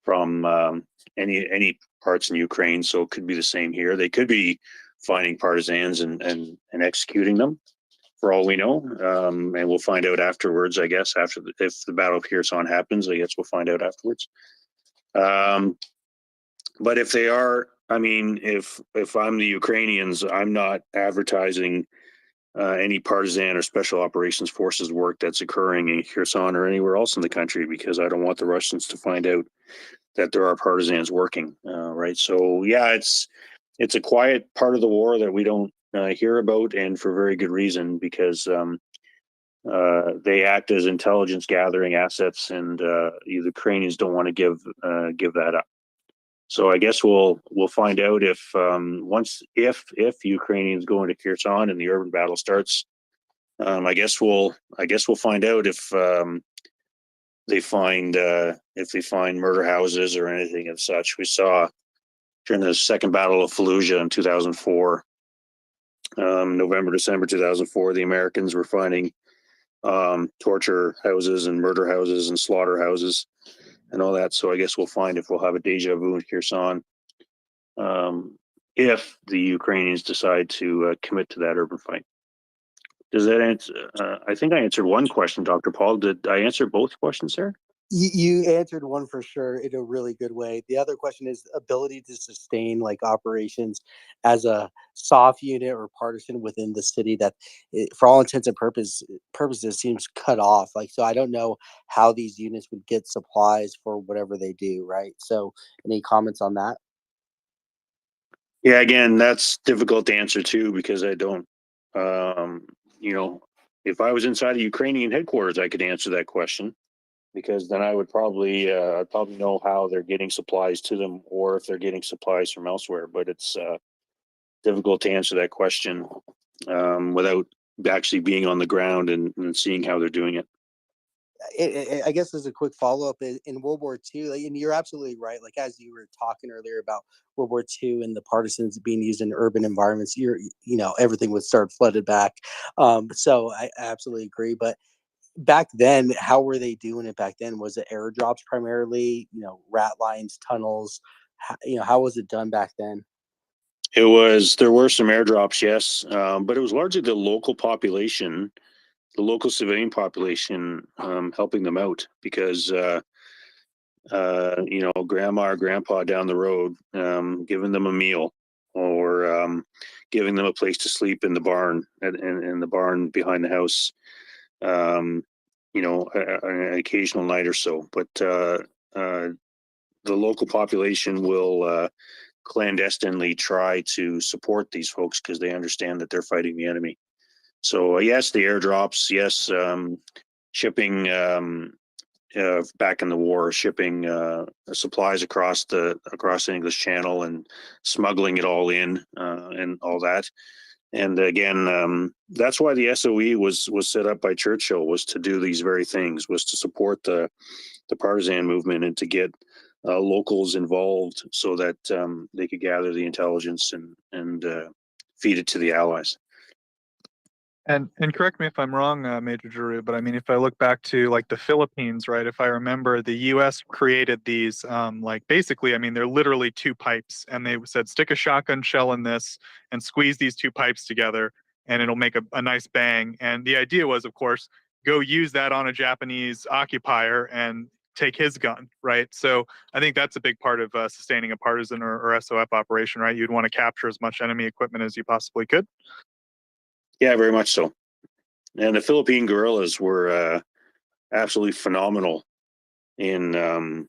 Speaker 14: from any parts in Ukraine. So it could be the same here. They could be finding partisans and executing them, for all we know, and we'll find out afterwards. I guess if the Battle of Kherson happens, I guess we'll find out afterwards. But if they are, I mean, if I'm the Ukrainians, I'm not advertising any partisan or special operations forces work that's occurring in Kherson or anywhere else in the country, because I don't want the Russians to find out that there are partisans working. Right. So yeah, it's a quiet part of the war that we don't hear about, and for very good reason, because they act as intelligence gathering assets, and the Ukrainians don't want to give that up. So I guess we'll find out if Ukrainians go into Kherson and the urban battle starts. I guess we'll find out if they find murder houses or anything of such. We saw during the Second Battle of Fallujah in 2004, November, December 2004, the Americans were finding torture houses and murder houses and slaughterhouses and all that. So I guess we'll find if we'll have a deja vu in Kherson if the Ukrainians decide to commit to that urban fight. Does that answer? I think I answered one question, Dr. Paul. Did I answer both questions, sir?
Speaker 23: You answered one for sure in a really good way. The other question is ability to sustain like operations as a soft unit or partisan within the city that, for all intents and purposes, seems cut off. Like, so I don't know how these units would get supplies for whatever they do, right? So any comments on that?
Speaker 14: Yeah, again, that's difficult to answer too, because I don't, if I was inside a Ukrainian headquarters, I could answer that question, because then I would probably know how they're getting supplies to them, or if they're getting supplies from elsewhere. But it's difficult to answer that question without actually being on the ground and seeing how they're doing it.
Speaker 23: I guess as a quick follow-up, in World War II, like, and you're absolutely right, like as you were talking earlier about World War II and the partisans being used in urban environments, everything would start flooded back. So I absolutely agree. But back then, how were they doing it back then? Was it airdrops primarily, rat lines, tunnels? How was it done back then?
Speaker 14: There were some airdrops, yes, but it was largely the local population, the local civilian population, helping them out, because grandma or grandpa down the road, giving them a meal, or giving them a place to sleep in the barn, in the barn behind the house, an occasional night or so. But the local population will clandestinely try to support these folks, because they understand that they're fighting the enemy. So yes, the airdrops, yes, shipping back in the war, shipping supplies across the English Channel and smuggling it all in and all that. And again, that's why the SOE was set up by Churchill, was to do these very things, was to support the partisan movement and to get locals involved so that they could gather the intelligence and feed it to the Allies.
Speaker 9: And correct me if I'm wrong, Major Giroux, but I mean, if I look back to like the Philippines, right? If I remember, the U.S. created these, like basically, I mean, they're literally two pipes, and they said stick a shotgun shell in this and squeeze these two pipes together, and it'll make a nice bang. And the idea was, of course, go use that on a Japanese occupier and take his gun, right? So I think that's a big part of sustaining a partisan or SOF operation, right? You'd want to capture as much enemy equipment as you possibly could.
Speaker 14: Yeah, very much so. And the Philippine guerrillas were absolutely phenomenal in fighting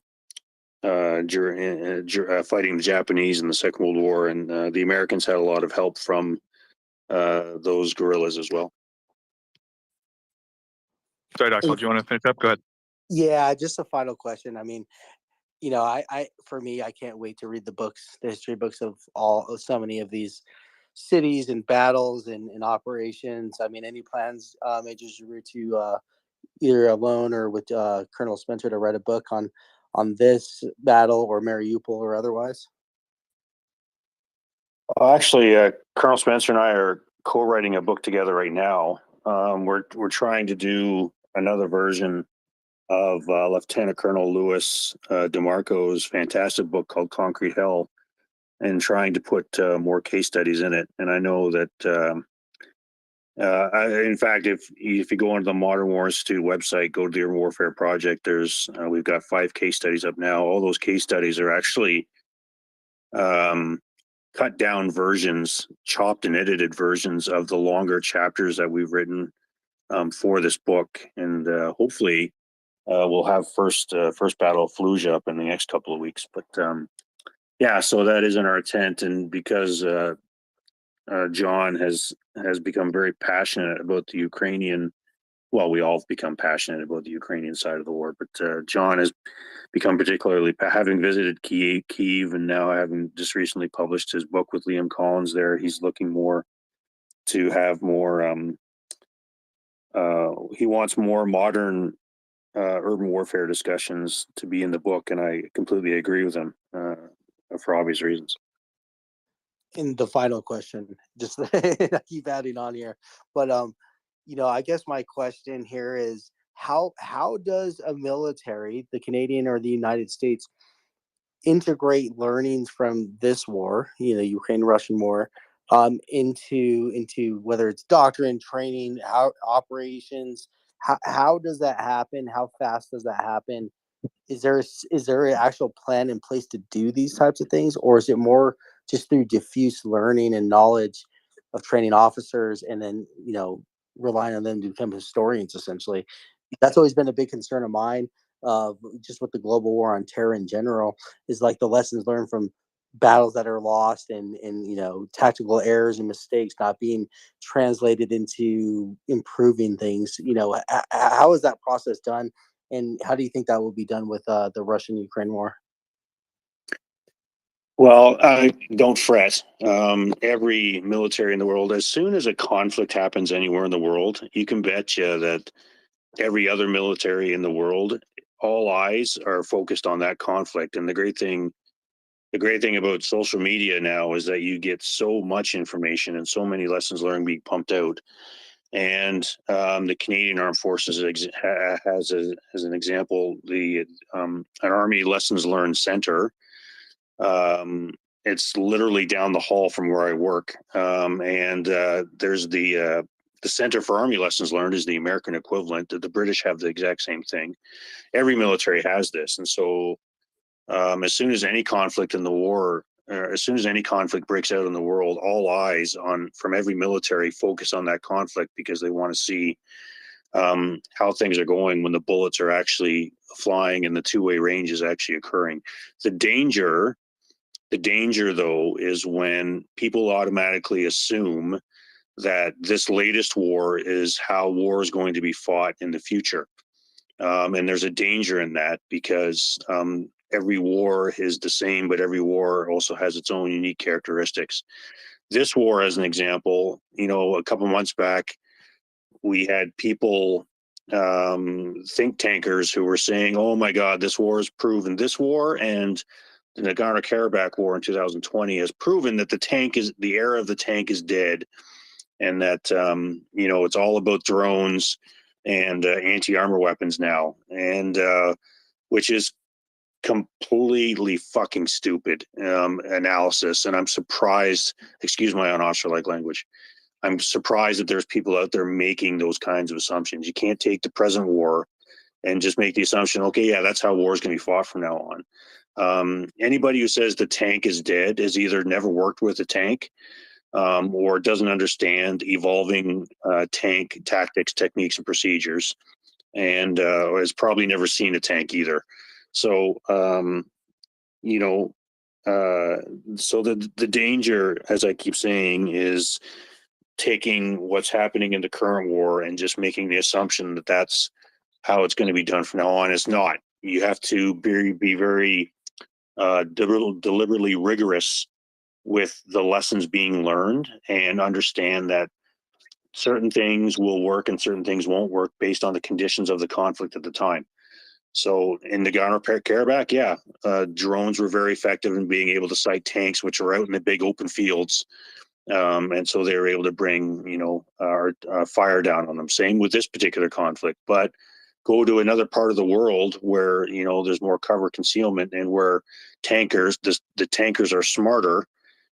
Speaker 14: the Japanese in the Second World War, and the Americans had a lot of help from those guerrillas as well.
Speaker 9: Sorry, Doctor, do you want to finish up? Go ahead.
Speaker 23: Yeah, just a final question. I mean, you know, for me, I can't wait to read the books, the history books of so many of these cities and battles and operations. I mean, any plans, Major Giroux, to either alone or with Colonel Spencer to write a book on this battle or Mariupol or otherwise?
Speaker 14: Actually, Colonel Spencer and I are co-writing a book together right now. We're trying to do another version of Lieutenant Colonel Louis DeMarco's fantastic book called Concrete Hell, and trying to put more case studies in it. And I know that, in fact, if you go onto the Modern War Institute website, go to the Urban Warfare Project, we've got 5 case studies up now. All those case studies are actually cut down versions, chopped and edited versions of the longer chapters that we've written for this book. And hopefully we'll have first Battle of Fallujah up in the next couple of weeks. But yeah, so that isn't our intent, and because John has become very passionate about the Ukrainian. Well, we all have become passionate about the Ukrainian side of the war, but John has become particularly, having visited Kyiv, and now having just recently published his book with Liam Collins there. He's looking more to have more. He wants more modern urban warfare discussions to be in the book, and I completely agree with him for obvious reasons.
Speaker 23: And the final question, just I keep adding on here, but you know, I guess my question here is how does a military, the Canadian or the United States, integrate learnings from this war, you know, Ukraine-Russian war, into whether it's doctrine, training, operations? How does that happen? How fast does that happen? Is there an actual plan in place to do these types of things, or is it more just through diffuse learning and knowledge of training officers, and then, you know, relying on them to become historians? Essentially, that's always been a big concern of mine. Just with the global war on terror in general, is like the lessons learned from battles that are lost, and you know, tactical errors and mistakes not being translated into improving things. You know, how is that process done? And how do you think that will be done with the Russian-Ukraine war?
Speaker 14: Well, don't fret. Every military in the world, as soon as a conflict happens anywhere in the world, you can bet you that every other military in the world, all eyes are focused on that conflict. And the great thing about social media now is that you get so much information and so many lessons learned being pumped out. And the Canadian Armed Forces has, as an example, an Army Lessons Learned Center. It's literally down the hall from where I work, and there's the Center for Army Lessons Learned is the American equivalent. The British have the exact same thing. Every military has this, and so as soon as any conflict in the war, as soon as any conflict breaks out in the world, all eyes from every military focus on that conflict, because they want to see how things are going when the bullets are actually flying and the two-way range is actually occurring. The danger, though, is when people automatically assume that this latest war is how war is going to be fought in the future. And there's a danger in that because every war is the same, but every war also has its own unique characteristics. This war, as an example, a couple months back, we had people, think tankers, who were saying, "Oh my God, this war has proven this war and the Nagorno-Karabakh war in 2020 has proven that the era of the tank is dead, and that it's all about drones and anti-armor weapons now," and which is completely fucking stupid analysis. And I'm surprised. Excuse my unaustrolike language. I'm surprised that there's people out there making those kinds of assumptions. You can't take the present war and just make the assumption, okay, yeah, that's how war is going to be fought from now on. Anybody who says the tank is dead has either never worked with a tank, or doesn't understand evolving tank tactics, techniques, and procedures, and has probably never seen a tank either. So, so the danger, as I keep saying, is taking what's happening in the current war and just making the assumption that that's how it's going to be done from now on. It's not. You have to be very deliberately rigorous with the lessons being learned and understand that certain things will work and certain things won't work based on the conditions of the conflict at the time. So in Nagorno-Karabakh, yeah, drones were very effective in being able to sight tanks, which are out in the big open fields. And so they were able to bring, our fire down on them. Same with this particular conflict. But go to another part of the world where, there's more cover concealment and where the tankers are smarter,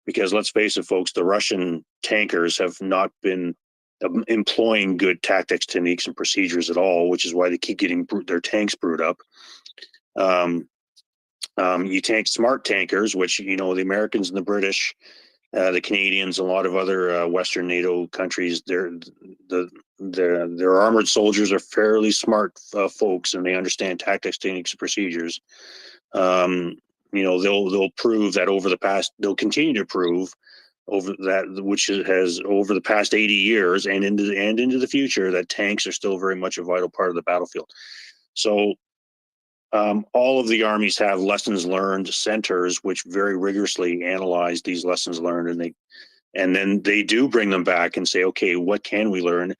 Speaker 14: because let's face it, folks, the Russian tankers have not been employing good tactics, techniques, and procedures at all, which is why they keep getting their tanks brewed up. You tank smart tankers, which, the Americans and the British, the Canadians, a lot of other Western NATO countries, their armored soldiers are fairly smart folks, and they understand tactics, techniques, and procedures. They'll prove that they'll continue to prove over that, which has over the past 80 years and into the future, that tanks are still very much a vital part of the battlefield. So all of the armies have lessons learned centers which very rigorously analyze these lessons learned, and then they do bring them back and say, okay, what can we learn?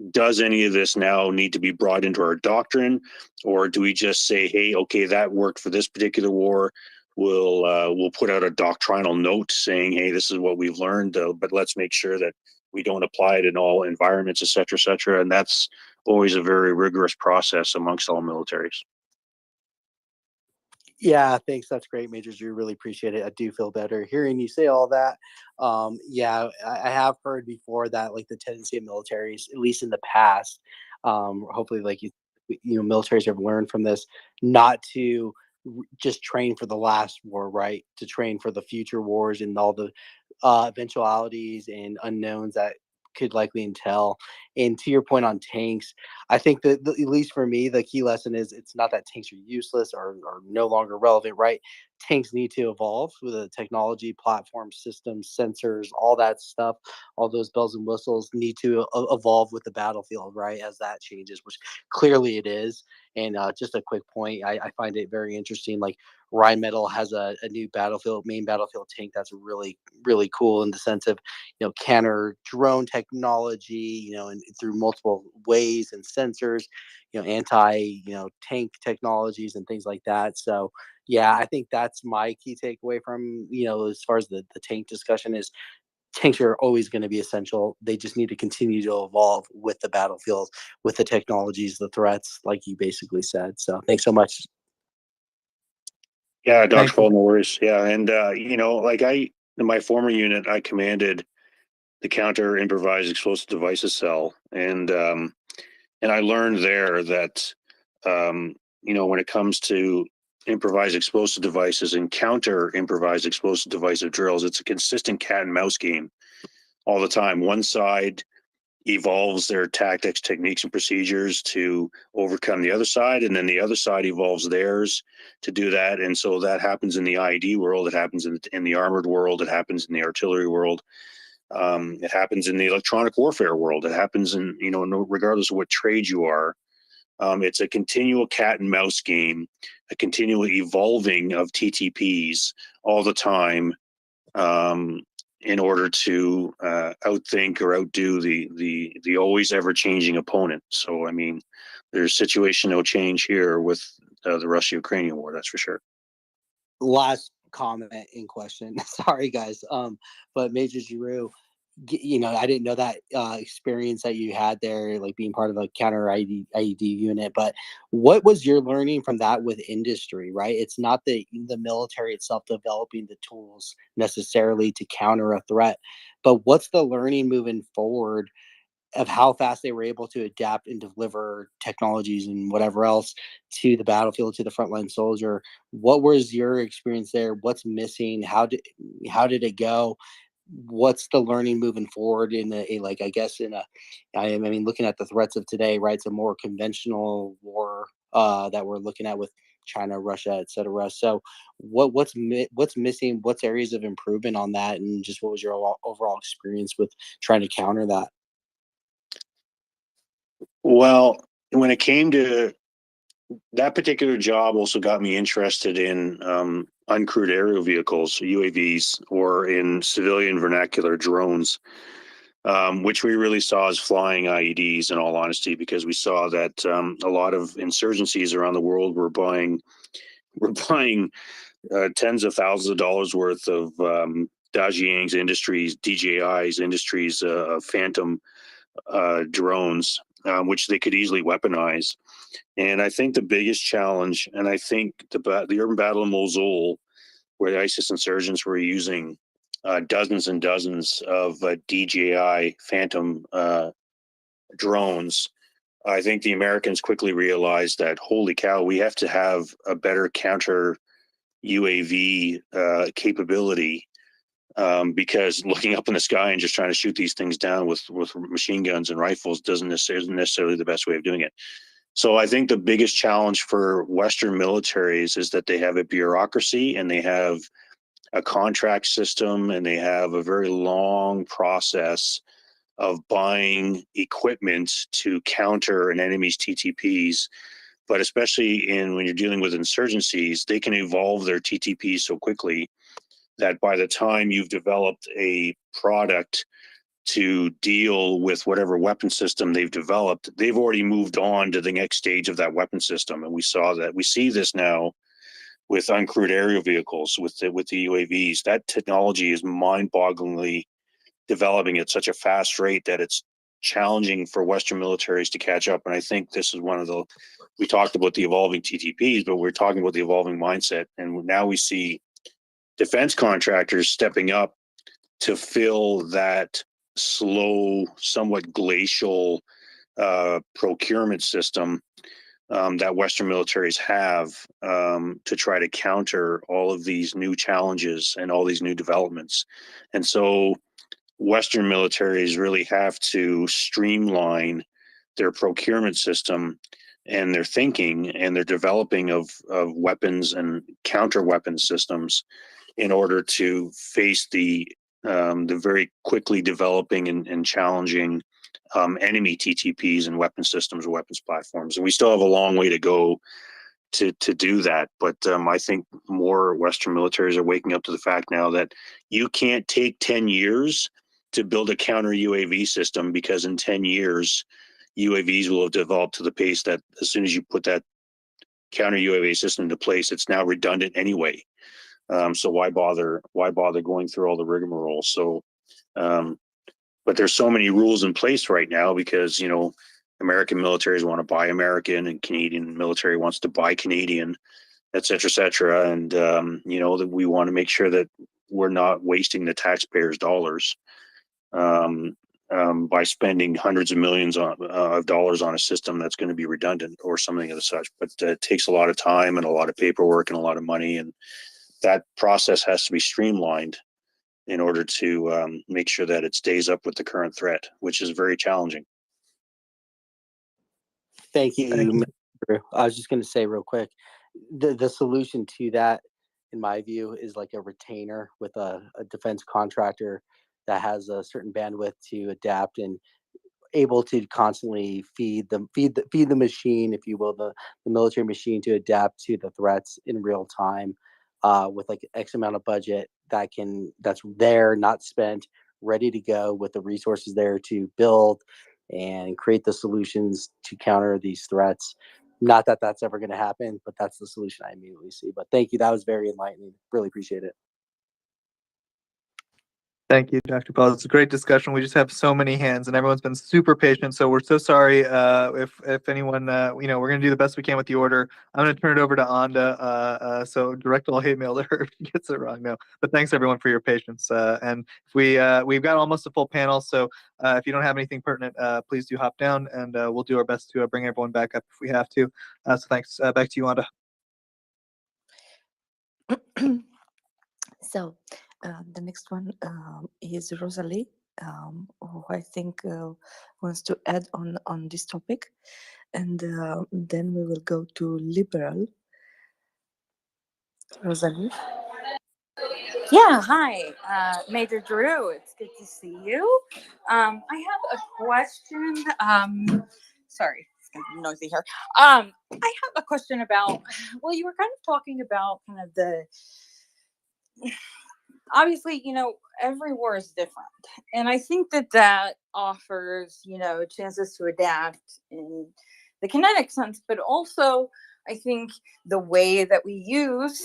Speaker 14: Does any of this now need to be brought into our doctrine, or do we just say, hey, okay, that worked for this particular war? We'll put out a doctrinal note saying, hey, this is what we've learned, but let's make sure that we don't apply it in all environments, et cetera, et cetera. And that's always a very rigorous process amongst all militaries.
Speaker 23: Yeah, thanks. That's great, Majors. You really appreciate it. I do feel better hearing you say all that. Yeah, I have heard before that, like, the tendency of militaries, at least in the past, hopefully, like militaries have learned from this, not to just train for the last war, right? To train for the future wars and all the eventualities and unknowns that could likely entail. And to your point on tanks, I think that at least for me, the key lesson is it's not that tanks are useless or no longer relevant, right? Tanks need to evolve with the technology, platform, systems, sensors, all that stuff. All those bells and whistles need to evolve with the battlefield, right? As that changes, which clearly it is. And just a quick point, I find it very interesting. Like, Rheinmetall has a new main battlefield tank that's really, really cool in the sense of, counter drone technology, and through multiple ways and sensors, anti, tank technologies and things like that. So, yeah, I think that's my key takeaway from, as far as the tank discussion is, tanks are always going to be essential. They just need to continue to evolve with the battlefield, with the technologies, the threats, like you basically said. So thanks so much.
Speaker 14: Yeah, Dr. Paul, no worries. Yeah, and like in my former unit, I commanded the counter improvised explosive devices cell, and I learned there that when it comes to improvised explosive devices and counter improvised explosive device drills, it's a consistent cat and mouse game all the time. One side evolves their tactics, techniques, and procedures to overcome the other side, and then the other side evolves theirs to do that. And so that happens in the IED world, it happens in the armored world, it happens in the artillery world, it happens in the electronic warfare world, it happens in, regardless of what trade you are, It's a continual cat and mouse game, a continual evolving of TTPs all the time, in order to outthink or outdo the always ever changing opponent. So I mean, there's situational change here with the Russia-Ukrainian war, that's for sure.
Speaker 23: Last comment in question. Sorry, guys. But Major Giroux, I didn't know that experience that you had there, like being part of a counter IED unit. But what was your learning from that with industry? Right, it's not the military itself developing the tools necessarily to counter a threat, but what's the learning moving forward of how fast they were able to adapt and deliver technologies and whatever else to the battlefield, to the frontline soldier. What was your experience there? What's missing? How did it go? What's the learning moving forward in I mean, looking at the threats of today, right? It's a more conventional war that we're looking at with China, Russia, et cetera. So what's missing? What's areas of improvement on that? And just what was your overall experience with trying to counter that?
Speaker 14: Well, when it came to that particular job, also got me interested in uncrewed aerial vehicles, UAVs, or in civilian vernacular drones, which we really saw as flying IEDs, in all honesty, because we saw that a lot of insurgencies around the world were buying tens of thousands of dollars worth of Dajiang's Industries, DJI's Industries, Phantom drones, which they could easily weaponize. And I think the biggest challenge, and I think the urban battle in Mosul, where the ISIS insurgents were using dozens and dozens of DJI Phantom drones, I think the Americans quickly realized that, holy cow, we have to have a better counter UAV capability, because looking up in the sky and just trying to shoot these things down with machine guns and rifles isn't necessarily the best way of doing it. So I think the biggest challenge for Western militaries is that they have a bureaucracy and they have a contract system and they have a very long process of buying equipment to counter an enemy's TTPs. But especially when you're dealing with insurgencies, they can evolve their TTPs so quickly that by the time you've developed a product to deal with whatever weapon system they've developed, they've already moved on to the next stage of that weapon system. And we see this now with uncrewed aerial vehicles, with the UAVs. That technology is mind-bogglingly developing at such a fast rate that it's challenging for Western militaries to catch up. And I think this is we talked about the evolving TTPs, but we're talking about the evolving mindset. And now we see defense contractors stepping up to fill that slow, somewhat glacial procurement system that Western militaries have to try to counter all of these new challenges and all these new developments. And so Western militaries really have to streamline their procurement system and their thinking and their developing of weapons and counter weapon systems in order to face the very quickly developing and challenging enemy TTPs and weapon systems or weapons platforms. And we still have a long way to go to do that. But I think more Western militaries are waking up to the fact now that you can't take 10 years to build a counter UAV system, because in 10 years, UAVs will have developed to the pace that as soon as you put that counter UAV system into place, it's now redundant anyway. So why bother going through all the rigmarole? So, but there's so many rules in place right now because, American militaries want to buy American and Canadian military wants to buy Canadian, et cetera, et cetera. And, that we want to make sure that we're not wasting the taxpayers' dollars by spending hundreds of millions of dollars on a system that's going to be redundant or something of the such. But it takes a lot of time and a lot of paperwork and a lot of money, and that process has to be streamlined in order to make sure that it stays up with the current threat, which is very challenging.
Speaker 23: Thank you. Drew. I was just going to say real quick, the solution to that, in my view, is like a retainer with a defense contractor that has a certain bandwidth to adapt and able to constantly feed the machine, if you will, the military machine, to adapt to the threats in real time, with like X amount of budget that's there, not spent, ready to go, with the resources there to build and create the solutions to counter these threats. Not that that's ever going to happen, but that's the solution I immediately see. But thank you. That was very enlightening. Really appreciate it.
Speaker 16: Thank you, Dr. Paul. It's a great discussion. We just have so many hands, and everyone's been super patient. So we're so sorry if anyone, we're going to do the best we can with the order. I'm going to turn it over to Anda. So direct all hate mail to her if she gets it wrong. No, but thanks everyone for your patience. And if we've got almost a full panel. So if you don't have anything pertinent, please do hop down, and we'll do our best to bring everyone back up if we have to. So thanks. Back to you, Anda.
Speaker 21: So the next one is Rosalie, who I think wants to add on this topic, and then we will go to Liberal. Rosalie.
Speaker 10: Yeah, hi, Major Drew. It's good to see you. I have a question. Sorry, it's gonna be noisy here. I have a question about. Well, you were kind of talking about kind of the. Obviously, every war is different, and I think that offers, chances to adapt in the kinetic sense, but also I think the way that we use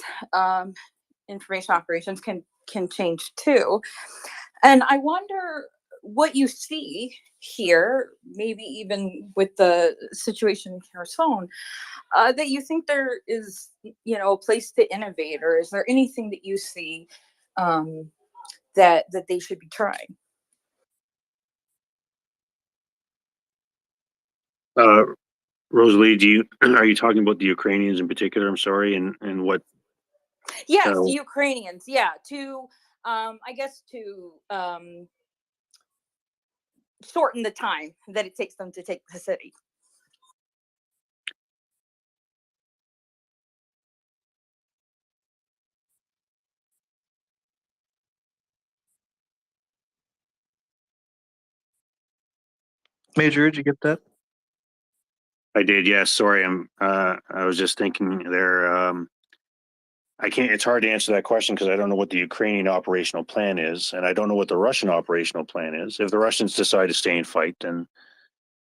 Speaker 10: information operations can change too. And I wonder what you see here, maybe even with the situation in Kherson, that you think there is, a place to innovate, or is there anything that you see that they should be trying?
Speaker 14: Rosalie, are you talking about the Ukrainians in particular? I'm sorry, and what?
Speaker 10: Yes, Ukrainians. Yeah, to I guess to shorten the time that it takes them to take the city.
Speaker 16: Major, did you get that?
Speaker 14: I did, yes. Sorry, I was just thinking there. I can't. It's hard to answer that question because I don't know what the Ukrainian operational plan is, and I don't know what the Russian operational plan is. If the Russians decide to stay and fight, then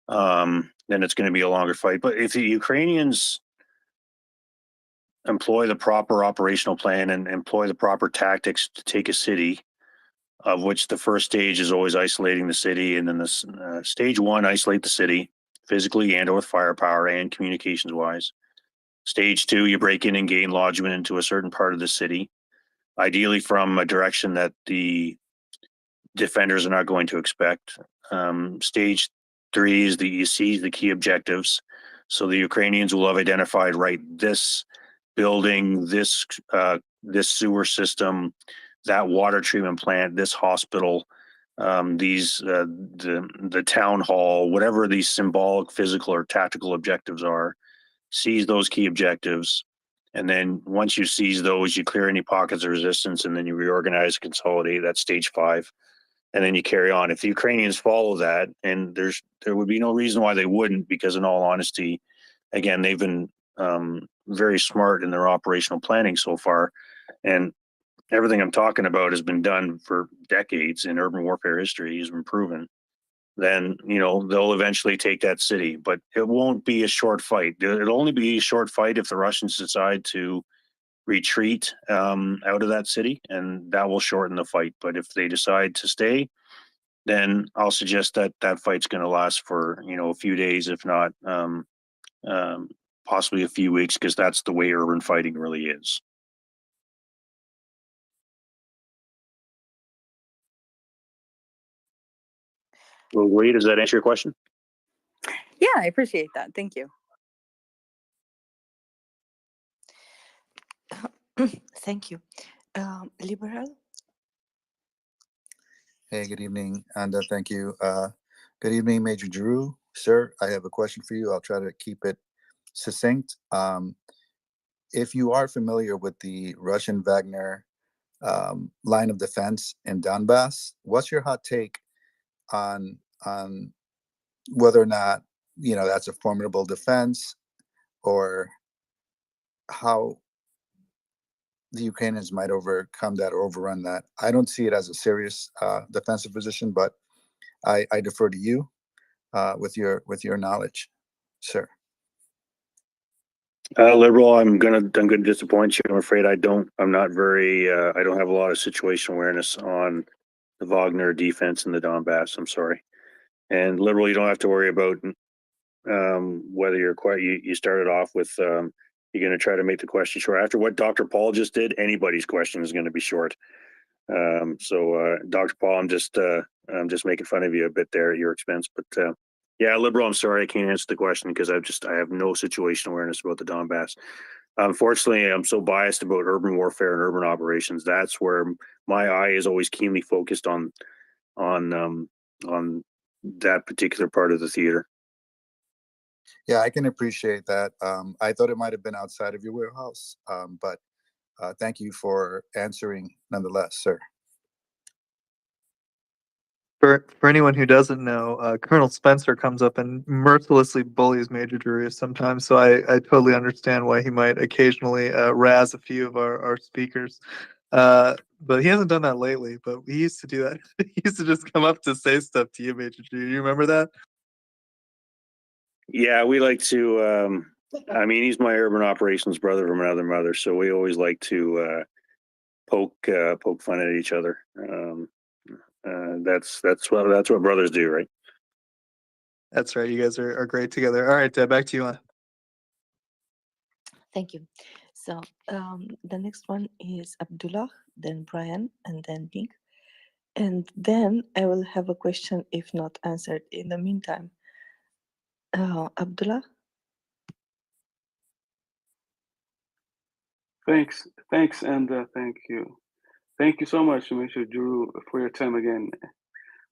Speaker 14: it's going to be a longer fight. But if the Ukrainians employ the proper operational plan and employ the proper tactics to take a city, of which the first stage is always isolating the city, and then this stage one, isolate the city physically and with firepower and communications wise. Stage two, you break in and gain lodgement into a certain part of the city, ideally from a direction that the defenders are not going to expect. Stage three is you seize the key objectives. So the Ukrainians will have identified, right, this building, this sewer system, that water treatment plant, this hospital, the town hall, whatever these symbolic, physical, or tactical objectives are. Seize those key objectives, and then once you seize those, you clear any pockets of resistance, and then you reorganize, consolidate. That's stage 5, and then you carry on. If the Ukrainians follow that, and there would be no reason why they wouldn't, because in all honesty, again, they've been very smart in their operational planning so far, and everything I'm talking about has been done for decades in urban warfare history, has been proven. Then they'll eventually take that city, but it won't be a short fight. It'll only be a short fight if the Russians decide to retreat out of that city, and that will shorten the fight. But if they decide to stay, then I'll suggest that fight's going to last for a few days, if not possibly a few weeks, because that's the way urban fighting really is. Well, Wade, does that answer your question?
Speaker 10: Yeah, I appreciate that. Thank you.
Speaker 21: Thank you. Liberal.
Speaker 17: Hey, good evening, and thank you. Good evening, Major Drew. Sir, I have a question for you. I'll try to keep it succinct. If you are familiar with the Russian Wagner line of defense in Donbass, what's your hot take on whether or not, that's a formidable defense, or how the Ukrainians might overcome that or overrun that. I don't see it as a serious defensive position, but I defer to you with your knowledge, sir.
Speaker 14: Liberal, I'm gonna disappoint you. I'm afraid I don't have a lot of situational awareness on the Wagner defense in the Donbass. I'm sorry. And Liberal, you don't have to worry about whether you started off with you're going to try to make the question short. After what Dr. Paul just did, anybody's question is going to be short. So Dr. Paul, I'm just making fun of you a bit there at your expense. But yeah, Liberal, I'm sorry I can't answer the question because I have no situational awareness about the Donbass. Unfortunately, I'm so biased about urban warfare and urban operations. That's where my eye is always keenly focused on that particular part of the theater.
Speaker 17: Yeah, I can appreciate that. I thought it might have been outside of your warehouse, but thank you for answering nonetheless, sir.
Speaker 16: For anyone who doesn't know, Colonel Spencer comes up and mercilessly bullies Major Drury sometimes, so I totally understand why he might occasionally razz a few of our speakers. But he hasn't done that lately, but he used to do that. He used to just come up to say stuff to you, Major Drury. You remember that?
Speaker 14: Yeah, we like to. He's my urban operations brother from another mother, so we always like to poke fun at each other. That's what brothers do, right?
Speaker 16: That's right. You guys are great together. All right, back to you, Anna.
Speaker 21: Thank you. So the next one is Abdullah, then Brian, and then Nick. And then I will have a question if not answered in the meantime. Abdullah?
Speaker 2: Thanks, and thank you. Thank you so much, Mr. Drew, for your time again.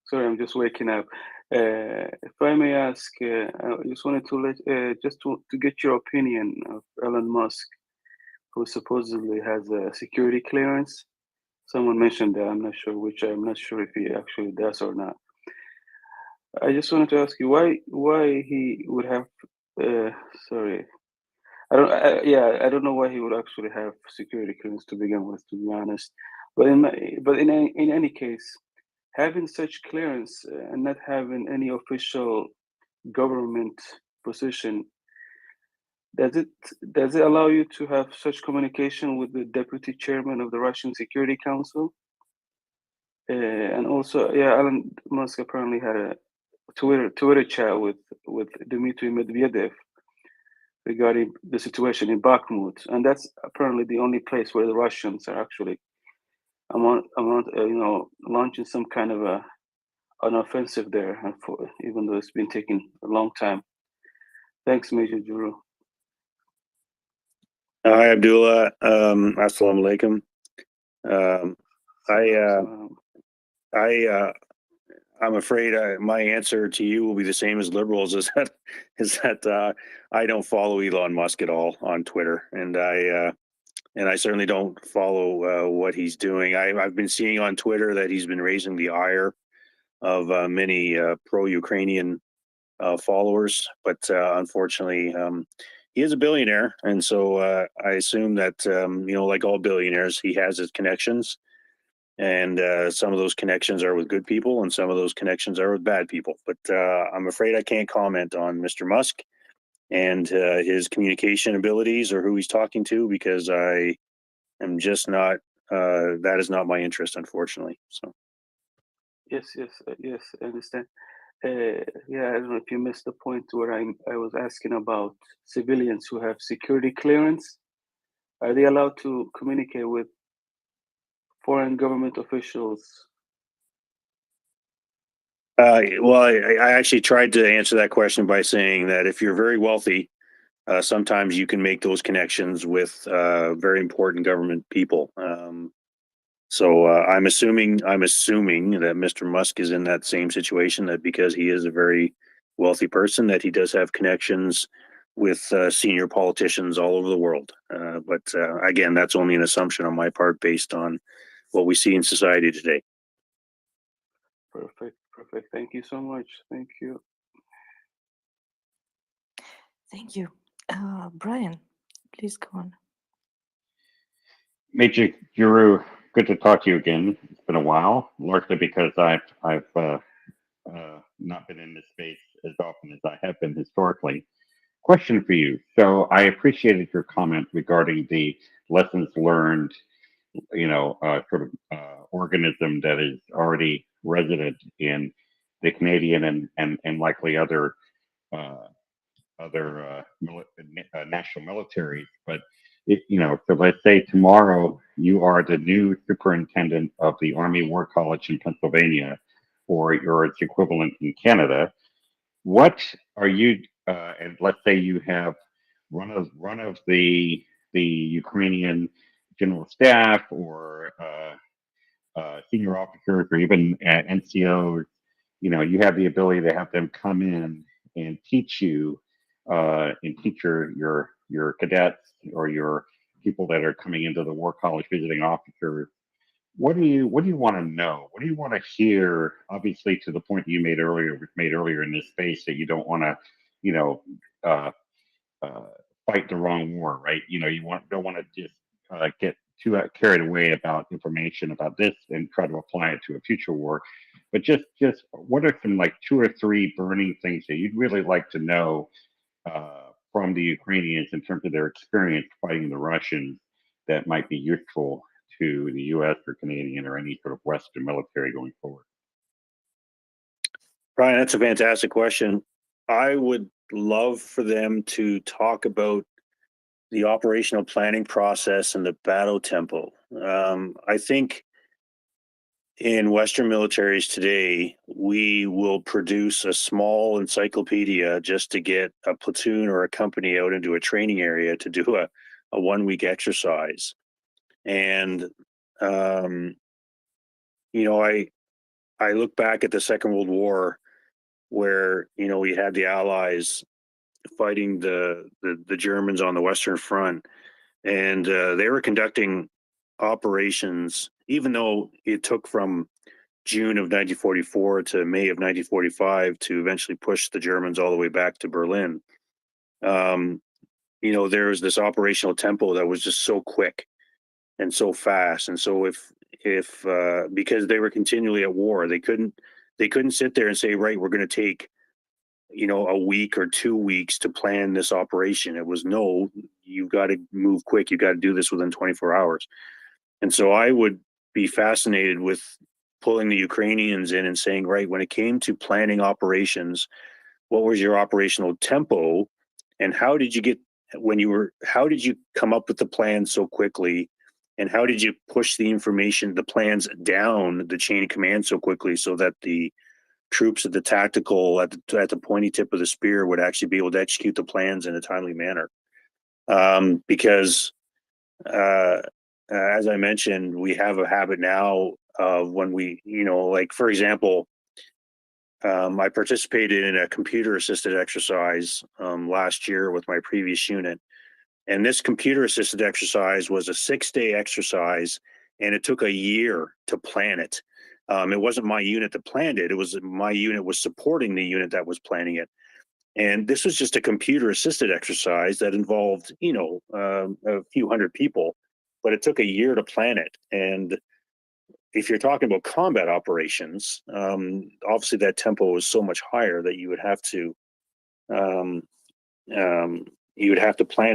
Speaker 2: Sorry, I'm just waking up. If I may ask, I just wanted to get your opinion of Elon Musk, who supposedly has a security clearance. Someone mentioned that. I'm not sure if he actually does or not. I just wanted to ask you why he would have. Sorry, I don't know why he would actually have security clearance to begin with, to be honest. But in any case, having such clearance and not having any official government position, does it allow you to have such communication with the deputy chairman of the Russian Security Council? And also, Elon Musk apparently had a Twitter chat with Dmitry Medvedev regarding the situation in Bakhmut, and that's apparently the only place where the Russians are actually launching some kind of an offensive there, even though it's been taking a long time. Thanks, Major Juru.
Speaker 14: Hi, Abdullah. Assalamu alaikum. I'm afraid my answer to you will be the same as liberals. Is that I don't follow Elon Musk at all on Twitter, and I certainly don't follow what he's doing. I've been seeing on Twitter that he's been raising the ire of many pro-Ukrainian followers, but unfortunately, he is a billionaire, and so I assume that like all billionaires, he has his connections. And some of those connections are with good people, and some of those connections are with bad people. But I'm afraid I can't comment on Mr. Musk and his communication abilities or who he's talking to, because I am just not. That is not my interest, unfortunately. So.
Speaker 2: Yes, I understand. I don't know if you missed the point where I was asking about civilians who have security clearance. Are they allowed to communicate with foreign government officials?
Speaker 14: Well, I actually tried to answer that question by saying that if you're very wealthy, sometimes you can make those connections with very important government people. So I'm assuming that Mr. Musk is in that same situation, that because he is a very wealthy person, that he does have connections with senior politicians all over the world. But again, that's only an assumption on my part based on what we see in society today.
Speaker 2: Perfect. Thank you so much. Thank you.
Speaker 21: Thank you. Brian, please go on.
Speaker 7: Major Guru, good to talk to you again. It's been a while, largely because I've not been in this space as often as I have been historically. Question for you. So I appreciated your comment regarding the lessons learned, organism that is already resident in the Canadian and likely uh, national militaries. But so let's say tomorrow you are the new superintendent of the Army War College in Pennsylvania, or you're its equivalent in Canada. What are you? And let's say you have one of the Ukrainian general staff or senior officers or even NCOs. You have the ability to have them come in and teach you and teach your cadets or your people that are coming into the War College visiting officers. What do you want to know? What do you want to hear? Obviously, to the point you made earlier in this space, that you don't want to, you know, uh, uh, fight the wrong war, right? Don't want to just get too carried away about information about this and try to apply it to a future war. But just what are some like two or three burning things that you'd really like to know from the Ukrainians in terms of their experience fighting the Russians that might be useful to the U.S. or Canadian or any sort of Western military going forward?
Speaker 14: Brian, that's a fantastic question. I would love for them to talk about the operational planning process and the battle tempo. I think in Western militaries today, we will produce a small encyclopedia just to get a platoon or a company out into a training area to do a 1 week exercise. And, I look back at the Second World War where, we had the Allies fighting the Germans on the Western Front. And they were conducting operations, even though it took from June of 1944 to May of 1945 to eventually push the Germans all the way back to Berlin. There was this operational tempo that was just so quick and so fast. And so if because they were continually at war, they couldn't sit there and say, right, we're going to take a week or 2 weeks to plan this operation. It was, no, you've got to move quick. You got to do this within 24 hours. And so I would be fascinated with pulling the Ukrainians in and saying, right, when it came to planning operations, what was your operational tempo, and how did you come up with the plan so quickly, and how did you push the plans down the chain of command so quickly so that the troops at the tactical at the pointy tip of the spear would actually be able to execute the plans in a timely manner. Because as I mentioned, we have a habit now of when we, like, for example, I participated in a computer assisted exercise last year with my previous unit. And this computer assisted exercise was a 6-day exercise, and it took a year to plan it. It wasn't my unit that planned it. It was my unit was supporting the unit that was planning it. And this was just a computer assisted exercise that involved, a few hundred people, but it took a year to plan it. And if you're talking about combat operations, obviously that tempo is so much higher that you would have to plan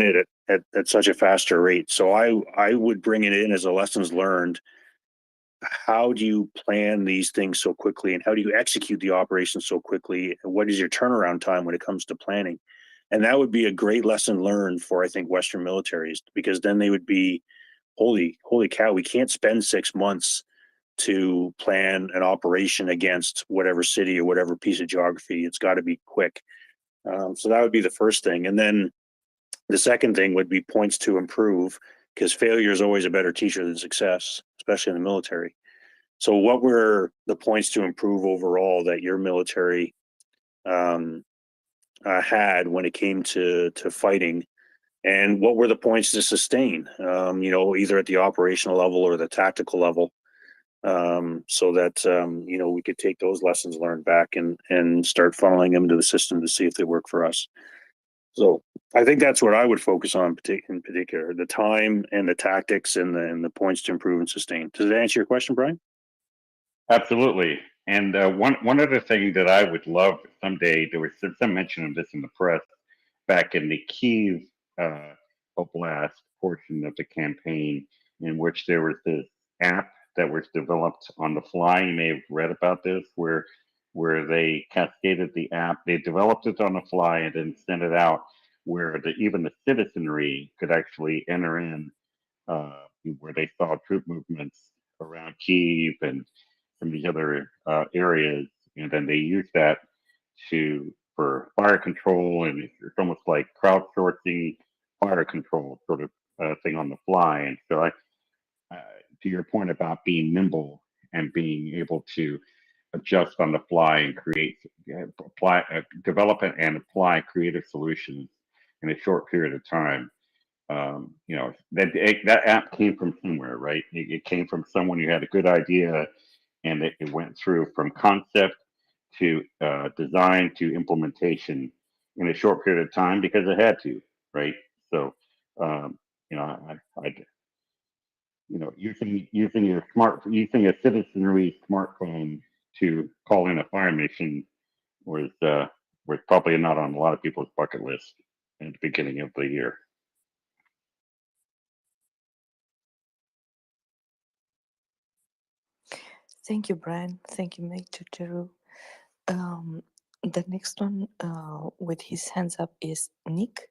Speaker 14: it at such a faster rate. So I would bring it in as a lessons learned. How do you plan these things so quickly, and how do you execute the operation so quickly? And what is your turnaround time when it comes to planning? And that would be a great lesson learned for, I think, Western militaries, because then they would be, holy cow, we can't spend 6 months to plan an operation against whatever city or whatever piece of geography. It's got to be quick. So that would be the first thing. And then the second thing would be points to improve, because failure is always a better teacher than success, especially in the military. So what were the points to improve overall that your military had when it came to fighting? And what were the points to sustain, either at the operational level or the tactical level, so that, we could take those lessons learned back and start funneling them into the system to see if they work for us. So I think that's what I would focus on in particular, the time and the tactics and the points to improve and sustain. Does that answer your question, Brian?
Speaker 7: Absolutely. And one other thing that I would love someday, there was some mention of this in the press back in the Kiev Oblast portion of the campaign, in which there was this app that was developed on the fly. You may have read about this, where they cascaded the app. They developed it on the fly and then sent it out, where even the citizenry could actually enter in, where they saw troop movements around Kiev and some of the other areas, and then they used that for fire control, and it's almost like crowdsourcing fire control sort of thing on the fly. And so, to your point about being nimble and being able to adjust on the fly and develop it and apply creative solutions in a short period of time. That app came from somewhere, right? It came from someone who had a good idea, and it went through from concept to design to implementation in a short period of time because it had to, right? So, um, I using a citizenry smartphone to call in a fire mission was probably not on a lot of people's bucket list at the beginning of the year.
Speaker 21: Thank you, Brian. Thank you, Major Jeru. The next one with his hands up is Nick,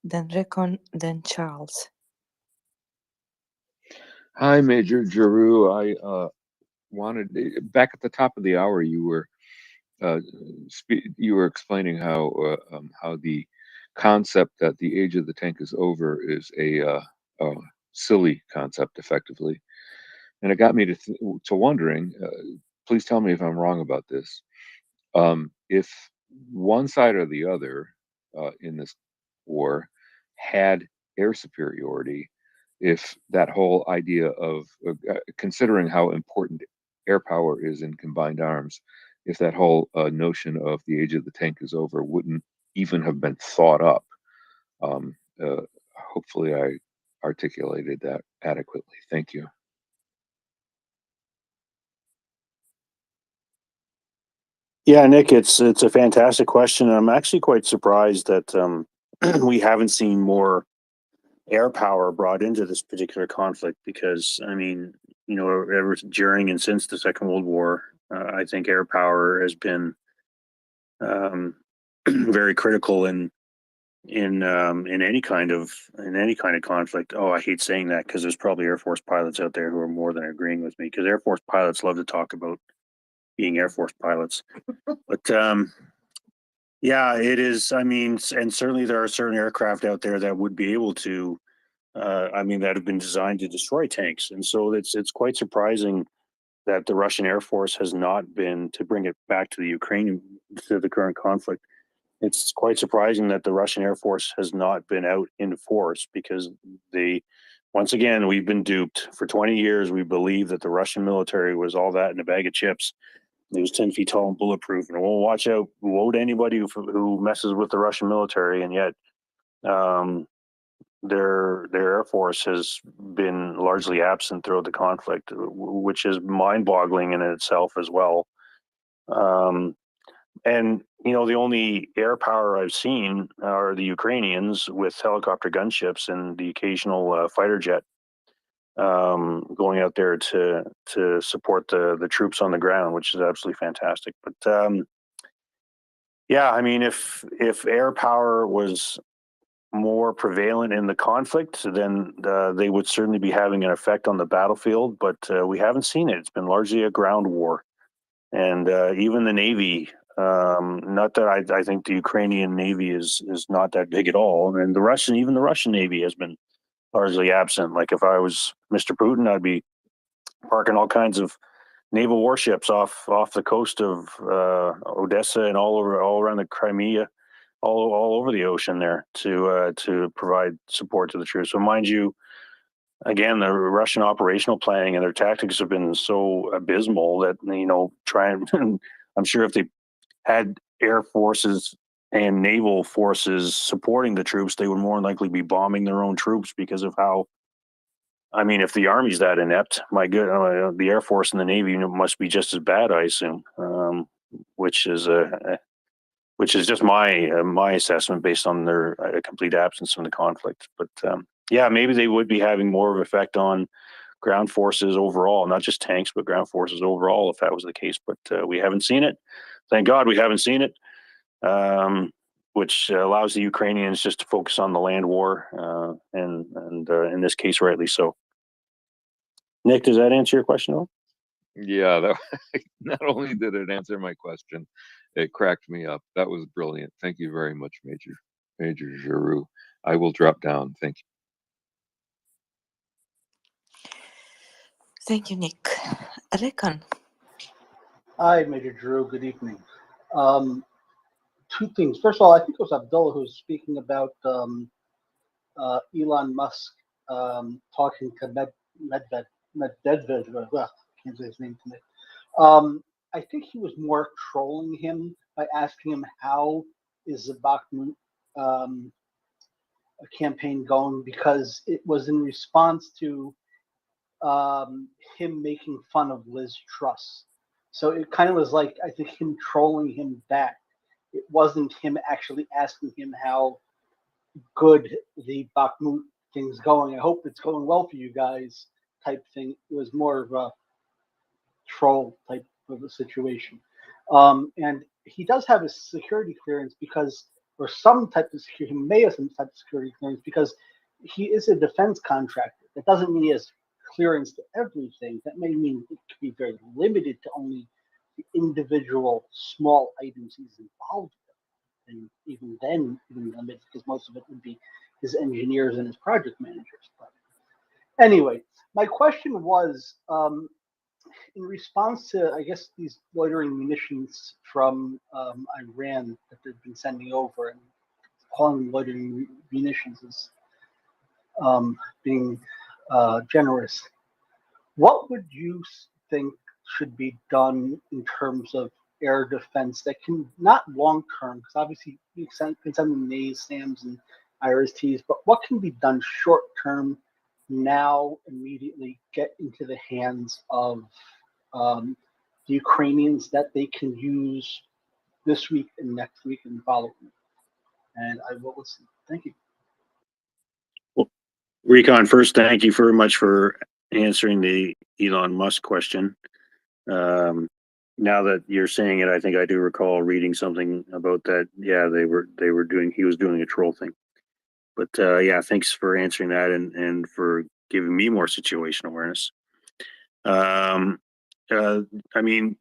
Speaker 21: then Recon, then Charles.
Speaker 12: Hi, Major Jeru. I wanted back at the top of the hour. You were explaining how the concept that the age of the tank is over is a silly concept, effectively, and it got me to wondering. Please tell me if I'm wrong about this. If one side or the other in this war had air superiority, if that whole idea of considering how important air power is in combined arms, if that whole notion of the age of the tank is over wouldn't even have been thought up. Hopefully I articulated that adequately. Thank you.
Speaker 14: Yeah, Nick, it's a fantastic question. I'm actually quite surprised that we haven't seen more air power brought into this particular conflict, because I mean, ever during and since the Second World War, I think air power has been very critical in any kind of conflict. Oh, I hate saying that because there's probably Air Force pilots out there who are more than agreeing with me, because Air Force pilots love to talk about being Air Force pilots. But yeah, it is. I mean, and certainly there are certain aircraft out there that would be able to, that have been designed to destroy tanks. And so it's quite surprising that the Russian Air Force has not been, to bring it back to the Ukraine, to the current conflict. It's quite surprising that the Russian Air Force has not been out in force, because once again, we've been duped. For 20 years, we believed that the Russian military was all that in a bag of chips. It was 10 feet tall and bulletproof, and we'll watch out. Woe to anybody who messes with the Russian military. And yet, their Air Force has been largely absent throughout the conflict, which is mind-boggling in itself as well. And the only air power I've seen are the Ukrainians, with helicopter gunships and the occasional fighter jet going out there to support the troops on the ground, which is absolutely fantastic. But yeah, I mean, if air power was more prevalent in the conflict, then they would certainly be having an effect on the battlefield. But we haven't seen it. It's been largely a ground war, and even the Navy. Not that I think the Ukrainian Navy is not that big at all, and even the Russian Navy has been largely absent. Like, if I was Mr. Putin, I'd be parking all kinds of naval warships off the coast of Odessa and all around the Crimea, all over the ocean there, to provide support to the troops. So, mind you, again, the Russian operational planning and their tactics have been so abysmal that I'm sure if they had air forces and naval forces supporting the troops, they would more than likely be bombing their own troops because of how. I mean, if the Army's that inept, my good, the Air Force and the Navy must be just as bad, I assume. Which is just my assessment based on their complete absence from the conflict. But yeah, maybe they would be having more of an effect on ground forces overall, not just tanks, but ground forces overall, if that was the case. But we haven't seen it. Thank God we haven't seen it, which allows the Ukrainians just to focus on the land war, and in this case, rightly so. Nick, does that answer your question, though?
Speaker 12: Yeah, that not only did it answer my question, it cracked me up. That was brilliant. Thank you very much, Major Giroux. I will drop down. Thank you.
Speaker 21: Thank you, Nick. Reckon.
Speaker 3: Hi, Major Drew. Good evening. Two things. First of all, I think it was Abdullah who was speaking about Elon Musk talking to Medvedev. Well, can't say his name tonight. I think he was more trolling him by asking him how is the Bakhmut campaign going, because it was in response to him making fun of Liz Truss. So it kind of was like, I think, him trolling him back. It wasn't him actually asking him how good the Bakhmut thing's going. I hope it's going well for you guys type thing. It was more of a troll type of a situation. And he does have a security clearance because, or some type of security, he may have some type of security clearance because he is a defense contractor. That doesn't mean he has clearance to everything. That may mean it could be very limited to only the individual small items he's involved with. And even then, even limited, because most of it would be his engineers and his project managers. But anyway, my question was, in response to, I guess, these loitering munitions from Iran that they've been sending over, and calling them loitering munitions as being generous, what would you think should be done in terms of air defense that can, not long term, because obviously you can send them NAs, SAMs, and IRSTs, but what can be done short term now, immediately get into the hands of the Ukrainians that they can use this week and next week and the following week? And I will listen. Thank you.
Speaker 14: Well, Recon, first, thank you very much for answering the Elon Musk question. Now that you're saying it, I think I do recall reading something about that. Yeah, he was doing a troll thing. But yeah, thanks for answering that and for giving me more situation awareness. I mean,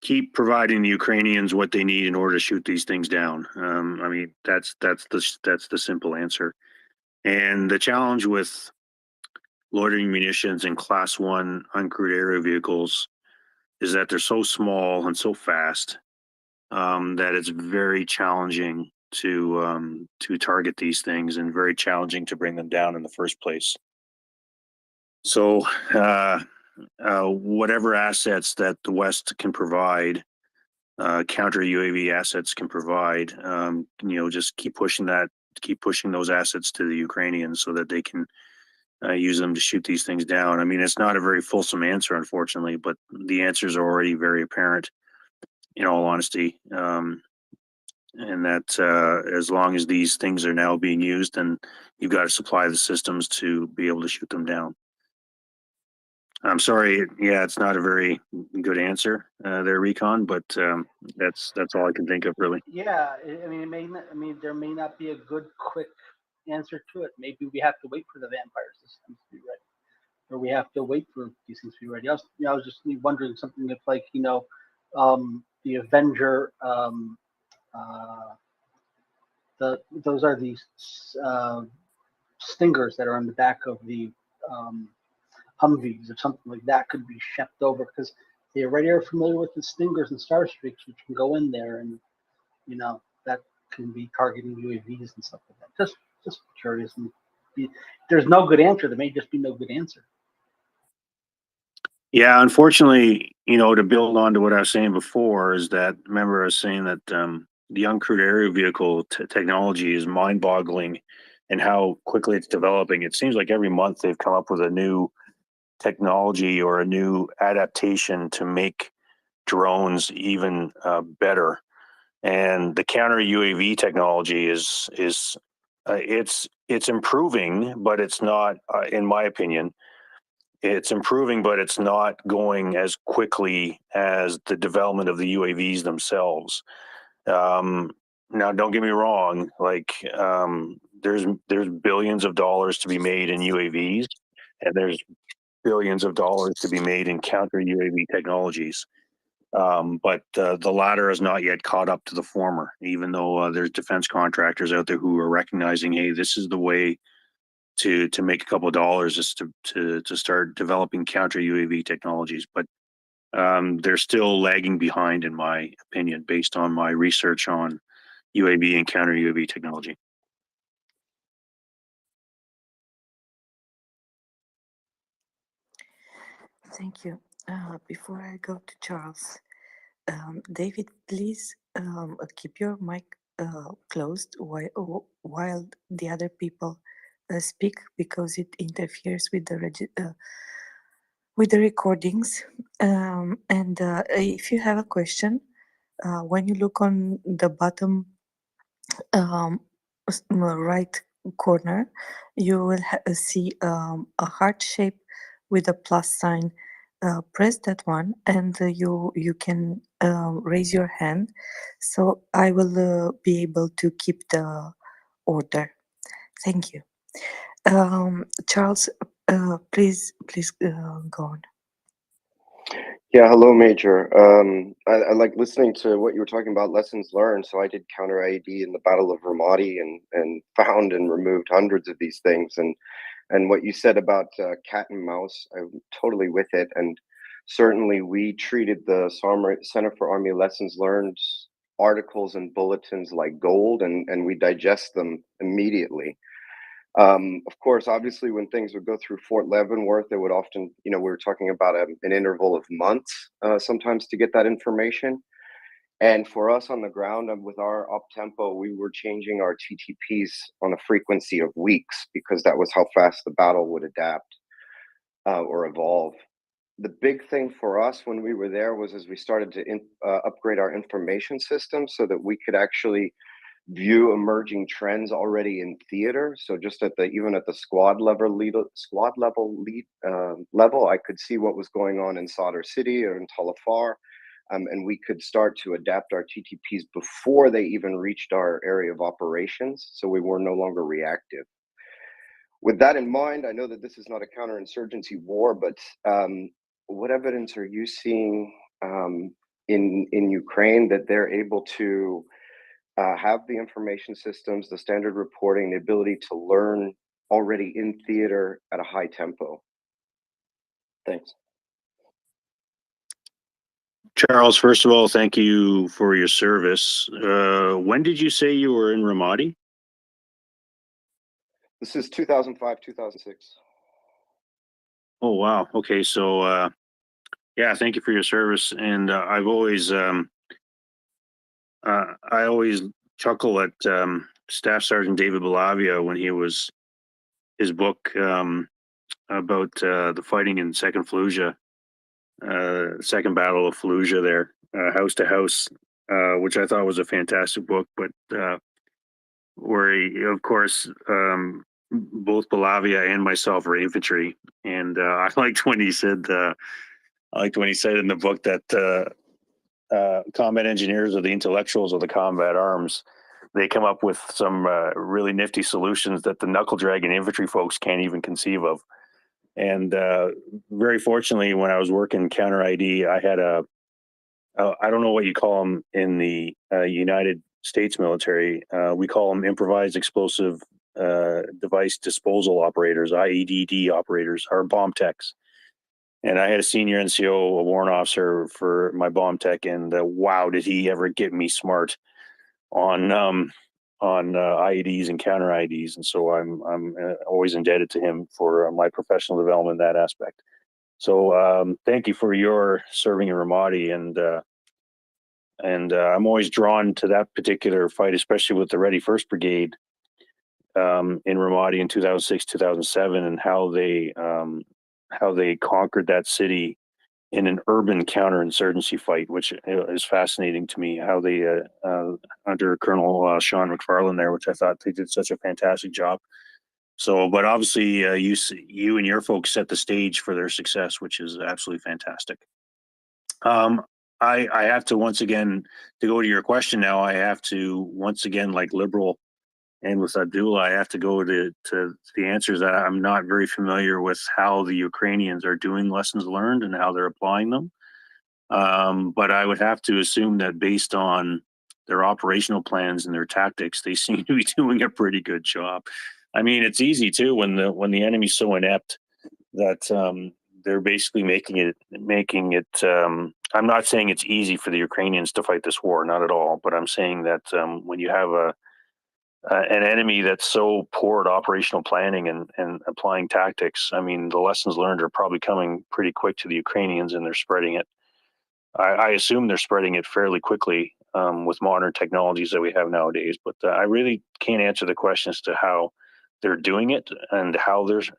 Speaker 14: keep providing the Ukrainians what they need in order to shoot these things down. I mean, that's the simple answer. And the challenge with loitering munitions and Class 1 uncrewed aerial vehicles is that they're so small and so fast that it's very challenging to target these things and very challenging to bring them down in the first place. So whatever assets that the West can provide, counter UAV assets can provide, just keep pushing those assets to the Ukrainians so that they can use them to shoot these things down. I mean, it's not a very fulsome answer, unfortunately, but the answers are already very apparent, in all honesty. And that as long as these things are now being used, then you've got to supply the systems to be able to shoot them down. I'm sorry, yeah, it's not a very good answer there, Recon, but that's all I can think of, really.
Speaker 3: Yeah, I mean, it may not, I mean, there may not be a good, quick answer to it. Maybe we have to wait for the vampire systems to be ready, or we have to wait for these things to be ready. I was just wondering something if, like, the Avenger, those are these stingers that are on the back of the Humvees, or something like that could be shipped over, because they already are familiar with the Stingers and Starstreaks, which can go in there, and that can be targeting UAVs and stuff like that. Just curious. And there's no good answer. There may just be no good answer.
Speaker 14: Yeah, unfortunately, to build on to what I was saying before, is that remember I was saying that the uncrewed aerial vehicle technology is mind-boggling, and how quickly it's developing. It seems like every month they've come up with a new technology or a new adaptation to make drones even better. And the counter UAV technology is it's improving, but it's not, in my opinion, it's improving, but it's not going as quickly as the development of the UAVs themselves. Um, Now, don't get me wrong. There's billions of dollars to be made in UAVs, and there's billions of dollars to be made in counter UAV technologies. But the latter has not yet caught up to the former, even though there's defense contractors out there who are recognizing, hey, this is the way to make a couple of dollars, is to start developing counter UAV technologies. But they're still lagging behind, in my opinion, based on my research on UAV and counter UAV technology.
Speaker 21: Thank you. Before I go to Charles, David, please keep your mic closed while the other people speak, because it interferes with the recordings. And if you have a question, when you look on the bottom right corner, you will see a heart shape with a plus sign. Press that one, and you can raise your hand, so I will be able to keep the order. Thank you. Charles, please go on.
Speaker 8: Yeah, hello, Major. I like listening to what you were talking about, lessons learned. So I did counter IED in the Battle of Ramadi and found and removed hundreds of these things. And what you said about cat and mouse, I'm totally with it. And certainly we treated the Center for Army Lessons Learned articles and bulletins like gold, and we digest them immediately. Of course, obviously, when things would go through Fort Leavenworth, it would often, we were talking about an interval of months sometimes to get that information. And for us on the ground with our up tempo, we were changing our TTPs on a frequency of weeks, because that was how fast the battle would adapt or evolve. The big thing for us when we were there was as we started to upgrade our information system so that we could actually view emerging trends already in theater. So just even at the squad level level, I could see what was going on in Sadr City or in Talafar, and we could start to adapt our TTPs before they even reached our area of operations, so we were no longer reactive. With that in mind, I know that this is not a counterinsurgency war, but what evidence are you seeing in Ukraine that they're able to have the information systems, the standard reporting, the ability to learn already in theater at a high tempo? Thanks.
Speaker 14: Charles, first of all, thank you for your service. When did you say you were in Ramadi?
Speaker 8: This is 2005, 2006.
Speaker 14: Oh, wow. Okay. So, yeah, thank you for your service. And I always chuckle at Staff Sergeant David Belavia when his book about the fighting in Second Fallujah, Second Battle of Fallujah there, house to house, which I thought was a fantastic book, but where he, of course, both Belavia and myself are infantry. And I liked when he said, in the book that combat engineers are the intellectuals of the combat arms. They come up with some really nifty solutions that the knuckle dragging infantry folks can't even conceive of. And very fortunately, when I was working counter ID, I had I don't know what you call them in the United States military. We call them improvised explosive device disposal operators, IEDD operators, or bomb techs. And I had a senior NCO, a warrant officer for my bomb tech, and wow, did he ever get me smart on IEDs and counter IEDs. And so I'm always indebted to him for my professional development in that aspect. So thank you for your serving in Ramadi, and I'm always drawn to that particular fight, especially with the Ready First Brigade in Ramadi in 2006, 2007, and how they conquered that city in an urban counterinsurgency fight, which is fascinating to me. How they under Colonel Sean McFarland there, which I thought they did such a fantastic job. So, but obviously, you and your folks set the stage for their success, which is absolutely fantastic. I have to once again, to go to your question now, I have to once again, like Liberal and with Abdullah, I have to go to the answers that I'm not very familiar with how the Ukrainians are doing lessons learned and how they're applying them. But I would have to assume that based on their operational plans and their tactics, they seem to be doing a pretty good job. I mean, it's easy too when the enemy's so inept that they're basically making it. I'm not saying it's easy for the Ukrainians to fight this war, not at all. But I'm saying that when you have an enemy that's so poor at operational planning and applying tactics, I mean, the lessons learned are probably coming pretty quick to the Ukrainians, and they're spreading it. I assume they're spreading it fairly quickly with modern technologies that we have nowadays. But I really can't answer the question as to how they're doing it and how they're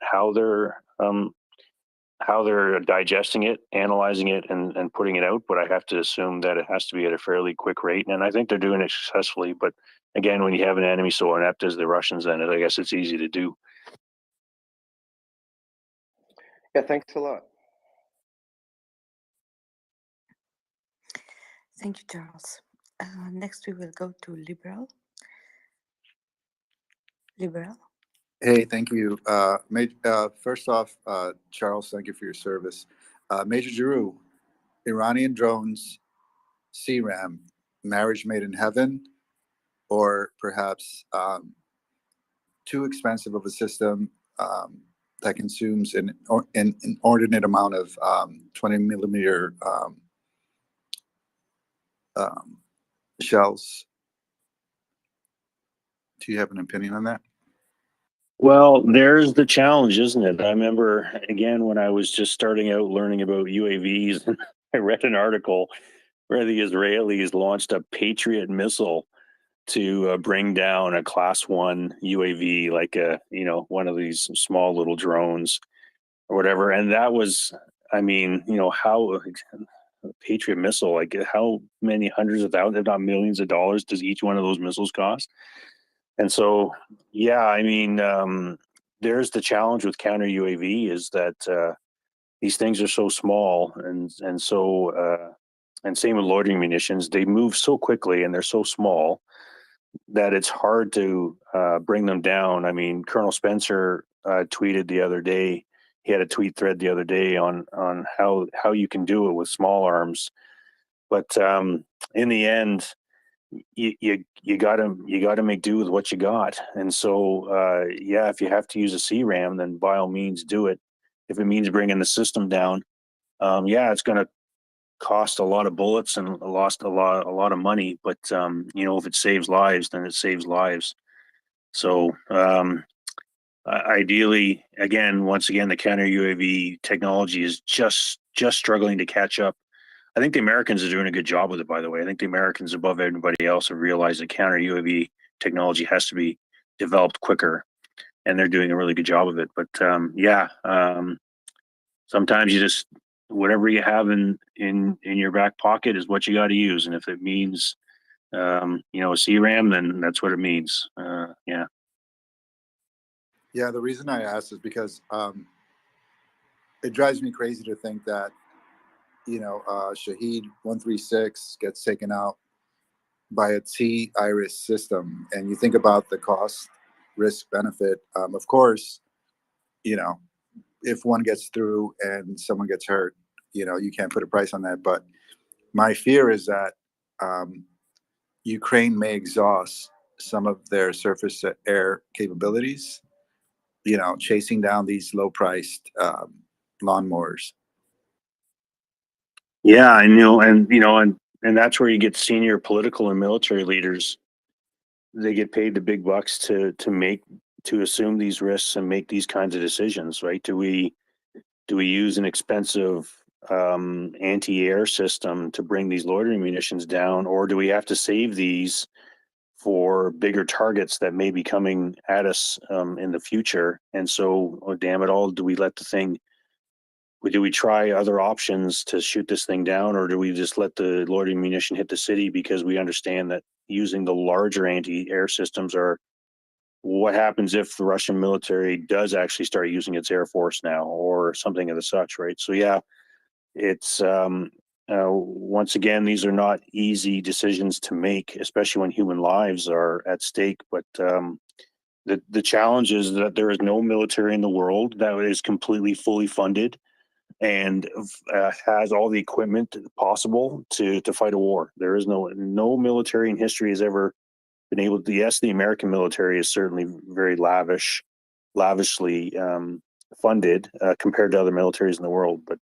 Speaker 14: digesting it, analyzing it, and putting it out. But I have to assume that it has to be at a fairly quick rate, and I think they're doing it successfully. But again, when you have an enemy so inept as the Russians, then I guess it's easy to do.
Speaker 8: Yeah, thanks a lot.
Speaker 21: Thank you, Charles. Next, we will go to Liberal. Liberal.
Speaker 17: Hey, thank you. First off, Charles, thank you for your service. Major Giroux, Iranian drones, CRAM, marriage made in heaven, or perhaps too expensive of a system that consumes an inordinate amount of 20 millimeter shells. Do you have an opinion on that?
Speaker 14: Well, there's the challenge, isn't it? I remember, again, when I was just starting out learning about UAVs, and I read an article where the Israelis launched a Patriot missile to bring down a Class 1 UAV, like one of these small little drones or whatever. And that was, I mean, how a Patriot missile, like how many hundreds of thousands, if not millions of dollars does each one of those missiles cost? And so, yeah, I mean, there's the challenge with counter UAV is that these things are so small and same with loitering munitions. They move so quickly and they're so small that it's hard to bring them down. I mean, Colonel Spencer tweeted the other day. He had a tweet thread the other day on how you can do it with small arms, but in the end, you gotta make do with what you got. And so yeah, if you have to use a CRAM, then by all means do it. If it means bringing the system down, yeah, it's going to cost a lot of bullets and a lot of money. But if it saves lives, then it saves lives. So ideally, once again, the counter UAV technology is just struggling to catch up. I think the Americans are doing a good job with it, by the way. I think the Americans, above everybody else, have realized that counter UAV technology has to be developed quicker, and they're doing a really good job of it. But sometimes you just whatever you have in your back pocket is what you got to use, and if it means a CRAM, then that's what it means. Yeah.
Speaker 17: Yeah, the reason I asked is because it drives me crazy to think that Shaheed 136 gets taken out by a T-Iris system, and you think about the cost, risk, benefit. Of course, if one gets through and someone gets hurt, you can't put a price on that. But my fear is that Ukraine may exhaust some of their surface air capabilities, chasing down these low-priced lawnmowers.
Speaker 14: Yeah, I know, and that's where you get senior political and military leaders. They get paid the big bucks to assume these risks and make these kinds of decisions, right? Do we do we use an expensive anti-air system to bring these loitering munitions down, or do we have to save these for bigger targets that may be coming at us in the future? And so, oh, damn it all, do we let the thing, do we try other options to shoot this thing down, or do we just let the loitering munition hit the city because we understand that using the larger anti-air systems are what happens if the Russian military does actually start using its air force now or something of the such, right? So yeah, it's once again, these are not easy decisions to make, especially when human lives are at stake. But the challenge is that there is no military in the world that is completely fully funded and has all the equipment possible to fight a war. There is no military in history has ever been able to. Yes, the American military is certainly very lavishly funded compared to other militaries in the world, but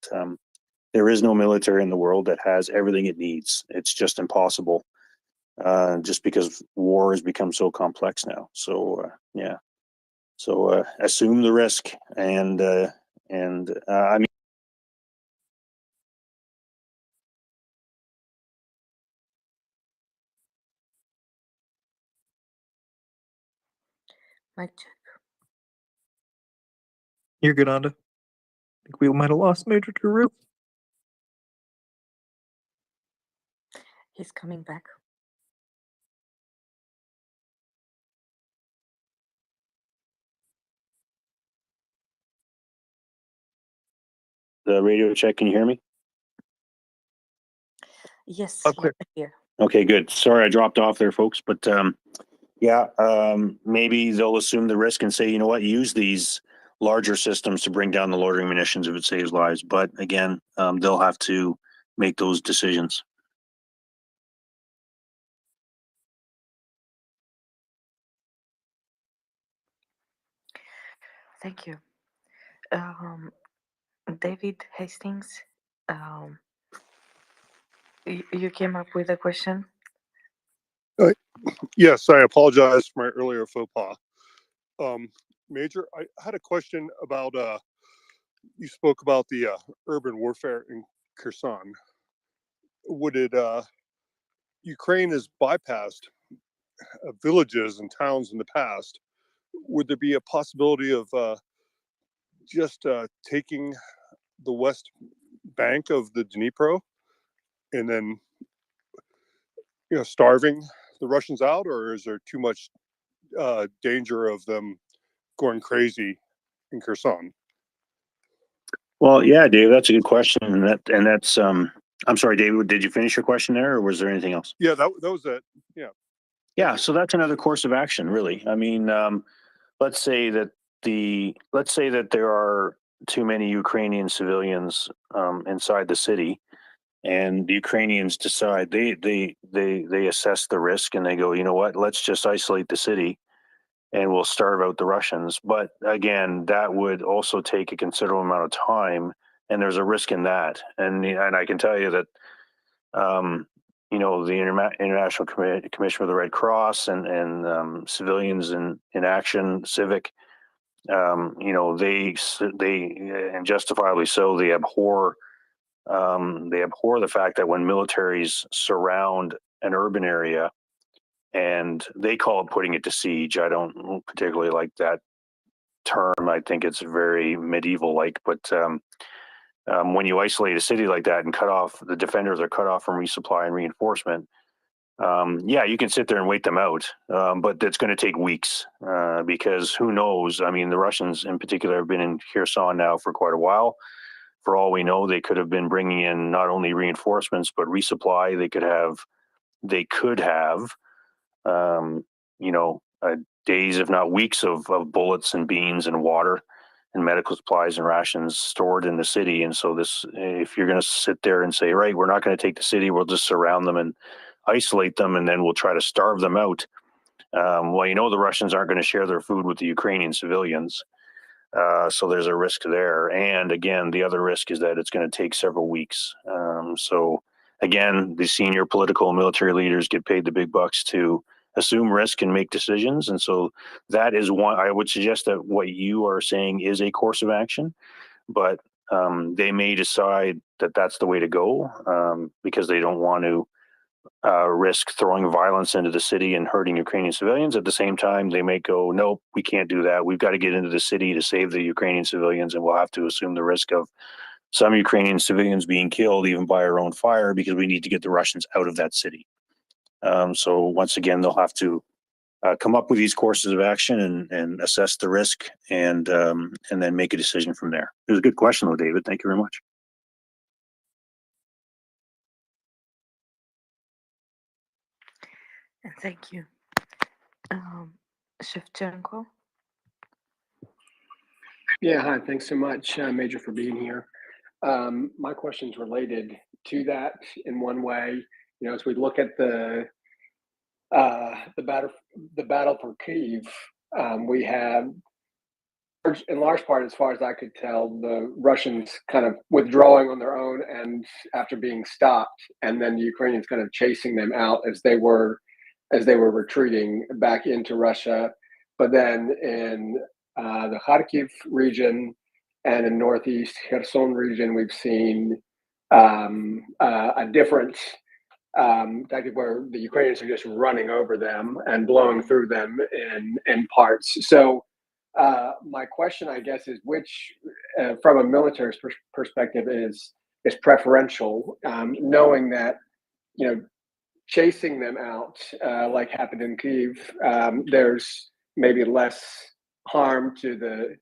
Speaker 14: there is no military in the world that has everything it needs. It's just impossible, just because war has become so complex now. So yeah, so assume the risk, and I mean.
Speaker 21: Mic check.
Speaker 16: You're good, Anda. I think we might have lost Major Drew.
Speaker 21: He's coming back.
Speaker 14: The radio check, can you hear me?
Speaker 21: Yes,
Speaker 16: Oh, clear.
Speaker 21: here.
Speaker 14: Okay, good. Sorry I dropped off there, folks, but yeah, maybe they'll assume the risk and say, you know what, use these larger systems to bring down the loitering munitions if it saves lives. But again, they'll have to make those decisions.
Speaker 21: Thank you. David Hastings, you came up with a question?
Speaker 13: Yes, I apologize for my earlier faux pas. Major, I had a question about, you spoke about the urban warfare in Kherson. Would it, Ukraine has bypassed villages and towns in the past. Would there be a possibility of just taking the west bank of the Dnipro and then, starving the Russians out, or is there too much danger of them going crazy in Kherson?
Speaker 14: Well, yeah, Dave, that's a good question, and that's I'm sorry, David, did you finish your question there, or was there anything else?
Speaker 13: Yeah, that was it. Yeah.
Speaker 14: Yeah, so that's another course of action, really. I mean, let's say that there are too many Ukrainian civilians inside the city, and the Ukrainians decide they assess the risk and they go, you know what, let's just isolate the city and we'll starve out the Russians. But again, that would also take a considerable amount of time, and there's a risk in that. And I can tell you that the International Commission for the Red Cross and Civilians in Action, Civic, they and justifiably so, they abhor the fact that when militaries surround an urban area, and they call it putting it to siege. I don't particularly like that term. I think it's very medieval like, but when you isolate a city like that and the defenders are cut off from resupply and reinforcement, yeah, you can sit there and wait them out, but it's going to take weeks because who knows? I mean, the Russians in particular have been in Kherson now for quite a while. For all we know, they could have been bringing in not only reinforcements but resupply. They could have days, if not weeks, of bullets and beans and water and medical supplies and rations stored in the city. And so if you're going to sit there and say, right, we're not going to take the city, we'll just surround them and isolate them, and then we'll try to starve them out. Well, the Russians aren't going to share their food with the Ukrainian civilians. So there's a risk there. And again, the other risk is that it's going to take several weeks. So again, the senior political and military leaders get paid the big bucks to assume risk and make decisions. And so that is one. I would suggest that what you are saying is a course of action, but They may decide that that's the way to go because they don't want to risk throwing violence into the city and hurting Ukrainian civilians. At the same time, they may go, nope, we can't do that. We've got to get into the city to save the Ukrainian civilians, and we'll have to assume the risk of some Ukrainian civilians being killed even by our own fire because we need to get the Russians out of that city. So once again, they'll have to come up with these courses of action and assess the risk and then make a decision from there. It was a good question though, David. Thank you very much.
Speaker 21: Thank you. Shevchenko?
Speaker 18: Yeah, hi. Thanks so much, Major, for being here. My question's related to that in one way. You know, as we look at the battle for Kyiv, we have, in large part, as far as I could tell, the Russians kind of withdrawing on their own, and after being stopped, and then the Ukrainians kind of chasing them out as they were retreating back into Russia. But then in the Kharkiv region and in northeast Kherson region, we've seen a different tactic where the Ukrainians are just running over them and blowing through them in parts. So my question, I guess, is which, from a military perspective, is preferential, knowing that, you know, chasing them out, like happened in Kyiv, there's maybe less harm to the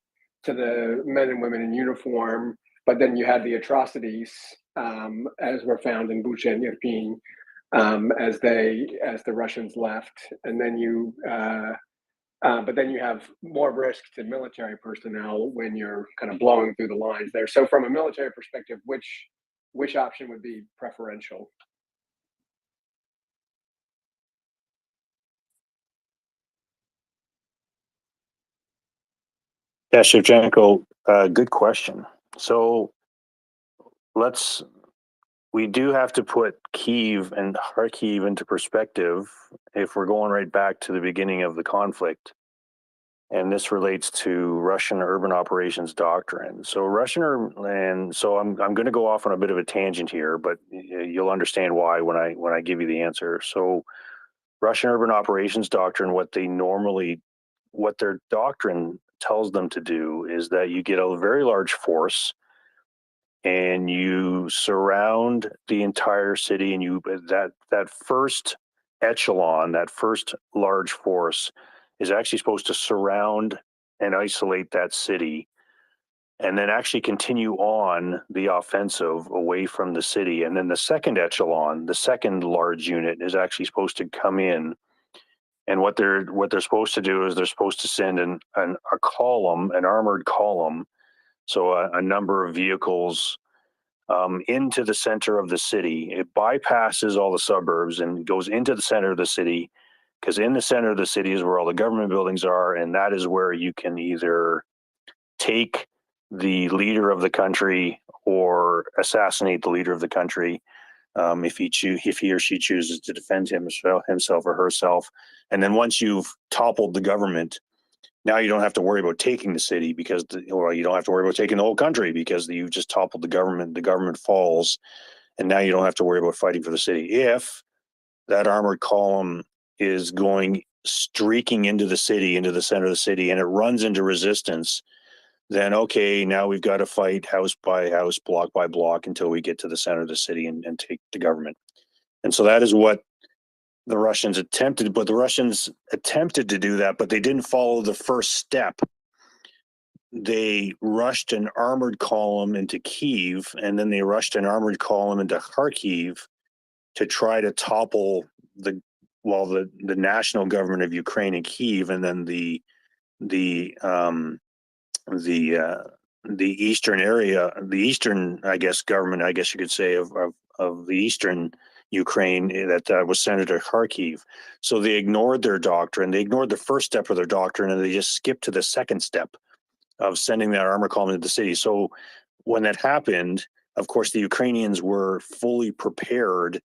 Speaker 18: men and women in uniform, but then you had the atrocities, as were found in Bucha and Irpin, as the Russians left, and then but then you have more risk to military personnel when you're kind of blowing through the lines there. So from a military perspective, which option would be preferential?
Speaker 14: Yeah, Shevchenko, good question. So we do have to put Kyiv and Kharkiv into perspective if we're going right back to the beginning of the conflict. And this relates to Russian urban operations doctrine. So I'm going to go off on a bit of a tangent here, but you'll understand why when I give you the answer. So Russian urban operations doctrine, what their doctrine tells them to do is that you get a very large force and you surround the entire city, and that first echelon, that first large force is actually supposed to surround and isolate that city and then actually continue on the offensive away from the city. And then the second echelon, the second large unit, is actually supposed to come in. And what they're supposed to do is they're supposed to send a column, an armored column, so a number of vehicles into the center of the city. It bypasses all the suburbs and goes into the center of the city, because in the center of the city is where all the government buildings are, and that is where you can either take the leader of the country or assassinate the leader of the country. If he or she chooses to defend himself or herself. And then once you've toppled the government, now you don't have to worry about taking the city you don't have to worry about taking the whole country because you've just toppled the government falls, and now you don't have to worry about fighting for the city. If that armored column is going streaking into the city, into the center of the city, and it runs into resistance, then okay, now we've got to fight house by house, block by block until we get to the center of the city and take the government. And so that is what the Russians attempted, but the Russians attempted to do that, but they didn't follow the first step. They rushed an armored column into Kyiv, and then they rushed an armored column into Kharkiv to try to topple the national government of Ukraine in Kyiv, and then the eastern area, the eastern, I guess, government, I guess you could say, of the eastern Ukraine that was centered at Kharkiv. So they ignored their doctrine. They ignored the first step of their doctrine, and they just skipped to the second step of sending that armor column into the city. So when that happened, of course, the Ukrainians were fully prepared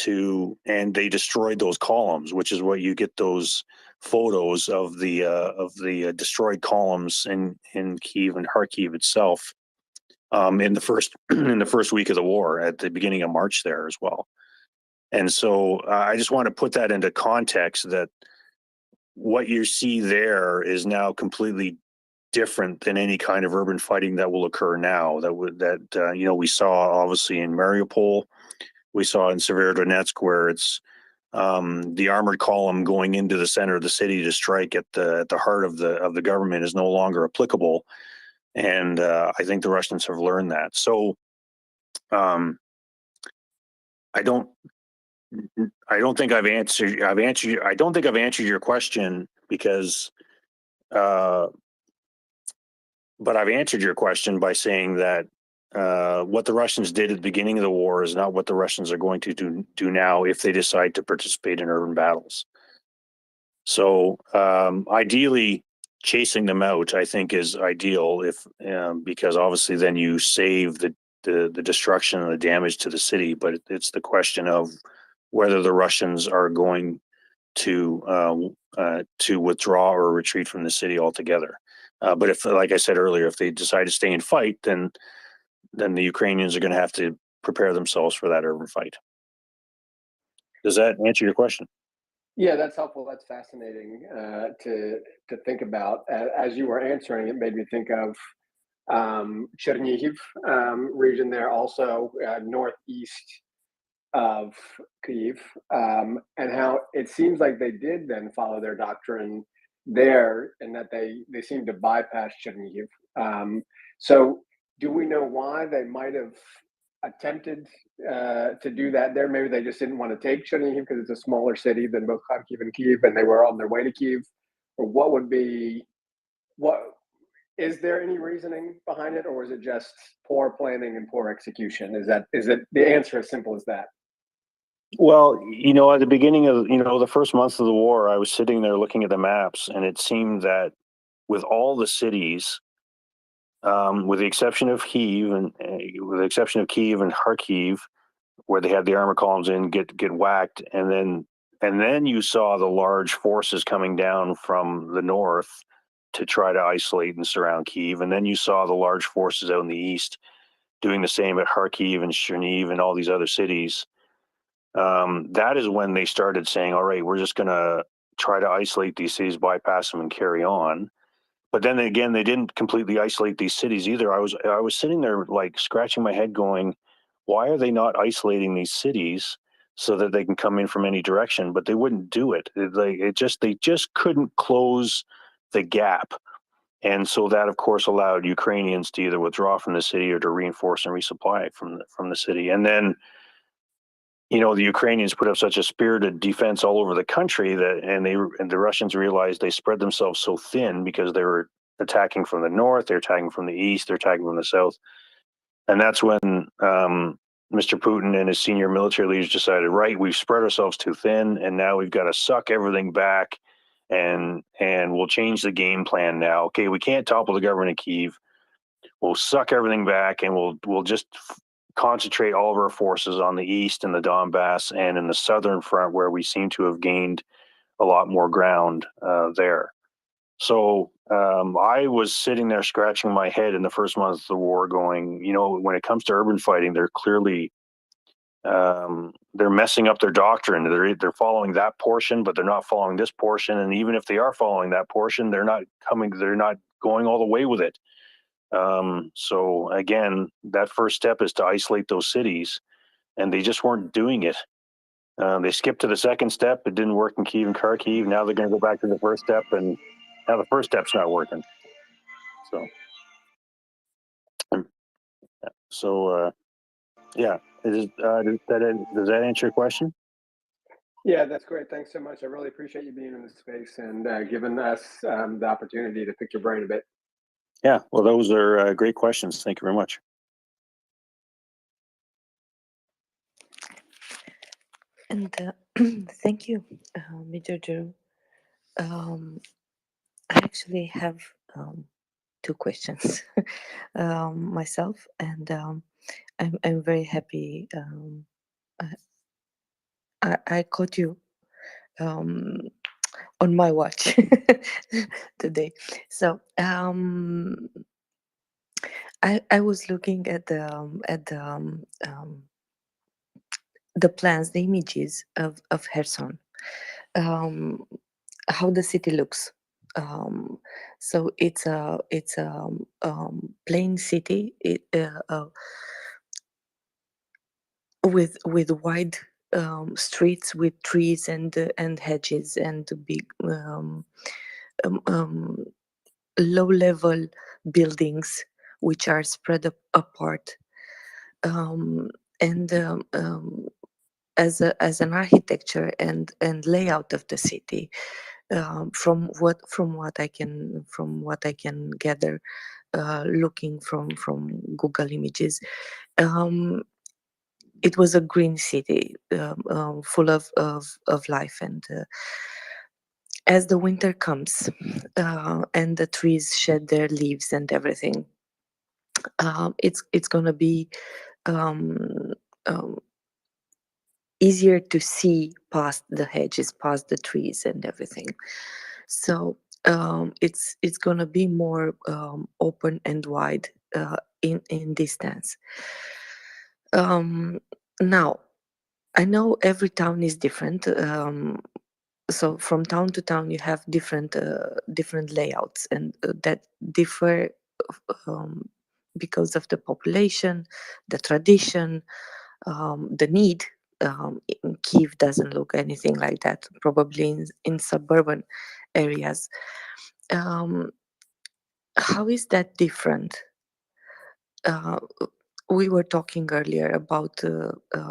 Speaker 14: and they destroyed those columns, which is what you get those photos of the destroyed columns in Kyiv and Kharkiv itself. in the first in the first week of the war at the beginning of March there as well. And so I just want to put that into context that what you see there is now completely different than any kind of urban fighting that will occur now. We saw obviously in Mariupol, we saw in Severodonetsk, where it's the armored column going into the center of the city to strike at the heart of the government is no longer applicable, and I think the Russians have learned that. So I don't think I've answered. I don't think I've answered your question because. But I've answered your question by saying that what the Russians did at the beginning of the war is not what the Russians are going to do now if they decide to participate in urban battles. So ideally, chasing them out, I think, is ideal because obviously then you save the destruction and the damage to the city. But it's the question of whether the Russians are going to withdraw or retreat from the city altogether. But if, like I said earlier, if they decide to stay and fight, then the Ukrainians are going to have to prepare themselves for that urban fight. Does that answer your question?
Speaker 18: Yeah, that's helpful. That's fascinating to think about. As you were answering, it made me think of Chernihiv region there, also northeast of Kyiv, and how it seems like they did then follow their doctrine there, and that they seemed to bypass Chernihiv. So, do we know why they might have attempted to do that there? Maybe they just didn't want to take Chernihiv because it's a smaller city than both Kharkiv and Kyiv, and they were on their way to Kyiv. Or what is there any reasoning behind it, or is it just poor planning and poor execution? Is it the answer as simple as that?
Speaker 14: Well, at the beginning of the first months of the war, I was sitting there looking at the maps, and it seemed that with all the cities, with the exception of Kyiv and Kharkiv, where they had the armor columns in, get whacked, and then you saw the large forces coming down from the north to try to isolate and surround Kyiv, and then you saw the large forces out in the east doing the same at Kharkiv and Chernihiv and all these other cities. That is when they started saying, all right, we're just going to try to isolate these cities, bypass them, and carry on. But then again, they didn't completely isolate these cities either. I was sitting there like scratching my head going, why are they not isolating these cities so that they can come in from any direction? But they wouldn't do it. They just couldn't close the gap. And so that, of course, allowed Ukrainians to either withdraw from the city or to reinforce and resupply from the city. And then the Ukrainians put up such a spirited defense all over the country and the Russians realized they spread themselves so thin because they were attacking from the north, they're attacking from the east, they're attacking from the south. And that's when Mr. Putin and his senior military leaders decided, right, we've spread ourselves too thin, and now we've got to suck everything back, and we'll change the game plan now. Okay, we can't topple the government of Kyiv. We'll suck everything back, and we'll just concentrate all of our forces on the east and the Donbass and in the southern front, where we seem to have gained a lot more ground there. So I was sitting there scratching my head in the first month of the war going, when it comes to urban fighting, they're clearly they're messing up their doctrine. They're following that portion, but they're not following this portion. And even if they are following that portion, they're not going all the way with it. So again, that first step is to isolate those cities, and they just weren't doing it. They skipped to the second step. It didn't work in Kyiv and Kharkiv. Now they're going to go back to the first step, and now the first step's not working. Yeah. Does that answer your question?
Speaker 18: Yeah, that's great. Thanks so much. I really appreciate you being in this space and giving us the opportunity to pick your brain a bit.
Speaker 14: Yeah, well, those are great questions. Thank you very much.
Speaker 21: And thank you, Major Drew. I actually have two questions myself, and I'm very happy. I caught you on my watch today. So I was looking at the plans, the images of Kherson, how the city looks. So it's a plain city. With wide streets with trees and hedges and big low level buildings which are spread apart. And as an architecture and layout of the city, from what I can gather, looking from Google Images, it was a green city, full of life. And as the winter comes, and the trees shed their leaves and everything, it's gonna be um, um, easier to see past the hedges, past the trees and everything. So it's gonna be more open and wide in distance. Now, I know every town is different. So from town to town, you have different layouts, and that differ um, because of the population, the tradition, the need. In Kiev doesn't look anything like that. Probably in suburban areas. How is that different? We were talking earlier about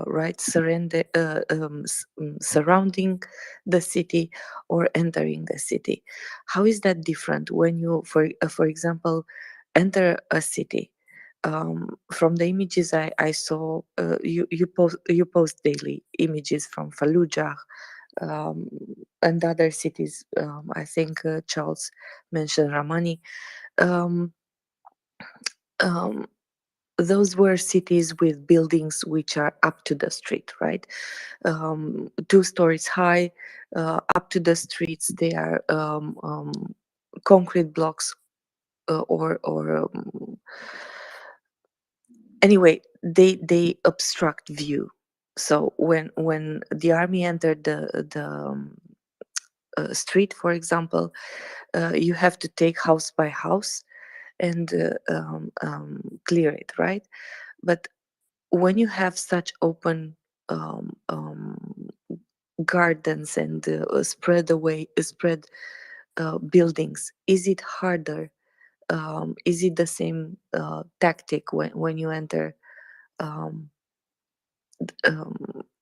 Speaker 21: right surrounding the city or entering the city. How is that different when you, for example, enter a city? From the images I saw, you post daily images from Fallujah and other cities. I think Charles mentioned Ramani. Um, um, those were cities with buildings which are up to the street, right? 2 stories high, up to the streets. They are concrete blocks, or anyway, they obstruct view. So when the army entered the street, for example, you have to take house by house and clear it, right? But when you have such open gardens and spread buildings, is it harder? Is it the same tactic when you enter um,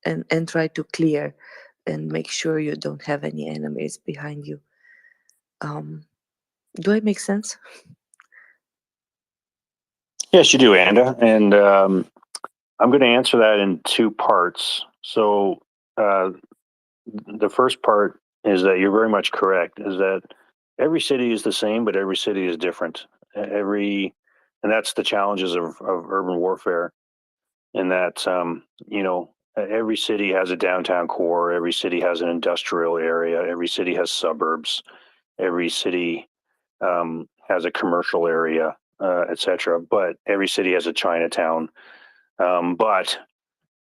Speaker 21: and try to clear and make sure you don't have any enemies behind you? Do I make sense?
Speaker 14: Yes, you do, Anda. And I'm going to answer that in 2 parts. So the first part is that you're very much correct, is that every city is the same, but every city is different. And that's the challenges of urban warfare, in that, every city has a downtown core, every city has an industrial area, every city has suburbs, every city has a commercial area, etc. But every city has a Chinatown. But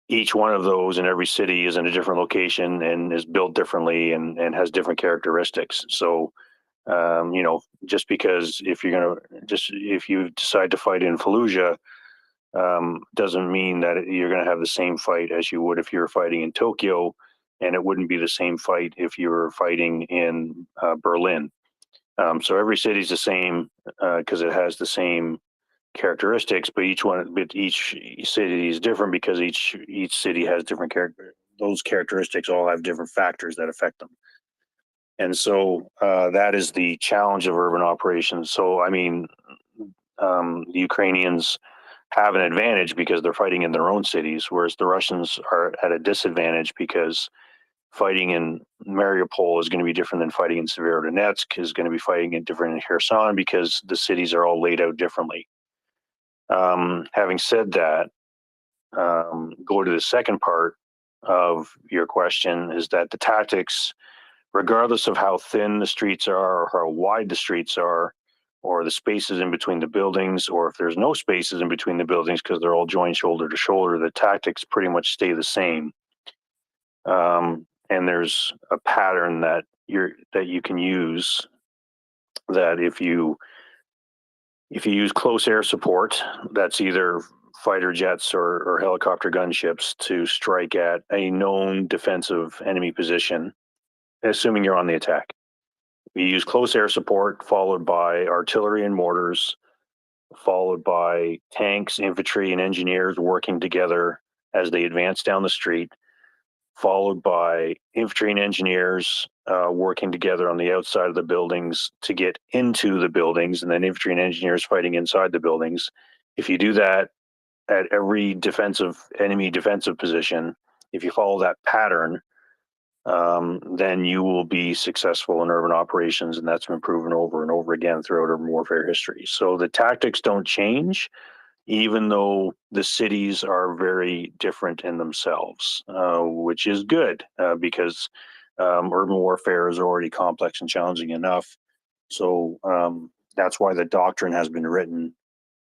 Speaker 14: each one of those in every city is in a different location and is built differently and has different characteristics. So, just because if you decide to fight in Fallujah, doesn't mean that you're going to have the same fight as you would if you were fighting in Tokyo, and it wouldn't be the same fight if you were fighting in Berlin. So every city's the same because it has the same characteristics, but each city is different because each city has different character. Those characteristics all have different factors that affect them, and so that is the challenge of urban operations. So I mean, the Ukrainians have an advantage because they're fighting in their own cities, whereas the Russians are at a disadvantage because fighting in MriyaReport is going to be different than fighting in Severodonetsk, is going to be fighting in different in Kherson because the cities are all laid out differently. Having said that, go to the second part of your question, is that the tactics, regardless of how thin the streets are or how wide the streets are, or the spaces in between the buildings, or if there's no spaces in between the buildings because they're all joined shoulder to shoulder, the tactics pretty much stay the same. And there's a pattern that you can use, that if you use close air support, that's either fighter jets or helicopter gunships to strike at a known defensive enemy position, assuming you're on the attack. We use close air support, followed by artillery and mortars, followed by tanks, infantry, and engineers working together as they advance down the street, followed by infantry and engineers working together on the outside of the buildings to get into the buildings, and then infantry and engineers fighting inside the buildings. If you do that at every enemy defensive position, if you follow that pattern, then you will be successful in urban operations, and that's been proven over and over again throughout urban warfare history. So the tactics don't change, even though the cities are very different in themselves, which is good because urban warfare is already complex and challenging enough. So that's why the doctrine has been written,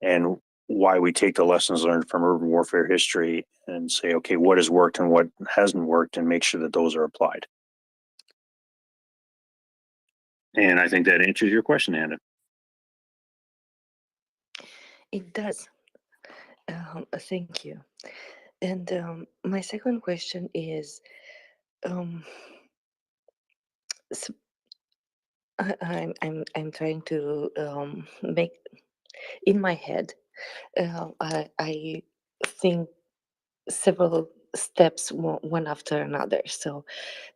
Speaker 14: and why we take the lessons learned from urban warfare history and say, okay, what has worked and what hasn't worked, and make sure that those are applied. And I think that answers your question, Anna.
Speaker 21: It does. Thank you. And my second question is, so I'm trying to make in my head. I think several steps one after another. So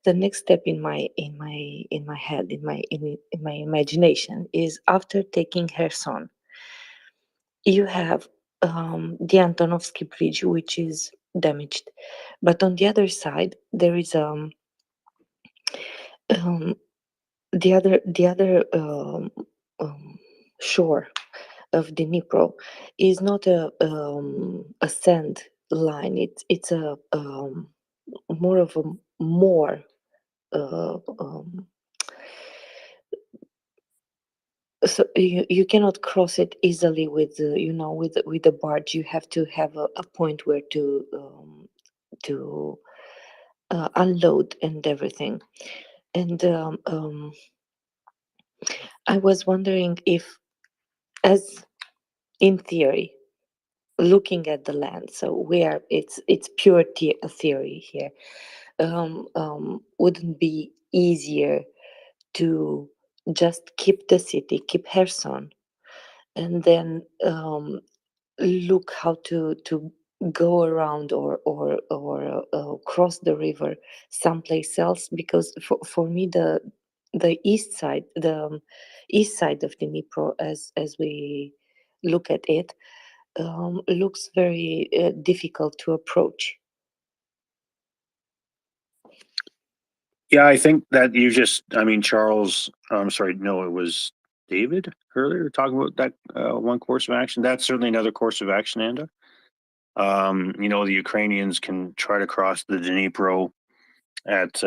Speaker 21: the next step in my head, in my imagination, is after taking Kherson, you have the Antonovsky Bridge, which is damaged, but on the other side there is the other shore of the Dnipro is not a sand line. It's a more of a so you cannot cross it easily with with the barge. You have to have a point where to unload and everything. And I was wondering if, as in theory, looking at the land, so where it's pure theory here, wouldn't be easier to just keep the city, keep Kherson, and then look how to go around or cross the river someplace else? Because for me the east side of the Dnipro, as we look at it, looks very difficult to approach.
Speaker 14: Yeah, I think that Charles, I'm sorry, no, it was David earlier talking about that one course of action. That's certainly another course of action, Anda. The Ukrainians can try to cross the Dnipro at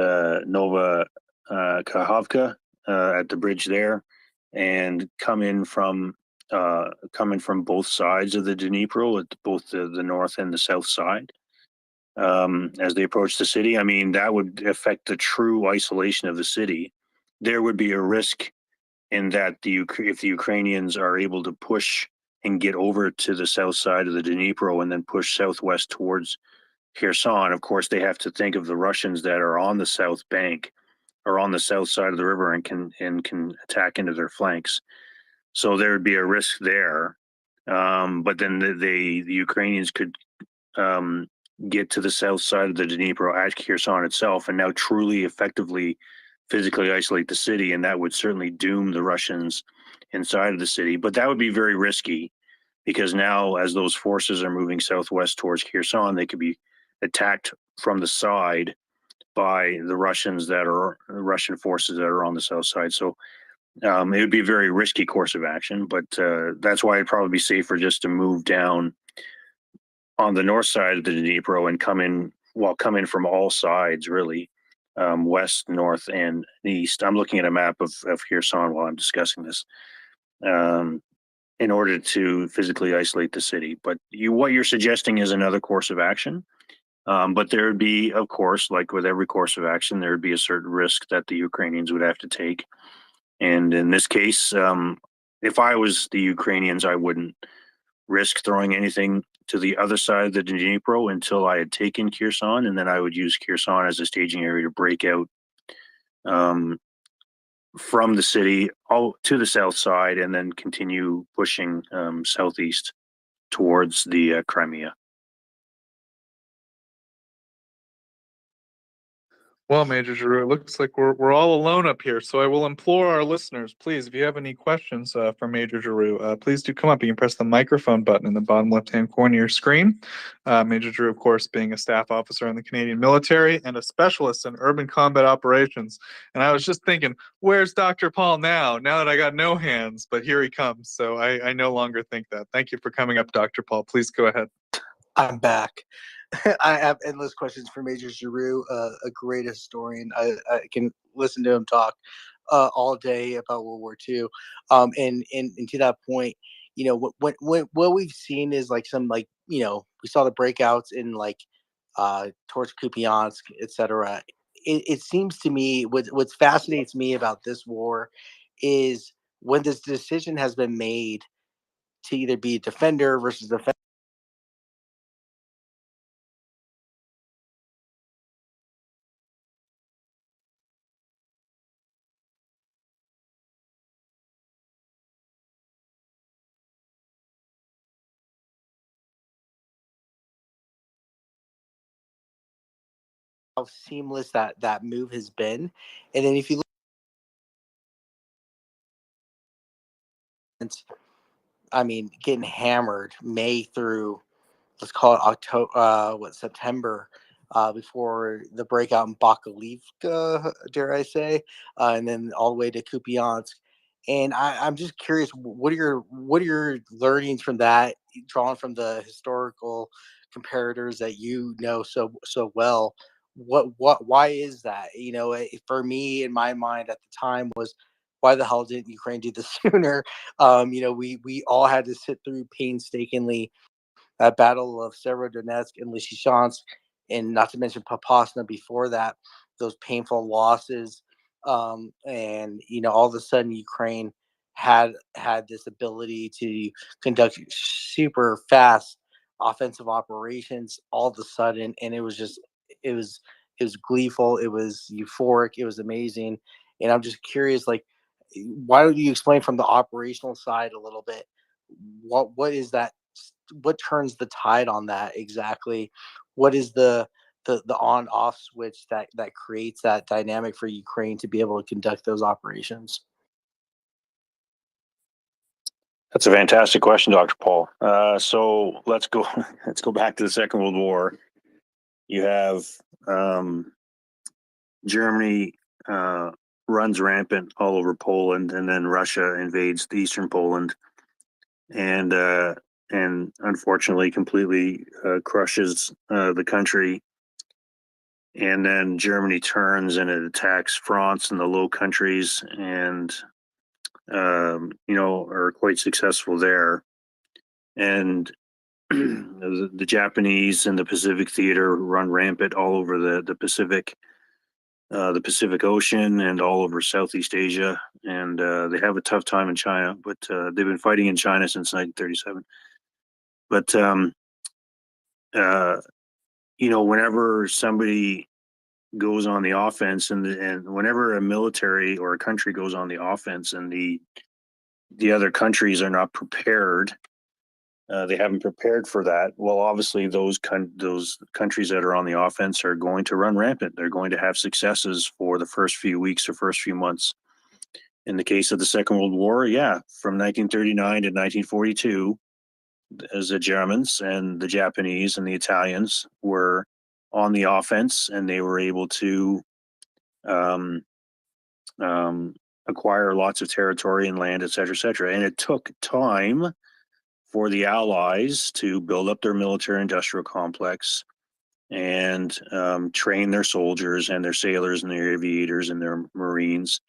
Speaker 14: Nova Kahovka, at the bridge there, and come in from both sides of the Dnipro, at both the north and the south side. As they approach the city, that would affect the true isolation of the city. There would be a risk in that if the Ukrainians are able to push and get over to the south side of the Dnipro and then push southwest towards Kherson, of course they have to think of the Russians that are on the south bank or on the south side of the river and can attack into their flanks. So there would be a risk there. But then the Ukrainians could get to the south side of the Dnipro at Kherson itself and now truly effectively physically isolate the city, and that would certainly doom the Russians inside of the city. But that would be very risky, because now as those forces are moving southwest towards Kherson, they could be attacked from the side by the Russian forces that are on the south side. So it would be a very risky course of action, but that's why it'd probably be safer just to move down on the north side of the Dnipro and come in from all sides, really, west, north, and east. I'm looking at a map of Kherson while I'm discussing this. in order to physically isolate the city. But what you're suggesting is another course of action. But there would be, of course, like with every course of action, there would be a certain risk that the Ukrainians would have to take. And in this case, if I was the Ukrainians, I wouldn't risk throwing anything to the other side of the Dnipro until I had taken Kherson, and then I would use Kherson as a staging area to break out from the city all to the south side, and then continue pushing southeast towards the Crimea.
Speaker 9: Well, Major Giroux, it looks like we're all alone up here, so I will implore our listeners, please, if you have any questions for Major Giroux, please do come up. You can press the microphone button in the bottom left-hand corner of your screen. Major Giroux, of course, being a staff officer in the Canadian military and a specialist in urban combat operations. And I was just thinking, where's Dr. Paul now that I got no hands? But here he comes, so I no longer think that. Thank you for coming up, Dr. Paul. Please go ahead.
Speaker 23: I'm back. I have endless questions for Major Giroux, a great historian. I can listen to him talk all day about World War II. And to that point, you know, what we've seen is like some we saw the breakouts in towards Kupiansk, etc. It seems to me what fascinates me about this war is when this decision has been made to either be a defender versus defender. How seamless that move has been, and then if you look, I mean, getting hammered May through, let's call it October, September, before the breakout in Bakalivka, dare I say, and then all the way to Kupiansk. And I'm just curious, what are your learnings from that, drawn from the historical comparators that you know so well? Why is that? You know, for me, in my mind at the time was, why the hell didn't Ukraine do this sooner? You know, we all had to sit through painstakingly that battle of Severodonetsk and Lysychansk, and not to mention Popasna before that, those painful losses. And you know, all of a sudden, Ukraine had this ability to conduct super fast offensive operations all of a sudden, and it was gleeful, it was euphoric, it was amazing. And I'm just curious, like, why don't you explain from the operational side a little bit? What is that? What turns the tide on that exactly? What is the on off switch that creates that dynamic for Ukraine to be able to conduct those operations?
Speaker 14: That's a fantastic question, Dr. Paul. So let's go back to the Second World War. You have Germany runs rampant all over Poland, and then Russia invades the eastern Poland, and unfortunately completely crushes the country. And then Germany turns and it attacks France and the Low Countries, and are quite successful there. And the Japanese and the Pacific Theater run rampant all over the Pacific Ocean and all over Southeast Asia, and they have a tough time in China, but they've been fighting in China since 1937. But whenever somebody goes on the offense, and whenever a military or a country goes on the offense, and the other countries are not prepared, they haven't prepared for that. Well, obviously those countries that are on the offense are going to run rampant. They're going to have successes for the first few weeks or first few months. In the case of the Second World War, from 1939 to 1942, as the Germans and the Japanese and the Italians were on the offense, and they were able to acquire lots of territory and land, et cetera, and it took time for the Allies to build up their military-industrial complex and train their soldiers and their sailors and their aviators and their Marines,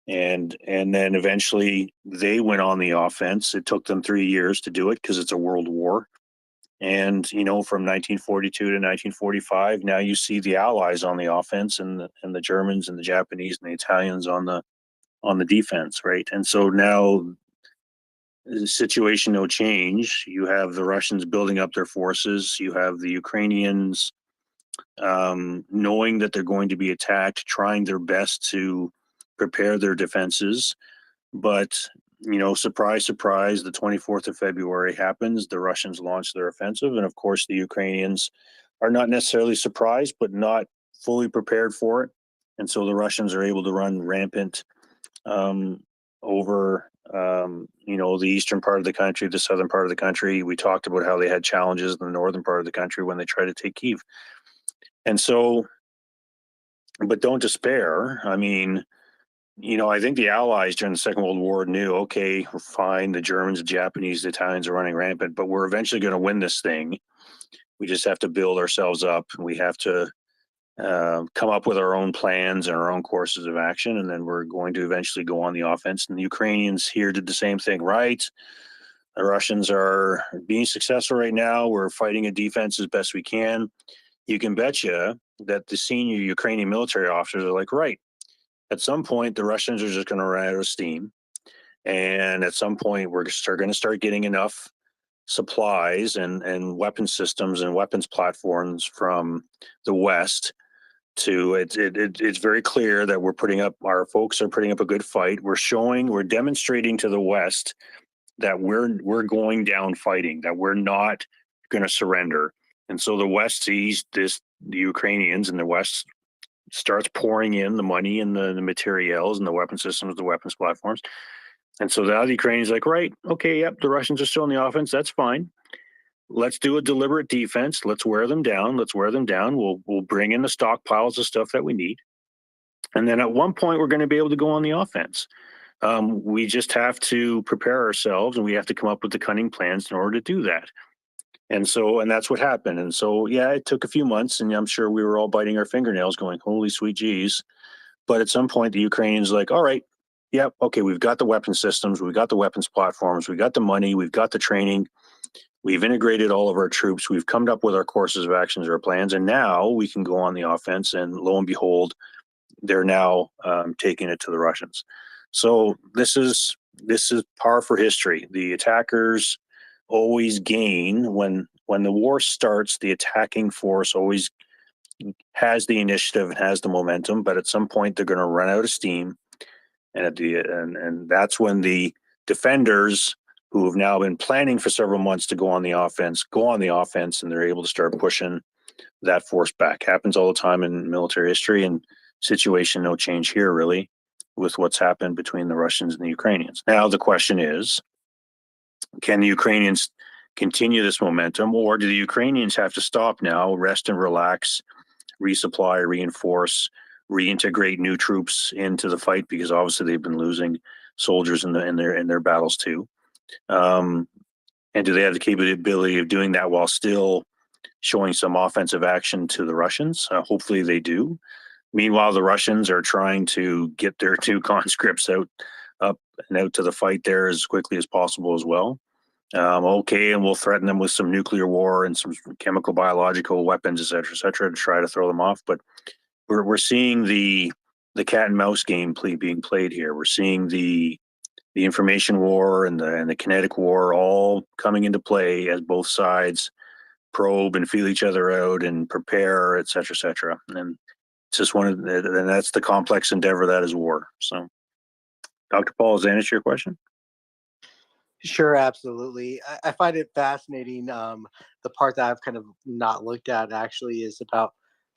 Speaker 14: and then eventually they went on the offense. It took them 3 years to do it because it's a world war. And you know, from 1942 to 1945, now you see the Allies on the offense, and the Germans and the Japanese and the Italians on the defense, right? And so now the situation no change. You have the Russians building up their forces. You have the Ukrainians knowing that they're going to be attacked, trying their best to prepare their defenses. But, you know, surprise, surprise, the 24th of February happens. The Russians launch their offensive. And of course, the Ukrainians are not necessarily surprised, but not fully prepared for it. And so the Russians are able to run rampant over, you know, the eastern part of the country, the southern part of the country. We talked about how they had challenges in the northern part of the country when they tried to take Kyiv. And so, but don't despair. I mean, you know, I think the Allies during the Second World War knew, okay, fine, the Germans, the Japanese, the Italians are running rampant, but we're eventually going to win this thing. We just have to build ourselves up. We have to come up with our own plans and our own courses of action, and then we're going to eventually go on the offense. And the Ukrainians here did the same thing, right? The Russians are being successful right now. We're fighting a defense as best we can. You can betcha that the senior Ukrainian military officers are like, right, at some point, the Russians are just going to run out of steam. And at some point, we're going to start getting enough supplies and weapon systems and weapons platforms from the West to it's very clear that our folks are putting up a good fight. We're demonstrating to the West that we're going down fighting, that we're not going to surrender. And so the West sees the Ukrainians, and the West starts pouring in the money and the materials and the weapon systems, the weapons platforms. And so now the Ukrainians like, right, okay, yep, the Russians are still in the offense. That's fine. Let's do a deliberate defense. Let's wear them down. We'll bring in the stockpiles of stuff that we need. And then at one point, we're going to be able to go on the offense. We just have to prepare ourselves, and we have to come up with the cunning plans in order to do that. And that's what happened. And so, yeah, it took a few months, and I'm sure we were all biting our fingernails going, holy sweet geez. But at some point, the Ukrainians like, all right, yeah, okay, we've got the weapon systems, we've got the weapons platforms, we've got the money, we've got the training, we've integrated all of our troops, we've come up with our courses of actions, our plans, and now we can go on the offense. And lo and behold, they're now taking it to the Russians. So this is par for history. The attackers always gain when the war starts. The attacking force always has the initiative and has the momentum, but at some point they're going to run out of steam, and that's when the defenders, who have now been planning for several months to go on the offense, and they're able to start pushing that force back. Happens all the time in military history, and situation no change here really with what's happened between the Russians and the Ukrainians. Now the question is, can the Ukrainians continue this momentum, or do the Ukrainians have to stop now, rest and relax, resupply, reinforce, reintegrate new troops into the fight, because obviously they've been losing soldiers in their battles too. And do they have the capability of doing that while still showing some offensive action to the Russians? Hopefully they do. Meanwhile, the Russians are trying to get their two conscripts up and out to the fight there as quickly as possible as well. Okay, and we'll threaten them with some nuclear war and some chemical, biological weapons, et cetera, to try to throw them off. But we're seeing the cat and mouse game being played here. We're seeing the information war and the kinetic war all coming into play as both sides probe and feel each other out and prepare, et cetera. And it's just and that's the complex endeavor that is war. So, Dr. Paul, does that answer your question?
Speaker 23: Sure, absolutely. I find it fascinating. The part that I've kind of not looked at actually is about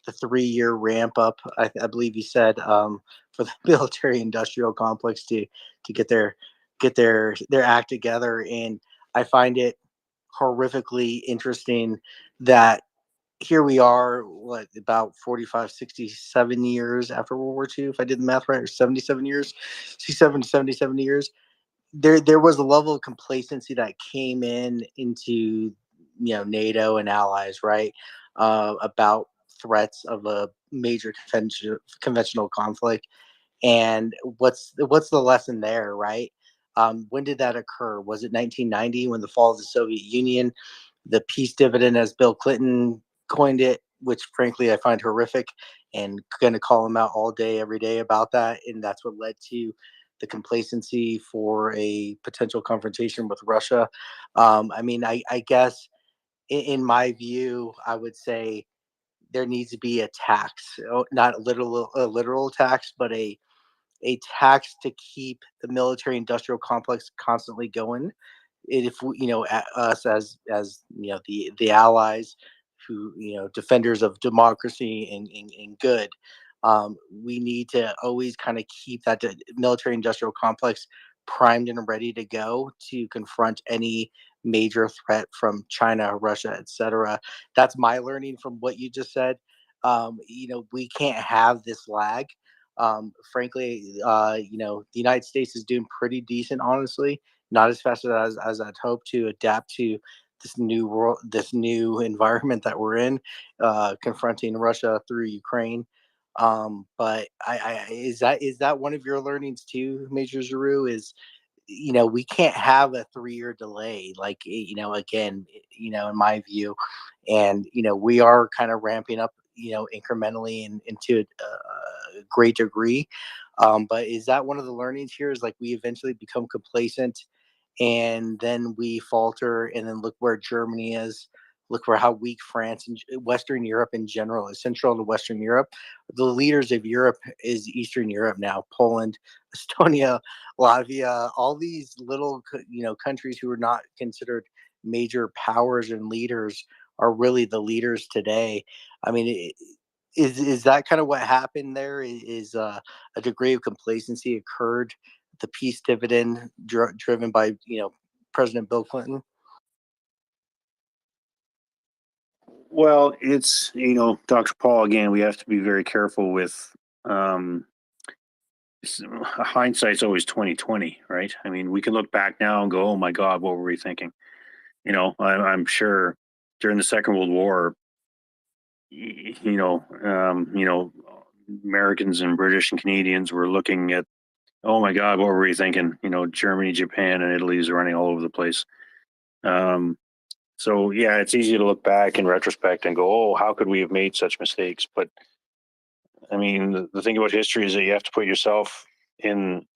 Speaker 23: the 3-year ramp up. I believe you said for the military-industrial complex to get their act together, and I find it horrifically interesting that here we are, about 45, 67 years after World War II, if I did the math right, or 77 years, 67 to 77 years. There was a level of complacency that came into NATO and allies, right, about threats of a major conventional conflict, And what's the lesson there, right? When did that occur? Was it 1990 when the fall of the Soviet Union, the peace dividend, as Bill Clinton coined it, which frankly I find horrific, and going to call him out all day, every day about that. And that's what led to the complacency for a potential confrontation with Russia. I mean, I guess in my view, I would say there needs to be a tax, not a literal tax, but a tax to keep the military industrial complex constantly going. If us as the allies, who defenders of democracy and good, we need to always kind of keep that military industrial complex primed and ready to go to confront any major threat from China, Russia, etc. That's my learning from what you just said. We can't have this lag. Frankly, the United States is doing pretty decent, honestly. Not as fast as I'd hoped to adapt to this new world, this new environment that we're in, confronting Russia through Ukraine. But is that one of your learnings too, Major Giroux? Is we can't have a 3-year delay, like again, in my view, and we are kind of ramping up, incrementally and into a great degree. But is that one of the learnings here? Is like we eventually become complacent, and then we falter, and then look where Germany is. Look where how weak France and Western Europe in general is. Central to Western Europe, the leaders of Europe is Eastern Europe now. Poland, Estonia, Latvia, all these little countries who are not considered major powers and leaders are really the leaders today. I mean, is that kind of what happened there? Is a degree of complacency occurred? The peace dividend driven by President Bill Clinton.
Speaker 14: Well, it's, Dr. Paul, again, we have to be very careful with hindsight's always 2020, right? I mean, we can look back now and go, oh my God, what were we thinking? I'm sure during the Second World War, Americans and British and Canadians were looking at, oh my God, what were we thinking? Germany, Japan, and Italy is running all over the place. So yeah, it's easy to look back in retrospect and go, oh, how could we have made such mistakes? But I mean, the thing about history is that you have to put yourself in,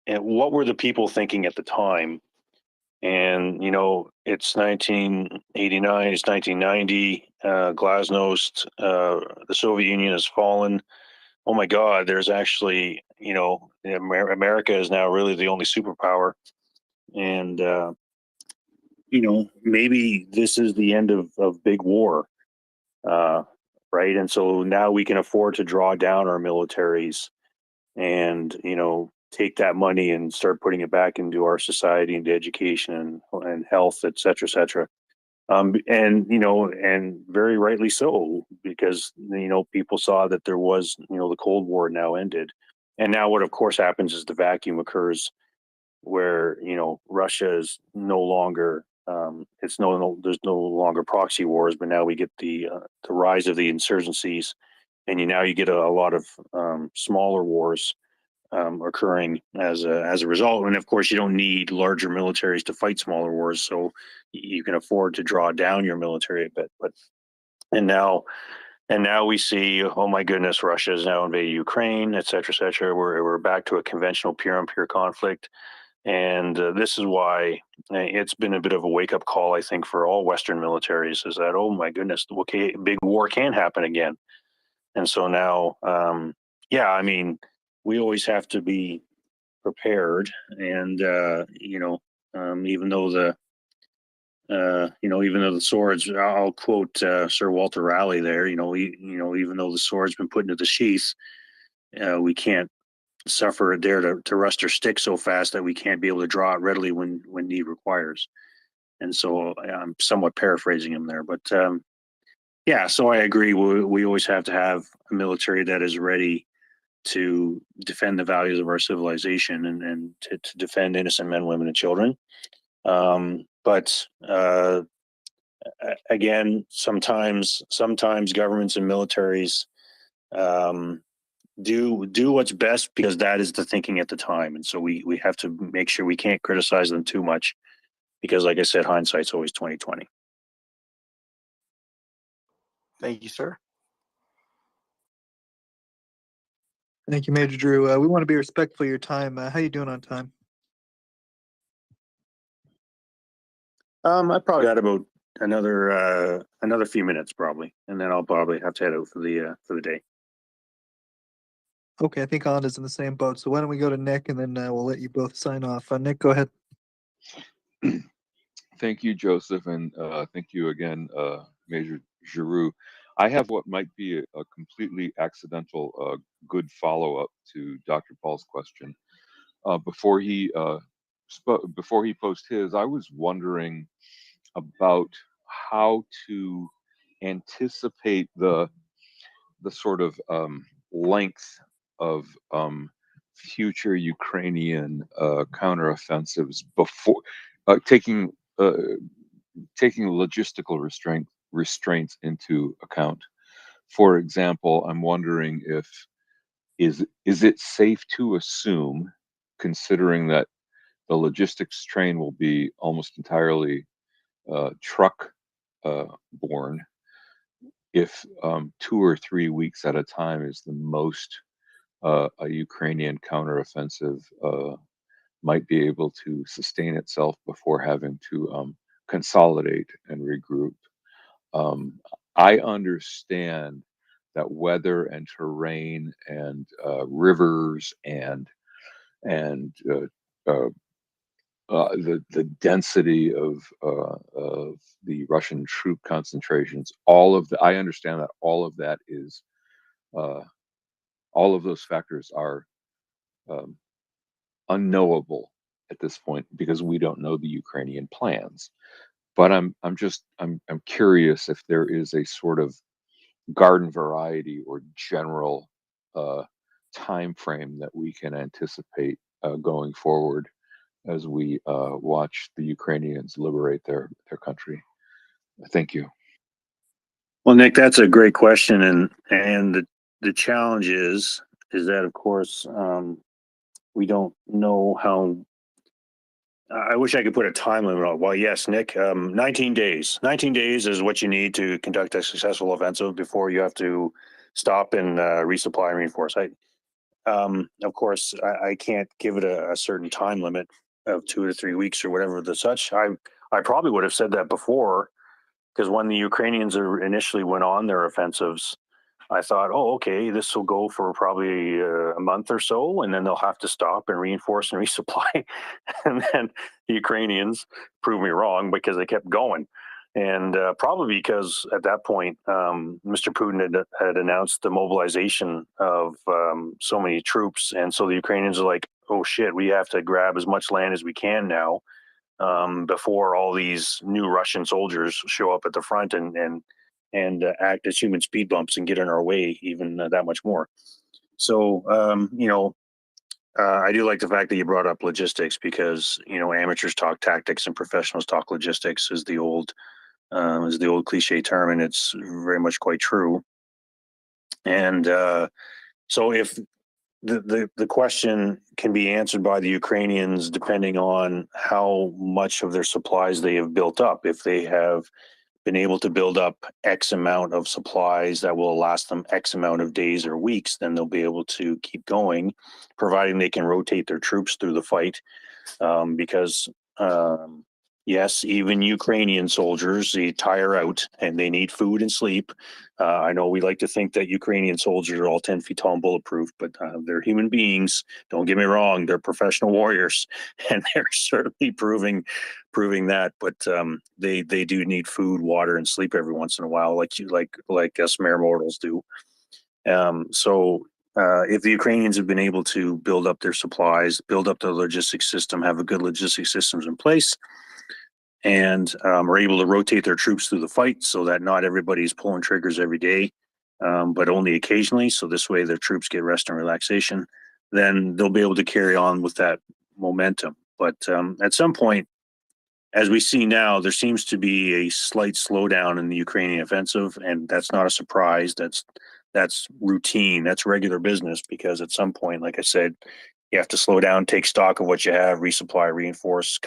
Speaker 14: and what were the people thinking at the time? And it's 1989, it's 1990, Glasnost, the Soviet Union has fallen. Oh my God, there's actually, America is now really the only superpower. And maybe this is the end of big war, right? And so now we can afford to draw down our militaries and, take that money and start putting it back into our society, into education and health, et cetera, et cetera. And very rightly so, because, people saw that there was, the Cold War now ended. And now what of course happens is the vacuum occurs where, Russia is no longer, there's no longer proxy wars, but now we get the rise of the insurgencies, and you get a lot of smaller wars occurring as a result. And of course, you don't need larger militaries to fight smaller wars, so you can afford to draw down your military a bit. But and now we see, oh my goodness, Russia has now invaded Ukraine, et cetera, et cetera. We're back to a conventional peer on peer conflict. And this is why it's been a bit of a wake up call, I think, for all Western militaries, is that, oh my goodness, okay, big war can happen again. And so now, yeah, I mean, we always have to be prepared. And, even though the swords, I'll quote Sir Walter Raleigh there, even though the sword's been put into the sheath, we can't suffer it there to rust or stick so fast that we can't be able to draw it readily when need requires. And so I'm somewhat paraphrasing him there, but yeah, so I agree. We always have to have a military that is ready to defend the values of our civilization and to defend innocent men, women, and children. But again, sometimes governments and militaries do what's best, because that is the thinking at the time. And so we have to make sure we can't criticize them too much, because like I said, hindsight's always 20/20.
Speaker 23: Thank you, sir.
Speaker 16: Thank you, Major Drew. We want to be respectful of your time. How you doing on time?
Speaker 14: I probably got about another few minutes probably, and then I'll probably have to head out for the day.
Speaker 16: Okay, I think Anda's in the same boat. So why don't we go to Nick, and then we'll let you both sign off. Nick, go ahead.
Speaker 12: Thank you, Joseph, and thank you again, Major Giroux. I have what might be a completely accidental good follow-up to Dr. Paul's question. Before he posed his, I was wondering about how to anticipate the sort of length of future Ukrainian counteroffensives before taking logistical restraints into account. For example, I'm wondering if is it safe to assume, considering that the logistics train will be almost entirely truck borne, if 2 or 3 weeks at a time is the most a Ukrainian counteroffensive might be able to sustain itself before having to consolidate and regroup. I understand that weather and terrain and rivers and the density of the Russian troop concentrations, I understand that all of that is all of those factors are unknowable at this point because we don't know the Ukrainian plans. But I'm curious if there is a sort of garden variety or general time frame that we can anticipate going forward as we watch the Ukrainians liberate their country. Thank you.
Speaker 14: Well, Nick, that's a great question, and the challenge is that of course we don't know how. I wish I could put a time limit on. Well, yes, Nick, 19 days. 19 days is what you need to conduct a successful offensive before you have to stop and resupply and reinforce. Of course, I can't give it a certain time limit of 2 to 3 weeks or whatever the such. I probably would have said that before, because when the Ukrainians initially went on their offensives, I thought, oh, okay, this will go for probably a month or so, and then they'll have to stop and reinforce and resupply. And then the Ukrainians proved me wrong because they kept going. And probably because at that point, Mr. Putin had announced the mobilization of so many troops. And so the Ukrainians are like, oh, shit, we have to grab as much land as we can now before all these new Russian soldiers show up at the front and act as human speed bumps and get in our way even that much more. So, I do like the fact that you brought up logistics because, amateurs talk tactics and professionals talk logistics is the old cliche term, and it's very much quite true. And so if the question can be answered by the Ukrainians depending on how much of their supplies they have built up. If they have been able to build up X amount of supplies that will last them X amount of days or weeks, then they'll be able to keep going, providing they can rotate their troops through the fight. Because yes, even Ukrainian soldiers, they tire out and they need food and sleep. I know we like to think that Ukrainian soldiers are all 10 feet tall and bulletproof, but they're human beings. Don't get me wrong; they're professional warriors, and they're certainly proving that. But they do need food, water, and sleep every once in a while, like us mere mortals do. If the Ukrainians have been able to build up their supplies, build up the logistics system, have a good logistics systems in place, and are able to rotate their troops through the fight so that not everybody's pulling triggers every day, but only occasionally. So this way their troops get rest and relaxation, then they'll be able to carry on with that momentum. But at some point, as we see now, there seems to be a slight slowdown in the Ukrainian offensive, and that's not a surprise. That's that's routine, that's regular business, because at some point, like I said, you have to slow down, take stock of what you have, resupply, reinforce,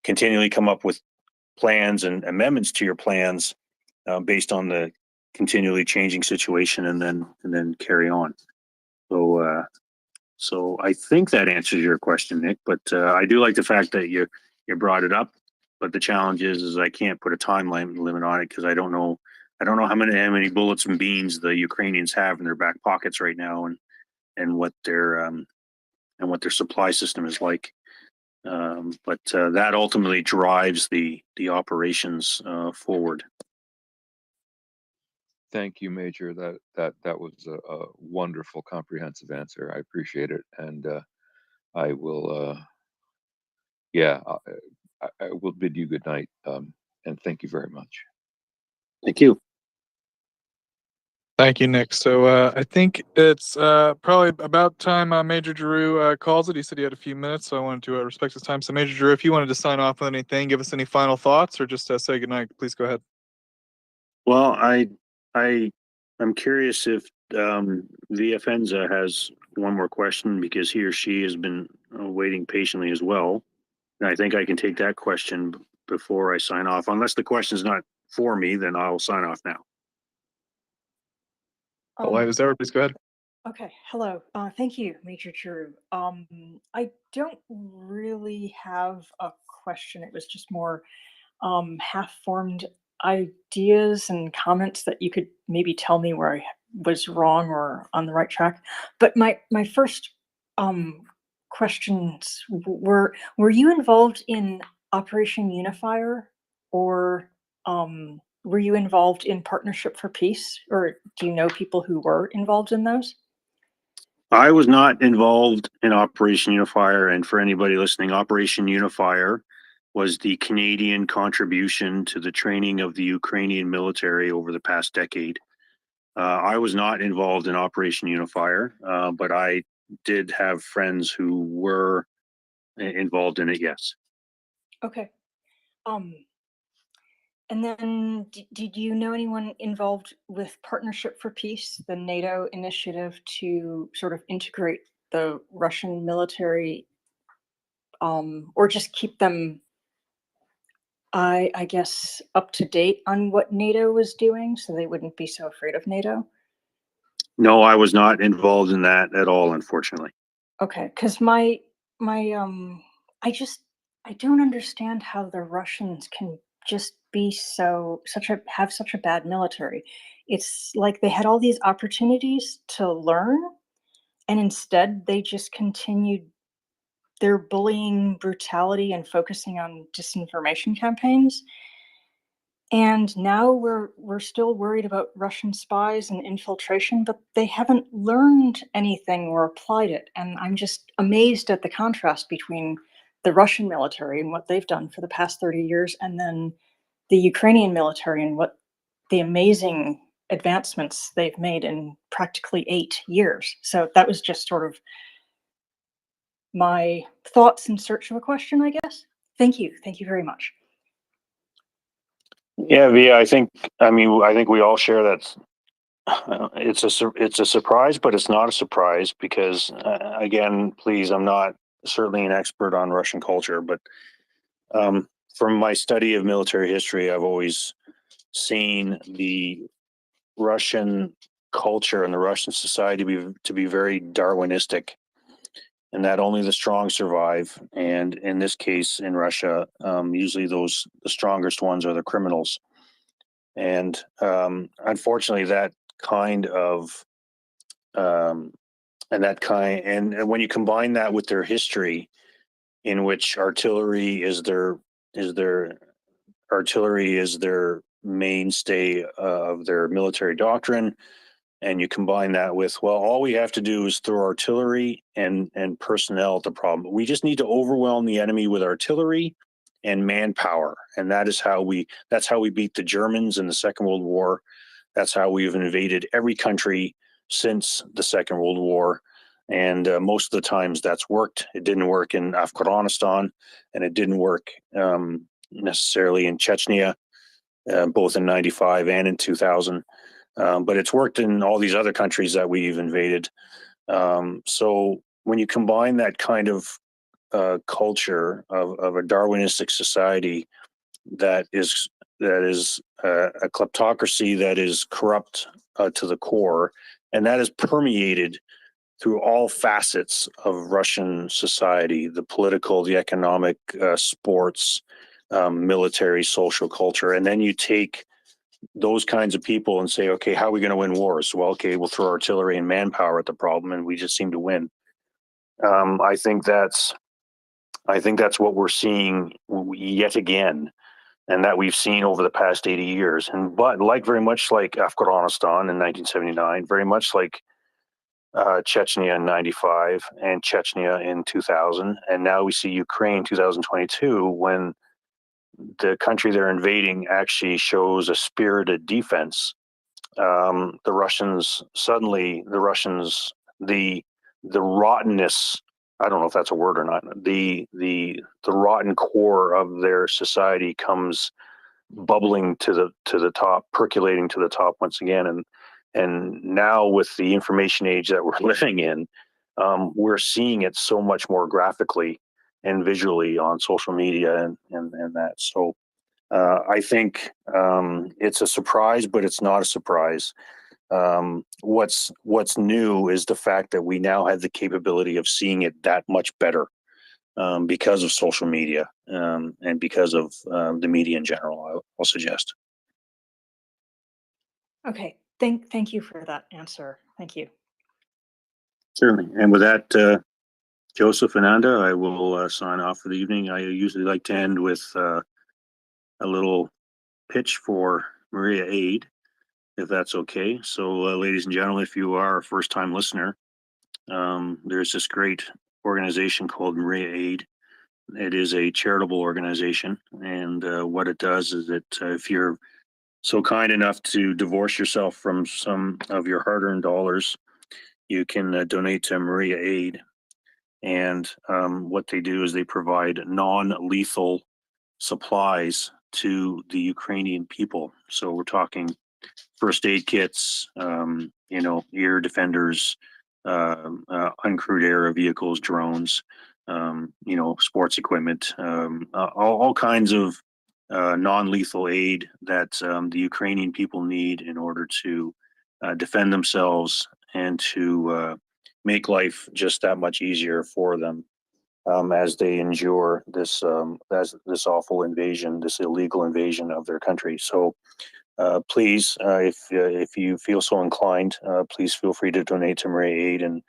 Speaker 14: continually come up with plans and amendments to your plans based on the continually changing situation, and then carry on. So I think that answers your question, Nick, but I do like the fact that you brought it up. But the challenge is I can't put a time limit on it, because I don't know how many bullets and beans the Ukrainians have in their back pockets right now, and what their supply system is like. But that ultimately drives the operations forward.
Speaker 12: Thank you, Major. That was a wonderful, comprehensive answer. I appreciate it, and I will. I will bid you good night, and thank you very much.
Speaker 14: Thank you.
Speaker 9: Thank you, Nick. So I think it's probably about time Major Giroux calls it. He said he had a few minutes, so I wanted to respect his time. So Major Giroux, if you wanted to sign off with anything, give us any final thoughts, or just say goodnight, please go ahead.
Speaker 14: Well, I'm curious if VFenza has one more question, because he or she has been waiting patiently as well. And I think I can take that question before I sign off. Unless the question is not for me, then I'll sign off now.
Speaker 9: Polite as ever, please go ahead.
Speaker 1: Okay, hello. Thank you, Major Giroux. I don't really have a question. It was just more half-formed ideas and comments that you could maybe tell me where I was wrong or on the right track. But my first questions were you involved in Operation Unifier, or were you involved in Partnership for Peace, or do you know people who were involved in those?
Speaker 14: I was not involved in Operation Unifier, and for anybody listening, Operation Unifier was the Canadian contribution to the training of the Ukrainian military over the past decade. I was not involved in Operation Unifier, but I did have friends who were involved in it, yes.
Speaker 1: Okay. And then did you know anyone involved with Partnership for Peace, the NATO initiative to sort of integrate the Russian military, or just keep them, I guess, up to date on what NATO was doing so they wouldn't be so afraid of NATO?
Speaker 14: No, I was not involved in that at all, unfortunately.
Speaker 1: Okay, because I don't understand how the Russians can just be have such a bad military. It's like they had all these opportunities to learn, and instead they just continued their bullying brutality and focusing on disinformation campaigns. And now we're still worried about Russian spies and infiltration, but they haven't learned anything or applied it. And I'm just amazed at the contrast between the Russian military and what they've done for the past 30 years, and then the Ukrainian military and what the amazing advancements they've made in practically 8 years. So that was just sort of my thoughts in search of a question, I guess. Thank you. Thank you very much.
Speaker 14: Yeah, Via, I think we all share that. It's a surprise, but it's not a surprise because, again, please, I'm not certainly an expert on Russian culture, but from my study of military history, I've always seen the Russian culture and the Russian society to be very Darwinistic, and that only the strong survive. And in this case, in Russia, usually the strongest ones are the criminals. And unfortunately, that kind of and when you combine that with their history, in which artillery is their mainstay of their military doctrine, and you combine that with, well, all we have to do is throw artillery and personnel at the problem. We just need to overwhelm the enemy with artillery and manpower, and that's how we beat the Germans in the Second World War. That's how we've invaded every country since the Second World War, and most of the times that's worked. It didn't work in Afghanistan, and it didn't work necessarily in Chechnya, both in '95 and in 2000. but it's worked in all these other countries that we've invaded. So when you combine that kind of culture of a Darwinistic society that is a kleptocracy that is corrupt to the core, and that is permeated through all facets of Russian society: the political, the economic, sports, military, social, culture. And then you take those kinds of people and say, okay, how are we going to win wars? Well, okay, we'll throw artillery and manpower at the problem, and we just seem to win. I think that's what we're seeing yet again, and that we've seen over the past 80 years. But very much like Afghanistan in 1979, very much like Chechnya in 95 and Chechnya in 2000, and now we see Ukraine 2022, when the country they're invading actually shows a spirited defense. The Russians, the rottenness, I don't know if that's a word or not, the rotten core of their society comes bubbling to the top, percolating to the top once again. And now with the information age that we're living in, we're seeing it so much more graphically and visually on social media and that. So I think it's a surprise, but it's not a surprise. What's new is the fact that we now have the capability of seeing it that much better because of social media and because of the media in general, I'll suggest.
Speaker 1: Okay, thank you for that answer. Thank you.
Speaker 14: Certainly. And with that, Joseph and Anda, I will sign off for the evening. I usually like to end with a little pitch for MriyaAid, if that's okay. So, ladies and gentlemen, if you are a first-time listener, there's this great organization called MriyaAid. It is a charitable organization, and what it does is that if you're so kind enough to divorce yourself from some of your hard-earned dollars, you can donate to MriyaAid. And what they do is they provide non-lethal supplies to the Ukrainian people. So we're talking first aid kits, air defenders, uncrewed air vehicles, drones, sports equipment, all kinds of non-lethal aid that the Ukrainian people need in order to defend themselves and to make life just that much easier for them as they endure this awful invasion, this illegal invasion of their country. So please, if you feel so inclined, please feel free to donate to MriyaAid,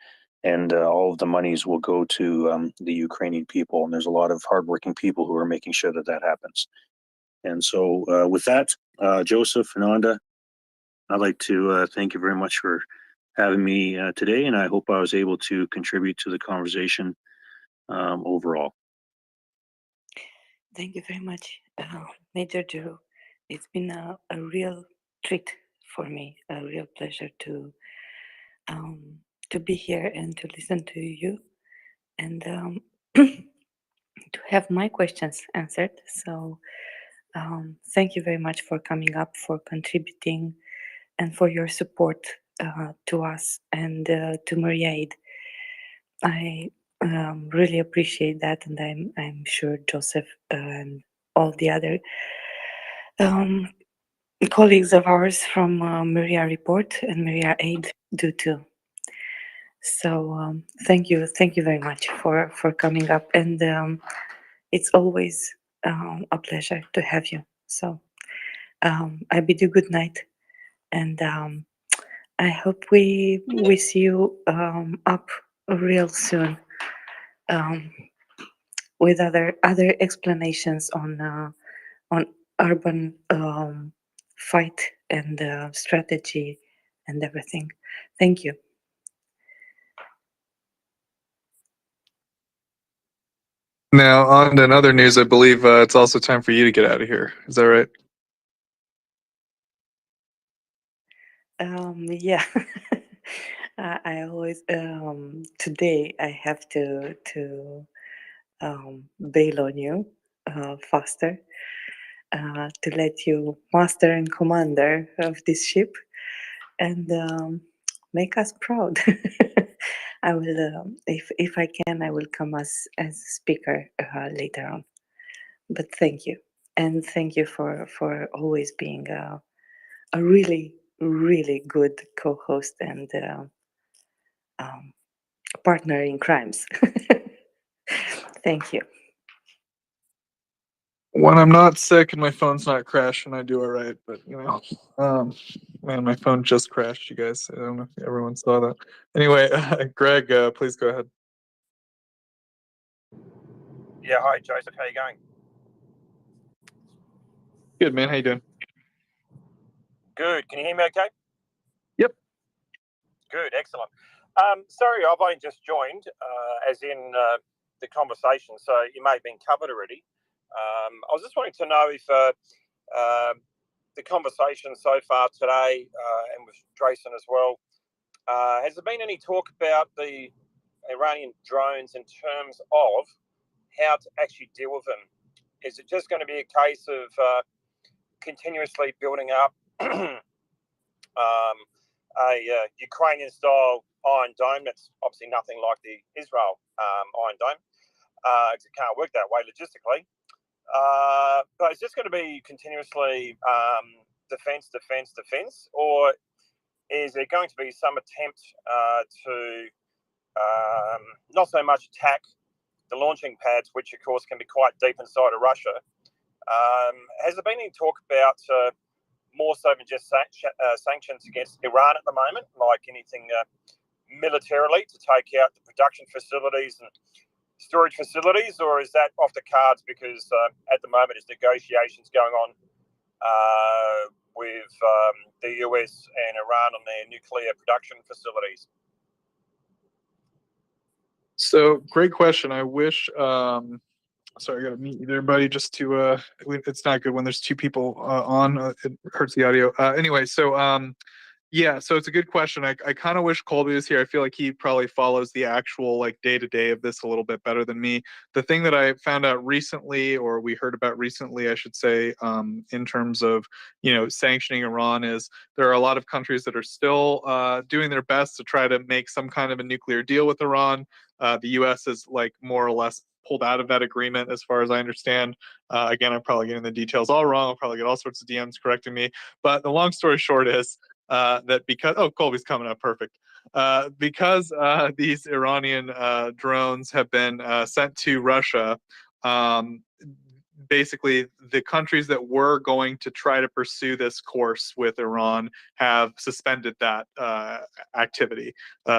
Speaker 14: and all of the monies will go to the Ukrainian people. And there's a lot of hardworking people who are making sure that that happens. And so with that, Joseph and Anda, I'd like to thank you very much for having me today, and I hope I was able to contribute to the conversation overall.
Speaker 21: Thank you very much, Major Drew. It's been a real treat for me, a real pleasure to be here and to listen to you, and to have my questions answered. So thank you very much for coming up, for contributing, and for your support to us and to MriyaAid. I really appreciate that, and I'm sure Joseph and all the other colleagues of ours from MriyaReport and MriyaAid do too. So thank you very much for coming up, and it's always a pleasure to have you. So I bid you good night, and I hope we see you up real soon with other explanations on urban fight and strategy and everything. Thank you.
Speaker 9: Now, on to another news. I believe it's also time for you to get out of here. Is that right?
Speaker 21: Yeah. I always today I have to bail on you faster to let you master and commander of this ship and make us proud. I will, if I can, I will come as a speaker later on. But thank you, and thank you for always being a really really good co-host and partner in crimes. Thank you.
Speaker 9: When I'm not sick and my phone's not crashing, I do all right. But man, my phone just crashed, you guys. I don't know if everyone saw that. Anyway, Greg, please go ahead.
Speaker 15: Yeah, hi Joseph, how you going?
Speaker 9: Good, man. How you doing?
Speaker 15: Good. Can you hear me okay?
Speaker 9: Yep.
Speaker 15: Good, excellent. Sorry, I've only just joined, as in the conversation, so you may have been covered already. I was just wanting to know if the conversation so far today, and with Drayson as well, has there been any talk about the Iranian drones in terms of how to actually deal with them? Is it just going to be a case of continuously building up a Ukrainian-style Iron Dome that's obviously nothing like the Israel Iron Dome, because it can't work that way logistically. But it's just going to be continuously defense, or is there going to be some attempt to not so much attack the launching pads, which of course can be quite deep inside of Russia? Has there been any talk about more so than just sanctions against Iran at the moment, like anything militarily to take out the production facilities and storage facilities, or is that off the cards because at the moment there's negotiations going on with the US and Iran on their nuclear production facilities?
Speaker 9: So, great question. I wish. Sorry, I gotta mute everybody just to. It's not good when there's two people on. It hurts the audio. Anyway, so yeah, so it's a good question. I kind of wish Colby was here. I feel like he probably follows the actual like day to day of this a little bit better than me. The thing that I found out recently, or we heard about recently, I should say, in terms of sanctioning Iran, is there are a lot of countries that are still doing their best to try to make some kind of a nuclear deal with Iran. The U.S. is like more or less pulled out of that agreement, as far as I understand. Again, I'm probably getting the details all wrong. I'll probably get all sorts of DMs correcting me. But the long story short is that because Colby's coming up perfect. Because these Iranian drones have been sent to Russia, basically the countries that were going to try to pursue this course with Iran have suspended that activity.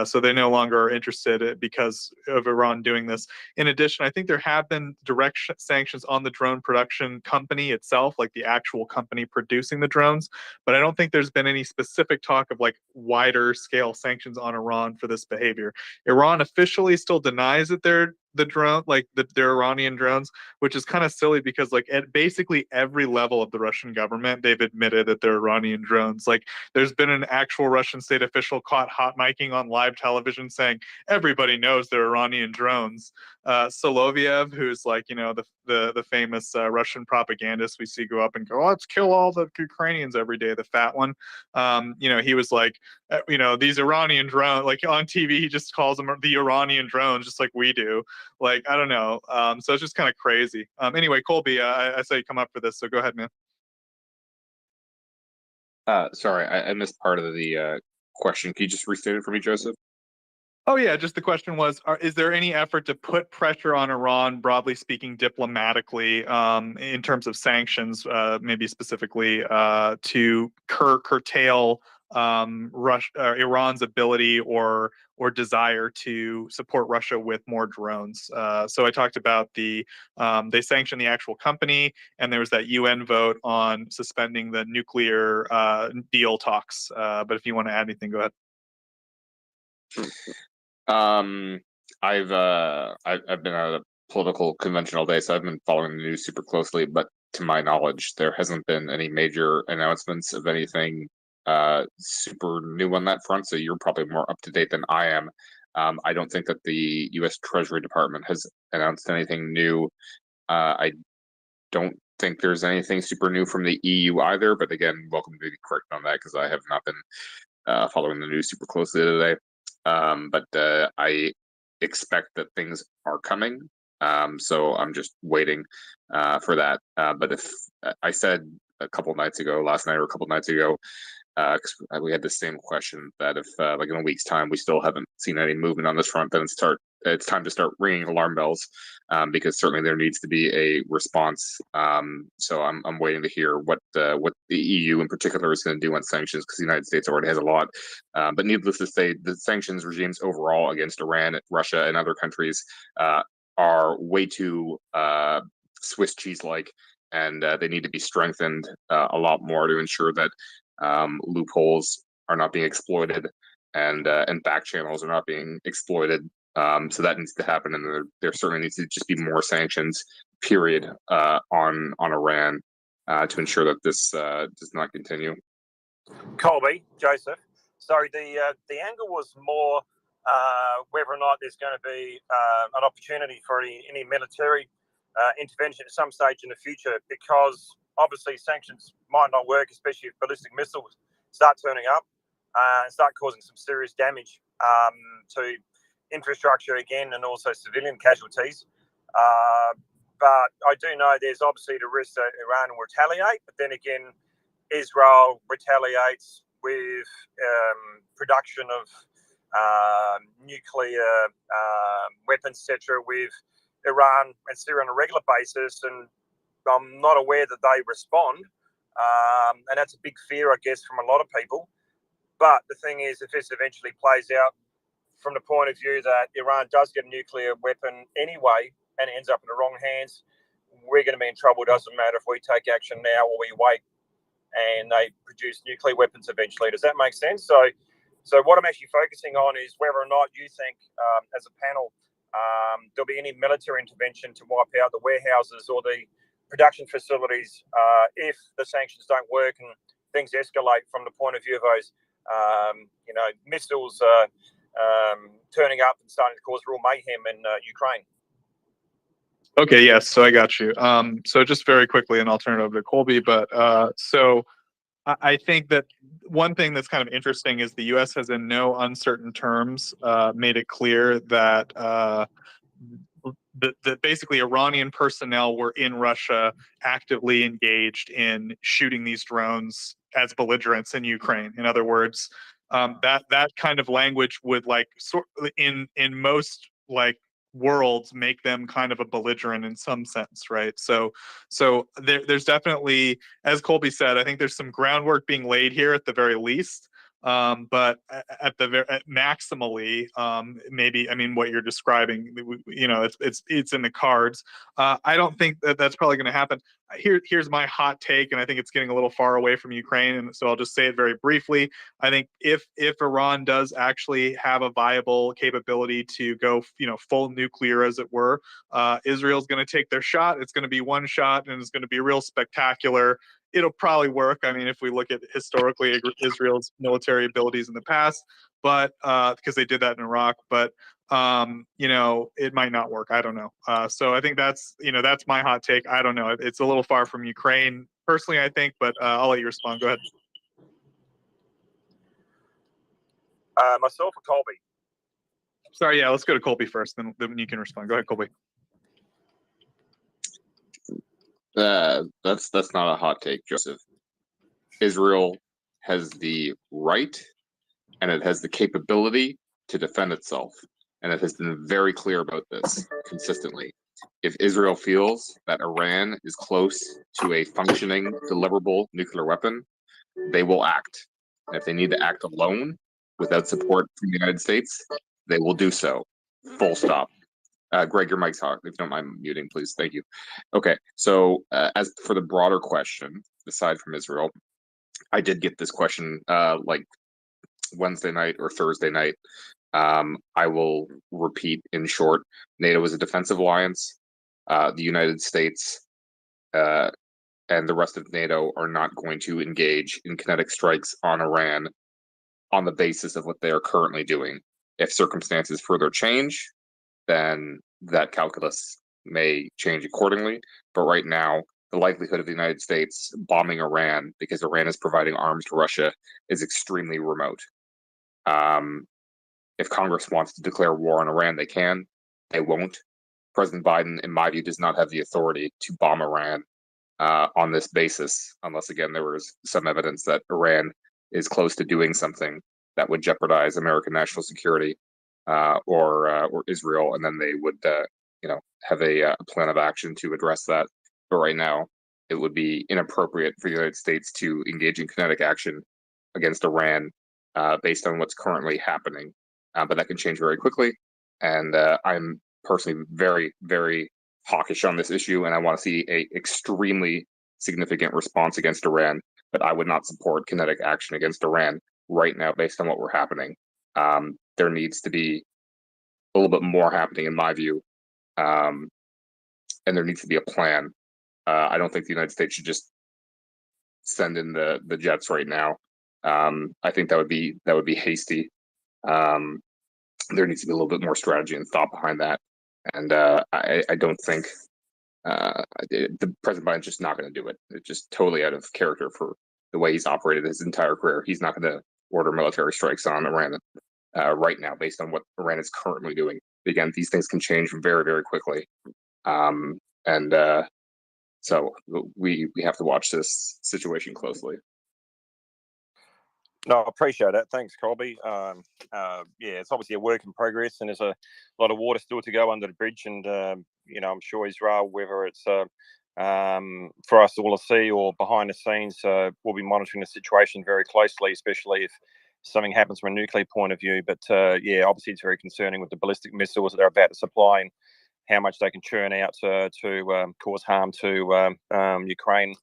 Speaker 9: So they no longer are interested because of Iran doing this. In addition, I think there have been direct sanctions on the drone production company itself, like the actual company producing the drones. But I don't think there's been any specific talk of like wider scale sanctions on Iran for this behavior. Iran officially still denies that they're they're Iranian drones, which is kind of silly because like at basically every level of the Russian government, they've admitted that they're Iranian drones. Like there's been an actual Russian state official caught hot micing on live television saying everybody knows they're Iranian drones. Soloviev, who's like the famous Russian propagandist we see go up and go, let's kill all the Ukrainians every day, the fat one. He was like, these Iranian drones, like on TV, he just calls them the Iranian drones, just like we do. Like, I don't know. So it's just kind of crazy. Anyway, Colby, I saw you come up for this, so go ahead, man.
Speaker 19: Sorry, I missed part of the question. Can you just restate it for me, Joseph?
Speaker 9: Oh yeah, just the question was: is there any effort to put pressure on Iran, broadly speaking, diplomatically, in terms of sanctions, maybe specifically to curtail Iran's ability or desire to support Russia with more drones? So I talked about they sanctioned the actual company, and there was that UN vote on suspending the nuclear deal talks. But if you want to add anything, go ahead.
Speaker 19: I've been at a political convention all day, so I've been following the news super closely. But to my knowledge, there hasn't been any major announcements of anything super new on that front. So you're probably more up to date than I am. I don't think that the U.S. Treasury Department has announced anything new. I don't think there's anything super new from the EU either. But again, welcome to be correct on that because I have not been following the news super closely today. But I expect that things are coming. So I'm just waiting for that. But if I said last night or a couple nights ago, we had the same question that if like in a week's time we still haven't seen any movement on this front, then it's time to start ringing alarm bells, because certainly there needs to be a response. So I'm waiting to hear what the EU in particular is going to do on sanctions, because the United States already has a lot. But needless to say, the sanctions regimes overall against Iran, Russia, and other countries are way too Swiss cheese-like, and they need to be strengthened a lot more to ensure that loopholes are not being exploited, and back channels are not being exploited. So that needs to happen, and there certainly needs to just be more sanctions, period, on Iran to ensure that this does not continue.
Speaker 15: Colby, Joseph. So the angle was more whether or not there's going to be an opportunity for any military intervention at some stage in the future, because obviously sanctions might not work, especially if ballistic missiles start turning up and start causing some serious damage to infrastructure again, and also civilian casualties. But I do know there's obviously the risk that Iran will retaliate, but then again, Israel retaliates with production of nuclear weapons, etc., with Iran and Syria on a regular basis, and I'm not aware that they respond, and that's a big fear, I guess, from a lot of people. But the thing is, if this eventually plays out from the point of view that Iran does get a nuclear weapon anyway and it ends up in the wrong hands, we're going to be in trouble. It doesn't matter if we take action now or we wait and they produce nuclear weapons eventually. Does that make sense? So what I'm actually focusing on is whether or not you think, as a panel, there'll be any military intervention to wipe out the warehouses or the production facilities if the sanctions don't work and things escalate from the point of view of those, missiles turning up and starting to cause real mayhem in Ukraine.
Speaker 9: Okay, yes, so I got you. So just very quickly, and I'll turn it over to Colby, but so I think that one thing that's kind of interesting is the U.S. has in no uncertain terms made it clear that that basically Iranian personnel were in Russia actively engaged in shooting these drones as belligerents in Ukraine. In other words, that kind of language would in most worlds make them kind of a belligerent in some sense, right? So there's definitely, as Colby said, I think there's some groundwork being laid here at the very least. But at maximally, maybe, I mean, what you're describing, it's in the cards. I don't think that's probably going to happen. Here's my hot take, and I think it's getting a little far away from Ukraine, and so I'll just say it very briefly. I think if Iran does actually have a viable capability to go, full nuclear, as it were, Israel's going to take their shot. It's going to be one shot, and it's going to be real spectacular. It'll probably work. I mean, if we look at historically Israel's military abilities in the past, but because they did that in Iraq, but it might not work. I don't know. So I think that's my hot take. I don't know. It's a little far from Ukraine, personally, I think, but I'll let you respond. Go ahead.
Speaker 15: Myself or Colby?
Speaker 9: Sorry, yeah, let's go to Colby first, then you can respond. Go ahead, Colby.
Speaker 19: That's not a hot take, Joseph. Israel has the right and it has the capability to defend itself, and it has been very clear about this consistently. If Israel feels that Iran is close to a functioning, deliverable nuclear weapon, they will act. And if they need to act alone without support from the United States, they will do so. Full stop. Greg, your mic's hot. If you don't mind muting, please. Thank you. Okay, so as for the broader question, aside from Israel, I did get this question like Wednesday night or Thursday night. I will repeat in short. NATO is a defensive alliance. The United States and the rest of NATO are not going to engage in kinetic strikes on Iran on the basis of what they are currently doing. If circumstances further change, then that calculus may change accordingly. But right now, the likelihood of the United States bombing Iran because Iran is providing arms to Russia is extremely remote. If Congress wants to declare war on Iran, they can. They won't. President Biden, in my view, does not have the authority to bomb Iran on this basis, unless, again, there was some evidence that Iran is close to doing something that would jeopardize American national security or Israel, and then they would, have a plan of action to address that. But right now, it would be inappropriate for the United States to engage in kinetic action against Iran based on what's currently happening. But that can change very quickly, and I'm personally very, very hawkish on this issue, and I want to see a extremely significant response against Iran. But I would not support kinetic action against Iran right now, based on what we're happening. There needs to be a little bit more happening, in my view, and there needs to be a plan. I don't think the United States should just send in the jets right now. I think that would be hasty. There needs to be a little bit more strategy and thought behind that. And I don't think the President Biden's just not going to do it. It's just totally out of character for the way he's operated his entire career. He's not going to order military strikes on Iran right now, based on what Iran is currently doing. Again, these things can change very, very quickly. So we have to watch this situation closely.
Speaker 15: No, I appreciate that. Thanks, Colby. It's obviously a work in progress, and there's a lot of water still to go under the bridge. And I'm sure Israel, whether it's for us all to see or behind the scenes, we'll be monitoring the situation very closely, especially if something happens from a nuclear point of view. But obviously, it's very concerning with the ballistic missiles that they're about to supply and how much they can churn out to cause harm to Ukraine.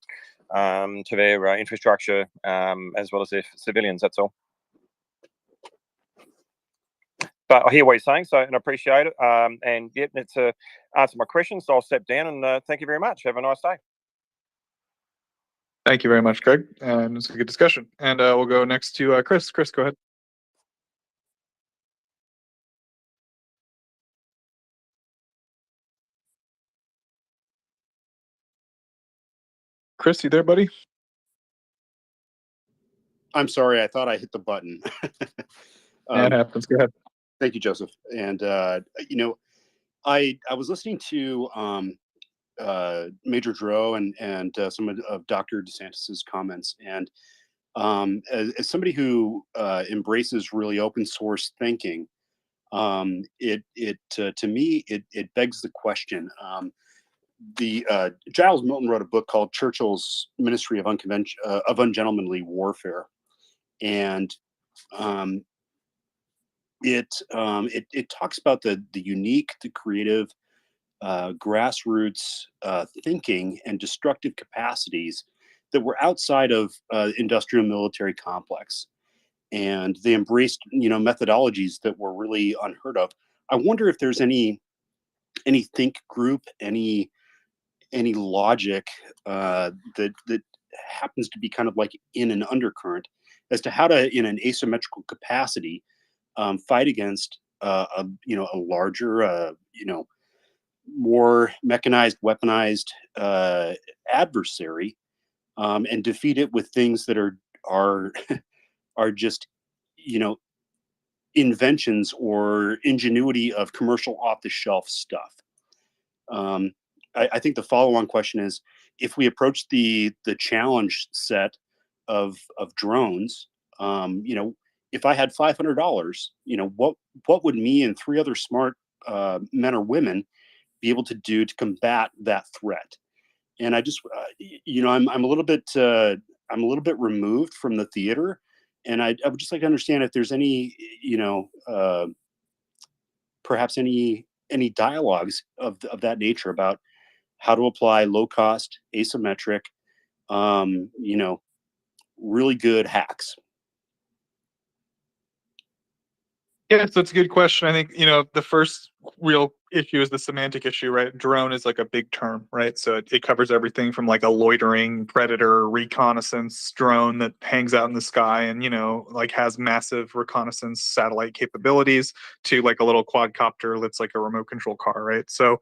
Speaker 15: To their infrastructure, as well as their civilians. That's all. But I hear what you're saying, and I appreciate it. And that's answer my questions. So I'll step down, and thank you very much. Have a nice day.
Speaker 9: Thank you very much, Craig. And it's a good discussion. And we'll go next to Chris. Chris, go ahead. Chris, you there, buddy?
Speaker 5: I'm sorry, I thought I hit the button.
Speaker 9: That happens. Go ahead.
Speaker 5: Thank you, Joseph. And I was listening to Major Dro and some of Dr. DeSantis's comments, and as somebody who embraces really open source thinking, to me it begs the question. Giles Milton wrote a book called Churchill's Ministry of Ungentlemanly Warfare, and it talks about the unique, the creative, grassroots thinking and destructive capacities that were outside of industrial military complex, and they embraced methodologies that were really unheard of. I wonder if there's any think group, any logic that happens to be kind of like in an undercurrent as to how to, in an asymmetrical capacity, fight against a larger, more mechanized, weaponized adversary, and defeat it with things that are just inventions or ingenuity of commercial off-the-shelf stuff. I think the follow-on question is, if we approach the challenge set of drones, if I had $500, what would me and three other smart men or women be able to do to combat that threat? And I just, I'm a little bit removed from the theater, and I would just like to understand if there's any, perhaps any dialogues of that nature about how to apply low cost, asymmetric, really good hacks.
Speaker 9: Yeah, so it's a good question. I think, the first real issue is the semantic issue, right? Drone is like a big term, right? So it covers everything from like a loitering predator reconnaissance drone that hangs out in the sky and, like has massive reconnaissance satellite capabilities, to like a little quadcopter that's like a remote control car, right? So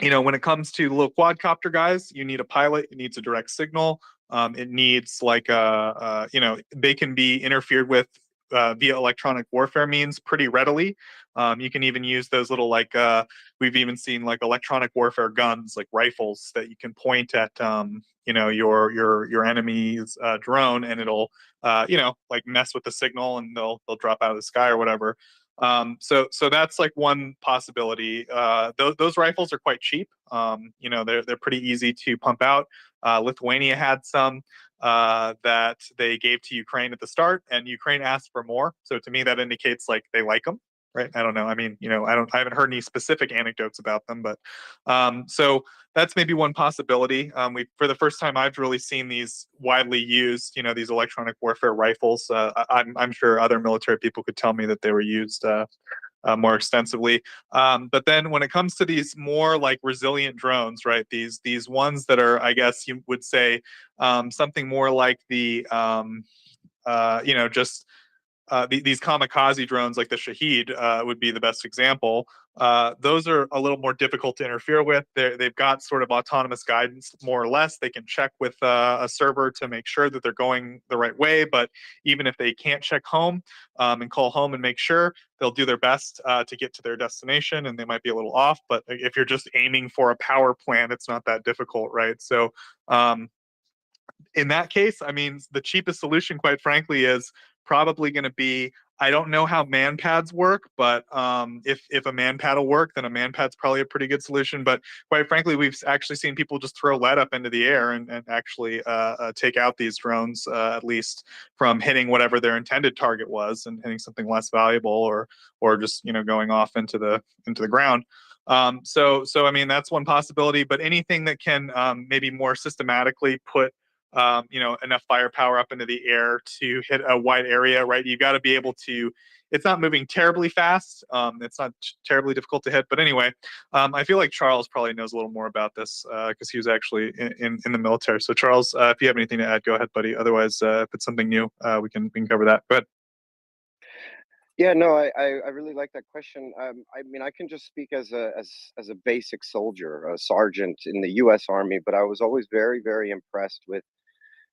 Speaker 9: when it comes to little quadcopter guys, you need a pilot. It needs a direct signal. It needs like they can be interfered with via electronic warfare means pretty readily. You can even use those little we've even seen like electronic warfare guns, like rifles that you can point at your enemy's drone, and it'll like mess with the signal, and they'll drop out of the sky or whatever. So that's like one possibility. Those rifles are quite cheap. They're pretty easy to pump out. Lithuania had some that they gave to Ukraine at the start, and Ukraine asked for more. So to me, that indicates like they like them, right? I don't know. I mean, I haven't heard any specific anecdotes about them, but so that's maybe one possibility. For the first time, I've really seen these widely used, these electronic warfare rifles. I'm sure other military people could tell me that they were used more extensively. But then when it comes to these more like resilient drones, right? These ones that are, I guess you would say, something more like the these kamikaze drones like the Shahed would be the best example. Those are a little more difficult to interfere with. They've got sort of autonomous guidance, more or less. They can check with a server to make sure that they're going the right way. But even if they can't check home and call home and make sure, they'll do their best to get to their destination, and they might be a little off. But if you're just aiming for a power plant, it's not that difficult, right? So in that case, I mean, the cheapest solution, quite frankly, is probably going to be, I don't know how manpads work, but if a manpad will work, then a manpad's probably a pretty good solution. But quite frankly, we've actually seen people just throw lead up into the air and actually take out these drones, at least from hitting whatever their intended target was and hitting something less valuable, or just going off into the ground. So I mean, that's one possibility. But anything that can maybe more systematically put enough firepower up into the air to hit a wide area, right? You got to be able to, it's not moving terribly fast. It's not terribly difficult to hit, but anyway, I feel like Charles probably knows a little more about this because he was actually in the military. So Charles, if you have anything to add, go ahead, buddy. Otherwise, if it's something new, we can cover that. Go ahead.
Speaker 8: Yeah, no, I really like that question. I mean, I can just speak as a basic soldier, a sergeant in the U.S. Army, but I was always very, very impressed with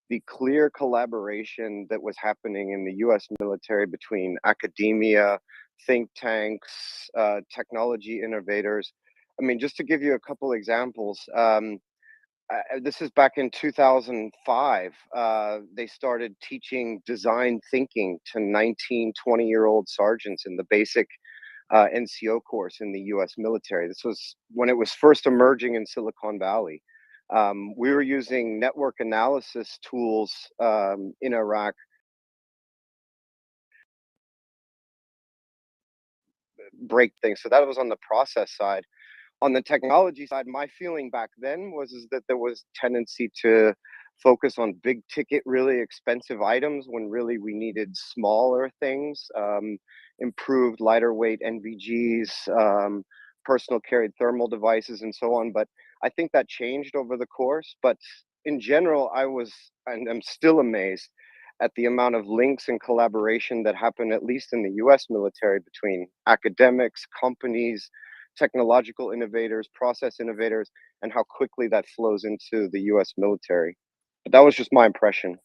Speaker 8: the clear collaboration that was happening in the U.S. military between academia, think tanks, technology innovators. I mean, just to give you a couple examples, this is back in 2005. They started teaching design thinking to 19, 20-year-old sergeants in the basic NCO course in the US military. This was when it was first emerging in Silicon Valley. We were using network analysis tools in Iraq. Break things. So that was on the process side. On the technology side, my feeling back then was that there was tendency to focus on big ticket, really expensive items when really we needed smaller things, improved lighter weight NVGs, personal carried thermal devices, and so on. But I think that changed over the course. But in general, I was, and I'm still amazed at the amount of links and collaboration that happen, at least in the US military, between academics, companies, technological innovators, process innovators, and how quickly that flows into the US military. But that was just my impression.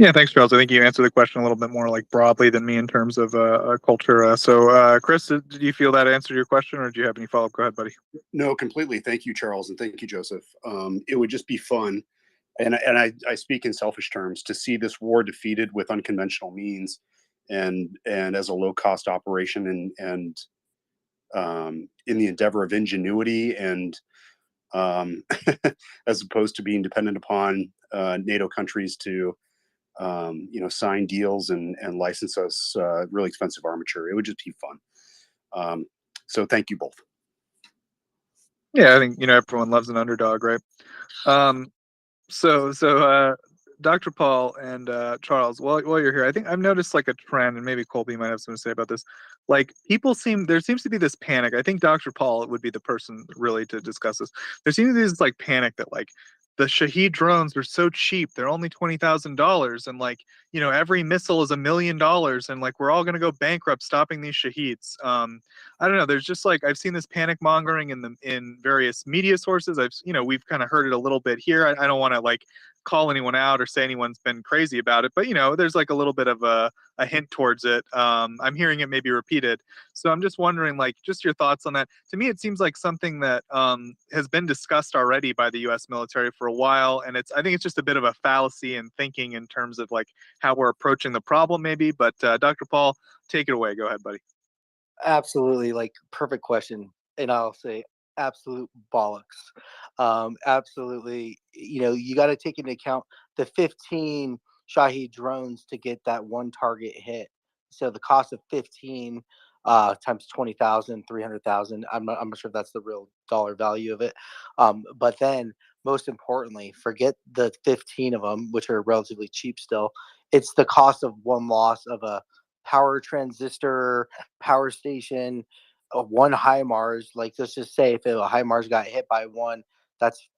Speaker 9: Yeah, thanks, Charles. I think you answered the question a little bit more like broadly than me in terms of culture. Chris, did you feel that answered your question, or do you have any follow-up? Go ahead, buddy.
Speaker 5: No, completely. Thank you, Charles, and thank you, Joseph. It would just be fun, and I speak in selfish terms, to see this war defeated with unconventional means, and as a low-cost operation, and in the endeavor of ingenuity, and as opposed to being dependent upon NATO countries to sign deals and license us really expensive armature. It would just be fun. So thank you both.
Speaker 9: Yeah, I think everyone loves an underdog, right? So Dr. Paul and Charles, while you're here, I think I've noticed like a trend, and maybe Colby might have something to say about this. Like there seems to be this panic. I think Dr. Paul would be the person really to discuss this. There seems to be this like panic that like the Shahed drones are so cheap. They're only $20,000. And like, you know, every missile is $1 million. And like, we're all going to go bankrupt stopping these Shaheds. I don't know. There's just like, I've seen this panic mongering in various media sources. We've kind of heard it a little bit here. I don't want to like call anyone out or say anyone's been crazy about it, but you know, there's like a little bit of a hint towards it. I'm hearing it maybe repeated. So I'm just wondering, like, just your thoughts on that. To me, it seems like something that has been discussed already by the U.S. military for a while, and I think it's just a bit of a fallacy in thinking in terms of like how we're approaching the problem, maybe. But Dr. Paul, take it away. Go ahead, buddy.
Speaker 23: Absolutely, like perfect question, and I'll say absolute bollocks. Absolutely, you know, you got to take into account the 15 Shahed drones to get that one target hit. So the cost of 15 times 20,000, 300,000. I'm not sure if that's the real dollar value of it. But then, most importantly, forget the 15 of them, which are relatively cheap still. It's the cost of one loss of a power transistor, power station, one HIMARS. Like, let's just say if a HIMARS got hit by one, that's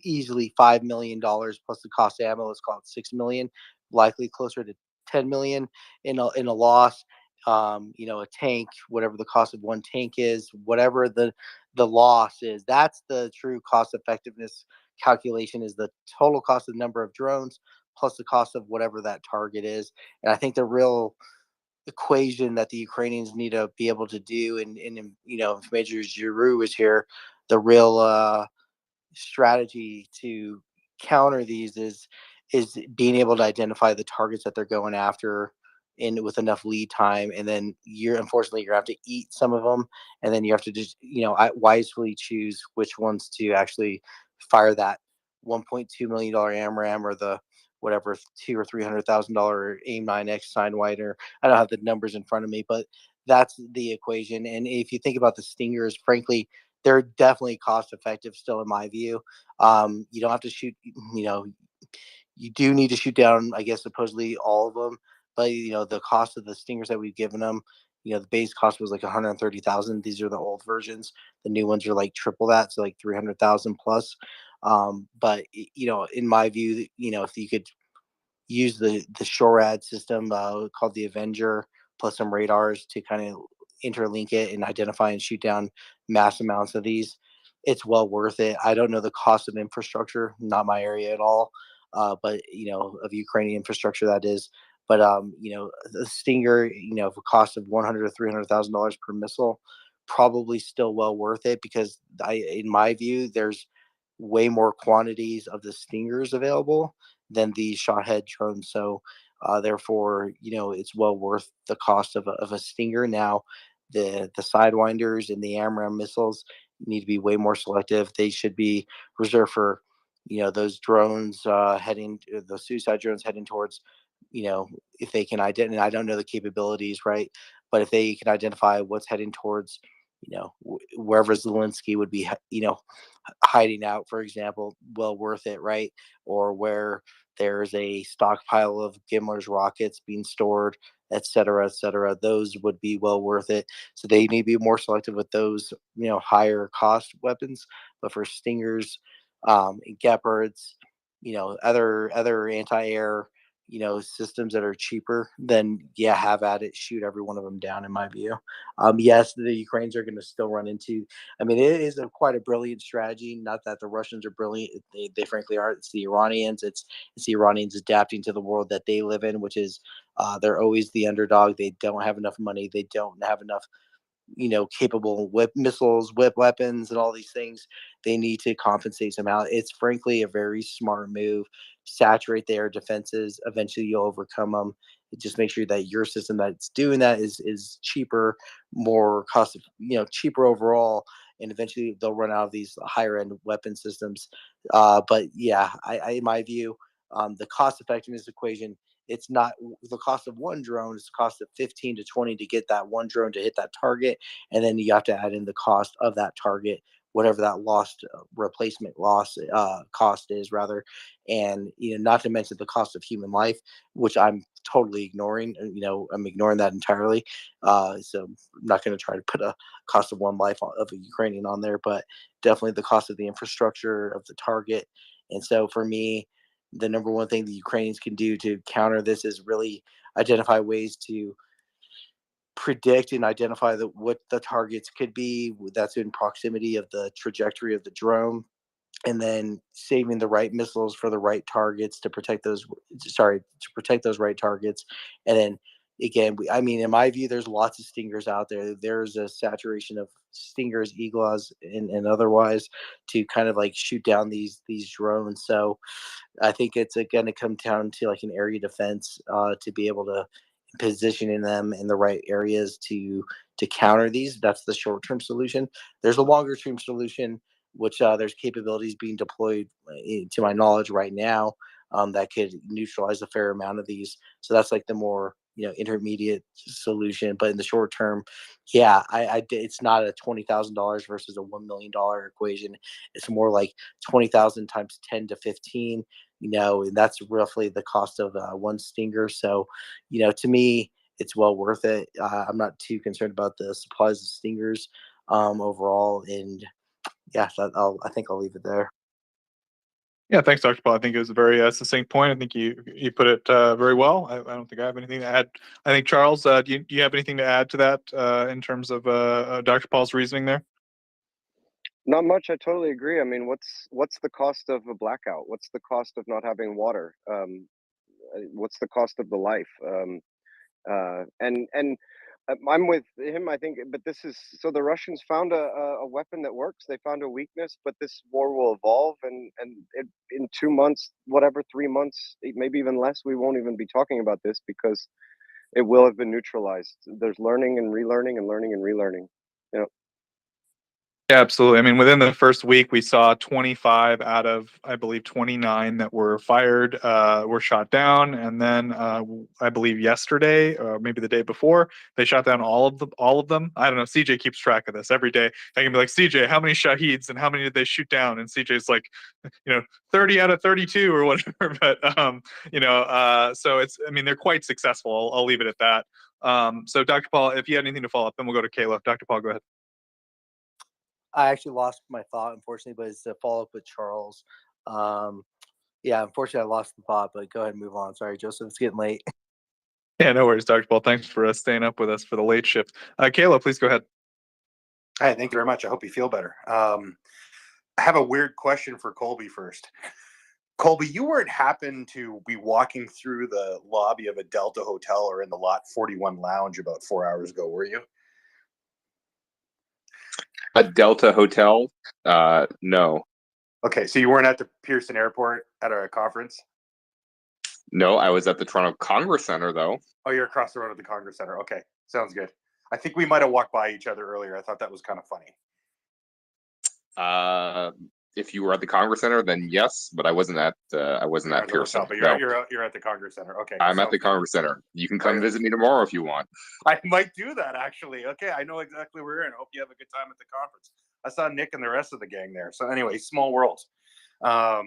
Speaker 23: easily $5 million plus the cost of ammo. Let's call it 6 million, likely closer to 10 million in a loss. You know, a tank, whatever the cost of one tank is, whatever the loss is, that's the true cost effectiveness calculation, is the total cost of the number of drones plus the cost of whatever that target is. And I think the real equation that the Ukrainians need to be able to do, and you know, if Major Giroux is here, the real strategy to counter these is being able to identify the targets that they're going after in with enough lead time, and then unfortunately you're have to eat some of them, and then you have to just, you know, wisely choose which ones to actually fire that $1.2 million AMRAAM or the whatever $200,000 or $300,000 AIM-9X Sidewinder. I don't have the numbers in front of me, but that's the equation. And if you think about the Stingers, frankly, they're definitely cost effective still in my view. You don't have to shoot, you know, you do need to shoot down, I guess, supposedly all of them, but you know, the cost of the Stingers that we've given them, you know, the base cost was like 130,000. These are the old versions. The new ones are like triple that, so like 300,000 plus. But you know, in my view, you know, if you could use the SHORAD system called the Avenger plus some radars to kind of interlink it and identify and shoot down mass amounts of these, it's well worth it. I don't know the cost of infrastructure, not my area at all, but you know, of Ukrainian infrastructure that is. But you know, the Stinger, you know, for a cost of $100,000 to $300,000 per missile, probably still well worth it, because in my view, there's way more quantities of the Stingers available than the Shahed drones. So therefore, you know, it's well worth the cost of a Stinger. Now, the Sidewinders and the AMRAAM missiles need to be way more selective. They should be reserved for, you know, those drones the suicide drones heading towards, you know, if they can identify, and I don't know the capabilities, right? But if they can identify what's heading towards, you know, wherever Zelensky would be, you know, hiding out, for example, well worth it, right? Or where there's a stockpile of Gimler's rockets being stored, et cetera, et cetera. Those would be well worth it. So they need to be more selective with those, you know, higher cost weapons. But for Stingers, Gepards, you know, other anti-air, you know, systems that are cheaper, then yeah, have at it, shoot every one of them down, in my view. Yes, the Ukrainians are going to still run into, I mean, it is quite a brilliant strategy. Not that the Russians are brilliant; they frankly are. It's the Iranians. It's the Iranians adapting to the world that they live in, which is they're always the underdog. They don't have enough money. They don't have enough, you know, capable whip missiles, whip weapons, and all these things. They need to compensate somehow. It's frankly a very smart move. Saturate their defenses. Eventually, you'll overcome them. Just make sure that your system that's doing that is cheaper, more cost, you know, cheaper overall, and eventually they'll run out of these higher end weapon systems. But yeah, in my view, the cost effectiveness equation, it's not the cost of one drone, it's the cost of 15 to 20 to get that one drone to hit that target, and then you have to add in the cost of that target, whatever that lost replacement loss cost is, rather. And you know, not to mention the cost of human life, which I'm totally ignoring. You know, I'm ignoring that entirely. So I'm not going to try to put a cost of one life of a Ukrainian on there, but definitely the cost of the infrastructure of the target, And so for me, the number one thing the Ukrainians can do to counter this is really identify ways to predict and identify what the targets could be that's in proximity of the trajectory of the drone, and then saving the right missiles for the right targets to protect those right targets. And then again, I mean, in my view, there's lots of stingers out there. There's a saturation of stingers, eagles, and otherwise to kind of like shoot down these drones. So I think it's going to come down to like an area defense to be able to positioning them in the right areas to counter these. That's the short term solution. There's a longer term solution, which there's capabilities being deployed, to my knowledge, right now that could neutralize a fair amount of these. So that's like the more intermediate solution. But in the short term, yeah, it's not a $20,000 versus a $1 million equation. It's more like 20,000 times 10 to 15. And that's roughly the cost of one stinger. So, to me, it's well worth it. I'm not too concerned about the supplies of stingers overall. And yeah, I think I'll leave it there.
Speaker 9: Yeah, thanks, Dr. Paul. I think it was a very succinct point. I think you put it very well. I don't think I have anything to add. I think, Charles, do you have anything to add to that in terms of Dr. Paul's reasoning there?
Speaker 8: Not much. I totally agree. I mean, what's the cost of a blackout? What's the cost of not having water? What's the cost of the life? And I'm with him, I think. But this is so the Russians found a weapon that works. They found a weakness, but this war will evolve, and in 2 months, whatever, 3 months, maybe even less, we won't even be talking about this because it will have been neutralized. There's learning and relearning and learning and relearning.
Speaker 9: Yeah, absolutely. I mean, within the first week, we saw 25 out of, I believe, 29 that were fired were shot down, and then I believe yesterday, or maybe the day before, they shot down all of them. I don't know. CJ keeps track of this every day. I can be like, CJ, how many Shaheeds and how many did they shoot down? And CJ's like, 30 out of 32 or whatever. But so it's, I mean, they're quite successful. I'll leave it at that. So, Dr. Paul, if you had anything to follow up, then we'll go to Kayla. Dr. Paul, go ahead.
Speaker 23: I actually lost my thought, unfortunately, but it's a follow up with Charles. Yeah, unfortunately, I lost the thought, but go ahead and move on. Sorry, Joseph, it's getting late.
Speaker 9: Yeah, no worries, Dr. Paul. Thanks for staying up with us for the late shift. Kayla, please go ahead.
Speaker 6: Hi, thank you very much. I hope you feel better. I have a weird question for Colby first. Colby, you weren't happen to be walking through the lobby of a Delta hotel or in the Lot 41 lounge about 4 hours ago, were you?
Speaker 19: A Delta hotel? No.
Speaker 6: Okay, so you weren't at the Pearson Airport at a conference?
Speaker 19: No, I was at the Toronto Congress Center, though.
Speaker 6: Oh, you're across the road at the Congress Center. Okay, sounds good. I think we might have walked by each other earlier. I thought that was kind of funny.
Speaker 19: If you were at the Congress Center, then yes, but I wasn't at Pearson.
Speaker 6: But
Speaker 19: No.
Speaker 6: you're at the Congress Center. Okay,
Speaker 19: I'm at the Congress Center. You can come visit me tomorrow if you want.
Speaker 6: I might do that, actually. Okay, I know exactly where you're in. I hope you have a good time at the conference. I saw Nick and the rest of the gang there. So anyway, small world. So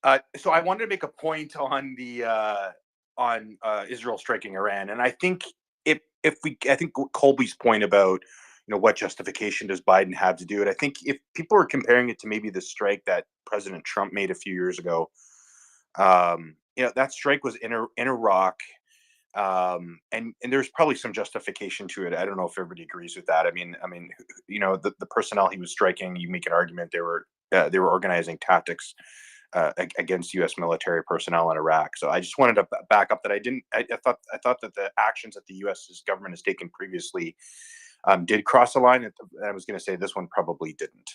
Speaker 6: I wanted to make a point on the Israel striking Iran, and I think I think Colby's point about what justification does Biden have to do it. I think if people are comparing it to maybe the strike that President Trump made a few years ago, that strike was in Iraq. And there's probably some justification to it. I don't know if everybody agrees with that. I mean, the personnel he was striking, you make an argument they were organizing tactics against U.S. military personnel in Iraq. So I just wanted to back up that I thought that the actions that the U.S. government has taken previously did cross the line. I was going to say this one probably didn't.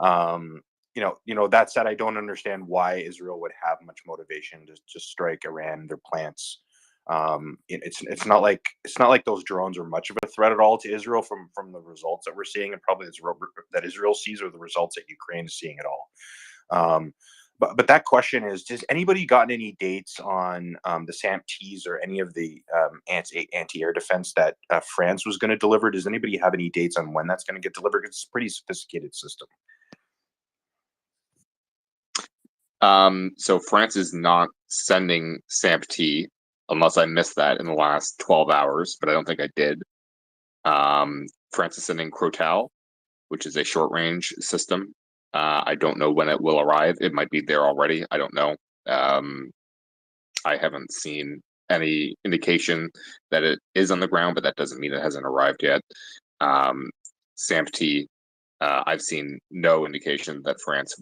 Speaker 6: That said, I don't understand why Israel would have much motivation to strike Iran, their plants. It's not like those drones are much of a threat at all to Israel from the results that we're seeing, and probably that Israel sees, or the results that Ukraine is seeing at all. But that question is: has anybody gotten any dates on the SAMPTs or any of the anti-air defense that France was going to deliver? Does anybody have any dates on when that's going to get delivered? It's a pretty sophisticated system.
Speaker 19: So France is not sending SAMPT, unless I missed that in the last 12 hours, but I don't think I did. France is sending Crotal, which is a short-range system. I don't know when it will arrive. It might be there already. I don't know. I haven't seen any indication that it is on the ground, but that doesn't mean it hasn't arrived yet. SAMP-T, I've seen no indication that France